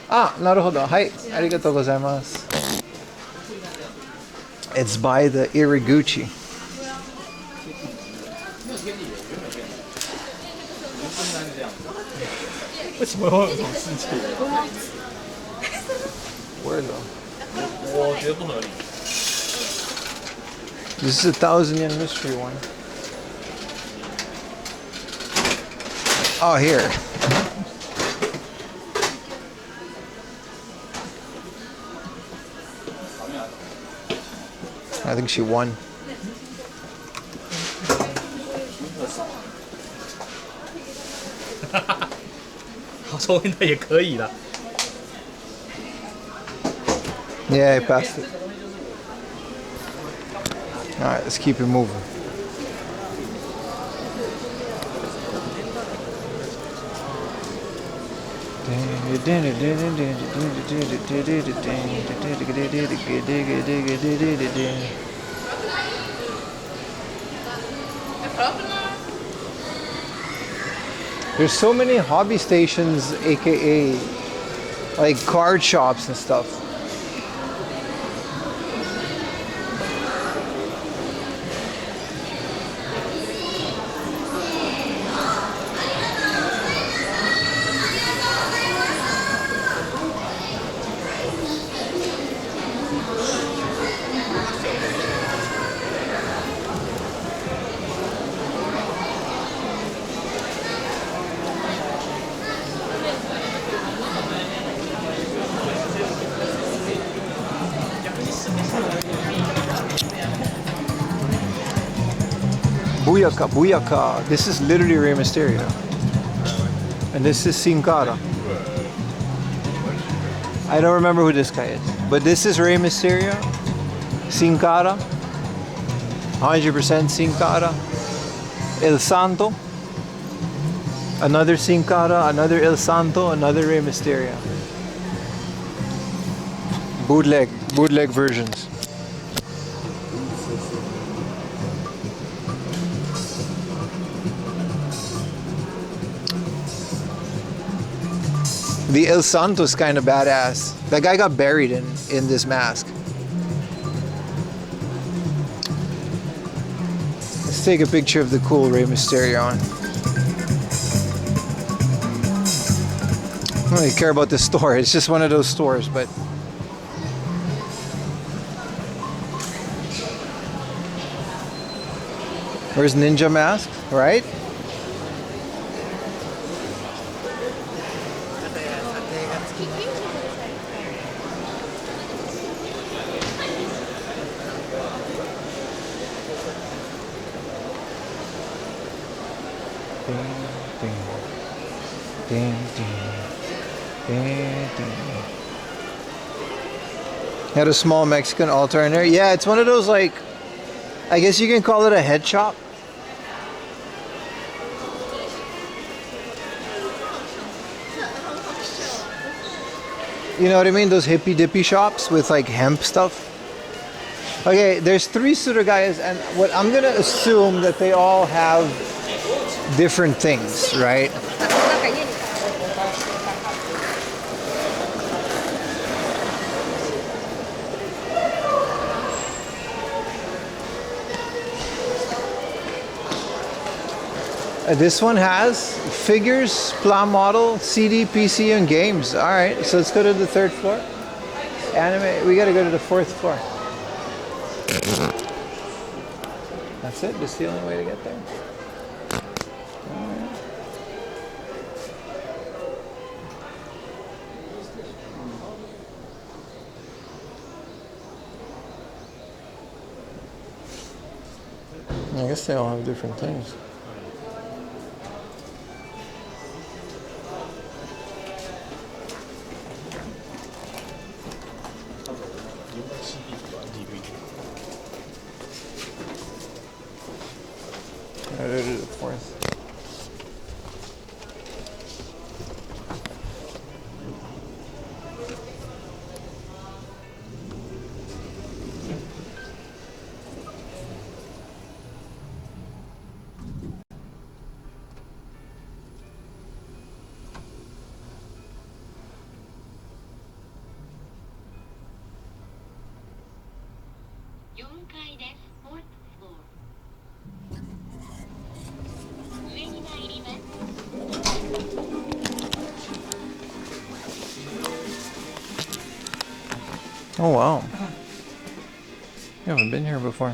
あ、なるほど。はい、ありがとうございます。It's by the Iriguchi. Where though? This is a 1,000 yen mystery one. Oh, here. I think she won. Yeah, I passed it. Alright, let's keep it moving. There's so many hobby stations, aka like card shops and stuff. Booyaka, Booyaka. This is literally Rey Mysterio. And this is Sin Cara. I don't remember who this guy is. But this is Rey Mysterio. Sin Cara. 100% Sin Cara. El Santo. Another Sin Cara. Another El Santo. Another Rey Mysterio. Bootleg versions. The El Santo is kind of badass. That guy got buried in this mask. Let's take a picture of the cool Rey Mysterio. I don't really care about this store. It's just one of those stores, but where's Ninja Mask, right? Had a small Mexican altar in there. Yeah, it's one of those, like, I guess you can call it a head shop. You know what I mean? Those hippy dippy shops with like hemp stuff. Okay, there's 3 Suragayas, and what I'm gonna assume that they all have different things, right? This one has figures, pla model, CD, PC, and games. All right, so let's go to the 3rd floor. Anime, we gotta go to the 4th floor. That's it, that's the only way to get there. I guess they all have different things. I did it at 4th. Oh wow. You haven't been here before.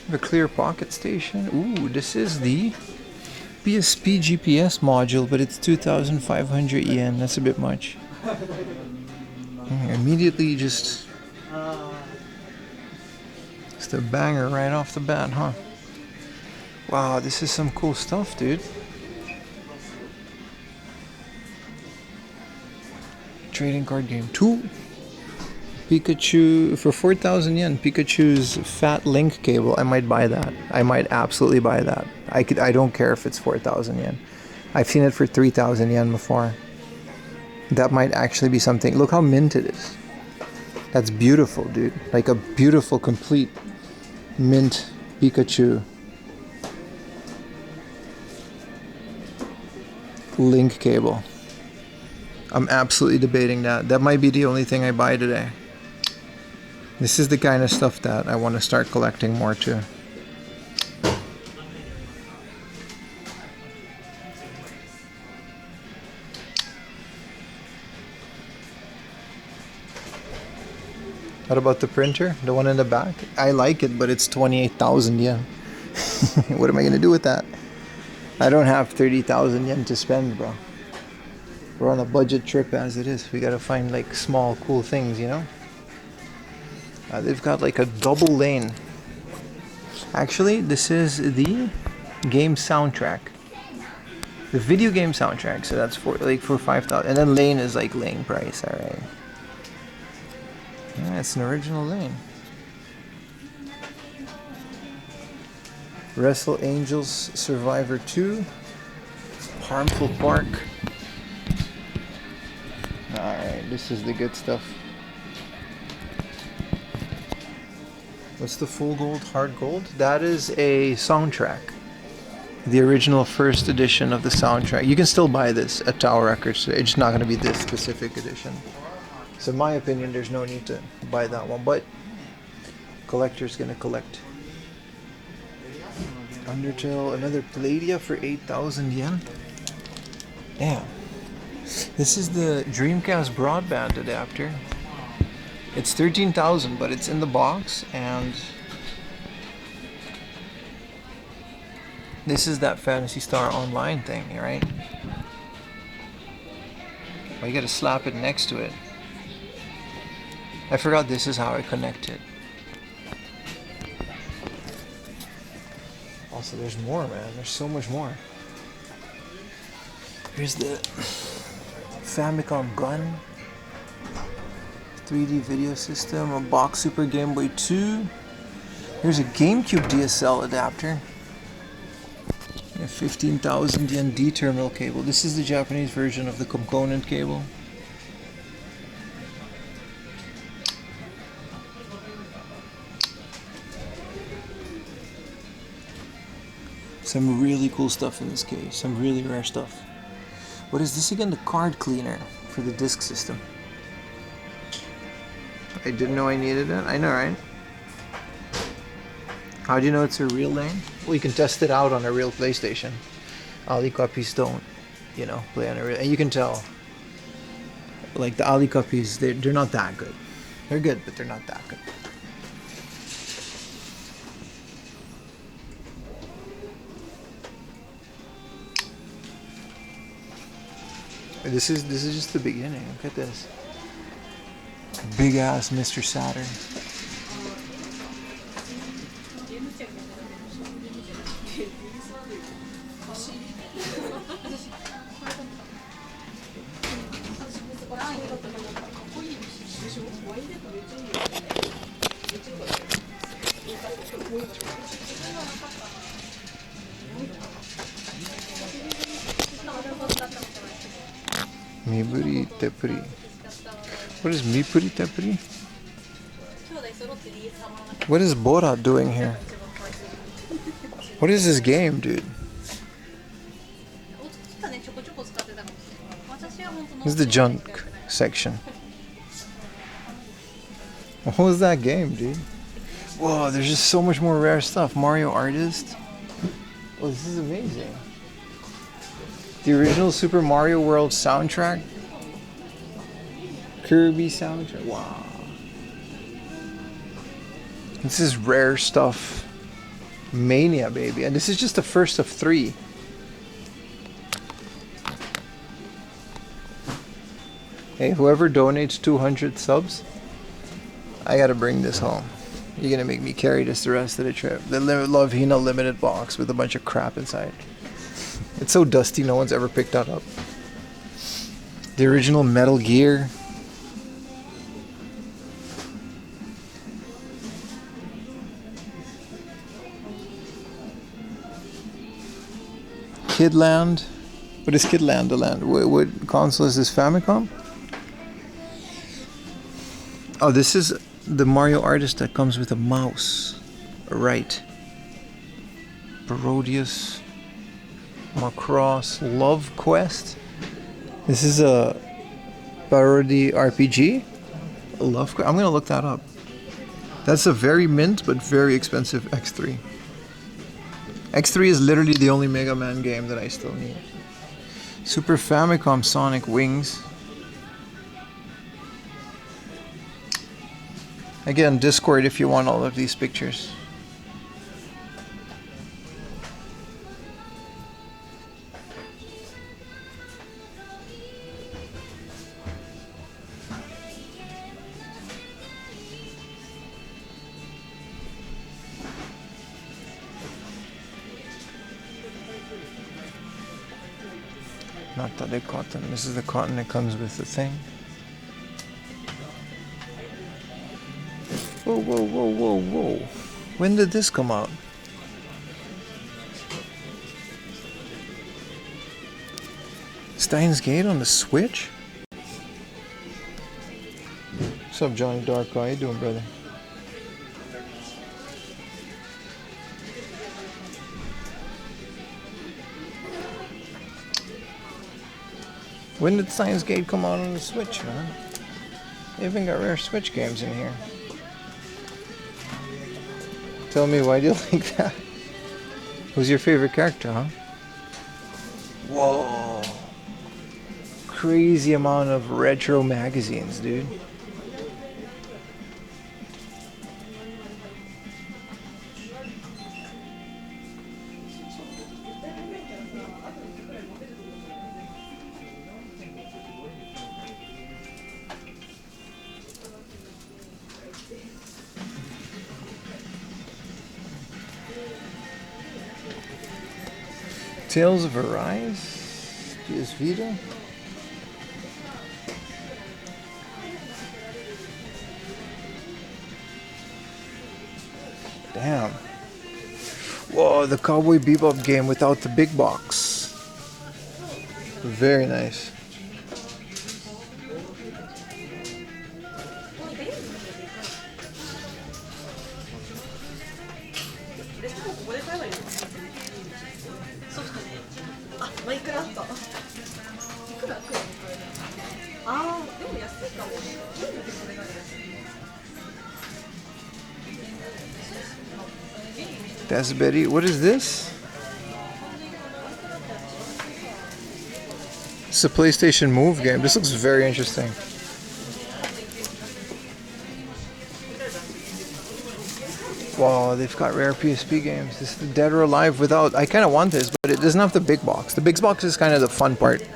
The clear pocket station. Ooh, this is the PSP GPS module, but it's 2,500 yen. That's a bit much. Immediately just a banger right off the bat, huh? Wow, this is some cool stuff, dude. Trading card game 2. Pikachu for 4,000 yen. Pikachu's fat link cable. I might buy that. I might absolutely buy that. I don't care if it's 4,000 yen. I've seen it for 3,000 yen before. That might actually be something. Look how mint it is. That's beautiful, dude. Like a beautiful, complete mint Pikachu link cable. I'm absolutely debating that. That might be the only thing I buy today. This is the kind of stuff that I want to start collecting more too. What about the printer? The one in the back? I like it, but it's 28,000 yen. What am I going to do with that? I don't have 30,000 yen to spend, bro. We're on a budget trip as it is. We got to find like small, cool things, you know? They've got like a double lane. Actually, this is the game soundtrack. The video game soundtrack. So that's for 5,000. And then lane is like lane price, alright. Yeah, it's an original lane. Wrestle Angels Survivor 2. Harmful Park. Alright, this is the good stuff. What's the full gold, hard gold? That is a soundtrack. The original first edition of the soundtrack. You can still buy this at Tower Records. It's just not going to be this specific edition. So in my opinion, there's no need to buy that one. But collector's going to collect. Undertale, another Palladia for 8,000 yen. Damn. This is the Dreamcast broadband adapter. It's 13,000, but it's in the box, and this is that Phantasy Star Online thing, right? Well, you gotta slap it next to it. I forgot this is how I connect it. Also, there's more, man. There's so much more. Here's the Famicom gun. 3D video system, a box Super Game Boy 2. Here's a GameCube DSL adapter. A 15,000 yen D terminal cable. This is the Japanese version of the component cable. Some really cool stuff in this case. Some really rare stuff. What is this again? The card cleaner for the disk system. I didn't know I needed it. I know, right? How do you know it's a real lane? Well, you can test it out on a real PlayStation. Ali copies don't, you know, play on a real... And you can tell. Like, the Ali copies, they're not that good. They're good, but they're not that good. This is just the beginning. Look at this. Big ass Mr. Saturn. Miburi Tepuri. What is Mipuri Tepuri? What is Borat doing here? What is this game, dude? This is the junk section. What was that game, dude? Whoa, there's just so much more rare stuff. Mario Artist. Oh, this is amazing. The original Super Mario World soundtrack. Kirby soundtrack. Wow. This is rare stuff. Mania, baby. And this is just the first of 3. Hey, whoever donates 200 subs, I gotta bring this home. You're gonna make me carry this the rest of the trip. The Love Hina limited box with a bunch of crap inside. It's so dusty, no one's ever picked that up. The original Metal Gear. Kidland. What is Kidland? The land? What console is this? Famicom? Oh, this is the Mario Artist that comes with a mouse. Right. Parodius. Macross. Love Quest. This is a parody RPG. Love Quest. I'm gonna look that up. That's a very mint but very expensive X3. X3 is literally the only Mega Man game that I still need. Super Famicom Sonic Wings. Again, Discord if you want all of these pictures. Not that they cotton. This is the cotton that comes with the thing. Whoa, whoa, whoa, whoa, whoa. When did this come out? Steins Gate on the Switch? What's up, Johnny Darko? How you doing, brother? When did Steins Gate come out on the Switch, man? They even got rare Switch games in here. Tell me, why do you like that? Who's your favorite character, huh? Whoa. Crazy amount of retro magazines, dude. Tales of Arise? PS Vita? Damn. Whoa, the Cowboy Bebop game without the big box. Very nice. That's Betty. What is this? It's a PlayStation Move game. This looks very interesting. Wow, they've got rare PSP games. This is the Dead or Alive without... I kind of want this, but it doesn't have the big box. The big box is kind of the fun part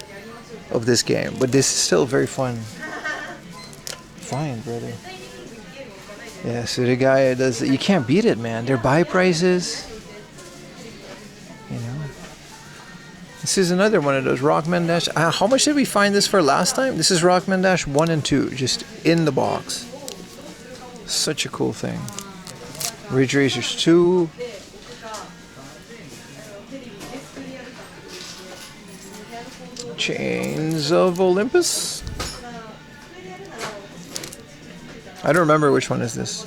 of this game, but this is still very fun. Fine, brother. Yeah, so the guy does... You can't beat it, man. Their buy prices. You know. This is another one of those Rockman Dash... how much did we find this for last time? This is Rockman Dash 1 and 2, just in the box. Such a cool thing. Ridge Racers 2. Chains of Olympus. I don't remember which one is this.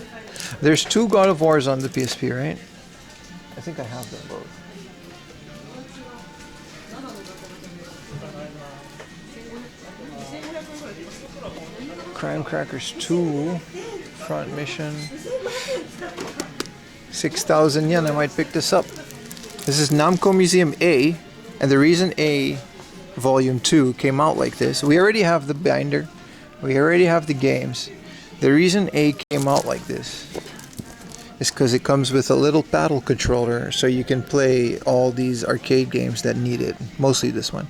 There's 2 God of Wars on the PSP, right? I think I have them both. Crime Crackers 2. Front Mission. 6,000 yen. I might pick this up. This is Namco Museum A. And the reason A Volume 2 came out like this, we already have the binder. We already have the games. The reason A came out like this is because it comes with a little paddle controller, so you can play all these arcade games that need it. Mostly this one.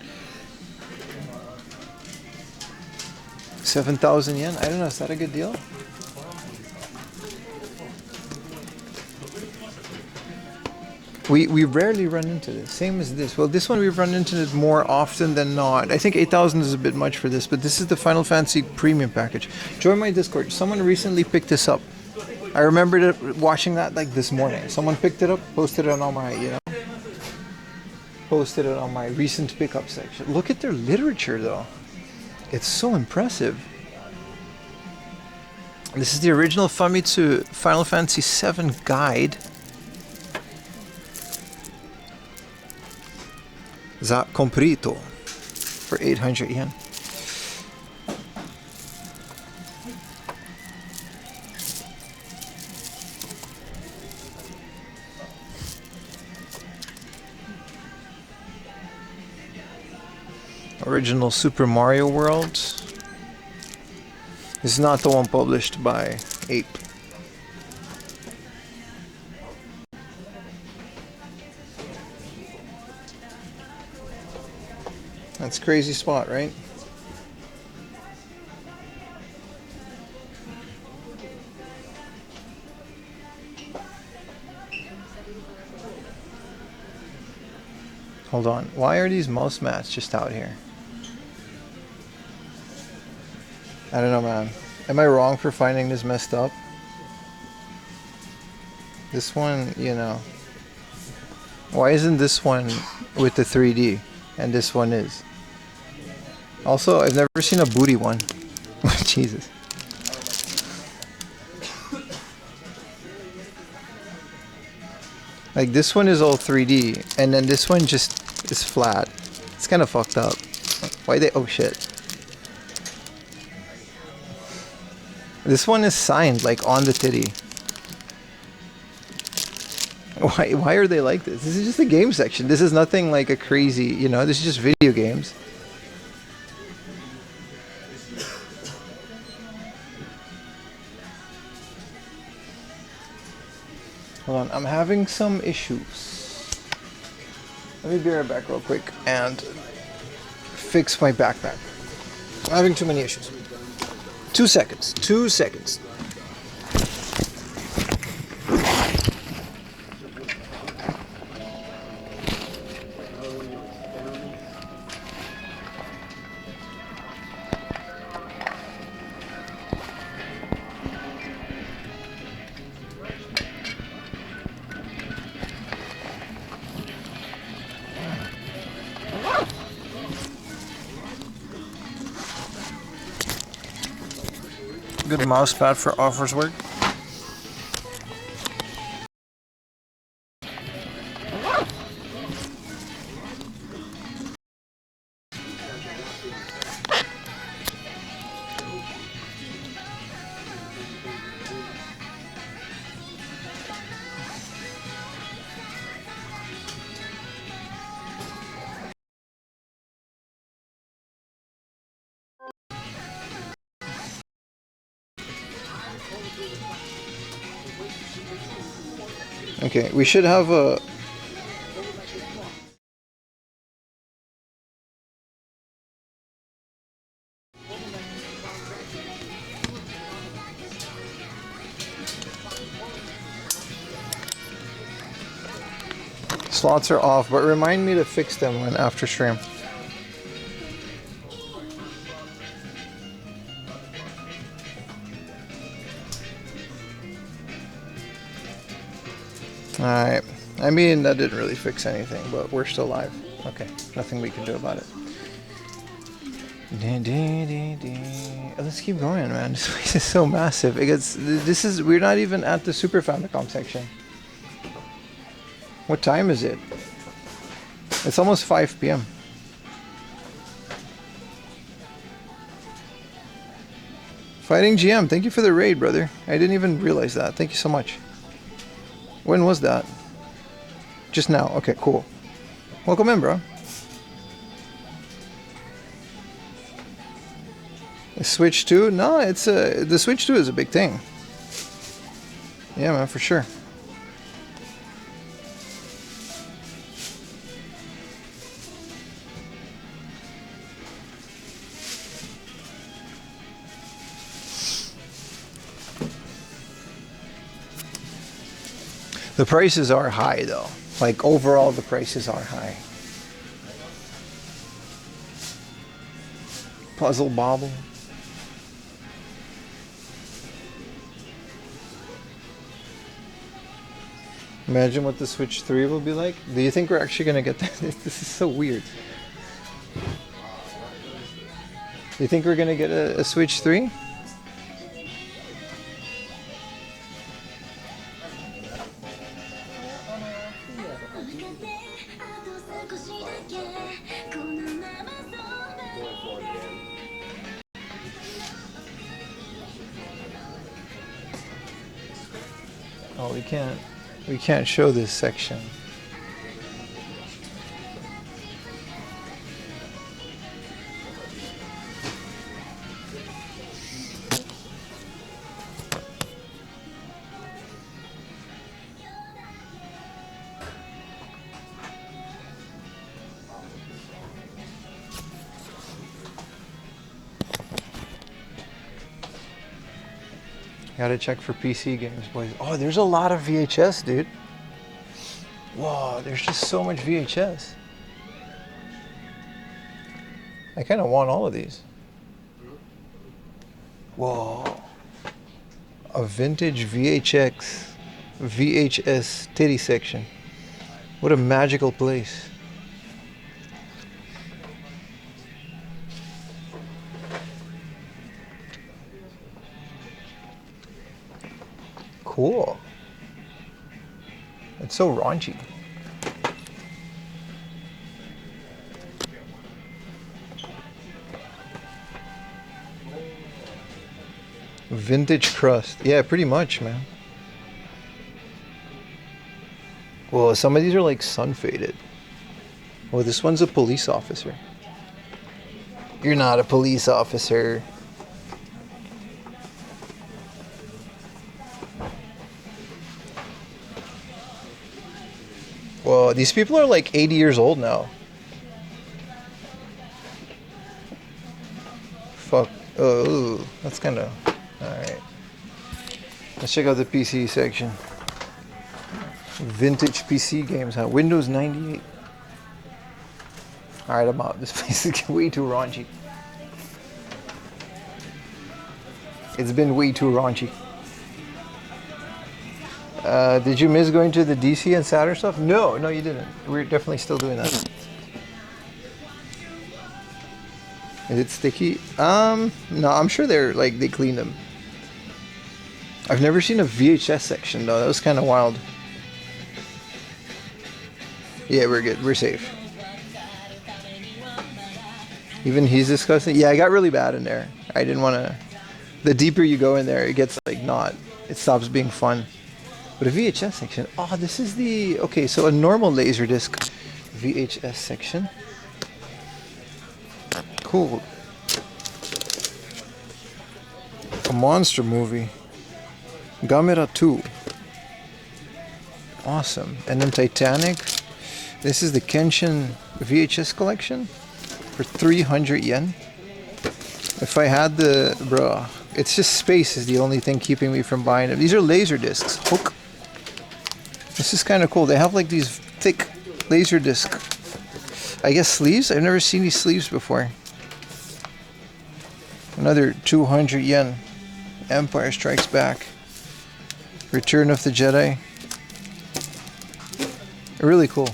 7,000 yen? I don't know, is that a good deal? We rarely run into this. Same as this. Well, this one we've run into it more often than not. I think 8,000 is a bit much for this, but this is the Final Fantasy Premium Package. Join my Discord. Someone recently picked this up. I remembered watching that like this morning. Someone picked it up, posted it on my, posted it on my recent pickup section. Look at their literature, though. It's so impressive. This is the original Famitsu Final Fantasy VII guide. Za Comprito for 800 yen. Original Super Mario World. This is not the one published by Ape. That's a crazy spot, right? Hold on. Why are these mouse mats just out here? I don't know, man. Am I wrong for finding this messed up? This one, you know. Why isn't this one with the 3D and this one is? Also, I've never seen a booty one. Jesus. Like this one is all 3D and then this one just is flat. It's kind of fucked up. Why they, oh shit. This one is signed like on the titty. Why are they like this? This is just a game section. This is nothing like a crazy, you know, this is just video games. Hold on, I'm having some issues. Let me be right back real quick and fix my backpack. I'm having too many issues. 2 seconds. 2 seconds. Good mouse pad for offers work. Okay, we should have a... Slots are off, but remind me to fix them when after stream. Alright. I mean, that didn't really fix anything, but we're still live. Okay, nothing we can do about it. Let's keep going, man. This place is so massive. It gets, we're not even at the Super Famicom section. What time is it? It's almost 5 p.m. Fighting GM, thank you for the raid, brother. I didn't even realize that. Thank you so much. When was that? Just now. Okay, cool. Welcome in, bro. The Switch 2? No, it's the Switch 2 is a big thing. Yeah, man, for sure. The prices are high though. Like overall the prices are high. Puzzle Bobble. Imagine what the Switch 3 will be like. Do you think we're actually gonna get that? This is so weird. Do you think we're gonna get a Switch 3? Oh, we can't show this section. Gotta check for PC games, boys. Oh, there's a lot of VHS, dude. Whoa, there's just so much VHS. I kind of want all of these. Whoa. A vintage VHS titty section. What a magical place. Cool. It's so raunchy. Vintage crust. Yeah, pretty much, man. Well, some of these are like sun faded. Oh, this one's a police officer. You're not a police officer. Whoa, these people are like 80 years old now. Fuck. Oh, that's kind of... Alright. Let's check out the PC section. Vintage PC games, huh? Windows 98. Alright, I'm out. This place is way too raunchy. It's been way too raunchy. Did you miss going to the DC and Saturn stuff? No, you didn't. We're definitely still doing that. Is it sticky? No, I'm sure they're like they clean them. I've never seen a VHS section though. That was kind of wild. Yeah, we're good. We're safe. Even he's discussing. Yeah, I got really bad in there. I didn't want to. The deeper you go in there, it gets like not. It stops being fun. But a VHS section. Oh, this is the... Okay, so a normal Laserdisc VHS section. Cool. A monster movie. Gamera 2. Awesome. And then Titanic. This is the Kenshin VHS collection for 300 yen. If I had the... Bro, it's just space is the only thing keeping me from buying them. These are Laserdiscs. Hook. This is kind of cool. They have like these thick Laserdisc, I guess, sleeves. I've never seen these sleeves before. Another 200 yen. Empire Strikes Back. Return of the Jedi. Really cool.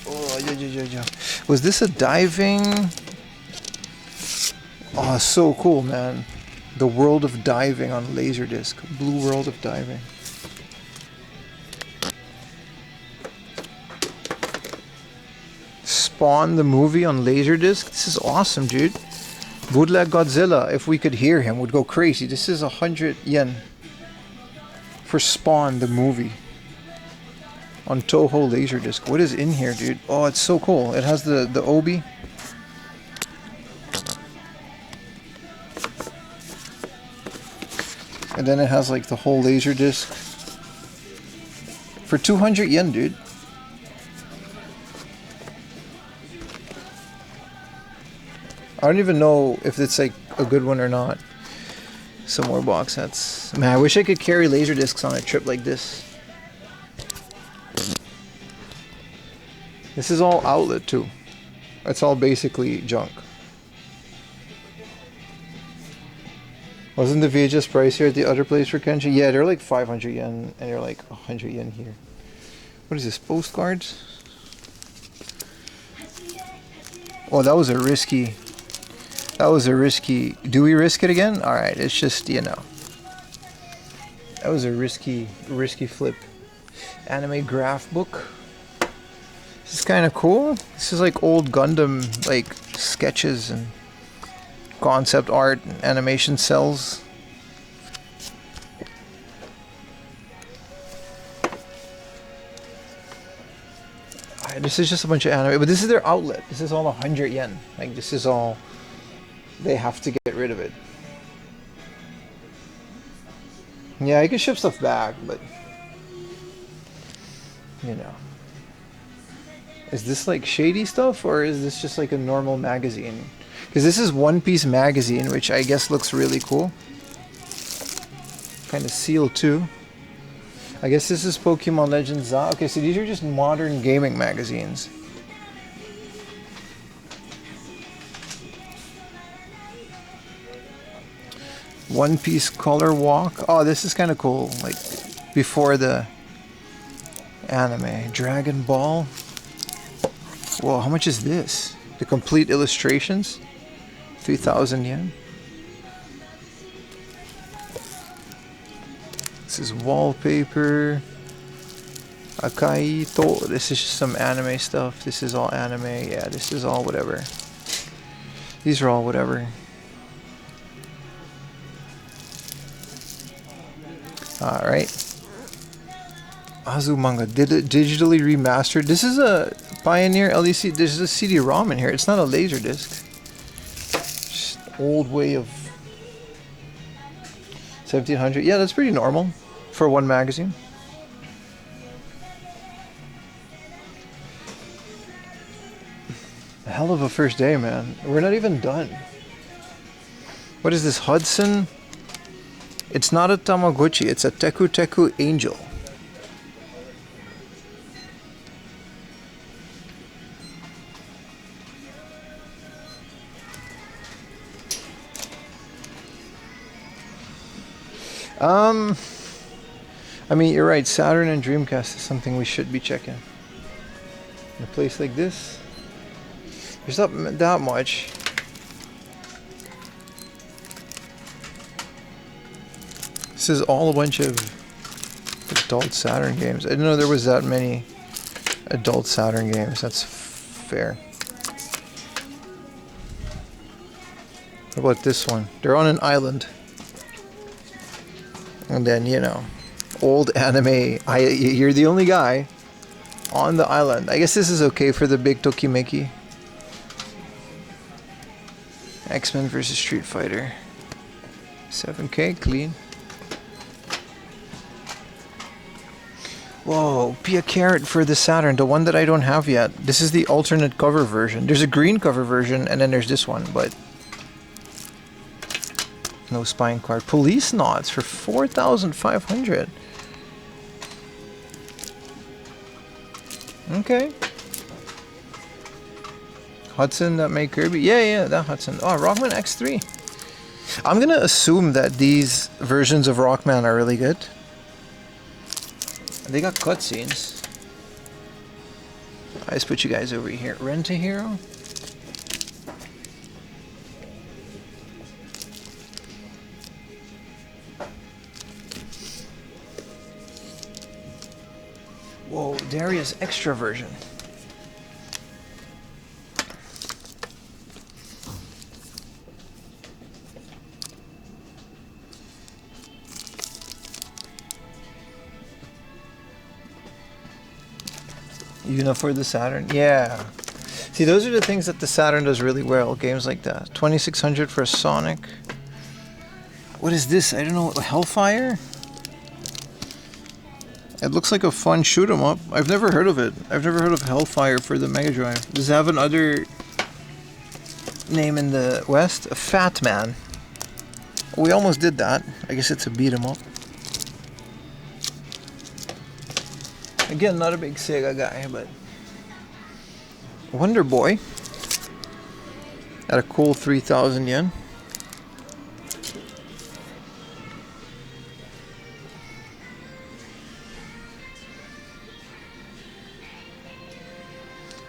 Oh, yeah. Was this a diving? Oh, so cool, man. The World of Diving on Laserdisc. Blue World of Diving. Spawn the movie on Laserdisc. This is awesome, dude. Bootleg Godzilla, if we could hear him, would go crazy. This is 100 yen for Spawn the movie on Toho Laserdisc. What is in here, dude? Oh, it's so cool. It has the obi. And then it has like the whole Laserdisc for 200 yen, dude. I don't even know if it's like a good one or not. Some more box sets. Man, I wish I could carry Laserdiscs on a trip like this. This is all outlet too. It's all basically junk. Wasn't the VHS price here at the other place for Kenshin? Yeah, they're like 500 yen and they're like 100 yen here. What is this? Postcards? Oh, that was a risky... That was a risky... Do we risk it again? Alright, it's just, you know. That was a risky flip. Anime graph book. This is kind of cool. This is like old Gundam, like, sketches and concept art and animation cells. Alright, this is just a bunch of anime, but this is their outlet. This is all 100 yen. Like, this is all... They have to get rid of it. Yeah, I can ship stuff back, but... You know. Is this like shady stuff, or is this just like a normal magazine? Because this is One Piece magazine, which I guess looks really cool. kind of sealed too. I guess this is Pokemon Legends. Okay, so these are just modern gaming magazines. One Piece Color Walk. Oh, this is kind of cool. Like before the anime. Dragon Ball. Whoa, how much is this? The complete illustrations? 3,000 yen. This is wallpaper. Akaito. This is just some anime stuff. This is all anime. Yeah, this is all whatever. These are all whatever. Alright. Azumanga digitally remastered. This is a Pioneer LEC. There's a CD-ROM in here. It's not a laser disc. Just old way of 1700. Yeah, that's pretty normal for one magazine. A hell of a first day, man. We're not even done. What is this, Hudson? It's not a Tamagotchi, it's a Teku Teku Angel. I mean, you're right, Saturn and Dreamcast is something we should be checking. In a place like this, there's not that much. This is all a bunch of adult Saturn games. I didn't know there was that many adult Saturn games. That's fair. What about this one? They're on an island. And then, you know, old anime. You're the only guy on the island. I guess this is okay for the big Tokimeki. X-Men versus Street Fighter. 7K, clean. Whoa, Pia Carrot for the Saturn, the one that I don't have yet. This is the alternate cover version. There's a green cover version, and then there's this one, but no spine card. Police Knots for 4,500. Okay. Hudson that made Kirby. Yeah, that Hudson. Oh, Rockman X3. I'm gonna assume that these versions of Rockman are really good. They got cutscenes. I just put you guys over here. Rent-A-Hero. Whoa, Darius extra version. Una for the Saturn. Yeah. See, those are the things that the Saturn does really well. Games like that. 2,600 for a Sonic. What is this? I don't know. Hellfire? It looks like a fun shoot 'em up. I've never heard of it. I've never heard of Hellfire for the Mega Drive. Does it have another name in the West? A Fat Man. We almost did that. I guess it's a beat 'em up. Again, not a big Sega guy, but Wonder Boy at a cool 3,000 yen.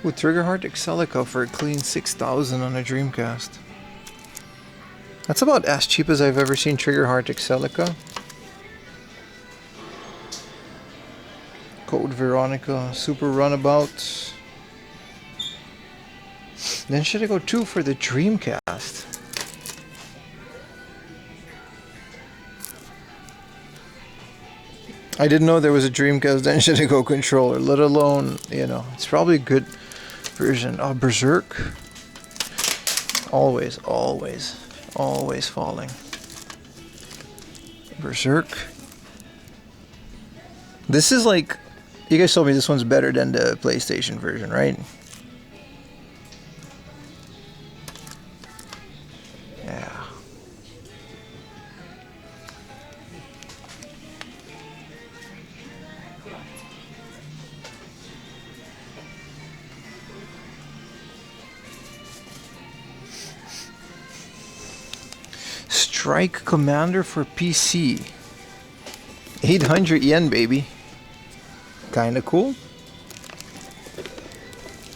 With Triggerheart Excelica for a clean 6,000 on a Dreamcast. That's about as cheap as I've ever seen Triggerheart Excelica. Code Veronica, Super Runabout. Then should I go 2 for the Dreamcast? I didn't know there was a Dreamcast Then should I go controller, let alone, you know, it's probably a good version. Oh, Berserk. Always falling. Berserk. This is like, you guys told me this one's better than the PlayStation version, right? Yeah. Strike Commander for PC. 800 yen, baby. Kinda cool.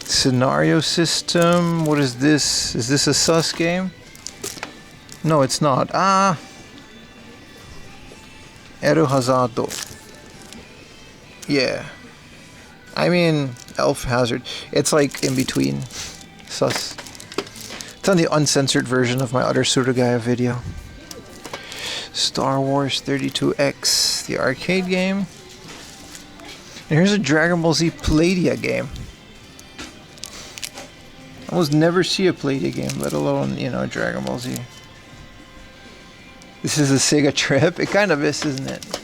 Scenario system. What is this? Is this a sus game? No, it's not. Ah! Eru Hazard. Yeah. I mean, Elf Hazard. It's like in between. Sus. It's on the uncensored version of my other Surugaya video. Star Wars 32X, the arcade game. And here's a Dragon Ball Z Palladium game. I almost never see a Palladium game, let alone, you know, Dragon Ball Z. This is a Sega trip. It kind of is, isn't it?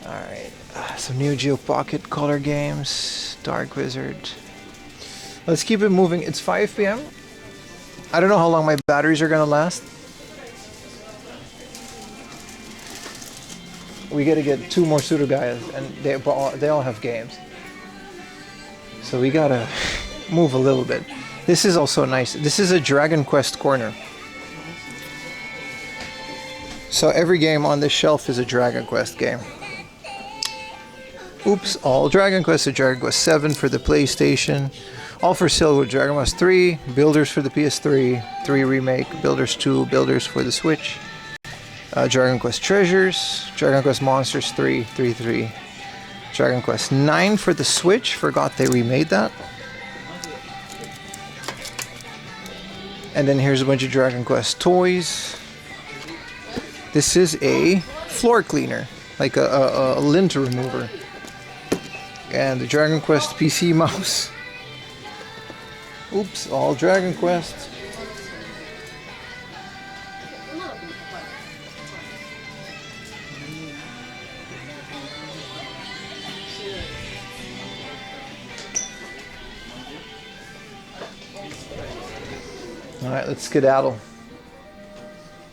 Alright. Some Neo Geo Pocket Color games. Dark Wizard. Let's keep it moving. It's 5 p.m. I don't know how long my batteries are gonna last. We gotta get 2 more Surugayas, and they all have games. So we gotta move a little bit. This is also nice. This is a Dragon Quest corner. So every game on this shelf is a Dragon Quest game. Oops, all Dragon Quest, Dragon Quest 7 for the PlayStation. All for sale with Dragon Quest 3, Builders for the PS3, 3 Remake, Builders 2, Builders for the Switch. Dragon Quest Treasures, Dragon Quest Monsters 3, 3. Dragon Quest 9 for the Switch, forgot they remade that. And then here's a bunch of Dragon Quest toys. This is a floor cleaner, like a lint remover. And the Dragon Quest PC mouse. Oops, all Dragon Quest. Alright, let's skedaddle.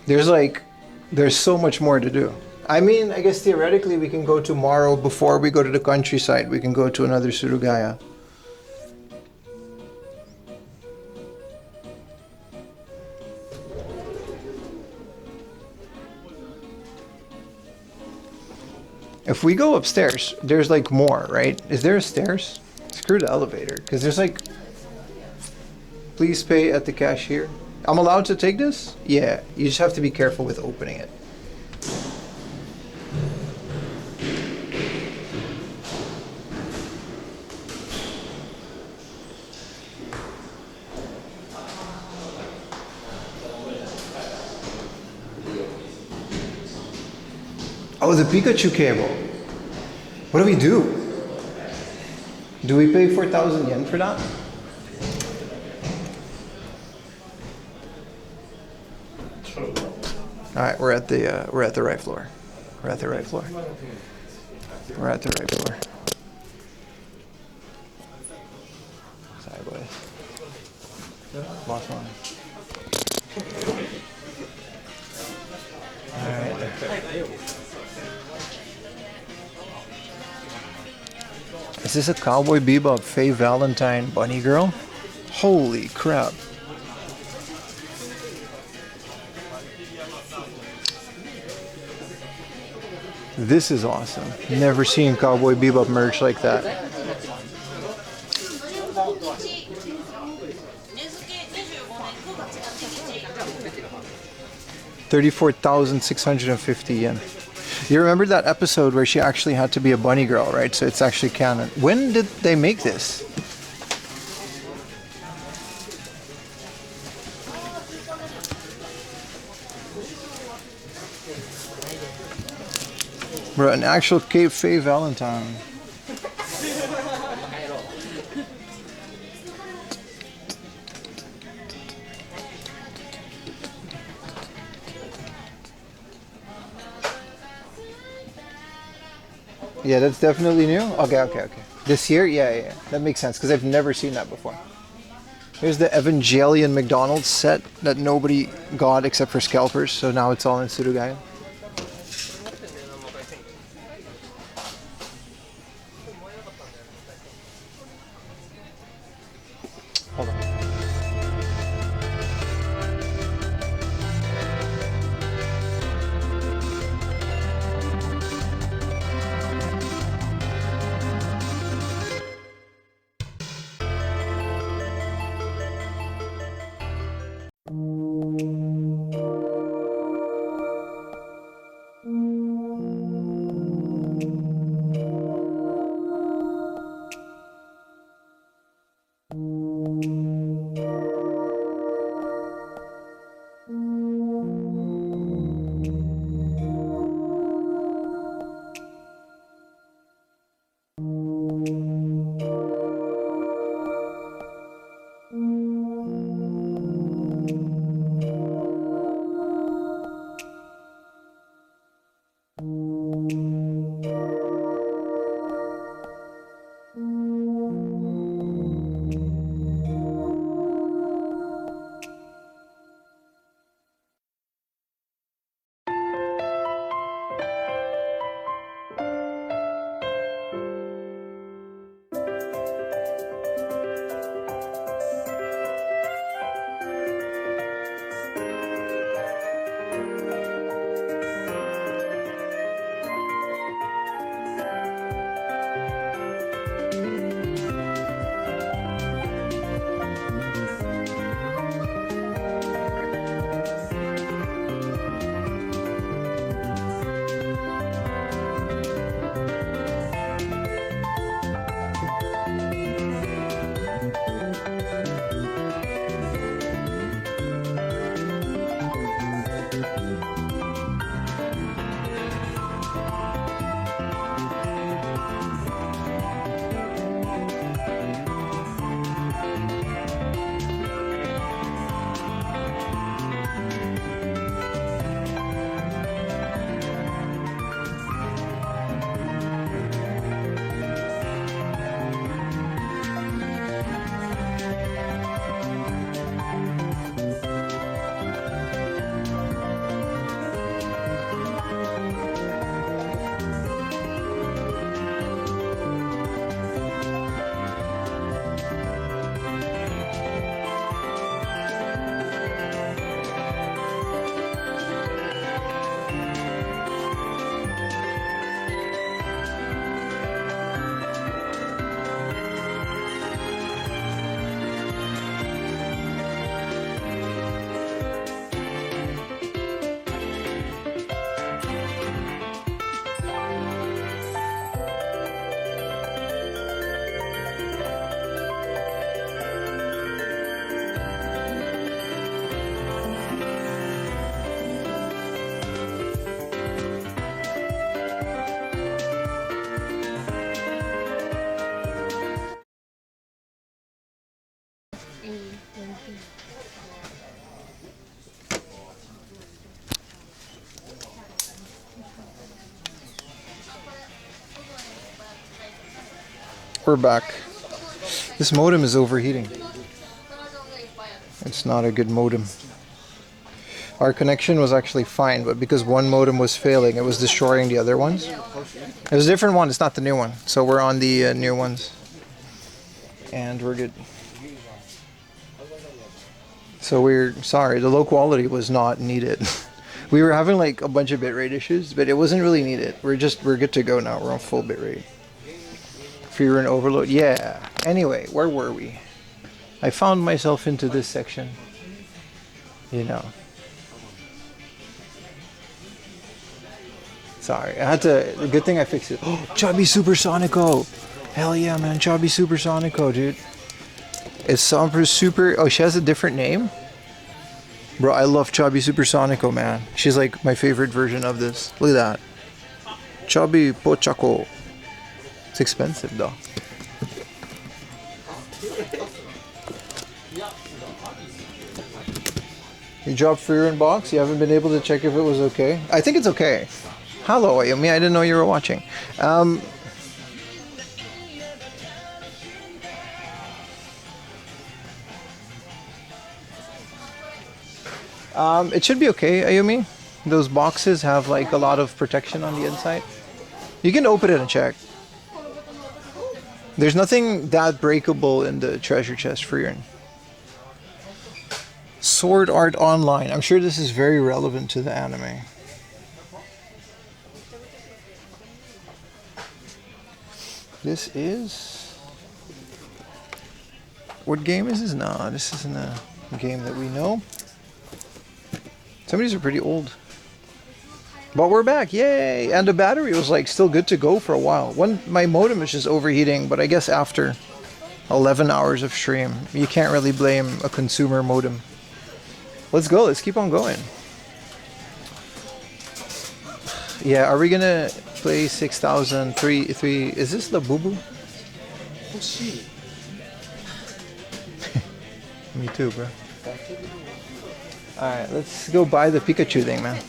There's so much more to do. I mean, I guess theoretically we can go tomorrow before we go to the countryside. We can go to another Surugaya. If we go upstairs, there's like more, right? Is there a stairs? Screw the elevator, because there's like... Please pay at the cashier. I'm allowed to take this? Yeah, you just have to be careful with opening it. Oh, the Pikachu cable. What do we do? Do we pay 4,000 yen for that? All right, we're at the right floor. We're at the right floor. We're at the right floor. Sorry, boys. Boss one. All right. Is this a Cowboy Bebop Faye Valentine bunny girl? Holy crap. This is awesome. Never seen Cowboy Bebop merch like that. $34,650 yen. You remember that episode where she actually had to be a bunny girl, right? So it's actually canon. When did they make this? Bro, an actual Cape Faye Valentine. Yeah, that's definitely new. Okay. This year? Yeah. That makes sense because I've never seen that before. Here's the Evangelion McDonald's set that nobody got except for scalpers. So now it's all in Surugaya. Hold on. We're back. This modem is overheating. It's not a good modem. Our connection was actually fine, but because one modem was failing, it was destroying the other ones. It was a different one, it's not the new one. So we're on the new ones. And we're good. So we're sorry, the low quality was not needed. We were having like a bunch of bitrate issues, but it wasn't really needed. We're good to go now. We're on full bitrate. Fear and overload. Yeah. Anyway, where were we? I found myself into this section. You know. Sorry. I had to. Good thing I fixed it. Oh, Chubby Supersonico. Hell yeah, man. Chubby Supersonico, dude. It's super. Oh, she has a different name? Bro, I love Chubby Supersonico, man. She's like my favorite version of this. Look at that. Chubby Pochaco. It's expensive though. You dropped for your inbox? You haven't been able to check if it was okay? I think it's okay. Hello, Ayumi. I didn't know you were watching. It should be okay, Ayumi. Those boxes have like a lot of protection on the inside. You can open it and check. There's nothing that breakable in the treasure chest for you. Sword Art Online. I'm sure this is very relevant to the anime. This is... What game is this? No, this isn't a game that we know. Some of these are pretty old. But we're back, yay! And the battery was like still good to go for a while. My modem is just overheating, but I guess after 11 hours of stream, you can't really blame a consumer modem. Let's go, let's keep on going. Yeah, are we gonna play 6003? Is this the boo-boo? Me too, bro. Alright, let's go buy the Pikachu thing, man.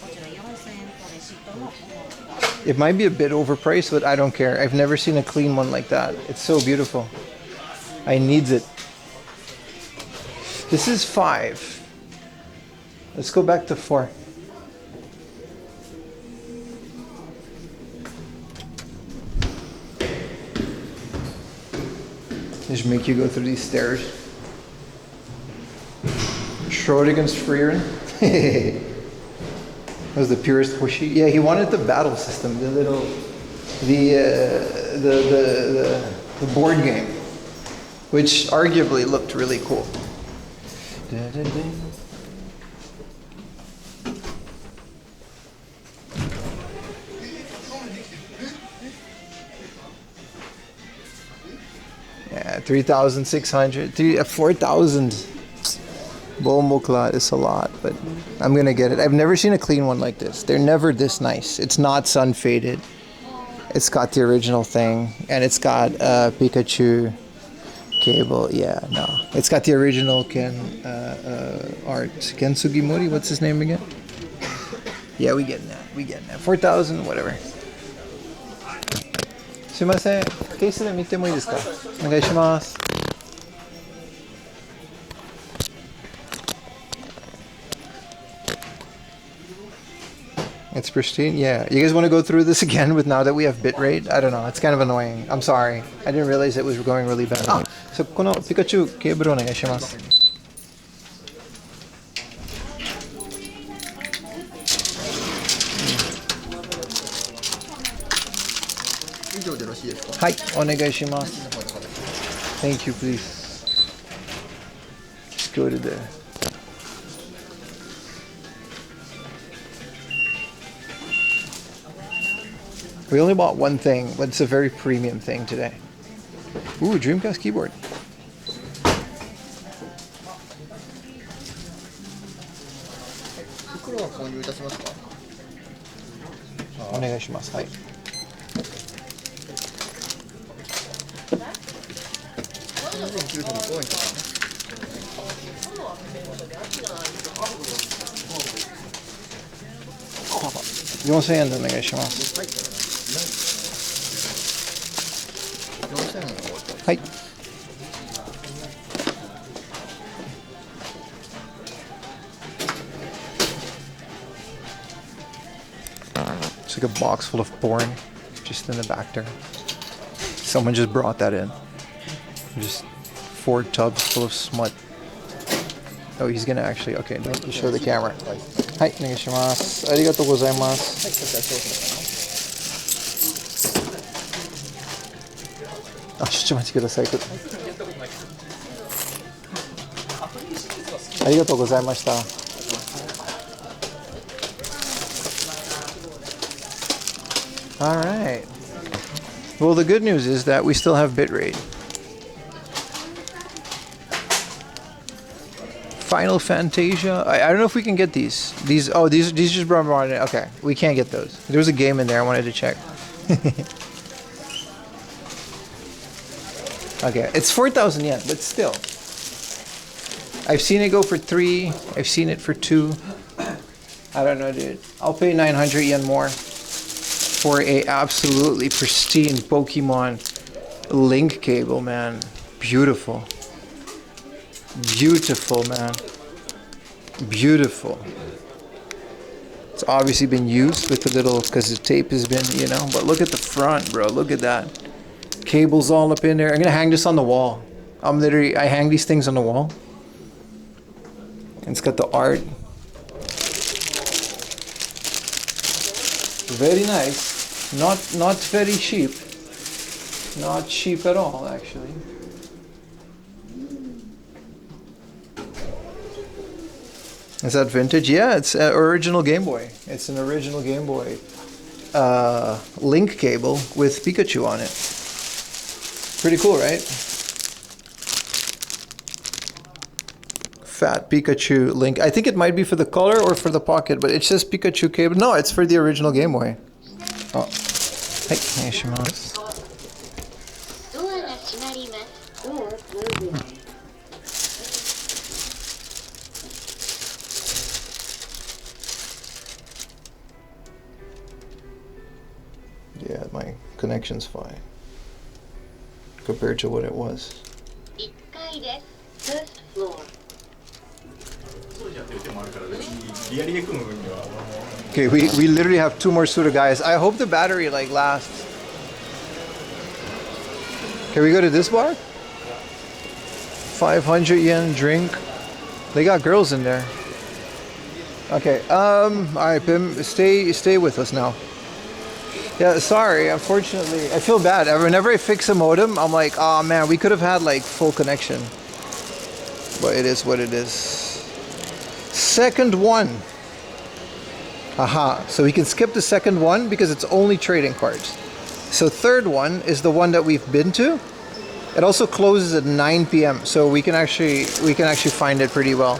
It might be a bit overpriced, but I don't care. I've never seen a clean one like that. It's so beautiful. I needs it. This is 5. Let's go back to 4. Just make you go through these stairs. Schrödinger's Frieren. That was the purest Hoshi. Yeah, he wanted the battle system, the board game, which arguably looked really cool. Yeah, 3,600, 4,000. Bomokla is a lot, but I'm gonna get it. I've never seen a clean one like this. They're never this nice. It's not sun faded. It's got the original thing, and it's got Pikachu cable. Yeah, no, it's got the original Ken art. Ken Sugimori. What's his name again? Yeah, we getting that. 4,000, whatever. Sumimasen. Case de mite mo ii desu ka? Onegai shimasu. It's pristine? Yeah. You guys want to go through this again with now that we have bitrate? I don't know. It's kind of annoying. I'm sorry. I didn't realize it was going really bad. Ah, so, この Pikachu ケーブルお願いします。以上でよろしいですか？はい、お願いします。Thank you, please. Just go to the... We only bought one thing, but it's a very premium thing today. Ooh, Dreamcast keyboard. Onegaishimasu. Hai. $4,000円でお願いします。4000円 Hi. It's like a box full of porn just in the back there. Someone just brought that in. Just 4 tubs full of smut. Oh, he's gonna actually, okay, don't show the camera. Hi, onegaishimasu. Arigatou gozaimasu. Ah, ちょっと待ってください。ありがとうございました。All right. Well, the good news is that we still have bitrate. Final Fantasia. I don't know if we can get these. These just brought on it. Okay, we can't get those. There was a game in there I wanted to check. Okay, it's 4,000 yen, but still. I've seen it go for 3. I've seen it for 2. I don't know, dude. I'll pay 900 yen more for a absolutely pristine Pokemon link cable, man. Beautiful. Beautiful, man. Beautiful. It's obviously been used with a little, because the tape has been, you know, but look at the front, bro. Look at that. Cables all up in there. I'm gonna hang this on the wall. I hang these things on the wall. And it's got the art. Very nice. Not very cheap. Not cheap at all, actually. Is that vintage? Yeah, it's an original Game Boy. It's an original Game Boy link cable with Pikachu on it. Pretty cool, right? Fat Pikachu link. I think it might be for the color or for the pocket, but it says Pikachu cable. No, it's for the original Game Boy. Oh. Hey, onegaishimasu. Yeah, my connection's fine compared to what it was. First floor. Okay, we literally have 2 more Suda guys. I hope the battery like lasts. Can we go to this bar? 500 yen drink. They got girls in there. Okay, alright, Pim, stay with us now. Yeah, sorry, unfortunately, I feel bad. Whenever I fix a modem, I'm like, oh man, we could have had like full connection. But it is what it is. Second one. Aha, so we can skip the second one because it's only trading cards. So third one is the one that we've been to. It also closes at 9 p.m. so we can actually find it pretty well.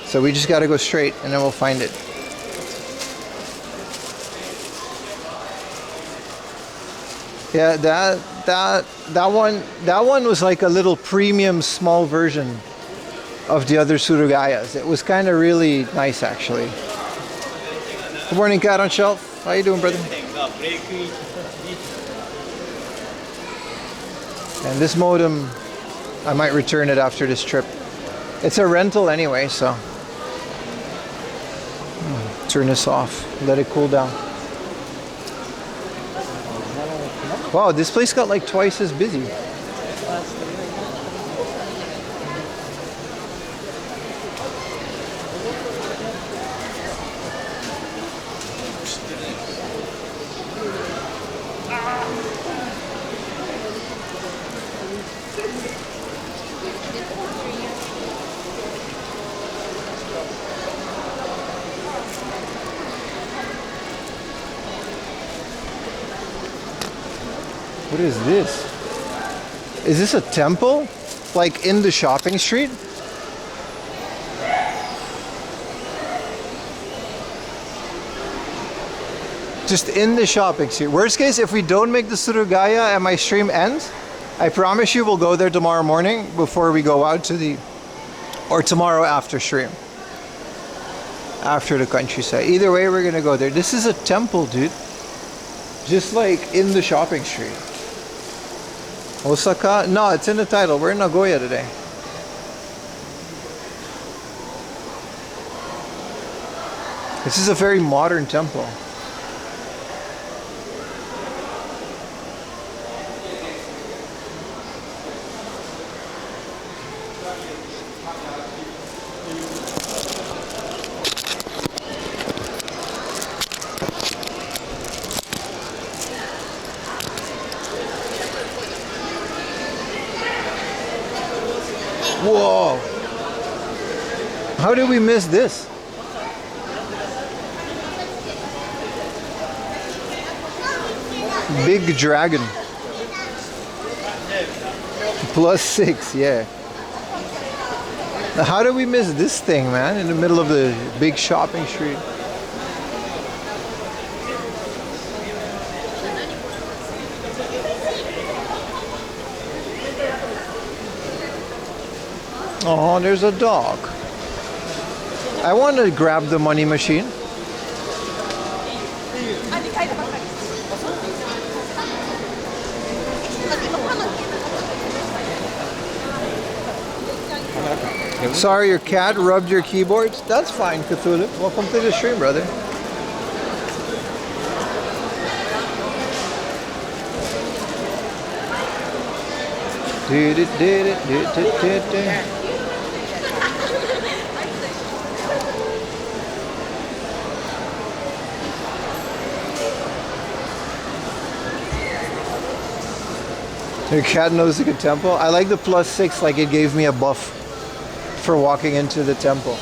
So we just got to go straight and then we'll find it. Yeah, that one was like a little premium small version of the other Surugayas. It was kind of really nice, actually. Good morning, Cat on Shelf. How you doing, brother? And this modem, I might return it after this trip. It's a rental anyway, so turn this off, let it cool down. Wow, this place got like twice as busy. What is this? Is this a temple? Like in the shopping street? Just in the shopping street. Worst case, if we don't make the Surugaya and my stream ends, I promise you we'll go there tomorrow morning before we go out to the... or tomorrow after stream. After the countryside. Either way, we're gonna go there. This is a temple, dude. Just like in the shopping street. Osaka? No, it's in the title. We're in Nagoya today. This is a very modern temple. Whoa! How did we miss this? Big dragon. +6, yeah. Now, how did we miss this thing, man? In the middle of the big shopping street. Oh, there's a dog. I want to grab the money machine. Sorry, your cat rubbed your keyboards? That's fine, Cthulhu. Welcome to the stream, brother. Your cat knows the good temple. I like the +6, like it gave me a buff for walking into the temple.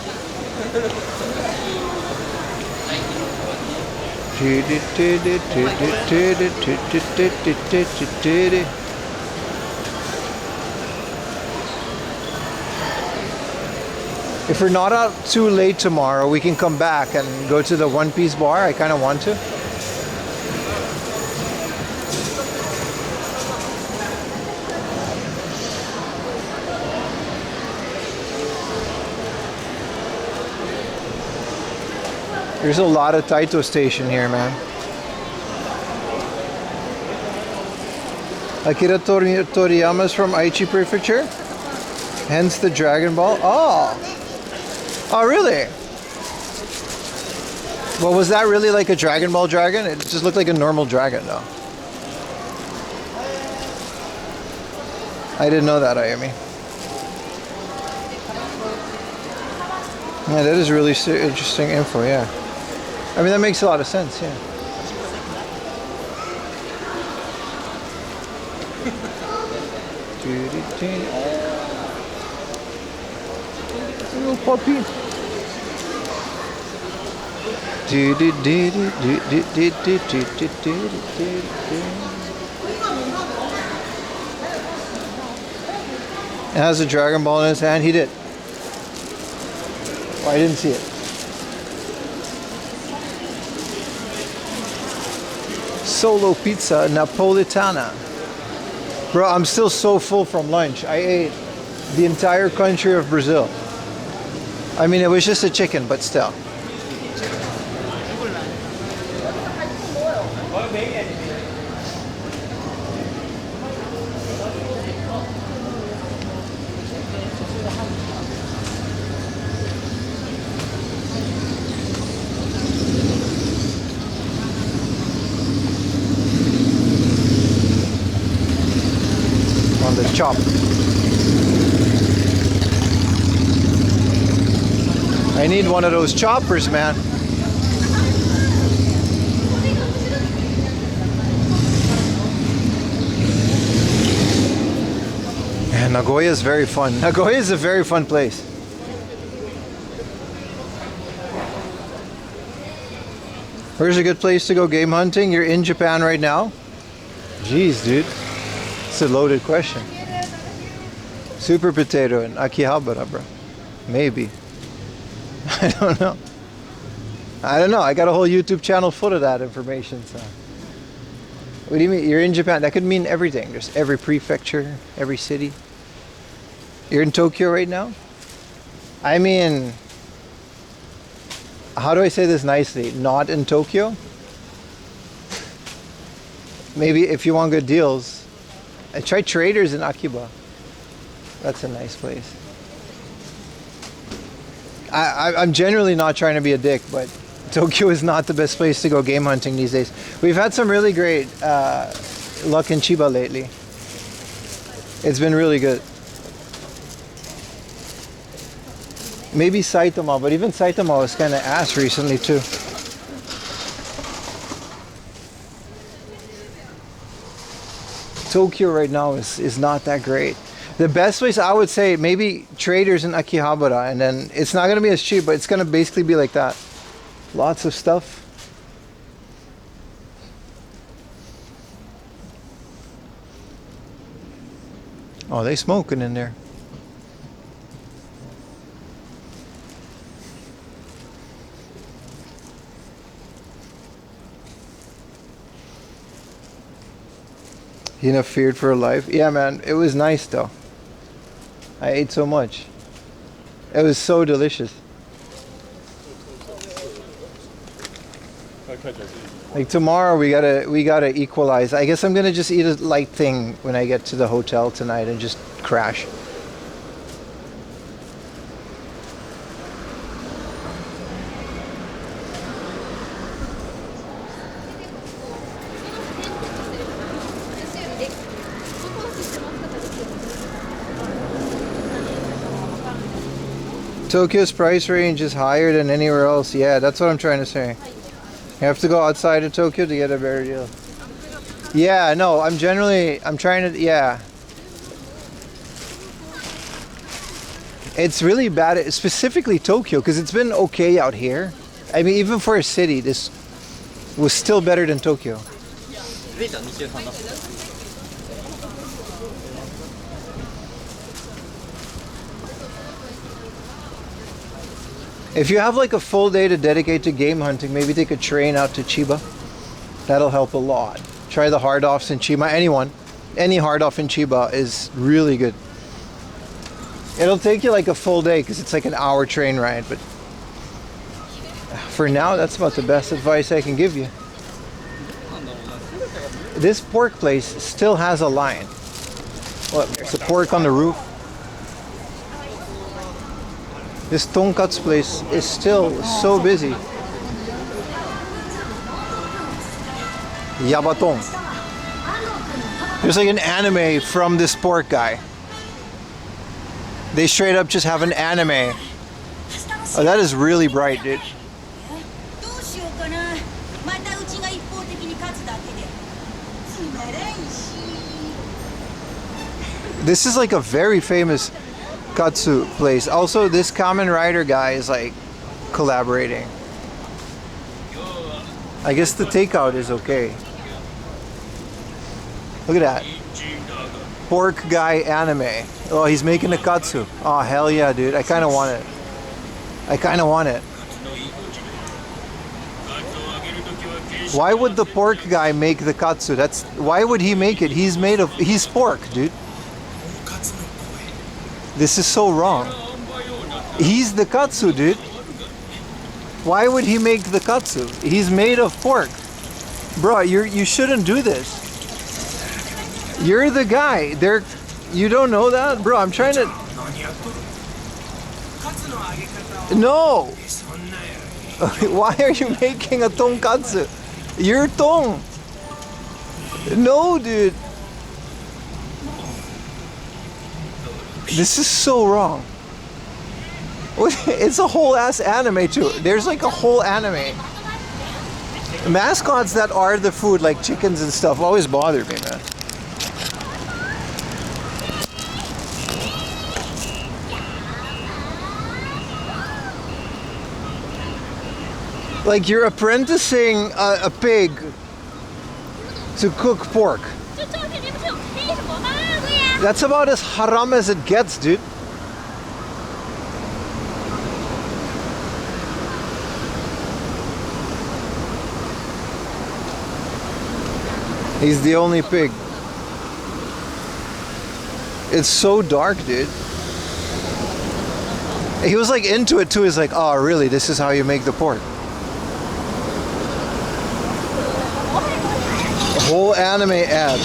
If we're not out too late tomorrow, we can come back and go to the One Piece bar. I kind of want to. There's a lot of Taito station here, man. Akira Toriyama is from Aichi Prefecture. Hence the Dragon Ball. Oh! Oh, really? Well, was that really like a Dragon Ball dragon? It just looked like a normal dragon, though. I didn't know that, Ayumi. Yeah, that is really interesting info, yeah. I mean, that makes a lot of sense, yeah. Little puppy. It has a Dragon Ball in his hand. He did. Oh, I didn't see it. Solo pizza Napolitana. Bro, I'm still so full from lunch. I ate the entire country of Brazil. I mean, it was just a chicken, but still. On the chop. I need one of those choppers, man. And Nagoya is very fun. Nagoya is a very fun place. Where's a good place to go game hunting? You're in Japan right now? Jeez, dude. It's a loaded question. Super Potato and Akihabara, bro. Maybe. I don't know. I don't know. I got a whole YouTube channel full of that information. So, what do you mean? You're in Japan? That could mean everything. There's every prefecture, every city. You're in Tokyo right now? I mean, how do I say this nicely? Not in Tokyo? Maybe if you want good deals, I tried Traders in Akiba. That's a nice place. I'm generally not trying to be a dick, but Tokyo is not the best place to go game hunting these days. We've had some really great luck in Chiba lately. It's been really good. Maybe Saitama, but even Saitama was kind of ass recently too. Tokyo right now is not that great. The best place I would say maybe Traders in Akihabara, and then it's not going to be as cheap, but it's going to basically be like that. Lots of stuff. Oh, they smoking in there. Hina feared for her life. Yeah, man, it was nice though. I ate so much. It was so delicious. Like tomorrow we gotta equalize. I guess I'm gonna just eat a light thing when I get to the hotel tonight and just crash. Tokyo's price range is higher than anywhere else. Yeah, that's what I'm trying to say. You have to go outside of Tokyo to get a better deal. Yeah, no, I'm trying to, yeah. It's really bad, specifically Tokyo, because it's been okay out here. I mean, even for a city, this was still better than Tokyo. If you have like a full day to dedicate to game hunting, maybe take a train out to Chiba. That'll help a lot. Try the hard offs in Chiba. Any hard off in Chiba is really good. It'll take you like a full day because it's like an hour train ride, but for now, that's about the best advice I can give you. This pork place still has a line. Look, there's a pork on the roof. This tonkatsu place is still so busy. Yabaton. There's like an anime from this pork guy. They straight up just have an anime. Oh, that is really bright, dude. This is like a very famous katsu place. Also, this Kamen Rider guy is like collaborating. I guess the takeout is okay. Look at that. Pork guy anime. Oh, he's making a katsu. Oh, hell yeah, dude. I kind of want it. I kind of want it. Why would the pork guy make the katsu? Why would he make it? He's pork, dude. This is so wrong. He's the katsu, dude. Why would he make the katsu? He's made of pork. Bro, you shouldn't do this. You're the guy. You don't know that? Bro, I'm trying to... No! Why are you making a tonkatsu? You're tong. No, dude. This is so wrong. It's a whole ass anime too. There's like a whole anime. Mascots that are the food, like chickens and stuff, always bother me, man. Like you're apprenticing a pig to cook pork. That's about as haram as it gets, dude. He's the only pig. It's so dark, dude. He was like into it too. He's like, oh really, this is how you make the pork. A whole anime ad.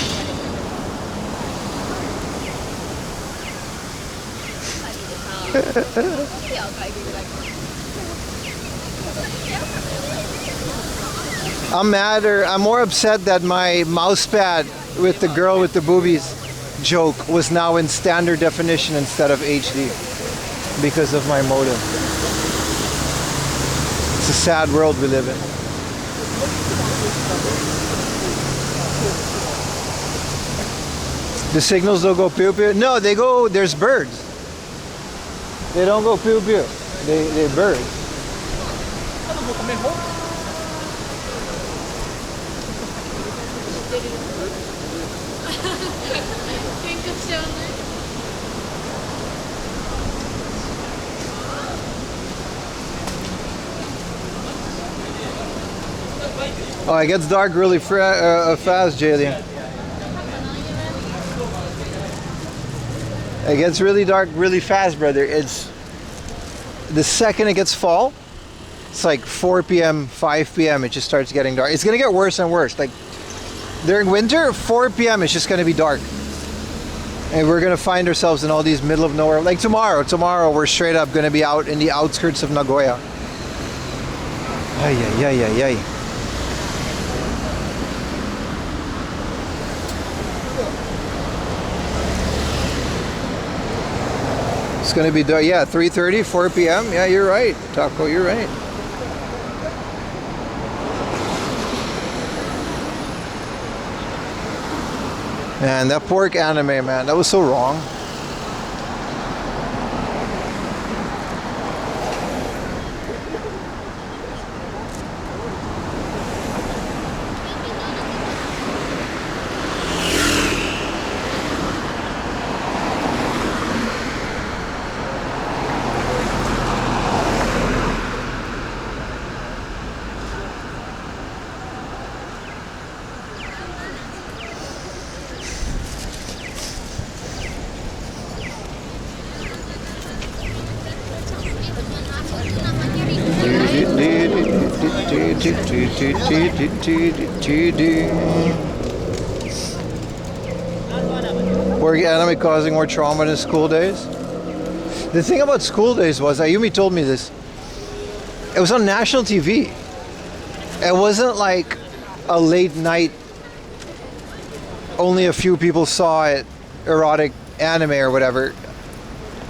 I'm mad, or I'm more upset that my mouse pad with the girl with the boobies joke was now in standard definition instead of HD because of my modem. It's a sad world we live in. The signals don't go pew pew. No, they go, there's birds. They don't go pew pew. They birds. Oh, it gets dark really fast, Jaylee. It gets really dark really fast, brother. It's the second it gets fall, it's like 4 p.m., 5 p.m. it just starts getting dark. It's gonna get worse and worse. Like during winter, 4 p.m. it's just gonna be dark. And we're gonna find ourselves in all these middle of nowhere. Like tomorrow we're straight up gonna be out in the outskirts of Nagoya. Ay, ay, ay, ay, ay. It's gonna be dark, yeah, 3:30, 4 p.m. Yeah, you're right, Taco, you're right. Man, that pork anime, man, that was so wrong. Pork anime causing more trauma than school days? The thing about school days was, Ayumi told me this, it was on national TV. It wasn't like a late night, only a few people saw it, erotic anime or whatever.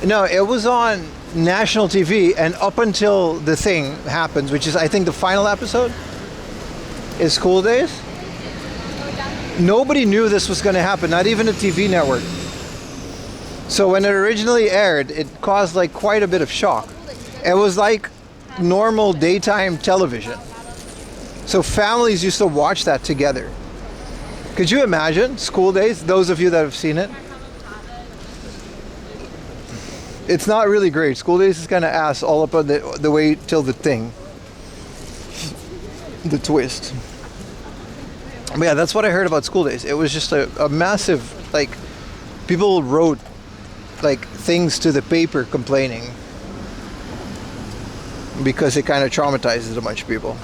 No, it was on national TV, and up until the thing happens, which is I think the final episode, is School Days. Nobody knew this was going to happen, not even a TV network. So when it originally aired, it caused like quite a bit of shock. It was like normal daytime television. So families used to watch that together. Could you imagine School Days, those of you that have seen it? It's not really great. School Days is kind of ass all up on the way till the thing. The twist. But yeah, that's what I heard about School Days. It was just a massive, like, people wrote like things to the paper complaining because it kind of traumatizes a bunch of people.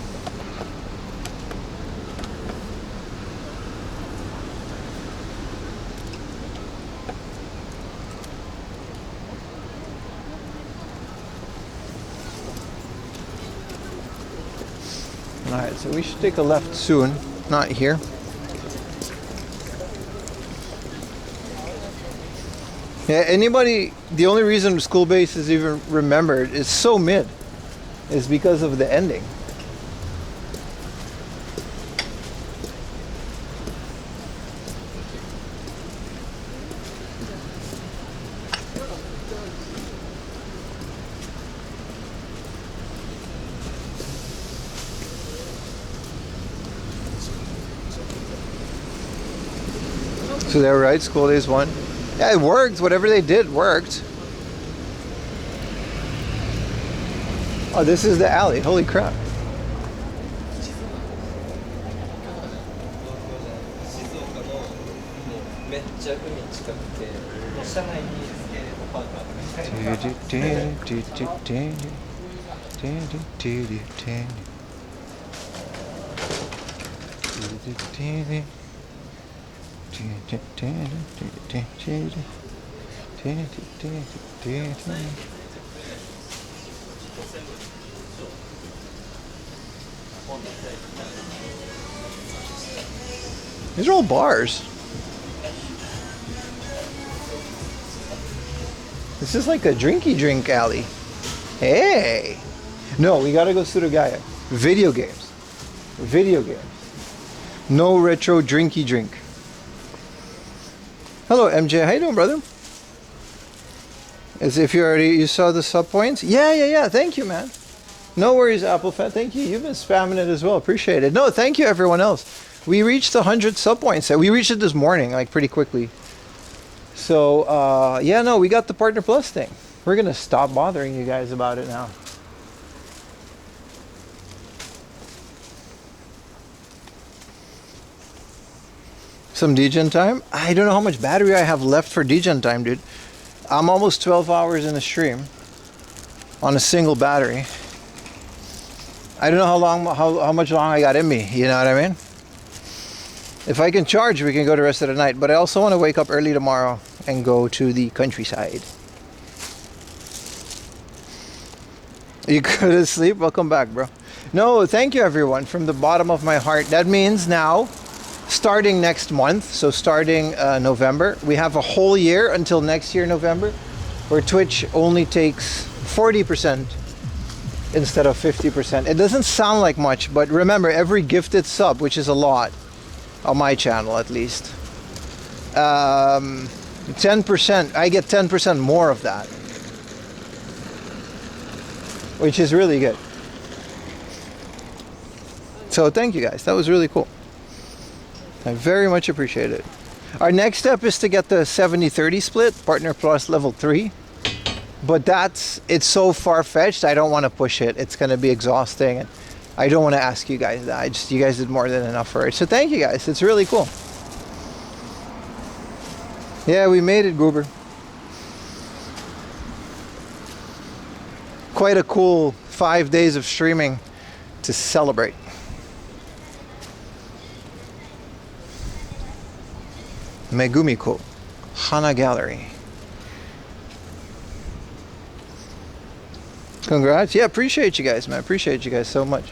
Alright, so we should take a left soon, not here. Yeah, anybody, the only reason School Base is even remembered is so mid, is because of the ending. So they were right, School Days won. Yeah, it worked. Whatever they did worked. Oh, this is the alley. Holy crap. These are all bars. This is like a drinky drink alley. Hey! No, we gotta go Surugaya. Video games. Video games. No retro drinky drink. Hello MJ, how you doing, brother? As if you saw the sub points? Yeah. Thank you, man. No worries, Apple fan. Thank you. You've been spamming it as well. Appreciate it. No, thank you, everyone else. We reached 100 sub points. We reached it this morning, like pretty quickly. So, yeah, no, we got the Partner Plus thing. We're gonna stop bothering you guys about it now. Some degen time? I don't know how much battery I have left for degen time, dude. I'm almost 12 hours in the stream on a single battery. I don't know how much long I got in me, you know what I mean? If I can charge, we can go the rest of the night, but I also want to wake up early tomorrow and go to the countryside. You go to sleep? Welcome back, bro. No, thank you everyone from the bottom of my heart. That means now, starting next month, so starting November, we have a whole year until next year, November, where Twitch only takes 40% instead of 50%. It doesn't sound like much, but remember, every gifted sub, which is a lot, on my channel at least, 10%, I get 10% more of that, which is really good. So thank you guys, that was really cool. I very much appreciate it. Our next step is to get the 70-30 split, Partner Plus level 3. But it's so far-fetched, I don't want to push it. It's going to be exhausting. And I don't want to ask you guys that. You guys did more than enough for it. So thank you guys, it's really cool. Yeah, we made it, Goober. Quite a cool 5 days of streaming to celebrate. Megumiko, Hana Gallery. Congrats. Yeah, appreciate you guys, man. Appreciate you guys so much.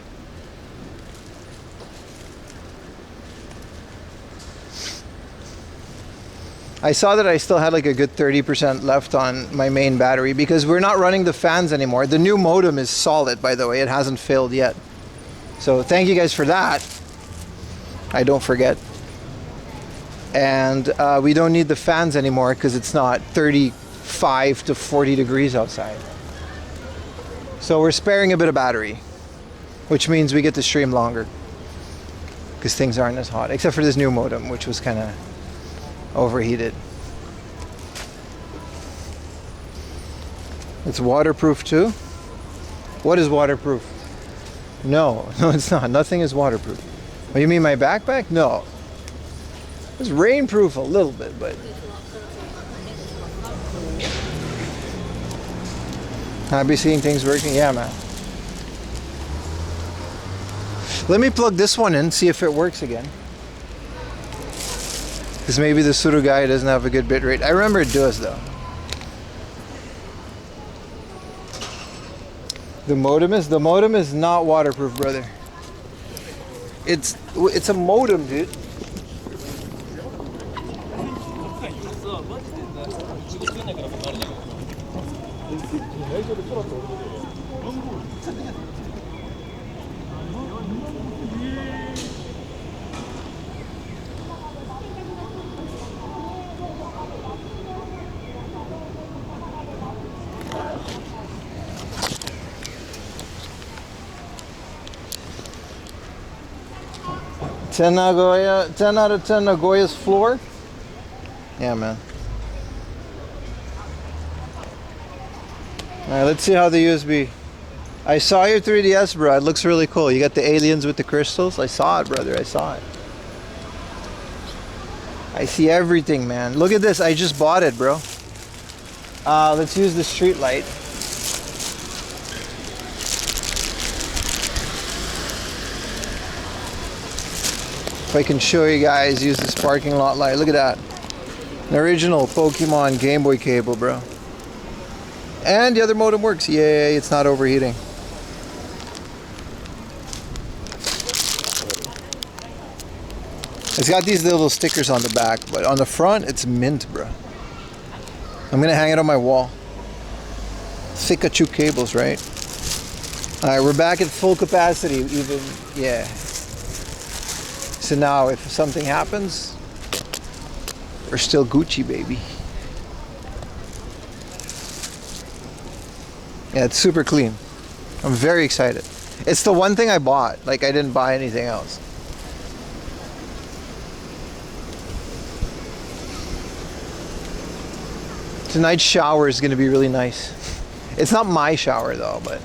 I saw that I still had like a good 30% left on my main battery because we're not running the fans anymore. The new modem is solid, by the way. It hasn't failed yet. So thank you guys for that. I don't forget. And we don't need the fans anymore because it's not 35 to 40 degrees outside. So we're sparing a bit of battery, which means we get to stream longer because things aren't as hot, except for this new modem, which was kind of overheated. It's waterproof too? What is waterproof? No, it's not. Nothing is waterproof. Oh, you mean my backpack? No. It's rainproof a little bit, but happy seeing things working? Yeah, man. Let me plug this one in, see if it works again. Because maybe the Surugaya doesn't have a good bit rate. I remember it does though. The modem is not waterproof, brother. It's a modem, dude. Nagoya, 10 out of 10 Nagoya's floor. Yeah, man. Alright, let's see how the USB. I saw your 3DS, bro. It looks really cool. You got the aliens with the crystals. I saw it, brother. I saw it. I see everything, man. Look at this. I just bought it, bro. Let's use the street light. If I can show you guys, use this parking lot light. Look at that. An original Pokemon Game Boy cable, bro. And the other modem works. Yay, it's not overheating. It's got these little stickers on the back, but on the front, it's mint, bro. I'm gonna hang it on my wall. Thick-a-choo cables, right? Alright, we're back at full capacity, even, yeah. So now, if something happens, we're still Gucci, baby. Yeah, it's super clean. I'm very excited. It's the one thing I bought. Like, I didn't buy anything else. Tonight's shower is going to be really nice. It's not my shower though, but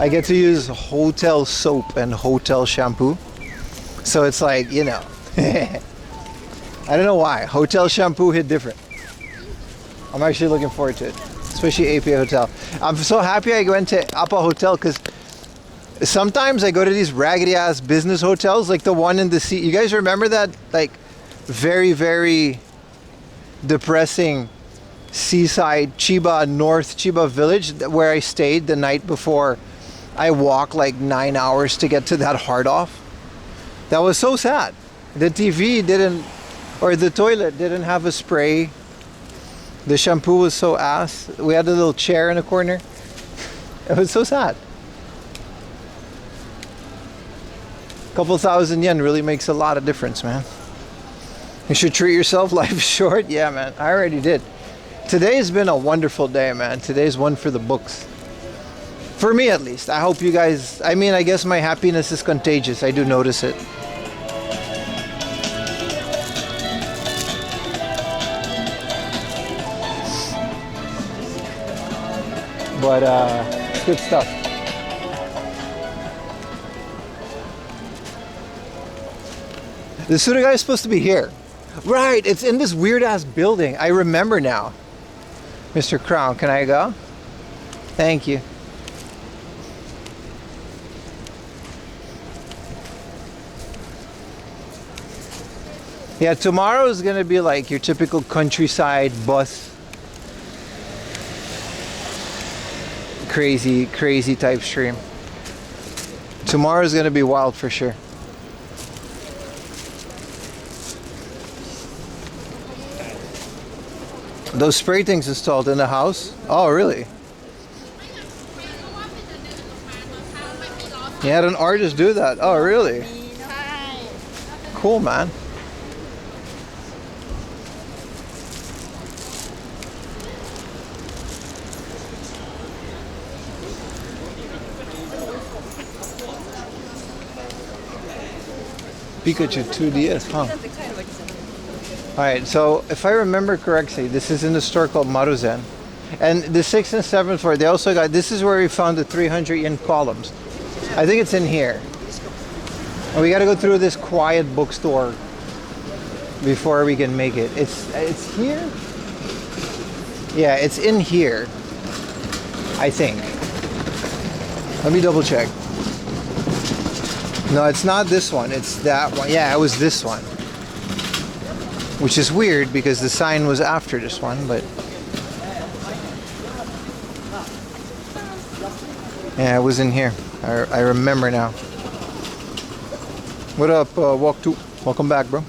I get to use hotel soap and hotel shampoo. So it's like, you know, I don't know why. Hotel shampoo hit different. I'm actually looking forward to it, especially APA Hotel. I'm so happy I went to APA Hotel because sometimes I go to these raggedy ass business hotels, like the one in the sea. You guys remember that, like, very, very depressing seaside Chiba, North Chiba village where I stayed the night before I walked like 9 hours to get to that hard off? That was so sad. The TV didn't, or the toilet didn't have a spray. The shampoo was so ass. We had a little chair in the corner. It was so sad. Couple thousand yen really makes a lot of difference, man. You should treat yourself. Life is short. Yeah, man, I already did. Today has been a wonderful day, man. Today's one for the books. For me, at least. I hope you guys... I mean, I guess my happiness is contagious. I do notice it. But, good stuff. The Suruga is supposed to be here. Right, it's in this weird-ass building. I remember now. Mr. Crown, can I go? Thank you. Yeah, tomorrow is gonna be like your typical countryside bus. Crazy type stream. Tomorrow is gonna be wild for sure. Those spray things installed in the house? Oh, really? You had an artist do that? Oh, really? Cool, man. Pikachu 2DS, huh? Alright, so if I remember correctly, this is in the store called Maruzen. And the 6th and 7th floor, they also got, this is where we found the 300 yen columns. I think it's in here. And we gotta go through this quiet bookstore before we can make it. It's here? Yeah, it's in here, I think. Let me double check. No, it's not this one, it's that one. Yeah, it was this one. Which is weird because the sign was after this one, but yeah, it was in here. I remember now. What up, Walk 2? Welcome back, bro.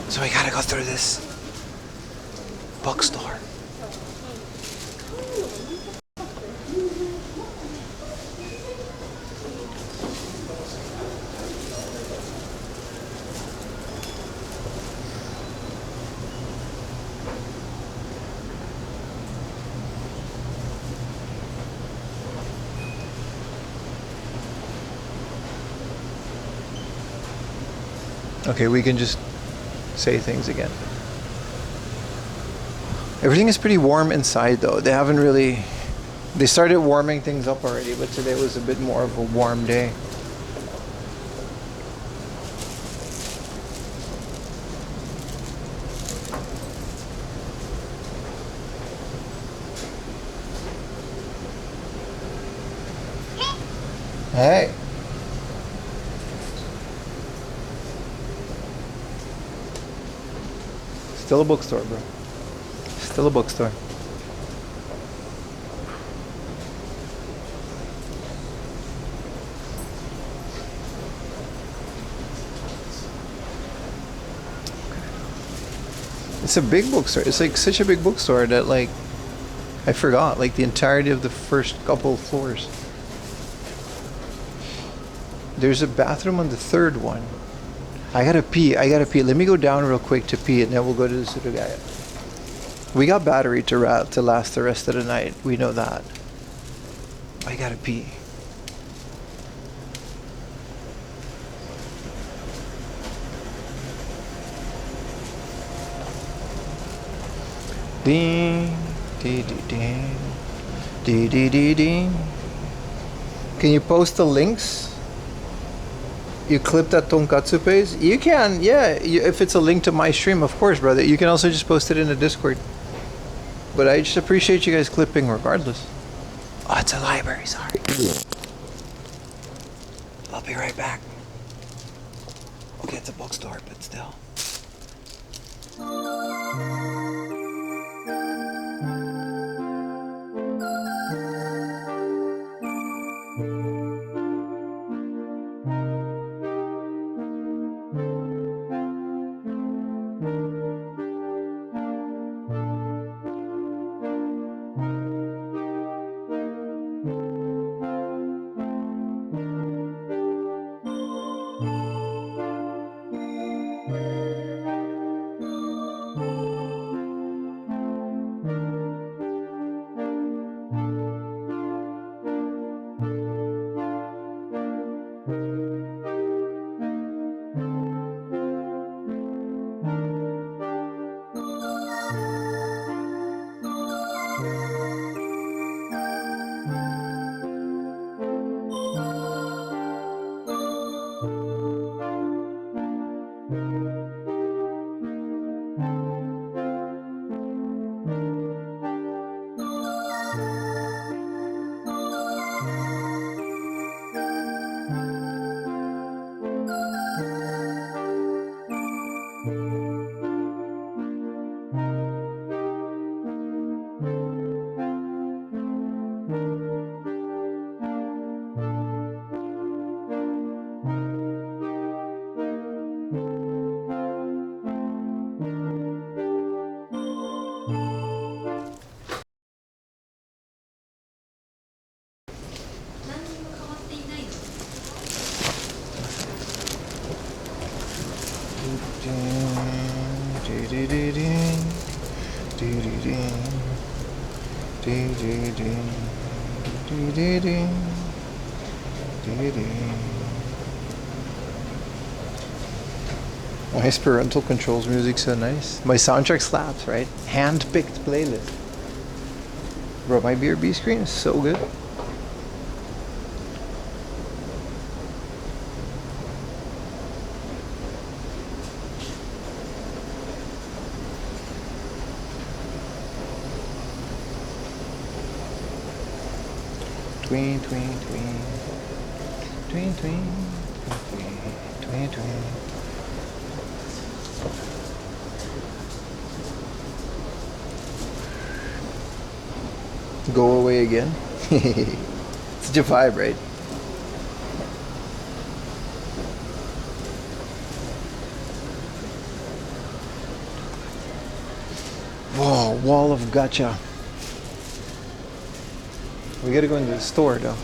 So we gotta go through this bookstore. Okay, we can just say things again. Everything is pretty warm inside though. They haven't really... They started warming things up already, but today was a bit more of a warm day. Hey! Still a bookstore, bro. Still a bookstore. It's a big bookstore. It's like such a big bookstore that like I forgot like the entirety of the first couple floors. There's a bathroom on the third one. I gotta pee. Let me go down real quick to pee, and then we'll go to the Surugaya. We got battery to last the rest of the night. We know that. I gotta pee. Ding, dee dee ding, dee dee dee ding. Can you post the links? You clip that tonkatsu page? You can, yeah. If it's a link to my stream, of course, brother. You can also just post it in the Discord. But I just appreciate you guys clipping regardless. Oh, it's a library, sorry. I'll be right back. Okay, it's a bookstore, but still. Nice parental controls music, so nice. My soundtrack slaps, right? Hand-picked playlist. Bro, my BRB screen is so good. Tween, tween, tween. Tween, tween, tween, tween, tween. Go away again. Such a vibe, right? Whoa, wall of gacha. We gotta go into the store though.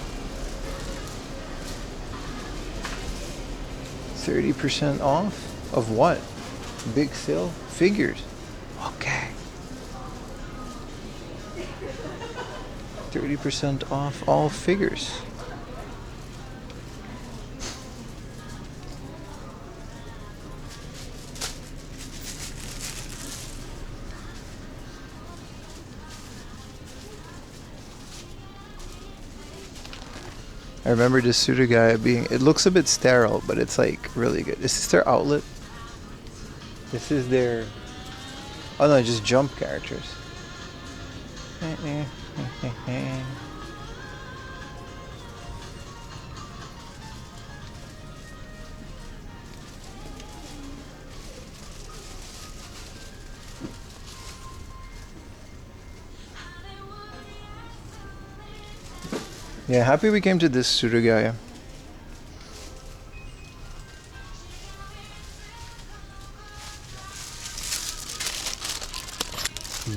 30% off? Of what? Big sale? Figures. Okay. 30% off all figures. I remember this Surugaya being, it looks a bit sterile, but it's like really good. Is this their outlet? This is their, oh no, just jump characters. Yeah, happy we came to this Surugaya.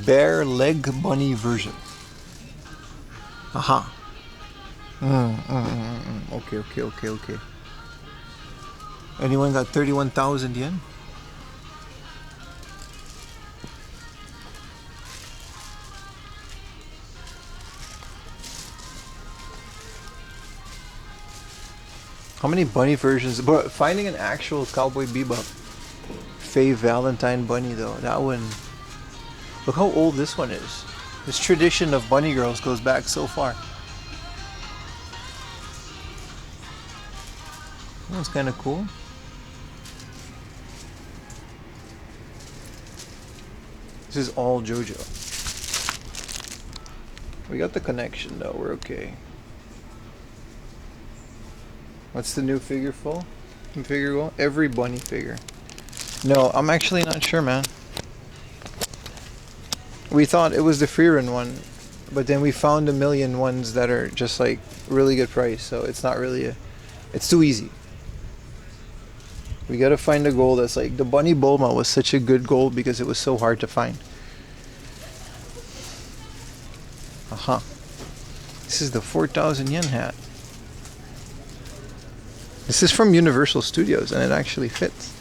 Bare leg bunny version. Aha. Okay. Anyone got 31,000 yen? How many bunny versions? But finding an actual Cowboy Bebop Faye Valentine bunny though, that one. Look how old this one is. This tradition of bunny girls goes back so far. That one's kind of cool. This is all JoJo. We got the connection though, we're okay. What's the new figure full? Figure go? Every bunny figure. No, I'm actually not sure, man. We thought it was the free run one, but then we found a million ones that are just like really good price, so it's not really a, it's too easy. We gotta find a gold that's like, the Bunny Bulma was such a good gold because it was so hard to find. Aha. This is the 4,000 yen hat. This is from Universal Studios and it actually fits.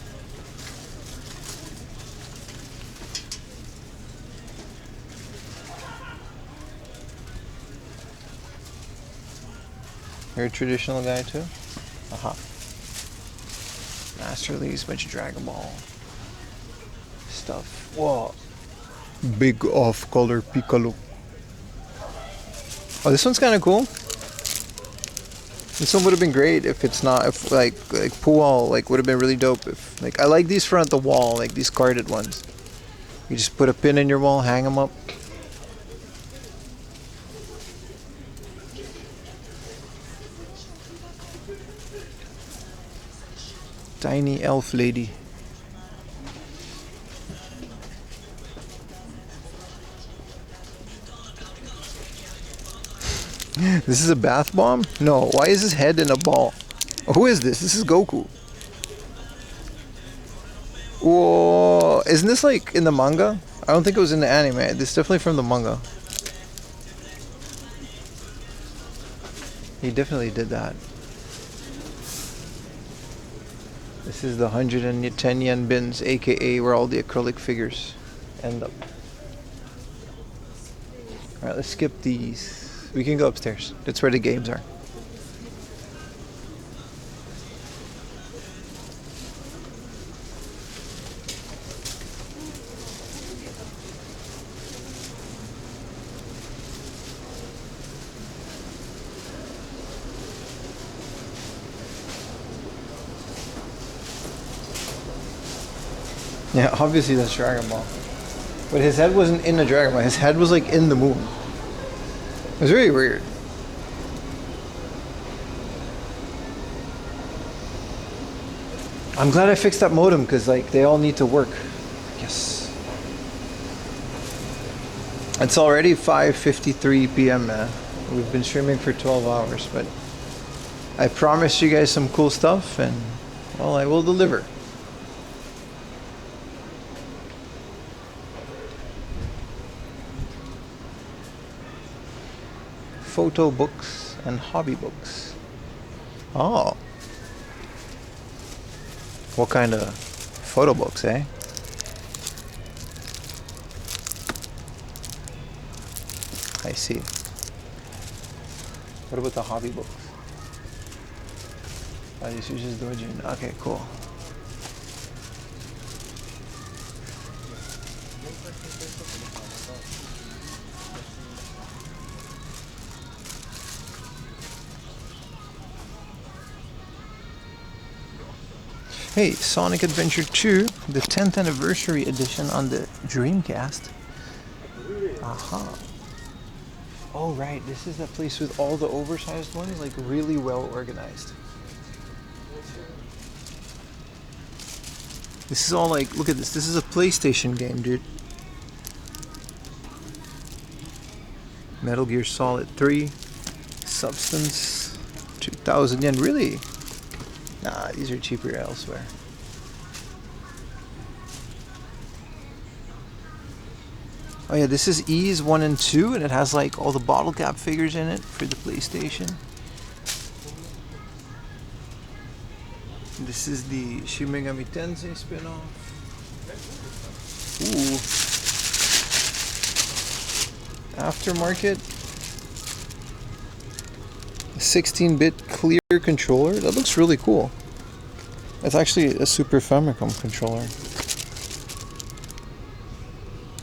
You're a traditional guy too? Aha. Master release, bunch of Dragon Ball stuff. Whoa. Big off-color Piccolo. Oh, this one's kind of cool. This one would have been great if it's not, if like Pual like would have been really dope if like, I like these front the wall, like these carded ones. You just put a pin in your wall, hang them up. Tiny elf lady. This is a bath bomb? No, why is his head in a ball? Who is this? This is Goku. Whoa, isn't this like in the manga? I don't think it was in the anime. This is definitely from the manga. He definitely did that. This is the 110 yen bins, aka where all the acrylic figures end up. Alright, let's skip these. We can go upstairs. That's where the games are. Yeah, obviously that's Dragon Ball. But his head wasn't in the Dragon Ball. His head was like in the moon. It was really weird. I'm glad I fixed that modem because like they all need to work. Yes. It's already 5:53 p.m. man. We've been streaming for 12 hours, but I promised you guys some cool stuff and well, I will deliver. Photo books and hobby books. Oh. What kind of photo books, eh? I see. What about the hobby books? Oh, this is just Dojin. Okay, cool. Hey, Sonic Adventure 2, the 10th anniversary edition on the Dreamcast. Aha. Oh right, this is that place with all the oversized ones, like really well organized. This is all like, look at this, this is a PlayStation game, dude. Metal Gear Solid 3, Substance, 2,000 yen. Really? Nah, these are cheaper elsewhere. Oh yeah, this is Ease 1 and 2, and it has like all the bottle cap figures in it for the PlayStation. This is the Shin Megami Tensei spin-off. Ooh. Aftermarket. 16-bit clear controller. That looks really cool. It's actually a Super Famicom controller.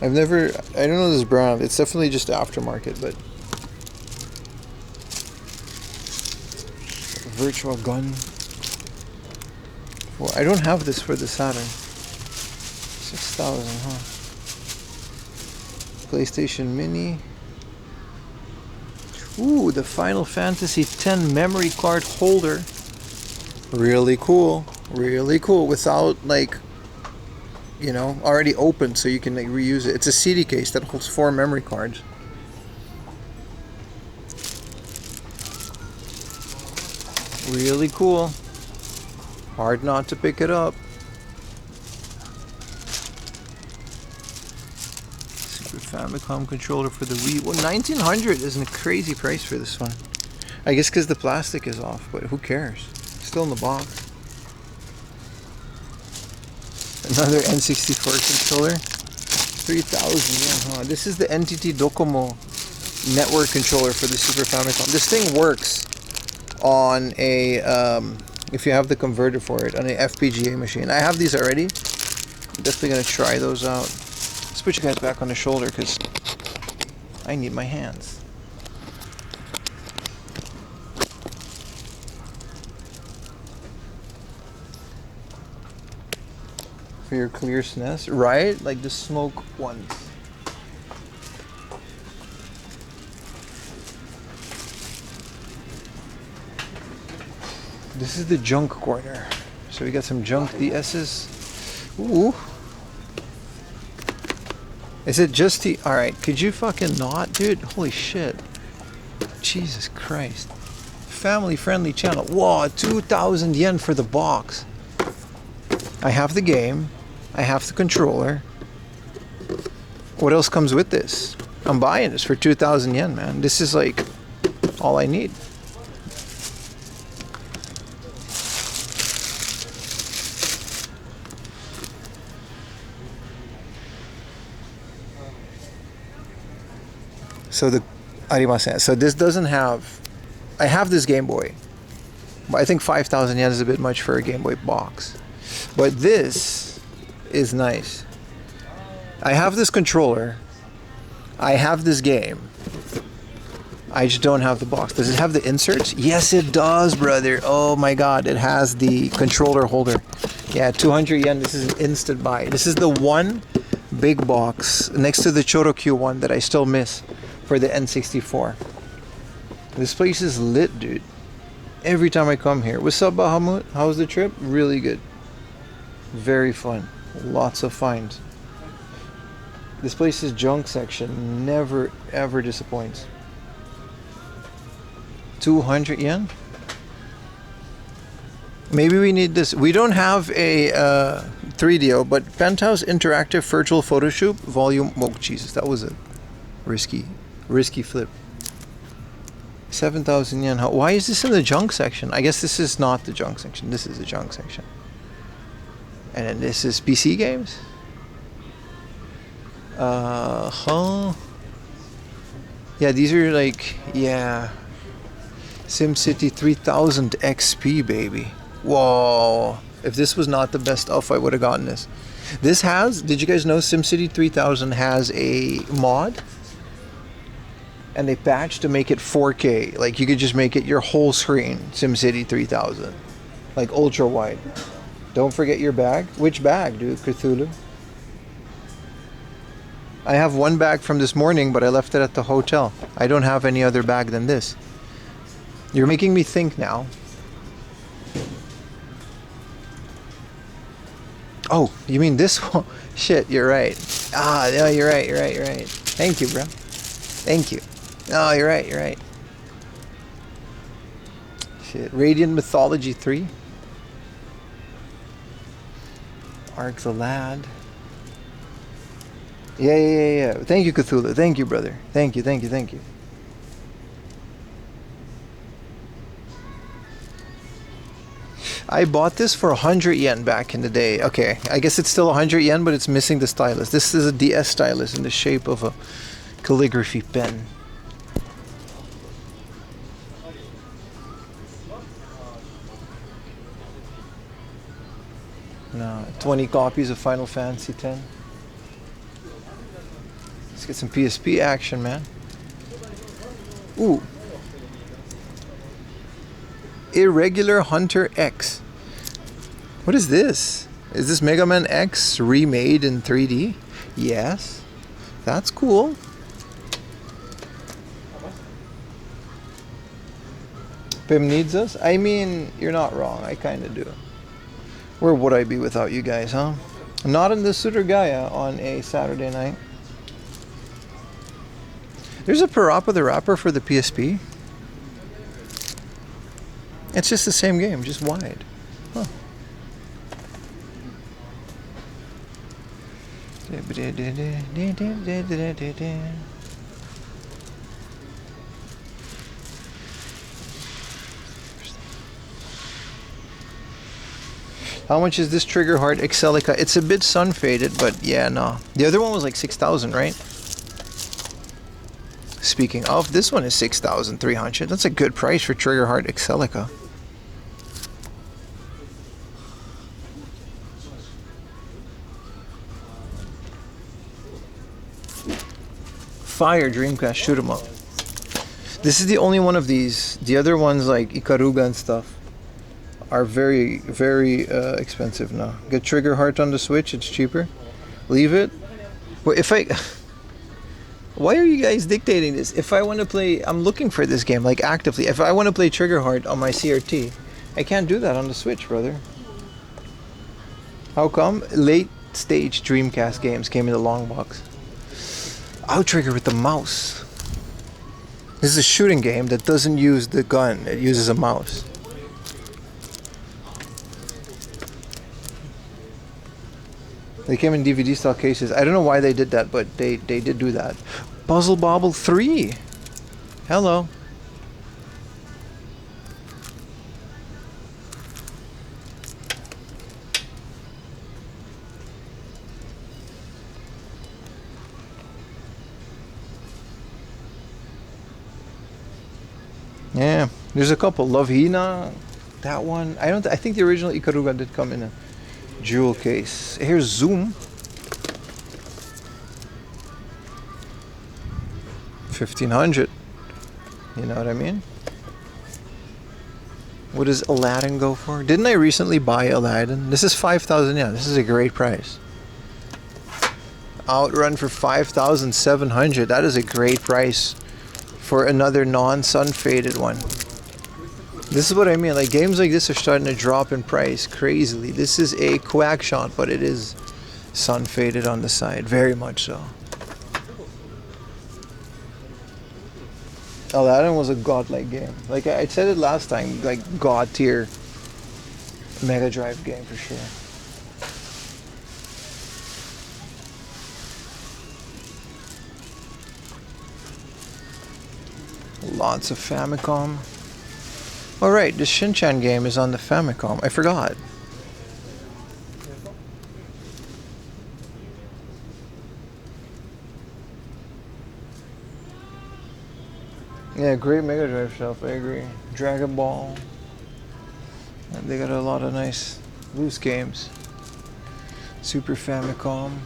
I don't know this brand. It's definitely just aftermarket, but Virtual Gun. Well, I don't have this for the Saturn. 6,000, huh? PlayStation Mini. Ooh, the Final Fantasy X memory card holder. Really cool. Really cool. Without, like, you know, already open, so you can like reuse it. It's a CD case that holds 4 memory cards. Really cool. Hard not to pick it up. Super Famicom controller for the Wii. Well, 1,900 isn't a crazy price for this one. I guess because the plastic is off, but who cares? Still in the box. Another N64 controller. 3,000 yen, huh? This is the NTT Docomo network controller for the Super Famicom. This thing works on a, if you have the converter for it, on an FPGA machine. I have these already. I'm definitely going to try those out. Let's put you guys back on the shoulder because I need my hands. For your clear SNES, right? Like the smoke ones. This is the junk corner. So we got some junk DS's. Ooh. Is it just the... Alright, could you fucking not, dude? Holy shit. Jesus Christ. Family friendly channel. Whoa, 2,000 yen for the box. I have the game. I have the controller. What else comes with this? I'm buying this for 2,000 yen, man. This is like all I need. So the arimasen. So this doesn't have. I have this Game Boy, but I think 5,000 yen is a bit much for a Game Boy box. But this is nice. I have this controller. I have this game. I just don't have the box. Does it have the inserts? Yes, it does, brother. Oh my god, it has the controller holder. Yeah, 200 yen. This is an instant buy. This is the one big box next to the Chorokyu one that I still miss for the N64. This place is lit, dude. Every time I come here. What's up, Bahamut? How was the trip? Really good. Very fun. Lots of finds. This place's junk section never ever disappoints. 200 yen? Maybe we need this. We don't have a 3DO, but Penthouse Interactive Virtual Photo Shoot Volume... Oh, Jesus, that was a risky flip. 7,000 yen. Why is this in the junk section? I guess this is not the junk section. This is the junk section. And then this is PC games. Yeah, these are like, yeah. SimCity 3000 XP, baby. Whoa. If this was not the best stuff, I would have gotten this. This has, did you guys know SimCity 3000 has a mod? And they patched to make it 4K. Like, you could just make it your whole screen, SimCity 3000. Like, ultra wide. Don't forget your bag. Which bag, dude? Cthulhu? I have one bag from this morning, but I left it at the hotel. I don't have any other bag than this. You're making me think now. Oh, you mean this one? Shit, you're right. Ah, no, you're right. Thank you, bro. Thank you. No, you're right. Shit. Radiant Mythology 3. Ark the Lad. Yeah. Thank you, Cthulhu. Thank you, brother. Thank you. I bought this for 100 yen back in the day. Okay, I guess it's still 100 yen, but it's missing the stylus. This is a DS stylus in the shape of a calligraphy pen. No, 20 copies of Final Fantasy X. Let's get some PSP action, man. Ooh. Irregular Hunter X. What is this? Is this Mega Man X remade in 3D? Yes. That's cool. Pim needs us? I mean, you're not wrong. I kind of do. Where would I be without you guys, huh? Not in the Sudargaya on a Saturday night. There's a Parappa the Rapper for the PSP. It's just the same game, just wide. Huh. How much is this Trigger Heart Excelica? It's a bit sun faded, but yeah, no. The other one was like 6,000, right? Speaking of, this one is 6,300. That's a good price for Trigger Heart Excelica. Fire Dreamcast shoot 'em up. This is the only one of these. The other ones like Ikaruga and stuff are very, very expensive now. Get Trigger Heart on the Switch, it's cheaper. Leave it. Well, if I... Why are you guys dictating this? If I want to play... I'm looking for this game, like actively. If I want to play Trigger Heart on my CRT, I can't do that on the Switch, brother. How come? Late stage Dreamcast games came in the long box. Outrigger with the mouse. This is a shooting game that doesn't use the gun. It uses a mouse. They came in DVD style cases. I don't know why they did that, but they did do that. Puzzle Bobble 3. Hello. Yeah, there's a couple. Love Hina, that one. I think the original Ikaruga did come in a jewel case. Here's Zoom. 1,500. You know what I mean? What does Aladdin go for? Didn't I recently buy Aladdin? This is 5,000 yen. This is a great price. Outrun for 5,700. That is a great price for another non-sun faded one. This is what I mean, like games like this are starting to drop in price crazily. This is a quack shot, but it is sun faded on the side, very much so. Aladdin was a godlike game. Like I said it last time, like god tier Mega Drive game for sure. Lots of Famicom. Alright, this Shin-Chan game is on the Famicom. I forgot. Yeah, great Mega Drive shelf, I agree. Dragon Ball. And they got a lot of nice loose games. Super Famicom.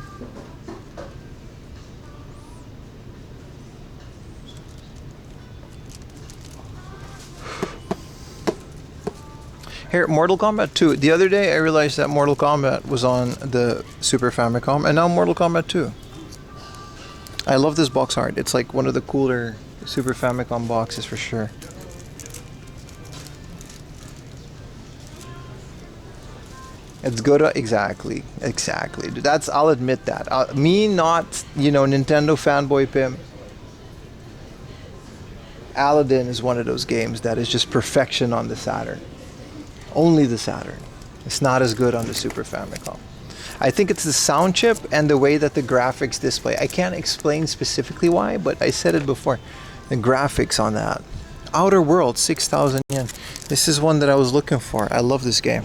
Here, Mortal Kombat 2. The other day I realized that Mortal Kombat was on the Super Famicom, and now Mortal Kombat 2. I love this box art. It's like one of the cooler Super Famicom boxes for sure. It's good. Exactly. That's. I'll admit that. Me not, Nintendo fanboy Pim. Aladdin is one of those games that is just perfection on the Saturn. Only the Saturn. It's not as good on the Super Famicom. I think it's the sound chip and the way that the graphics display. I can't explain specifically why, but I said it before. The graphics on that. Outer Worlds, 6,000 yen. This is one that I was looking for. I love this game.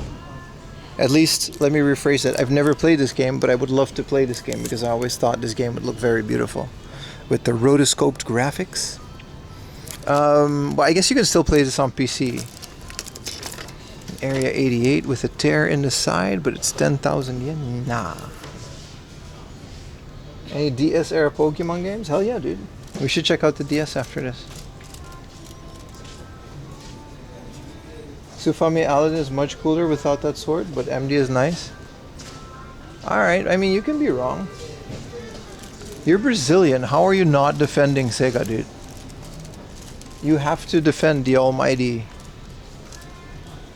At least, let me rephrase it. I've never played this game, but I would love to play this game because I always thought this game would look very beautiful. With the rotoscoped graphics. But I guess you can still play this on PC. Area 88 with a tear in the side, but it's 10,000 yen. Nah. Any DS era Pokemon games? Hell yeah, dude. We should check out the DS after this. Sufami Aladdin is much cooler without that sword, but MD is nice. Alright, I mean, you can be wrong. You're Brazilian. How are you not defending Sega, dude? You have to defend the almighty.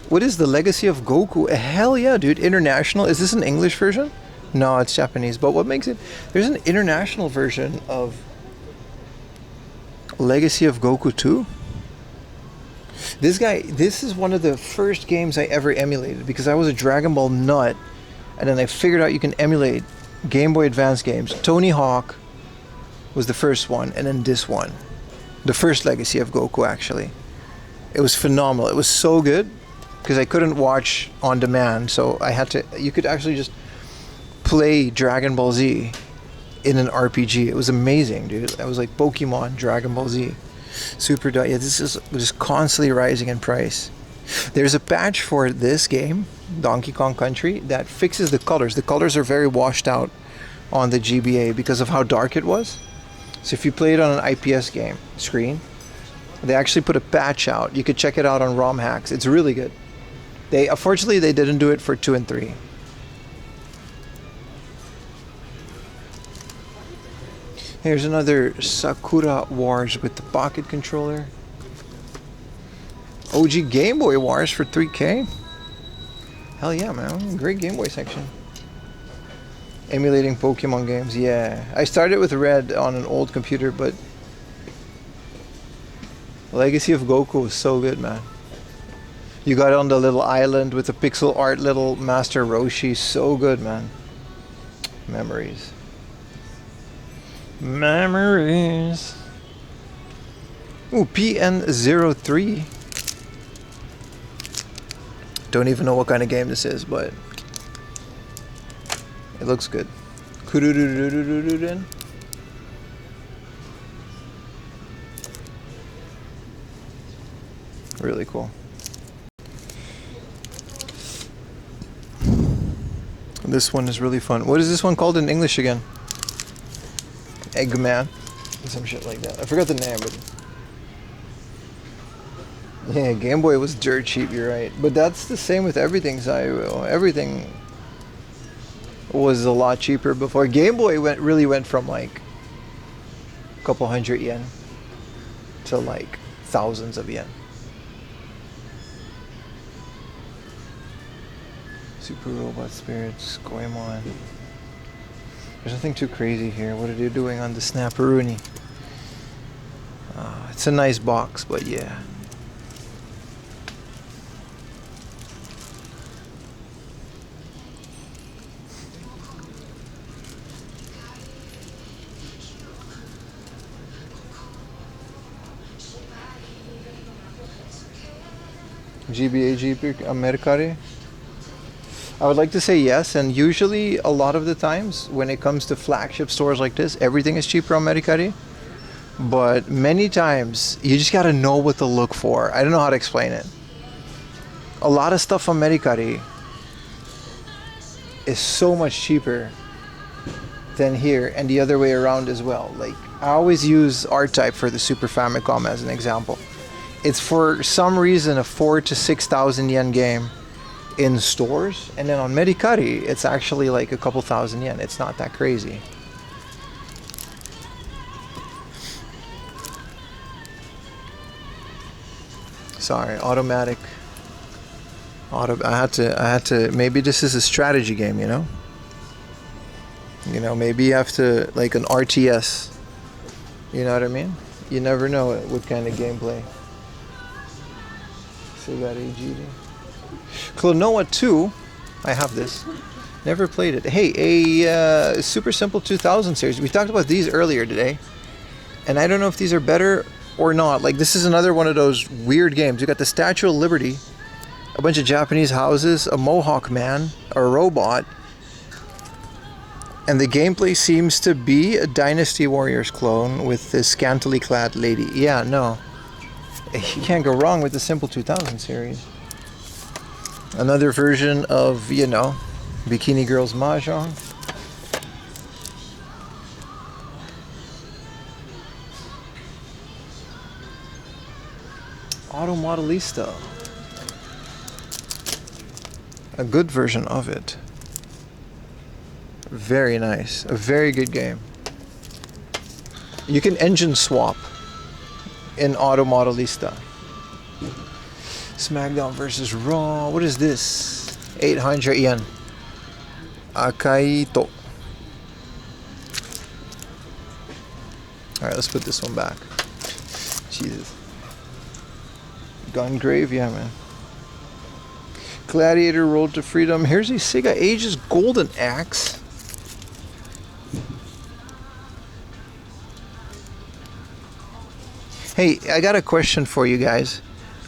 What is the Legacy of Goku? Hell yeah, dude. International. Is this an English version? No, it's Japanese. But what makes it... There's an international version of Legacy of Goku 2? This is one of the first games I ever emulated because I was a Dragon Ball nut, and then I figured out you can emulate Game Boy Advance games. Tony Hawk was the first one, and then this one. The first Legacy of Goku, actually. It was phenomenal. It was so good because I couldn't watch on demand, so I had to... You could actually just play Dragon Ball Z in an RPG. It was amazing, dude. It was like Pokemon, Dragon Ball Z. Super yeah, this is just constantly rising in price. There's a patch for this game, Donkey Kong Country, that fixes the colors. The colors are very washed out on the GBA because of how dark it was. So if you play it on an IPS game screen, they actually put a patch out. You could check it out on ROM hacks. It's really good. Unfortunately they didn't do it for 2 and 3. Here's another Sakura Wars with the pocket controller. OG Game Boy Wars for 3K. Hell yeah, man. Great Game Boy section. Emulating Pokemon games. Yeah. I started with Red on an old computer, but Legacy of Goku was so good, man. You got on the little island with the pixel art little Master Roshi. So good, man. Memories. Memories. Ooh, PN03. Don't even know what kind of game this is, but it looks good. Really cool. This one is really fun. What is this one called in English again? Eggman, some shit like that. I forgot the name, but yeah, Game Boy was dirt cheap. You're right, but that's the same with everything. Zairo. Everything was a lot cheaper before. Game Boy really went from like a couple hundred yen to like thousands of yen. Super Robot Spirits, Goemon. There's nothing too crazy here. What are they doing on the Snapperoonie? It's a nice box, but yeah. GBA Americari? I would like to say yes, and usually a lot of the times when it comes to flagship stores like this, everything is cheaper on Mercari. But many times you just gotta know what to look for. I don't know how to explain it. A lot of stuff on Mercari is so much cheaper than here, and the other way around as well. Like, I always use R-Type for the Super Famicom as an example. It's for some reason a 4,000 to 6,000 yen game in stores, and then on Mercari it's actually like a couple thousand yen. It's not that crazy. Sorry, automatic. I had to. Maybe this is a strategy game, you know. You know, maybe you have to like an RTS. You know what I mean? You never know what kind of gameplay. So you got AG. Klonoa 2. I have this. Never played it. Hey, a Super Simple 2000 series. We talked about these earlier today. And I don't know if these are better or not. Like, this is another one of those weird games. You got the Statue of Liberty, a bunch of Japanese houses, a Mohawk man, a robot, and the gameplay seems to be a Dynasty Warriors clone with this scantily clad lady. Yeah, no. You can't go wrong with the Simple 2000 series. Another version of, you know, Bikini Girls Mahjong. Auto Modelista. A good version of it. Very nice. A very good game. You can engine swap in Auto Modelista. SmackDown versus Raw. What is this? 800 yen. Akaito. Alright, let's put this one back. Jesus. Gungrave, yeah, man. Gladiator Road to Freedom. Here's a Sega Ages Golden Axe. Hey, I got a question for you guys.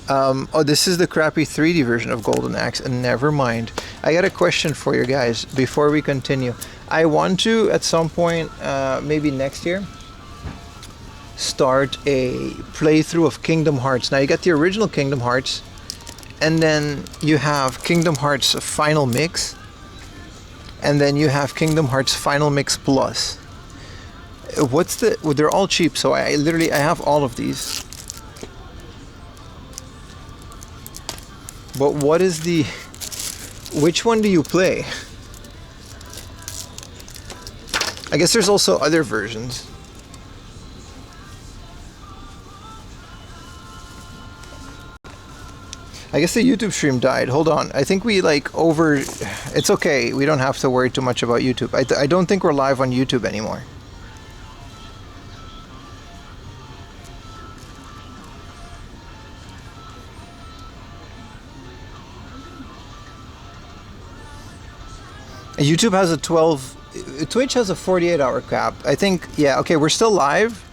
Oh, this is the crappy 3D version of Golden Axe, and never mind. I got a question for you guys before we continue. I want to, at some point, maybe next year, start a playthrough of Kingdom Hearts. Now, you got the original Kingdom Hearts, and then you have Kingdom Hearts Final Mix, and then you have Kingdom Hearts Final Mix Plus. What's the... Well, they're all cheap, so I have all of these. But what is the... Which one do you play? I guess there's also other versions. I guess the YouTube stream died. Hold on. I think we It's okay. We don't have to worry too much about YouTube. I don't think we're live on YouTube anymore. YouTube has a 12... Twitch has a 48-hour cap. I think... Yeah, okay, we're still live,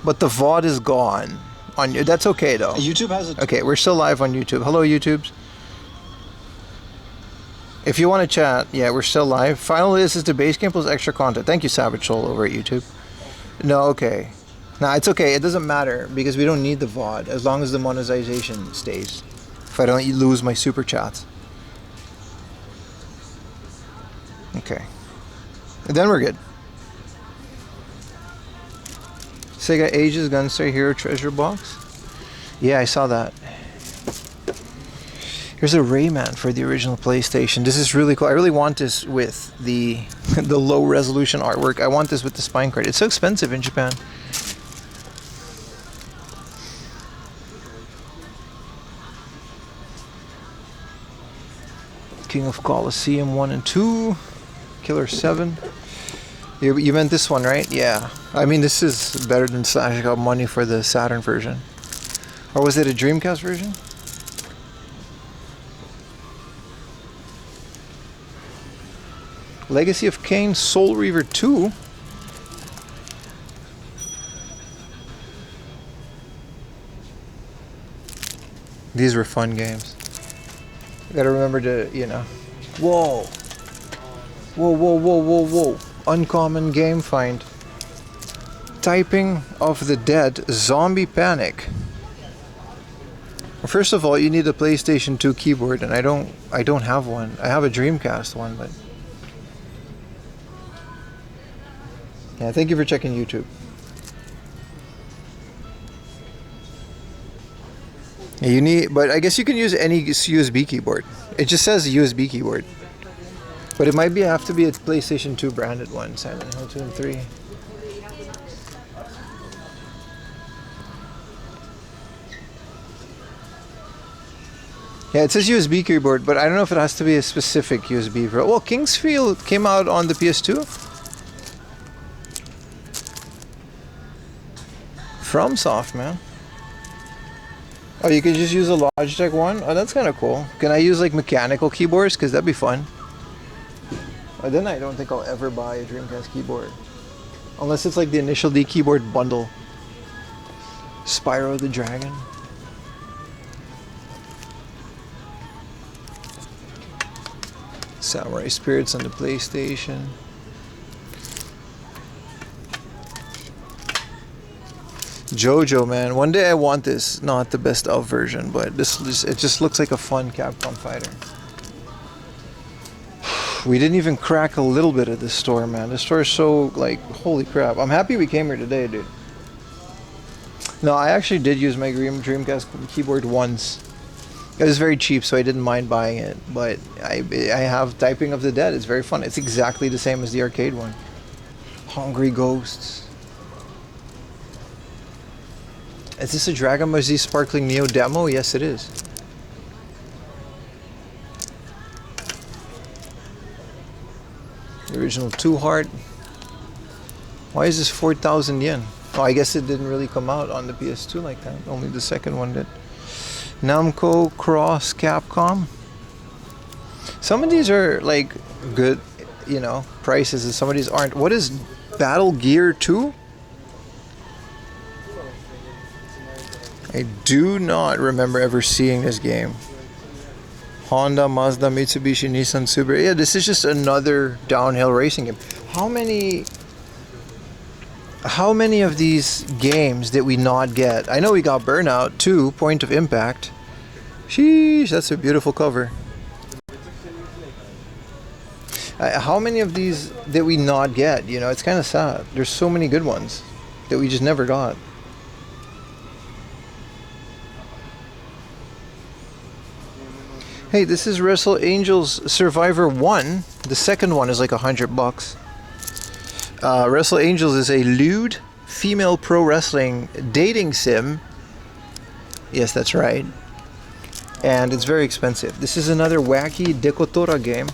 but the VOD is gone. That's okay, though. YouTube has a... Okay, we're still live on YouTube. Hello, YouTubes. If you want to chat, yeah, we're still live. Finally, this is the base game plus extra content. Thank you, Savage Soul, over at YouTube. No, okay. Nah, it's okay. It doesn't matter, because we don't need the VOD, as long as the monetization stays. If I don't lose my super chats. Okay. And then we're good. Sega Ages Gunstar Hero Treasure Box. Yeah, I saw that. Here's a Rayman for the original PlayStation. This is really cool. I really want this with the the low resolution artwork. I want this with the spine card. It's so expensive in Japan. King of Colosseum 1 and 2. Killer 7. You meant this one, right? Yeah. I mean, this is better than Slash got money for the Saturn version. Or was it a Dreamcast version? Legacy of Kain Soul Reaver 2. These were fun games. You gotta remember to, you know. Whoa! Whoa, whoa, whoa, whoa, whoa. Uncommon game find. Typing of the Dead Zombie Panic. Well, first of all, you need a PlayStation 2 keyboard, and I don't have one. I have a Dreamcast one, but yeah, thank you for checking YouTube. Yeah, you need, but I guess you can use any USB keyboard. It just says USB keyboard. But it might have to be a PlayStation 2 branded one. Silent Hill 2 and 3. Yeah, it says USB keyboard, but I don't know if it has to be a specific USB. Well, Kingsfield came out on the PS2. FromSoft, man. Oh, you could just use a Logitech one? Oh, that's kind of cool. Can I use like mechanical keyboards? Because that'd be fun. But then I don't think I'll ever buy a Dreamcast keyboard. Unless it's like the initial D keyboard bundle. Spyro the Dragon. Samurai Spirits on the PlayStation. JoJo, man. One day I want this. Not the best of version, but it just looks like a fun Capcom fighter. We didn't even crack a little bit of this store, man. This store is so, like, holy crap. I'm happy we came here today, dude. No, I actually did use my Dreamcast keyboard once. It was very cheap, so I didn't mind buying it. But I have Typing of the Dead. It's very fun. It's exactly the same as the arcade one. Hungry Ghosts. Is this a Dragon Ball Z Sparkling Neo demo? Yes, it is. The original 2 Heart. Why is this 4,000 yen? Oh, I guess it didn't really come out on the PS2 like that. Only the second one did. Namco Cross Capcom. Some of these are like good, you know, prices, and some of these aren't. What is Battle Gear 2? I do not remember ever seeing this game. Honda, Mazda, Mitsubishi, Nissan, Subaru. Yeah, this is just another downhill racing game. How many of these games did we not get? I know we got Burnout 2, Point of Impact. Sheesh, that's a beautiful cover. How many of these did we not get? You know, it's kind of sad. There's so many good ones that we just never got. Hey, this is Wrestle Angels Survivor 1. The second one is like $100. Wrestle Angels is a lewd female pro wrestling dating sim. Yes, that's right. And it's very expensive. This is another wacky Decotora game.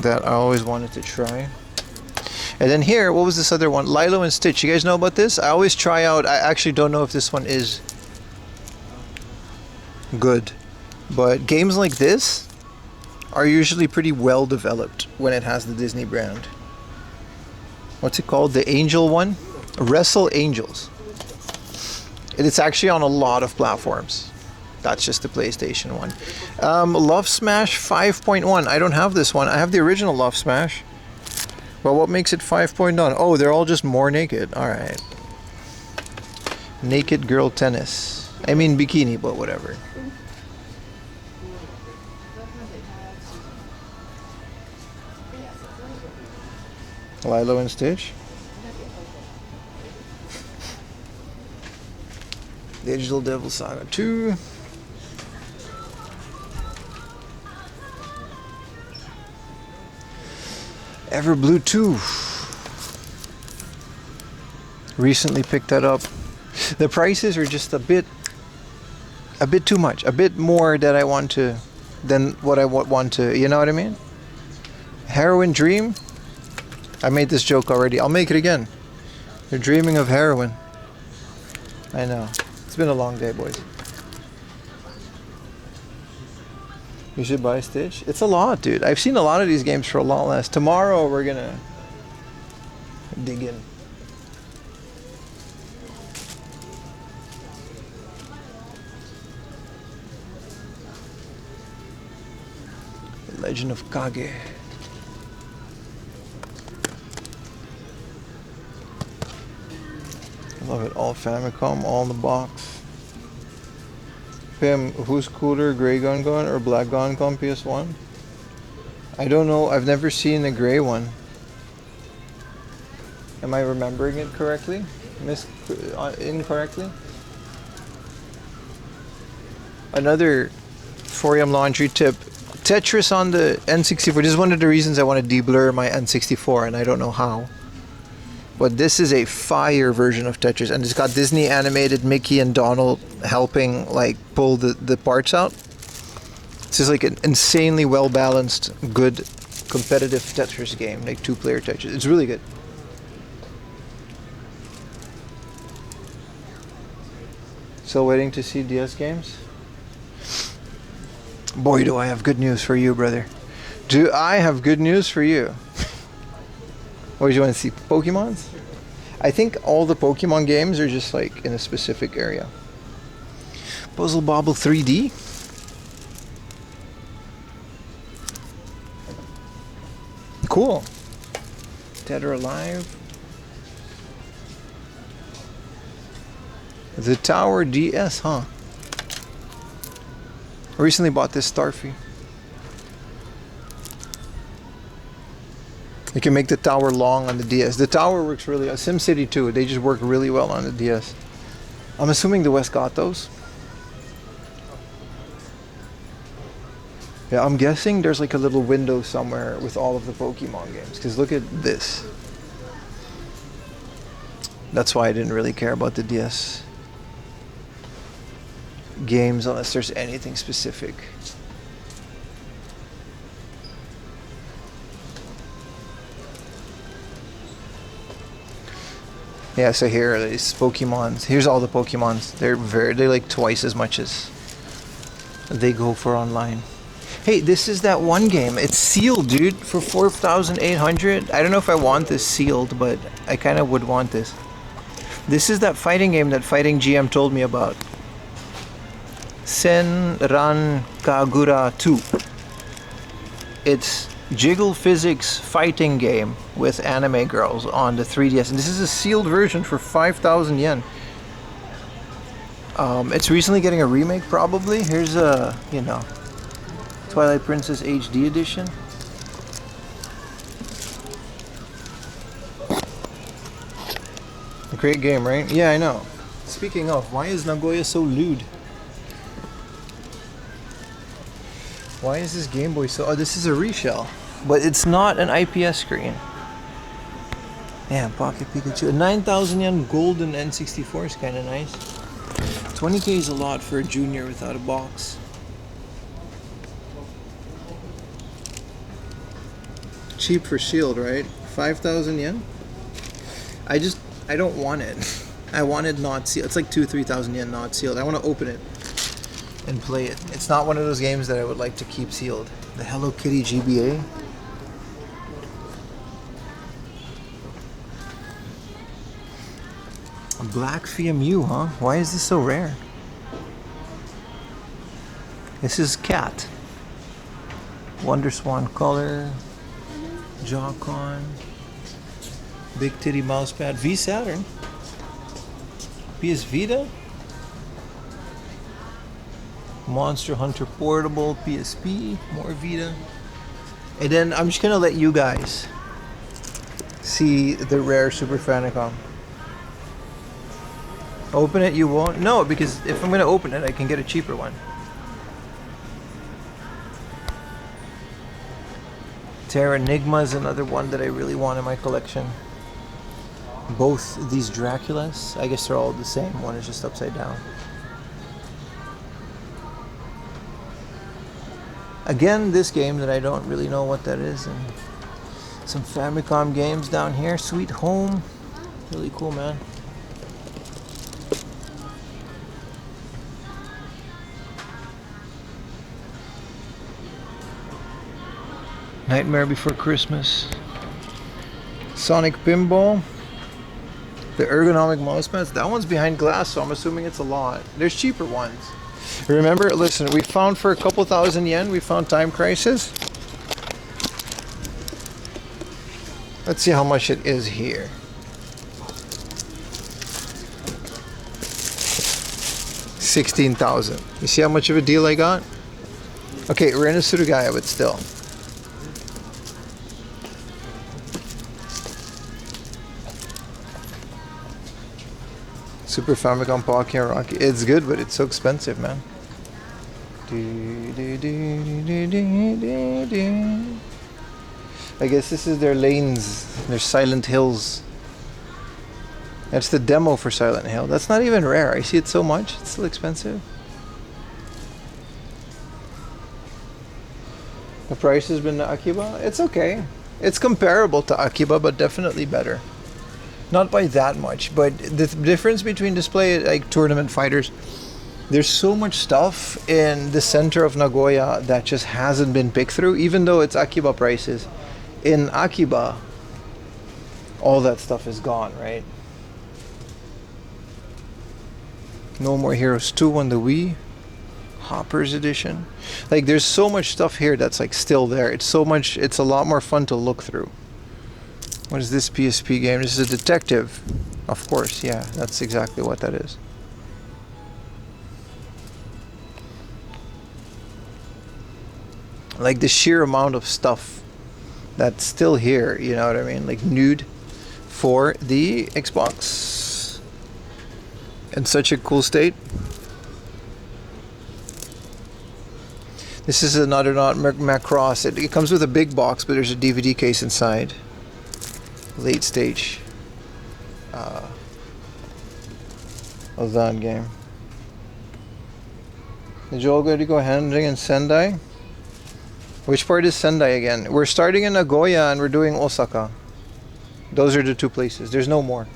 That I always wanted to try. And then here, what was this other one? Lilo and Stitch. You guys know about this? I always try out. I actually don't know if this one is good. But games like this are usually pretty well developed when it has the Disney brand. What's it called? The Angel one? Wrestle Angels. It's actually on a lot of platforms. That's just the PlayStation one. Love Smash 5.1. I don't have this one. I have the original Love Smash. Well, what makes it 5.1? Oh, they're all just more naked. Alright. Naked Girl Tennis. I mean bikini, but whatever. Lilo and Stitch. Digital Devil Saga 2. Everblue 2. Recently picked that up. The prices are just a bit too much. A bit more that I want to than what I want to, you know what I mean? Heroin Dream. I made this joke already. I'll make it again. You're dreaming of heroin. I know. It's been a long day, boys. You should buy Stitch. It's a lot, dude. I've seen a lot of these games for a lot less. Tomorrow we're gonna dig in. The Legend of Kage. I love it. All Famicom, all in the box. Pim, who's cooler, Grey Gun or Black Gun PS1? I don't know. I've never seen the gray one. Am I remembering it correctly? Incorrectly? Another 4M laundry tip. Tetris on the N64. This is one of the reasons I want to deblur my N64, and I don't know how. But this is a fire version of Tetris, and it's got Disney animated Mickey and Donald helping like pull the parts out. This is like an insanely well balanced, good competitive Tetris game, like 2-player Tetris. It's really good. Still waiting to see DS games? Boy, do I have good news for you, brother. Do I have good news for you? What do you want to see? Pokemons? I think all the Pokemon games are just like in a specific area. Puzzle Bobble 3D? Cool. Dead or Alive? The Tower DS, huh? I recently bought this Starfy. You can make the tower long on the DS. The tower works really well. SimCity 2, they just work really well on the DS. I'm assuming the West got those. Yeah, I'm guessing there's like a little window somewhere with all of the Pokemon games. Because look at this. That's why I didn't really care about the DS games unless there's anything specific. Yeah, so here are these Pokemons. Here's all the Pokemons. They're like twice as much as they go for online. Hey, this is that one game. It's sealed, dude, for 4,800. I don't know if I want this sealed, but I kind of would want this. This is that fighting game that Fighting GM told me about. Senran Kagura 2. It's Jiggle Physics fighting game with anime girls on the 3DS. And this is a sealed version for 5,000 yen. It's recently getting a remake, probably. Here's a, you know, Twilight Princess HD edition. A great game, right? Yeah, I know. Speaking of, why is Nagoya so lewd? Why is this Game Boy so... Oh, this is a reshell. But it's not an IPS screen. Yeah, Pocket Pikachu. A 9,000 yen golden N64 is kind of nice. 20k is a lot for a junior without a box. Cheap for Shield, right? 5,000 yen? I don't want it. I want it not sealed. It's like 2,000-3,000 yen not sealed. I want to open it and play it. It's not one of those games that I would like to keep sealed. The Hello Kitty GBA. A black FMU, huh? Why is this so rare? This is Cat. Wonder Swan color. Joy-Con. Big Titty Mousepad. V Saturn. PS Vita. Monster Hunter Portable, PSP, more Vita. And then I'm just gonna let you guys see the rare Super Famicom. Open it, you won't? No, because if I'm gonna open it, I can get a cheaper one. Terra Enigma is another one that I really want in my collection. Both these Draculas, I guess they're all the same. One is just upside down. Again, this game that I don't really know what that is, and some Famicom games down here. Sweet Home, really cool, man. Nightmare Before Christmas. Sonic Pinball. The ergonomic mouse pads. That one's behind glass, so I'm assuming it's a lot. There's cheaper ones. Remember, listen, we found for a couple thousand yen, we found Time Crisis. Let's see how much it is here. $16,000. You see how much of a deal I got? Okay, we're in a Surugaya, but still. Super Famicom Pocky and Rocky. It's good, but it's so expensive, man. I guess this is their lanes, their Silent Hills. That's the demo for Silent Hill. That's not even rare. I see it so much. It's still expensive. The price has been to Akiba. It's okay. It's comparable to Akiba, but definitely better. Not by that much, but the difference between display like tournament fighters, there's so much stuff in the center of Nagoya that just hasn't been picked through, even though it's Akiba prices. In Akiba, all that stuff is gone, right? No More Heroes 2 on the Wii. Hoppers edition. Like there's so much stuff here that's like still there. It's a lot more fun to look through. What is this PSP game? This is a detective. Of course, yeah, that's exactly what that is. Like the sheer amount of stuff that's still here, you know what I mean? Like nude for the Xbox. In such a cool state. This is another not Macross. It comes with a big box, but there's a DVD case inside. Late stage Ozan game. Did you all go to go hunting in Sendai? Which part is Sendai again? We're starting in Nagoya and we're doing Osaka. Those are the two places. There's no more.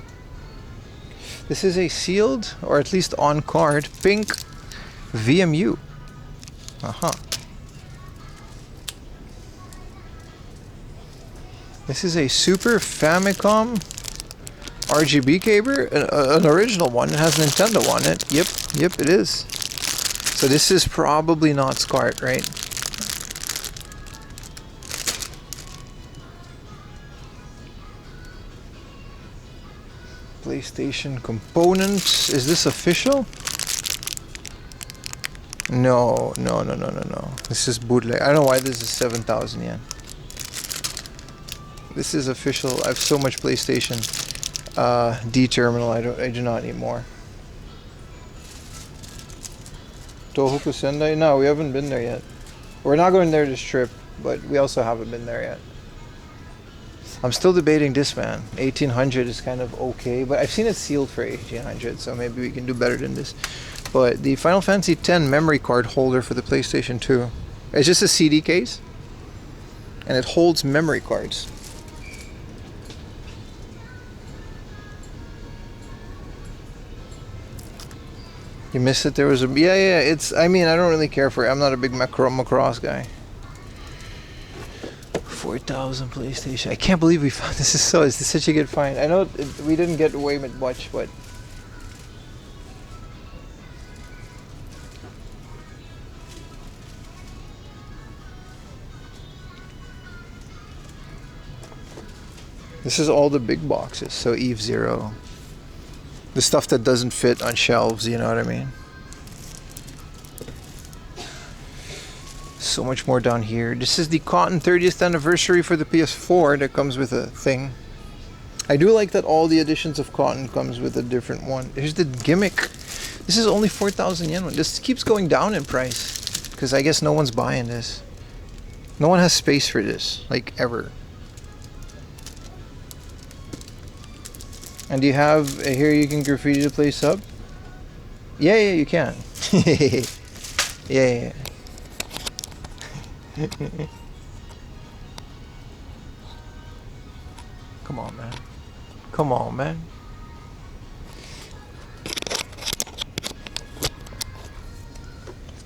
This is a sealed, or at least on card, pink VMU. Aha. This is a Super Famicom RGB cable, an original one. It has Nintendo on it. Yep, it is. So this is probably not SCART, right? PlayStation components. Is this official? No. This is bootleg. I don't know why this is 7,000 yen. This is official. I have so much PlayStation D terminal. I do not need more. Tohoku Sendai? No, we haven't been there yet. We're not going there this trip, but we also haven't been there yet. I'm still debating this, man. 1800 is kind of okay, but I've seen it sealed for 1800, so maybe we can do better than this. But the Final Fantasy X memory card holder for the PlayStation 2. It's just a CD case, and it holds memory cards. You missed it? There was a... Yeah, it's... I mean, I don't really care for it. I'm not a big Macross guy. 4,000 PlayStation. I can't believe we found this. Is such a good find. I know we didn't get away with much, but... This is all the big boxes. So Eve Zero. The stuff that doesn't fit on shelves, you know what I mean? So much more down here. This is the Cotton 30th anniversary for the PS4 that comes with a thing. I do like that all the editions of Cotton comes with a different one. Here's the gimmick. This is only 4,000 yen. This keeps going down in price because I guess no one's buying this. No one has space for this, like ever. And do you have here you can graffiti the place up? Yeah, you can. yeah. Come on, man.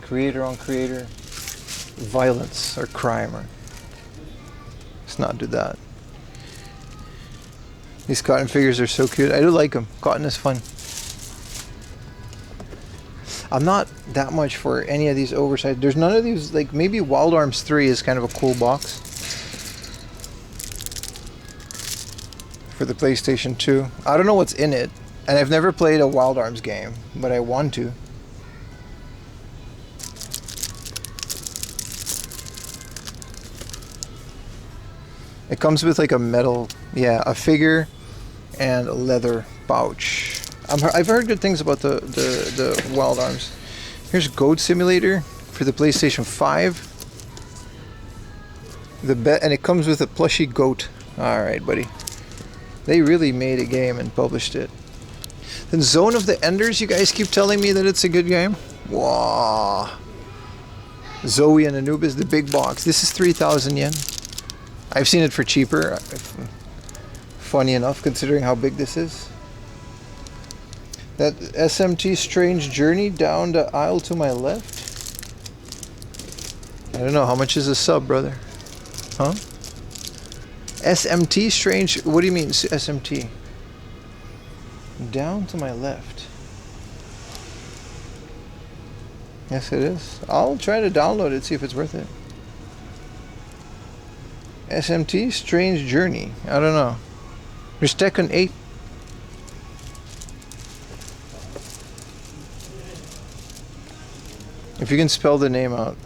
Creator on creator violence or crime, or let's not do that. These Cotton figures are so cute. I do like them. Cotton is fun. I'm not that much for any of these oversized. There's none of these, like maybe Wild Arms 3 is kind of a cool box. For the PlayStation 2. I don't know what's in it. And I've never played a Wild Arms game, but I want to. It comes with like a metal, a figure and a leather pouch. I've heard good things about the Wild Arms. Here's Goat Simulator for the PlayStation 5. And it comes with a plushy goat. Alright, buddy. They really made a game and published it. Then Zone of the Enders, you guys keep telling me that it's a good game. Wow. Zoe and Anubis, the big box. This is 3,000 yen. I've seen it for cheaper. Funny enough, considering how big this is. That SMT Strange Journey down the aisle to my left. I don't know, how much is a sub, brother? Huh? SMT Strange, what do you mean SMT? Down to my left. Yes, it is. I'll try to download it, see if it's worth it. SMT Strange Journey. I don't know. There's Tekken 8. If you can spell the name out.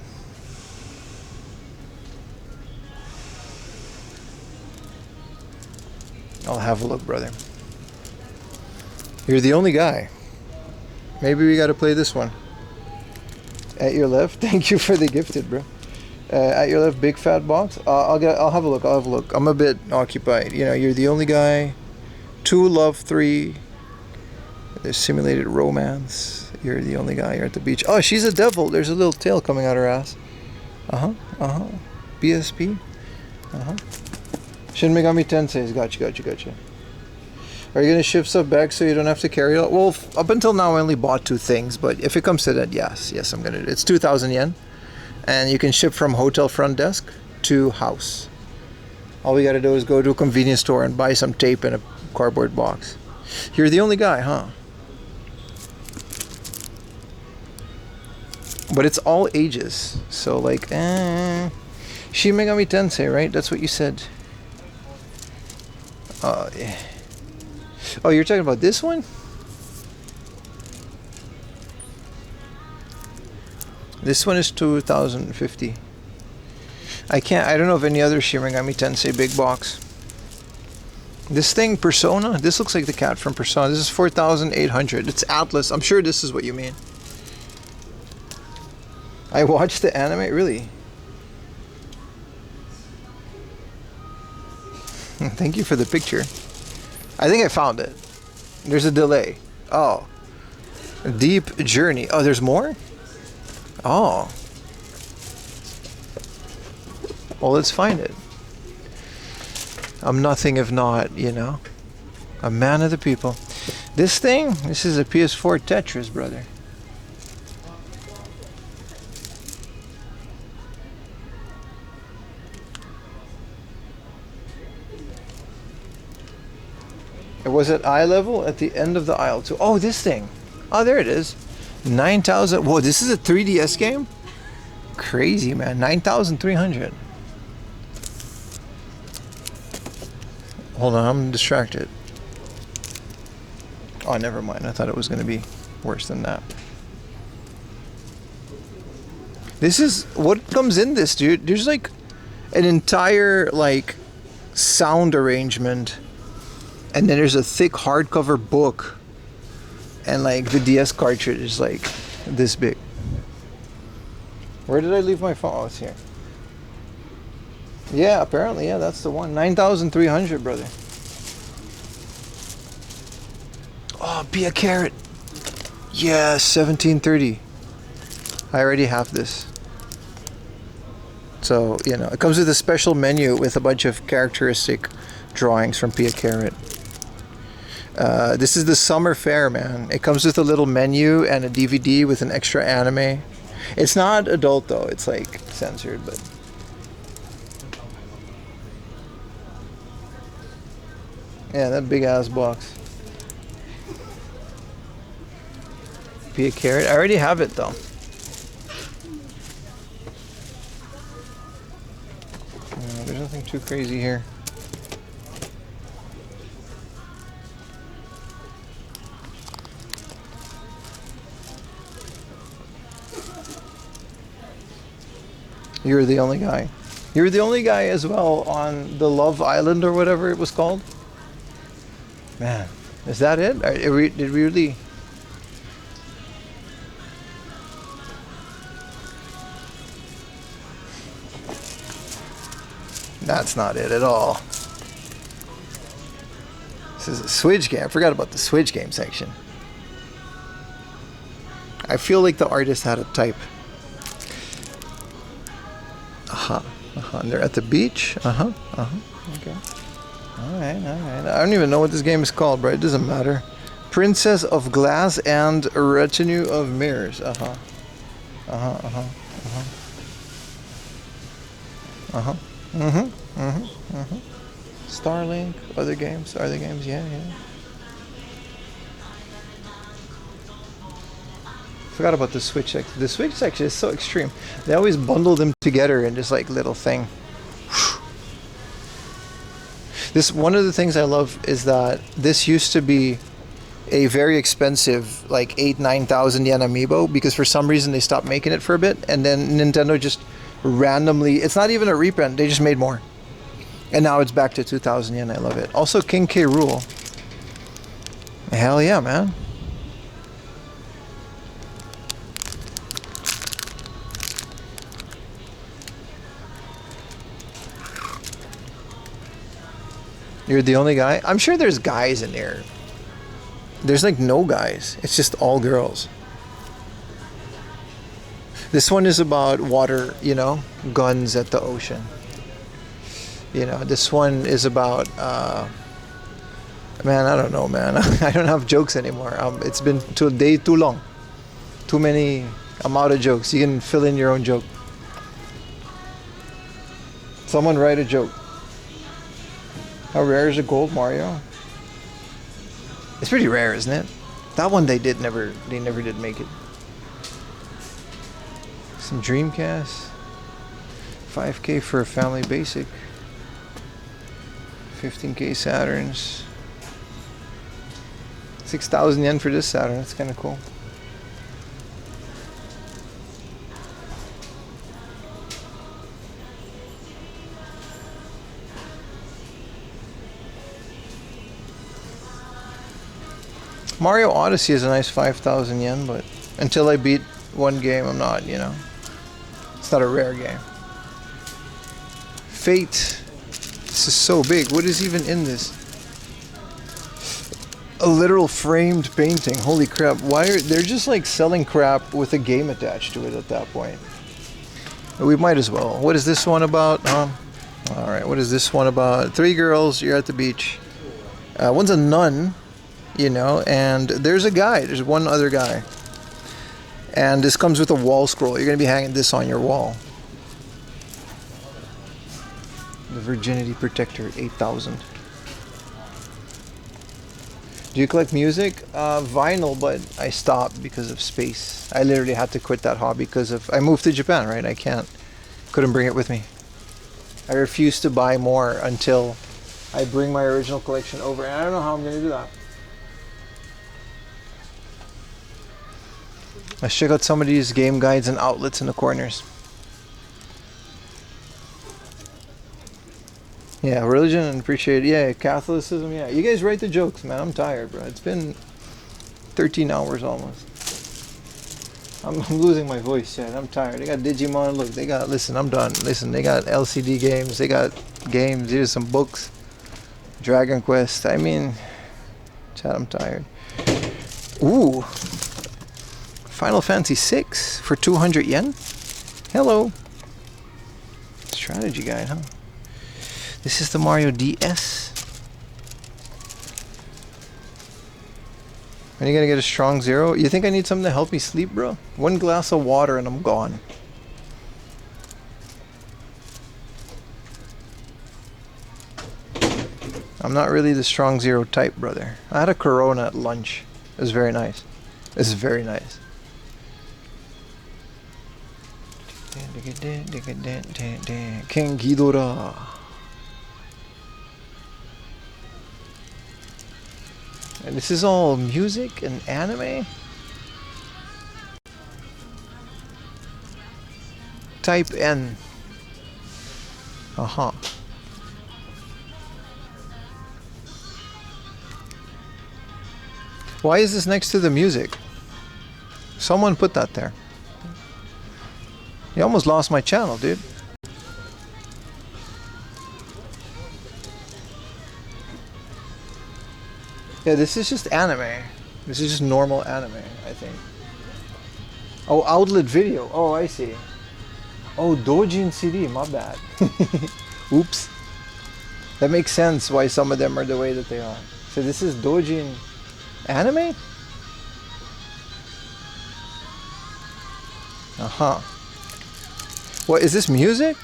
I'll have a look, brother. You're the only guy. Maybe we gotta play this one. At your left. Thank you for the gifted, bro. At your left, big fat box. I'll have a look. I'll have a look. I'm a bit occupied. You know, you're the only guy. 2 Love 3. There's simulated romance. You're the only guy. You're at the beach. Oh, she's a devil. There's a little tail coming out her ass. BSP. Shin Megami Tensei's gotcha. Are you gonna ship stuff back so you don't have to carry it? Well, up until now I only bought 2 things, but if it comes to that, yes, I'm gonna do it. It's 2,000 yen, and you can ship from hotel front desk to house. All we gotta do is go to a convenience store and buy some tape in a cardboard box. You're the only guy, huh? But it's all ages, so like, Shin Megami Tensei, right? That's what you said. Yeah. Oh, you're talking about this one? This one is 2,050. I don't know of any other Shin Megami Tensei big box. This thing, Persona, this looks like the cat from Persona. This is 4,800. It's Atlas. I'm sure this is what you mean. I watched the anime, really? Thank you for the picture. I think I found it. There's a delay. Oh. Deep Journey. Oh, there's more? Oh. Well, let's find it. I'm nothing if not, you know, a man of the people. This thing, this is a PS4 Tetris, brother. It was at eye level at the end of the aisle too. Oh, this thing. Oh, there it is. 9,000. Whoa, this is a 3DS game? Crazy, man. 9,300. Hold on, I'm distracted. Oh, never mind. I thought it was going to be worse than that. This is what comes in this, dude. There's like an entire like sound arrangement. And then there's a thick hardcover book. And like the DS cartridge is like this big. Where did I leave my phone? Oh, it's here. Yeah, apparently, yeah, that's the one. 9,300, brother. Oh, be a carrot. Yeah, 1730. I already have this. So, you know, it comes with a special menu with a bunch of characteristic drawings from Pia Carrot. This is the summer fair, man. It comes with a little menu and a DVD with an extra anime. It's not adult though, it's like censored, but yeah, that big ass box. Pia Carrot. I already have it though. There's nothing too crazy here. You're the only guy. You're the only guy as well on the Love Island or whatever it was called. Man, is that it? Did we really? That's not it at all. This is a Switch game. I forgot about the Switch game section. I feel like the artist had a type. And they're at the beach. Okay. Alright. I don't even know what this game is called, but it doesn't matter. Princess of Glass and a Retinue of Mirrors. Starlink, other games, yeah. Forgot about the Switch. The Switch actually is so extreme. They always bundle them together in this like little thing. This one of the things I love is that this used to be a very expensive, like 8,000-9,000 yen amiibo, because for some reason they stopped making it for a bit, and then Nintendo just randomly, it's not even a reprint, they just made more. And now it's back to 2,000 yen. I love it. Also, King K. Rool. Hell yeah, man. You're the only guy? I'm sure there's guys in there. There's like no guys. It's just all girls. This one is about water, you know, guns at the ocean. You know, this one is about, man, I don't know, man. I don't have jokes anymore. It's been too long. Too many, I'm out of jokes. You can fill in your own joke. Someone write a joke. How rare is a gold Mario? It's pretty rare, isn't it? That one they never did make it. Some Dreamcast. 5K for a family basic. 15K Saturns. 6,000 yen for this Saturn. That's kind of cool. Mario Odyssey is a nice 5,000 yen, but until I beat one game, I'm not, you know. It's not a rare game. Fate. This is so big. What is even in this? A literal framed painting. Holy crap. Why are they're just like selling crap with a game attached to it at that point? We might as well. What is this one about? Alright, what is this one about? 3 girls, you're at the beach. One's a nun. You know, and there's a guy. There's one other guy. And this comes with a wall scroll. You're going to be hanging this on your wall. The Virginity Protector, 8,000. Do you collect music? Vinyl, but I stopped because of space. I literally had to quit that hobby because of... I moved to Japan, right? Couldn't bring it with me. I refuse to buy more until I bring my original collection over. And I don't know how I'm going to do that. Let's check out some of these game guides and outlets in the corners. Yeah, religion and appreciate it. Yeah, Catholicism. Yeah, you guys write the jokes, man. I'm tired, bro. It's been 13 hours almost. I'm losing my voice, Chad. I'm tired. They got Digimon. Look, they got... Listen, I'm done. Listen, they got LCD games. They got games. Here's some books. Dragon Quest. I mean... Chad, I'm tired. Ooh. Final Fantasy 6 for 200 yen? Hello. Strategy guide, huh? This is the Mario DS. Are you gonna get a strong 0? You think I need something to help me sleep, bro? 1 glass of water and I'm gone. I'm not really the strong 0 type, brother. I had a Corona at lunch. It was very nice. This is very nice. King Ghidorah. And this is all music and anime? Type N. Why is this next to the music? Someone put that there. You almost lost my channel, dude. Yeah, this is just anime. This is just normal anime, I think. Oh, outlet video. Oh, I see. Oh, Dojin CD, my bad. Oops. That makes sense why some of them are the way that they are. So this is Dojin anime? Uh-huh. What, is this music?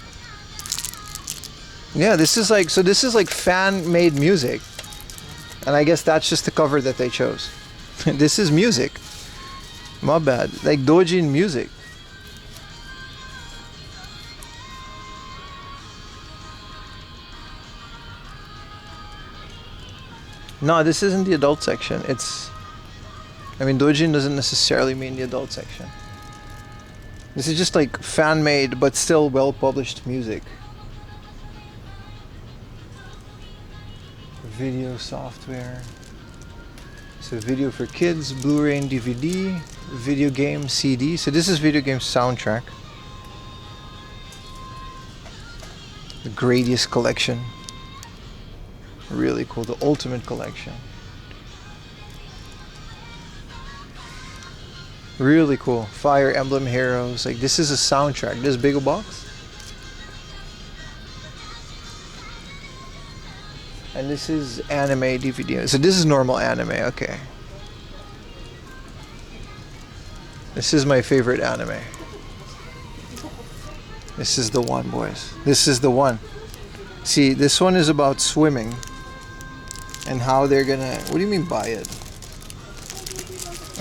Yeah, this is like, so this is like fan-made music. And I guess that's just the cover that they chose. This is music. My bad. Like Dojin music. No, this isn't the adult section. It's... I mean, Dojin doesn't necessarily mean the adult section. This is just like fan-made, but still well-published music. Video software. So video for kids, Blu-ray and DVD, video game CD. So this is video game soundtrack. The Gradius collection. Really cool. The Ultimate collection. Really cool. Fire Emblem Heroes. Like this is a soundtrack. This big a box. And this is anime DVD. So this is normal anime, okay. This is my favorite anime. This is the one, boys. This is the one. See, this one is about swimming. And how they're gonna... What do you mean buy it?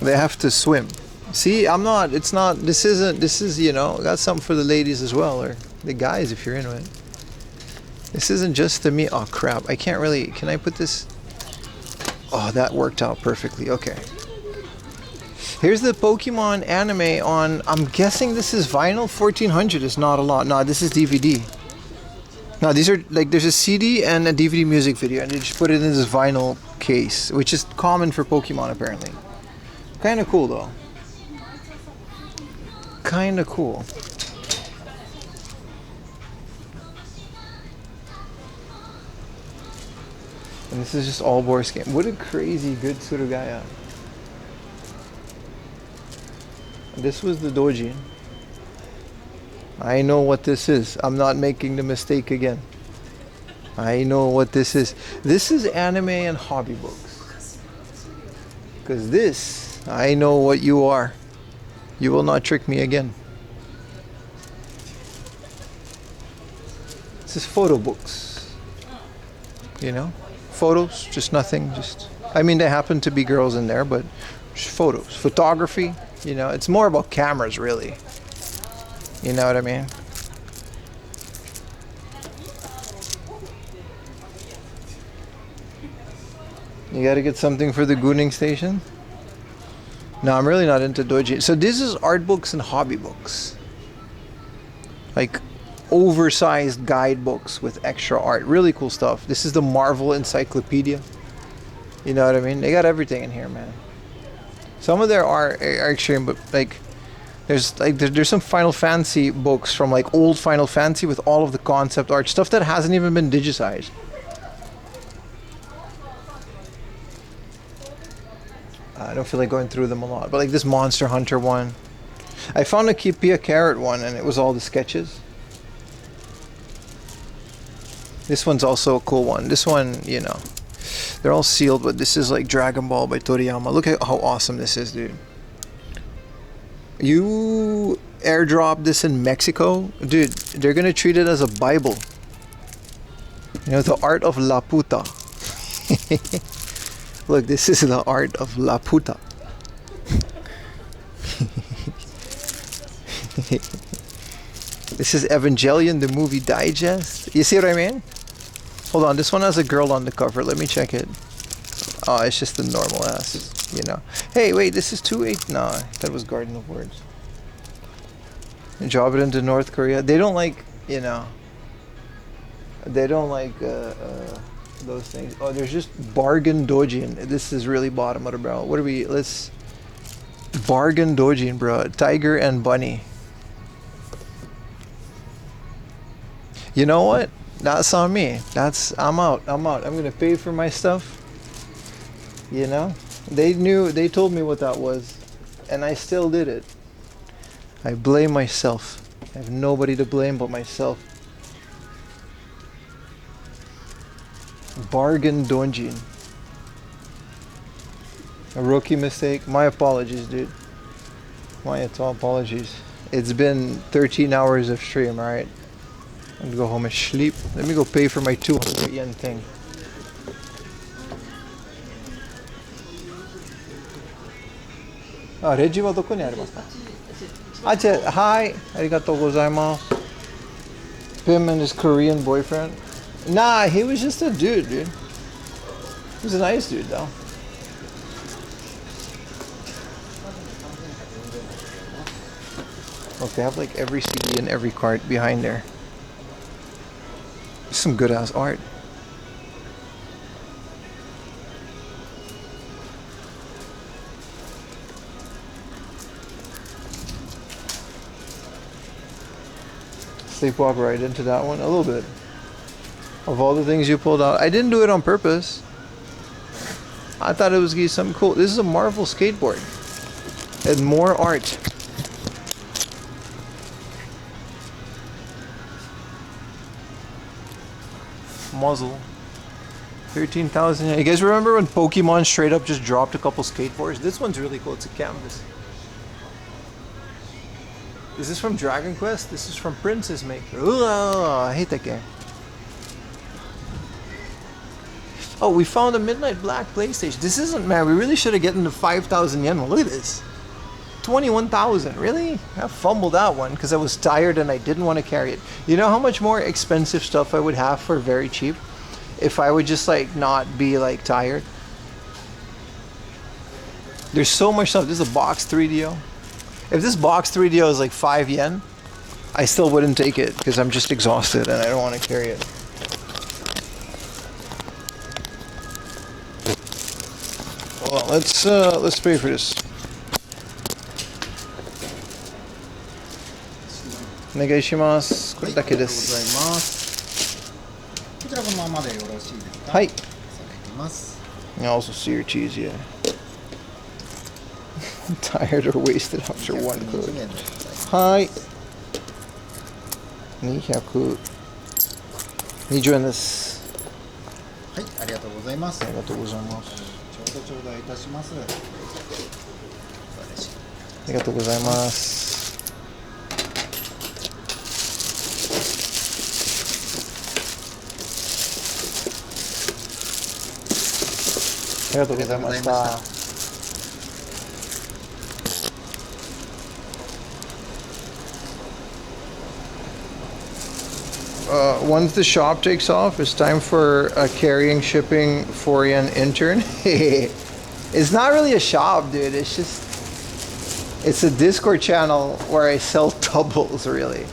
They have to swim. See, I'm not... It's not... This isn't... This is, you know... Got something for the ladies as well. Or the guys if you're into it. This isn't just the me. Oh crap! I can't really. Can I put this? Oh, that worked out perfectly. Okay. Here's the Pokemon anime on. I'm guessing this is vinyl. 1400 is not a lot. No, this is DVD. No, these are like there's a CD and a DVD music video, and they just put it in this vinyl case, which is common for Pokemon apparently. Kind of cool though. Kind of cool. And this is just all Boris game. What a crazy good Surugaya. This was the Dojin. I know what this is. I'm not making the mistake again. I know what this is. This is anime and hobby books. Because this, I know what you are. You will not trick me again. This is photo books. You know? Photos, just nothing, just... I mean, there happen to be girls in there, but just photos. Photography, you know, it's more about cameras, really. You know what I mean? You gotta get something for the gooning station? No, I'm really not into doji. So this is art books and hobby books. Like... oversized guidebooks with extra art. Really cool stuff. This is the Marvel Encyclopedia. You know what I mean? They got everything in here, man. Some of there are extreme, but like there's some Final Fantasy books from like old Final Fantasy with all of the concept art stuff that hasn't even been digitized. I don't feel like going through them a lot, but like this Monster Hunter one. I found a Kipia Carrot one, and it was all the sketches. This one's also a cool one. This one, you know, they're all sealed, but this is like Dragon Ball by Toriyama. Look at how awesome this is, dude. You airdrop this in Mexico, dude, they're gonna treat it as a Bible. You know, the art of La Puta. Look, this is the art of La Puta. This is Evangelion, the movie digest. You see what I mean? Hold on, this one has a girl on the cover. Let me check it. Oh, it's just the normal ass, you know. Hey, wait, this is 2.8. No, that was Garden of Words. Drop it into North Korea. They don't like, you know. They don't like those things. Oh, there's just bargain dojin. This is really bottom of the barrel. What are we? Let's bargain dojin, bro. Tiger and bunny. You know what? That's on me. I'm out. I'm gonna pay for my stuff. You know? They told me what that was, and I still did it. I blame myself. I have nobody to blame but myself. Bargain Donjin. A rookie mistake. My apologies, dude. My apologies. It's been 13 hours of stream, alright? I'm gonna go home and sleep. Let me go pay for my 200 yen thing. Ah, Reggie wa doko ni arimasu ka? Hi! Arigatou gozaimasu. Him and his Korean boyfriend. Nah, he was just a dude. He was a nice dude, though. Look, they have like every CD in every cart behind there. Some good ass art. Sleepwalk right into that one a little bit. Of all the things you pulled out, I didn't do it on purpose. I thought it was gonna be something cool. This is a Marvel skateboard and more art. Muzzle. 13,000. You guys remember when Pokemon straight up just dropped a couple skateboards? This one's really cool. It's a canvas. Is this from Dragon Quest? This is from Princess Maker. Ooh, I hate that game. Oh, we found a Midnight Black PlayStation. This isn't, man. We really should have gotten the 5,000 yen one. Look at this. 21,000. Really? I fumbled that one because I was tired and I didn't want to carry it. You know how much more expensive stuff I would have for very cheap if I would just like not be like tired? There's so much stuff. This is a box 3DO. If this box 3DO is like 5 yen, I still wouldn't take it because I'm just exhausted and I don't want to carry it. Well, let's pay for this. お願いします。これだけです。こちらこのままでよろしいですか？はい。いただきます。 And also sear cheese, yeah. Tired or wasted after one code. はい。220円です。はい、ありがとうございます。ありがとうございます。ちょうど頂戴いたします。ありがとうございます。ありがとうございました。Once the shop takes off, it's time for a carrying shipping 4 yen intern. It's not really a shop, dude. It's just, it's a Discord channel where I sell doubles, really.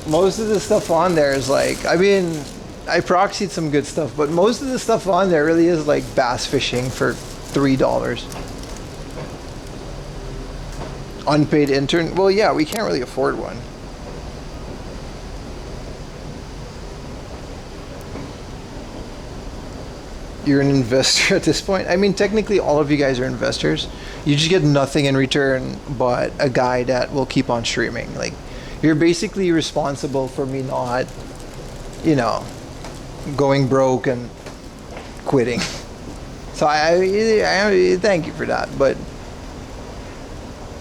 Most of the stuff on there is like, I mean, I proxied some good stuff, but most of the stuff on there really is like bass fishing for $3. Unpaid intern? Well, yeah, we can't really afford one. You're an investor at this point. I mean, technically all of you guys are investors. You just get nothing in return but a guy that will keep on streaming. Like, you're basically responsible for me not, you know, going broke and quitting. So I thank you for that, but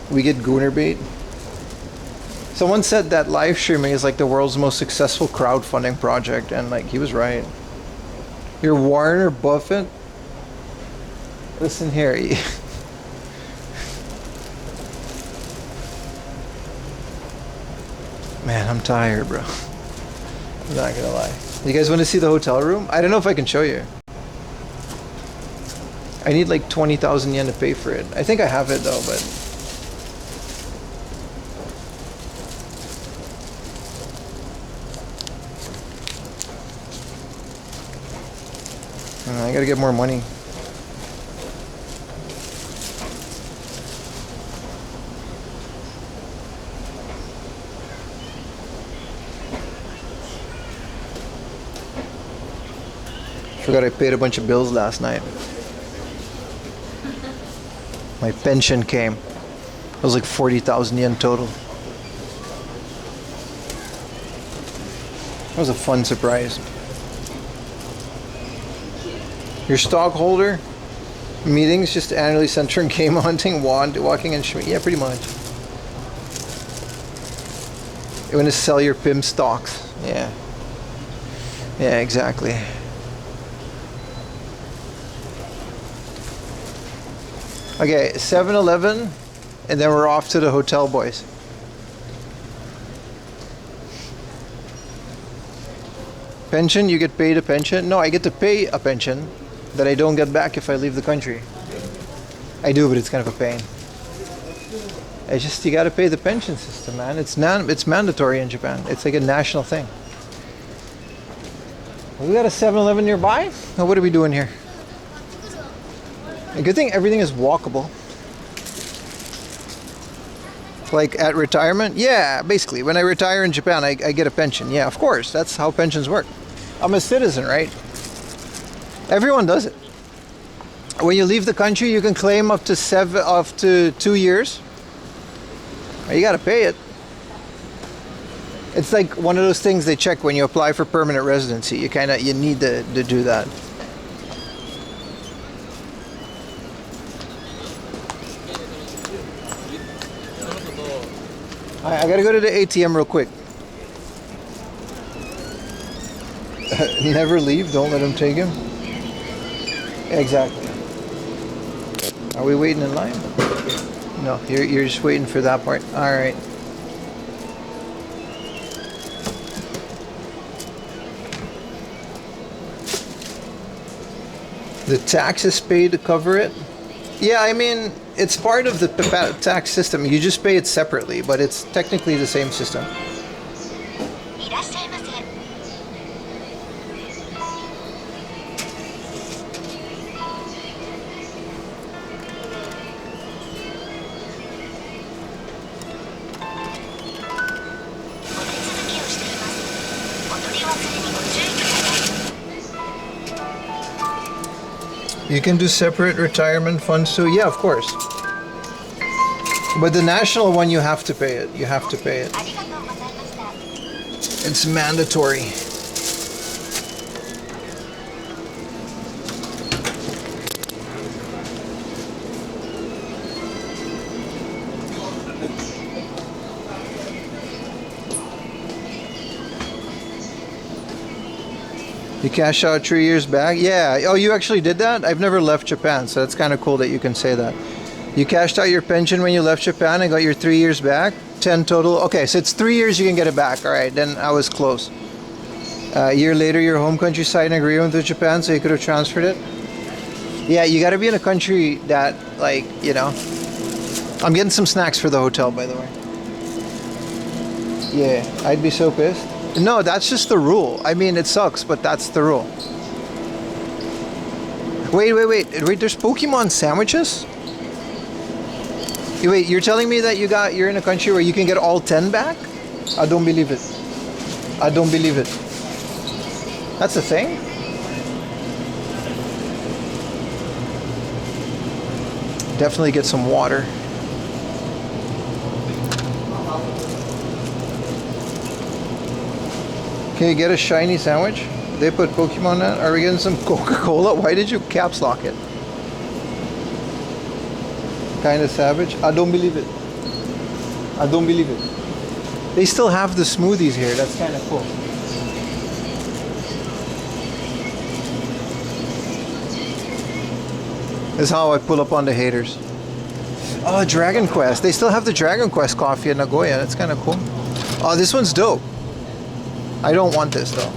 we get gooner bait. Someone said that live streaming is like the world's most successful crowdfunding project, and like he was right. You're Warren Buffett? Listen here. Man, I'm tired, bro. I'm not gonna lie. You guys want to see the hotel room? I don't know if I can show you. I need like 20,000 yen to pay for it. I think I have it though, but... I gotta get more money. Forgot I paid a bunch of bills last night. My pension came. It was like 40,000 yen total. That was a fun surprise. Your stockholder meetings just annually centering game hunting, walking and yeah, pretty much. You want to sell your PIM stocks. Yeah. Yeah, exactly. Okay, 7-Eleven, and then we're off to the hotel, boys. Pension, you get paid a pension? No, I get to pay a pension that I don't get back if I leave the country. I do, but it's kind of a pain. It's just, you gotta pay the pension system, man. It's mandatory in Japan. It's like a national thing. We got a 7-Eleven nearby? Now what are we doing here? A good thing everything is walkable. Like at retirement? Yeah, basically. When I retire in Japan, I get a pension. Yeah, of course. That's how pensions work. I'm a citizen, right? Everyone does it. When you leave the country, you can claim up to 2 years. You gotta pay it. It's like one of those things they check when you apply for permanent residency. You need to do that. I gotta go to the ATM real quick. Never leave, don't let him take him. Exactly. Are we waiting in line? No, you're just waiting for that part. Alright. The tax is paid to cover it? Yeah, I mean, it's part of the tax system. You just pay it separately, but it's technically the same system. You can do separate retirement funds too. Yeah, of course. But the national one, you have to pay it. You have to pay it. It's mandatory. You cash out 3 years back? Yeah. Oh, you actually did that? I've never left Japan, so that's kind of cool that you can say that. You cashed out your pension when you left Japan and got your 3 years back? 10 total? Okay, so it's 3 years you can get it back. All right, then I was close. A year later, your home country signed an agreement with Japan, so you could have transferred it? Yeah, you got to be in a country that, like, you know. I'm getting some snacks for the hotel, by the way. Yeah, I'd be so pissed. No, that's just the rule. I mean, it sucks, but that's the rule. Wait, there's Pokemon sandwiches? Wait, you're telling me that you're in a country where you can get all 10 back? I don't believe it. I don't believe it. That's a thing? Definitely get some water. Can you get a shiny sandwich? They put Pokemon on it. Are we getting some Coca-Cola? Why did you caps lock it? Kind of savage. I don't believe it. I don't believe it. They still have the smoothies here. That's kind of cool. This is how I pull up on the haters. Oh, Dragon Quest. They still have the Dragon Quest coffee in Nagoya. That's kind of cool. Oh, this one's dope. I don't want this though.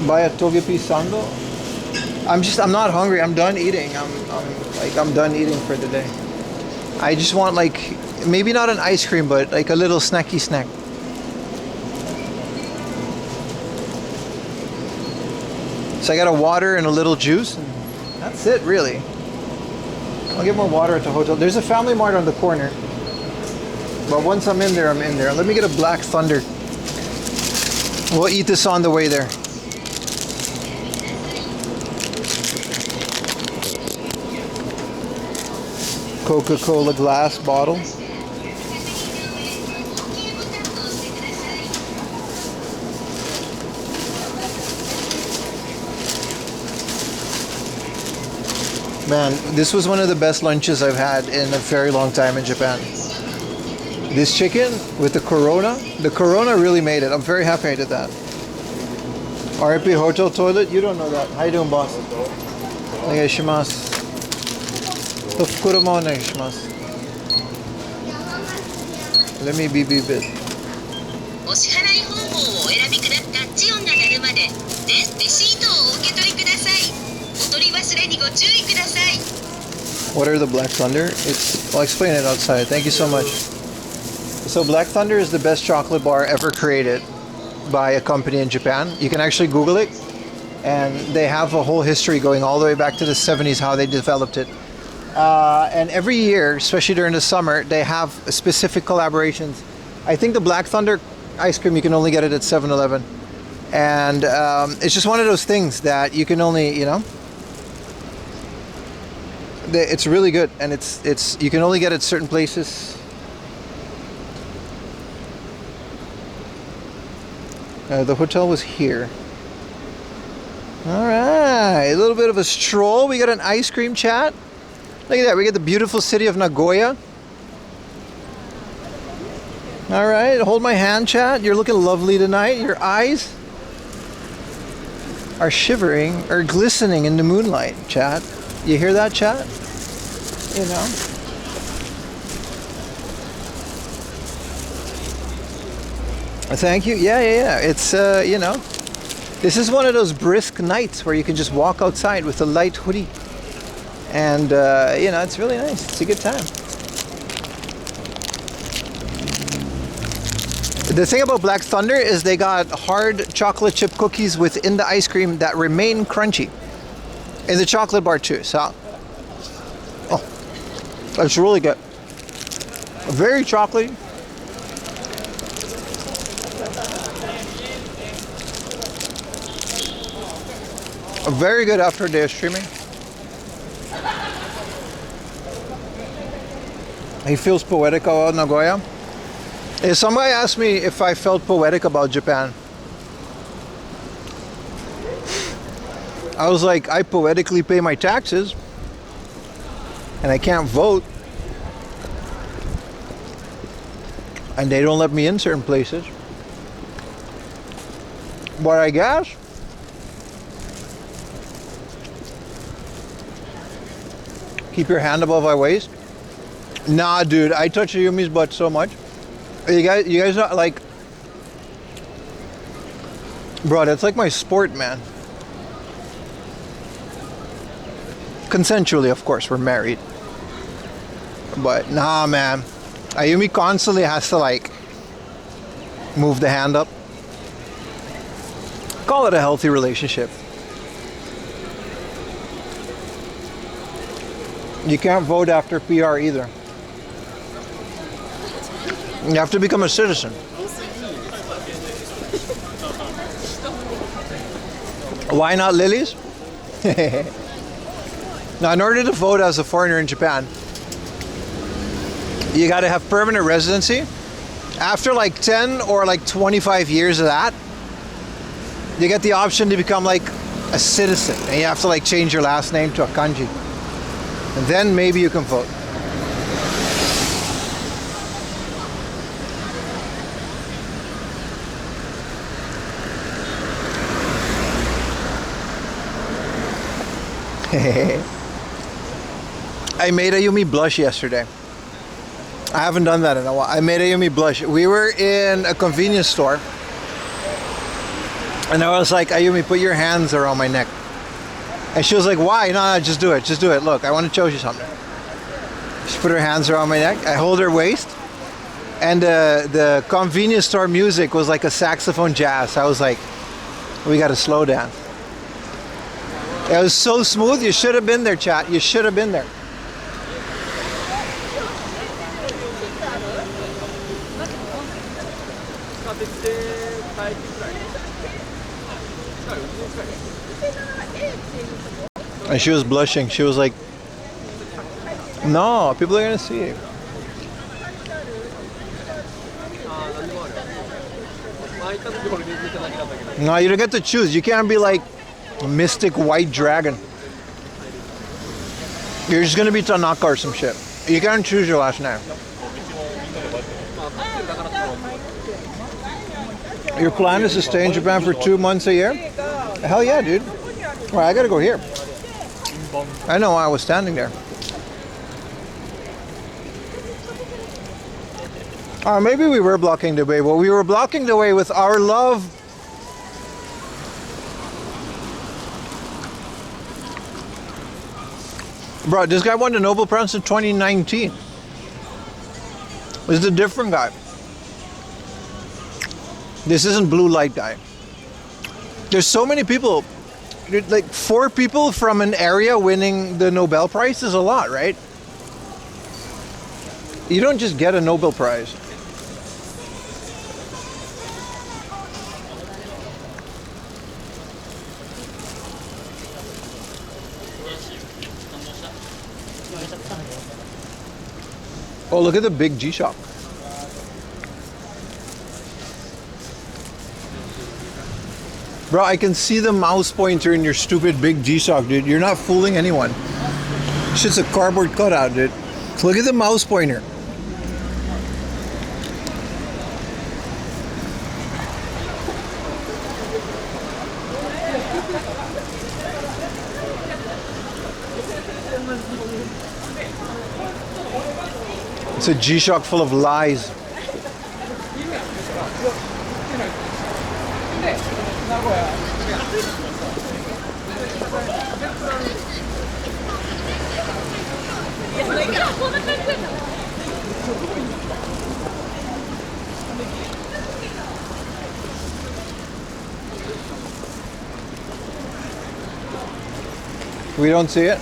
Buy a Togepi Sando. I'm not hungry. I'm done eating. I'm done eating for the day. I just want, like, maybe not an ice cream, but like a little snacky snack. So I got a water and a little juice. And that's it, really. I'll get more water at the hotel. There's a Family Mart on the corner. But once I'm in there, I'm in there. Let me get a Black Thunder. We'll eat this on the way there. Coca-Cola glass bottle. Man, this was one of the best lunches I've had in a very long time in Japan. This chicken with the Corona really made it. I'm very happy I did that. RIP Hotel Toilet, you don't know that. How you doing, boss? Onegaishimasu. Fukuro mo onegaishimasu. Let me be bit. お支払い方法をお選びください。タッチ音が鳴るまでレシートをお受け取りください。お取り忘れにご注意ください。 What are the Black Thunder? I'll explain it outside. Thank you so much. So Black Thunder is the best chocolate bar ever created by a company in Japan. You can actually Google it, and they have a whole history going all the way back to the 70s, how they developed it. And every year, especially during the summer, they have specific collaborations. I think the Black Thunder ice cream, you can only get it at 7-Eleven. And it's just one of those things that you can only, it's really good, and it's you can only get it at certain places. The hotel was here. All right, a little bit of a stroll. We got an ice cream chat. Look at that. We get the beautiful city of Nagoya. All right, hold my hand, chat. You're looking lovely tonight. Your eyes are shivering or glistening in the moonlight, chat. You hear that, chat? You know. Thank you. Yeah. It's, this is one of those brisk nights where you can just walk outside with a light hoodie. And, it's really nice. It's a good time. The thing about Black Thunder is they got hard chocolate chip cookies within the ice cream that remain crunchy. In the chocolate bar too. So, that's really good. Very chocolatey. Very good after a day of streaming. He feels poetic about Nagoya. If somebody asked me if I felt poetic about Japan, I was like, I poetically pay my taxes and I can't vote, and they don't let me in certain places. But I guess keep your hand above my waist. Nah, dude, I touch Ayumi's butt so much. You guys not like, bro, that's like my sport, man. Consensually, of course, we're married. But nah, man. Ayumi constantly has to like move the hand up. Call it a healthy relationship. You can't vote after PR either. You have to become a citizen. Why not lilies? Now, in order to vote as a foreigner in Japan, you got to have permanent residency. After like 10 or like 25 years of that, you get the option to become like a citizen, and you have to like change your last name to a kanji, and then maybe you can vote. I made Ayumi blush yesterday. I haven't done that in a while. I made Ayumi blush. We were in a convenience store, and I was like, Ayumi, put your hands around my neck. And she was like, why? No, just do it. Just do it. Look, I want to show you something. She put her hands around my neck. I hold her waist, and the convenience store music was like a saxophone jazz. I was like, we got to slow down. It was so smooth. You should have been there, chat. You should have been there. And she was blushing. She was like, no, people are gonna see it. No, you don't get to choose. You can't be like Mystic White Dragon. You're just gonna be Tanaka or some shit. You can't choose your last name. Your plan is to stay in Japan for 2 months a year? Hell yeah, dude. Well, I gotta go here. I know, I was standing there. Maybe we were blocking the way, but we were blocking the way with our love. Bro, this guy won the Nobel Prize in 2019. This is a different guy. This isn't blue light guy. There's so many people. Like 4 people from an area winning the Nobel Prize is a lot, right? You don't just get a Nobel Prize. Oh, look at the big G-Shock. Bro, I can see the mouse pointer in your stupid big G-Shock, dude. You're not fooling anyone. Shit's a cardboard cutout, dude. Look at the mouse pointer. It's a G-Shock full of lies. We don't see it?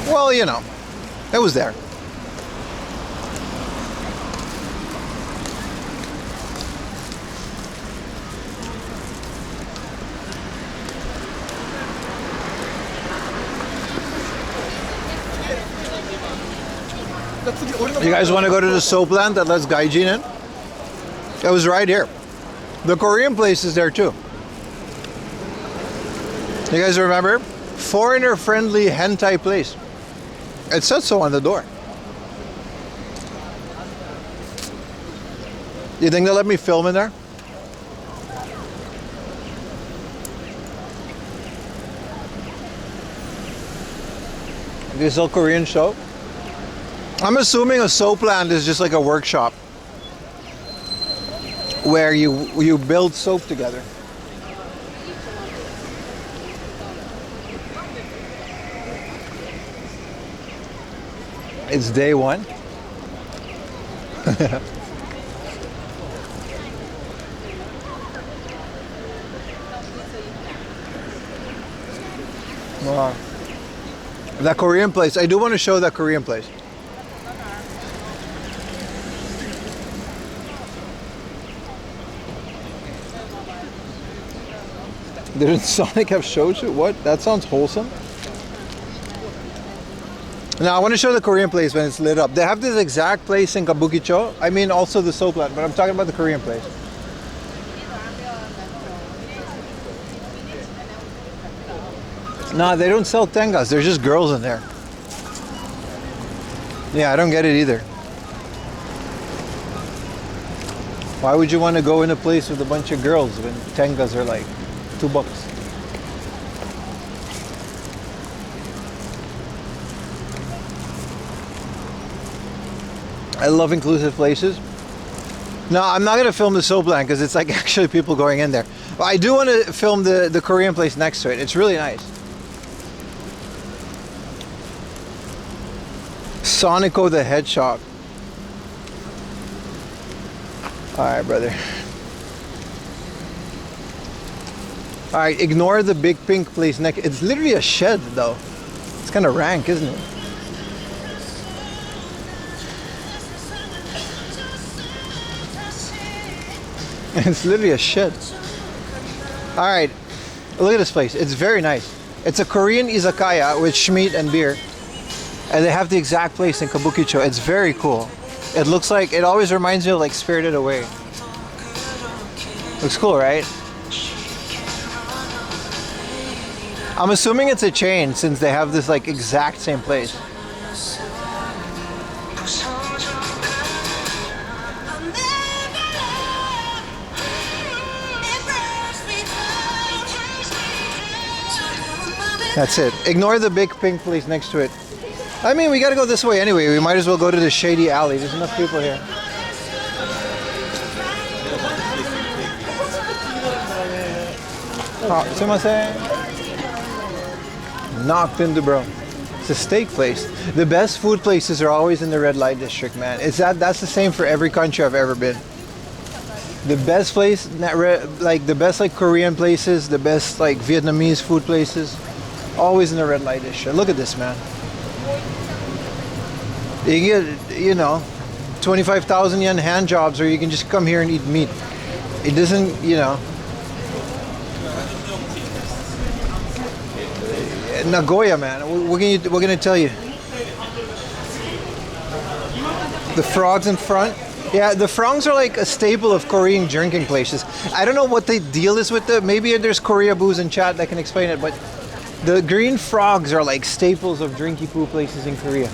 Well, you know, it was there. You guys want to go to the soap land that lets Gaijin in? It was right here. The Korean place is there too. You guys remember? Foreigner-friendly hentai place. It said so on the door. You think they'll let me film in there? This is Korean soap. I'm assuming a soap land is just like a workshop where you build soap together. It's day one. Wow. That Korean place. I do want to show that Korean place. Didn't Sonic have shochu? What? That sounds wholesome. Now I want to show the Korean place when it's lit up. They have this exact place in Kabukicho. I mean also the soap land, but I'm talking about the Korean place. Nah, they don't sell tengas. There's just girls in there. Yeah, I don't get it either. Why would you want to go in a place with a bunch of girls when tengas are like $2? I love inclusive places. No, I'm not gonna film the soap land because it's like actually people going in there. But I do want to film the Korean place next to it. It's really nice. Sonico the Hedgehog. Alright, brother. Alright, ignore the big pink place next. It's literally a shed though. It's kind of rank, isn't it? It's literally a shed. Alright, look at this place. It's very nice. It's a Korean izakaya with schmeat and beer. And they have the exact place in Kabukicho. It's very cool. It looks like, it always reminds me of like Spirited Away. Looks cool, right? I'm assuming it's a chain since they have this like exact same place. That's it. Ignore the big pink place next to it. I mean, we gotta go this way anyway. We might as well go to the shady alley. There's enough people here. Oh, sumimasen. Knocked into, bro. It's a steak place. The best food places are always in the red light district, man. That's the same for every country I've ever been. The best place, like the best like Korean places, the best like Vietnamese food places, always in the red light district. Look at this, man. You get, 25,000 yen hand jobs, or you can just come here and eat meat. It doesn't, Nagoya, man. We're gonna tell you. The frogs in front. Yeah, the frogs are like a staple of Korean drinking places. I don't know what the deal is with them. Maybe there's Korea Booze in chat that can explain it, but the green frogs are like staples of drinky poo places in Korea.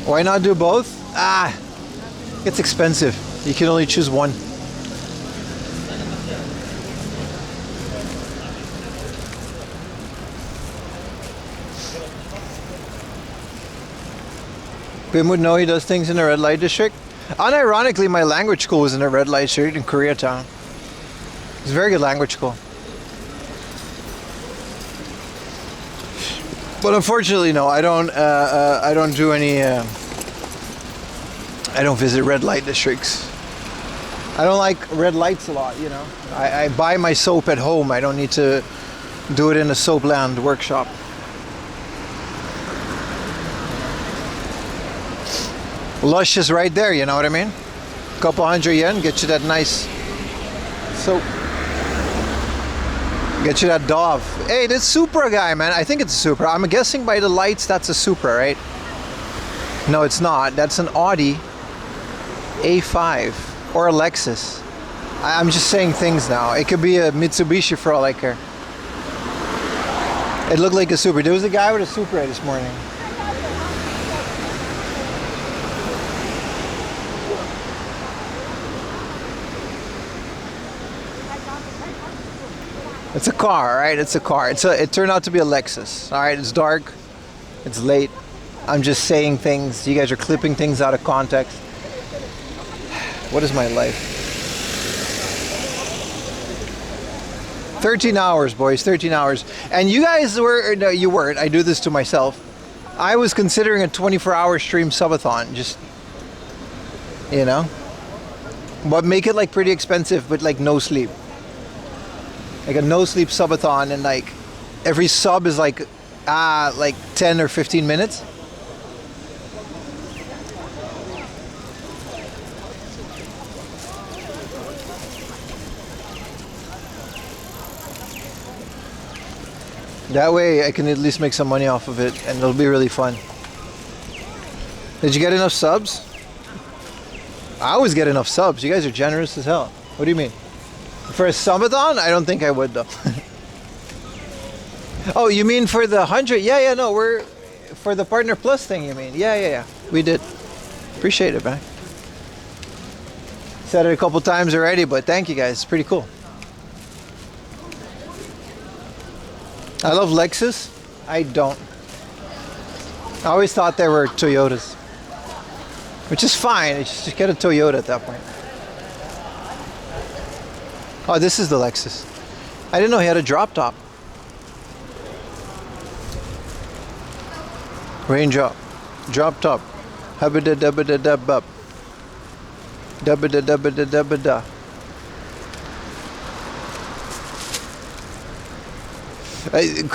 Why not do both? It's expensive. You can only choose one. Pim would know he does things in the red light district. Unironically, my language school was in the red light district in Koreatown. It's a very good language school. But unfortunately, no, I don't do any. I don't visit red light districts. I don't like red lights a lot, I buy my soap at home. I don't need to do it in a Soapland workshop. Lush is right there, you know what I mean? Couple hundred yen, get you that nice soap. Get you that Dove. Hey, this Supra guy, man. I think it's a Supra. I'm guessing by the lights that's a Supra, right? No, it's not. That's an Audi A5 or a Lexus. I'm just saying things now. It could be a Mitsubishi for all I care. It looked like a Supra. There was a guy with a Supra this morning. It's a car, right? It's a car. It turned out to be a Lexus. All right, it's dark. It's late. I'm just saying things. You guys are clipping things out of context. What is my life? 13 hours, boys. 13 hours. And you guys were... No, you weren't. I do this to myself. I was considering a 24-hour stream subathon. Just, But make it like pretty expensive, but like no sleep. Like a no sleep subathon, and like every sub is like 10 or 15 minutes. That way I can at least make some money off of it, and it'll be really fun. Did you get enough subs? I always get enough subs. You guys are generous as hell. What do you mean? For a subathon? I don't think I would though. Oh, you mean for the 100? Yeah, no, we're for the Partner Plus thing, you mean? Yeah. We did. Appreciate it, man. Said it a couple times already, but thank you guys. It's pretty cool. I love Lexus. I don't. I always thought they were Toyotas. Which is fine. You just get a Toyota at that point. Oh, this is the Lexus. I didn't know he had a drop top. Raindrop. Drop top. Hubba da dubba da dub up. Dubba da dubba da dubba da.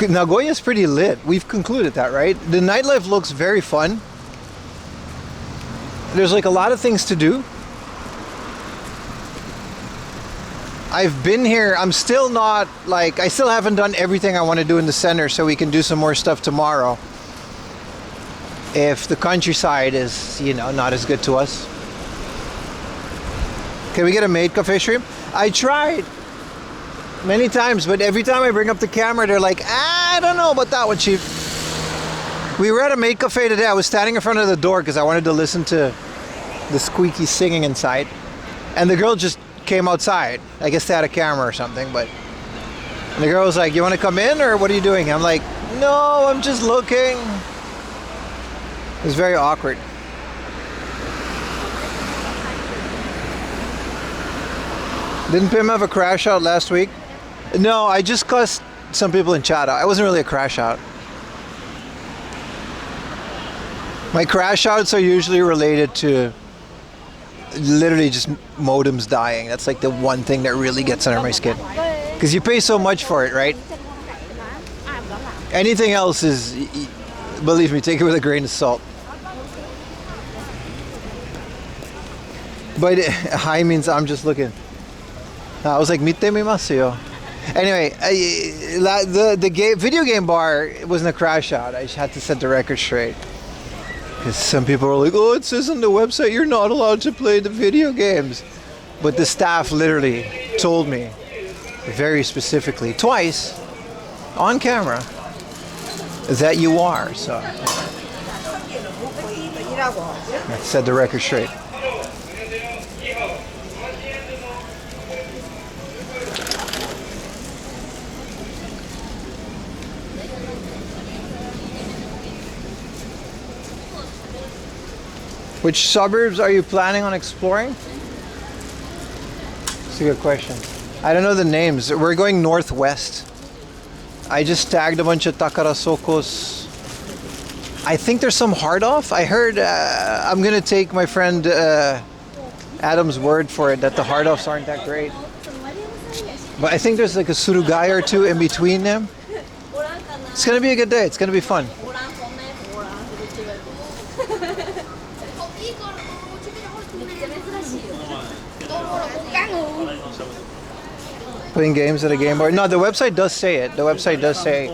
Nagoya is pretty lit. We've concluded that, right? The nightlife looks very fun. There's like a lot of things to do. I've been here. I'm still not like, I still haven't done everything I want to do in the center, so we can do some more stuff tomorrow. If the countryside is, not as good to us. Can we get a maid cafe stream? I tried many times, but every time I bring up the camera, they're like, I don't know about that one, Chief. We were at a maid cafe today. I was standing in front of the door because I wanted to listen to the squeaky singing inside. And the girl just came outside. I guess they had a camera or something, but... And the girl was like, you want to come in or what are you doing? I'm like, no, I'm just looking. It was very awkward. Didn't Pim have a crash out last week? No, I just cussed some people in chat out. It wasn't really a crash out. My crash outs are usually related to literally just modems dying. That's like the one thing that really gets under my skin. Because you pay so much for it, right? Anything else is, believe me, take it with a grain of salt. But hi means I'm just looking. I was like, mite mimasu yo. Anyway, the video game bar, it wasn't a crash out. I just had to set the record straight. Because some people were like, oh, it says on the website you're not allowed to play the video games. But the staff literally told me very specifically, twice, on camera, that you are. So, I set the record straight. Which suburbs are you planning on exploring? That's a good question. I don't know the names. We're going northwest. I just tagged a bunch of Takarasokos. I think there's some hard off. I heard, I'm gonna take my friend Adam's word for it that the hard offs aren't that great. But I think there's like a Surugai or two in between them. It's gonna be a good day. It's gonna be fun. Playing games at a game bar. No, the website does say it. The website does say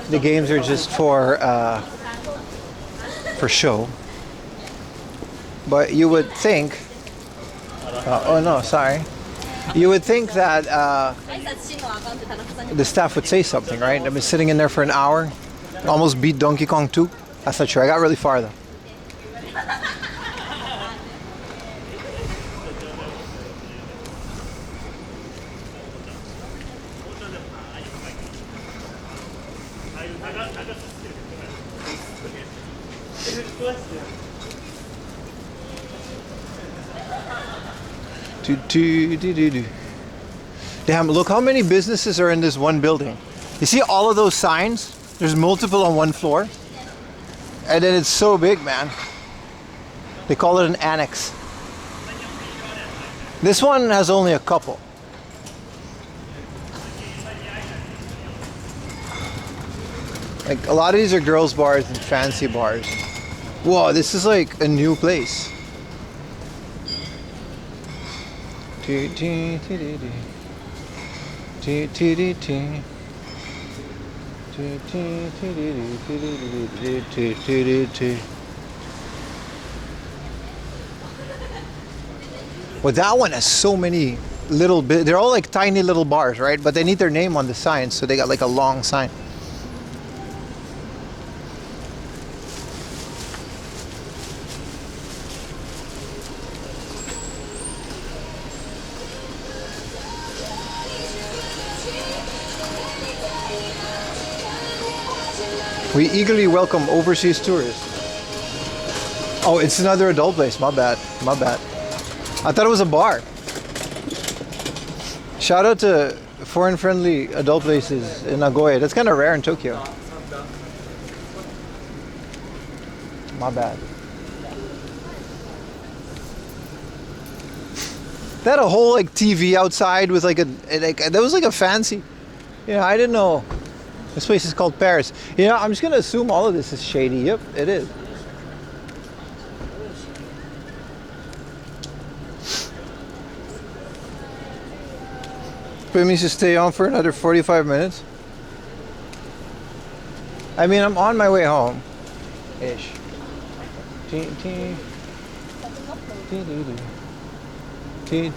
the games are just for show. But you would think. Oh no, sorry. You would think that the staff would say something, right? I've been sitting in there for an hour, almost beat Donkey Kong 2. That's not true. I got really far though. Damn, look how many businesses are in this one building. You see all of those signs? There's multiple on one floor. And then it's so big, man. They call it an annex. This one has only a couple. Like a lot of these are girls' bars and fancy bars. Whoa, this is like a new place. Well, that one has so many little bit. They're all like tiny little bars, right? But they need their name on the sign, so they got like a long sign. We eagerly welcome overseas tourists. Oh, it's another adult place. My bad. My bad. I thought it was a bar. Shout out to foreign-friendly adult places in Nagoya. That's kind of rare in Tokyo. My bad. They had a whole like TV outside with like that was like a fancy. Yeah, I didn't know. This place is called Paris. You know, I'm just gonna assume all of this is shady. Yep, it is. But it means to stay on for another 45 minutes. I mean, I'm on my way home. Ish. There's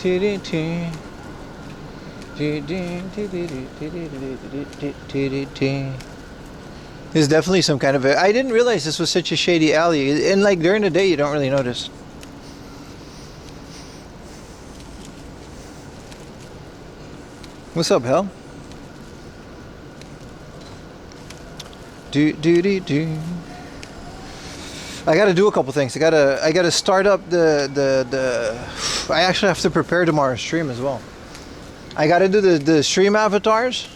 definitely some kind of a... I didn't realize this was such a shady alley. And like during the day, you don't really notice. What's up, Hell? I gotta do a couple things. I gotta start up the I actually have to prepare tomorrow's stream as well. I gotta do the stream avatars.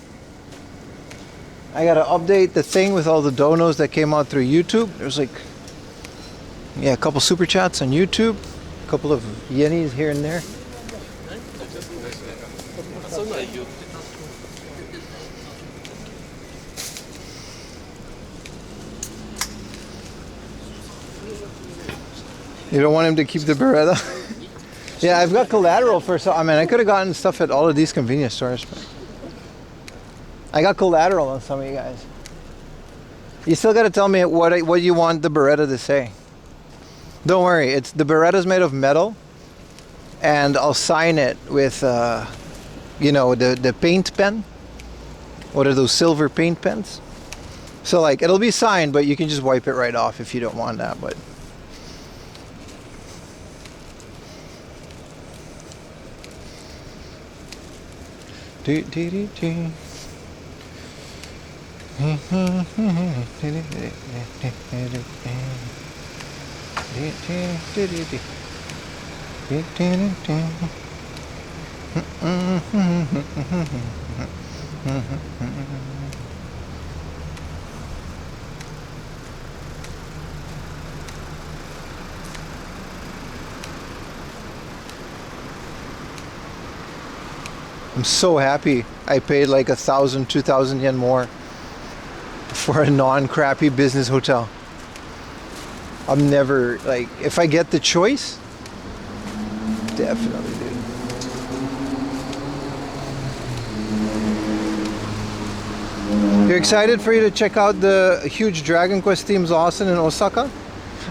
I gotta update the thing with all the donos that came out through YouTube. There's like, yeah, a couple super chats on YouTube, a couple of yenis here and there. You don't want him to keep the Beretta? Yeah, I've got collateral for some. I mean, I could have gotten stuff at all of these convenience stores, but I got collateral on some of you guys. You still got to tell me what you want the Beretta to say. Don't worry, the Beretta's made of metal, and I'll sign it with, you know, the paint pen. What are those silver paint pens? So like, it'll be signed, but you can just wipe it right off if you don't want that. But I'm so happy I paid like 1,000, 2,000 yen more for a non-crappy business hotel. I'm never, like, if I get the choice, definitely, dude. You're excited for you to check out the huge Dragon Quest themes Austin in Osaka?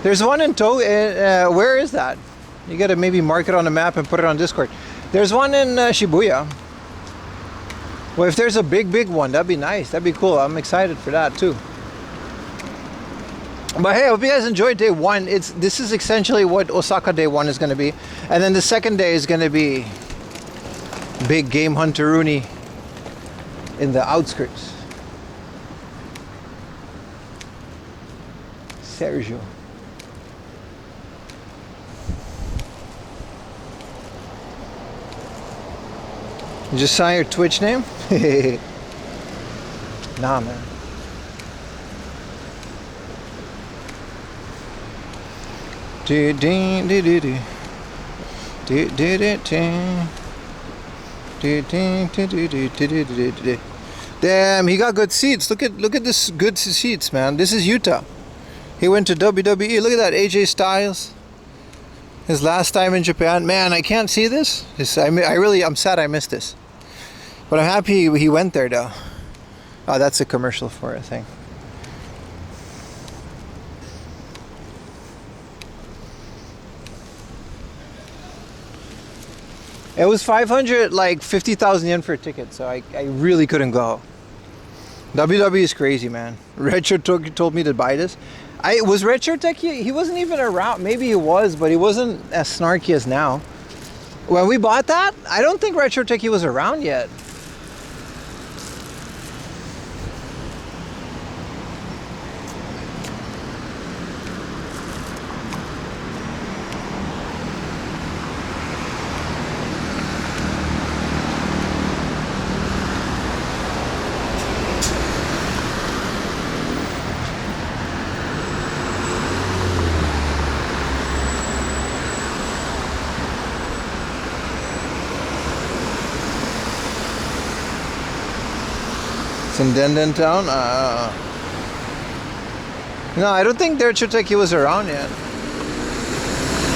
There's one in where is that? You gotta maybe mark it on the map and put it on Discord. There's one in Shibuya. Well, if there's a big one, that'd be nice. That'd be cool. I'm excited for that too. But hey, I hope you guys enjoyed day one. This is essentially what Osaka day one is going to be. And then the second day is going to be big game hunteroonie in the outskirts. Sergio. You just sign your Twitch name? Nah, man. Damn, he got good seats. Look at this good seats, man. This is Utah. He went to WWE. Look at that, AJ Styles. His last time in Japan. Man, I can't see this. I'm sad I missed this. But I'm happy he went there though. Oh, that's a commercial for a thing. It was 500, like 50,000 yen for a ticket, so I really couldn't go. WWE is crazy, man. Retro told me to buy this. Was Retro Tech, he wasn't even around. Maybe he was, but he wasn't as snarky as now. When we bought that, I don't think Retro Tech was around yet. In Denden Town? No, I don't think Derchoteki was around yet.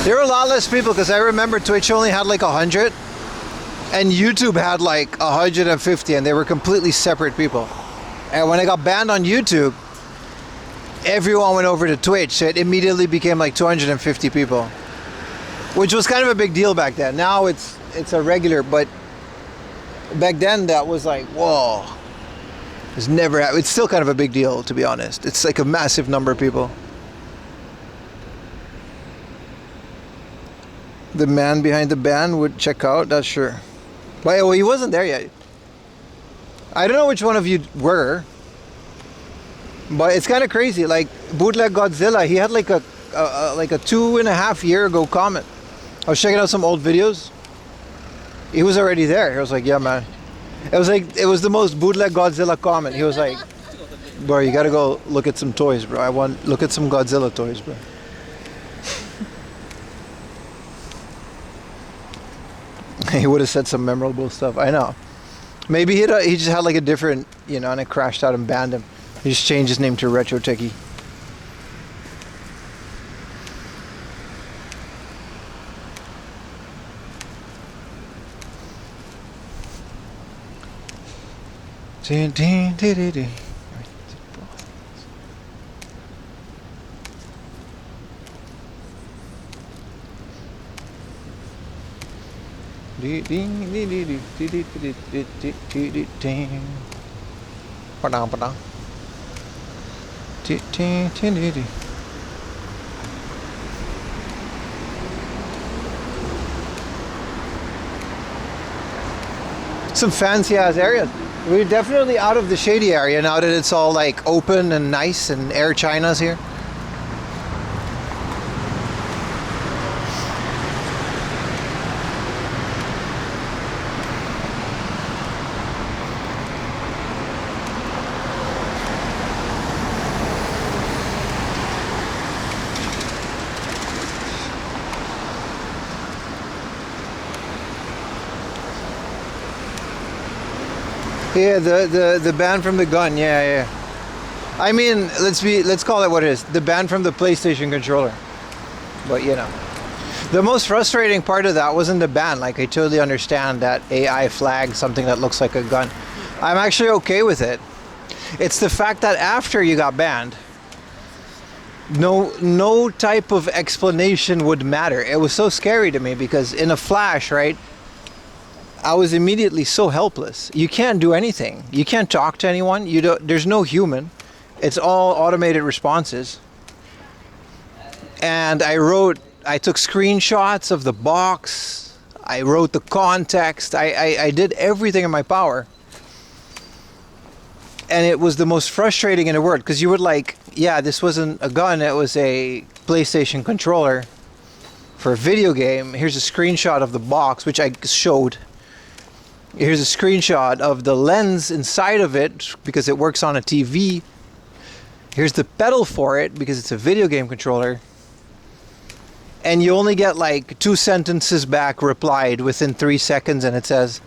There were a lot less people because I remember Twitch only had like 100 and YouTube had like 150 and they were completely separate people. And when I got banned on YouTube, everyone went over to Twitch, so it immediately became like 250 people. which was kind of a big deal back then. Now it's a regular, but back then that was like, whoa. It's still kind of a big deal, to be honest. It's like a massive number of people. The man behind the band would check out, that's sure. But well, he wasn't there yet. I don't know which one of you were, but it's kind of crazy. Like Bootleg Godzilla, he had like a 2.5 year ago comment. I was checking out some old videos. He was already there. He was like, yeah, man. It was the most Bootleg Godzilla comment. He was like, bro, you gotta go look at some toys, bro. Look at some Godzilla toys, bro. He would have said some memorable stuff. I know. Maybe he just had like a different, and it crashed out and banned him. He just changed his name to Retro Techie. Some fancy ass areas. We're definitely out of the shady area now that it's all like open and nice and Air China's here. Yeah, the ban from the gun. Yeah. I mean, let's call it what it is. The ban from the PlayStation controller. But the most frustrating part of that wasn't the ban. Like, I totally understand that AI flagged something that looks like a gun. I'm actually okay with it. It's the fact that after you got banned, no type of explanation would matter. It was so scary to me because in a flash, right? I was immediately so helpless. You can't do anything. You can't talk to anyone. There's no human. It's all automated responses. And I took screenshots of the box. I wrote the context. I did everything in my power. And it was the most frustrating in the world because you would this wasn't a gun. It was a PlayStation controller for a video game. Here's a screenshot of the box, which I showed. Here's a screenshot of the lens inside of it because it works on a TV. Here's the pedal for it because it's a video game controller. And you only get like 2 sentences back replied within 3 seconds, and it says,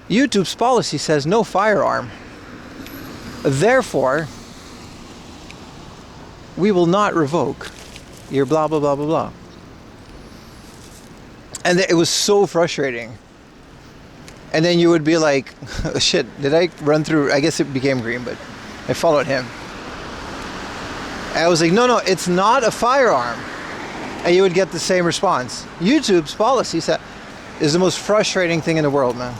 YouTube's policy says no firearm. Therefore, we will not revoke your blah, blah, blah, blah, blah. And it was so frustrating. And then you would be like, shit, did I run through? I guess it became green, but I followed him. And I was like, no, it's not a firearm. And you would get the same response. YouTube's policy is the most frustrating thing in the world, man.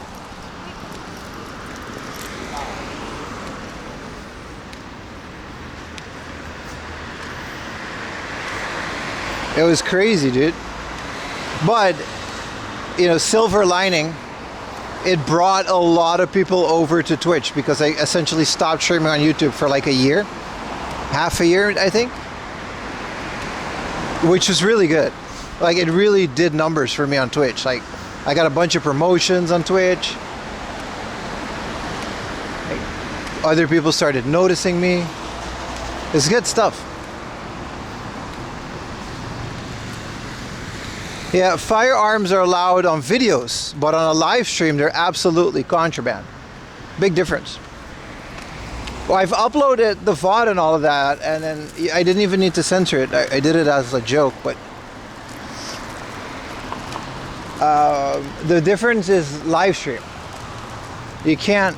It was crazy, dude. But, silver lining, it brought a lot of people over to Twitch because I essentially stopped streaming on YouTube for like a year. Half a year, I think. Which was really good. Like, it really did numbers for me on Twitch. Like, I got a bunch of promotions on Twitch. Like, other people started noticing me. It's good stuff. Yeah, firearms are allowed on videos, but on a live stream, they're absolutely contraband. Big difference. Well, I've uploaded the VOD and all of that, and then I didn't even need to censor it. I did it as a joke, but the difference is live stream. You can't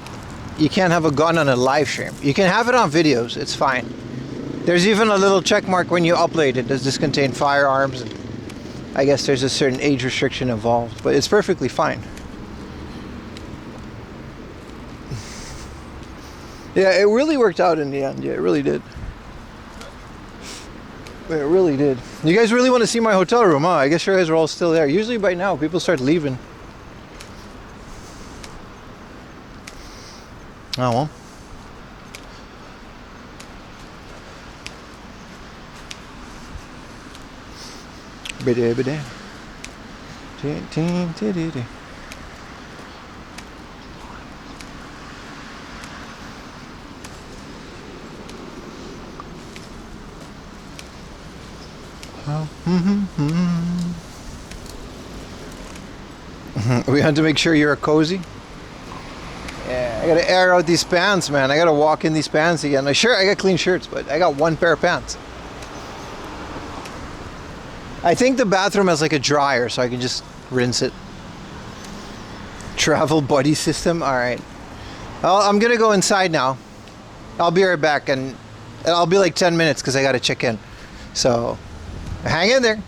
have a gun on a live stream. You can have it on videos, it's fine. There's even a little check mark when you upload it. Does this contain firearms? I guess there's a certain age restriction involved, but it's perfectly fine. Yeah, it really worked out in the end. Yeah, it really did. It really did. You guys really want to see my hotel room, huh? I guess you guys are all still there. Usually by now, people start leaving. Oh, well. Biddy, biddy. We had to make sure you're cozy. Yeah, I gotta air out these pants, man. I gotta walk in these pants again. Like, sure, I got clean shirts, but I got one pair of pants. I think the bathroom has like a dryer, so I can just rinse it. Travel buddy system. All right. Well, I'm gonna go inside now. I'll be right back, and I'll be like 10 minutes because I gotta check in. So, hang in there.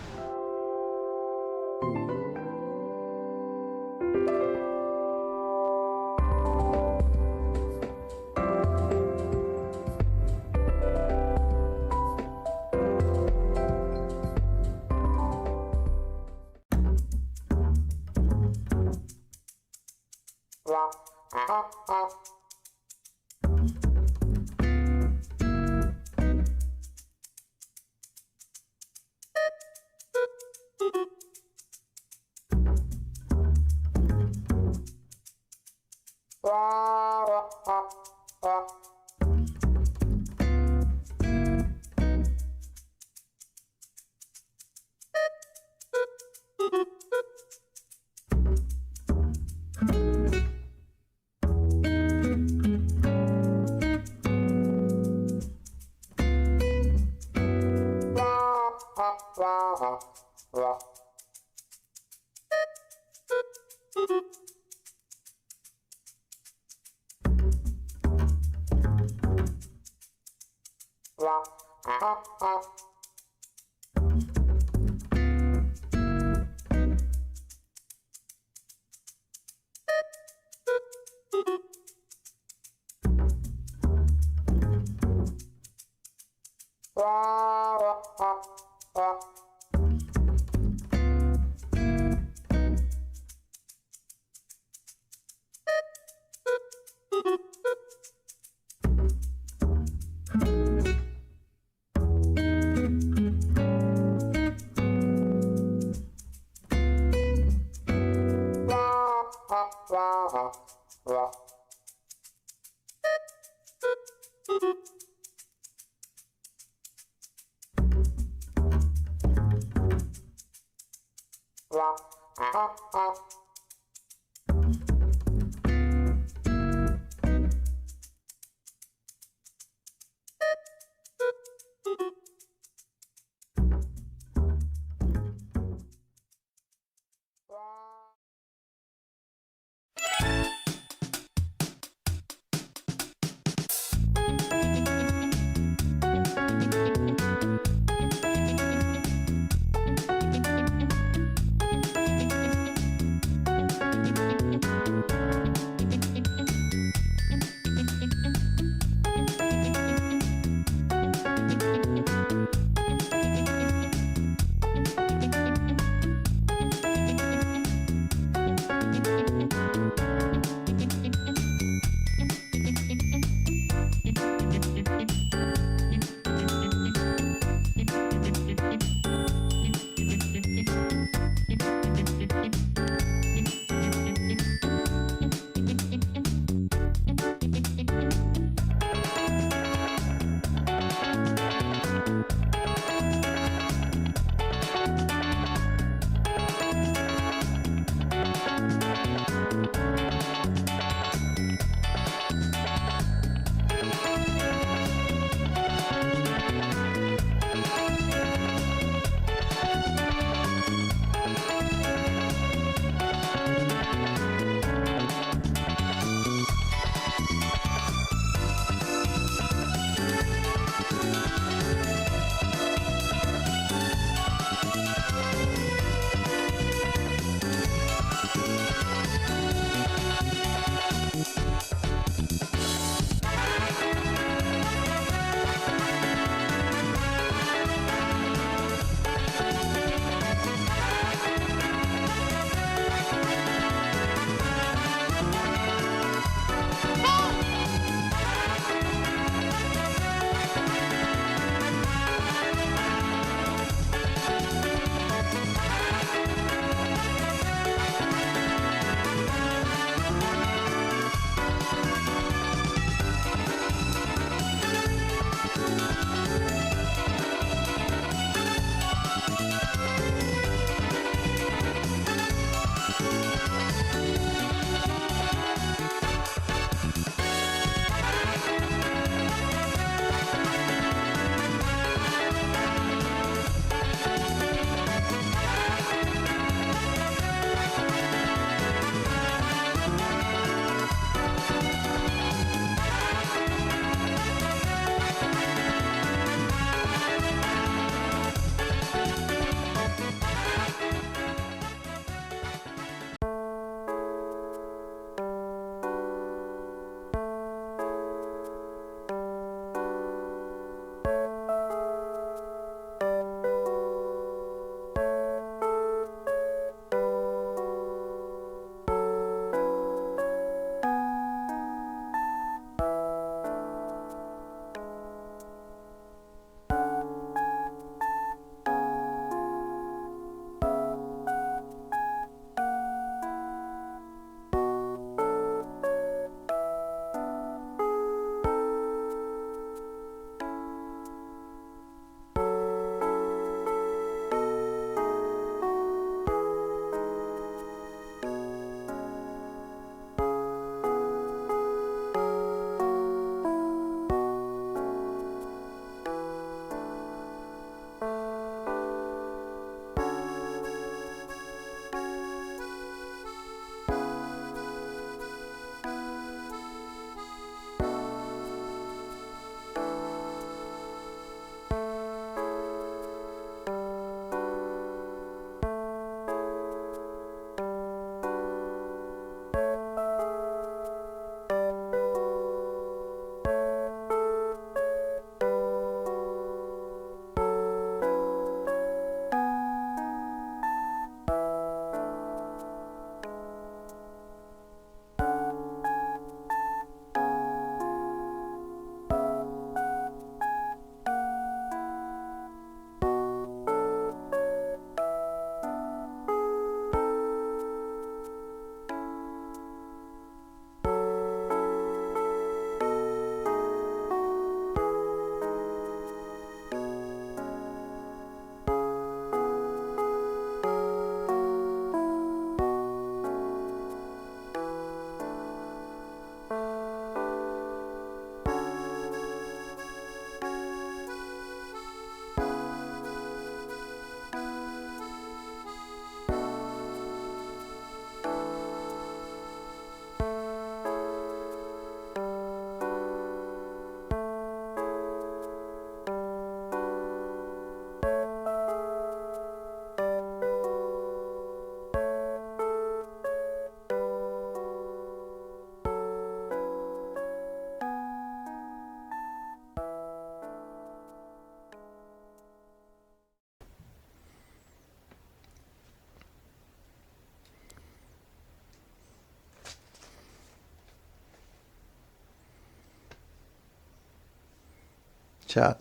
Chat.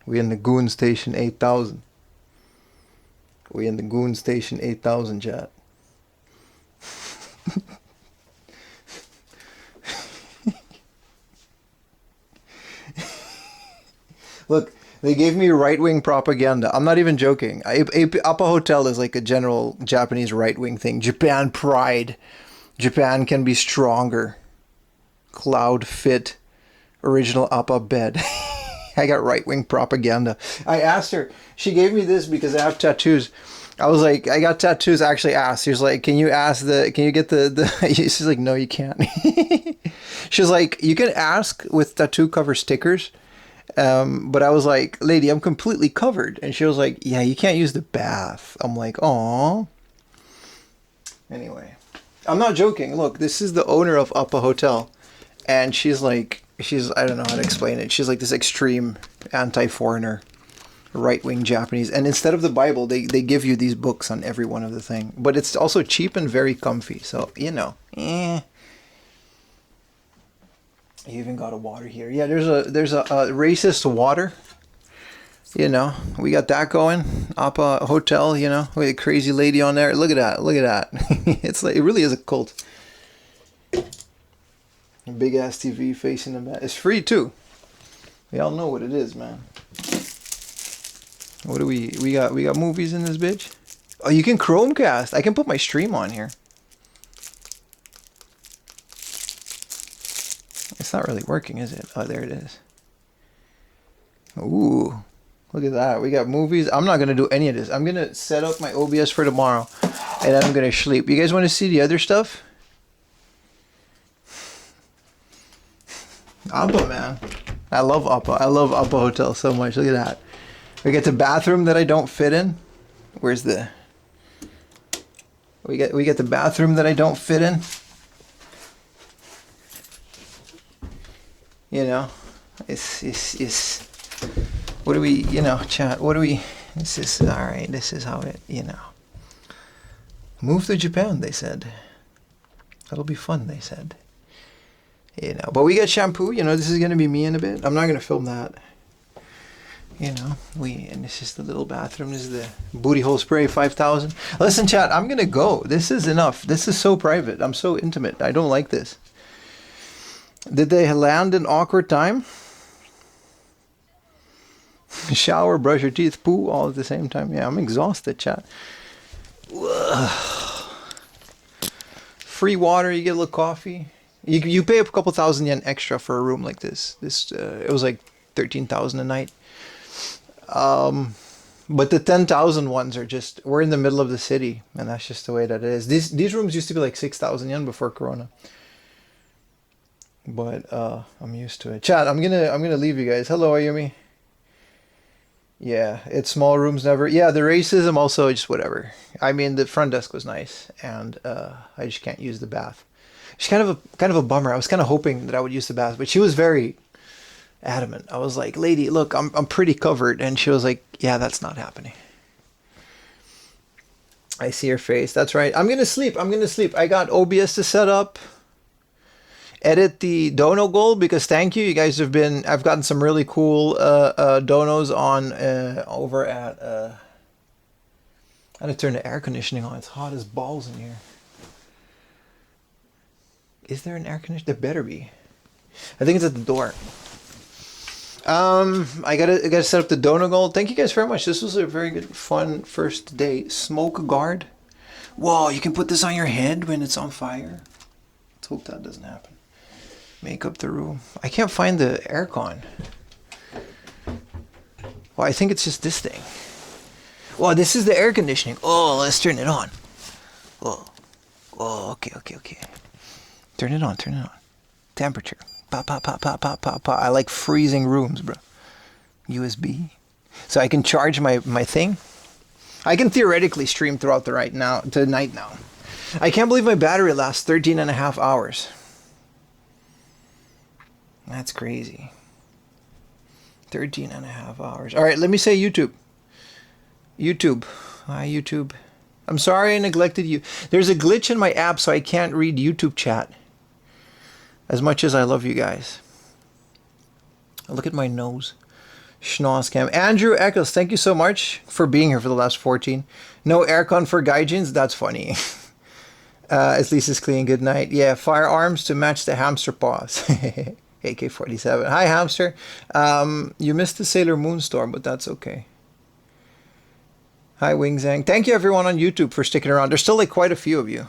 We in the Goon Station 8000. We in the Goon Station 8000, chat. Look, they gave me right-wing propaganda. I'm not even joking. Appa Hotel is like a general Japanese right-wing thing. Japan pride. Japan can be stronger. Cloud fit. Original Appa bed. I got right-wing propaganda. I asked her. She gave me this because I have tattoos. I was like, I got tattoos. I actually asked. She was like, can you get the she's like, no, you can't. She's like, you can ask with tattoo cover stickers. But I was like, lady, I'm completely covered. And she was like, yeah, you can't use the bath. I'm like, aw. Anyway, I'm not joking. Look, this is the owner of Appa Hotel. And she's like, I don't know how to explain it. She's like this extreme anti-foreigner, right-wing Japanese. And instead of the Bible, they give you these books on every one of the thing. But it's also cheap and very comfy. So, you know, You even got a water here. Yeah, there's a racist water. You know, we got that going. Appa Hotel, you know, with a crazy lady on there. Look at that. Look at that. It's like, it really is a cult. Big ass TV facing the back. It's free too. Y'all know what it is, man. What do we got movies in this bitch? Oh, you can Chromecast. I can put my stream on here. It's not really working, is it? Oh, there it is. Ooh, look at that. We got movies. I'm not going to do any of this. I'm going to set up my OBS for tomorrow, and then I'm going to sleep. You guys want to see the other stuff? Appa, man. I love Appa. I love Appa Hotel so much. Look at that. We get the bathroom that I don't fit in. Where's the... We get the bathroom that I don't fit in. You know, it's what do we, you know, chat, what do we, this is, all right, this is how it, you know. Move to Japan, they said. That'll be fun, they said. You know, but we got shampoo, you know, this is going to be me in a bit. I'm not going to film that. You know, and this is the little bathroom. This is the booty hole spray 5000. Listen, chat, I'm going to go. This is enough. This is so private. I'm so intimate. I don't like this. Did they land in awkward time? Shower, brush your teeth, poo, all at the same time. Yeah, I'm exhausted, chat. Free water, you get a little coffee. You pay a couple thousand yen extra for a room like this. It was like 13,000 a night. But the 10,000 ones are just, we're in the middle of the city, and that's just the way that it is. These rooms used to be like 6,000 yen before Corona. But I'm used to it. Chat, I'm gonna leave you guys. Hello, Ayumi. Yeah, it's small rooms never. Yeah, the racism also just whatever. I mean, the front desk was nice, and I just can't use the bath. She's kind of a bummer. I was kind of hoping that I would use the bath, but she was very adamant. I was like, lady, look, I'm pretty covered, and she was like, yeah, that's not happening. I see her face. That's right. I'm gonna sleep. I got OBS to set up. Edit the dono goal because thank you guys have been, I've gotten some really cool donos on over at I had to turn the air conditioning on. It's hot as balls in here. Is there an air conditioner? There better be. I think it's at the door. I gotta set up the dono goal. Thank you guys very much. This was a very good fun first day. Smoke guard. Whoa, you can put this on your head when it's on fire. Let's hope that doesn't happen. Make up the room. I can't find the aircon. Well, I think it's just this thing. Well, this is the air conditioning. Oh, let's turn it on. Oh, okay. Turn it on. Temperature. Pop. I like freezing rooms, bro. USB. So I can charge my thing. I can theoretically stream throughout the night now. I can't believe my battery lasts 13 and a half hours. That's crazy. 13 and a half hours. All right, let me say YouTube. Hi, YouTube. I'm sorry I neglected you. There's a glitch in my app, so I can't read YouTube chat. As much as I love you guys. Look at my nose. Schnozzcam. Andrew Eccles, thank you so much for being here for the last 14. No aircon for gaijins? That's funny. At least it's clean. Good night. Yeah, firearms to match the hamster paws. AK-47. Hi, hamster. You missed the Sailor Moon storm, but that's okay. Hi, Wingzang. Thank you, everyone on YouTube, for sticking around. There's still like quite a few of you.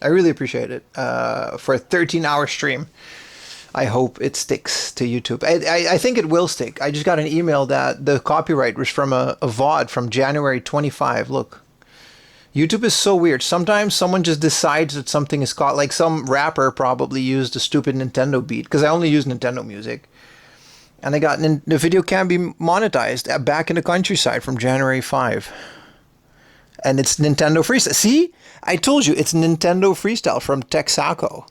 I really appreciate it. For a 13-hour stream. I hope it sticks to YouTube. I think it will stick. I just got an email that the copyright was from a VOD from January 25. Look. YouTube is so weird. Sometimes someone just decides that something is caught. Like some rapper probably used a stupid Nintendo beat, because I only use Nintendo music. And they got the video can be monetized back in the countryside from January 5. And it's Nintendo Freestyle. See? I told you, it's Nintendo Freestyle from Texaco.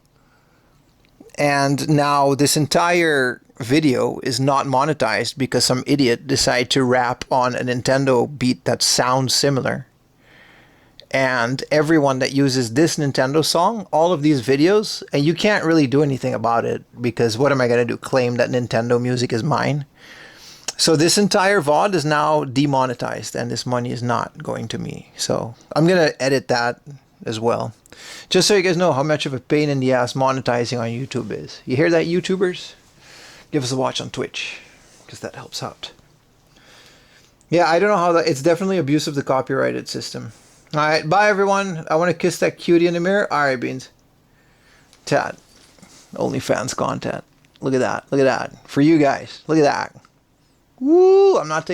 And now this entire video is not monetized because some idiot decided to rap on a Nintendo beat that sounds similar. And everyone that uses this Nintendo song, all of these videos, and you can't really do anything about it, because what am I going to do? Claim that Nintendo music is mine? So this entire VOD is now demonetized, and this money is not going to me. So I'm going to edit that as well. Just so you guys know how much of a pain in the ass monetizing on YouTube is. You hear that, YouTubers? Give us a watch on Twitch, because that helps out. Yeah, I don't know how that... It's definitely abuse of the copyrighted system. Alright, bye everyone. I want to kiss that cutie in the mirror. Alright, Beans. Chat. OnlyFans content. Look at that. Look at that. For you guys. Look at that. Woo! I'm not taking...